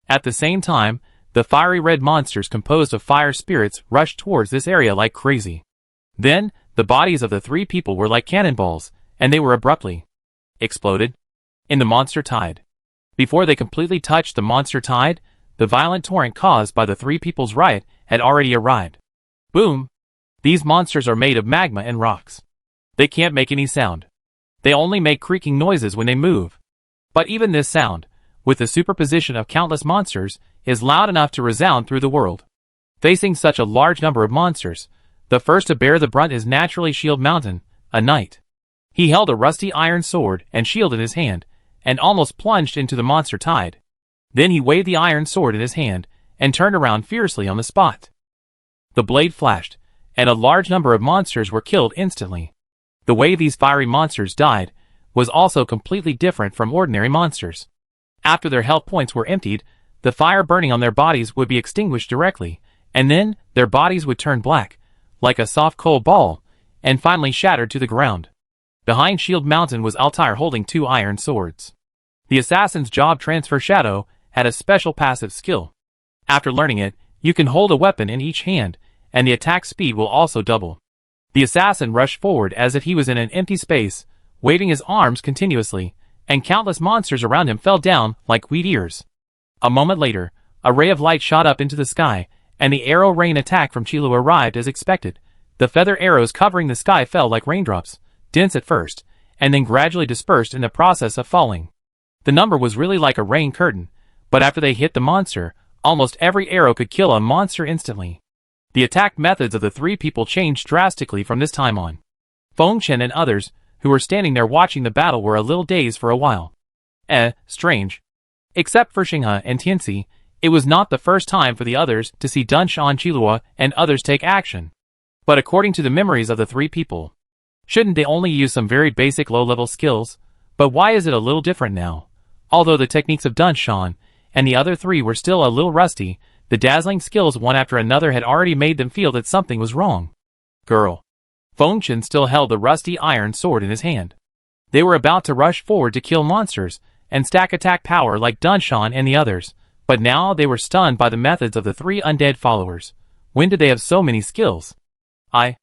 Speaker 1: At the same time, the fiery red monsters composed of fire spirits rushed towards this area like crazy. Then, the bodies of the 3 people were like cannonballs, and they were abruptly exploded in the monster tide. Before they completely touched the monster tide, the violent torrent caused by the 3 people's riot had already arrived. Boom! These monsters are made of magma and rocks. They can't make any sound. They only make creaking noises when they move. But even this sound, with the superposition of countless monsters, is loud enough to resound through the world. Facing such a large number of monsters, the first to bear the brunt is naturally Shield Mountain, a knight. He held a rusty iron sword and shield in his hand, and almost plunged into the monster tide. Then he waved the iron sword in his hand, and turned around fiercely on the spot. The blade flashed, and a large number of monsters were killed instantly. The way these fiery monsters died was also completely different from ordinary monsters. After their health points were emptied, the fire burning on their bodies would be extinguished directly, and then their bodies would turn black, like a soft coal ball, and finally shattered to the ground. Behind Shield Mountain was Altair holding 2 iron swords. The assassin's job transfer shadow had a special passive skill. After learning it, you can hold a weapon in each hand, and the attack speed will also double. The assassin rushed forward as if he was in an empty space, waving his arms continuously, and countless monsters around him fell down like wheat ears. A moment later, a ray of light shot up into the sky, and the arrow rain attack from Qilua arrived as expected. The feather arrows covering the sky fell like raindrops, dense at first, and then gradually dispersed in the process of falling. The number was really like a rain curtain, but after they hit the monster, almost every arrow could kill a monster instantly. The attack methods of the 3 people changed drastically from this time on. Feng Chen and others, who were standing there watching the battle, were a little dazed for a while. Strange. Except for Xinghe and Tianxi, it was not the first time for the others to see Dun Shan, Qilua, and others take action. But according to the memories of the 3 people, shouldn't they only use some very basic low-level skills? But why is it a little different now? Although the techniques of Dun Shan and the other 3 were still a little rusty, the dazzling skills one after another had already made them feel that something was wrong. Girl. Feng Chen still held the rusty iron sword in his hand. They were about to rush forward to kill monsters and stack attack power like Dun Shan and the others, but now they were stunned by the methods of the 3 undead followers. When did they have so many skills? I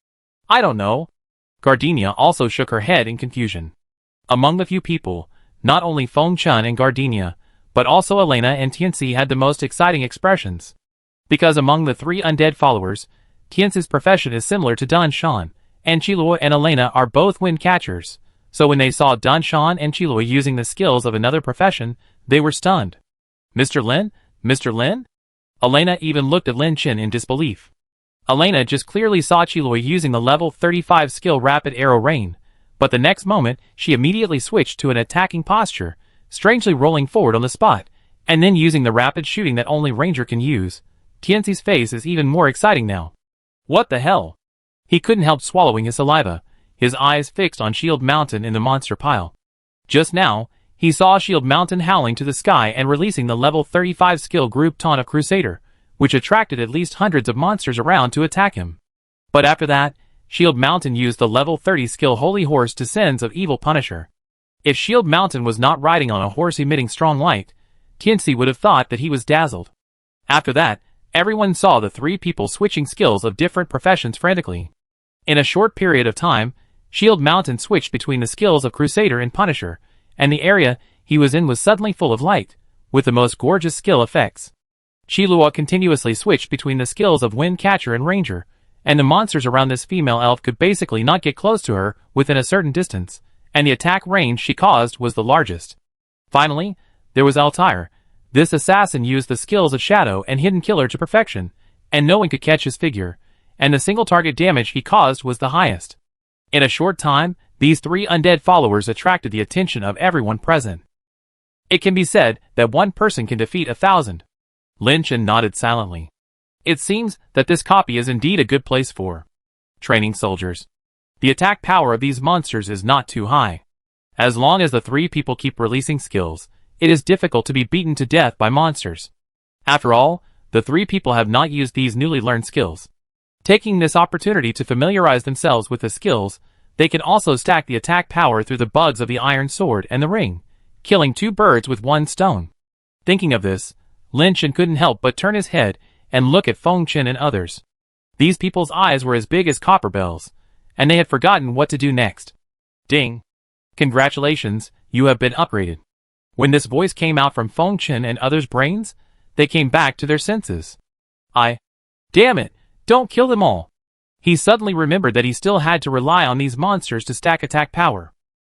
Speaker 1: don't know. Gardenia also shook her head in confusion. Among the few people, not only Feng Chen and Gardenia, but also Elena and Tianxi had the most exciting expressions. Because among the 3 undead followers, Tianxi's profession is similar to Dun Shan, and Qilua and Elena are both wind catchers, so when they saw Dun Shan and Qilua using the skills of another profession, they were stunned. Mr. Lin? Mr. Lin? Elena even looked at Lin Chen in disbelief. Elena just clearly saw Qilua using the level 35 skill Rapid Arrow Rain, but the next moment she immediately switched to an attacking posture, strangely rolling forward on the spot, and then using the rapid shooting that only Ranger can use. Tianxi's face is even more exciting now. What the hell? He couldn't help swallowing his saliva, his eyes fixed on Shield Mountain in the monster pile. Just now, he saw Shield Mountain howling to the sky and releasing the level 35 skill group Taunt of Crusader, which attracted at least hundreds of monsters around to attack him. But after that, Shield Mountain used the level 30 skill Holy Horse Descends of Evil Punisher. If Shield Mountain was not riding on a horse emitting strong light, Tianxi would have thought that he was dazzled. After that, everyone saw the 3 people switching skills of different professions frantically. In a short period of time, Shield Mountain switched between the skills of Crusader and Punisher, and the area he was in was suddenly full of light, with the most gorgeous skill effects. Qilua continuously switched between the skills of Wind Catcher and Ranger, and the monsters around this female elf could basically not get close to her within a certain distance, and the attack range she caused was the largest. Finally, there was Altair. This assassin used the skills of Shadow and Hidden Killer to perfection, and no one could catch his figure, and the single target damage he caused was the highest. In a short time, these 3 undead followers attracted the attention of everyone present. It can be said that one person can defeat 1,000. Lin Chen nodded silently. It seems that this copy is indeed a good place for training soldiers. The attack power of these monsters is not too high. As long as the three people keep releasing skills, it is difficult to be beaten to death by monsters. After all, the three people have not used these newly learned skills. Taking this opportunity to familiarize themselves with the skills, they can also stack the attack power through the bugs of the iron sword and the ring, killing two birds with one stone. Thinking of this, Lin Chen couldn't help but turn his head and look at Feng Chen and others. These people's eyes were as big as copper bells, and they had forgotten what to do next. Ding! Congratulations, you have been upgraded. When this voice came out from Feng Chen and others' brains, they came back to their senses. Damn it, don't kill them all. He suddenly remembered that he still had to rely on these monsters to stack attack power.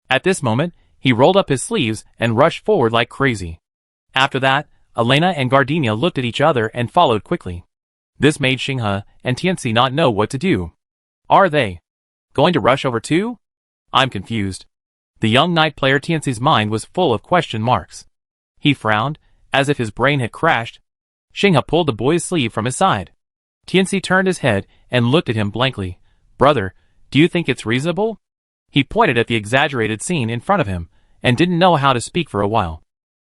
Speaker 1: At this moment, he rolled up his sleeves and rushed forward like crazy. After that, Elena and Gardenia looked at each other and followed quickly. This made Xinghe and Tianxi not know what to do. Are they going to rush over too? I'm confused. The young knight player Tianxi's mind was full of question marks. He frowned, as if his brain had crashed. Xinghe pulled the boy's sleeve from his side. Tianxi turned his head and looked at him blankly. Brother, do you think it's reasonable? He pointed at the exaggerated scene in front of him, and didn't know how to speak for a while.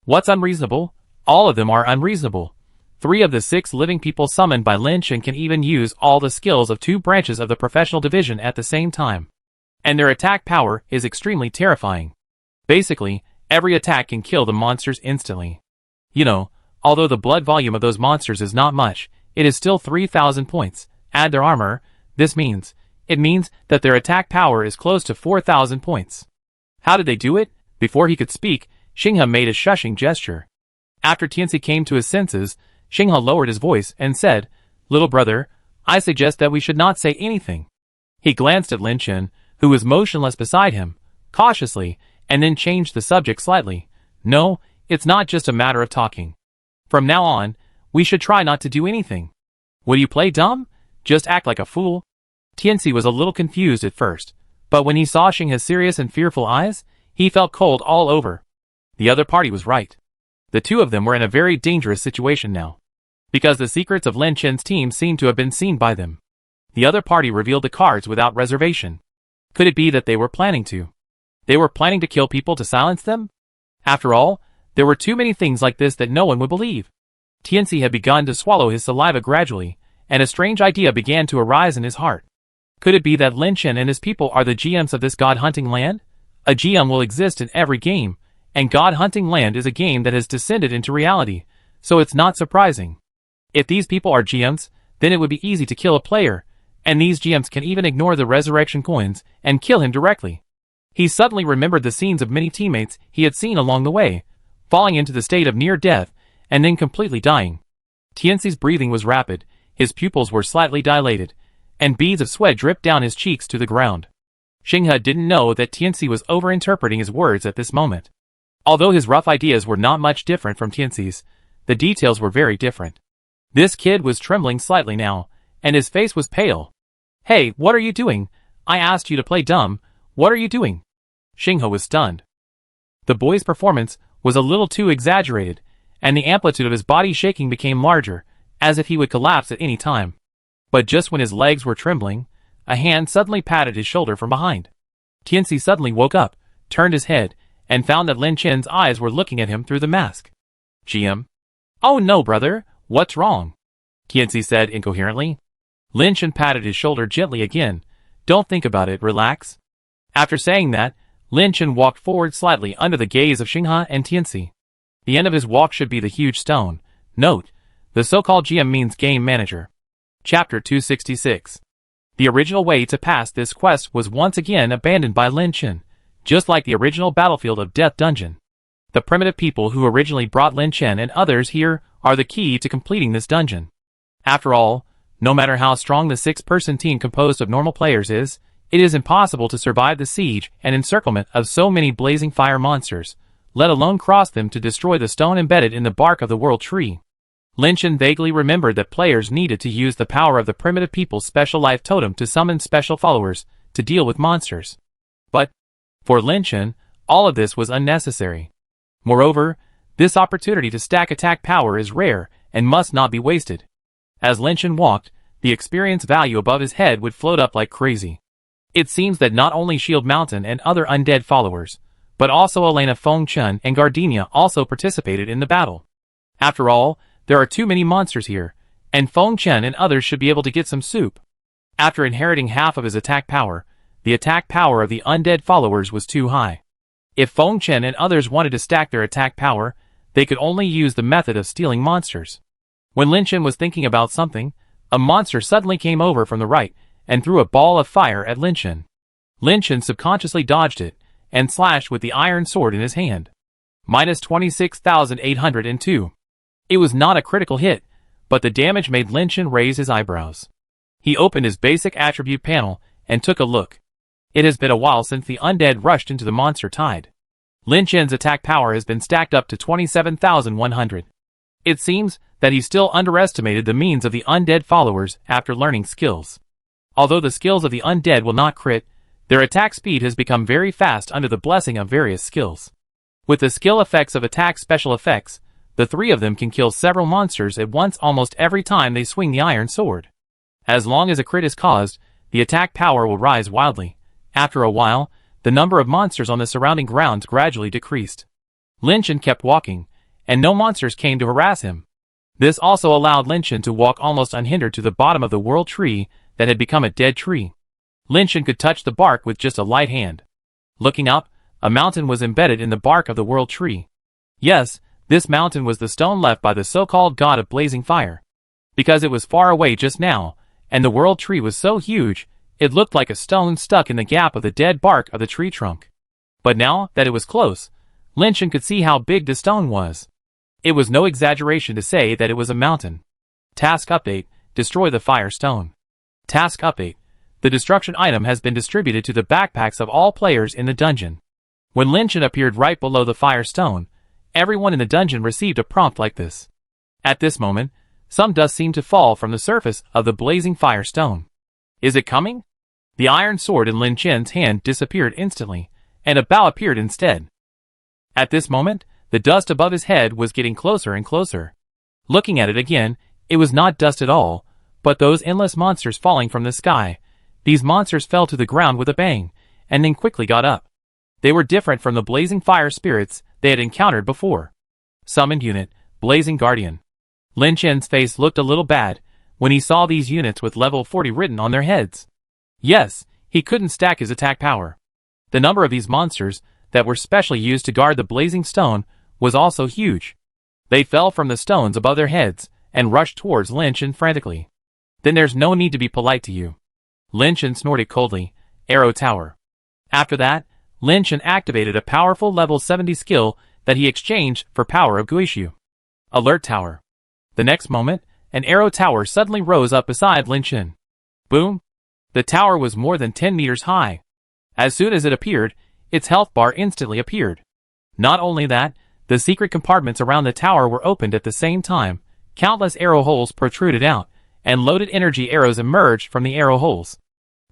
Speaker 1: What's unreasonable? All of them are unreasonable. 3 of the 6 living people summoned by Lin Chen can even use all the skills of 2 branches of the professional division at the same time. And their attack power is extremely terrifying. Basically, every attack can kill the monsters instantly. You know, although the blood volume of those monsters is not much, it is still 3,000 points. Add their armor, it means that their attack power is close to 4,000 points. How did they do it? Before he could speak, Xinghe made a shushing gesture. After Tianxi came to his senses, Xinghe lowered his voice and said, Little brother, I suggest that we should not say anything. He glanced at Lin Chen, who was motionless beside him, cautiously, and then changed the subject slightly. No, it's not just a matter of talking. From now on, we should try not to do anything. Will you play dumb? Just act like a fool? Tianxi was a little confused at first, but when he saw Xinghe's serious and fearful eyes, he felt cold all over. The other party was right. The 2 of them were in a very dangerous situation now, because the secrets of Lin Chen's team seemed to have been seen by them. The other party revealed the cards without reservation. Could it be that they were planning to? They were planning to kill people to silence them? After all, there were too many things like this that no one would believe. Tianxi had begun to swallow his saliva gradually, and a strange idea began to arise in his heart. Could it be that Lin Chen and his people are the GMs of this god-hunting land? A GM will exist in every game, and God-Hunting Land is a game that has descended into reality, so it's not surprising. If these people are GMs, then it would be easy to kill a player, and these GMs can even ignore the resurrection coins and kill him directly. He suddenly remembered the scenes of many teammates he had seen along the way, falling into the state of near death, and then completely dying. Tianxi's breathing was rapid, his pupils were slightly dilated, and beads of sweat dripped down his cheeks to the ground. Xinghe didn't know that Tianxi was overinterpreting his words at this moment. Although his rough ideas were not much different from Tianxi's, the details were very different. This kid was trembling slightly now, and his face was pale. Hey, what are you doing? I asked you to play dumb. What are you doing? Xinghe was stunned. The boy's performance was a little too exaggerated, and the amplitude of his body shaking became larger, as if he would collapse at any time. But just when his legs were trembling, a hand suddenly patted his shoulder from behind. Tianxi suddenly woke up, turned his head, and found that Lin Chen's eyes were looking at him through the mask. GM? Oh no, brother, what's wrong? Tianxi said incoherently. Lin Chen patted his shoulder gently again. Don't think about it, relax. After saying that, Lin Chen walked forward slightly under the gaze of Xinghe and Tianxi. The end of his walk should be the huge stone. Note, the so-called GM means Game Manager. Chapter 266. The original way to pass this quest was once again abandoned by Lin Chen, just like the original battlefield of Death Dungeon. The primitive people who originally brought Lin Chen and others here are the key to completing this dungeon. After all, no matter how strong the 6-person team composed of normal players is, it is impossible to survive the siege and encirclement of so many blazing fire monsters, let alone cross them to destroy the stone embedded in the bark of the world tree. Lin Chen vaguely remembered that players needed to use the power of the primitive people's special life totem to summon special followers to deal with monsters. But, for Lin Chen, all of this was unnecessary. Moreover, this opportunity to stack attack power is rare and must not be wasted. As Lin Chen walked, the experience value above his head would float up like crazy. It seems that not only Shield Mountain and other undead followers, but also Elena Feng Chen and Gardenia also participated in the battle. After all, there are too many monsters here, and Feng Chen and others should be able to get some soup. After inheriting half of his attack power, the attack power of the undead followers was too high. If Feng Chen and others wanted to stack their attack power, they could only use the method of stealing monsters. When Lin Chen was thinking about something, a monster suddenly came over from the right and threw a ball of fire at Lin Chen. Lin Chen subconsciously dodged it and slashed with the iron sword in his hand. Minus 26,802. It was not a critical hit, but the damage made Lin Chen raise his eyebrows. He opened his basic attribute panel and took a look. It has been a while since the undead rushed into the monster tide. Lin Chen's attack power has been stacked up to 27,100. It seems that he still underestimated the means of the undead followers after learning skills. Although the skills of the undead will not crit, their attack speed has become very fast under the blessing of various skills. With the skill effects of attack special effects, the three of them can kill several monsters at once almost every time they swing the iron sword. As long as a crit is caused, the attack power will rise wildly. After a while, the number of monsters on the surrounding grounds gradually decreased. Lin Chen kept walking, and no monsters came to harass him. This also allowed Lin Chen to walk almost unhindered to the bottom of the world tree that had become a dead tree. Lin Chen could touch the bark with just a light hand. Looking up, a mountain was embedded in the bark of the world tree. Yes, this mountain was the stone left by the so-called god of blazing fire. Because it was far away just now, and the world tree was so huge, it looked like a stone stuck in the gap of the dead bark of the tree trunk. But now that it was close, Lin Chen could see how big the stone was. It was no exaggeration to say that it was a mountain. Task Update: Destroy the Fire Stone. Task Update: The destruction item has been distributed to the backpacks of all players in the dungeon. When Lin Chen appeared right below the fire stone, everyone in the dungeon received a prompt like this. At this moment, some dust seemed to fall from the surface of the blazing fire stone. Is it coming? The iron sword in Lin Chen's hand disappeared instantly, and a bow appeared instead. At this moment, the dust above his head was getting closer and closer. Looking at it again, it was not dust at all, but those endless monsters falling from the sky. These monsters fell to the ground with a bang, and then quickly got up. They were different from the blazing fire spirits they had encountered before. Summoned Unit, Blazing Guardian. Lin Chen's face looked a little bad when he saw these units with level 40 written on their heads. Yes, he couldn't stack his attack power. The number of these monsters that were specially used to guard the blazing stone was also huge. They fell from the stones above their heads and rushed towards Lin Chen frantically. Then there's no need to be polite to you. Lin Chen snorted coldly. Arrow Tower. After that, Lin Chen activated a powerful level 70 skill that he exchanged for Power of Guishu. Alert Tower. The next moment, an arrow tower suddenly rose up beside Lin Chen. Boom! The tower was more than 10 meters high. As soon as it appeared, its health bar instantly appeared. Not only that, the secret compartments around the tower were opened at the same time, countless arrow holes protruded out, and loaded energy arrows emerged from the arrow holes.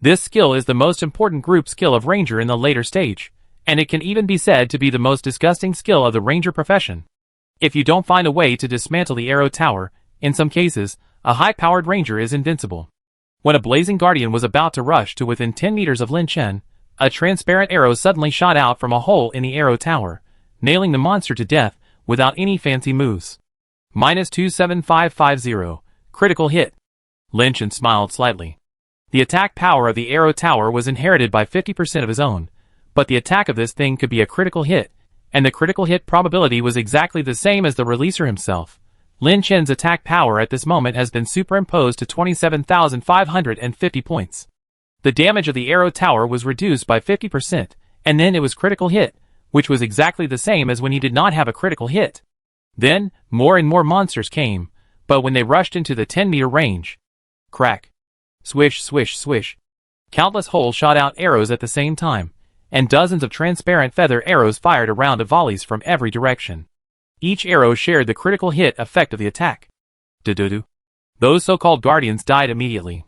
Speaker 1: This skill is the most important group skill of Ranger in the later stage, and it can even be said to be the most disgusting skill of the Ranger profession. If you don't find a way to dismantle the arrow tower, in some cases, a high-powered Ranger is invincible. When a Blazing Guardian was about to rush to within 10 meters of Lin Chen, a transparent arrow suddenly shot out from a hole in the arrow tower, nailing the monster to death without any fancy moves. Minus 27550. Critical hit. Lin Chen smiled slightly. The attack power of the arrow tower was inherited by 50% of his own, but the attack of this thing could be a critical hit, and the critical hit probability was exactly the same as the releaser himself. Lin Chen's attack power at this moment has been superimposed to 27,550 points. The damage of the arrow tower was reduced by 50%, and then it was critical hit, which was exactly the same as when he did not have a critical hit. Then, more and more monsters came, but when they rushed into the 10-meter range, crack, swish, swish, swish, countless holes shot out arrows at the same time, and dozens of transparent feather arrows fired a round of volleys from every direction. Each arrow shared the critical hit effect of the attack. Do-do-do. Those so-called guardians died immediately.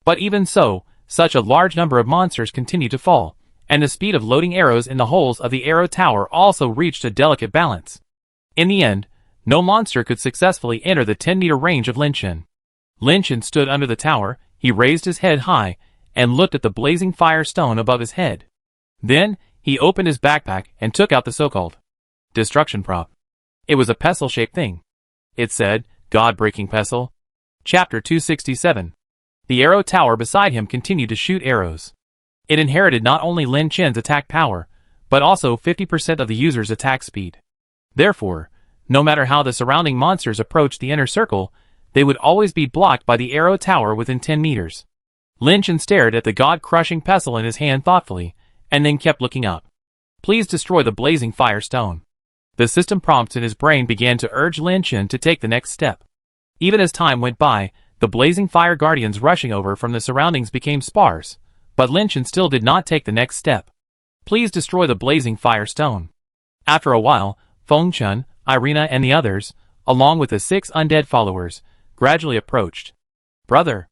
Speaker 1: But even so, such a large number of monsters continued to fall, and the speed of loading arrows in the holes of the arrow tower also reached a delicate balance. In the end, No monster could successfully enter the 10-meter range of Lin Chen. Lin Chen stood under the tower, he raised his head high, and looked at the blazing fire stone above his head. Then, he opened his backpack and took out the so-called destruction prop. It was a pestle-shaped thing. It said, God-breaking pestle. Chapter 267. The arrow tower beside him continued to shoot arrows. It inherited not only Lin Chen's attack power, but also 50% of the user's attack speed. Therefore, no matter how the surrounding monsters approached the inner circle, they would always be blocked by the arrow tower within 10 meters. Lin Chen stared at the god-crushing pestle in his hand thoughtfully, and then kept looking up. Please destroy the blazing fire stone. The system prompts in his brain began to urge Lin Chen to take the next step. Even as time went by, the blazing fire guardians rushing over from the surroundings became sparse, but Lin Chen still did not take the next step. Please destroy the blazing fire stone. After a while, Feng Chun, Irina and the others, along with the 6 undead followers, gradually approached. Brother.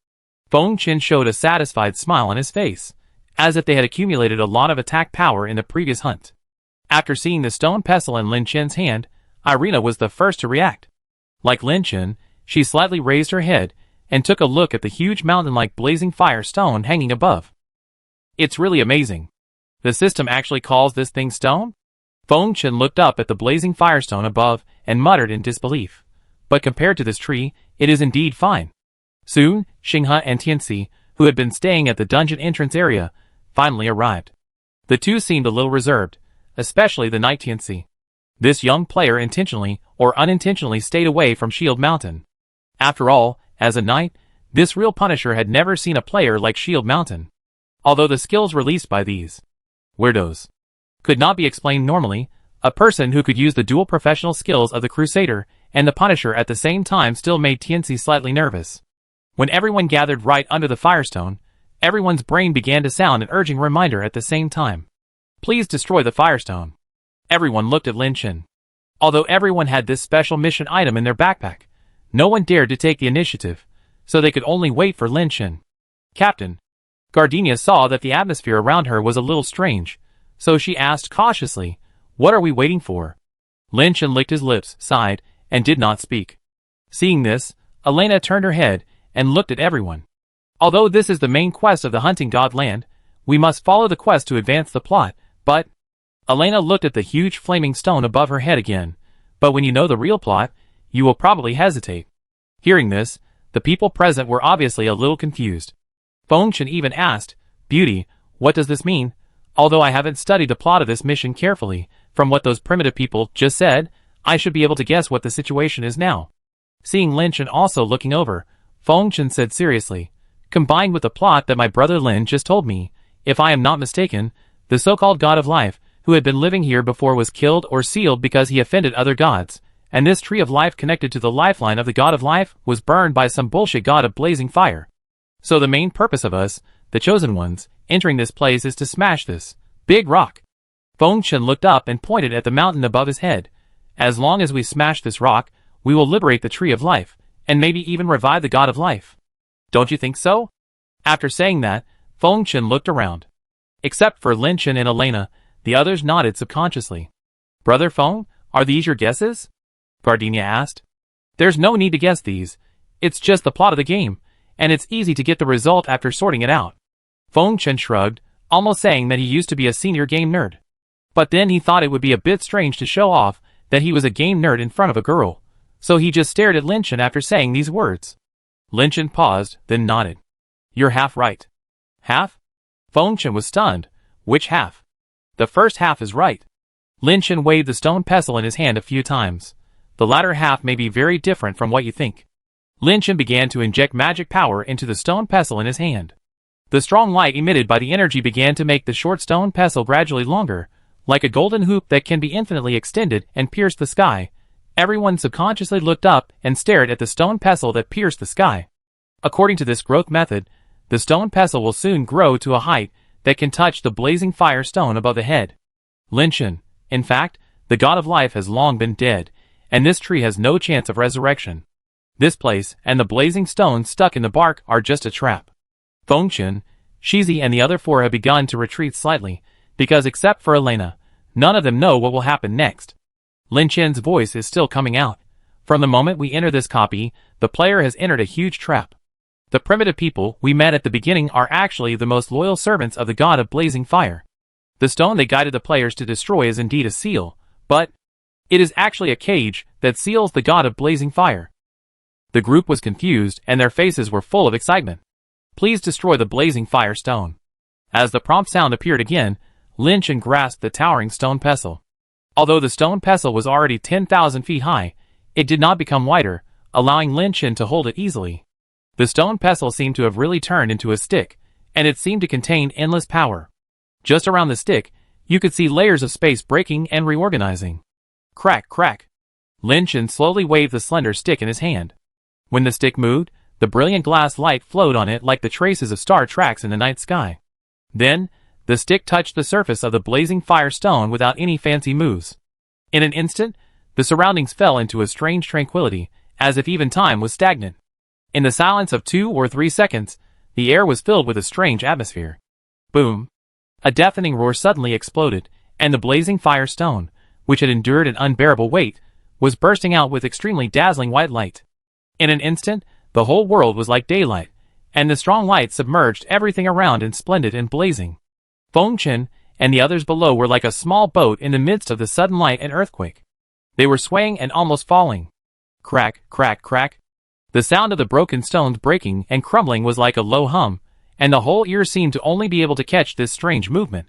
Speaker 1: Feng Chen showed a satisfied smile on his face, as if they had accumulated a lot of attack power in the previous hunt. After seeing the stone pestle in Lin Chen's hand, Irina was the first to react. Like Lin Chen, she slightly raised her head and took a look at the huge mountain-like blazing fire stone hanging above. It's really amazing. The system actually calls this thing stone? Feng Chen looked up at the blazing firestone above and muttered in disbelief. But compared to this tree, it is indeed fine. Soon, Xinghe and Tianxi, who had been staying at the dungeon entrance area, finally arrived. The two seemed a little reserved, especially the knight Tianxi. This young player intentionally or unintentionally stayed away from Shield Mountain. After all, as a knight, this real Punisher had never seen a player like Shield Mountain. Although the skills released by these weirdos could not be explained normally, a person who could use the dual professional skills of the Crusader and the Punisher at the same time still made Tianxi slightly nervous. When everyone gathered right under the firestone, everyone's brain began to sound an urging reminder at the same time. Please destroy the firestone. Everyone looked at Lin Chen. Although everyone had this special mission item in their backpack, no one dared to take the initiative, so they could only wait for Lin Chen. Captain. Gardenia saw that the atmosphere around her was a little strange, so she asked cautiously, "What are we waiting for?" Lin Chen licked his lips, sighed, and did not speak. Seeing this, Elena turned her head and looked at everyone. Although this is the main quest of the Hunting God Land, we must follow the quest to advance the plot, but... Elena looked at the huge flaming stone above her head again, but when you know the real plot, you will probably hesitate. Hearing this, the people present were obviously a little confused. Feng Chen even asked, "Beauty, what does this mean? Although I haven't studied the plot of this mission carefully, from what those primitive people just said, I should be able to guess what the situation is now." Seeing Lin Chen also looking over, Feng Chen said seriously, "Combined with the plot that my brother Lin just told me, if I am not mistaken, the so-called God of Life, who had been living here before was killed or sealed because he offended other gods, and this tree of life connected to the lifeline of the God of Life was burned by some bullshit god of blazing fire. So the main purpose of us, the chosen ones, entering this place is to smash this big rock." Feng Chen looked up and pointed at the mountain above his head. "As long as we smash this rock, we will liberate the tree of life, and maybe even revive the God of Life. Don't you think so?" After saying that, Feng Chen looked around. Except for Lin Chen and Elena, the others nodded subconsciously. "Brother Feng, are these your guesses?" Gardenia asked. "There's no need to guess these. It's just the plot of the game, and it's easy to get the result after sorting it out." Feng Chen shrugged, almost saying that he used to be a senior game nerd. But then he thought it would be a bit strange to show off that he was a game nerd in front of a girl, so he just stared at Lin Chen after saying these words. Lin Chen paused, then nodded. "You're half right." "Half?" Feng Chen was stunned. "Which half?" "The first half is right." Lin Chen waved the stone pestle in his hand a few times. "The latter half may be very different from what you think." Lin Chen began to inject magic power into the stone pestle in his hand. The strong light emitted by the energy began to make the short stone pestle gradually longer, like a golden hoop that can be infinitely extended and pierce the sky. Everyone subconsciously looked up and stared at the stone pestle that pierced the sky. According to this growth method, the stone pestle will soon grow to a height that can touch the blazing fire stone above the head. Lin Chen, in fact, the God of Life has long been dead, and this tree has no chance of resurrection. This place and the blazing stones stuck in the bark are just a trap. Feng Chen, Shizi and the other 4 have begun to retreat slightly, because except for Elena, none of them know what will happen next. Lin Chen's voice is still coming out. From the moment we enter this copy, the player has entered a huge trap. The primitive people we met at the beginning are actually the most loyal servants of the god of blazing fire. The stone they guided the players to destroy is indeed a seal, but it is actually a cage that seals the god of blazing fire. The group was confused and their faces were full of excitement. Please destroy the blazing fire stone. As the prompt sound appeared again, Lin Chen grasped the towering stone pestle. Although the stone pestle was already 10,000 feet high, it did not become wider, allowing Lin Chen to hold it easily. The stone pestle seemed to have really turned into a stick, and it seemed to contain endless power. Just around the stick, you could see layers of space breaking and reorganizing. Crack, crack. Lin Chen slowly waved the slender stick in his hand. When the stick moved, the brilliant glass light flowed on it like the traces of star tracks in the night sky. Then, the stick touched the surface of the blazing fire stone without any fancy moves. In an instant, the surroundings fell into a strange tranquility, as if even time was stagnant. In the silence of 2 or 3 seconds, the air was filled with a strange atmosphere. Boom! A deafening roar suddenly exploded, and the blazing fire stone, which had endured an unbearable weight, was bursting out with extremely dazzling white light. In an instant, the whole world was like daylight, and the strong light submerged everything around in splendid and blazing. Feng Chen and the others below were like a small boat in the midst of the sudden light and earthquake. They were swaying and almost falling. Crack, crack, crack. The sound of the broken stones breaking and crumbling was like a low hum, and the whole ear seemed to only be able to catch this strange movement.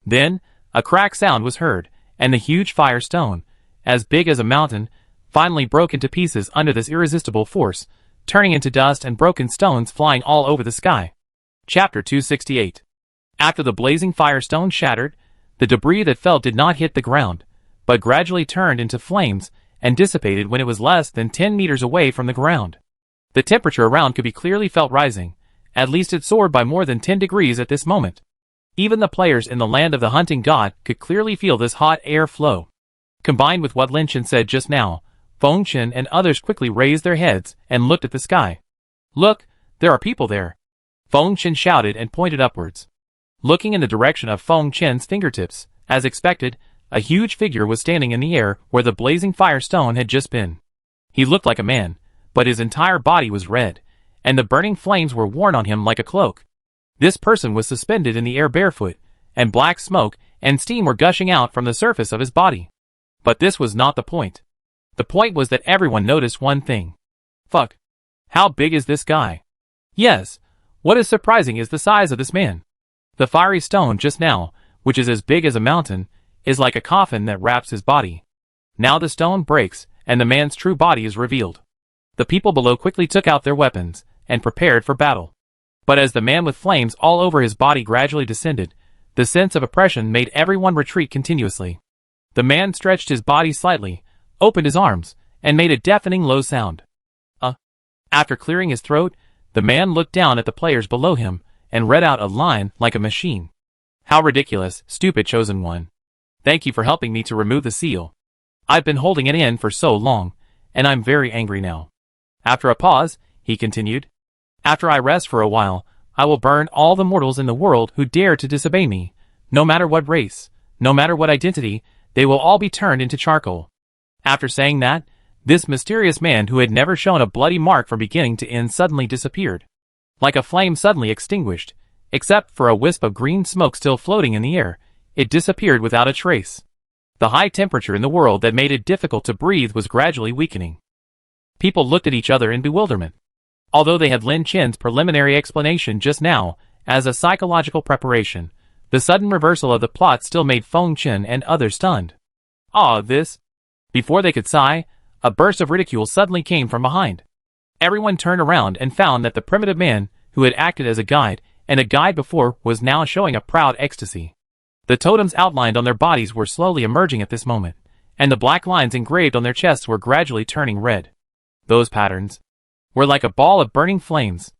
Speaker 1: Then, a crack sound was heard, and the huge fire stone, as big as a mountain, finally broke into pieces under this irresistible force, turning into dust and broken stones flying all over the sky. Chapter 268. After the blazing fire stone shattered, the debris that fell did not hit the ground, but gradually turned into flames and dissipated when it was less than 10 meters away from the ground. The temperature around could be clearly felt rising. At least it soared by more than 10 degrees at this moment. Even the players in the land of the hunting god could clearly feel this hot air flow. Combined with what Lin Chen said just now, Feng Chen and others quickly raised their heads and looked at the sky. Look, there are people there. Feng Chen shouted and pointed upwards. Looking in the direction of Feng Chen's fingertips, as expected, a huge figure was standing in the air where the blazing fire stone had just been. He looked like a man, but his entire body was red, and the burning flames were worn on him like a cloak. This person was suspended in the air barefoot, and black smoke and steam were gushing out from the surface of his body. But this was not the point. The point was that everyone noticed one thing. Fuck. How big is this guy? Yes, what is surprising is the size of this man. The fiery stone just now, which is as big as a mountain, is like a coffin that wraps his body. Now the stone breaks, and the man's true body is revealed. The people below quickly took out their weapons, and prepared for battle. But as the man with flames all over his body gradually descended, the sense of oppression made everyone retreat continuously. The man stretched his body slightly, opened his arms, and made a deafening low sound. After clearing his throat, the man looked down at the players below him, and read out a line like a machine. How ridiculous, stupid chosen one. Thank you for helping me to remove the seal. I've been holding it in for so long, and I'm very angry now. After a pause, he continued. After I rest for a while, I will burn all the mortals in the world who dare to disobey me. No matter what race, no matter what identity, they will all be turned into charcoal. After saying that, this mysterious man who had never shown a bloody mark from beginning to end suddenly disappeared. Like a flame suddenly extinguished, except for a wisp of green smoke still floating in the air, it disappeared without a trace. The high temperature in the world that made it difficult to breathe was gradually weakening. People looked at each other in bewilderment. Although they had Lin Chen's preliminary explanation just now, as a psychological preparation, the sudden reversal of the plot still made Feng Chen and others stunned. This. Before they could sigh, a burst of ridicule suddenly came from behind. Everyone turned around and found that the primitive man, who had acted as a guide, and a guide before, was now showing a proud ecstasy. The totems outlined on their bodies were slowly emerging at this moment, and the black lines engraved on their chests were gradually turning red. Those patterns were like a ball of burning flames.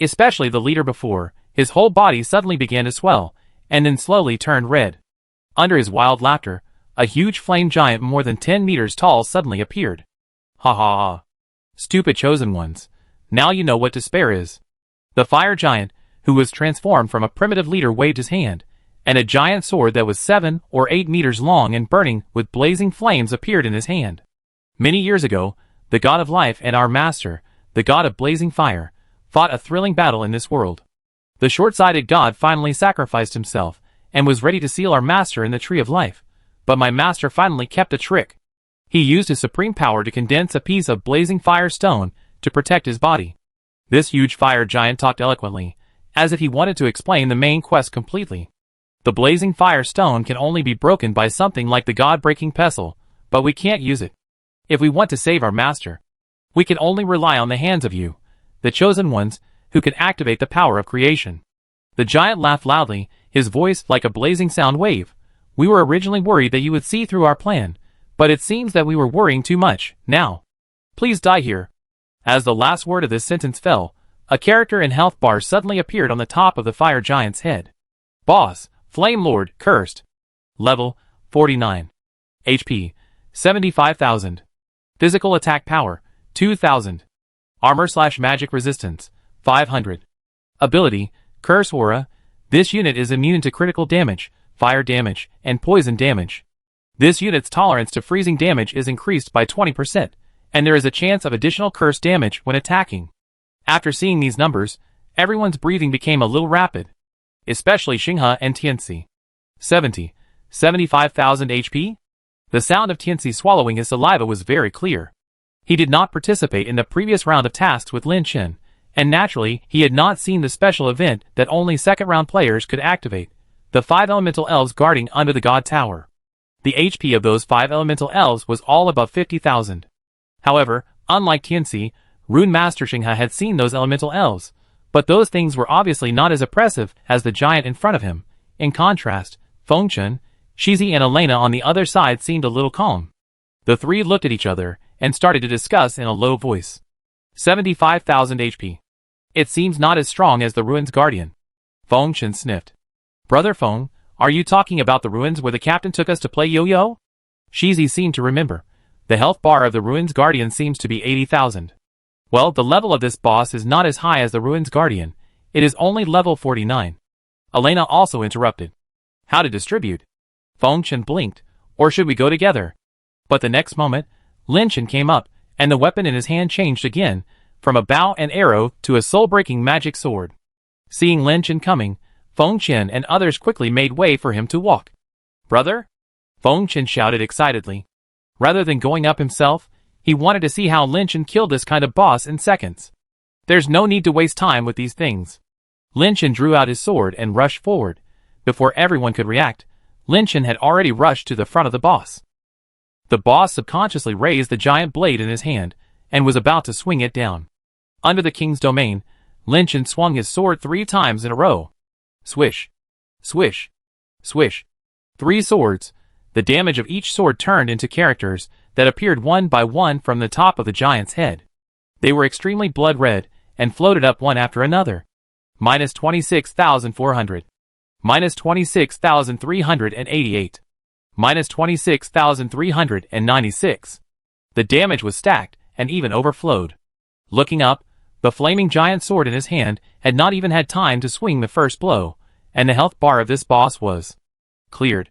Speaker 1: Especially the leader before, his whole body suddenly began to swell, and then slowly turned red. Under his wild laughter, a huge flame giant more than 10 meters tall suddenly appeared. Ha ha ha. Stupid chosen ones. Now you know what despair is. The fire giant, who was transformed from a primitive leader, waved his hand, and a giant sword that was 7 or 8 meters long and burning with blazing flames appeared in his hand. Many years ago, the god of life and our master, the god of blazing fire, fought a thrilling battle in this world. The short-sighted god finally sacrificed himself, and was ready to seal our master in the tree of life. But my master finally kept a trick. He used his supreme power to condense a piece of blazing fire stone to protect his body. This huge fire giant talked eloquently, as if he wanted to explain the main quest completely. The blazing fire stone can only be broken by something like the god-breaking pestle, but we can't use it. If we want to save our master, we can only rely on the hands of you, the chosen ones, who can activate the power of creation. The giant laughed loudly, his voice like a blazing sound wave. We were originally worried that you would see through our plan, but it seems that we were worrying too much. Now, please die here. As the last word of this sentence fell, a character in health bar suddenly appeared on the top of the fire giant's head. Boss, Flame Lord, cursed. Level, 49. HP, 75,000. Physical attack power, 2,000. Armor/magic resistance, 500. Ability, Curse Aura. This unit is immune to critical damage, fire damage, and poison damage. This unit's tolerance to freezing damage is increased by 20%, and there is a chance of additional curse damage when attacking. After seeing these numbers, everyone's breathing became a little rapid, especially Xinghe and Tianci. 75,000 HP? The sound of Tianci swallowing his saliva was very clear. He did not participate in the previous round of tasks with Lin Chen, and naturally, he had not seen the special event that only second-round players could activate, the 5 elemental elves guarding under the God Tower. The HP of those 5 elemental elves was all above 50,000. However, unlike Tianci, Rune Master Xinghe had seen those elemental elves, but those things were obviously not as oppressive as the giant in front of him. In contrast, Fengchen, Shizi and Elena on the other side seemed a little calm. The three looked at each other and started to discuss in a low voice. 75,000 HP. It seems not as strong as the Ruins Guardian. Fengchen sniffed. Brother Feng, are you talking about the ruins where the captain took us to play yo-yo? Shizi seemed to remember. The health bar of the Ruins Guardian seems to be 80,000. Well, the level of this boss is not as high as the Ruins Guardian. It is only level 49. Elena also interrupted. How to distribute? Fengchen blinked. Or should we go together? But the next moment, Lin Chen came up, and the weapon in his hand changed again, from a bow and arrow to a soul-breaking magic sword. Seeing Lin Chen coming, Fengchen and others quickly made way for him to walk. Brother? Fengchen shouted excitedly. Rather than going up himself, he wanted to see how Lin Chen killed this kind of boss in seconds. There's no need to waste time with these things. Lin Chen drew out his sword and rushed forward. Before everyone could react, Lin Chen had already rushed to the front of the boss. The boss subconsciously raised the giant blade in his hand, and was about to swing it down. Under the king's domain, Lin Chen swung his sword 3 times in a row. Swish. Swish. Swish. 3 swords. The damage of each sword turned into characters that appeared one by one from the top of the giant's head. They were extremely blood-red, and floated up one after another. Minus 26,400. Minus 26,388. Minus 26,396. The damage was stacked, and even overflowed. Looking up, the flaming giant sword in his hand had not even had time to swing the first blow, and the health bar of this boss was cleared.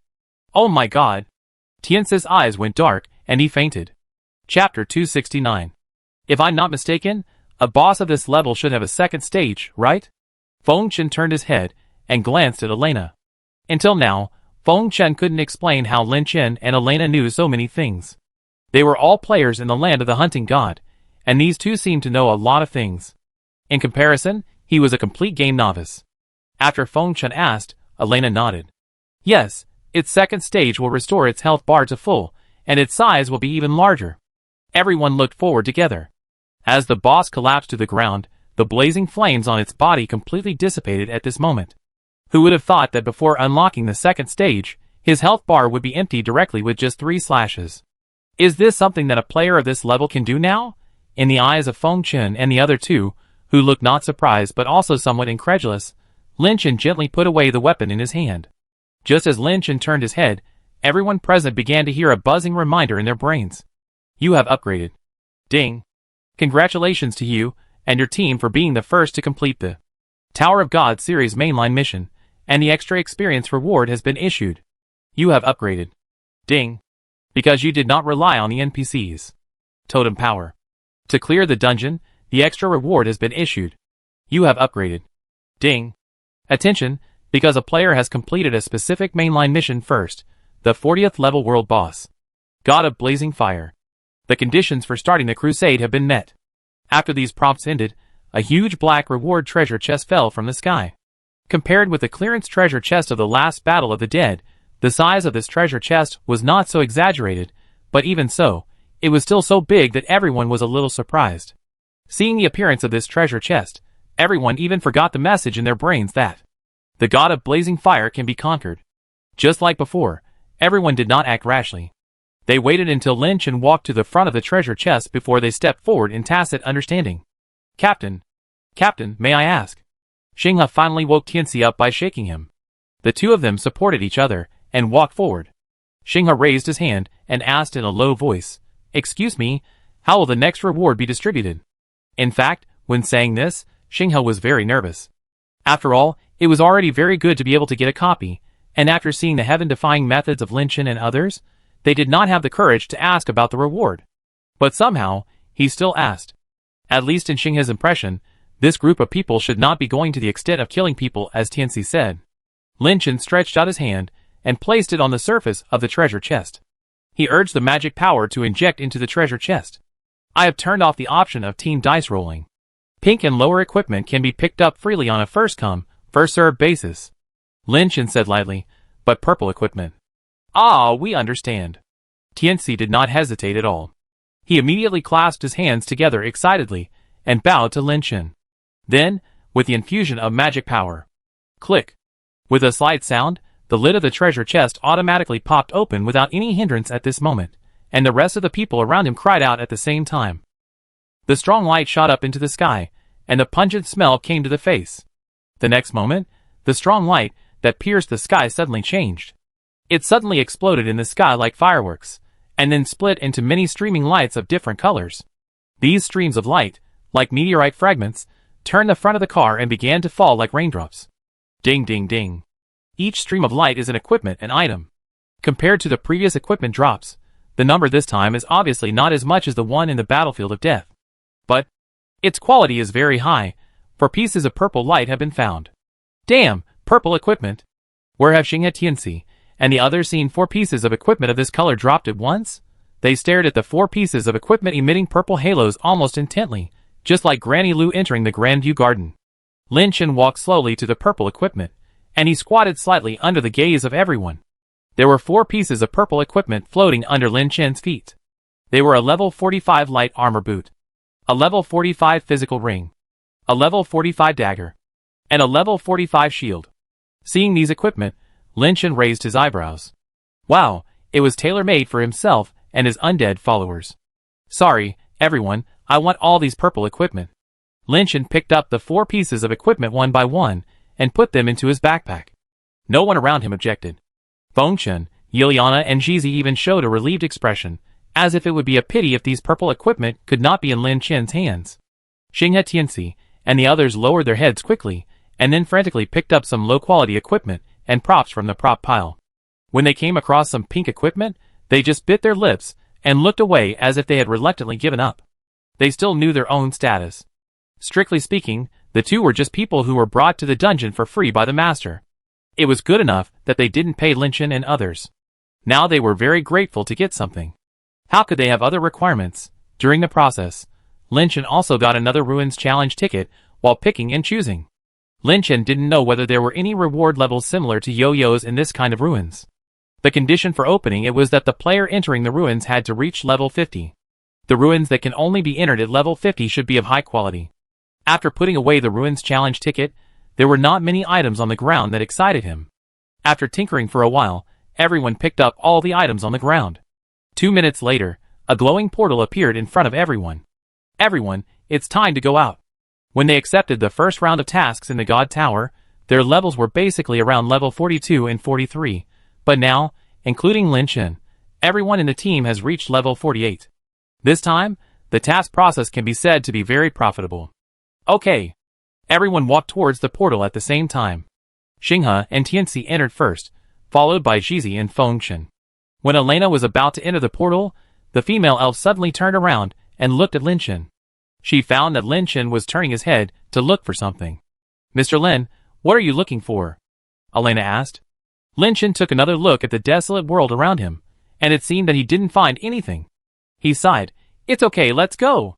Speaker 1: Oh my god! Tiance's eyes went dark, and he fainted. Chapter 269. If I'm not mistaken, a boss of this level should have a second stage, right? Fengchen turned his head, and glanced at Elena. Until now, Fengchen couldn't explain how Lin Chen and Elena knew so many things. They were all players in the land of the hunting god, and these two seemed to know a lot of things. In comparison, he was a complete game novice. After Fengchen asked, Elena nodded. Yes, its second stage will restore its health bar to full, and its size will be even larger. Everyone looked forward together. As the boss collapsed to the ground, the blazing flames on its body completely dissipated at this moment. Who would have thought that before unlocking the second stage, his health bar would be empty directly with just 3 slashes? Is this something that a player of this level can do now? In the eyes of Fengchen and the other two, who looked not surprised but also somewhat incredulous, Lin Chen gently put away the weapon in his hand. Just as Lin Chen turned his head, everyone present began to hear a buzzing reminder in their brains. You have upgraded. Ding. Congratulations to you and your team for being the first to complete the Tower of God series mainline mission, and the extra experience reward has been issued. You have upgraded. Ding. Because you did not rely on the NPCs. Totem power. To clear the dungeon, the extra reward has been issued. You have upgraded. Ding. Attention, because a player has completed a specific mainline mission first, the 40th level world boss. God of Blazing Fire. The conditions for starting the crusade have been met. After these prompts ended, a huge black reward treasure chest fell from the sky. Compared with the clearance treasure chest of the last Battle of the Dead, the size of this treasure chest was not so exaggerated, but even so, it was still so big that everyone was a little surprised. Seeing the appearance of this treasure chest, everyone even forgot the message in their brains that the God of Blazing Fire can be conquered. Just like before, everyone did not act rashly. They waited until Lin Chen walked to the front of the treasure chest before they stepped forward in tacit understanding. Captain, may I ask? Xinghe finally woke Tianxi up by shaking him. The two of them supported each other and walked forward. Xinghe raised his hand and asked in a low voice, "Excuse me, how will the next reward be distributed?" In fact, when saying this, Xinghe was very nervous. After all, it was already very good to be able to get a copy, and after seeing the heaven-defying methods of Lin Chen and others, they did not have the courage to ask about the reward. But somehow, he still asked. At least in Xinghe's impression, this group of people should not be going to the extent of killing people, as Tianxi said. Lin Chen stretched out his hand and placed it on the surface of the treasure chest. He urged the magic power to inject into the treasure chest. I have turned off the option of team dice rolling. Pink and lower equipment can be picked up freely on a first-come, first-served basis. Lin Chen said lightly, but purple equipment. Ah, we understand. Tianxi did not hesitate at all. He immediately clasped his hands together excitedly and bowed to Lin Chen. Then, with the infusion of magic power, click. With a slight sound, the lid of the treasure chest automatically popped open without any hindrance at this moment, and the rest of the people around him cried out at the same time. The strong light shot up into the sky, and the pungent smell came to the face. The next moment, the strong light that pierced the sky suddenly changed. It suddenly exploded in the sky like fireworks, and then split into many streaming lights of different colors. These streams of light, like meteorite fragments, turned the front of the car and began to fall like raindrops. Ding ding ding. Each stream of light is an equipment and item. Compared to the previous equipment drops, the number this time is obviously not as much as the one in the battlefield of death. But its quality is very high, for pieces of purple light have been found. Damn, purple equipment! Where have Xinghe, Tianxi, and the others seen 4 pieces of equipment of this color dropped at once? They stared at the 4 pieces of equipment emitting purple halos almost intently, just like Granny Lu entering the Grandview Garden. Lin Chen walked slowly to the purple equipment, and he squatted slightly under the gaze of everyone. There were 4 pieces of purple equipment floating under Lin Chen's feet. They were a level 45 light armor boot, a level 45 physical ring, a level 45 dagger, and a level 45 shield. Seeing these equipment, Lin Chen raised his eyebrows. Wow, it was tailor-made for himself and his undead followers. Sorry, everyone, I want all these purple equipment. Lin Chen picked up the 4 pieces of equipment one by one and put them into his backpack. No one around him objected. Fengchen, Yiliana, and Jizi even showed a relieved expression, as if it would be a pity if these purple equipment could not be in Lin Chen's hands. Xinghe, Tianxi, and the others lowered their heads quickly, and then frantically picked up some low-quality equipment and props from the prop pile. When they came across some pink equipment, they just bit their lips and looked away as if they had reluctantly given up. They still knew their own status. Strictly speaking, the two were just people who were brought to the dungeon for free by the master. It was good enough that they didn't pay Lin Chen and others. Now they were very grateful to get something. How could they have other requirements? During the process, Lin Chen also got another Ruins Challenge ticket while picking and choosing. Lin Chen didn't know whether there were any reward levels similar to yo-yos in this kind of ruins. The condition for opening it was that the player entering the ruins had to reach level 50. The ruins that can only be entered at level 50 should be of high quality. After putting away the Ruins Challenge ticket, there were not many items on the ground that excited him. After tinkering for a while, everyone picked up all the items on the ground. 2 minutes later, a glowing portal appeared in front of everyone. Everyone, it's time to go out. When they accepted the first round of tasks in the God Tower, their levels were basically around level 42 and 43, but now, including Lin Chen, everyone in the team has reached level 48. This time, the task process can be said to be very profitable. Okay. Everyone walked towards the portal at the same time. Xinghe and Tianxi entered first, followed by Jizi and Fengchen. When Elena was about to enter the portal, the female elf suddenly turned around and looked at Lin Chen. She found that Lin Chen was turning his head to look for something. "Mr. Lin, what are you looking for?" Elena asked. Lin Chen took another look at the desolate world around him, and it seemed that he didn't find anything. He sighed. "It's okay, let's go."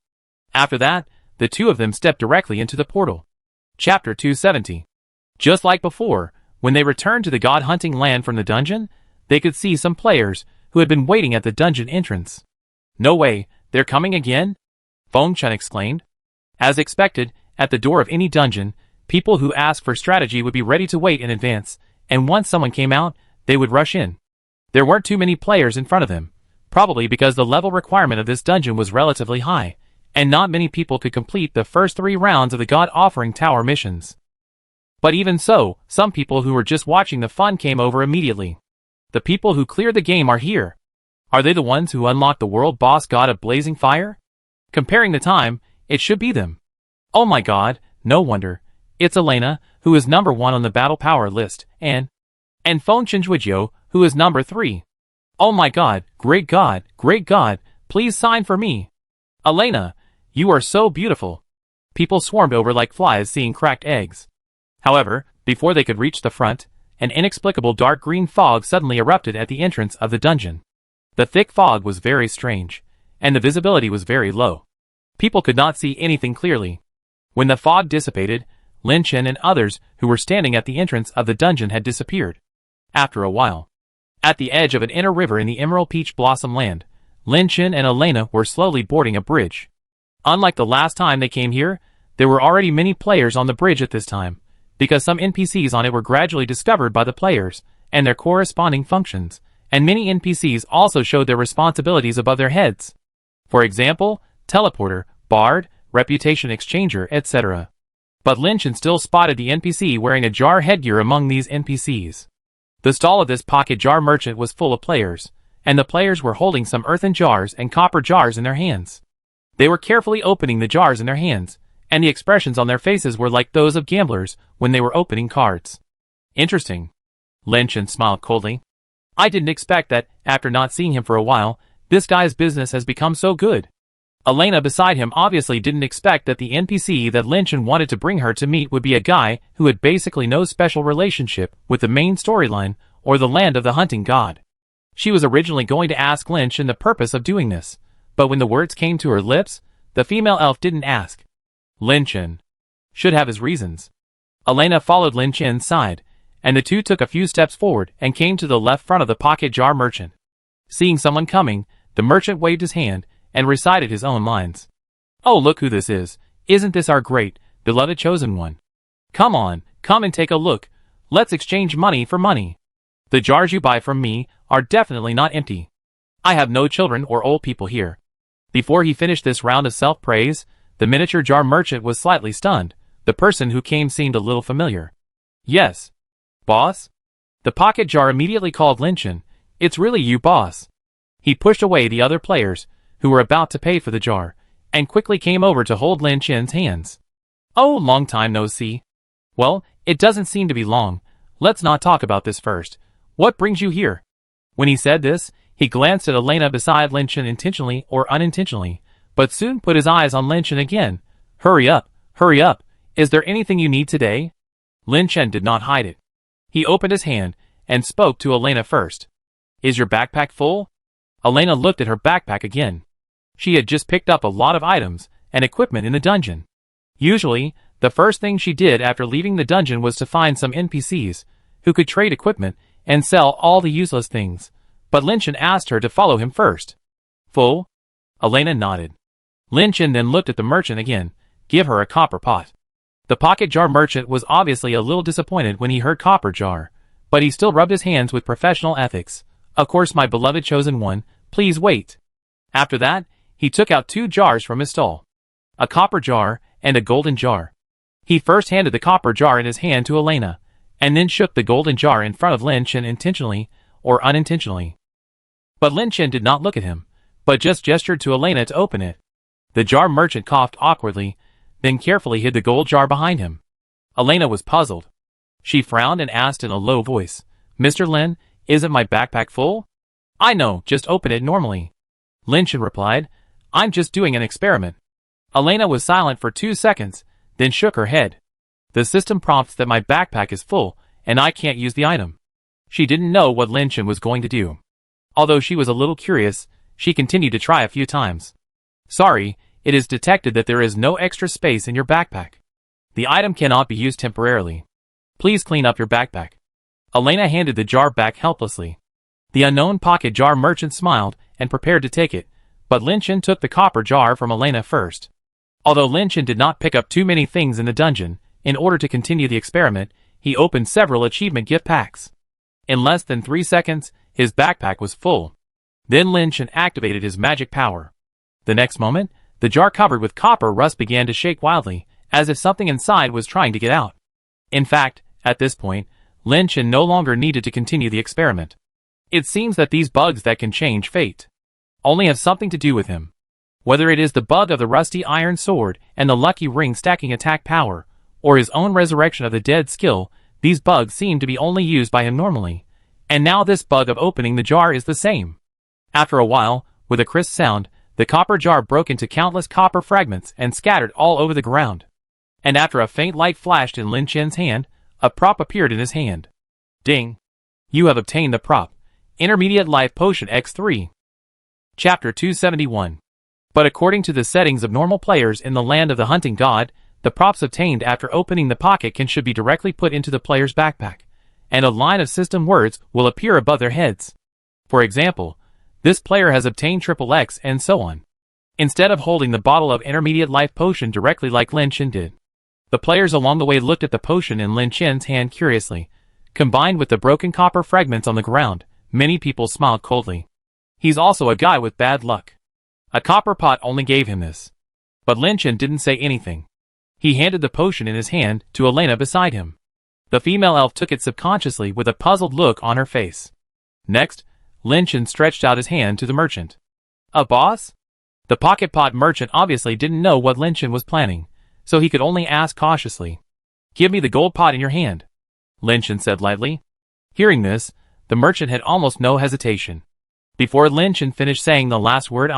Speaker 1: After that, the two of them stepped directly into the portal. Chapter 270. Just like before, when they returned to the god-hunting land from the dungeon, they could see some players who had been waiting at the dungeon entrance. "No way, they're coming again?" Feng Chen exclaimed. As expected, at the door of any dungeon, people who asked for strategy would be ready to wait in advance, and once someone came out, they would rush in. There weren't too many players in front of them, probably because the level requirement of this dungeon was relatively high, and not many people could complete the first 3 rounds of the God-Offering Tower missions. But even so, some people who were just watching the fun came over immediately. The people who cleared the game are here. Are they the ones who unlocked the world boss god of blazing fire? Comparing the time, it should be them. Oh my god, no wonder. It's Elena, who is number 1 on the battle power list, and Feng Chenjujiu, who is number 3. Oh my god, great god, please sign for me. Elena, you are so beautiful. People swarmed over like flies seeing cracked eggs. However, before they could reach the front, an inexplicable dark green fog suddenly erupted at the entrance of the dungeon. The thick fog was very strange, and the visibility was very low. People could not see anything clearly. When the fog dissipated, Lin Chen and others who were standing at the entrance of the dungeon had disappeared. After a while, at the edge of an inner river in the Emerald Peach Blossom Land, Lin Chen and Elena were slowly boarding a bridge. Unlike the last time they came here, there were already many players on the bridge at this time, because some NPCs on it were gradually discovered by the players and their corresponding functions, and many NPCs also showed their responsibilities above their heads. For example, teleporter, bard, reputation exchanger, etc. But Lin Chen still spotted the NPC wearing a jar headgear among these NPCs. The stall of this pocket jar merchant was full of players, and the players were holding some earthen jars and copper jars in their hands. They were carefully opening the jars in their hands, and the expressions on their faces were like those of gamblers when they were opening cards. Interesting. Lin Chen smiled coldly. I didn't expect that, after not seeing him for a while, this guy's business has become so good. Elena beside him obviously didn't expect that the NPC that Lin Chen wanted to bring her to meet would be a guy who had basically no special relationship with the main storyline or the land of the hunting god. She was originally going to ask Lin Chen the purpose of doing this, but when the words came to her lips, the female elf didn't ask. Lin Chen should have his reasons. Elena followed Lin Chen's side, and the two took a few steps forward and came to the left front of the pocket jar merchant. Seeing someone coming, the merchant waved his hand and recited his own lines. Oh, look who this is. Isn't this our great, beloved chosen one? Come on, come and take a look. Let's exchange money for money. The jars you buy from me are definitely not empty. I have no children or old people here. Before he finished this round of self-praise, the miniature jar merchant was slightly stunned. The person who came seemed a little familiar. Yes. Boss? The pocket jar immediately called Lin Chen. It's really you, boss. He pushed away the other players, who were about to pay for the jar, and quickly came over to hold Lin Chen's hands. Oh, long time no see. Well, it doesn't seem to be long. Let's not talk about this first. What brings you here? When he said this, he glanced at Elena beside Lin Chen intentionally or unintentionally, but soon put his eyes on Lin Chen again. Hurry up, hurry up. Is there anything you need today? Lin Chen did not hide it. He opened his hand and spoke to Elena first. Is your backpack full? Elena looked at her backpack again. She had just picked up a lot of items and equipment in the dungeon. Usually, the first thing she did after leaving the dungeon was to find some NPCs who could trade equipment and sell all the useless things, but Lin Chen asked her to follow him first. Full? Elena nodded. Lin Chen then looked at the merchant again. Give her a copper pot. The pocket jar merchant was obviously a little disappointed when he heard copper jar, but he still rubbed his hands with professional ethics. Of course, my beloved chosen one, please wait. After that, he took out 2 jars from his stall. A copper jar and a golden jar. He first handed the copper jar in his hand to Elena, and then shook the golden jar in front of Lin Chen intentionally or unintentionally. But Lin Chen did not look at him, but just gestured to Elena to open it. The jar merchant coughed awkwardly, then carefully hid the gold jar behind him. Elena was puzzled. She frowned and asked in a low voice, Mr. Lin, isn't my backpack full? I know, just open it normally. Lin Chen replied, I'm just doing an experiment. Elena was silent for 2 seconds, then shook her head. The system prompts that my backpack is full, and I can't use the item. She didn't know what Lin Chen was going to do. Although she was a little curious, she continued to try a few times. Sorry, it is detected that there is no extra space in your backpack. The item cannot be used temporarily. Please clean up your backpack. Elena handed the jar back helplessly. The unknown pocket jar merchant smiled and prepared to take it, but Lin Chen took the copper jar from Elena first. Although Lin Chen did not pick up too many things in the dungeon, in order to continue the experiment, he opened several achievement gift packs. In less than 3 seconds, his backpack was full. Then Lin Chen activated his magic power. The next moment, the jar covered with copper rust began to shake wildly, as if something inside was trying to get out. In fact, at this point, Lin Chen no longer needed to continue the experiment. It seems that these bugs that can change fate only have something to do with him. Whether it is the bug of the rusty iron sword and the lucky ring stacking attack power, or his own resurrection of the dead skill, these bugs seem to be only used by him normally. And now this bug of opening the jar is the same. After a while, with a crisp sound, the copper jar broke into countless copper fragments and scattered all over the ground. And after a faint light flashed in Lin Chen's hand, a prop appeared in his hand. Ding! You have obtained the prop, Intermediate Life Potion X3. Chapter 271. But according to the settings of normal players in the land of the hunting god, the props obtained after opening the pocket should be directly put into the player's backpack, and a line of system words will appear above their heads. For example, this player has obtained XXX and so on. Instead of holding the bottle of Intermediate Life Potion directly like Lin Chen did. The players along the way looked at the potion in Lin Chen's hand curiously. Combined with the broken copper fragments on the ground, many people smiled coldly. He's also a guy with bad luck. A copper pot only gave him this. But Lin Chen didn't say anything. He handed the potion in his hand to Elena beside him. The female elf took it subconsciously with a puzzled look on her face. Next, Lin Chen stretched out his hand to the merchant. A boss? The pocket pot merchant obviously didn't know what Lin Chen was planning, so he could only ask cautiously. Give me the gold pot in your hand, Lin Chen said lightly. Hearing this, the merchant had almost no hesitation. Before Lin Chen finished saying the last word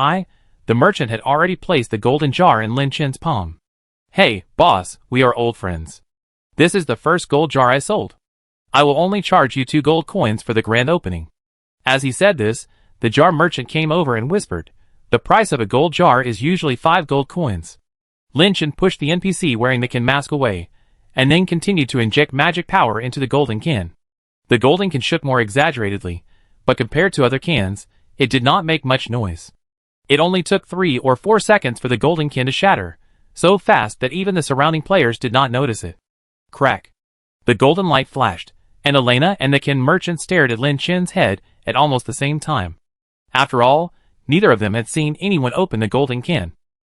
Speaker 1: the merchant had already placed the golden jar in Lin Chen's palm. Hey, boss, we are old friends. This is the first gold jar I sold. I will only charge you 2 gold coins for the grand opening. As he said this, the jar merchant came over and whispered, the price of a gold jar is usually 5 gold coins. Lin Chen pushed the NPC wearing the can mask away, and then continued to inject magic power into the golden can. The golden can shook more exaggeratedly, but compared to other cans, it did not make much noise. It only took 3 or 4 seconds for the golden can to shatter, so fast that even the surrounding players did not notice it. Crack! The golden light flashed, and Elena and the can merchant stared at Lin Chen's head at almost the same time. After all, neither of them had seen anyone open the golden can.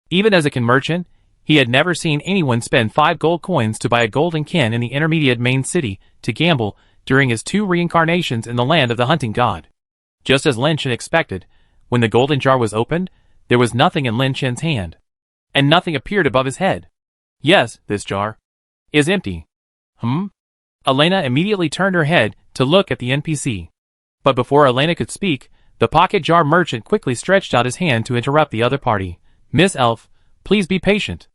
Speaker 1: Even as a can merchant, he had never seen anyone spend 5 gold coins to buy a golden can in the intermediate main city to gamble during his 2 reincarnations in the land of the hunting god. Just as Lin Chen expected, when the golden jar was opened, there was nothing in Lin Chen's hand. And nothing appeared above his head. Yes, this jar is empty. Elena immediately turned her head to look at the NPC. But before Elena could speak, the pocket jar merchant quickly stretched out his hand to interrupt the other party. Miss Elf, please be patient.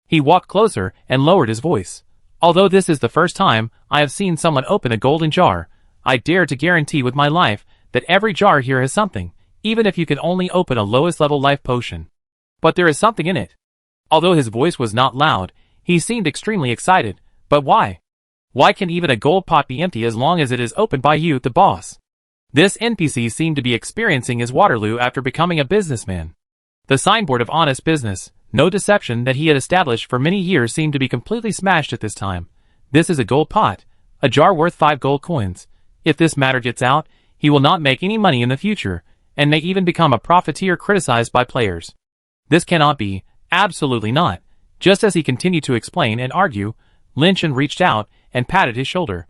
Speaker 1: He walked closer and lowered his voice. Although this is the first time I have seen someone open a golden jar, I dare to guarantee with my life that every jar here has something, even if you can only open a lowest level life potion. But there is something in it. Although his voice was not loud, he seemed extremely excited. But why? Why can even a gold pot be empty as long as it is opened by you, the boss? This NPC seemed to be experiencing his Waterloo after becoming a businessman. The signboard of honest business, no deception that he had established for many years seemed to be completely smashed at this time. This is a gold pot, a jar worth 5 gold coins. If this matter gets out, he will not make any money in the future, and may even become a profiteer criticized by players. This cannot be, absolutely not. Just as he continued to explain and argue, Lin Chen reached out and patted his shoulder.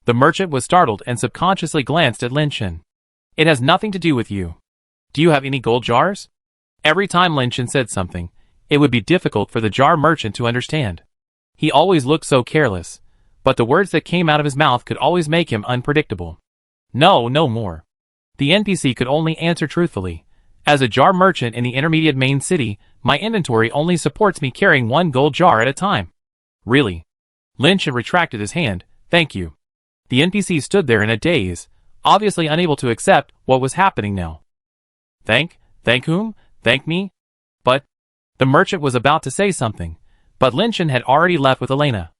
Speaker 1: The merchant was startled and subconsciously glanced at Lin Chen. It has nothing to do with you. Do you have any gold jars? Every time Lin Chen said something, it would be difficult for the jar merchant to understand. He always looked so careless, but the words that came out of his mouth could always make him unpredictable. No more. The NPC could only answer truthfully. As a jar merchant in the intermediate main city, my inventory only supports me carrying 1 gold jar at a time. Really? Lin Chen retracted his hand. Thank you. The NPC stood there in a daze, obviously unable to accept what was happening now. Thank whom? Thank me? But, the merchant was about to say something, but Lin Chen had already left with Elena.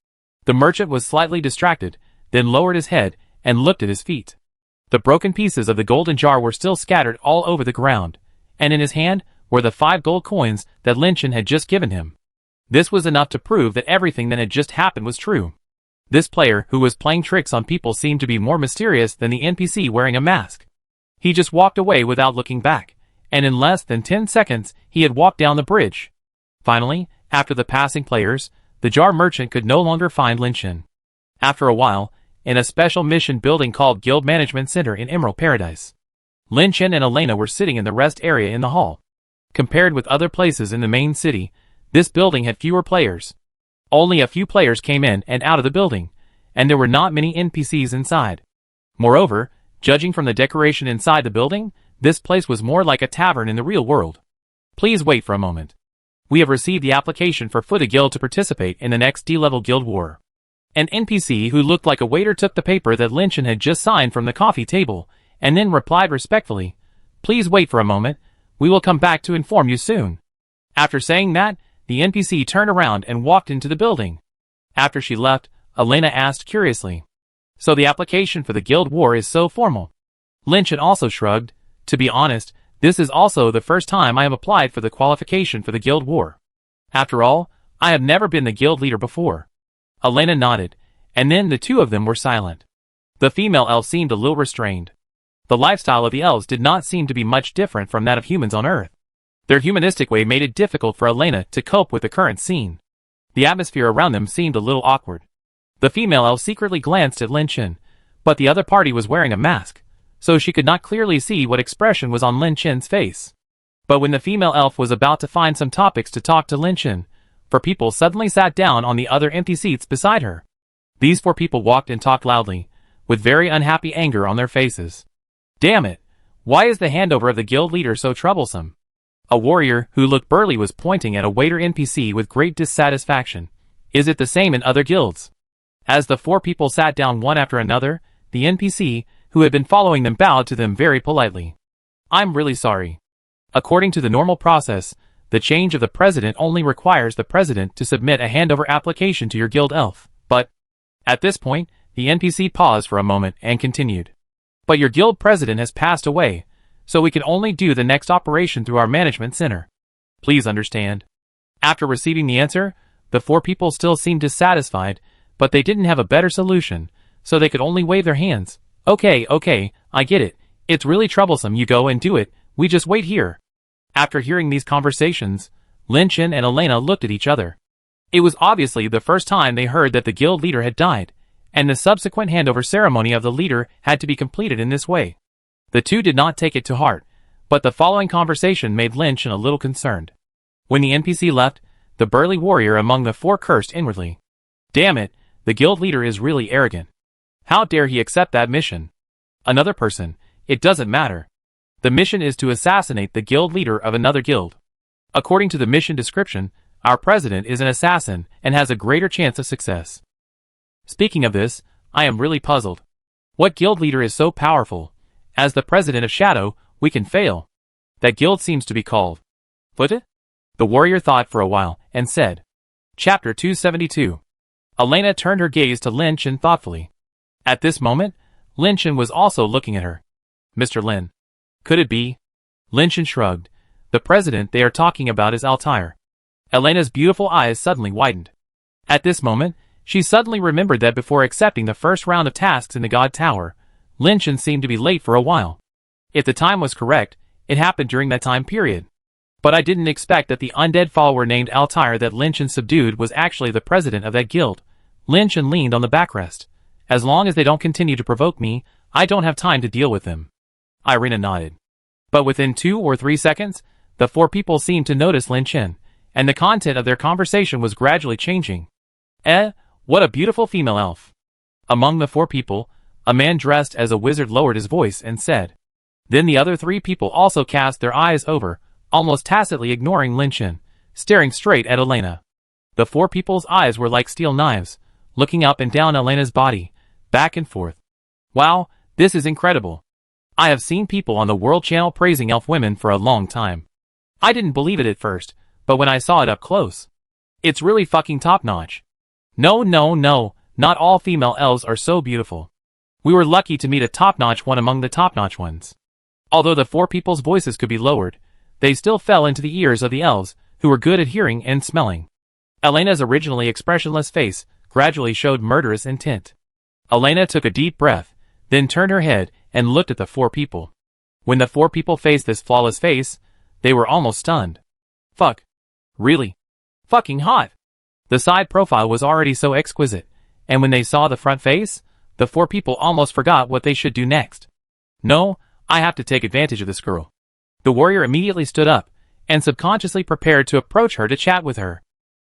Speaker 1: The merchant was slightly distracted, then lowered his head and looked at his feet. The broken pieces of the golden jar were still scattered all over the ground, and in his hand were the 5 gold coins that Lin Chen had just given him. This was enough to prove that everything that had just happened was true. This player who was playing tricks on people seemed to be more mysterious than the NPC wearing a mask. He just walked away without looking back, and in less than 10 seconds he had walked down the bridge. Finally, after the passing players, the jar merchant could no longer find Lin Chen. After a while, in a special mission building called Guild Management Center in Emerald Paradise, Lin Chen and Elena were sitting in the rest area in the hall. Compared with other places in the main city, this building had fewer players. Only a few players came in and out of the building, and there were not many NPCs inside. Moreover, judging from the decoration inside the building, this place was more like a tavern in the real world. Please wait for a moment. We have received the application for Fuda Guild to participate in the next D-level guild war. An NPC who looked like a waiter took the paper that Lin Chen had just signed from the coffee table, and then replied respectfully, "Please wait for a moment, we will come back to inform you soon." After saying that, the NPC turned around and walked into the building. After she left, Elena asked curiously, "So the application for the guild war is so formal?" Lin Chen also shrugged. "To be honest, this is also the first time I have applied for the qualification for the guild war. After all, I have never been the guild leader before." Elena nodded, and then the two of them were silent. The female elf seemed a little restrained. The lifestyle of the elves did not seem to be much different from that of humans on Earth. Their humanistic way made it difficult for Elena to cope with the current scene. The atmosphere around them seemed a little awkward. The female elf secretly glanced at Lin Chen, but the other party was wearing a mask, so she could not clearly see what expression was on Lin Chen's face. But when the female elf was about to find some topics to talk to Lin Chen, 4 people suddenly sat down on the other empty seats beside her. These 4 people walked and talked loudly, with very unhappy anger on their faces. "Damn it! Why is the handover of the guild leader so troublesome?" A warrior who looked burly was pointing at a waiter NPC with great dissatisfaction. "Is it the same in other guilds?" As the 4 people sat down one after another, the NPC, who had been following them, bowed to them very politely. "I'm really sorry. According to the normal process, the change of the president only requires the president to submit a handover application to your guild elf, but..." At this point, the NPC paused for a moment and continued. "But your guild president has passed away, so we can only do the next operation through our management center. Please understand." After receiving the answer, the 4 people still seemed dissatisfied, but they didn't have a better solution, so they could only wave their hands. Okay, I get it. It's really troublesome, you go and do it, we just wait here." After hearing these conversations, Lin Chen and Elena looked at each other. It was obviously the first time they heard that the guild leader had died, and the subsequent handover ceremony of the leader had to be completed in this way. The two did not take it to heart, but the following conversation made Lin Chen a little concerned. When the NPC left, the burly warrior among the 4 cursed inwardly. "Damn it, the guild leader is really arrogant. How dare he accept that mission?" Another person, "It doesn't matter. The mission is to assassinate the guild leader of another guild. According to the mission description, our president is an assassin and has a greater chance of success. Speaking of this, I am really puzzled. What guild leader is so powerful? As the president of Shadow, we can fail. That guild seems to be called Fuda?" The warrior thought for a while and said. Chapter 272. Elena turned her gaze to Lin Chen thoughtfully. At this moment, Lin Chen was also looking at her. "Mr. Lin. Could it be?" Lin Chen shrugged. "The president they are talking about is Altair." Elena's beautiful eyes suddenly widened. At this moment, she suddenly remembered that before accepting the first round of tasks in the God Tower, Lin Chen seemed to be late for a while. If the time was correct, it happened during that time period. But I didn't expect that the undead follower named Altair that Lin Chen subdued was actually the president of that guild. Lin Chen leaned on the backrest. "As long as they don't continue to provoke me, I don't have time to deal with them." Irina nodded. But within 2 or 3 seconds, the 4 people seemed to notice Lin Chen, and the content of their conversation was gradually changing. What a beautiful female elf." Among the 4 people, a man dressed as a wizard lowered his voice and said, Then the other three people also cast their eyes over, almost tacitly ignoring Lin Chen, staring straight at Elena. The four people's eyes were like steel knives, looking up and down Elena's body, back and forth. Wow, this is incredible. I have seen people on the World Channel praising elf women for a long time. I didn't believe it at first, but when I saw it up close, it's really fucking top-notch. No, not all female elves are so beautiful. We were lucky to meet a top-notch one among the top-notch ones. Although the four people's voices could be lowered, they still fell into the ears of the elves, who were good at hearing and smelling. Elena's originally expressionless face gradually showed murderous intent. Elena took a deep breath, then turned her head and looked at the four people. When the four people faced this flawless face, they were almost stunned. Fuck. Really? Fucking hot. The side profile was already so exquisite, and when they saw the front face, the four people almost forgot what they should do next. No, I have to take advantage of this girl. The warrior immediately stood up, and subconsciously prepared to approach her to chat with her.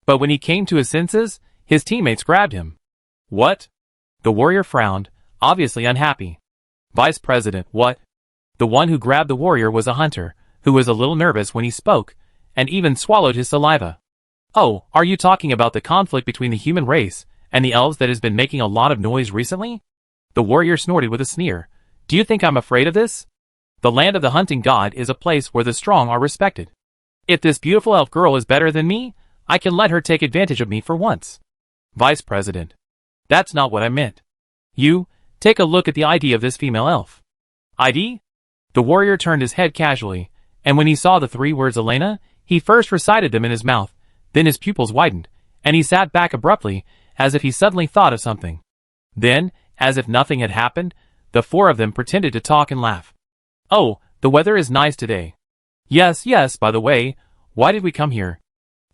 Speaker 1: But when he came to his senses, his teammates grabbed him. What? The warrior frowned, obviously unhappy. Vice President, what? The one who grabbed the warrior was a hunter, who was a little nervous when he spoke, and even swallowed his saliva. Oh, are you talking about the conflict between the human race and the elves that has been making a lot of noise recently? The warrior snorted with a sneer. Do you think I'm afraid of this? The land of the hunting god is a place where the strong are respected. If this beautiful elf girl is better than me, I can let her take advantage of me for once. Vice President. That's not what I meant. You, take a look at the ID of this female elf. ID? The warrior turned his head casually, and when he saw the three words Elena, he first recited them in his mouth, then his pupils widened, and he sat back abruptly, as if he suddenly thought of something. Then, as if nothing had happened, the four of them pretended to talk and laugh. Oh, the weather is nice today. Yes, by the way, why did we come here?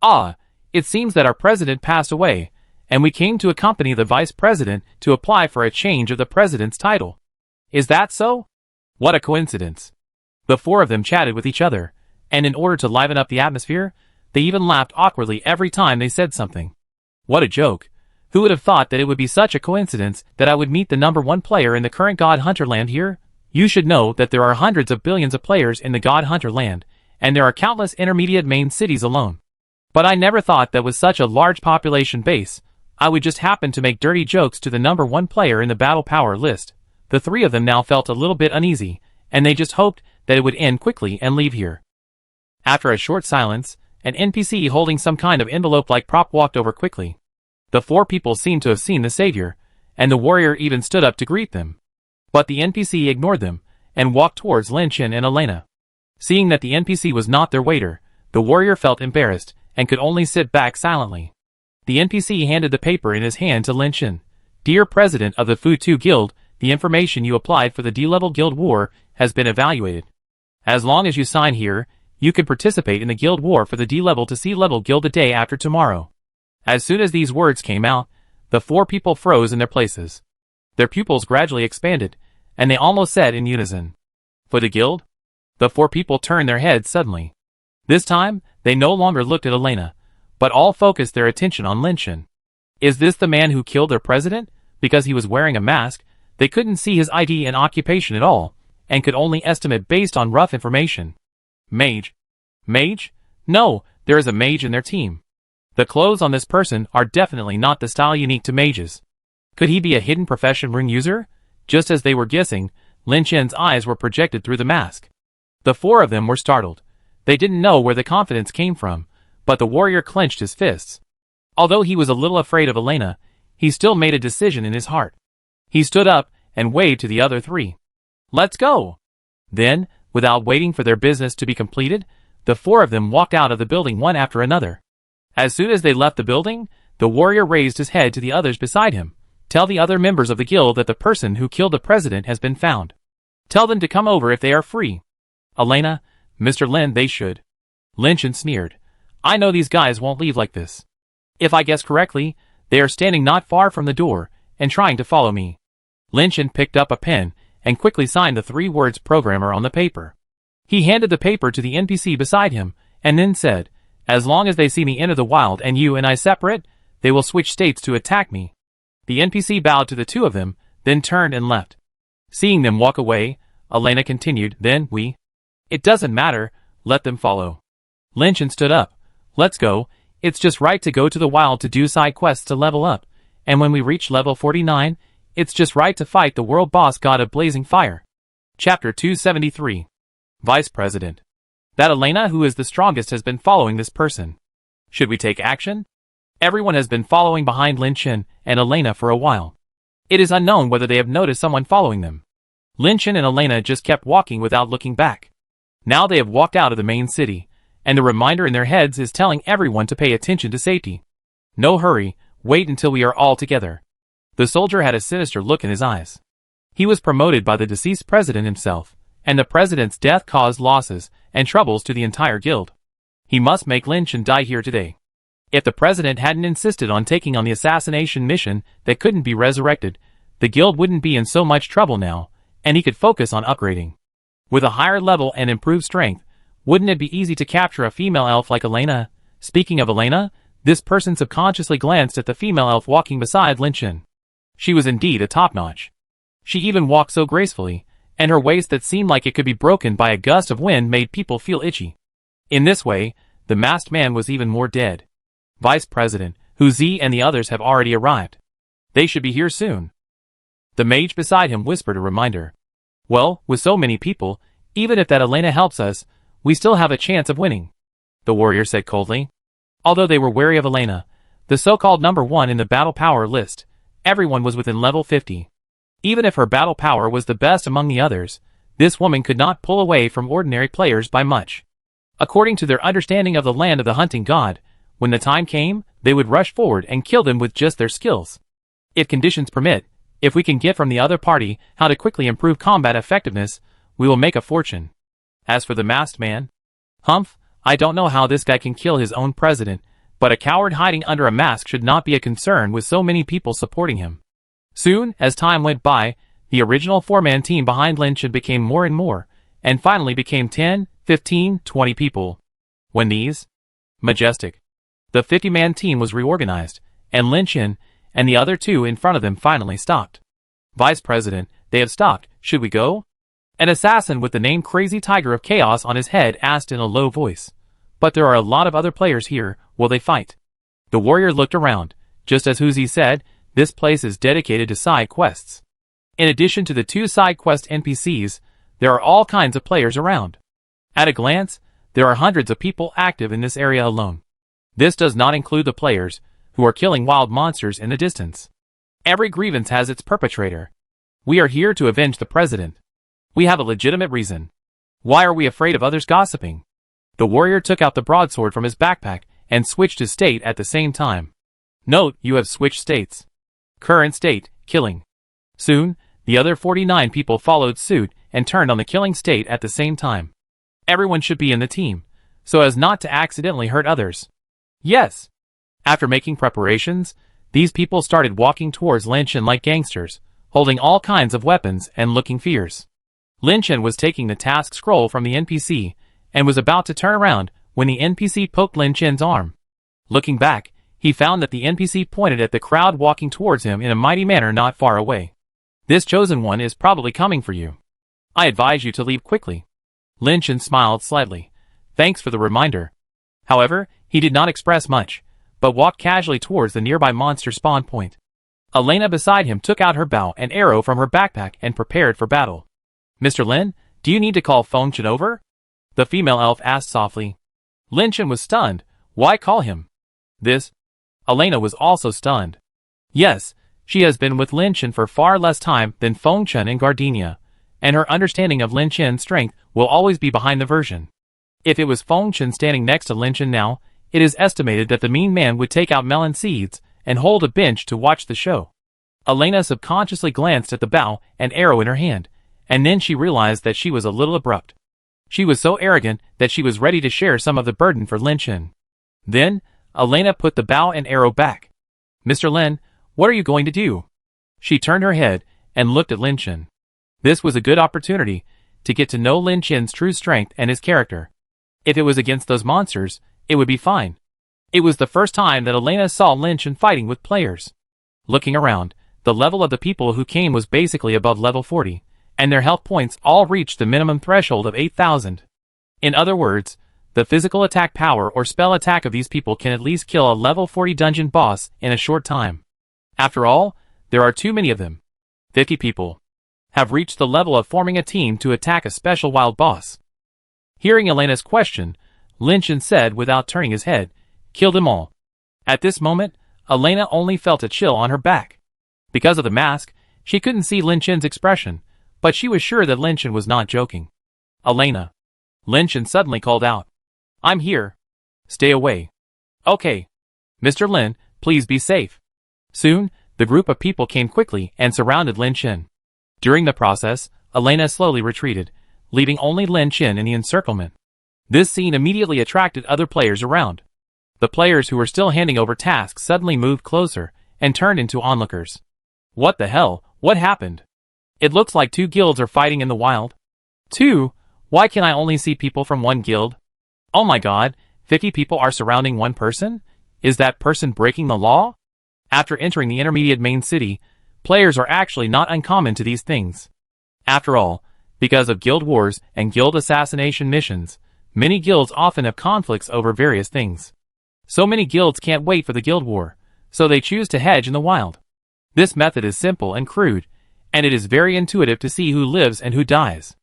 Speaker 1: Ah, it seems that our president passed away, and we came to accompany the vice president to apply for a change of the president's title. Is that so? What a coincidence. The four of them chatted with each other, and in order to liven up the atmosphere, they even laughed awkwardly every time they said something. What a joke. Who would have thought that it would be such a coincidence that I would meet the #1 player in the current God Hunter land here? You should know that there are hundreds of billions of players in the God Hunter land, and there are countless intermediate main cities alone. But I never thought that with such a large population base, I would just happen to make dirty jokes to the #1 player in the battle power list. The three of them now felt a little bit uneasy, and they just hoped that it would end quickly and leave here. After a short silence, an NPC holding some kind of envelope-like prop walked over quickly. The four people seemed to have seen the savior, and the warrior even stood up to greet them. But the NPC ignored them, and walked towards Lin Chen and Elena. Seeing that the NPC was not their waiter, the warrior felt embarrassed, and could only sit back silently. The NPC handed the paper in his hand to Lin Chen. Dear President of the Fu 2 Guild, the information you applied for the D-level guild war has been evaluated. As long as you sign here, you can participate in the guild war for the D-level to C-level guild the day after tomorrow. As soon as these words came out, the four people froze in their places. Their pupils gradually expanded, and they almost said in unison, For the guild? The four people turned their heads suddenly. This time, they no longer looked at Elena, but all focused their attention on Lin Chen. Is this the man who killed their president? Because he was wearing a mask, they couldn't see his ID and occupation at all, and could only estimate based on rough information. Mage. Mage? No, there is a mage in their team. The clothes on this person are definitely not the style unique to mages. Could he be a hidden profession rune user? Just as they were guessing, Lin Chen's eyes were projected through the mask. The four of them were startled. They didn't know where the confidence came from, but the warrior clenched his fists. Although he was a little afraid of Elena, he still made a decision in his heart. He stood up and waved to the other three. Let's go! Then, without waiting for their business to be completed, the four of them walked out of the building one after another. As soon as they left the building, the warrior raised his head to the others beside him. Tell the other members of the guild that the person who killed the president has been found. Tell them to come over if they are free. Elena, Mr. Lin, they should. Lin Chen sneered. I know these guys won't leave like this. If I guess correctly, they are standing not far from the door, and trying to follow me. Lin Chen picked up a pen, and quickly signed the 3 words programmer on the paper. He handed the paper to the NPC beside him, and then said, As long as they see me enter the wild and you and I separate, they will switch states to attack me. The NPC bowed to the two of them, then turned and left. Seeing them walk away, Elena continued, then we... It doesn't matter, let them follow. Lin Chen stood up. Let's go, it's just right to go to the wild to do side quests to level up, and when we reach level 49, it's just right to fight the world boss god of blazing fire. Chapter 273. Vice President. That Elena who is the strongest has been following this person. Should we take action? Everyone has been following behind Lin Chen and Elena for a while. It is unknown whether they have noticed someone following them. Lin Chen and Elena just kept walking without looking back. Now they have walked out of the main city, and the reminder in their heads is telling everyone to pay attention to safety. No hurry, wait until we are all together. The soldier had a sinister look in his eyes. He was promoted by the deceased president himself, and the president's death caused losses and troubles to the entire guild. He must make Lin Chen die here today. If the president hadn't insisted on taking on the assassination mission that couldn't be resurrected, the guild wouldn't be in so much trouble now, and he could focus on upgrading. With a higher level and improved strength, wouldn't it be easy to capture a female elf like Elena? Speaking of Elena, this person subconsciously glanced at the female elf walking beside Lin Chen. She was indeed a top-notch. She even walked so gracefully, and her waist that seemed like it could be broken by a gust of wind made people feel itchy. In this way, the masked man was even more dead. Vice President, Hu Zi and the others have already arrived. They should be here soon. The mage beside him whispered a reminder. Well, with so many people, even if that Elena helps us, we still have a chance of winning, the warrior said coldly. Although they were wary of Elena, the so-called number one in the battle power list, everyone was within level 50. Even if her battle power was the best among the others, this woman could not pull away from ordinary players by much. According to their understanding of the land of the hunting god, when the time came, they would rush forward and kill them with just their skills. If conditions permit, if we can get from the other party how to quickly improve combat effectiveness, we will make a fortune. As for the masked man, Humph, I don't know how this guy can kill his own president, but a coward hiding under a mask should not be a concern with so many people supporting him. Soon, as time went by, the original 4-man team behind Lin Chen became more and more, and finally became 10, 15, 20 people. When these majestic, the 50-man team was reorganized, and Lin Chen and the other two in front of them finally stopped. Vice President, they have stopped, should we go? An assassin with the name Crazy Tiger of Chaos on his head asked in a low voice. But there are a lot of other players here, will they fight? The warrior looked around. Just as Hu Zi said, this place is dedicated to side quests. In addition to the 2 side quest NPCs, there are all kinds of players around. At a glance, there are hundreds of people active in this area alone. This does not include the players, who are killing wild monsters in the distance. Every grievance has its perpetrator. We are here to avenge the president. We have a legitimate reason. Why are we afraid of others gossiping? The warrior took out the broadsword from his backpack and switched his state at the same time. Note, you have switched states. Current state, killing. Soon, the other 49 people followed suit and turned on the killing state at the same time. Everyone should be in the team, so as not to accidentally hurt others. Yes. After making preparations, these people started walking towards Lin Chen like gangsters, holding all kinds of weapons and looking fierce. Lin Chen was taking the task scroll from the NPC, and was about to turn around when the NPC poked Lin Chen's arm. Looking back, he found that the NPC pointed at the crowd walking towards him in a mighty manner not far away. This chosen one is probably coming for you. I advise you to leave quickly. Lin Chen smiled slightly. Thanks for the reminder. However, he did not express much, but walked casually towards the nearby monster spawn point. Elena beside him took out her bow and arrow from her backpack and prepared for battle. Mr. Lin, do you need to call Feng Chen over? The female elf asked softly. Lin Chen was stunned. Why call him? This? Elena was also stunned. Yes, she has been with Lin Chen for far less time than Feng Chen and Gardenia, and her understanding of Lin Chen's strength will always be behind the version. If it was Feng Chen standing next to Lin Chen now, it is estimated that the mean man would take out melon seeds and hold a bench to watch the show. Elena subconsciously glanced at the bow and arrow in her hand, and then she realized that she was a little abrupt. She was so arrogant that she was ready to share some of the burden for Lin Chen. Then, Elena put the bow and arrow back. Mr. Lin, what are you going to do? She turned her head and looked at Lin Chen. This was a good opportunity to get to know Lin Chen's true strength and his character. If it was against those monsters, it would be fine. It was the first time that Elena saw Lin Chen fighting with players. Looking around, the level of the people who came was basically above level 40, and their health points all reached the minimum threshold of 8,000. In other words, the physical attack power or spell attack of these people can at least kill a level 40 dungeon boss in a short time. After all, there are too many of them. 50 people have reached the level of forming a team to attack a special wild boss. Hearing Elena's question, Lin Chen said without turning his head, "Kill them all." At this moment, Elena only felt a chill on her back. Because of the mask, she couldn't see Lin Chen's expression, but she was sure that Lin Chen was not joking. "Elena." Lin Chen suddenly called out. "I'm here." "Stay away." "Okay. Mr. Lin, please be safe." Soon, the group of people came quickly and surrounded Lin Chen. During the process, Elena slowly retreated, leaving only Lin Chen in the encirclement. This scene immediately attracted other players around. The players who were still handing over tasks suddenly moved closer and turned into onlookers. "What the hell? What happened? It looks like 2 guilds are fighting in the wild." "2? Why can I only see people from 1 guild? Oh my god, 50 people are surrounding 1 person? Is that person breaking the law?" After entering the intermediate main city, players are actually not uncommon to these things. After all, because of guild wars and guild assassination missions, many guilds often have conflicts over various things. So many guilds can't wait for the guild war, so they choose to hedge in the wild. This method is simple and crude, and it is very intuitive to see who lives and who dies.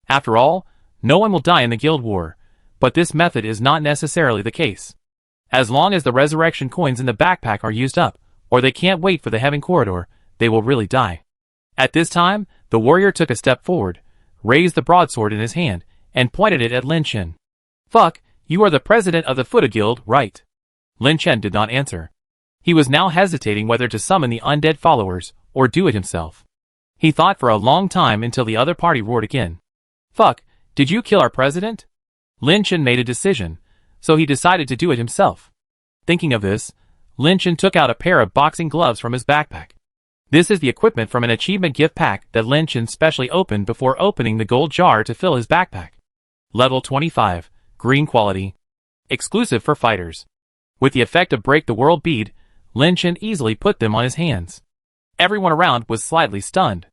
Speaker 1: After all, no one will die in the guild war, but this method is not necessarily the case. As long as the resurrection coins in the backpack are used up, or they can't wait for the heaven corridor, they will really die. At this time, the warrior took a step forward, raised the broadsword in his hand, and pointed it at Lin Chen. "Fuck, you are the president of the Fuda Guild, right?" Lin Chen did not answer. He was now hesitating whether to summon the undead followers, or do it himself. He thought for a long time until the other party roared again. "Fuck, did you kill our president?" Lin Chen made a decision, so he decided to do it himself. Thinking of this, Lin Chen took out a pair of boxing gloves from his backpack. This is the equipment from an achievement gift pack that Lin Chen specially opened before opening the gold jar to fill his backpack. Level 25, green quality. Exclusive for fighters. With the effect of break the world bead, Lin Chen easily put them on his hands. Everyone around was slightly stunned.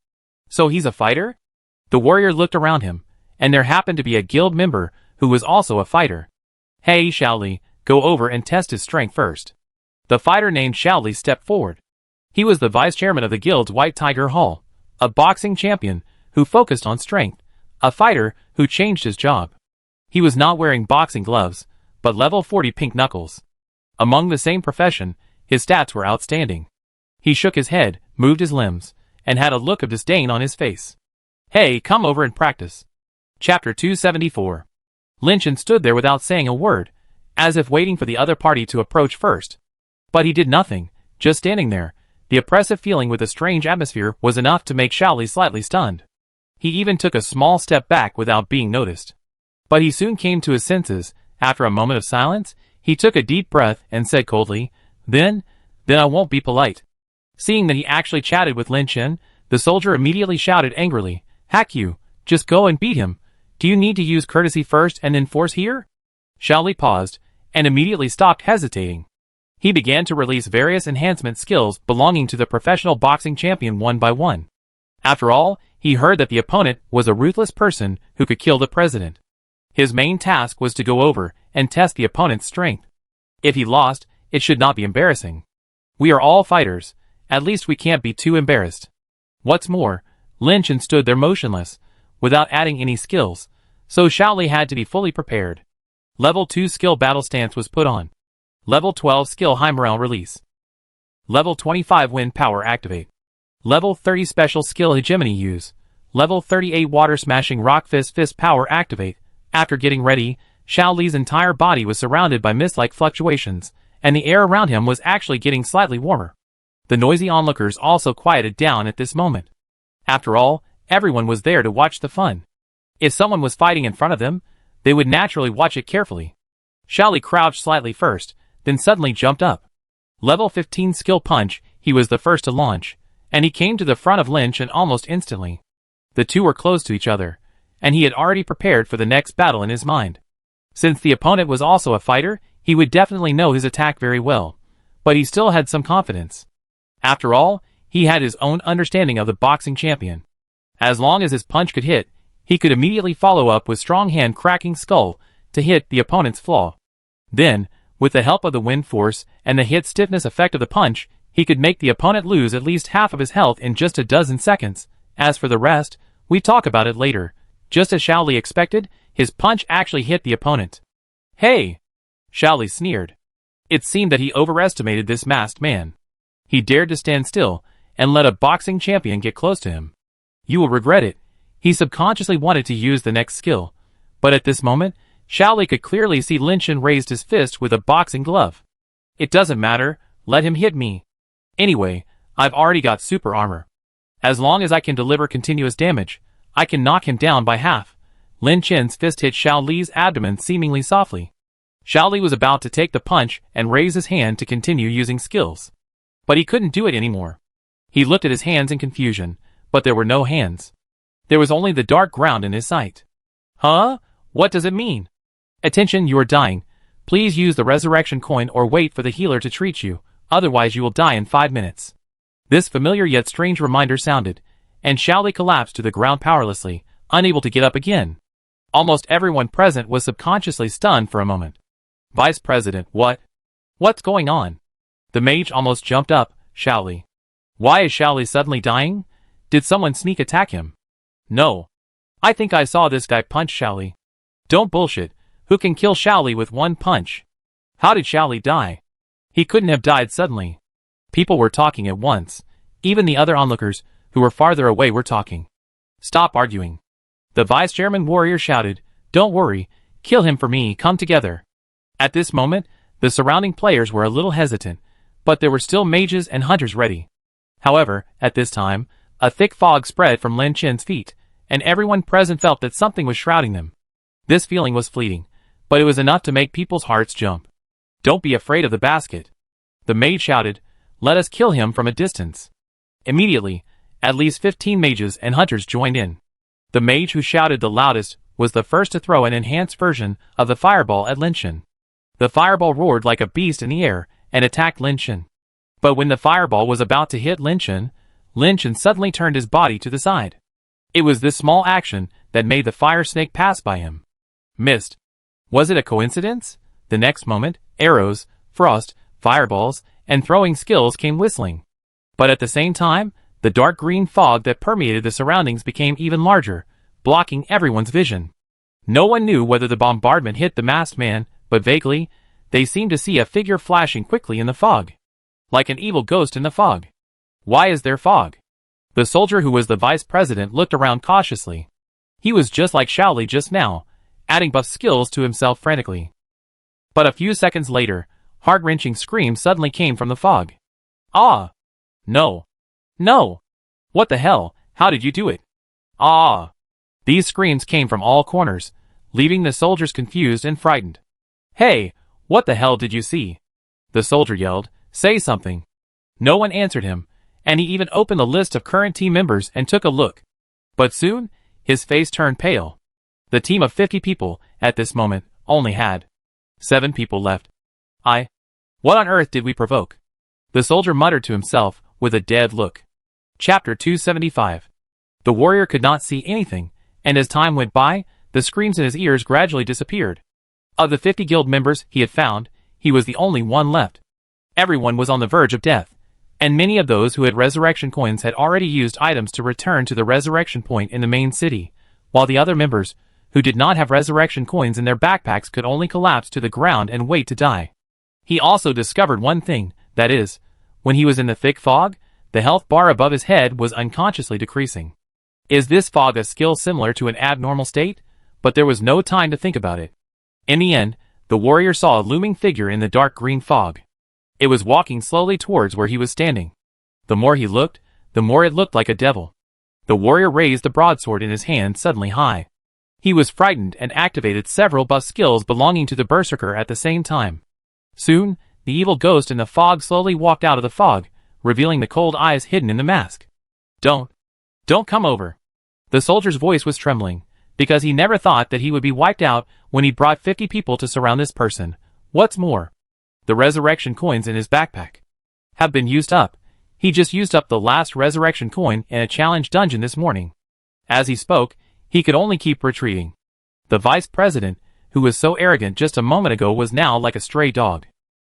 Speaker 1: So he's a fighter? The warrior looked around him, and there happened to be a guild member who was also a fighter. "Hey Shaoli, go over and test his strength first." The fighter named Shaoli stepped forward. He was the vice chairman of the guild's White Tiger Hall, a boxing champion who focused on strength, a fighter who changed his job. He was not wearing boxing gloves, but level 40 pink knuckles. Among the same profession, his stats were outstanding. He shook his head, moved his limbs, and had a look of disdain on his face. "Hey, come over and practice." Chapter 274. Lin Chen stood there without saying a word, as if waiting for the other party to approach first. But he did nothing, just standing there. The oppressive feeling with the strange atmosphere was enough to make Shaoli slightly stunned. He even took a small step back without being noticed. But he soon came to his senses. After a moment of silence, he took a deep breath and said coldly, Then I won't be polite." Seeing that he actually chatted with Lin Chen, the soldier immediately shouted angrily, "Hack you, just go and beat him. Do you need to use courtesy first and then force here?" Shaoli paused, and immediately stopped hesitating. He began to release various enhancement skills belonging to the professional boxing champion one by one. After all, he heard that the opponent was a ruthless person who could kill the president. His main task was to go over and test the opponent's strength. If he lost, it should not be embarrassing. We are all fighters, at least we can't be too embarrassed. What's more, Lin Chen stood there motionless, without adding any skills, so Shaoli had to be fully prepared. Level 2 skill battle stance was put on. Level 12 skill high morale release. Level 25 wind power activate. Level 30 special skill hegemony use. Level 38 water smashing rock fist power activate. After getting ready, Shaoli's entire body was surrounded by mist-like fluctuations, and the air around him was actually getting slightly warmer. The noisy onlookers also quieted down at this moment. After all, everyone was there to watch the fun. If someone was fighting in front of them, they would naturally watch it carefully. Shaoli crouched slightly first, then suddenly jumped up. Level 15 skill punch, he was the first to launch, and he came to the front of Lin Chen almost instantly. The two were close to each other, and he had already prepared for the next battle in his mind. Since the opponent was also a fighter, he would definitely know his attack very well, but he still had some confidence. After all, he had his own understanding of the boxing champion. As long as his punch could hit, he could immediately follow up with strong hand cracking skull to hit the opponent's flaw. Then, with the help of the wind force and the hit stiffness effect of the punch, he could make the opponent lose at least half of his health in just a dozen seconds. As for the rest, we talk about it later. Just as Xiao Li expected, his punch actually hit the opponent. Hey! Xiao Li sneered. It seemed that he overestimated this masked man. He dared to stand still and let a boxing champion get close to him. You will regret it. He subconsciously wanted to use the next skill, but at this moment, Xiao Li could clearly see Lin Chen raised his fist with a boxing glove. It doesn't matter, let him hit me. Anyway, I've already got super armor. As long as I can deliver continuous damage, I can knock him down by half. Lin Chen's fist hit Xiao Li's abdomen seemingly softly. Xiao Li was about to take the punch and raise his hand to continue using skills. But he couldn't do it anymore. He looked at his hands in confusion, but there were no hands. There was only the dark ground in his sight. Huh? What does it mean? Attention, you are dying. Please use the resurrection coin or wait for the healer to treat you, otherwise you will die in 5 minutes. This familiar yet strange reminder sounded, and Xiao Li collapsed to the ground powerlessly, unable to get up again. Almost everyone present was subconsciously stunned for a moment. Vice President, what? What's going on? The mage almost jumped up. Xiao Li. Why is Xiao Li suddenly dying? Did someone sneak attack him? No. I think I saw this guy punch Xiao Li. Don't bullshit. Who can kill Xiao Li with one punch? How did Xiao Li die? He couldn't have died suddenly. People were talking at once. Even the other onlookers, who were farther away, were talking. Stop arguing. The vice chairman warrior shouted, Don't worry, kill him for me, come together. At this moment, the surrounding players were a little hesitant, but there were still mages and hunters ready. However, at this time, a thick fog spread from Lin Chen's feet, and everyone present felt that something was shrouding them. This feeling was fleeting, but it was enough to make people's hearts jump. Don't be afraid of the basket. The mage shouted, Let us kill him from a distance. Immediately, at least 15 mages and hunters joined in. The mage who shouted the loudest was the first to throw an enhanced version of the fireball at Lin Chen. The fireball roared like a beast in the air and attacked Lin Chen. But when the fireball was about to hit Lin Chen suddenly turned his body to the side. It was this small action that made the fire snake pass by him. Missed. Was it a coincidence? The next moment, arrows, frost, fireballs, and throwing skills came whistling. But at the same time, the dark green fog that permeated the surroundings became even larger, blocking everyone's vision. No one knew whether the bombardment hit the masked man, but vaguely, they seemed to see a figure flashing quickly in the fog. Like an evil ghost in the fog. Why is there fog? The soldier who was the vice president looked around cautiously. He was just like Xiao Li just now, adding buff skills to himself frantically. But a few seconds later, heart-wrenching screams suddenly came from the fog. Ah! No! No! What the hell? How did you do it? Ah! These screams came from all corners, leaving the soldiers confused and frightened. Hey! What the hell did you see? The soldier yelled, Say something. No one answered him, and he even opened the list of current team members and took a look. But soon, his face turned pale. The team of 50 people, at this moment, only had 7 people left. What on earth did we provoke? The soldier muttered to himself, with a dead look. Chapter 275. The warrior could not see anything, and as time went by, the screams in his ears gradually disappeared. Of the 50 guild members he had found, he was the only one left. Everyone was on the verge of death, and many of those who had resurrection coins had already used items to return to the resurrection point in the main city, while the other members, who did not have resurrection coins in their backpacks, could only collapse to the ground and wait to die. He also discovered one thing, that is, when he was in the thick fog, the health bar above his head was unconsciously decreasing. Is this fog a skill similar to an abnormal state? But there was no time to think about it. In the end, the warrior saw a looming figure in the dark green fog. It was walking slowly towards where he was standing. The more he looked, the more it looked like a devil. The warrior raised the broadsword in his hand suddenly high. He was frightened and activated several buff skills belonging to the berserker at the same time. Soon, the evil ghost in the fog slowly walked out of the fog, revealing the cold eyes hidden in the mask. Don't come over. The soldier's voice was trembling, because he never thought that he would be wiped out when he brought 50 people to surround this person. What's more, the resurrection coins in his backpack have been used up. He just used up the last resurrection coin in a challenge dungeon this morning. As he spoke, he could only keep retreating. The vice president, who was so arrogant just a moment ago, was now like a stray dog.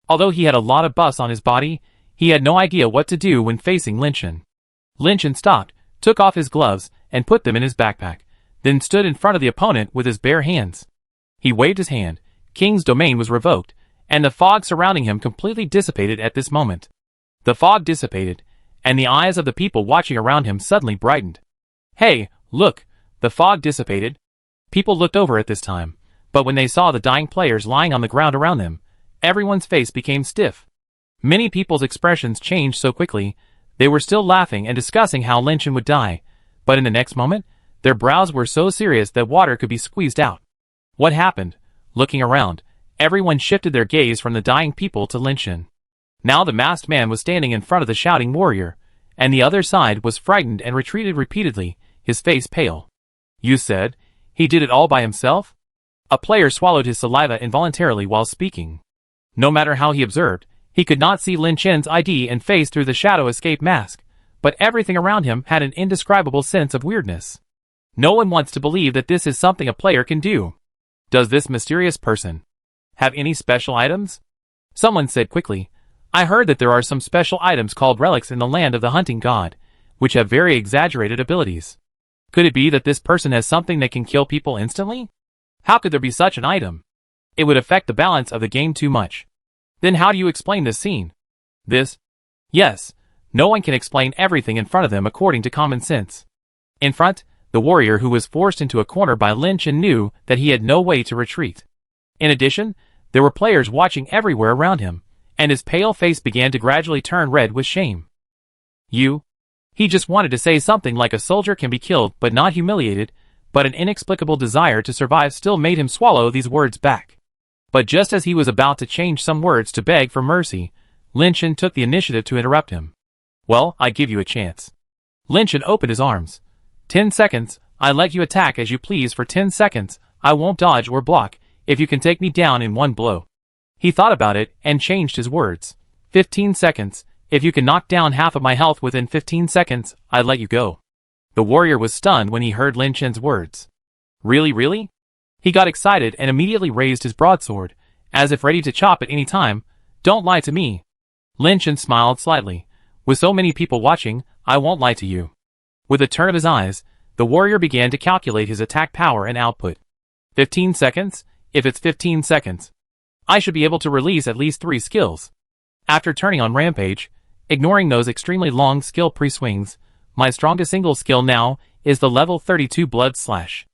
Speaker 1: Although he had a lot of buffs on his body, he had no idea what to do when facing Lin Chen. Lin Chen stopped, took off his gloves, and put them in his backpack, then stood in front of the opponent with his bare hands. He waved his hand, King's domain was revoked, and the fog surrounding him completely dissipated at this moment. The fog dissipated, and the eyes of the people watching around him suddenly brightened. Hey, look, the fog dissipated. People looked over at this time, but when they saw the dying players lying on the ground around them, everyone's face became stiff. Many people's expressions changed so quickly, they were still laughing and discussing how Lin Chen would die, but in the next moment, their brows were so serious that water could be squeezed out. What happened? Looking around, everyone shifted their gaze from the dying people to Lin Chen. Now the masked man was standing in front of the shouting warrior, and the other side was frightened and retreated repeatedly, his face pale. You said, he did it all by himself? A player swallowed his saliva involuntarily while speaking. No matter how he observed, he could not see Lin Chen's ID and face through the shadow escape mask, but everything around him had an indescribable sense of weirdness. No one wants to believe that this is something a player can do. Does this mysterious person have any special items? Someone said quickly, I heard that there are some special items called relics in the land of the hunting god, which have very exaggerated abilities. Could it be that this person has something that can kill people instantly? How could there be such an item? It would affect the balance of the game too much. Then how do you explain this scene? This? Yes, no one can explain everything in front of them according to common sense. In front, the warrior who was forced into a corner by Lin Chen knew that he had no way to retreat. In addition, there were players watching everywhere around him, and his pale face began to gradually turn red with shame. He just wanted to say something like a soldier can be killed but not humiliated, but an inexplicable desire to survive still made him swallow these words back. But just as he was about to change some words to beg for mercy, Lin Chen took the initiative to interrupt him. Well, I give you a chance. Lin Chen opened his arms. 10 seconds, I let you attack as you please for 10 seconds, I won't dodge or block, if you can take me down in one blow. He thought about it and changed his words. 15 seconds, if you can knock down half of my health within 15 seconds, I let you go. The warrior was stunned when he heard Lin Chen's words. Really? He got excited and immediately raised his broadsword, as if ready to chop at any time. Don't lie to me. Lin Chen smiled slightly. With so many people watching, I won't lie to you. With a turn of his eyes, the warrior began to calculate his attack power and output. 15 seconds? If it's 15 seconds, I should be able to release at least 3 skills. After turning on Rampage, ignoring those extremely long skill pre-swings, my strongest single skill now is the level 32 Blood Slash.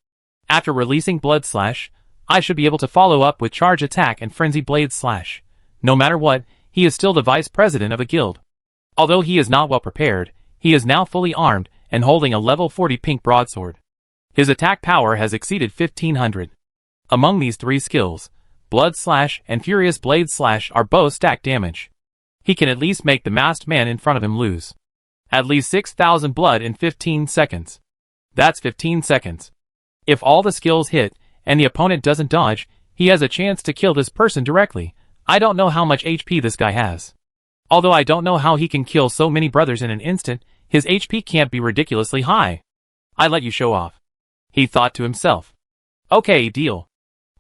Speaker 1: After releasing Blood Slash, I should be able to follow up with Charge Attack and Frenzy Blade Slash. No matter what, he is still the vice president of a guild. Although he is not well prepared, he is now fully armed and holding a level 40 pink broadsword. His attack power has exceeded 1500. Among these 3 skills, Blood Slash and Furious Blade Slash are both stacked damage. He can at least make the masked man in front of him lose at least 6,000 blood in 15 seconds. That's 15 seconds. If all the skills hit, and the opponent doesn't dodge, he has a chance to kill this person directly. I don't know how much HP this guy has. Although I don't know how he can kill so many brothers in an instant, his HP can't be ridiculously high. I let you show off. He thought to himself. Okay, deal.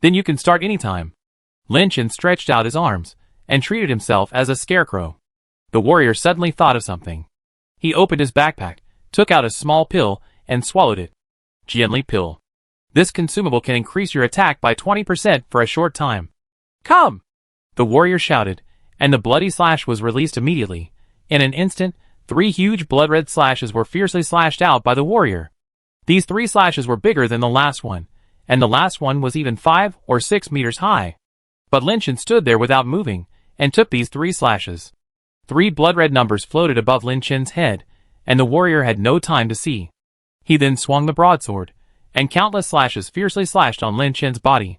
Speaker 1: Then you can start anytime. Lin Chen stretched out his arms, and treated himself as a scarecrow. The warrior suddenly thought of something. He opened his backpack, took out a small pill, and swallowed it. Jianli pill. This consumable can increase your attack by 20% for a short time. Come! The warrior shouted, and the bloody slash was released immediately. In an instant, 3 huge blood-red slashes were fiercely slashed out by the warrior. These 3 slashes were bigger than the last one, and the last one was even 5 or 6 meters high. But Lin Chen stood there without moving, and took these 3 slashes. 3 blood-red numbers floated above Lin Chen's head, and the warrior had no time to see. He then swung the broadsword, and countless slashes fiercely slashed on Lin Chen's body.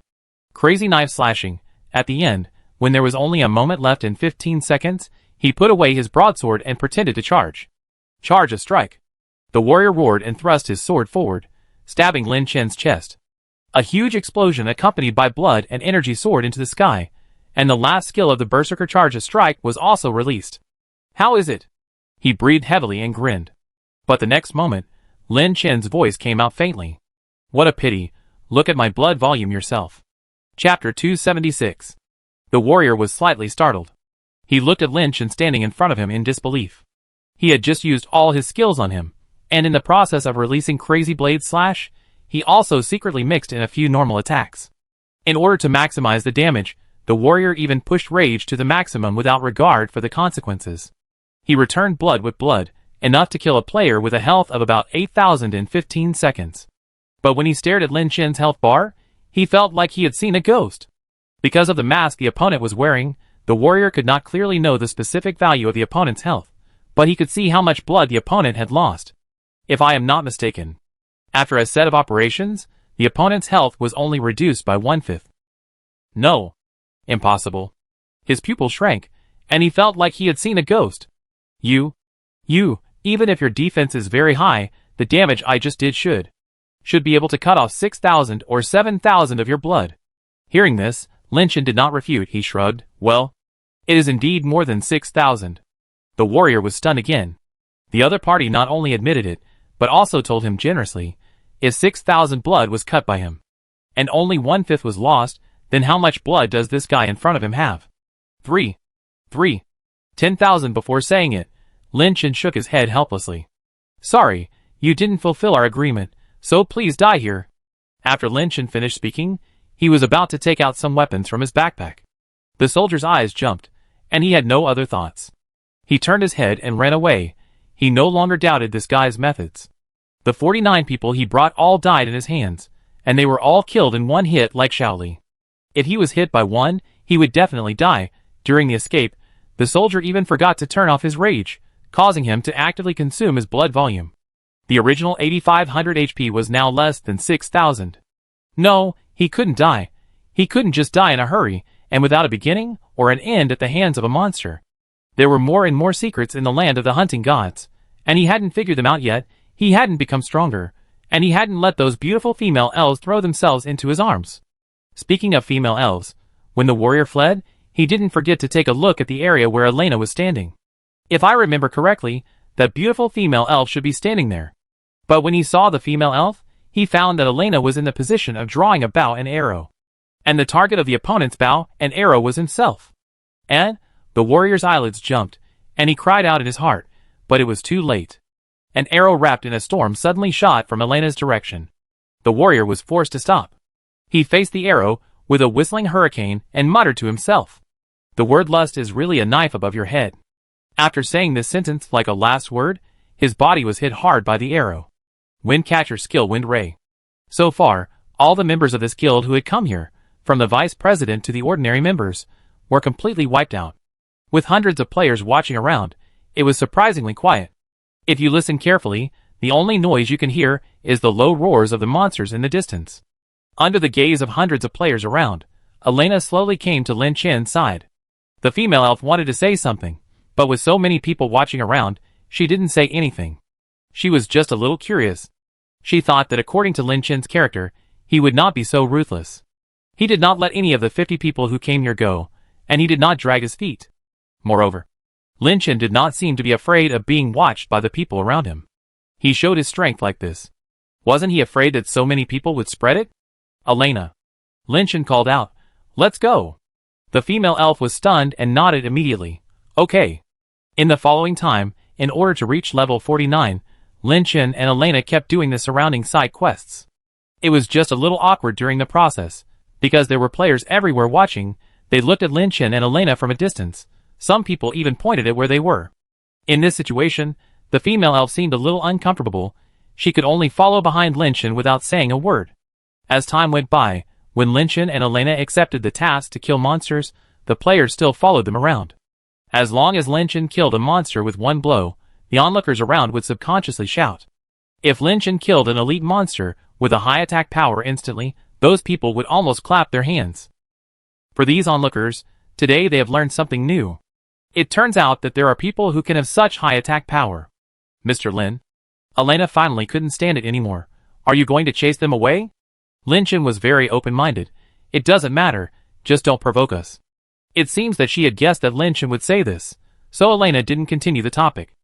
Speaker 1: Crazy knife slashing. At the end, when there was only a moment left in 15 seconds, he put away his broadsword and pretended to charge. Charge a strike. The warrior roared and thrust his sword forward, stabbing Lin Chen's chest. A huge explosion accompanied by blood and energy soared into the sky, and the last skill of the Berserker Charge a Strike was also released. How is it? He breathed heavily and grinned. But the next moment, Lin Chen's voice came out faintly. What a pity, look at my blood volume yourself. Chapter 276. The warrior was slightly startled. He looked at Lin Chen standing in front of him in disbelief. He had just used all his skills on him, and in the process of releasing Crazy Blade Slash, he also secretly mixed in a few normal attacks. In order to maximize the damage, the warrior even pushed rage to the maximum without regard for the consequences. He returned blood with blood, enough to kill a player with a health of about 8,000 in 15 seconds. But when he stared at Lin Chen's health bar, he felt like he had seen a ghost. Because of the mask the opponent was wearing, the warrior could not clearly know the specific value of the opponent's health, but he could see how much blood the opponent had lost. If I am not mistaken, after a set of operations, the opponent's health was only reduced by 1/5. No. Impossible. His pupil shrank, and he felt like he had seen a ghost. You, even if your defense is very high, the damage I just did should be able to cut off 6,000 or 7,000 of your blood. Hearing this, Lin Chen did not refute. He shrugged. Well, it is indeed more than 6,000. The warrior was stunned again. The other party not only admitted it, but also told him generously, if 6,000 blood was cut by him, and only 1/5 was lost, then how much blood does this guy in front of him have? 10,000. Before saying it, Lin Chen shook his head helplessly. Sorry, you didn't fulfill our agreement, so please die here. After Lin Chen finished speaking, he was about to take out some weapons from his backpack. The soldier's eyes jumped, and he had no other thoughts. He turned his head and ran away. He no longer doubted this guy's methods. The 49 people he brought all died in his hands, and they were all killed in one hit like Shaoli. If he was hit by one, he would definitely die. During the escape, the soldier even forgot to turn off his rage, causing him to actively consume his blood volume. The original 8,500 HP was now less than 6,000. No, he couldn't die. He couldn't just die in a hurry, and without a beginning or an end at the hands of a monster. There were more and more secrets in the land of the hunting gods, and he hadn't figured them out yet. He hadn't become stronger, and he hadn't let those beautiful female elves throw themselves into his arms. Speaking of female elves, when the warrior fled, he didn't forget to take a look at the area where Elena was standing. If I remember correctly, that beautiful female elf should be standing there. But when he saw the female elf, he found that Elena was in the position of drawing a bow and arrow. And the target of the opponent's bow and arrow was himself. And the warrior's eyelids jumped, and he cried out in his heart, but it was too late. An arrow wrapped in a storm suddenly shot from Elena's direction. The warrior was forced to stop. He faced the arrow with a whistling hurricane and muttered to himself, "The word lust is really a knife above your head." After saying this sentence like a last word, his body was hit hard by the arrow. Windcatcher skill Wind Ray. So far, all the members of this guild who had come here, from the vice president to the ordinary members, were completely wiped out. With hundreds of players watching around, it was surprisingly quiet. If you listen carefully, the only noise you can hear is the low roars of the monsters in the distance. Under the gaze of hundreds of players around, Elena slowly came to Lin Chen's side. The female elf wanted to say something, but with so many people watching around, she didn't say anything. She was just a little curious. She thought that according to Lin Chen's character, he would not be so ruthless. He did not let any of the 50 people who came here go, and he did not drag his feet. Moreover, Lin Chen did not seem to be afraid of being watched by the people around him. He showed his strength like this. Wasn't he afraid that so many people would spread it? Elena. Lin Chen called out, "Let's go." The female elf was stunned and nodded immediately. Okay. In the following time, in order to reach level 49, Lin Chen and Elena kept doing the surrounding side quests. It was just a little awkward during the process, because there were players everywhere watching. They looked at Lin Chen and Elena from a distance. Some people even pointed at where they were. In this situation, the female elf seemed a little uncomfortable. She could only follow behind Lin Chen without saying a word. As time went by, when Lin Chen and Elena accepted the task to kill monsters, the players still followed them around. As long as Lin Chen killed a monster with one blow, the onlookers around would subconsciously shout. If Lin Chen killed an elite monster with a high attack power instantly, those people would almost clap their hands. For these onlookers, today they have learned something new. It turns out that there are people who can have such high attack power. Mr. Lin? Elena finally couldn't stand it anymore. Are you going to chase them away? Lin Chen was very open-minded. It doesn't matter, just don't provoke us. It seems that she had guessed that Lin Chen would say this, so Elena didn't continue the topic.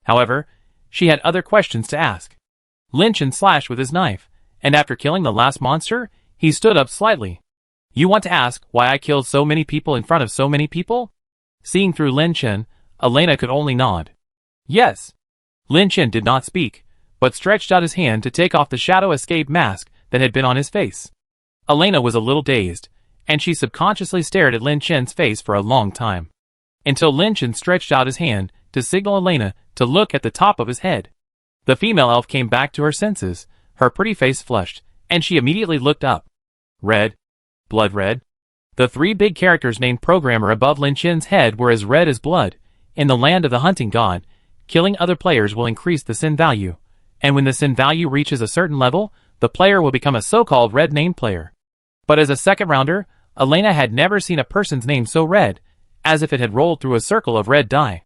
Speaker 1: However, she had other questions to ask. Lin Chen slashed with his knife, and after killing the last monster, he stood up slightly. You want to ask why I killed so many people in front of so many people? Seeing through Lin Chen, Elena could only nod. Yes. Lin Chen did not speak, but stretched out his hand to take off the shadow escape mask that had been on his face. Elena was a little dazed, and she subconsciously stared at Lin Chen's face for a long time. Until Lin Chen stretched out his hand to signal Elena to look at the top of his head. The female elf came back to her senses, her pretty face flushed, and she immediately looked up. Red. Blood red. The three big characters named Programmer above Lin Chen's head were as red as blood. In the land of the hunting god, killing other players will increase the sin value, and when the sin value reaches a certain level, the player will become a so-called red named player. But as a second rounder, Elena had never seen a person's name so red, as if it had rolled through a circle of red dye.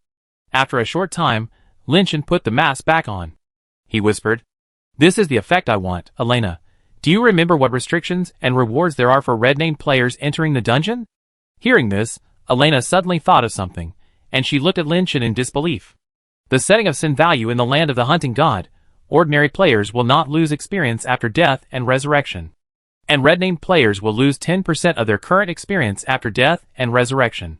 Speaker 1: After a short time, Lin Chen put the mask back on. He whispered, "This is the effect I want, Elena. Do you remember what restrictions and rewards there are for red-named players entering the dungeon?" Hearing this, Elena suddenly thought of something, and she looked at Lin Chen in disbelief. The setting of sin value in the land of the hunting god, ordinary players will not lose experience after death and resurrection. And red-named players will lose 10% of their current experience after death and resurrection.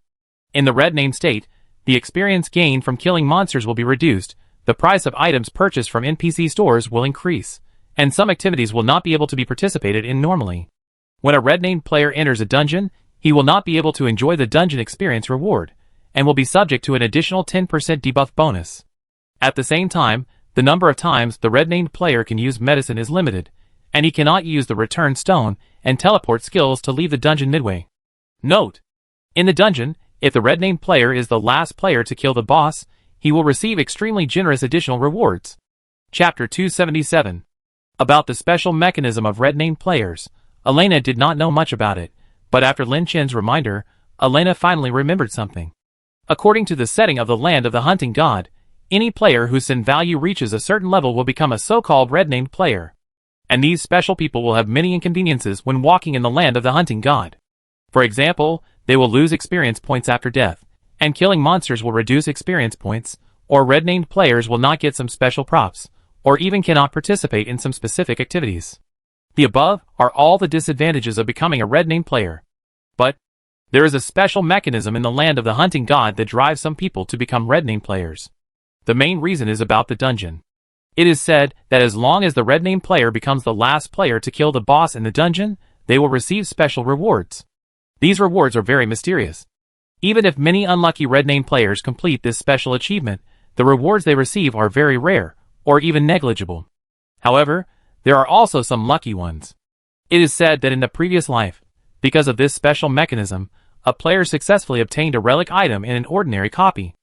Speaker 1: In the red-named state, the experience gained from killing monsters will be reduced, the price of items purchased from NPC stores will increase, and some activities will not be able to be participated in normally. When a red-named player enters a dungeon, he will not be able to enjoy the dungeon experience reward, and will be subject to an additional 10% debuff bonus. At the same time, the number of times the red-named player can use medicine is limited, and he cannot use the return stone and teleport skills to leave the dungeon midway. Note: in the dungeon, if the red-named player is the last player to kill the boss, he will receive extremely generous additional rewards. Chapter 277. About the special mechanism of red-named players, Elena did not know much about it, but after Lin Chen's reminder, Elena finally remembered something. According to the setting of the land of the hunting god, any player whose sin value reaches a certain level will become a so-called red-named player. And these special people will have many inconveniences when walking in the land of the hunting god. For example, they will lose experience points after death, and killing monsters will reduce experience points, or red-named players will not get some special props, or even cannot participate in some specific activities. The above are all the disadvantages of becoming a red-named player. But there is a special mechanism in the land of the hunting god that drives some people to become red-named players. The main reason is about the dungeon. It is said that as long as the red-named player becomes the last player to kill the boss in the dungeon, they will receive special rewards. These rewards are very mysterious. Even if many unlucky red-named players complete this special achievement, the rewards they receive are very rare, or even negligible. However, there are also some lucky ones. It is said that in the previous life, because of this special mechanism, a player successfully obtained a relic item in an ordinary copy.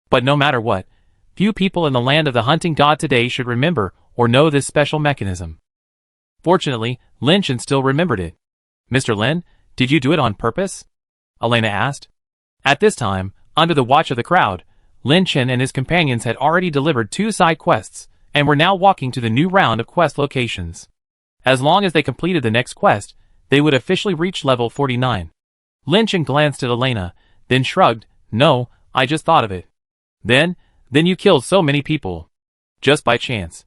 Speaker 1: But no matter what, few people in the land of the hunting god today should remember or know this special mechanism. Fortunately, Lin Chen still remembered it. "Mr. Lin, did you do it on purpose?" Elena asked. At this time, under the watch of the crowd, Lin Chen and his companions had already delivered 2 side quests, and were now walking to the new round of quest locations. As long as they completed the next quest, they would officially reach level 49. Lin Chen glanced at Elena, then shrugged. "No, I just thought of it." Then you killed so many people. Just by chance."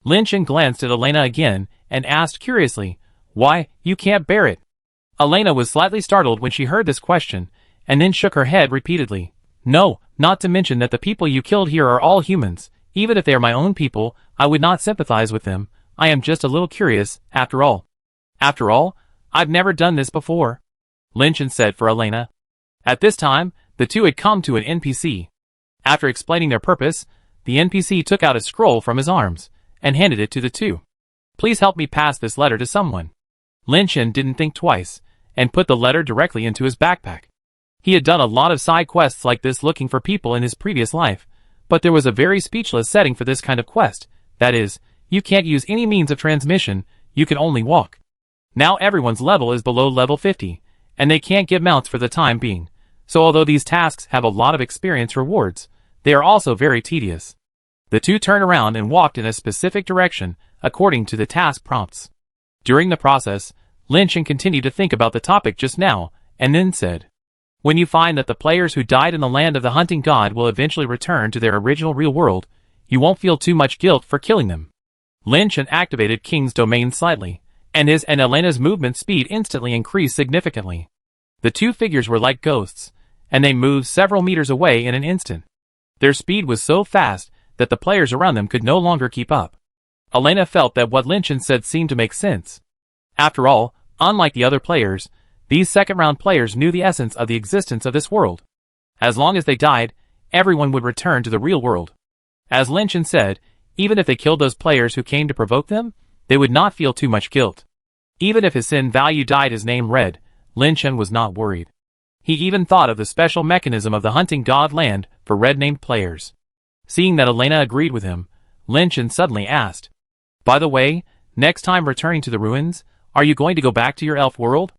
Speaker 1: Lin Chen glanced at Elena again, and asked curiously, "Why, you can't bear it?" Elena was slightly startled when she heard this question, and then shook her head repeatedly. "No, not to mention that the people you killed here are all humans. Even if they are my own people, I would not sympathize with them. I am just a little curious, after all." "After all, I've never done this before," Lin Chen said for Elena. At this time, the two had come to an NPC. After explaining their purpose, the NPC took out a scroll from his arms, and handed it to the two. "Please help me pass this letter to someone." Lin Chen didn't think twice, and put the letter directly into his backpack. He had done a lot of side quests like this looking for people in his previous life, but there was a very speechless setting for this kind of quest. That is, you can't use any means of transmission, you can only walk. Now everyone's level is below level 50, and they can't get mounts for the time being, so although these tasks have a lot of experience rewards, they are also very tedious. The two turned around and walked in a specific direction, according to the task prompts. During the process, Lin Chen continued to think about the topic just now, and then said, "When you find that the players who died in the land of the hunting god will eventually return to their original real world, you won't feel too much guilt for killing them." Lin Chen activated King's domain slightly, and his and Elena's movement speed instantly increased significantly. The two figures were like ghosts, and they moved several meters away in an instant. Their speed was so fast that the players around them could no longer keep up. Elena felt that what Lin Chen said seemed to make sense. After all, unlike the other players, these second-round players knew the essence of the existence of this world. As long as they died, everyone would return to the real world. As Lin Chen said, even if they killed those players who came to provoke them, they would not feel too much guilt. Even if his sin value dyed his name red, Lin Chen was not worried. He even thought of the special mechanism of the hunting god land for red-named players. Seeing that Elena agreed with him, Lin Chen suddenly asked, "By the way, next time returning to the ruins, are you going to go back to your elf world?"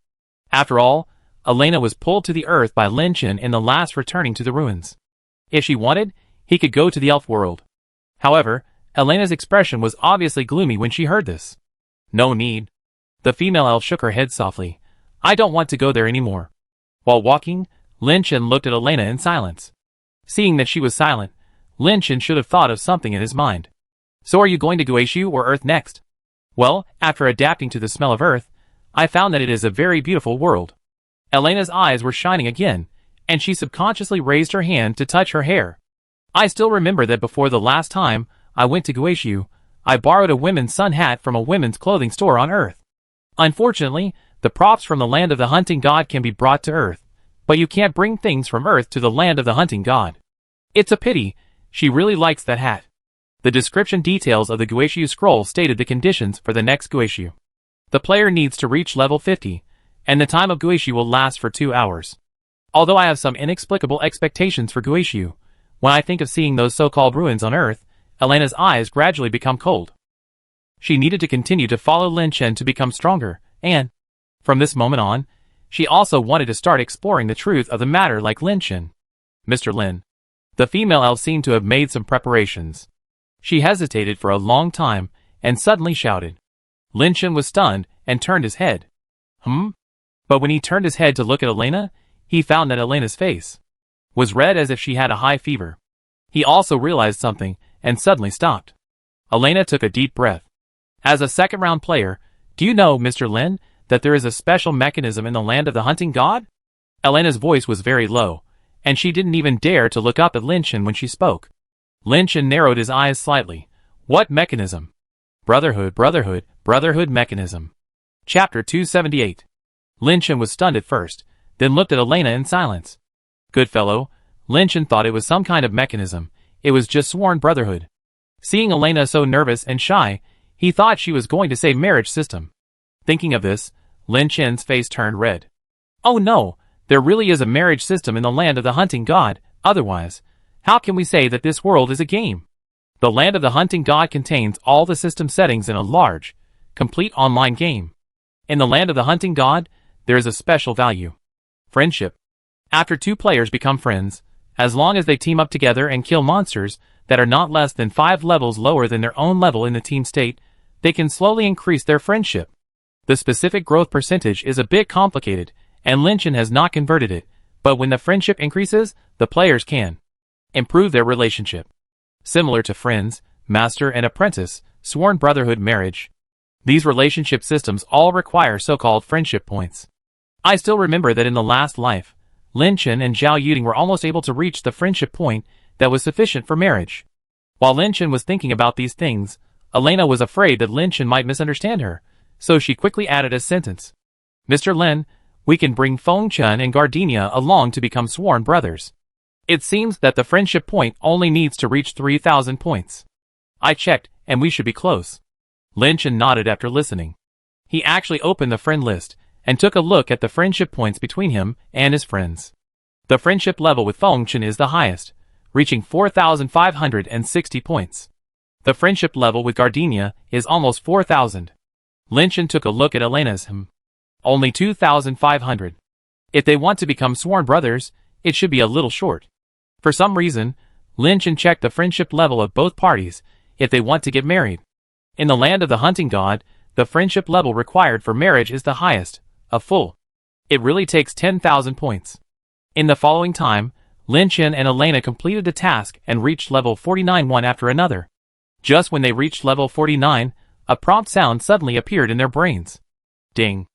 Speaker 1: After all, Elena was pulled to the earth by Lin Chen in the last returning to the ruins. If she wanted, he could go to the elf world. However, Elena's expression was obviously gloomy when she heard this. "No need." The female elf shook her head softly. "I don't want to go there anymore." While walking, Lin Chen looked at Elena in silence. Seeing that she was silent, Lin Chen should have thought of something in his mind. "So are you going to Guishu or Earth next?" "Well, after adapting to the smell of Earth, I found that it is a very beautiful world." Elena's eyes were shining again, and she subconsciously raised her hand to touch her hair. "I still remember that before the last time I went to Guishu, I borrowed a women's sun hat from a women's clothing store on Earth. Unfortunately, the props from the land of the hunting god can be brought to Earth, but you can't bring things from Earth to the land of the hunting god. It's a pity. She really likes that hat." The description details of the Guishu scroll stated the conditions for the next Guishu. The player needs to reach level 50, and the time of Guishu will last for 2 hours. Although I have some inexplicable expectations for Guishu, when I think of seeing those so-called ruins on Earth, Elena's eyes gradually become cold. She needed to continue to follow Lin Chen to become stronger, and, from this moment on, she also wanted to start exploring the truth of the matter like Lin Chen. "Mr. Lin." The female elf seemed to have made some preparations. She hesitated for a long time, and suddenly shouted. Lin Chen was stunned, and turned his head. But when he turned his head to look at Elena, he found that Elena's face was red as if she had a high fever. He also realized something, and suddenly stopped. Elena took a deep breath. "As a second-round player, do you know, Mr. Lin, that there is a special mechanism in the land of the hunting god?" Elena's voice was very low, and she didn't even dare to look up at Lin Chen when she spoke. Lin Chen narrowed his eyes slightly. "What mechanism?" Brotherhood mechanism. Chapter 278. Lin Chen was stunned at first, then looked at Elena in silence. Good fellow, Lin Chen thought it was some kind of mechanism. It was just sworn brotherhood. Seeing Elena so nervous and shy, he thought she was going to say marriage system. Thinking of this, Lin Chen's face turned red. "Oh no, there really is a marriage system in the land of the hunting god, otherwise, how can we say that this world is a game? The land of the hunting god contains all the system settings in a large, complete online game. In the land of the hunting god, there is a special value. Friendship. After two players become friends, as long as they team up together and kill monsters that are not less than 5 levels lower than their own level in the team state, they can slowly increase their friendship. The specific growth percentage is a bit complicated, and Lin Chen has not converted it, but when the friendship increases, the players can improve their relationship. Similar to friends, master and apprentice, sworn brotherhood marriage. These relationship systems all require so-called friendship points. I still remember that in the last life, Lin Chen and Zhao Yuding were almost able to reach the friendship point that was sufficient for marriage. While Lin Chen was thinking about these things, Elena was afraid that Lin Chen might misunderstand her, so she quickly added a sentence. "Mr. Lin, we can bring Feng Chen and Gardenia along to become sworn brothers. It seems that the friendship point only needs to reach 3,000 points. I checked, and we should be close." Lin Chen nodded after listening. He actually opened the friend list, and took a look at the friendship points between him and his friends. The friendship level with Feng Chen is the highest, reaching 4,560 points. The friendship level with Gardenia is almost 4,000. Lin Chen took a look at Elena's only 2,500. If they want to become sworn brothers, it should be a little short. For some reason, Lin Chen checked the friendship level of both parties if they want to get married. In the land of the hunting god, the friendship level required for marriage is the highest, a full. It really takes 10,000 points. In the following time, Lin Chen and Elena completed the task and reached level 49 one after another. Just when they reached level 49, a prompt sound suddenly appeared in their brains. Ding.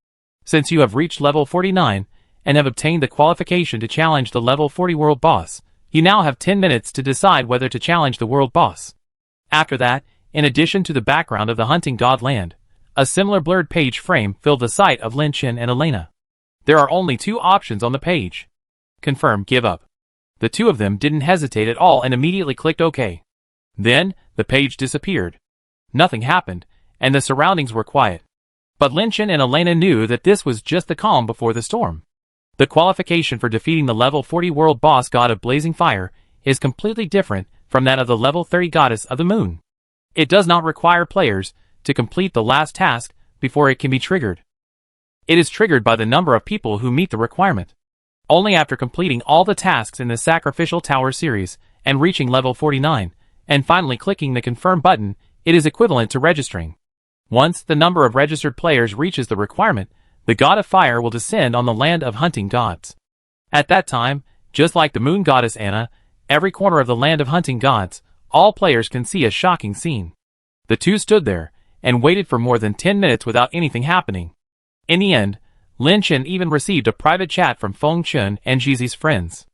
Speaker 1: Since you have reached level 49 and have obtained the qualification to challenge the level 40 world boss, you now have 10 minutes to decide whether to challenge the world boss. After that, in addition to the background of the hunting god land, a similar blurred page frame filled the sight of Lin Chen and Elena. There are only 2 options on the page. Confirm, give up. The 2 of them didn't hesitate at all and immediately clicked OK. Then, the page disappeared. Nothing happened, and the surroundings were quiet. But Lin Chen and Elena knew that this was just the calm before the storm. The qualification for defeating the level 40 world boss god of blazing fire is completely different from that of the level 30 goddess of the moon. It does not require players to complete the last task before it can be triggered. It is triggered by the number of people who meet the requirement. Only after completing all the tasks in the Sacrificial Tower series and reaching level 49, and finally clicking the confirm button, it is equivalent to registering. Once the number of registered players reaches the requirement, the god of fire will descend on the land of hunting gods. At that time, just like the moon goddess Anna, every corner of the land of hunting gods, all players can see a shocking scene. The 2 stood there and waited for more than 10 minutes without anything happening. In the end, Lin Chen even received a private chat from Feng Chun and Jizi's friends.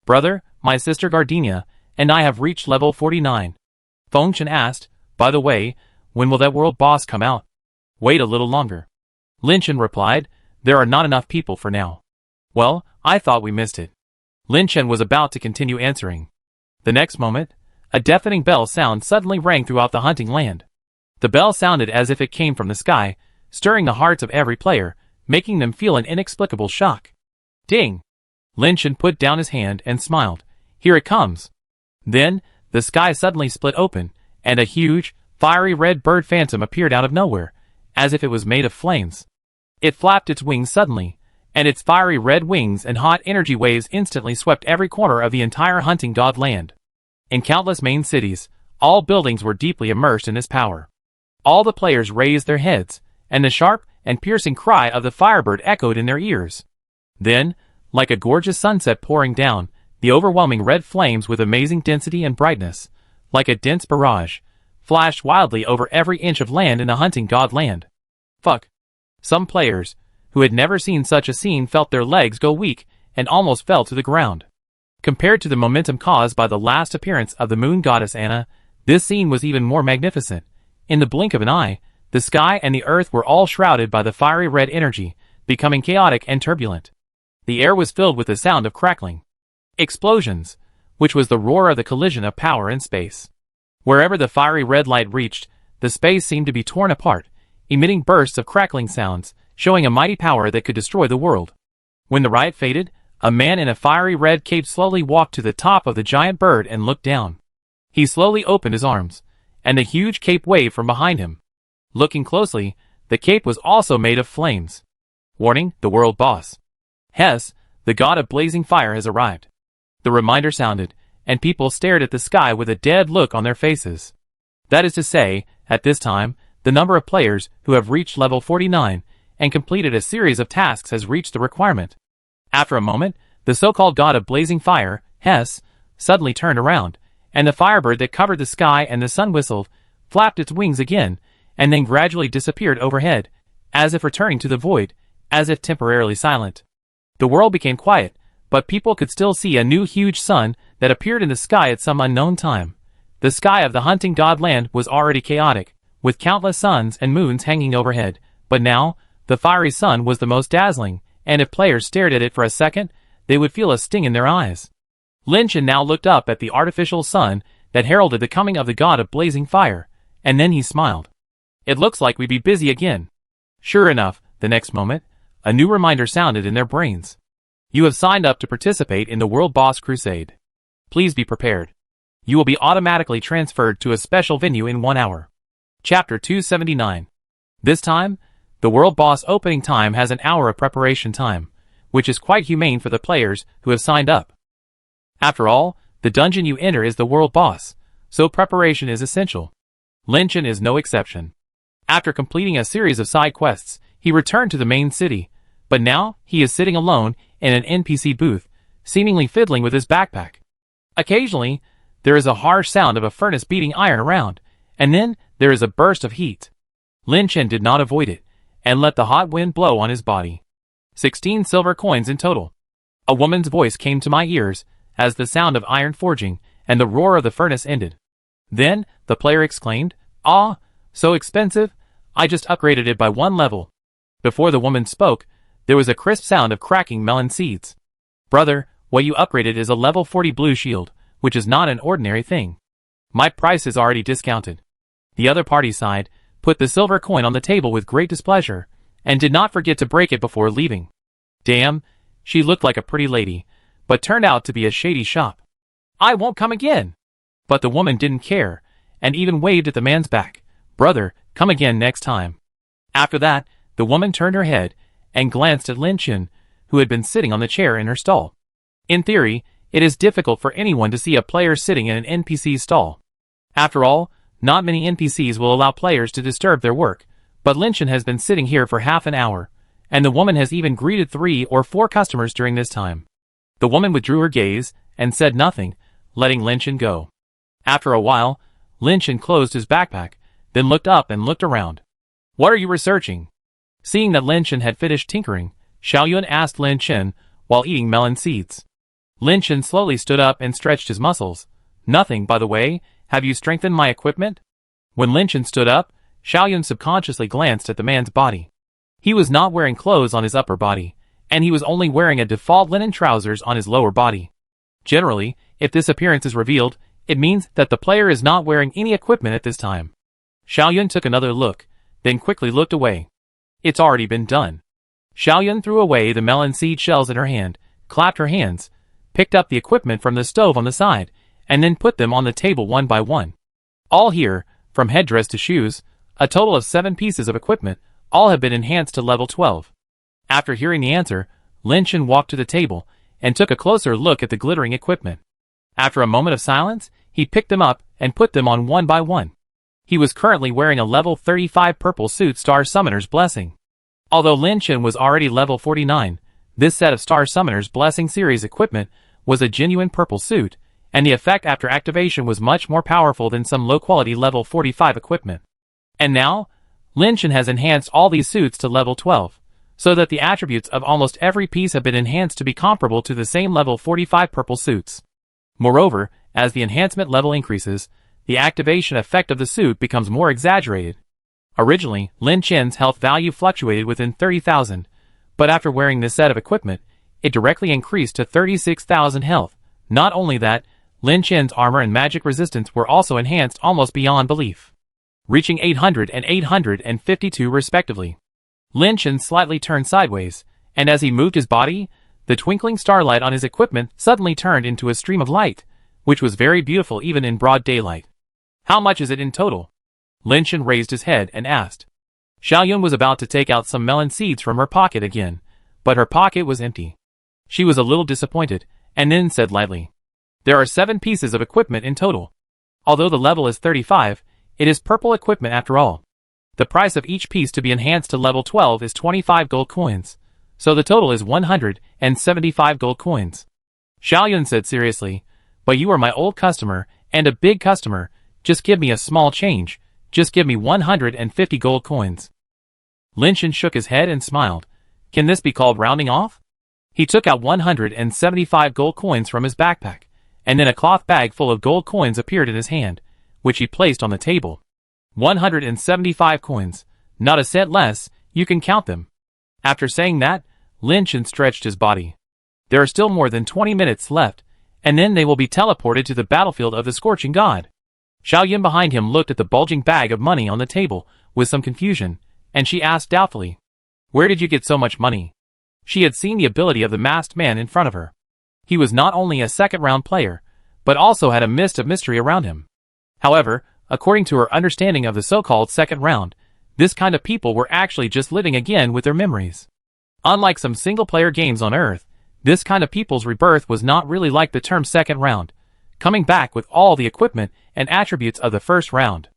Speaker 1: Brother, my sister Gardenia, and I have reached level 49. Feng Chun asked, by the way, when will that world boss come out? Wait a little longer. Lin Chen replied, there are not enough people for now. Well, I thought we missed it. Lin Chen was about to continue answering. The next moment, a deafening bell sound suddenly rang throughout the hunting land. The bell sounded as if it came from the sky, stirring the hearts of every player, making them feel an inexplicable shock. Ding! Lin Chen put down his hand and smiled. Here it comes. Then, the sky suddenly split open, and a huge, fiery red bird phantom appeared out of nowhere, as if it was made of flames. It flapped its wings suddenly, and its fiery red wings and hot energy waves instantly swept every corner of the entire hunting god land. In countless main cities, all buildings were deeply immersed in this power. All the players raised their heads, and the sharp and piercing cry of the firebird echoed in their ears. Then, like a gorgeous sunset pouring down, the overwhelming red flames with amazing density and brightness, like a dense barrage, flashed wildly over every inch of land in the hunting god land. Fuck. Some players, who had never seen such a scene, felt their legs go weak and almost fell to the ground. Compared to the momentum caused by the last appearance of the moon goddess Anna, this scene was even more magnificent. In the blink of an eye, the sky and the earth were all shrouded by the fiery red energy, becoming chaotic and turbulent. The air was filled with the sound of crackling explosions, which was the roar of the collision of power in space. Wherever the fiery red light reached, the space seemed to be torn apart, emitting bursts of crackling sounds, showing a mighty power that could destroy the world. When the riot faded, a man in a fiery red cape slowly walked to the top of the giant bird and looked down. He slowly opened his arms, and the huge cape waved from behind him. Looking closely, the cape was also made of flames. Warning, the world boss. Hess, the god of blazing fire, has arrived. The reminder sounded, and people stared at the sky with a dead look on their faces. That is to say, at this time, the number of players who have reached level 49 and completed a series of tasks has reached the requirement. After a moment, the so-called god of blazing fire, Hess, suddenly turned around, and the firebird that covered the sky and the sun whistled, flapped its wings again, and then gradually disappeared overhead, as if returning to the void, as if temporarily silent. The world became quiet, but people could still see a new huge sun that appeared in the sky at some unknown time. The sky of the hunting god land was already chaotic, with countless suns and moons hanging overhead, but now, the fiery sun was the most dazzling, and if players stared at it for a second, they would feel a sting in their eyes. Lin Chen now looked up at the artificial sun that heralded the coming of the god of blazing fire, and then he smiled. It looks like we'd be busy again. Sure enough, the next moment, a new reminder sounded in their brains. You have signed up to participate in the World Boss Crusade. Please be prepared. You will be automatically transferred to a special venue in 1 hour. Chapter 279. This time, the World Boss opening time has an hour of preparation time, which is quite humane for the players who have signed up. After all, the dungeon you enter is the World Boss, so preparation is essential. Lin Chen is no exception. After completing a series of side quests, he returned to the main city, but now he is sitting alone in an NPC booth, seemingly fiddling with his backpack. Occasionally, there is a harsh sound of a furnace beating iron around, and then there is a burst of heat. Lin Chen did not avoid it, and let the hot wind blow on his body. 16 silver coins in total. A woman's voice came to my ears, as the sound of iron forging and the roar of the furnace ended. Then, the player exclaimed, "Ah, so expensive, I just upgraded it by 1 level." Before the woman spoke, there was a crisp sound of cracking melon seeds. "Brother, what you upgraded is a level 40 blue shield, which is not an ordinary thing. My price is already discounted." The other party sighed, put the silver coin on the table with great displeasure, and did not forget to break it before leaving. Damn, she looked like a pretty lady, but turned out to be a shady shop. "I won't come again." But the woman didn't care, and even waved at the man's back. "Brother, come again next time." After that, the woman turned her head, and glanced at Lin Chen, who had been sitting on the chair in her stall. In theory, it is difficult for anyone to see a player sitting in an NPC's stall. After all, not many NPCs will allow players to disturb their work, but Lin Chen has been sitting here for half an hour, and the woman has even greeted 3 or 4 customers during this time. The woman withdrew her gaze, and said nothing, letting Lin Chen go. After a while, Lin Chen closed his backpack, then looked up and looked around. "What are you researching?" Seeing that Lin Chen had finished tinkering, Xiaoyun asked Lin Chen while eating melon seeds. Lin Chen slowly stood up and stretched his muscles. "Nothing, by the way, have you strengthened my equipment?" When Lin Chen stood up, Xiaoyun subconsciously glanced at the man's body. He was not wearing clothes on his upper body, and he was only wearing a default linen trousers on his lower body. Generally, if this appearance is revealed, it means that the player is not wearing any equipment at this time. Xiaoyun took another look, then quickly looked away. It's already been done. Xiaoyun threw away the melon seed shells in her hand, clapped her hands, picked up the equipment from the stove on the side, and then put them on the table one by one. All here, from headdress to shoes, a total of 7 pieces of equipment, all have been enhanced to level 12. After hearing the answer, Lin Chen walked to the table, and took a closer look at the glittering equipment. After a moment of silence, he picked them up, and put them on one by one. He was currently wearing a level 35 purple suit Star Summoner's Blessing. Although Lin Chen was already level 49, this set of Star Summoner's Blessing series equipment was a genuine purple suit, and the effect after activation was much more powerful than some low-quality level 45 equipment. And now, Lin Chen has enhanced all these suits to level 12, so that the attributes of almost every piece have been enhanced to be comparable to the same level 45 purple suits. Moreover, as the enhancement level increases, the activation effect of the suit becomes more exaggerated. Originally, Lin Chen's health value fluctuated within 30,000, but after wearing this set of equipment, it directly increased to 36,000 health. Not only that, Lin Chen's armor and magic resistance were also enhanced almost beyond belief, reaching 800 and 852 respectively. Lin Chen slightly turned sideways, and as he moved his body, the twinkling starlight on his equipment suddenly turned into a stream of light, which was very beautiful even in broad daylight. "How much is it in total?" Lin Chen raised his head and asked. Xiaoyun was about to take out some melon seeds from her pocket again, but her pocket was empty. She was a little disappointed, and then said lightly, "There are 7 pieces of equipment in total. Although the level is 35, it is purple equipment after all. The price of each piece to be enhanced to level 12 is 25 gold coins, so the total is 175 gold coins." Xiaoyun said seriously, "But you are my old customer, and a big customer, just give me a small change, just give me 150 gold coins." Lin Chen shook his head and smiled. "Can this be called rounding off?" He took out 175 gold coins from his backpack, and then a cloth bag full of gold coins appeared in his hand, which he placed on the table. 175 coins, not a cent less, you can count them. After saying that, Lin Chen stretched his body. There are still more than 20 minutes left, and then they will be teleported to the battlefield of the Scorching God. Xiaoyun behind him looked at the bulging bag of money on the table with some confusion, and she asked doubtfully, "Where did you get so much money?" She had seen the ability of the masked man in front of her. He was not only a second-round player, but also had a mist of mystery around him. However, according to her understanding of the so-called second round, this kind of people were actually just living again with their memories. Unlike some single-player games on Earth, this kind of people's rebirth was not really like the term second round, coming back with all the equipment and attributes of the first round.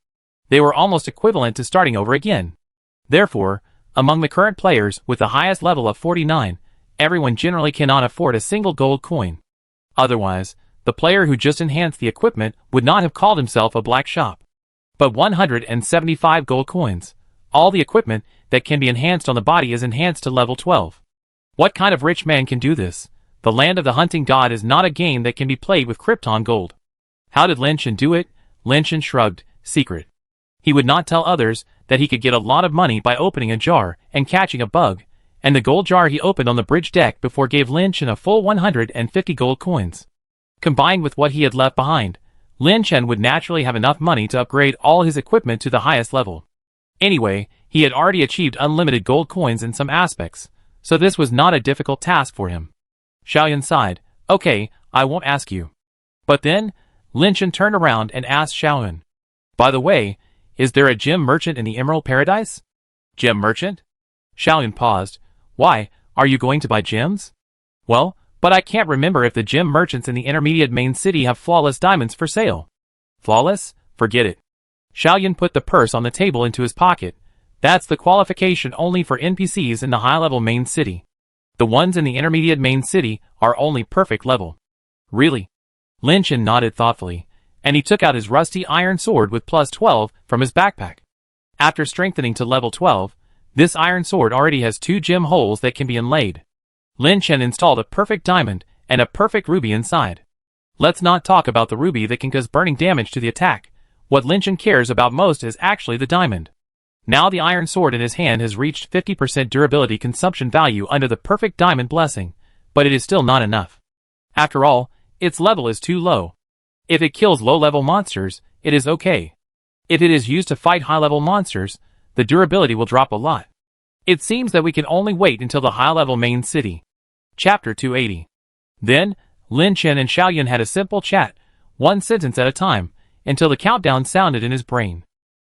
Speaker 1: They were almost equivalent to starting over again. Therefore, among the current players with the highest level of 49, everyone generally cannot afford a single gold coin. Otherwise, the player who just enhanced the equipment would not have called himself a black shop. But 175 gold coins, All the equipment that can be enhanced on the body is enhanced to level 12. What kind of rich man can do this? The land of the hunting god is not a game that can be played with Krypton gold. How did Lin Chen do it? Lin Chen shrugged. Secret. He would not tell others that he could get a lot of money by opening a jar and catching a bug, and the gold jar he opened on the bridge deck before gave Lin Chen a full 150 gold coins. Combined with what he had left behind, Lin Chen would naturally have enough money to upgrade all his equipment to the highest level. Anyway, he had already achieved unlimited gold coins in some aspects, so this was not a difficult task for him. Xiaoyun sighed. Okay, I won't ask you. But then, Lin Chen turned around and asked Xiaoyun. By the way, is there a gem merchant in the Emerald Paradise? Gem merchant? Xiaoyun paused. Why, are you going to buy gems? Well, but I can't remember if the gem merchants in the intermediate main city have flawless diamonds for sale. Flawless? Forget it. Xiaoyun put the purse on the table into his pocket. That's the qualification only for NPCs in the high-level main city. The ones in the intermediate main city are only perfect level. Really? Lin Chen nodded thoughtfully, and he took out his rusty iron sword with plus 12 from his backpack. After strengthening to level 12, this iron sword already has 2 gem holes that can be inlaid. Lin Chen installed a perfect diamond and a perfect ruby inside. Let's not talk about the ruby that can cause burning damage to the attack. What Lin Chen cares about most is actually the diamond. Now the iron sword in his hand has reached 50% durability consumption value under the perfect diamond blessing, but it is still not enough. After all, its level is too low. If it kills low-level monsters, it is okay. If it is used to fight high-level monsters, the durability will drop a lot. It seems that we can only wait until the high-level main city. Chapter 280. Then, Lin Chen and Xiaoyun had a simple chat, one sentence at a time, until the countdown sounded in his brain.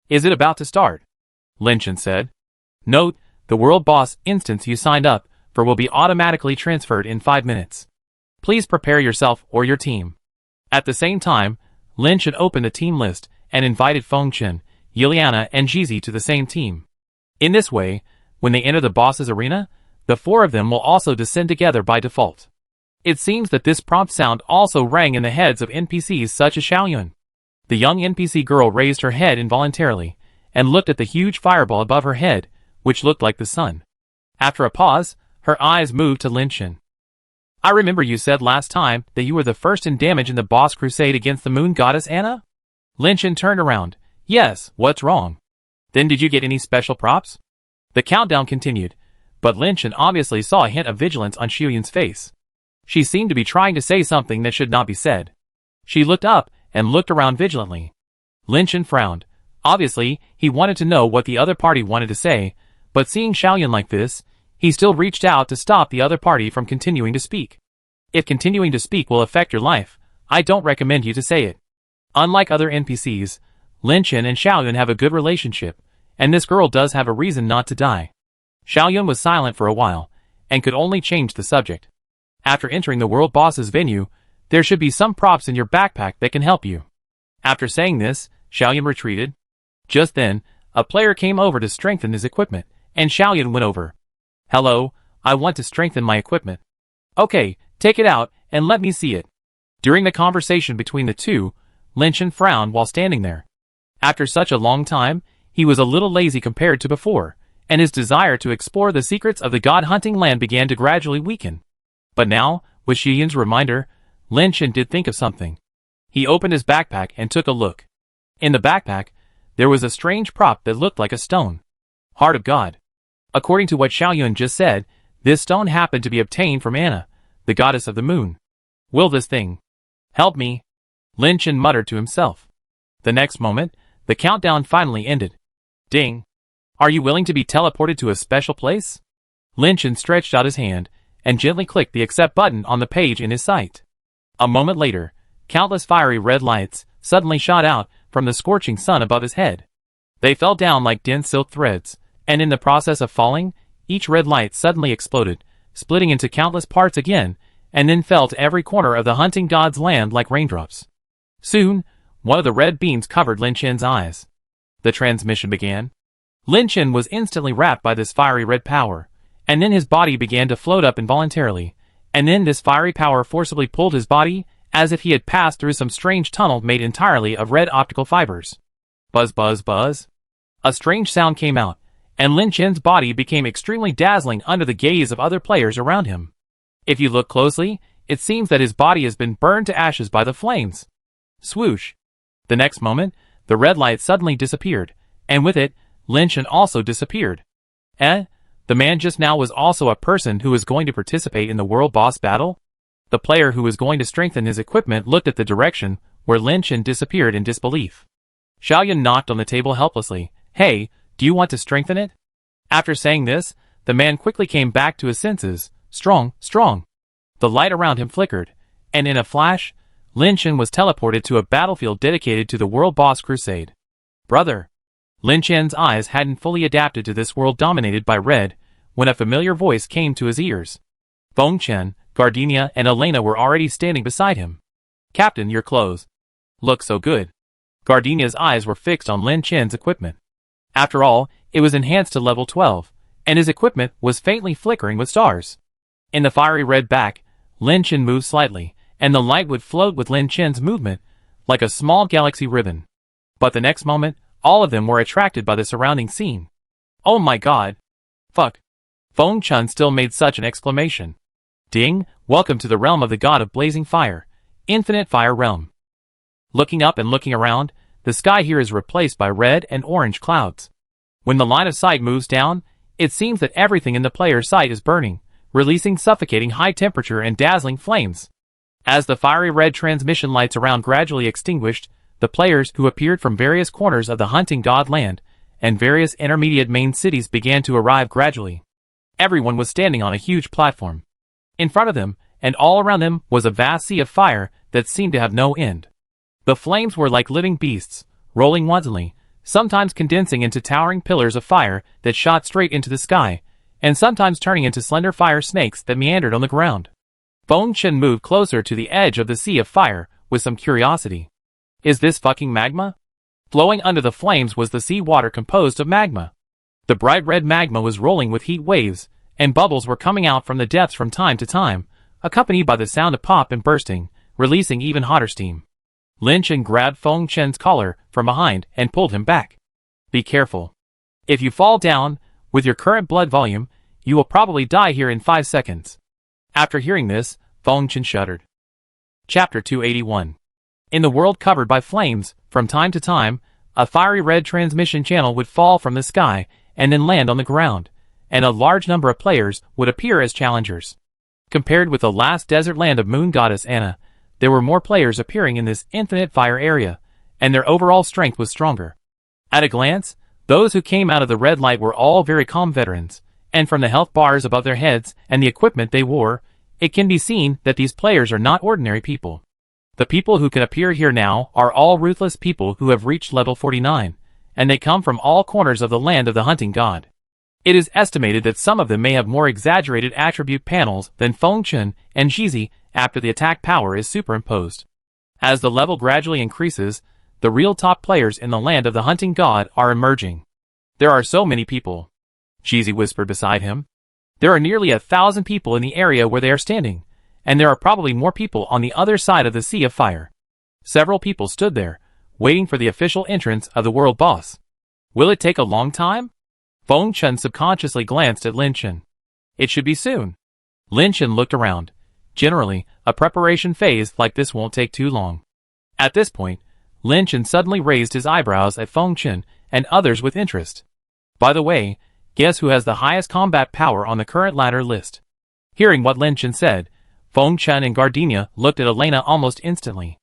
Speaker 1: Is it about to start? Lin Chen said. Note, the World Boss instance you signed up for will be automatically transferred in 5 minutes. Please prepare yourself or your team. At the same time, Lin Chen opened the team list and invited Feng Chen, Yiliana, and Jizi to the same team. In this way, when they enter the boss's arena, the 4 of them will also descend together by default. It seems that this prompt sound also rang in the heads of NPCs such as Xiaoyun. The young NPC girl raised her head involuntarily and looked at the huge fireball above her head, which looked like the sun. After a pause, her eyes moved to Lin Chen. I remember you said last time that you were the first in damage in the boss crusade against the moon goddess Anna? Lin Chen turned around. Yes, what's wrong? Then did you get any special props? The countdown continued, but Lin Chen obviously saw a hint of vigilance on Xiaoyun's face. She seemed to be trying to say something that should not be said. She looked up and looked around vigilantly. Lin Chen frowned. Obviously, he wanted to know what the other party wanted to say, but seeing Xiaoyun like this, he still reached out to stop the other party from continuing to speak. If continuing to speak will affect your life, I don't recommend you to say it. Unlike other NPCs, Lin Chen and Xiaoyun have a good relationship, and this girl does have a reason not to die. Xiaoyun was silent for a while, and could only change the subject. After entering the world boss's venue, there should be some props in your backpack that can help you. After saying this, Xiaoyun retreated. Just then, a player came over to strengthen his equipment, and Xiaoyun went over. Hello, I want to strengthen my equipment. Okay, take it out, and let me see it. During the conversation between the two, Lin Chen frowned while standing there. After such a long time, he was a little lazy compared to before, and his desire to explore the secrets of the god-hunting land began to gradually weaken. But now, with Xiaoyun's reminder, Lin Chen did think of something. He opened his backpack and took a look. In the backpack, there was a strange prop that looked like a stone. Heart of God. According to what Xiaoyun just said, this stone happened to be obtained from Anna, the goddess of the moon. Will this thing help me? Lin Chen muttered to himself. The next moment, the countdown finally ended. Ding. Are you willing to be teleported to a special place? Lin Chen stretched out his hand and gently clicked the accept button on the page in his sight. A moment later, countless fiery red lights suddenly shot out from the scorching sun above his head. They fell down like dense silk threads, and in the process of falling, each red light suddenly exploded, splitting into countless parts again, and then fell to every corner of the hunting god's land like raindrops. Soon, one of the red beams covered Lin Chen's eyes. The transmission began. Lin Chen was instantly wrapped by this fiery red power, and then his body began to float up involuntarily, and then this fiery power forcibly pulled his body, as if he had passed through some strange tunnel made entirely of red optical fibers. Buzz buzz buzz. A strange sound came out, and Lin Chen's body became extremely dazzling under the gaze of other players around him. If you look closely, it seems that his body has been burned to ashes by the flames. Swoosh! The next moment, the red light suddenly disappeared, and with it, Lin Chen also disappeared. The man just now was also a person who was going to participate in the world boss battle? The player who was going to strengthen his equipment looked at the direction where Lin Chen disappeared in disbelief. Xiaoyan knocked on the table helplessly. Hey, do you want to strengthen it? After saying this, the man quickly came back to his senses. Strong. The light around him flickered, and in a flash, Lin Chen was teleported to a battlefield dedicated to the world boss crusade. Brother! Lin Chen's eyes hadn't fully adapted to this world dominated by red, when a familiar voice came to his ears. Feng Chen, Gardenia and Elena were already standing beside him. Captain, your clothes look so good. Gardenia's eyes were fixed on Lin Chen's equipment. After all, it was enhanced to level 12, and his equipment was faintly flickering with stars. In the fiery red back, Lin Chen moved slightly, and the light would float with Lin Chen's movement, like a small galaxy ribbon. But the next moment, all of them were attracted by the surrounding scene. Oh my god! Fuck! Feng Chen still made such an exclamation. Ding! Welcome to the realm of the god of blazing fire, Infinite Fire Realm. Looking up and looking around, the sky here is replaced by red and orange clouds. When the line of sight moves down, it seems that everything in the player's sight is burning, releasing suffocating high temperature and dazzling flames. As the fiery red transmission lights around gradually extinguished, the players who appeared from various corners of the hunting god land and various intermediate main cities began to arrive gradually. Everyone was standing on a huge platform. In front of them, and all around them, was a vast sea of fire that seemed to have no end. The flames were like living beasts, rolling wantonly, sometimes condensing into towering pillars of fire that shot straight into the sky, and sometimes turning into slender fire snakes that meandered on the ground. Feng Chen moved closer to the edge of the sea of fire with some curiosity. Is this fucking magma? Flowing under the flames was the sea water composed of magma. The bright red magma was rolling with heat waves, and bubbles were coming out from the depths from time to time, accompanied by the sound of pop and bursting, releasing even hotter steam. Lin Chen grabbed Feng Chen's collar from behind and pulled him back. Be careful. If you fall down, with your current blood volume, you will probably die here in 5 seconds. After hearing this, Feng Chen shuddered. Chapter 281. In the world covered by flames, from time to time, a fiery red transmission channel would fall from the sky and then land on the ground, and a large number of players would appear as challengers. Compared with the last desert land of Moon Goddess Anna, there were more players appearing in this infinite fire area, and their overall strength was stronger. At a glance, those who came out of the red light were all very calm veterans, and from the health bars above their heads and the equipment they wore, it can be seen that these players are not ordinary people. The people who can appear here now are all ruthless people who have reached level 49, and they come from all corners of the land of the hunting god. It is estimated that some of them may have more exaggerated attribute panels than Feng Chen and Jizi after the attack power is superimposed. As the level gradually increases, the real top players in the land of the hunting god are emerging. There are so many people. Jizi whispered beside him. There are nearly 1,000 people in the area where they are standing, and there are probably more people on the other side of the sea of fire. Several people stood there, waiting for the official entrance of the world boss. Will it take a long time? Feng Chen subconsciously glanced at Lin Chen. It should be soon. Lin Chen looked around. Generally, a preparation phase like this won't take too long. At this point, Lin Chen suddenly raised his eyebrows at Feng Chen and others with interest. By the way, guess who has the highest combat power on the current ladder list? Hearing what Lin Chen said, Feng Chen and Gardenia looked at Elena almost instantly.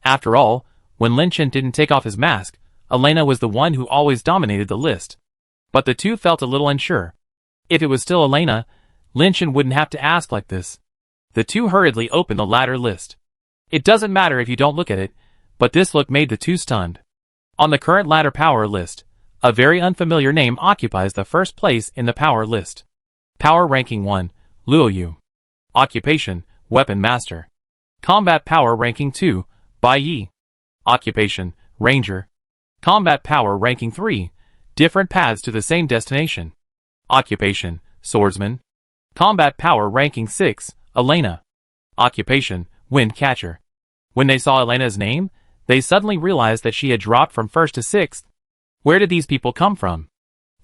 Speaker 1: After all, when Lin Chen didn't take off his mask, Elena was the one who always dominated the list. But the two felt a little unsure. If it was still Elena, Lin Chen wouldn't have to ask like this. The two hurriedly opened the ladder list. It doesn't matter if you don't look at it, but this look made the two stunned. On the current ladder power list, a very unfamiliar name occupies the first place in the power list. Power ranking 1, Luo Yu. Occupation, Weapon Master. Combat power ranking 2, Bai Yi. Occupation, Ranger. Combat power ranking 3, different paths to the same destination. Occupation, Swordsman. Combat power ranking 6, Elena. Occupation, Wind Catcher. When they saw Elena's name, they suddenly realized that she had dropped from 1st to 6th. Where did these people come from?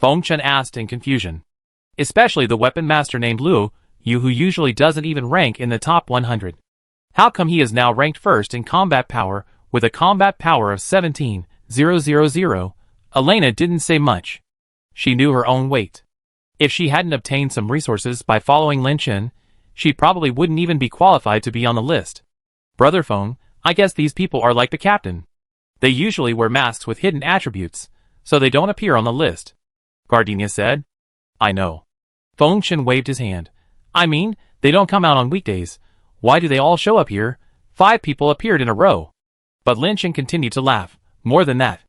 Speaker 1: Feng Chen asked in confusion. Especially the weapon master named Luo Yu, who usually doesn't even rank in the top 100. How come he is now ranked first in combat power with a combat power of 17,000? Elena didn't say much. She knew her own weight. If she hadn't obtained some resources by following Lin Chen, she probably wouldn't even be qualified to be on the list. Brother Feng, I guess these people are like the captain. They usually wear masks with hidden attributes, so they don't appear on the list. Gardenia said. I know. Feng Chen waved his hand. I mean, they don't come out on weekdays. Why do they all show up here? 5 people appeared in a row. But Lin Chen continued to laugh. More than that.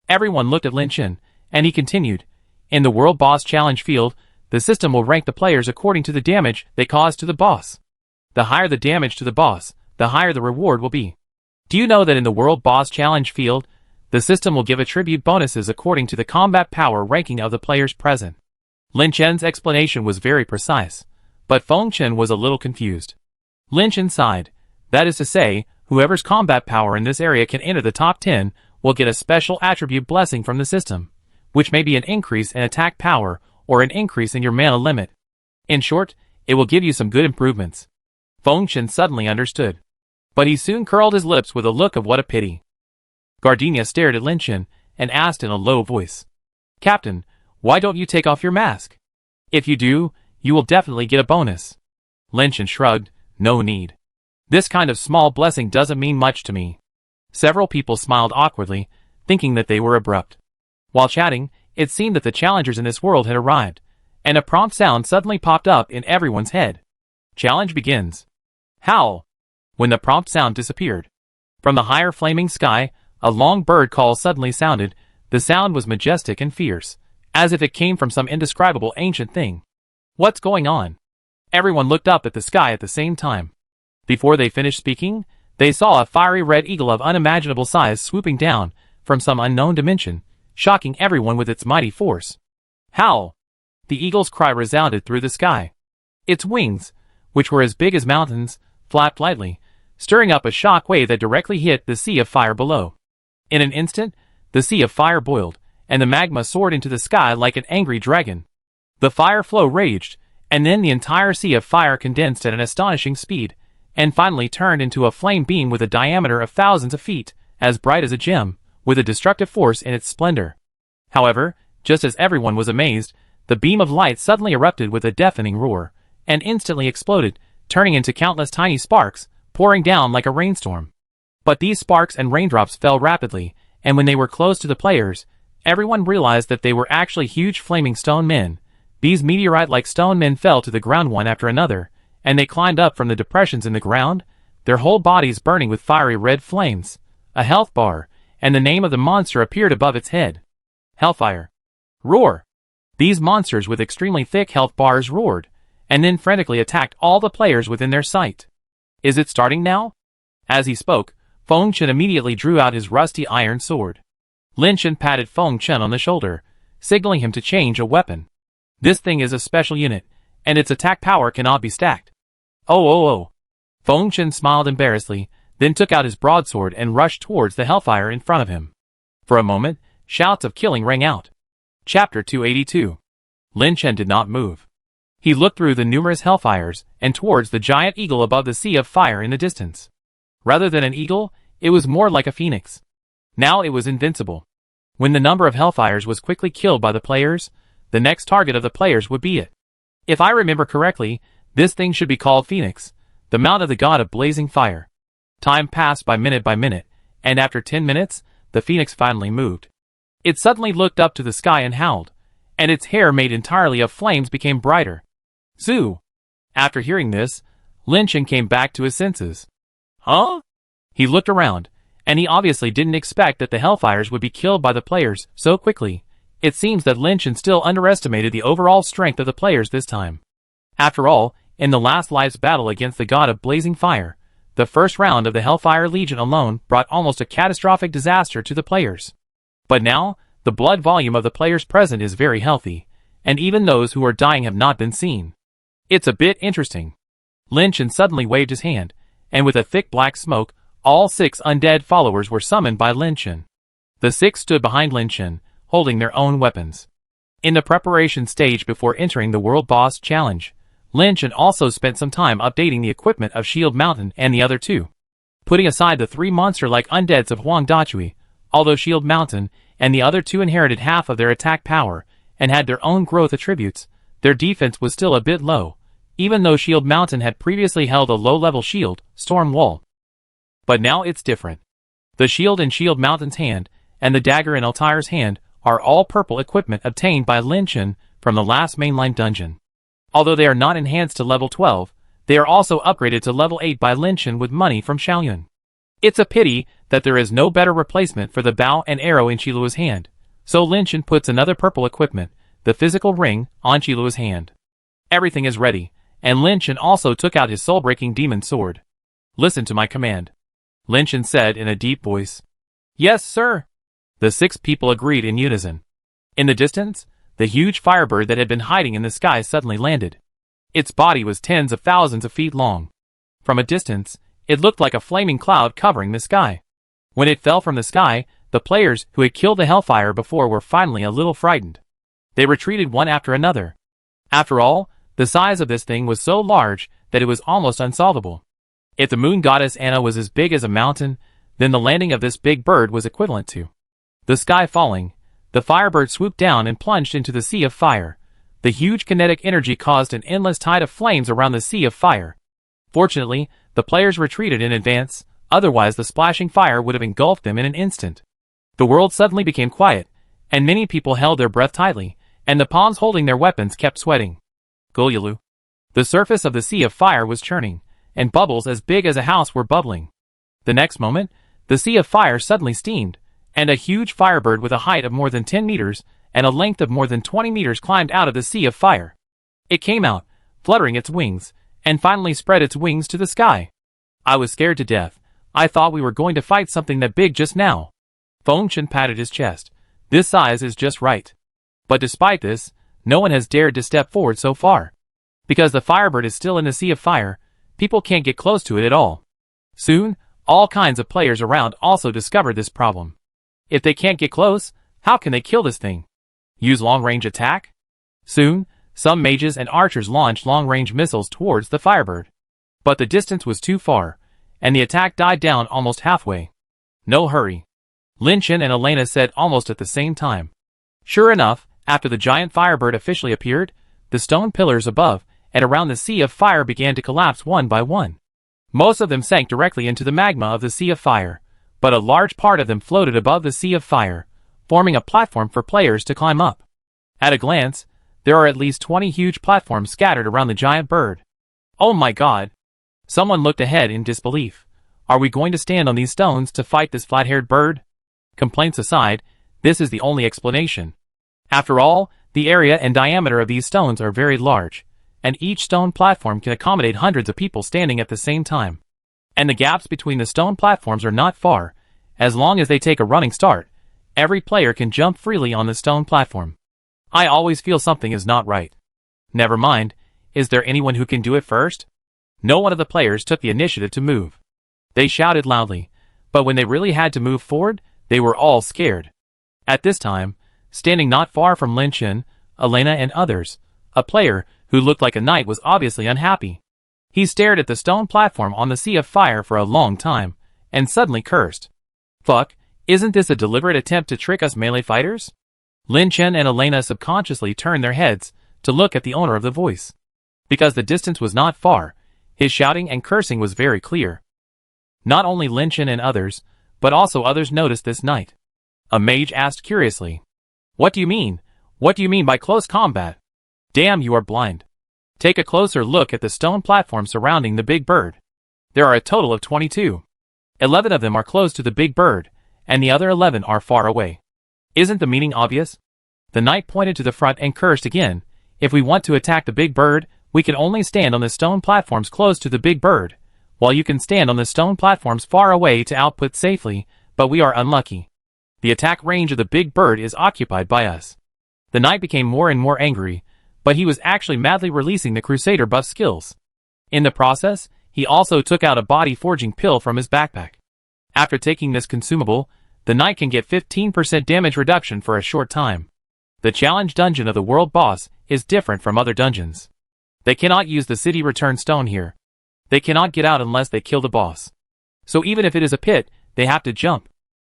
Speaker 1: Everyone looked at Lin Chen, and he continued. In the World Boss Challenge field, the system will rank the players according to the damage they cause to the boss. The higher the damage to the boss, the higher the reward will be. Do you know that in the World Boss Challenge field, the system will give attribute bonuses according to the combat power ranking of the players present? Lin Chen's explanation was very precise, but Feng Chen was a little confused. Lin Chen sighed. That is to say, whoever's combat power in this area can enter the top 10 will get a special attribute blessing from the system, which may be an increase in attack power or an increase in your mana limit. In short, it will give you some good improvements. Feng Chen suddenly understood. But he soon curled his lips with a look of what a pity. Gardenia stared at Lin Chen and asked in a low voice. Captain, why don't you take off your mask? If you do, you will definitely get a bonus. Lin Chen shrugged. No need. This kind of small blessing doesn't mean much to me. Several people smiled awkwardly, thinking that they were abrupt. While chatting, it seemed that the challengers in this world had arrived, and a prompt sound suddenly popped up in everyone's head. Challenge begins. Howl. When the prompt sound disappeared. From the higher flaming sky, a long bird call suddenly sounded. The sound was majestic and fierce, as if it came from some indescribable ancient thing. What's going on? Everyone looked up at the sky at the same time. Before they finished speaking, they saw a fiery red eagle of unimaginable size swooping down from some unknown dimension, shocking everyone with its mighty force. Howl! The eagle's cry resounded through the sky. Its wings, which were as big as mountains, flapped lightly, stirring up a shock wave that directly hit the sea of fire below. In an instant, the sea of fire boiled, and the magma soared into the sky like an angry dragon. The fire flow raged, and then the entire sea of fire condensed at an astonishing speed, and finally turned into a flame beam with a diameter of thousands of feet, as bright as a gem, with a destructive force in its splendor. However, just as everyone was amazed, the beam of light suddenly erupted with a deafening roar, and instantly exploded, turning into countless tiny sparks, pouring down like a rainstorm. But these sparks and raindrops fell rapidly, and when they were close to the players, everyone realized that they were actually huge flaming stone men. These meteorite-like stone men fell to the ground one after another, and they climbed up from the depressions in the ground, their whole bodies burning with fiery red flames. A health bar, and the name of the monster appeared above its head. Hellfire. Roar! These monsters with extremely thick health bars roared, and then frantically attacked all the players within their sight. Is it starting now? As he spoke, Feng Chen immediately drew out his rusty iron sword. Lin Chen patted Feng Chen on the shoulder, signaling him to change a weapon. This thing is a special unit, and its attack power cannot be stacked. Oh. Feng Chen smiled embarrassedly, then took out his broadsword and rushed towards the hellfire in front of him. For a moment, shouts of killing rang out. Chapter 282. Lin Chen did not move. He looked through the numerous hellfires and towards the giant eagle above the sea of fire in the distance. Rather than an eagle, it was more like a phoenix. Now it was invincible. When the number of hellfires was quickly killed by the players, the next target of the players would be it. If I remember correctly, this thing should be called Phoenix, the mount of the god of blazing fire. Time passed by minute, and after 10 minutes, the phoenix finally moved. It suddenly looked up to the sky and howled, and its hair made entirely of flames became brighter. Zoo! After hearing this, Lin Chen came back to his senses. Huh? He looked around, and he obviously didn't expect that the hellfires would be killed by the players so quickly. It seems that Lin Chen still underestimated the overall strength of the players this time. After all, in the last life's battle against the god of blazing fire, the first round of the Hellfire Legion alone brought almost a catastrophic disaster to the players. But now, the blood volume of the players present is very healthy, and even those who are dying have not been seen. It's a bit interesting. Lin Chen suddenly waved his hand, and with a thick black smoke, all 6 undead followers were summoned by Lin Chen. The 6 stood behind Lin Chen, holding their own weapons. In the preparation stage before entering the World Boss Challenge, Lynch also spent some time updating the equipment of Shield Mountain and the other two. Putting aside the three monster-like undeads of Huang Dachui, although Shield Mountain and the other two inherited half of their attack power and had their own growth attributes, their defense was still a bit low, even though Shield Mountain had previously held a low-level shield, Storm Wall. But now it's different. The shield in Shield Mountain's hand and the dagger in Altair's hand are all purple equipment obtained by Lin Chen from the last mainline dungeon. Although they are not enhanced to level 12, they are also upgraded to level 8 by Lin Chen with money from Xiaoyun. It's a pity that there is no better replacement for the bow and arrow in Qilua's hand, so Lin Chen puts another purple equipment, the physical ring, on Qilua's hand. Everything is ready, and Lin Chen also took out his soul-breaking demon sword. "Listen to my command," Lin Chen said in a deep voice. "Yes, sir." The 6 people agreed in unison. In the distance, the huge firebird that had been hiding in the sky suddenly landed. Its body was tens of thousands of feet long. From a distance, it looked like a flaming cloud covering the sky. When it fell from the sky, the players who had killed the Hellfire before were finally a little frightened. They retreated one after another. After all, the size of this thing was so large that it was almost unsolvable. If the moon goddess Anna was as big as a mountain, then the landing of this big bird was equivalent to the sky falling. The firebird swooped down and plunged into the sea of fire. The huge kinetic energy caused an endless tide of flames around the sea of fire. Fortunately, the players retreated in advance, otherwise the splashing fire would have engulfed them in an instant. The world suddenly became quiet, and many people held their breath tightly, and the palms holding their weapons kept sweating. Gulyalu. The surface of the sea of fire was churning, and bubbles as big as a house were bubbling. The next moment, the sea of fire suddenly steamed, and a huge firebird with a height of more than 10 meters and a length of more than 20 meters climbed out of the sea of fire. It came out, fluttering its wings, and finally spread its wings to the sky. I was scared to death. I thought we were going to fight something that big just now. Fengshen patted his chest. This size is just right. But despite this, no one has dared to step forward so far. Because the firebird is still in the sea of fire, people can't get close to it at all. Soon, all kinds of players around also discovered this problem. If they can't get close, how can they kill this thing? Use long-range attack? Soon, some mages and archers launched long-range missiles towards the firebird. But the distance was too far, and the attack died down almost halfway. "No hurry," Lin Chen and Elena said almost at the same time. Sure enough, after the giant firebird officially appeared, the stone pillars above and around the sea of fire began to collapse one by one. Most of them sank directly into the magma of the sea of fire, but a large part of them floated above the sea of fire, forming a platform for players to climb up. At a glance, there are at least 20 huge platforms scattered around the giant bird. "Oh my god!" Someone looked ahead in disbelief. "Are we going to stand on these stones to fight this flat-haired bird?" Complaints aside, this is the only explanation. After all, the area and diameter of these stones are very large, and each stone platform can accommodate hundreds of people standing at the same time. And the gaps between the stone platforms are not far. As long as they take a running start, every player can jump freely on the stone platform. I always feel something is not right. Never mind, is there anyone who can do it first? No one of the players took the initiative to move. They shouted loudly, but when they really had to move forward, they were all scared. At this time, standing not far from Lin Chen, Elena and others, a player who looked like a knight was obviously unhappy. He stared at the stone platform on the sea of fire for a long time, and suddenly cursed. "Fuck, isn't this a deliberate attempt to trick us melee fighters?" Lin Chen and Elena subconsciously turned their heads to look at the owner of the voice. Because the distance was not far, his shouting and cursing was very clear. Not only Lin Chen and others, but also others noticed this knight. A mage asked curiously. "What do you mean? What do you mean by close combat? Damn, you are blind. Take a closer look at the stone platform surrounding the big bird. There are a total of 22. 11 of them are close to the big bird, and the other 11 are far away. Isn't the meaning obvious?" The knight pointed to the front and cursed again. "If we want to attack the big bird, we can only stand on the stone platforms close to the big bird, while you can stand on the stone platforms far away to output safely, but we are unlucky. The attack range of the big bird is occupied by us." The knight became more and more angry, but he was actually madly releasing the Crusader buff skills. In the process, he also took out a body forging pill from his backpack. After taking this consumable, the knight can get 15% damage reduction for a short time. The challenge dungeon of the world boss is different from other dungeons. They cannot use the city return stone here. They cannot get out unless they kill the boss. So even if it is a pit, they have to jump.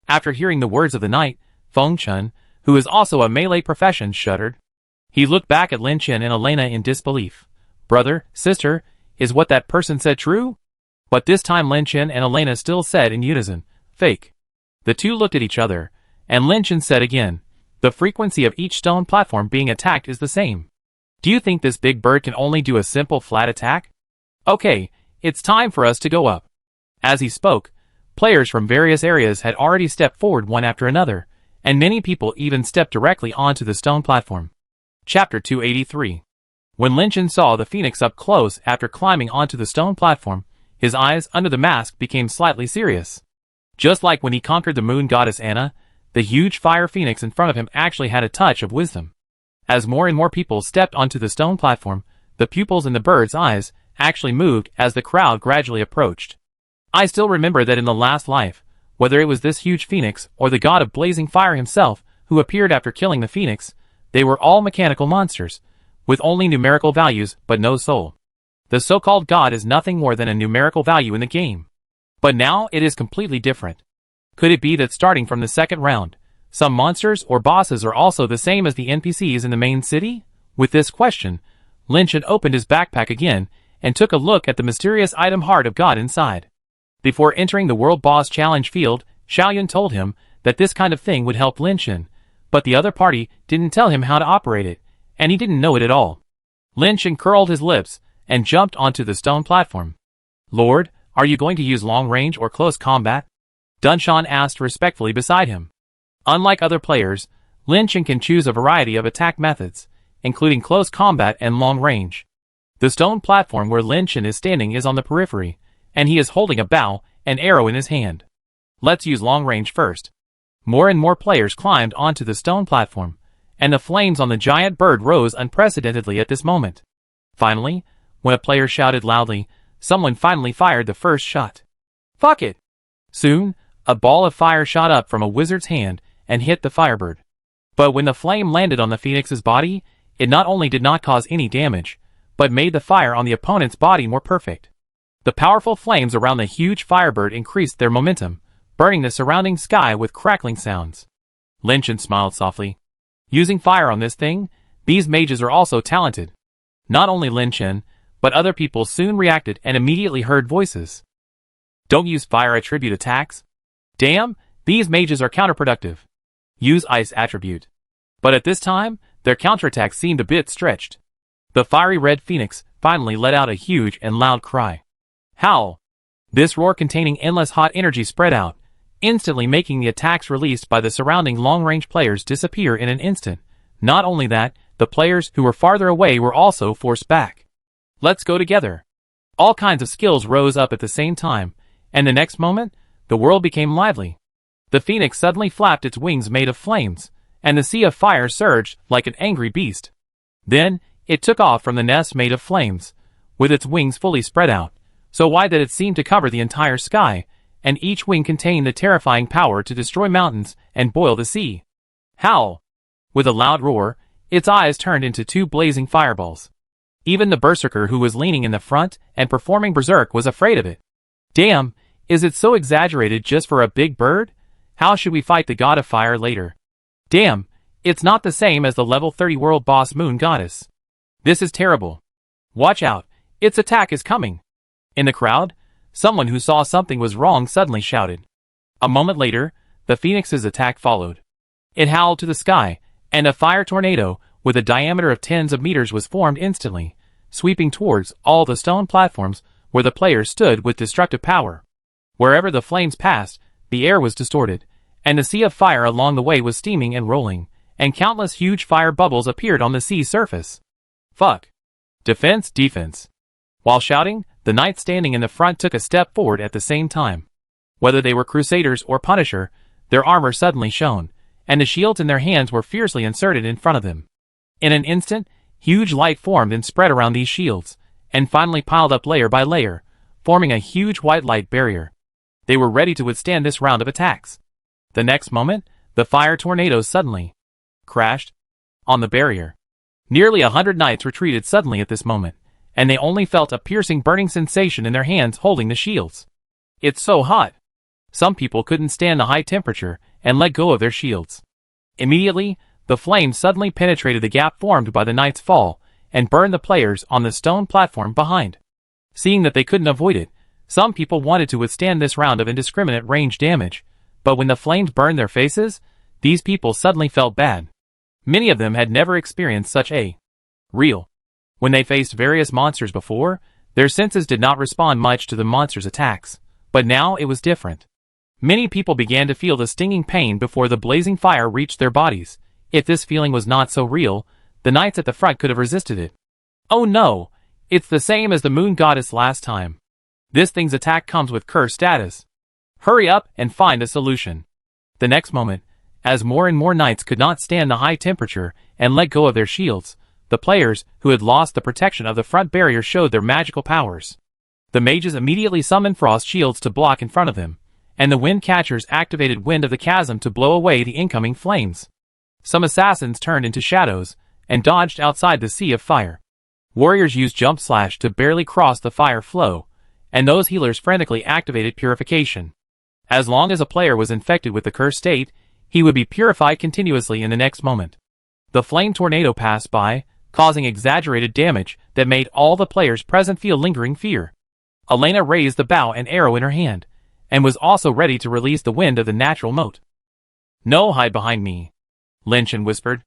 Speaker 1: After hearing the words of the knight, Feng Chun, who is also a melee profession, shuddered. He looked back at Lin Chen and Elena in disbelief. Brother, sister, is what that person said true? But this time Lin Chen and Elena still said in unison, fake. The two looked at each other, and Lin Chen said again, the frequency of each stone platform being attacked is the same. Do you think this big bird can only do a simple flat attack? Okay, it's time for us to go up. As he spoke, players from various areas had already stepped forward one after another, and many people even stepped directly onto the stone platform. Chapter 283. When Lin Chen saw the phoenix up close after climbing onto the stone platform, his eyes under the mask became slightly serious. Just like when he conquered the moon goddess Anna, the huge fire phoenix in front of him actually had a touch of wisdom. As more and more people stepped onto the stone platform, the pupils in the bird's eyes actually moved as the crowd gradually approached. I still remember that in the last life, whether it was this huge phoenix or the god of blazing fire himself who appeared after killing the phoenix, they were all mechanical monsters, with only numerical values but no soul. The so-called god is nothing more than a numerical value in the game. But now it is completely different. Could it be that starting from the second round, some monsters or bosses are also the same as the NPCs in the main city? With this question, Lin Chen opened his backpack again and took a look at the mysterious item Heart of God inside. Before entering the World Boss Challenge field, Xiaoyun told him that this kind of thing would help Lin Chen, but the other party didn't tell him how to operate it, and he didn't know it at all. Lin Chen curled his lips and jumped onto the stone platform. Lord, are you going to use long range or close combat? Dunshan asked respectfully beside him. Unlike other players, Lin Chen can choose a variety of attack methods, including close combat and long range. The stone platform where Lin Chen is standing is on the periphery, and he is holding a bow and arrow in his hand. Let's use long range first. More and more players climbed onto the stone platform, and the flames on the giant bird rose unprecedentedly at this moment. Finally, when a player shouted loudly, someone finally fired the first shot. Fuck it! Soon, a ball of fire shot up from a wizard's hand and hit the firebird. But when the flame landed on the phoenix's body, it not only did not cause any damage, but made the fire on the opponent's body more perfect. The powerful flames around the huge firebird increased their momentum, burning the surrounding sky with crackling sounds. Lin Chen smiled softly. Using fire on this thing, these mages are also talented. Not only Lin Chen, but other people soon reacted and immediately heard voices. Don't use fire attribute attacks. Damn, these mages are counterproductive. Use ice attribute. But at this time, their counterattacks seemed a bit stretched. The fiery red phoenix finally let out a huge and loud cry. Howl! This roar containing endless hot energy spread out, instantly making the attacks released by the surrounding long-range players disappear in an instant. Not only that, the players who were farther away were also forced back. Let's go together. All kinds of skills rose up at the same time, and the next moment, the world became lively. The phoenix suddenly flapped its wings made of flames, and the sea of fire surged like an angry beast. Then, it took off from the nest made of flames, with its wings fully spread out, so wide that it seemed to cover the entire sky, and each wing contained the terrifying power to destroy mountains and boil the sea. Howl! With a loud roar, its eyes turned into two blazing fireballs. Even the berserker who was leaning in the front and performing berserk was afraid of it. Damn, is it so exaggerated just for a big bird? How should we fight the god of fire later? Damn, it's not the same as the level 30 world boss moon goddess. This is terrible. Watch out, its attack is coming. In the crowd, someone who saw something was wrong suddenly shouted. A moment later, the phoenix's attack followed. It howled to the sky, and a fire tornado with a diameter of tens of meters was formed instantly, sweeping towards all the stone platforms where the players stood with destructive power. Wherever the flames passed, the air was distorted, and the sea of fire along the way was steaming and rolling, and countless huge fire bubbles appeared on the sea surface. Fuck. Defense, defense. While shouting, the knight standing in the front took a step forward at the same time. Whether they were crusaders or Punisher, their armor suddenly shone, and the shields in their hands were fiercely inserted in front of them. In an instant, huge light formed and spread around these shields, and finally piled up layer by layer, forming a huge white light barrier. They were ready to withstand this round of attacks. The next moment, the fire tornado suddenly crashed. On the barrier. Nearly 100 knights retreated suddenly at this moment, and they only felt a piercing burning sensation in their hands holding the shields. It's so hot. Some people couldn't stand the high temperature and let go of their shields. Immediately, the flames suddenly penetrated the gap formed by the knight's fall and burned the players on the stone platform behind. Seeing that they couldn't avoid it, some people wanted to withstand this round of indiscriminate range damage, but when the flames burned their faces, these people suddenly felt bad. Many of them had never experienced such a real. When they faced various monsters before, their senses did not respond much to the monsters' attacks, but now it was different. Many people began to feel the stinging pain before the blazing fire reached their bodies. If this feeling was not so real, the knights at the front could have resisted it. Oh no, it's the same as the moon goddess last time. This thing's attack comes with curse status. Hurry up and find a solution. The next moment, as more and more knights could not stand the high temperature and let go of their shields, the players who had lost the protection of the front barrier showed their magical powers. The mages immediately summoned frost shields to block in front of them, and the wind catchers activated Wind of the Chasm to blow away the incoming flames. Some assassins turned into shadows and dodged outside the sea of fire. Warriors used Jump Slash to barely cross the fire flow, and those healers frantically activated Purification. As long as a player was infected with the cursed state, he would be purified continuously in the next moment. The flame tornado passed by, causing exaggerated damage that made all the players present feel lingering fear. Elena raised the bow and arrow in her hand, and was also ready to release the wind of the natural moat. "No, hide behind me," Lin Chen whispered.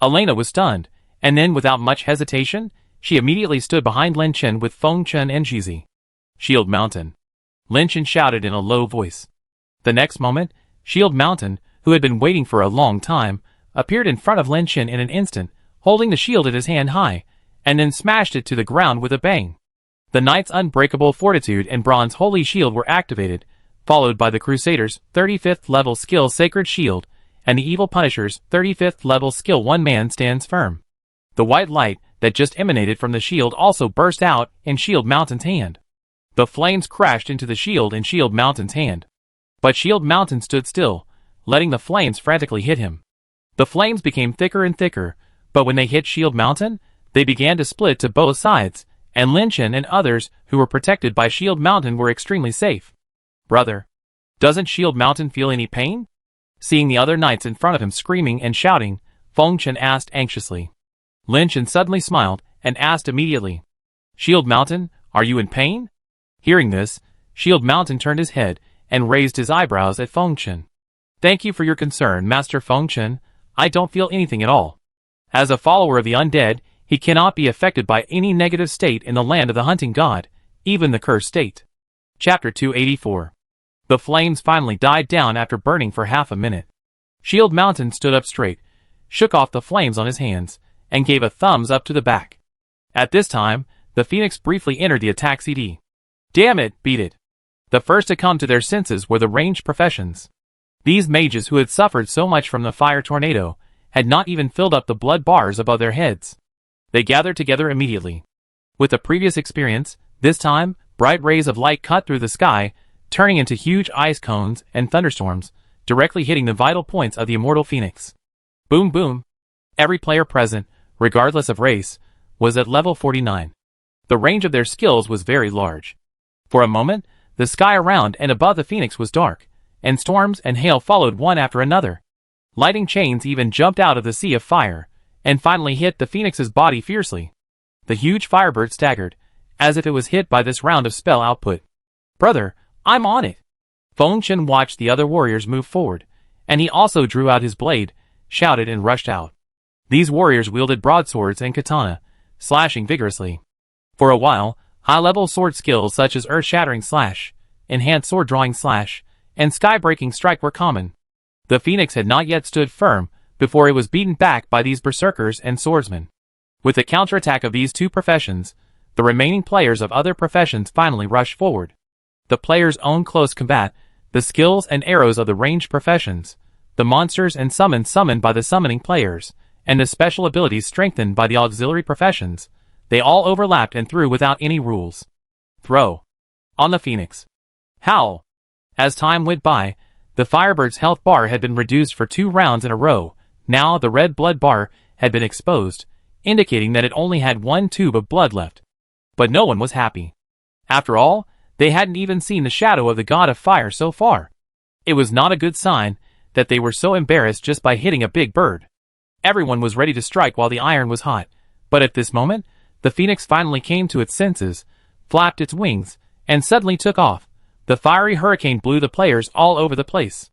Speaker 1: Elena was stunned, and then without much hesitation, she immediately stood behind Lin Chen with Feng Chen and Jizi. "Shield Mountain," Lin Chen shouted in a low voice. The next moment, Shield Mountain, who had been waiting for a long time, appeared in front of Lin Chen in an instant, holding the shield at his hand high, and then smashed it to the ground with a bang. The knight's unbreakable fortitude and bronze holy shield were activated, followed by the Crusader's 35th level skill Sacred Shield, and the Evil Punisher's 35th level skill One Man Stands Firm. The white light that just emanated from the shield also burst out in Shield Mountain's hand. The flames crashed into the shield in Shield Mountain's hand. But Shield Mountain stood still, letting the flames frantically hit him. The flames became thicker and thicker, but when they hit Shield Mountain, they began to split to both sides, and Lin Chen and others who were protected by Shield Mountain were extremely safe. "Brother, doesn't Shield Mountain feel any pain?" Seeing the other knights in front of him screaming and shouting, Feng Chen asked anxiously. Lin Chen suddenly smiled and asked immediately, "Shield Mountain, are you in pain?" Hearing this, Shield Mountain turned his head and raised his eyebrows at Feng Chen. "Thank you for your concern, Master Feng Chen. I don't feel anything at all. As a follower of the undead, he cannot be affected by any negative state in the land of the hunting god, even the cursed state." Chapter 284. The flames finally died down after burning for half a minute. Shield Mountain stood up straight, shook off the flames on his hands, and gave a thumbs up to the back. At this time, the Phoenix briefly entered the attack CD. Damn it, beat it. The first to come to their senses were the ranged professions. These mages who had suffered so much from the fire tornado had not even filled up the blood bars above their heads. They gathered together immediately. With the previous experience, this time, bright rays of light cut through the sky, turning into huge ice cones and thunderstorms, directly hitting the vital points of the immortal Phoenix. Boom boom. Every player present, regardless of race, was at level 49. The range of their skills was very large. For a moment, the sky around and above the Phoenix was dark, and storms and hail followed one after another. Lightning chains even jumped out of the sea of fire, and finally hit the Phoenix's body fiercely. The huge firebird staggered, as if it was hit by this round of spell output. "Brother, I'm on it!" Feng Chen watched the other warriors move forward, and he also drew out his blade, shouted and rushed out. These warriors wielded broadswords and katana, slashing vigorously. For a while, high-level sword skills such as Earth-Shattering Slash, Enhanced Sword-Drawing Slash, and Sky-Breaking Strike were common. The Phoenix had not yet stood firm before it was beaten back by these berserkers and swordsmen. With the counterattack of these two professions, the remaining players of other professions finally rushed forward. The players' own close combat, the skills and arrows of the ranged professions, the monsters and summons summoned by the summoning players, and the special abilities strengthened by the auxiliary professions, they all overlapped and threw without any rules. Throw. On the Phoenix. Howl. As time went by, the Firebird's health bar had been reduced for 2 rounds in a row. Now the red blood bar had been exposed, indicating that it only had one tube of blood left. But no one was happy. After all, they hadn't even seen the shadow of the god of fire so far. It was not a good sign that they were so embarrassed just by hitting a big bird. Everyone was ready to strike while the iron was hot, but at this moment, the phoenix finally came to its senses, flapped its wings, and suddenly took off. The fiery hurricane blew the players all over the place.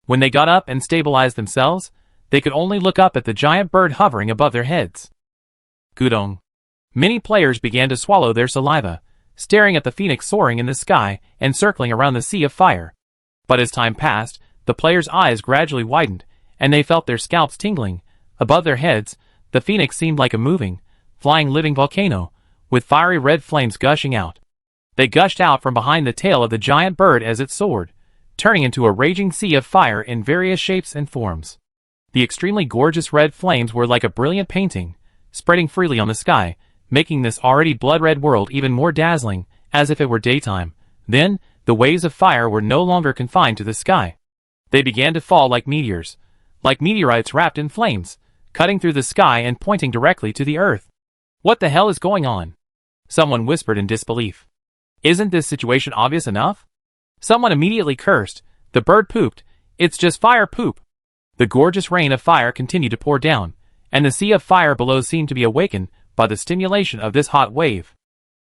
Speaker 1: When they got up and stabilized themselves, they could only look up at the giant bird hovering above their heads. Gudong. Many players began to swallow their saliva, staring at the phoenix soaring in the sky and circling around the sea of fire. But as time passed, the players' eyes gradually widened, and they felt their scalps tingling. Above their heads, the phoenix seemed like a moving, flying living volcano, with fiery red flames gushing out. They gushed out from behind the tail of the giant bird as it soared, turning into a raging sea of fire in various shapes and forms. The extremely gorgeous red flames were like a brilliant painting, spreading freely on the sky, making this already blood-red world even more dazzling, as if it were daytime. Then, the waves of fire were no longer confined to the sky. They began to fall like meteors, like meteorites wrapped in flames, cutting through the sky and pointing directly to the earth. What the hell is going on? Someone whispered in disbelief. Isn't this situation obvious enough? Someone immediately cursed. The bird pooped. It's just fire poop. The gorgeous rain of fire continued to pour down, and the sea of fire below seemed to be awakened by the stimulation of this hot wave.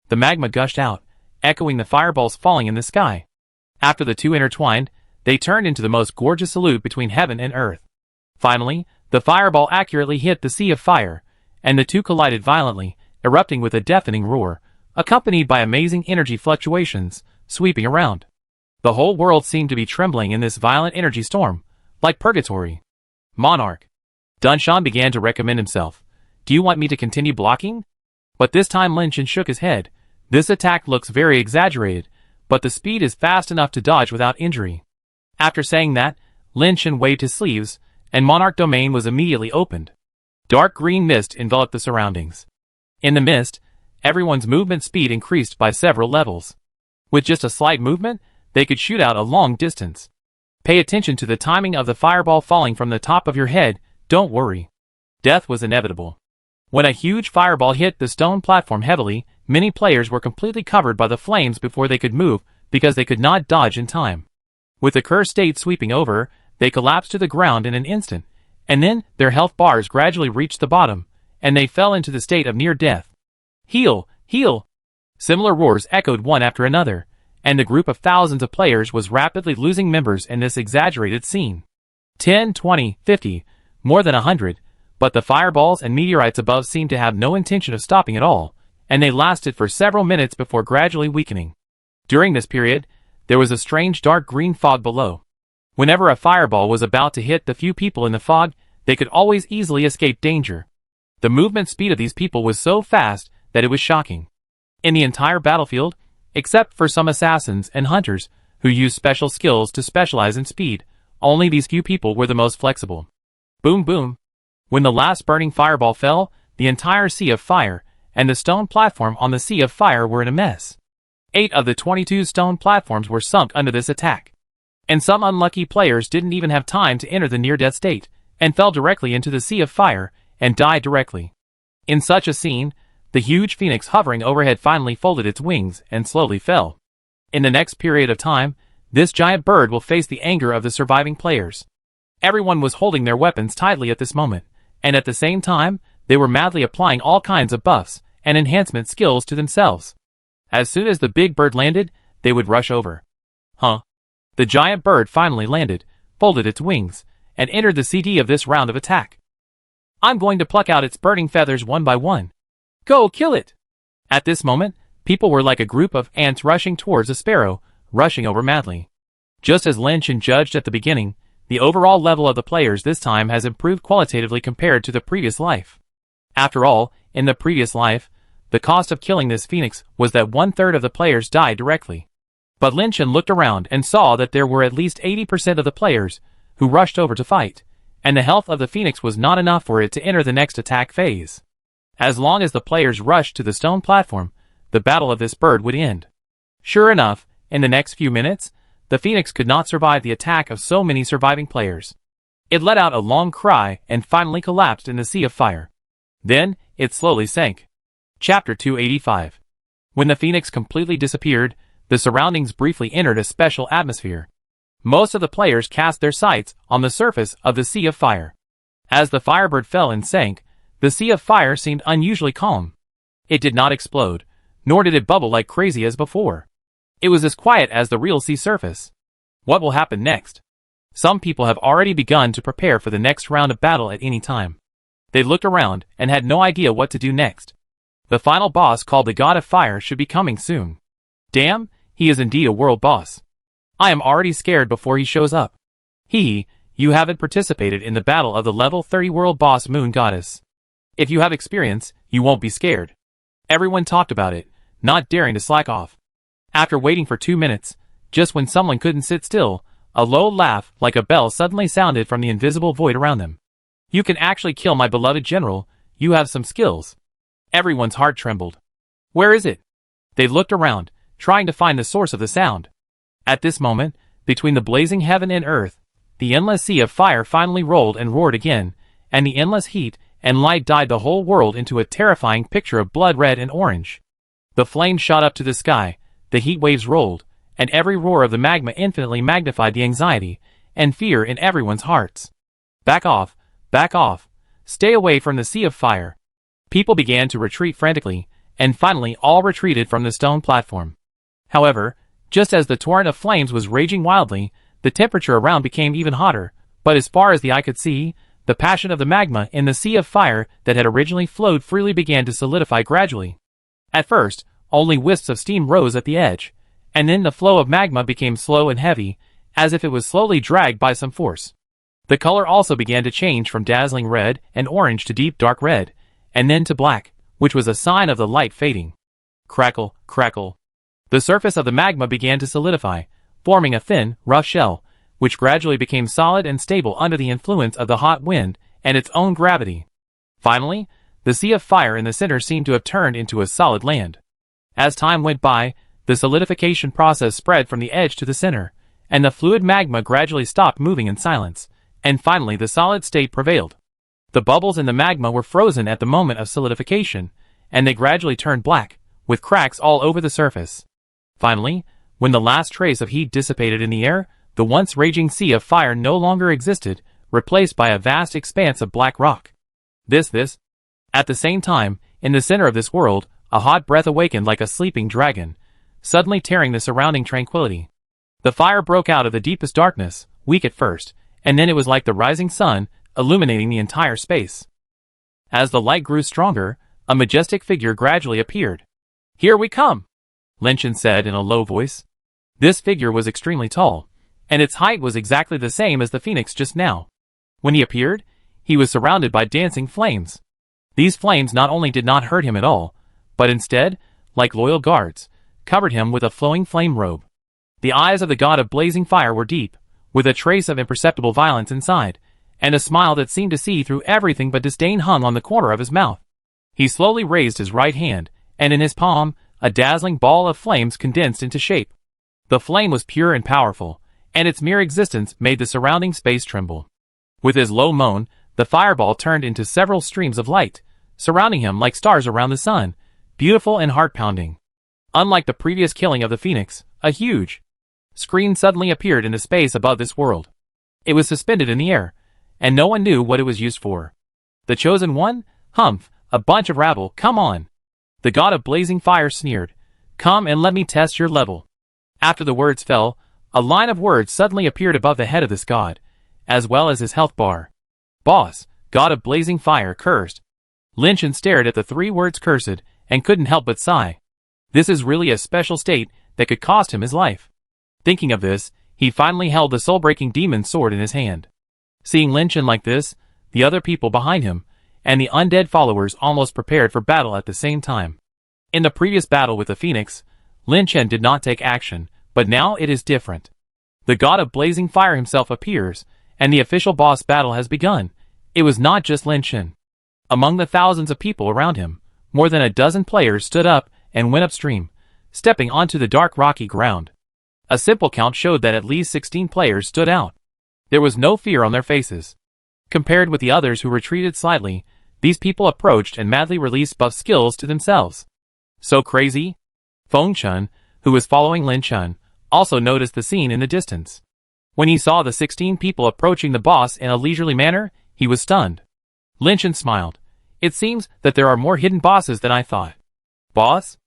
Speaker 1: The magma gushed out, echoing the fireballs falling in the sky. After the two intertwined, they turned into the most gorgeous salute between heaven and earth. Finally, the fireball accurately hit the sea of fire, and the two collided violently, erupting with a deafening roar, accompanied by amazing energy fluctuations, sweeping around. The whole world seemed to be trembling in this violent energy storm, like purgatory. Monarch. Dunshan began to recommend himself. Do you want me to continue blocking? But this time Lin Chen shook his head. This attack looks very exaggerated, but the speed is fast enough to dodge without injury. After saying that, Lin Chen waved his sleeves, and Monarch Domain was immediately opened. Dark green mist enveloped the surroundings. In the mist, everyone's movement speed increased by several levels. With just a slight movement, they could shoot out a long distance. Pay attention to the timing of the fireball falling from the top of your head, don't worry. Death was inevitable. When a huge fireball hit the stone platform heavily, many players were completely covered by the flames before they could move because they could not dodge in time. With the cursed state sweeping over, they collapsed to the ground in an instant, and then their health bars gradually reached the bottom, and they fell into the state of near death. Heal! Heal! Similar roars echoed one after another, and the group of thousands of players was rapidly losing members in this exaggerated scene. 10, 20, 50, more than 100, but the fireballs and meteorites above seemed to have no intention of stopping at all, and they lasted for several minutes before gradually weakening. During this period, there was a strange dark green fog below. Whenever a fireball was about to hit the few people in the fog, they could always easily escape danger. The movement speed of these people was so fast that it was shocking. In the entire battlefield, except for some assassins and hunters who used special skills to specialize in speed, only these few people were the most flexible. Boom boom. When the last burning fireball fell, the entire sea of fire and the stone platform on the sea of fire were in a mess. 8 of the 22 stone platforms were sunk under this attack. And some unlucky players didn't even have time to enter the near-death state, and fell directly into the sea of fire, and died directly. In such a scene, the huge phoenix hovering overhead finally folded its wings and slowly fell. In the next period of time, this giant bird will face the anger of the surviving players. Everyone was holding their weapons tightly at this moment, and at the same time, they were madly applying all kinds of buffs and enhancement skills to themselves. As soon as the big bird landed, they would rush over. The giant bird finally landed, folded its wings, and entered the CD of this round of attack. I'm going to pluck out its burning feathers one by one. Go kill it! At this moment, people were like a group of ants rushing towards a sparrow, rushing over madly. Just as Lin Chen judged at the beginning, the overall level of the players this time has improved qualitatively compared to the previous life. After all, in the previous life, the cost of killing this phoenix was that 1/3 of the players died directly. But Lin Chen looked around and saw that there were at least 80% of the players who rushed over to fight, and the health of the phoenix was not enough for it to enter the next attack phase. As long as the players rushed to the stone platform, the battle of this bird would end. Sure enough, in the next few minutes, the phoenix could not survive the attack of so many surviving players. It let out a long cry and finally collapsed in the sea of fire. Then, it slowly sank. Chapter 285. When the phoenix completely disappeared, the surroundings briefly entered a special atmosphere. Most of the players cast their sights on the surface of the sea of fire. As the firebird fell and sank, the sea of fire seemed unusually calm. It did not explode, nor did it bubble like crazy as before. It was as quiet as the real sea surface. What will happen next? Some people have already begun to prepare for the next round of battle at any time. They looked around and had no idea what to do next. The final boss, called the God of Fire, should be coming soon. Damn, he is indeed a world boss. I am already scared before he shows up. You haven't participated in the battle of the level 30 world boss Moon Goddess. If you have experience, you won't be scared. Everyone talked about it, not daring to slack off. After waiting for 2 minutes, just when someone couldn't sit still, a low laugh like a bell suddenly sounded from the invisible void around them. You can actually kill my beloved general, you have some skills. Everyone's heart trembled. Where is it? They looked around, trying to find the source of the sound. At this moment, between the blazing heaven and earth, the endless sea of fire finally rolled and roared again, and the endless heat and light dyed the whole world into a terrifying picture of blood red and orange. The flames shot up to the sky, the heat waves rolled, and every roar of the magma infinitely magnified the anxiety and fear in everyone's hearts. Back off, stay away from the sea of fire. People began to retreat frantically, and finally all retreated from the stone platform. However, just as the torrent of flames was raging wildly, the temperature around became even hotter, but as far as the eye could see, the passion of the magma in the sea of fire that had originally flowed freely began to solidify gradually. At first, only wisps of steam rose at the edge, and then the flow of magma became slow and heavy, as if it was slowly dragged by some force. The color also began to change from dazzling red and orange to deep dark red, and then to black, which was a sign of the light fading. Crackle, crackle. The surface of the magma began to solidify, forming a thin, rough shell, which gradually became solid and stable under the influence of the hot wind and its own gravity. Finally, the sea of fire in the center seemed to have turned into a solid land. As time went by, the solidification process spread from the edge to the center, and the fluid magma gradually stopped moving in silence, and finally the solid state prevailed. The bubbles in the magma were frozen at the moment of solidification, and they gradually turned black, with cracks all over the surface. Finally, when the last trace of heat dissipated in the air, the once raging sea of fire no longer existed, replaced by a vast expanse of black rock. At the same time, in the center of this world, a hot breath awakened like a sleeping dragon, suddenly tearing the surrounding tranquility. The fire broke out of the deepest darkness, weak at first, and then it was like the rising sun, illuminating the entire space. As the light grew stronger, a majestic figure gradually appeared. "Here we come," Lenshin said in a low voice. This figure was extremely tall, and its height was exactly the same as the phoenix just now. When he appeared, he was surrounded by dancing flames. These flames not only did not hurt him at all, but instead, like loyal guards, covered him with a flowing flame robe. The eyes of the god of blazing fire were deep, with a trace of imperceptible violence inside, and a smile that seemed to see through everything but disdain hung on the corner of his mouth. He slowly raised his right hand, and in his palm, a dazzling ball of flames condensed into shape. The flame was pure and powerful, and its mere existence made the surrounding space tremble. With his low moan, the fireball turned into several streams of light, surrounding him like stars around the sun, beautiful and heart-pounding. Unlike the previous killing of the phoenix, a huge screen suddenly appeared in the space above this world. It was suspended in the air, and no one knew what it was used for. "The chosen one? Humph, a bunch of rabble, come on." The god of blazing fire sneered. "Come and let me test your level." After the words fell, a line of words suddenly appeared above the head of this god, as well as his health bar. "Boss, god of blazing fire, cursed." Lenshin stared at the 3 words cursed, and couldn't help but sigh. This is really a special state that could cost him his life. Thinking of this, he finally held the soul-breaking demon sword in his hand. Seeing Lenshin like this, the other people behind him, and the undead followers almost prepared for battle at the same time. In the previous battle with the phoenix, Lenshin did not take action, but now it is different. The god of blazing fire himself appears, and the official boss battle has begun. It was not just Lenshin. Among the thousands of people around him, more than a dozen players stood up and went upstream, stepping onto the dark rocky ground. A simple count showed that at least 16 players stood out. There was no fear on their faces. Compared with the others who retreated slightly, These people approached and madly released buff skills to themselves. So crazy? Feng Chun, who was following Lin Chun, also noticed the scene in the distance. When he saw the 16 people approaching the boss in a leisurely manner, he was stunned. Lin Chun smiled. It seems that there are more hidden bosses than I thought. Boss?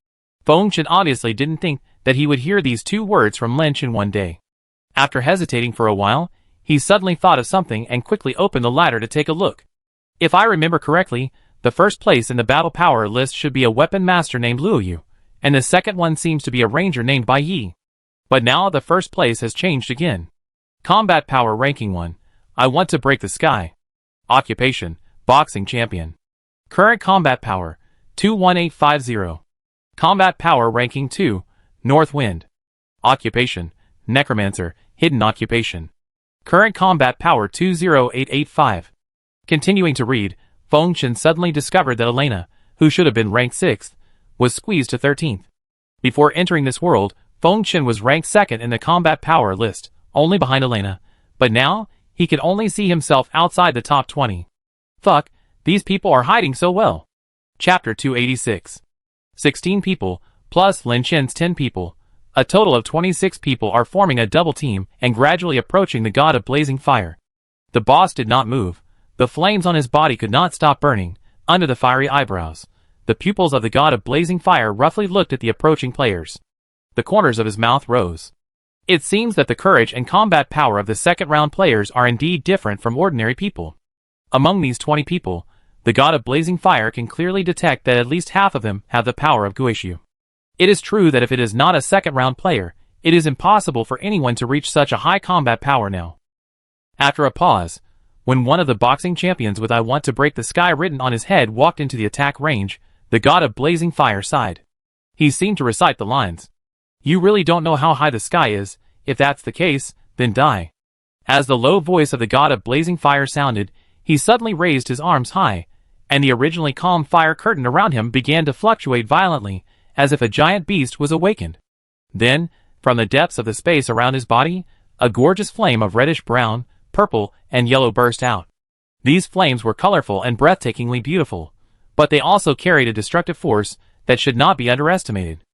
Speaker 1: Feng Chun obviously didn't think that he would hear these two words from Lin Chun one day. After hesitating for a while, he suddenly thought of something and quickly opened the ladder to take a look. If I remember correctly, the first place in the battle power list should be a weapon master named Luo Yu, and the second one seems to be a ranger named Bai Yi. But now the first place has changed again. Combat power ranking 1. I want to break the sky. Occupation, boxing champion. Current combat power, 21850. Combat power ranking 2, North Wind. Occupation, necromancer, hidden occupation. Current combat power 20885. Continuing to read, Feng Chun suddenly discovered that Elena, who should have been ranked 6th, was squeezed to 13th. Before entering this world, Feng Chun was ranked 2nd in the combat power list, only behind Elena, but now, he could only see himself outside the top 20. Fuck, these people are hiding so well. Chapter 286. 16 people, plus Lin Chen's 10 people. A total of 26 people are forming a double team and gradually approaching the god of blazing fire. The boss did not move. The flames on his body could not stop burning. Under the fiery eyebrows, the pupils of the god of blazing fire roughly looked at the approaching players. The corners of his mouth rose. It seems that the courage and combat power of the second round players are indeed different from ordinary people. Among these 20 people, the god of blazing fire can clearly detect that at least half of them have the power of Guishu. It is true that if it is not a second round player, it is impossible for anyone to reach such a high combat power now. After a pause, when one of the boxing champions with "I want to break the sky" written on his head walked into the attack range, the god of blazing fire sighed. He seemed to recite the lines. You really don't know how high the sky is. If that's the case, then die. As the low voice of the god of blazing fire sounded, he suddenly raised his arms high, and the originally calm fire curtain around him began to fluctuate violently, as if a giant beast was awakened. Then, from the depths of the space around his body, a gorgeous flame of reddish-brown, purple, and yellow burst out. These flames were colorful and breathtakingly beautiful, but they also carried a destructive force that should not be underestimated.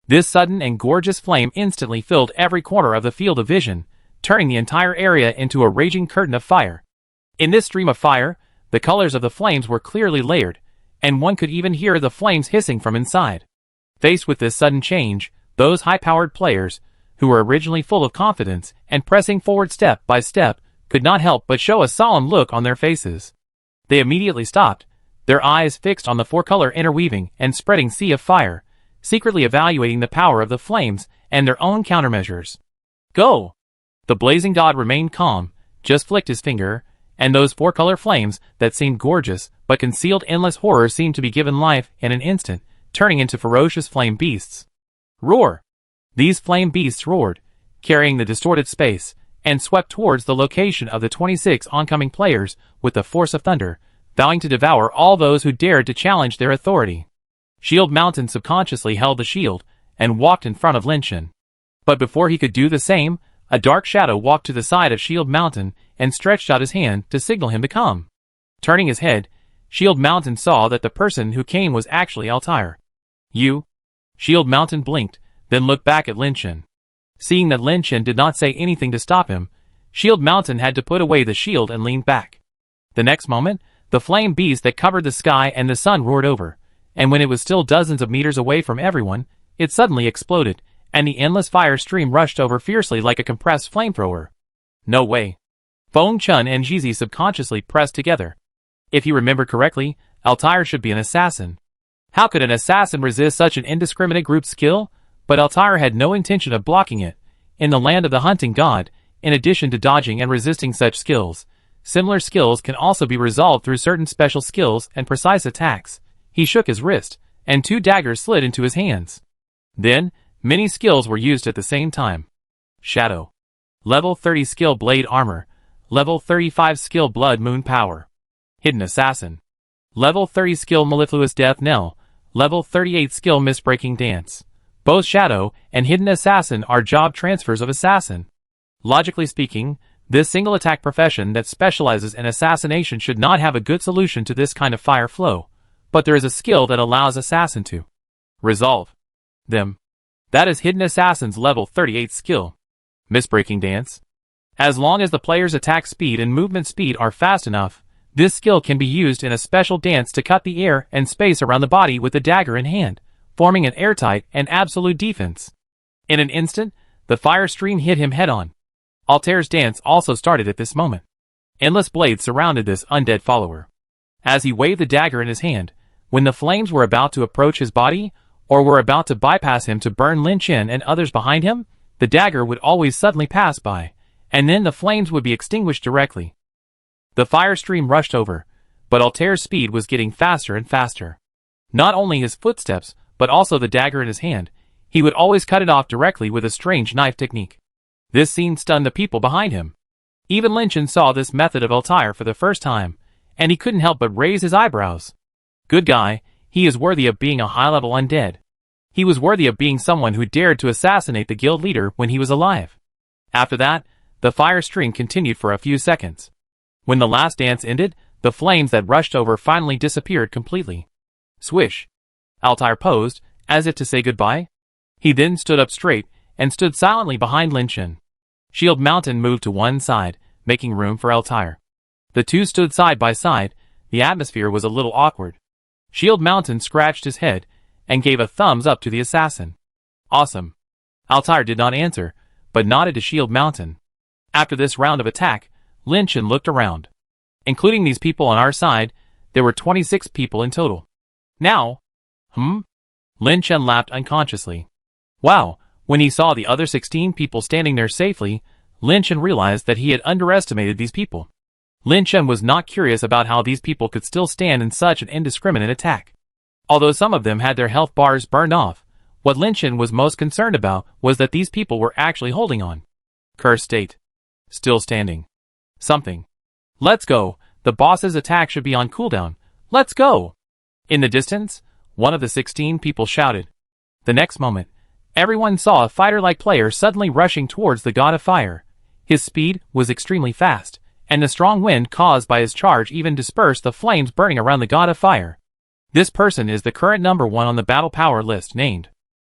Speaker 1: This sudden and gorgeous flame instantly filled every corner of the field of vision, turning the entire area into a raging curtain of fire. In this stream of fire, the colors of the flames were clearly layered, and one could even hear the flames hissing from inside. Faced with this sudden change, those high-powered players, who were originally full of confidence and pressing forward step by step, could not help but show a solemn look on their faces. They immediately stopped, their eyes fixed on the four-color interweaving and spreading sea of fire, secretly evaluating the power of the flames and their own countermeasures. Go! The blazing god remained calm, just flicked his finger, and those four-color flames that seemed gorgeous but concealed endless horror seemed to be given life in an instant, turning into ferocious flame beasts. Roar! These flame beasts roared, carrying the distorted space, and swept towards the location of the 26 oncoming players with the force of thunder, vowing to devour all those who dared to challenge their authority. Shield Mountain subconsciously held the shield and walked in front of Lin Chun. But before he could do the same, a dark shadow walked to the side of Shield Mountain and stretched out his hand to signal him to come. Turning his head, Shield Mountain saw that the person who came was actually Altair. You? Shield Mountain blinked, then looked back at Lin Chun. Seeing that Lin Chun did not say anything to stop him, Shield Mountain had to put away the shield and lean back. The next moment, the flame beast that covered the sky and the sun roared over, and when it was still dozens of meters away from everyone, it suddenly exploded, and the endless fire stream rushed over fiercely like a compressed flamethrower. No way. Feng Chun and Jizi subconsciously pressed together. If he remembered correctly, Altair should be an assassin. How could an assassin resist such an indiscriminate group skill? But Altair had no intention of blocking it. In the land of the hunting god, in addition to dodging and resisting such skills, similar skills can also be resolved through certain special skills and precise attacks. He shook his wrist, and 2 daggers slid into his hands. Then, many skills were used at the same time. Shadow. Level 30 skill Blade Armor. Level 35 skill Blood Moon Power. Hidden Assassin. Level 30 skill Mellifluous Death Knell. Level 38 skill Mistbreaking Dance. Both Shadow and Hidden Assassin are job transfers of Assassin. Logically speaking, This single attack profession that specializes in assassination should not have a good solution to this kind of fire flow, but there is a skill that allows assassin to resolve them. That is Hidden Assassin's level 38 skill. Missbreaking Dance. As long as the player's attack speed and movement speed are fast enough, this skill can be used in a special dance to cut the air and space around the body with the dagger in hand, forming an airtight and absolute defense. In an instant, the fire stream hit him head-on. Altair's dance also started at this moment. Endless blades surrounded this undead follower. As he waved the dagger in his hand, when the flames were about to approach his body, or were about to bypass him to burn Lin Chen and others behind him, the dagger would always suddenly pass by, and then the flames would be extinguished directly. The fire stream rushed over, but Altair's speed was getting faster and faster. Not only his footsteps, but also the dagger in his hand, he would always cut it off directly with a strange knife technique. This scene stunned the people behind him. Even Lin Chen saw this method of Altair for the first time, and he couldn't help but raise his eyebrows. Good guy, he is worthy of being a high-level undead. He was worthy of being someone who dared to assassinate the guild leader when he was alive. After that, the fire stream continued for a few seconds. When the last dance ended, the flames that rushed over finally disappeared completely. Swish. Altair posed, as if to say goodbye. He then stood up straight, and stood silently behind Lin Chen. Shield Mountain moved to one side, making room for Altair. The two stood side by side. The atmosphere was a little awkward. Shield Mountain scratched his head, and gave a thumbs up to the assassin. Awesome. Altair did not answer, but nodded to Shield Mountain. After this round of attack, Lin Chen looked around. Including these people on our side, there were 26 people in total. Now, Lin Chen laughed unconsciously. Wow. When he saw the other 16 people standing there safely, Lin Chen realized that he had underestimated these people. Lin Chen was not curious about how these people could still stand in such an indiscriminate attack. Although some of them had their health bars burned off, what Lin Chen was most concerned about was that these people were actually holding on. Cursed state. Still standing. Something. Let's go. The boss's attack should be on cooldown. Let's go. In the distance, one of the 16 people shouted. The next moment, everyone saw a fighter-like player suddenly rushing towards the god of fire. His speed was extremely fast, and the strong wind caused by his charge even dispersed the flames burning around the god of fire. This person is the current number 1 on the battle power list named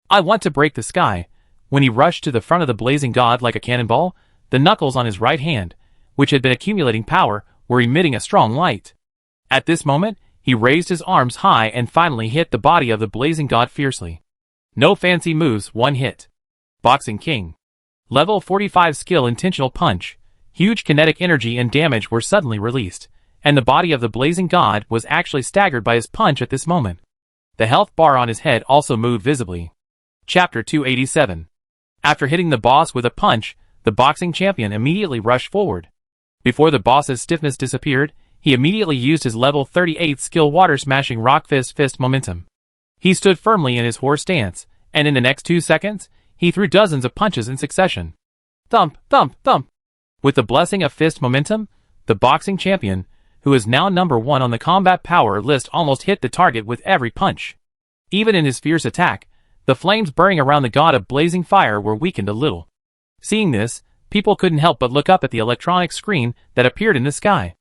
Speaker 1: I Want to Break the Sky. When he rushed to the front of the blazing god like a cannonball, the knuckles on his right hand, which had been accumulating power, were emitting a strong light. At this moment, he raised his arms high and finally hit the body of the blazing god fiercely. No fancy moves, one hit. Boxing King. Level 45 skill intentional punch. Huge kinetic energy and damage were suddenly released, and the body of the blazing god was actually staggered by his punch at this moment. The health bar on his head also moved visibly. Chapter 287. After hitting the boss with a punch, the boxing champion immediately rushed forward. Before the boss's stiffness disappeared, he immediately used his level 38 skill water smashing rock fist momentum. He stood firmly in his horse stance, and in the next 2 seconds, he threw dozens of punches in succession. Thump, thump, thump. With the blessing of fist momentum, the boxing champion, who is now number 1 on the combat power list, almost hit the target with every punch. Even in his fierce attack, the flames burning around the god of blazing fire were weakened a little. Seeing this, people couldn't help but look up at the electronic screen that appeared in the sky.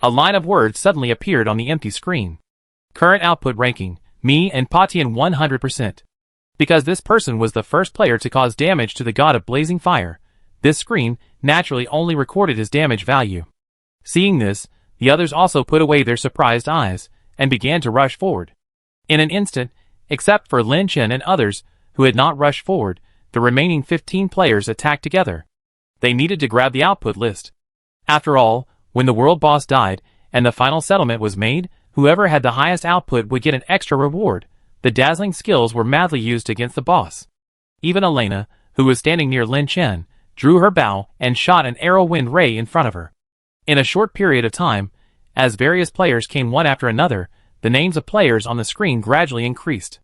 Speaker 1: A line of words suddenly appeared on the empty screen. Current output ranking. Me and Patian 100%. Because this person was the first player to cause damage to the god of blazing fire, this screen naturally only recorded his damage value. Seeing this, the others also put away their surprised eyes, and began to rush forward. In an instant, except for Lin Chen and others, who had not rushed forward, the remaining 15 players attacked together. They needed to grab the output list. After all, when the world boss died, and the final settlement was made, whoever had the highest output would get an extra reward. The dazzling skills were madly used against the boss. Even Elena, who was standing near Lin Chen, drew her bow and shot an arrow wind ray in front of her. In a short period of time, as various players came one after another, the names of players on the screen gradually increased.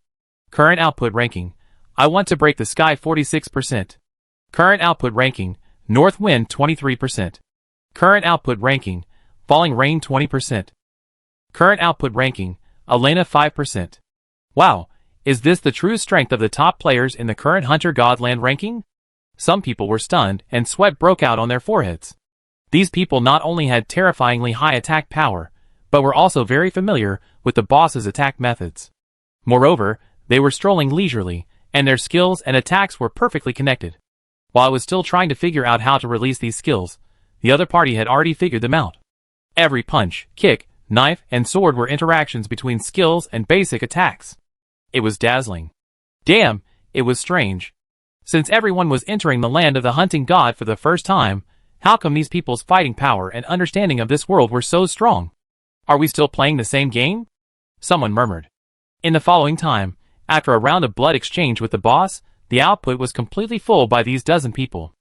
Speaker 1: Current output ranking. I Want to Break the Sky 46%. Current output ranking. North Wind 23%. Current output ranking. Falling Rain 20%. Current output ranking. Elena 5%. Wow, is this the true strength of the top players in the current Hunter Godland ranking? Some people were stunned and sweat broke out on their foreheads. These people not only had terrifyingly high attack power, but were also very familiar with the boss's attack methods. Moreover, they were strolling leisurely, and their skills and attacks were perfectly connected. While I was still trying to figure out how to release these skills, the other party had already figured them out. Every punch, kick, knife, and sword were interactions between skills and basic attacks. It was dazzling. Damn, it was strange. Since everyone was entering the land of the hunting god for the first time, how come these people's fighting power and understanding of this world were so strong? Are we still playing the same game? Someone murmured. In the following time, after a round of blood exchange with the boss, the output was completely full by these dozen people.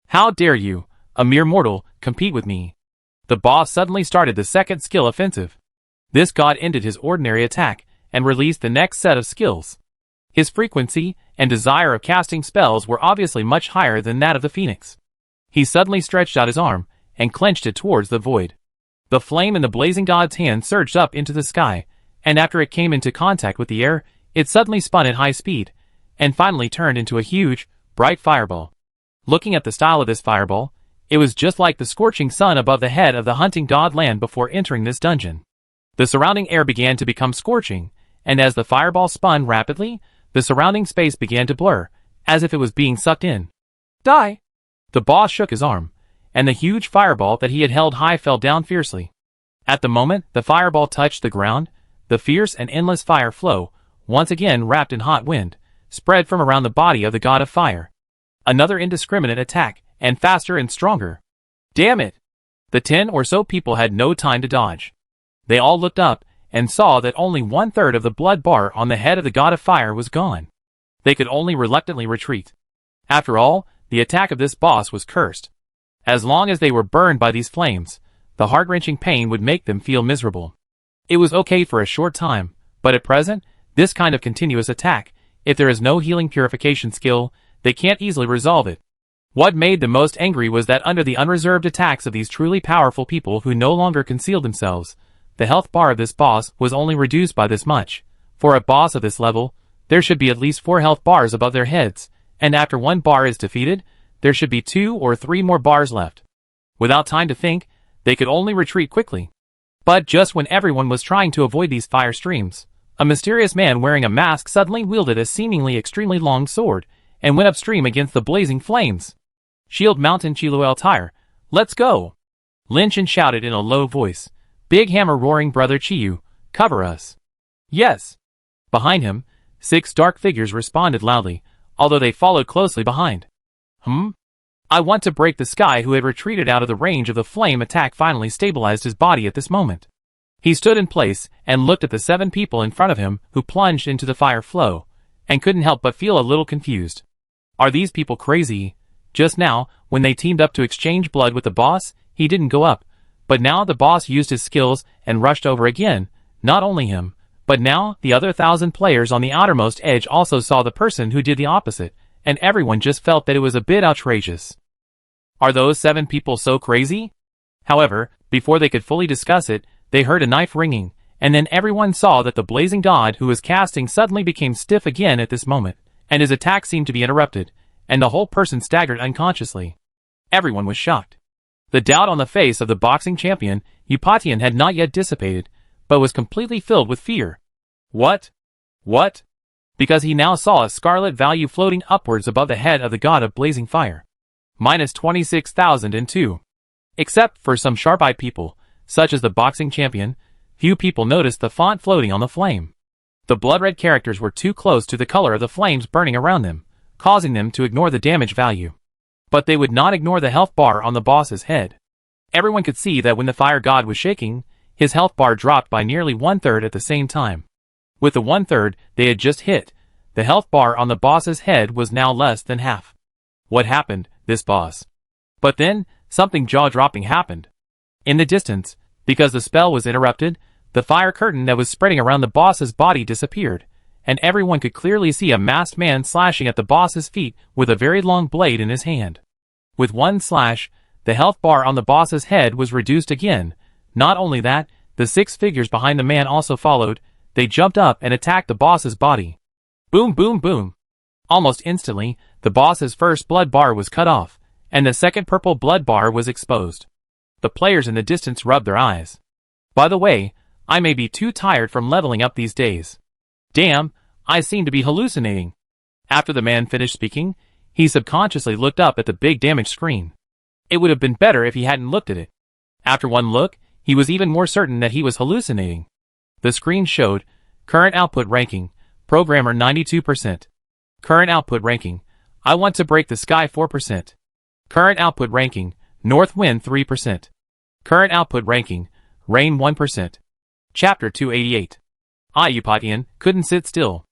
Speaker 1: How dare you, a mere mortal, compete with me? The boss suddenly started the second skill offensive. This god ended his ordinary attack and released the next set of skills. His frequency and desire of casting spells were obviously much higher than that of the phoenix. He suddenly stretched out his arm and clenched it towards the void. The flame in the blazing god's hand surged up into the sky, and after it came into contact with the air, it suddenly spun at high speed, and finally turned into a huge, bright fireball. Looking at the style of this fireball, it was just like the scorching sun above the head of the hunting god land before entering this dungeon. The surrounding air began to become scorching, and as the fireball spun rapidly, the surrounding space began to blur, as if it was being sucked in. Die! The boss shook his arm, and the huge fireball that he had held high fell down fiercely. At the moment the fireball touched the ground, the fierce and endless fire flow, once again wrapped in hot wind, spread from around the body of the god of fire. Another indiscriminate attack, and faster and stronger. Damn it! The 10 or so people had no time to dodge. They all looked up, and saw that only 1/3 of the blood bar on the head of the god of fire was gone. They could only reluctantly retreat. After all, the attack of this boss was cursed. As long as they were burned by these flames, the heart-wrenching pain would make them feel miserable. It was okay for a short time, but at present, this kind of continuous attack, if there is no healing purification skill, they can't easily resolve it. What made them most angry was that under the unreserved attacks of these truly powerful people who no longer concealed themselves, the health bar of this boss was only reduced by this much. For a boss of this level, there should be at least 4 health bars above their heads, and after 1 bar is defeated, there should be 2 or 3 more bars left. Without time to think, they could only retreat quickly. But just when everyone was trying to avoid these fire streams, a mysterious man wearing a mask suddenly wielded a seemingly extremely long sword, and went upstream against the blazing flames. Shield Mountain Chiluel Tire, let's go! Lynchen shouted in a low voice. Big Hammer roaring Brother Chiyu, cover us. Yes! Behind him, 6 dark figures responded loudly, although they followed closely behind. I want to break the sky who had retreated out of the range of the flame attack finally stabilized his body at this moment. He stood in place and looked at the 7 people in front of him who plunged into the fire flow, and couldn't help but feel a little confused. Are these people crazy? Just now, when they teamed up to exchange blood with the boss, he didn't go up, but now the boss used his skills and rushed over again. Not only him, but now the other 1,000 players on the outermost edge also saw the person who did the opposite, and everyone just felt that it was a bit outrageous. Are those 7 people so crazy? However, before they could fully discuss it, they heard a knife ringing, and then everyone saw that the blazing god who was casting suddenly became stiff again at this moment, and his attack seemed to be interrupted, and the whole person staggered unconsciously. Everyone was shocked. The doubt on the face of the boxing champion, Eupatian, had not yet dissipated, but was completely filled with fear. What? What? Because he now saw a scarlet value floating upwards above the head of the god of blazing fire. Minus 26,002. Except for some sharp-eyed people, such as the boxing champion, few people noticed the font floating on the flame. The blood-red characters were too close to the color of the flames burning around them, causing them to ignore the damage value. But they would not ignore the health bar on the boss's head. Everyone could see that when the fire god was shaking, his health bar dropped by nearly 1/3 at the same time. With the 1/3 they had just hit, the health bar on the boss's head was now less than half. What happened, this boss? But then, something jaw-dropping happened. In the distance, because the spell was interrupted, the fire curtain that was spreading around the boss's body disappeared, and everyone could clearly see a masked man slashing at the boss's feet with a very long blade in his hand. With one slash, the health bar on the boss's head was reduced again. Not only that, the 6 figures behind the man also followed. They jumped up and attacked the boss's body. Boom, boom, boom. Almost instantly, the boss's first blood bar was cut off, and the second purple blood bar was exposed. The players in the distance rubbed their eyes. By the way, I may be too tired from leveling up these days. Damn, I seem to be hallucinating. After the man finished speaking, he subconsciously looked up at the big damaged screen. It would have been better if he hadn't looked at it. After one look, he was even more certain that he was hallucinating. The screen showed, current output ranking, programmer 92%. Current output ranking, I want to break the sky 4%. Current output ranking, north wind 3%. Current output ranking, rain 1%. Chapter 288. I, EP191, couldn't sit still.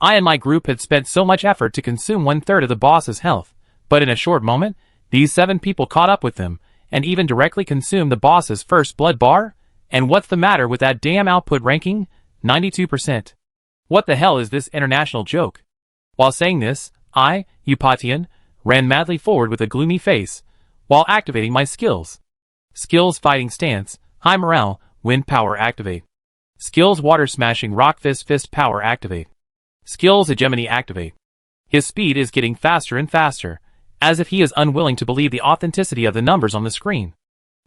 Speaker 1: I and my group had spent so much effort to consume 1/3 of the boss's health, but in a short moment, these 7 people caught up with them, and even directly consumed the boss's first blood bar? And what's the matter with that damn output ranking? 92%. What the hell is this international joke? While saying this, I, EP191, ran madly forward with a gloomy face, while activating my skills. Skills fighting stance, high morale, wind power activate. Skills water smashing rock fist power activate. Skills hegemony activate. His speed is getting faster and faster, as if he is unwilling to believe the authenticity of the numbers on the screen.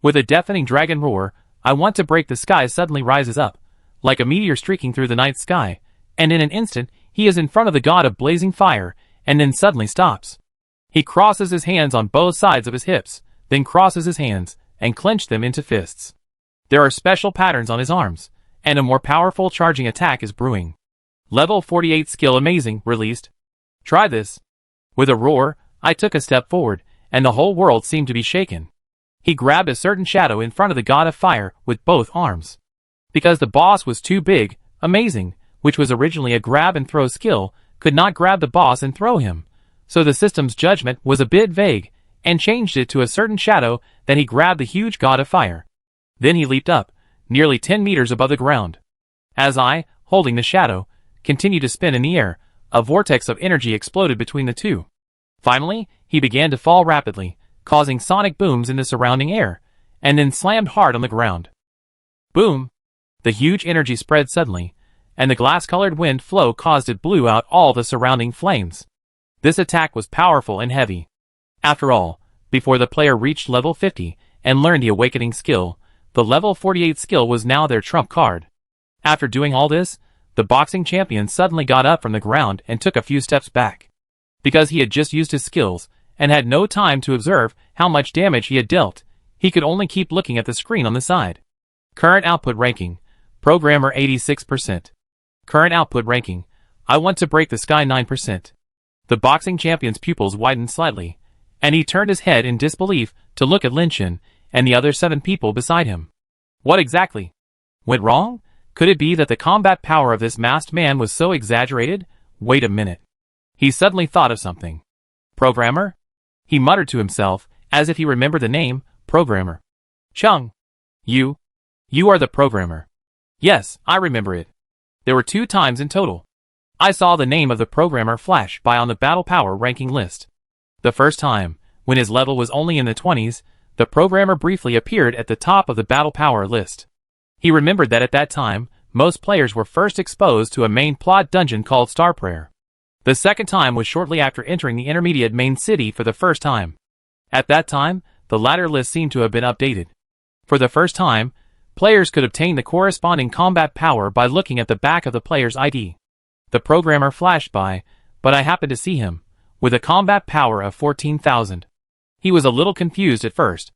Speaker 1: With a deafening dragon roar, I want to break the sky suddenly rises up, like a meteor streaking through the night sky, and in an instant, he is in front of the god of blazing fire, and then suddenly stops. He crosses his hands on both sides of his hips, then crosses his hands, and clench them into fists. There are special patterns on his arms, and a more powerful charging attack is brewing. Level 48 skill amazing, released. Try this. With a roar, I took a step forward, and the whole world seemed to be shaken. He grabbed a certain shadow in front of the god of fire with both arms. Because the boss was too big, amazing, which was originally a grab and throw skill, could not grab the boss and throw him. So the system's judgment was a bit vague, and changed it to a certain shadow, then he grabbed the huge god of fire. Then he leaped up, nearly 10 meters above the ground. As I, holding the shadow, continued to spin in the air, a vortex of energy exploded between the two. Finally, he began to fall rapidly, causing sonic booms in the surrounding air, and then slammed hard on the ground. Boom! The huge energy spread suddenly, and the glass-colored wind flow caused it blew out all the surrounding flames. This attack was powerful and heavy. After all, before the player reached level 50 and learned the awakening skill, the level 48 skill was now their trump card. After doing all this, the boxing champion suddenly got up from the ground and took a few steps back. Because he had just used his skills, and had no time to observe how much damage he had dealt, he could only keep looking at the screen on the side. Current output ranking, programmer 86%. Current output ranking, I want to break the sky 9%. The boxing champion's pupils widened slightly, and he turned his head in disbelief to look at Lin Chen and the other 7 people beside him. What exactly went wrong? Could it be that the combat power of this masked man was so exaggerated? Wait a minute. He suddenly thought of something. Programmer? He muttered to himself, as if he remembered the name, Programmer. Chung. You are the programmer. Yes, I remember it. There were 2 times in total. I saw the name of the programmer flash by on the battle power ranking list. The first time, when his level was only in the 20s, the programmer briefly appeared at the top of the battle power list. He remembered that at that time, most players were first exposed to a main plot dungeon called Star Prayer. The second time was shortly after entering the intermediate main city for the first time. At that time, the latter list seemed to have been updated. For the first time, players could obtain the corresponding combat power by looking at the back of the player's ID. The programmer flashed by, but I happened to see him, with a combat power of 14,000. He was a little confused at first.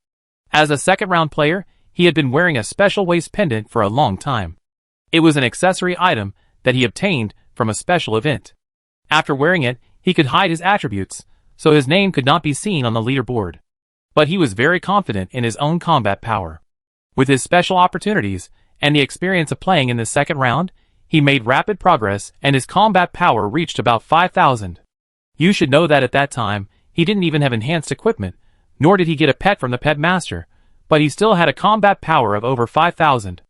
Speaker 1: As a second-round player, he had been wearing a special waist pendant for a long time. It was an accessory item that he obtained from a special event. After wearing it, he could hide his attributes, so his name could not be seen on the leaderboard. But he was very confident in his own combat power. With his special opportunities, and the experience of playing in the second round, he made rapid progress and his combat power reached about 5,000. You should know that at that time, he didn't even have enhanced equipment, nor did he get a pet from the pet master, but he still had a combat power of over 5,000.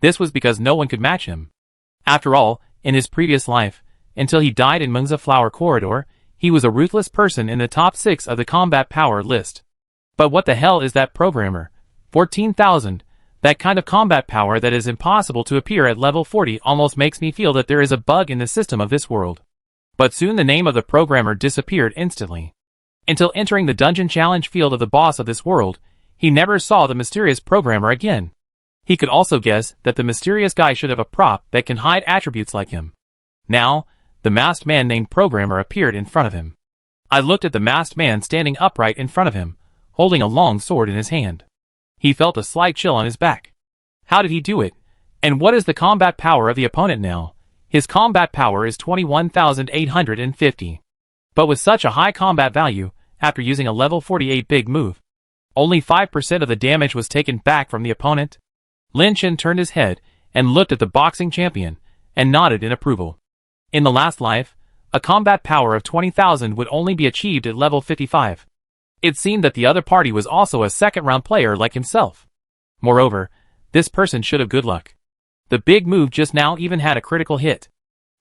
Speaker 1: This was because no one could match him. After all, in his previous life, until he died in Mungza Flower Corridor, he was a ruthless person in the top 6 of the combat power list. But what the hell is that programmer? 14,000. That kind of combat power that is impossible to appear at level 40 almost makes me feel that there is a bug in the system of this world. But soon the name of the programmer disappeared instantly. Until entering the dungeon challenge field of the boss of this world, He never saw the mysterious programmer again. He could also guess that the mysterious guy should have a prop that can hide attributes like him. Now, the masked man named Programmer appeared in front of him. I looked at the masked man standing upright in front of him, holding a long sword in his hand. He felt a slight chill on his back. How did he do it? And what is the combat power of the opponent now? His combat power is 21,850. But with such a high combat value, after using a level 48 big move, only 5% of the damage was taken back from the opponent. Lin Chen turned his head and looked at the boxing champion and nodded in approval. In the last life, a combat power of 20,000 would only be achieved at level 55. It seemed that the other party was also a second-round player like himself. Moreover, this person should have good luck. The big move just now even had a critical hit.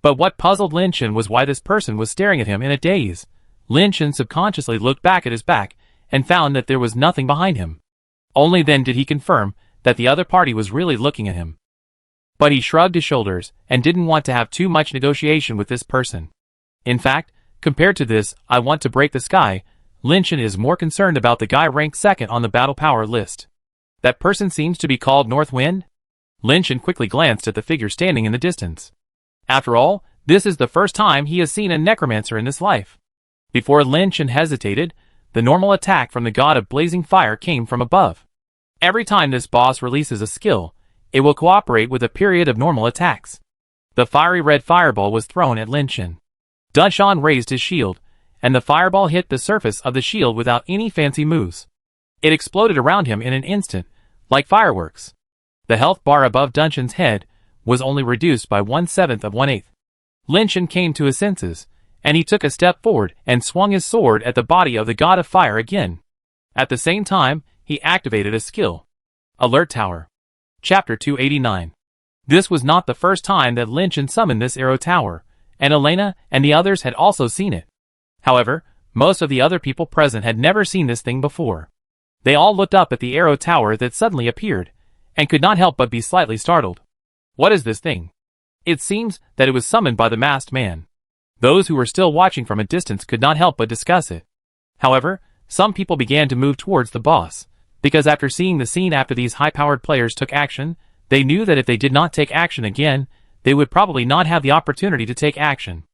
Speaker 1: But what puzzled Lin Chen was why this person was staring at him in a daze. Lin Chen subconsciously looked back at his back and found that there was nothing behind him. Only then did he confirm that the other party was really looking at him. But he shrugged his shoulders and didn't want to have too much negotiation with this person. In fact, compared to this, I want to break the sky, Lin Chen is more concerned about the guy ranked second on the battle power list. That person seems to be called North Wind? Lin Chen quickly glanced at the figure standing in the distance. After all, this is the first time he has seen a necromancer in this life. Before Lin Chen hesitated, the normal attack from the god of blazing fire came from above. Every time this boss releases a skill, it will cooperate with a period of normal attacks. The fiery red fireball was thrown at Lin Chen. Dunshan raised his shield, and the fireball hit the surface of the shield without any fancy moves. It exploded around him in an instant, like fireworks. The health bar above Dunshan's head was only reduced by 1/7 of 1/8. Lin Chen came to his senses, and he took a step forward and swung his sword at the body of the god of fire again. At the same time, he activated a skill. Alert Tower. Chapter 289. This was not the first time that Lin Chen summoned this arrow tower, and Elena and the others had also seen it. However, most of the other people present had never seen this thing before. They all looked up at the arrow tower that suddenly appeared, and could not help but be slightly startled. What is this thing? It seems that it was summoned by the masked man. Those who were still watching from a distance could not help but discuss it. However, some people began to move towards the boss, because after seeing the scene after these high-powered players took action, they knew that if they did not take action again, they would probably not have the opportunity to take action.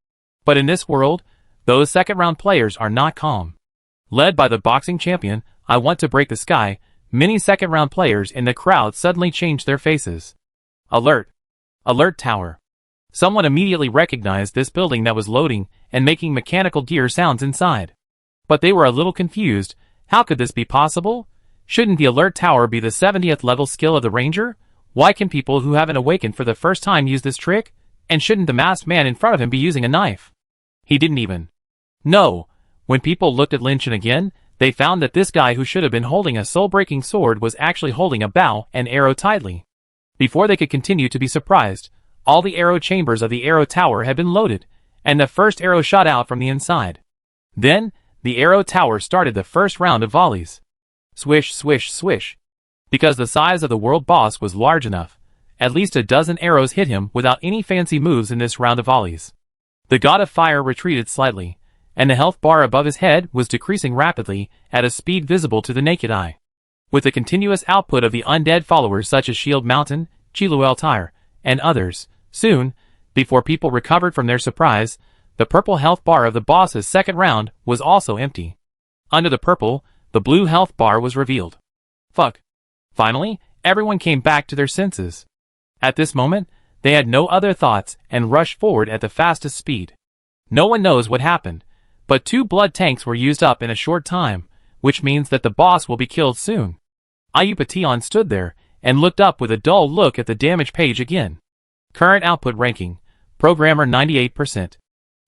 Speaker 1: But in this world, those second-round players are not calm. Led by the boxing champion, I want to break the sky, many second-round players in the crowd suddenly changed their faces. Alert! Alert Tower. Someone immediately recognized this building that was loading and making mechanical gear sounds inside. But they were a little confused. How could this be possible? Shouldn't the Alert Tower be the 70th level skill of the Ranger? Why can people who haven't awakened for the first time use this trick? And shouldn't the masked man in front of him be using a knife? He didn't even. No. When people looked at Lin Chen again, they found that this guy who should have been holding a soul-breaking sword was actually holding a bow and arrow tightly. Before they could continue to be surprised, all the arrow chambers of the arrow tower had been loaded, and the first arrow shot out from the inside. Then, the arrow tower started the first round of volleys. Swish, swish, swish. Because the size of the world boss was large enough, at least a dozen arrows hit him without any fancy moves in this round of volleys. The god of fire retreated slightly, and the health bar above his head was decreasing rapidly at a speed visible to the naked eye. With the continuous output of the undead followers such as Shield Mountain, Chilu Altair, and others, soon, before people recovered from their surprise, the purple health bar of the boss's second round was also empty. Under the purple, the blue health bar was revealed. Fuck. Finally, everyone came back to their senses. At this moment, they had no other thoughts and rushed forward at the fastest speed. No one knows what happened, but 2 blood tanks were used up in a short time, which means that the boss will be killed soon. Ayupation stood there and looked up with a dull look at the damage page again. Current output ranking, Programmer 98%.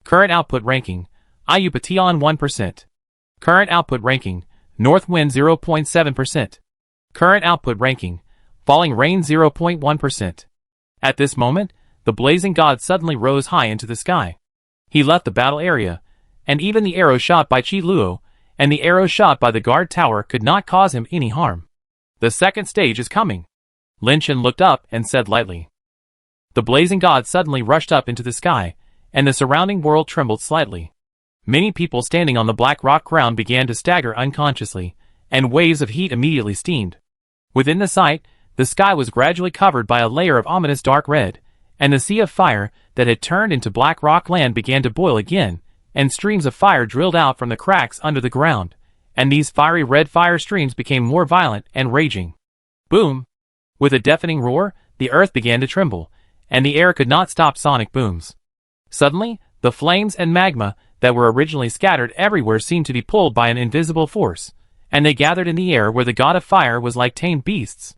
Speaker 1: Current output ranking, Ayupation 1%. Current output ranking, Northwind 0.7%. Current output ranking, Falling Rain 0.1%. At this moment, the blazing god suddenly rose high into the sky. He left the battle area, and even the arrow shot by Chi Luo and the arrow shot by the guard tower could not cause him any harm. The second stage is coming. Lin Chen looked up and said lightly. The blazing god suddenly rushed up into the sky, and the surrounding world trembled slightly. Many people standing on the black rock ground began to stagger unconsciously, and waves of heat immediately steamed. Within the sight, the sky was gradually covered by a layer of ominous dark red, and the sea of fire that had turned into black rock land began to boil again, and streams of fire drilled out from the cracks under the ground, and these fiery red fire streams became more violent and raging. Boom! With a deafening roar, the earth began to tremble, and the air could not stop sonic booms. Suddenly, the flames and magma that were originally scattered everywhere seemed to be pulled by an invisible force, and they gathered in the air where the god of fire was like tamed beasts.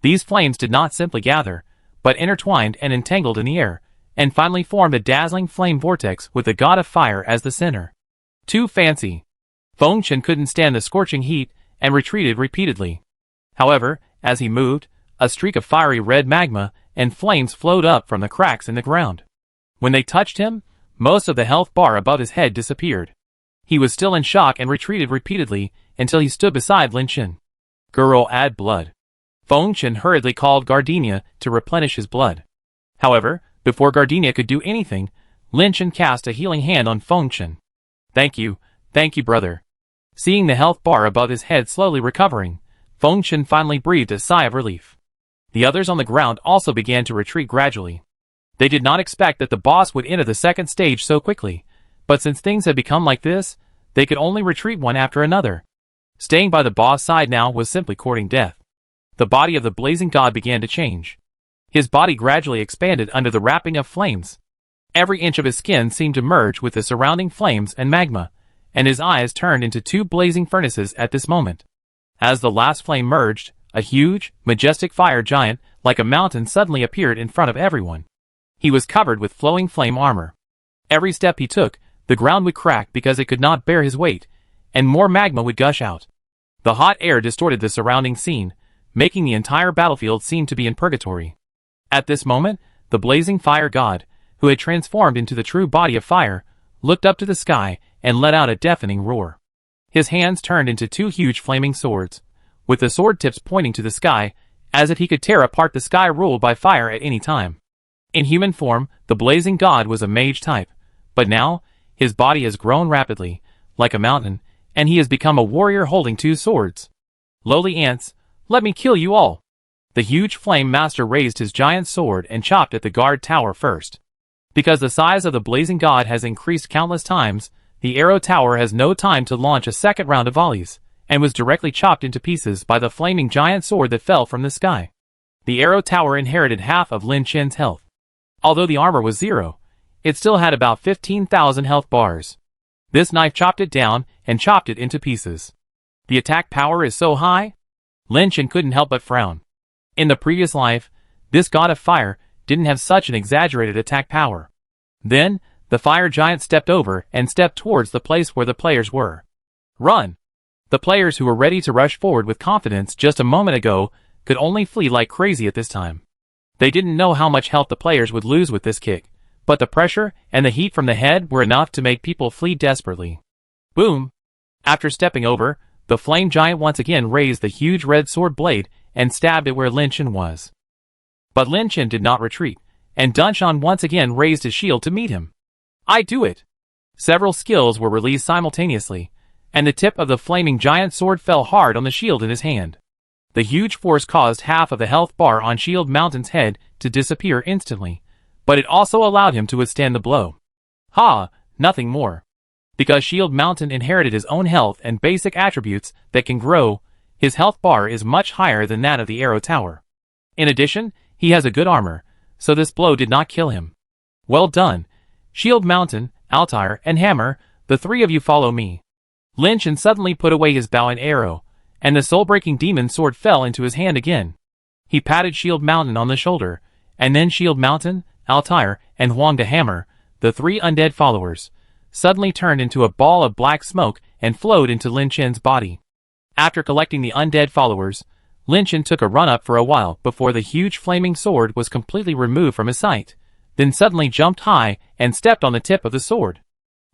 Speaker 1: These flames did not simply gather, but intertwined and entangled in the air, and finally formed a dazzling flame vortex with the god of fire as the center. Too fancy. Fengshen couldn't stand the scorching heat and retreated repeatedly. However, as he moved, a streak of fiery red magma and flames flowed up from the cracks in the ground. When they touched him, most of the health bar above his head disappeared. He was still in shock and retreated repeatedly until he stood beside Lin Chen. Girl, add blood. Fengshen hurriedly called Gardenia to replenish his blood. However, before Gardenia could do anything, Lin Chen cast a healing hand on Fengshen. Thank you, brother. Seeing the health bar above his head slowly recovering, Fengshen finally breathed a sigh of relief. The others on the ground also began to retreat gradually. They did not expect that the boss would enter the second stage so quickly, but since things had become like this, they could only retreat one after another. Staying by the boss' side now was simply courting death. The body of the blazing god began to change. His body gradually expanded under the wrapping of flames. Every inch of his skin seemed to merge with the surrounding flames and magma, and his eyes turned into two blazing furnaces at this moment. As the last flame merged, a huge, majestic fire giant like a mountain suddenly appeared in front of everyone. He was covered with flowing flame armor. Every step he took, the ground would crack because it could not bear his weight, and more magma would gush out. The hot air distorted the surrounding scene, making the entire battlefield seem to be in purgatory. At this moment, the blazing fire god, who had transformed into the true body of fire, looked up to the sky and let out a deafening roar. His hands turned into two huge flaming swords, with the sword tips pointing to the sky, as if he could tear apart the sky ruled by fire at any time. In human form, the blazing god was a mage type, but now, his body has grown rapidly, like a mountain, and he has become a warrior holding two swords. Lowly ants, let me kill you all. The huge flame master raised his giant sword and chopped at the guard tower first. Because the size of the blazing god has increased countless times, the arrow tower has no time to launch a second round of volleys, and was directly chopped into pieces by the flaming giant sword that fell from the sky. The arrow tower inherited half of Lin Chen's health. Although the armor was 0, it still had about 15,000 health bars. This knife chopped it down and chopped it into pieces. The attack power is so high? Lin Chen couldn't help but frown. In the previous life, this god of fire didn't have such an exaggerated attack power. Then, the fire giant stepped over and stepped towards the place where the players were. Run! The players who were ready to rush forward with confidence just a moment ago could only flee like crazy at this time. They didn't know how much health the players would lose with this kick, but the pressure and the heat from the head were enough to make people flee desperately. Boom! After stepping over, the flame giant once again raised the huge red sword blade and stabbed it where Lin Chen was. But Lin Chen did not retreat, and Dunshan once again raised his shield to meet him. I do it! Several skills were released simultaneously, and the tip of the flaming giant sword fell hard on the shield in his hand. The huge force caused half of the health bar on Shield Mountain's head to disappear instantly, but it also allowed him to withstand the blow. Ha! Nothing more. Because Shield Mountain inherited his own health and basic attributes that can grow, his health bar is much higher than that of the Arrow Tower. In addition, he has a good armor, so this blow did not kill him. Well done. Shield Mountain, Altair, and Hammer, the three of you follow me. Lin Chen suddenly put away his bow and arrow, and the soul-breaking demon sword fell into his hand again. He patted Shield Mountain on the shoulder, and then Shield Mountain, Altair, and Huang the Hammer, the three undead followers, suddenly turned into a ball of black smoke and flowed into Lin Chen's body. After collecting the undead followers, Lin Chen took a run-up for a while before the huge flaming sword was completely removed from his sight, then suddenly jumped high and stepped on the tip of the sword.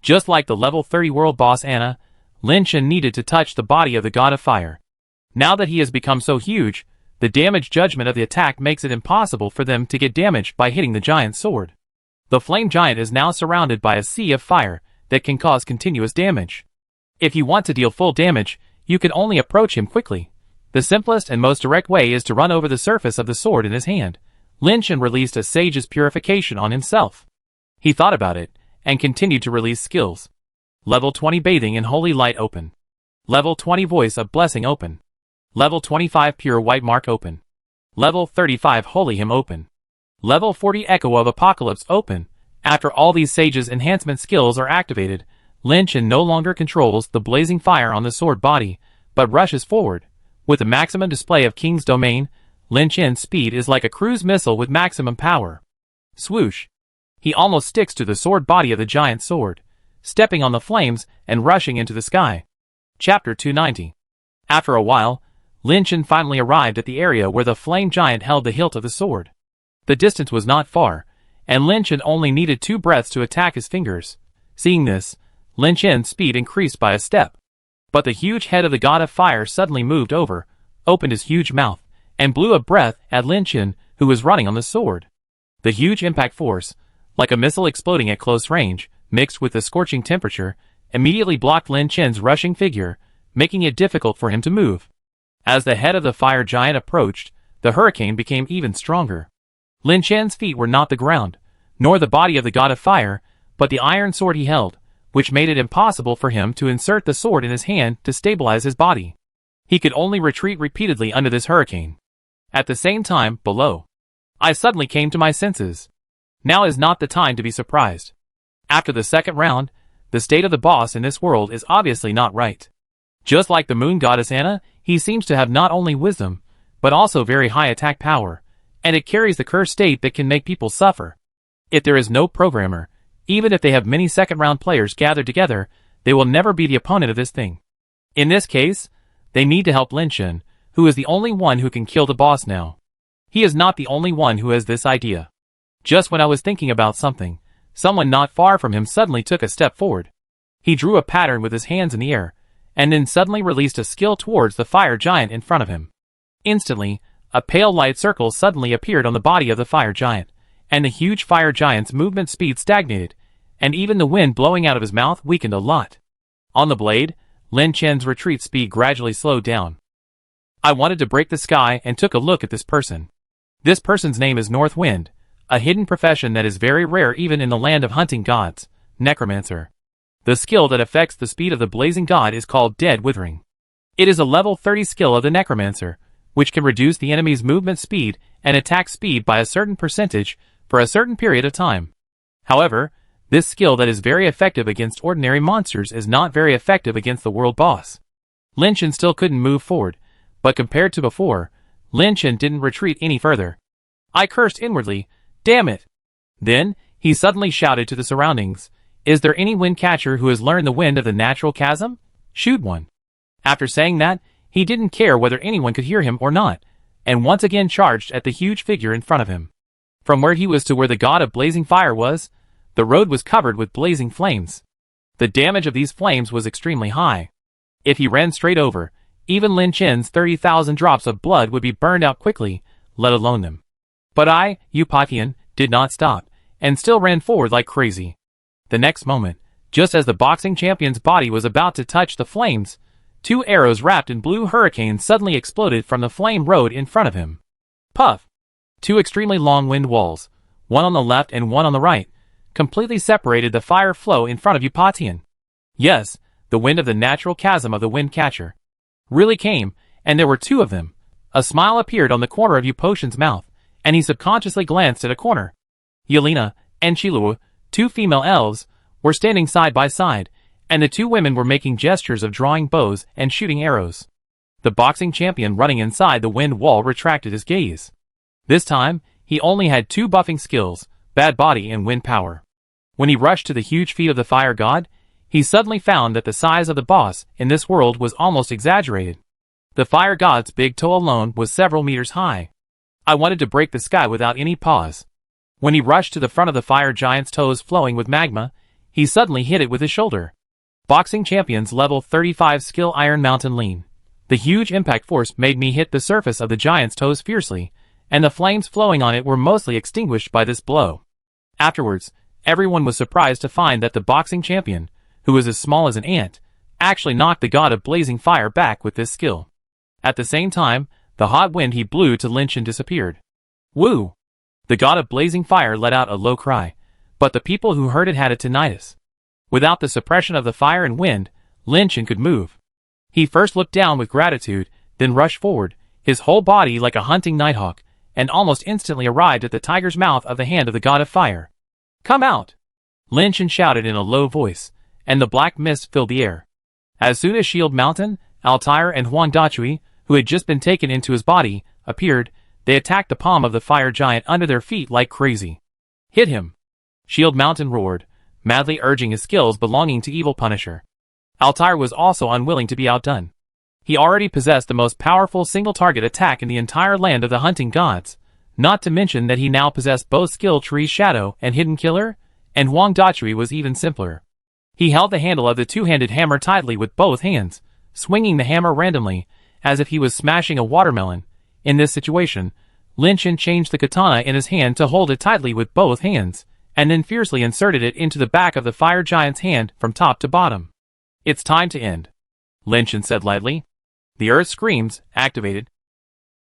Speaker 1: Just like the level 30 world boss Anna, Lin Chen needed to touch the body of the god of fire. Now that he has become so huge, the damage judgment of the attack makes it impossible for them to get damaged by hitting the giant sword. The flame giant is now surrounded by a sea of fire that can cause continuous damage. If you want to deal full damage, you can only approach him quickly. The simplest and most direct way is to run over the surface of the sword in his hand. Lin Chen released a sage's purification on himself. He thought about it, and continued to release skills. Level 20 Bathing in Holy Light open. Level 20 Voice of Blessing open. Level 25 Pure White Mark open. Level 35 Holy Hymn open. Level 40 Echo of Apocalypse open. After all these sage's enhancement skills are activated, Lin Chen no longer controls the blazing fire on the sword body, but rushes forward. With the maximum display of King's Domain, Lin Chen's speed is like a cruise missile with maximum power. Swoosh! He almost sticks to the sword body of the giant sword, stepping on the flames and rushing into the sky. Chapter 290. After a while, Lin Chen finally arrived at the area where the flame giant held the hilt of the sword. The distance was not far, and Lin Chen only needed 2 breaths to attack his fingers. Seeing this, Lin Chen's speed increased by a step. But the huge head of the god of fire suddenly moved over, opened his huge mouth, and blew a breath at Lin Chen, who was running on the sword. The huge impact force, like a missile exploding at close range, mixed with the scorching temperature, immediately blocked Lin Chen's rushing figure, making it difficult for him to move. As the head of the fire giant approached, the hurricane became even stronger. Lin Chen's feet were not the ground, nor the body of the god of fire, but the iron sword he held, which made it impossible for him to insert the sword in his hand to stabilize his body. He could only retreat repeatedly under this hurricane. At the same time, below, I suddenly came to my senses. Now is not the time to be surprised. After the second round, the state of the boss in this world is obviously not right. Just like the moon goddess Anna, he seems to have not only wisdom, but also very high attack power, and it carries the cursed state that can make people suffer. If there is no programmer, even if they have many second-round players gathered together, they will never be the opponent of this thing. In this case, they need to help Lin Chen, who is the only one who can kill the boss now. He is not the only one who has this idea. Just when I was thinking about something, someone not far from him suddenly took a step forward. He drew a pattern with his hands in the air, and then suddenly released a skill towards the fire giant in front of him. Instantly, a pale light circle suddenly appeared on the body of the fire giant, and the huge fire giant's movement speed stagnated, and even the wind blowing out of his mouth weakened a lot. On the blade, Lin Chen's retreat speed gradually slowed down. I wanted to break the sky and took a look at this person. This person's name is North Wind, a hidden profession that is very rare even in the land of hunting gods, Necromancer. The skill that affects the speed of the blazing god is called Dead Withering. It is a level 30 skill of the Necromancer, which can reduce the enemy's movement speed and attack speed by a certain percentage for a certain period of time. However, this skill that is very effective against ordinary monsters is not very effective against the world boss. Lin Chen still couldn't move forward, but compared to before, Lin Chen didn't retreat any further. I cursed inwardly, damn it! Then, he suddenly shouted to the surroundings, is there any wind catcher who has learned the wind of the natural chasm? Shoot one. After saying that, he didn't care whether anyone could hear him or not, and once again charged at the huge figure in front of him. From where he was to where the god of blazing fire was, the road was covered with blazing flames. The damage of these flames was extremely high. If he ran straight over, even Lin Chen's 30,000 drops of blood would be burned out quickly, let alone them. But I, Upatian, did not stop, and still ran forward like crazy. The next moment, just as the boxing champion's body was about to touch the flames, 2 arrows wrapped in blue hurricanes suddenly exploded from the flame road in front of him. Puff! 2 extremely long wind walls, one on the left and one on the right, completely separated the fire flow in front of Upatian. Yes, the wind of the natural chasm of the wind catcher really came, and there were 2 of them. A smile appeared on the corner of Upatian's mouth, and he subconsciously glanced at a corner. Yelena and Chilua, 2 female elves, were standing side by side, and the 2 women were making gestures of drawing bows and shooting arrows. The boxing champion running inside the wind wall retracted his gaze. This time, he only had 2 buffing skills, bad body and wind power. When he rushed to the huge feet of the fire god, he suddenly found that the size of the boss in this world was almost exaggerated. The fire god's big toe alone was several meters high. I wanted to break the sky without any pause. When he rushed to the front of the fire giant's toes flowing with magma, he suddenly hit it with his shoulder. Boxing champion's level 35 skill Iron Mountain Lean. The huge impact force made me hit the surface of the giant's toes fiercely, and the flames flowing on it were mostly extinguished by this blow. Afterwards, everyone was surprised to find that the boxing champion, who was as small as an ant, actually knocked the god of blazing fire back with this skill. At the same time, the hot wind he blew to Lin Chen disappeared. Woo! The god of blazing fire let out a low cry, but the people who heard it had a tinnitus. Without the suppression of the fire and wind, Lin Chen could move. He first looked down with gratitude, then rushed forward, his whole body like a hunting nighthawk, and almost instantly arrived at the tiger's mouth of the hand of the god of fire. "Come out!" Lin Chen shouted in a low voice, and the black mist filled the air. As soon as Shield Mountain, Altair and Huang Dachui, who had just been taken into his body, appeared, they attacked the palm of the fire giant under their feet like crazy. "Hit him!" Shield Mountain roared, madly urging his skills belonging to Evil Punisher. Altair was also unwilling to be outdone. He already possessed the most powerful single-target attack in the entire land of the hunting gods, not to mention that he now possessed both skill trees Shadow and Hidden Killer, and Huang Dachui was even simpler. He held the handle of the two-handed hammer tightly with both hands, swinging the hammer randomly, as if he was smashing a watermelon. In this situation, Lin Chen changed the katana in his hand to hold it tightly with both hands, and then fiercely inserted it into the back of the fire giant's hand from top to bottom. "It's time to end," Lin Chen said lightly. The earth screams, activated,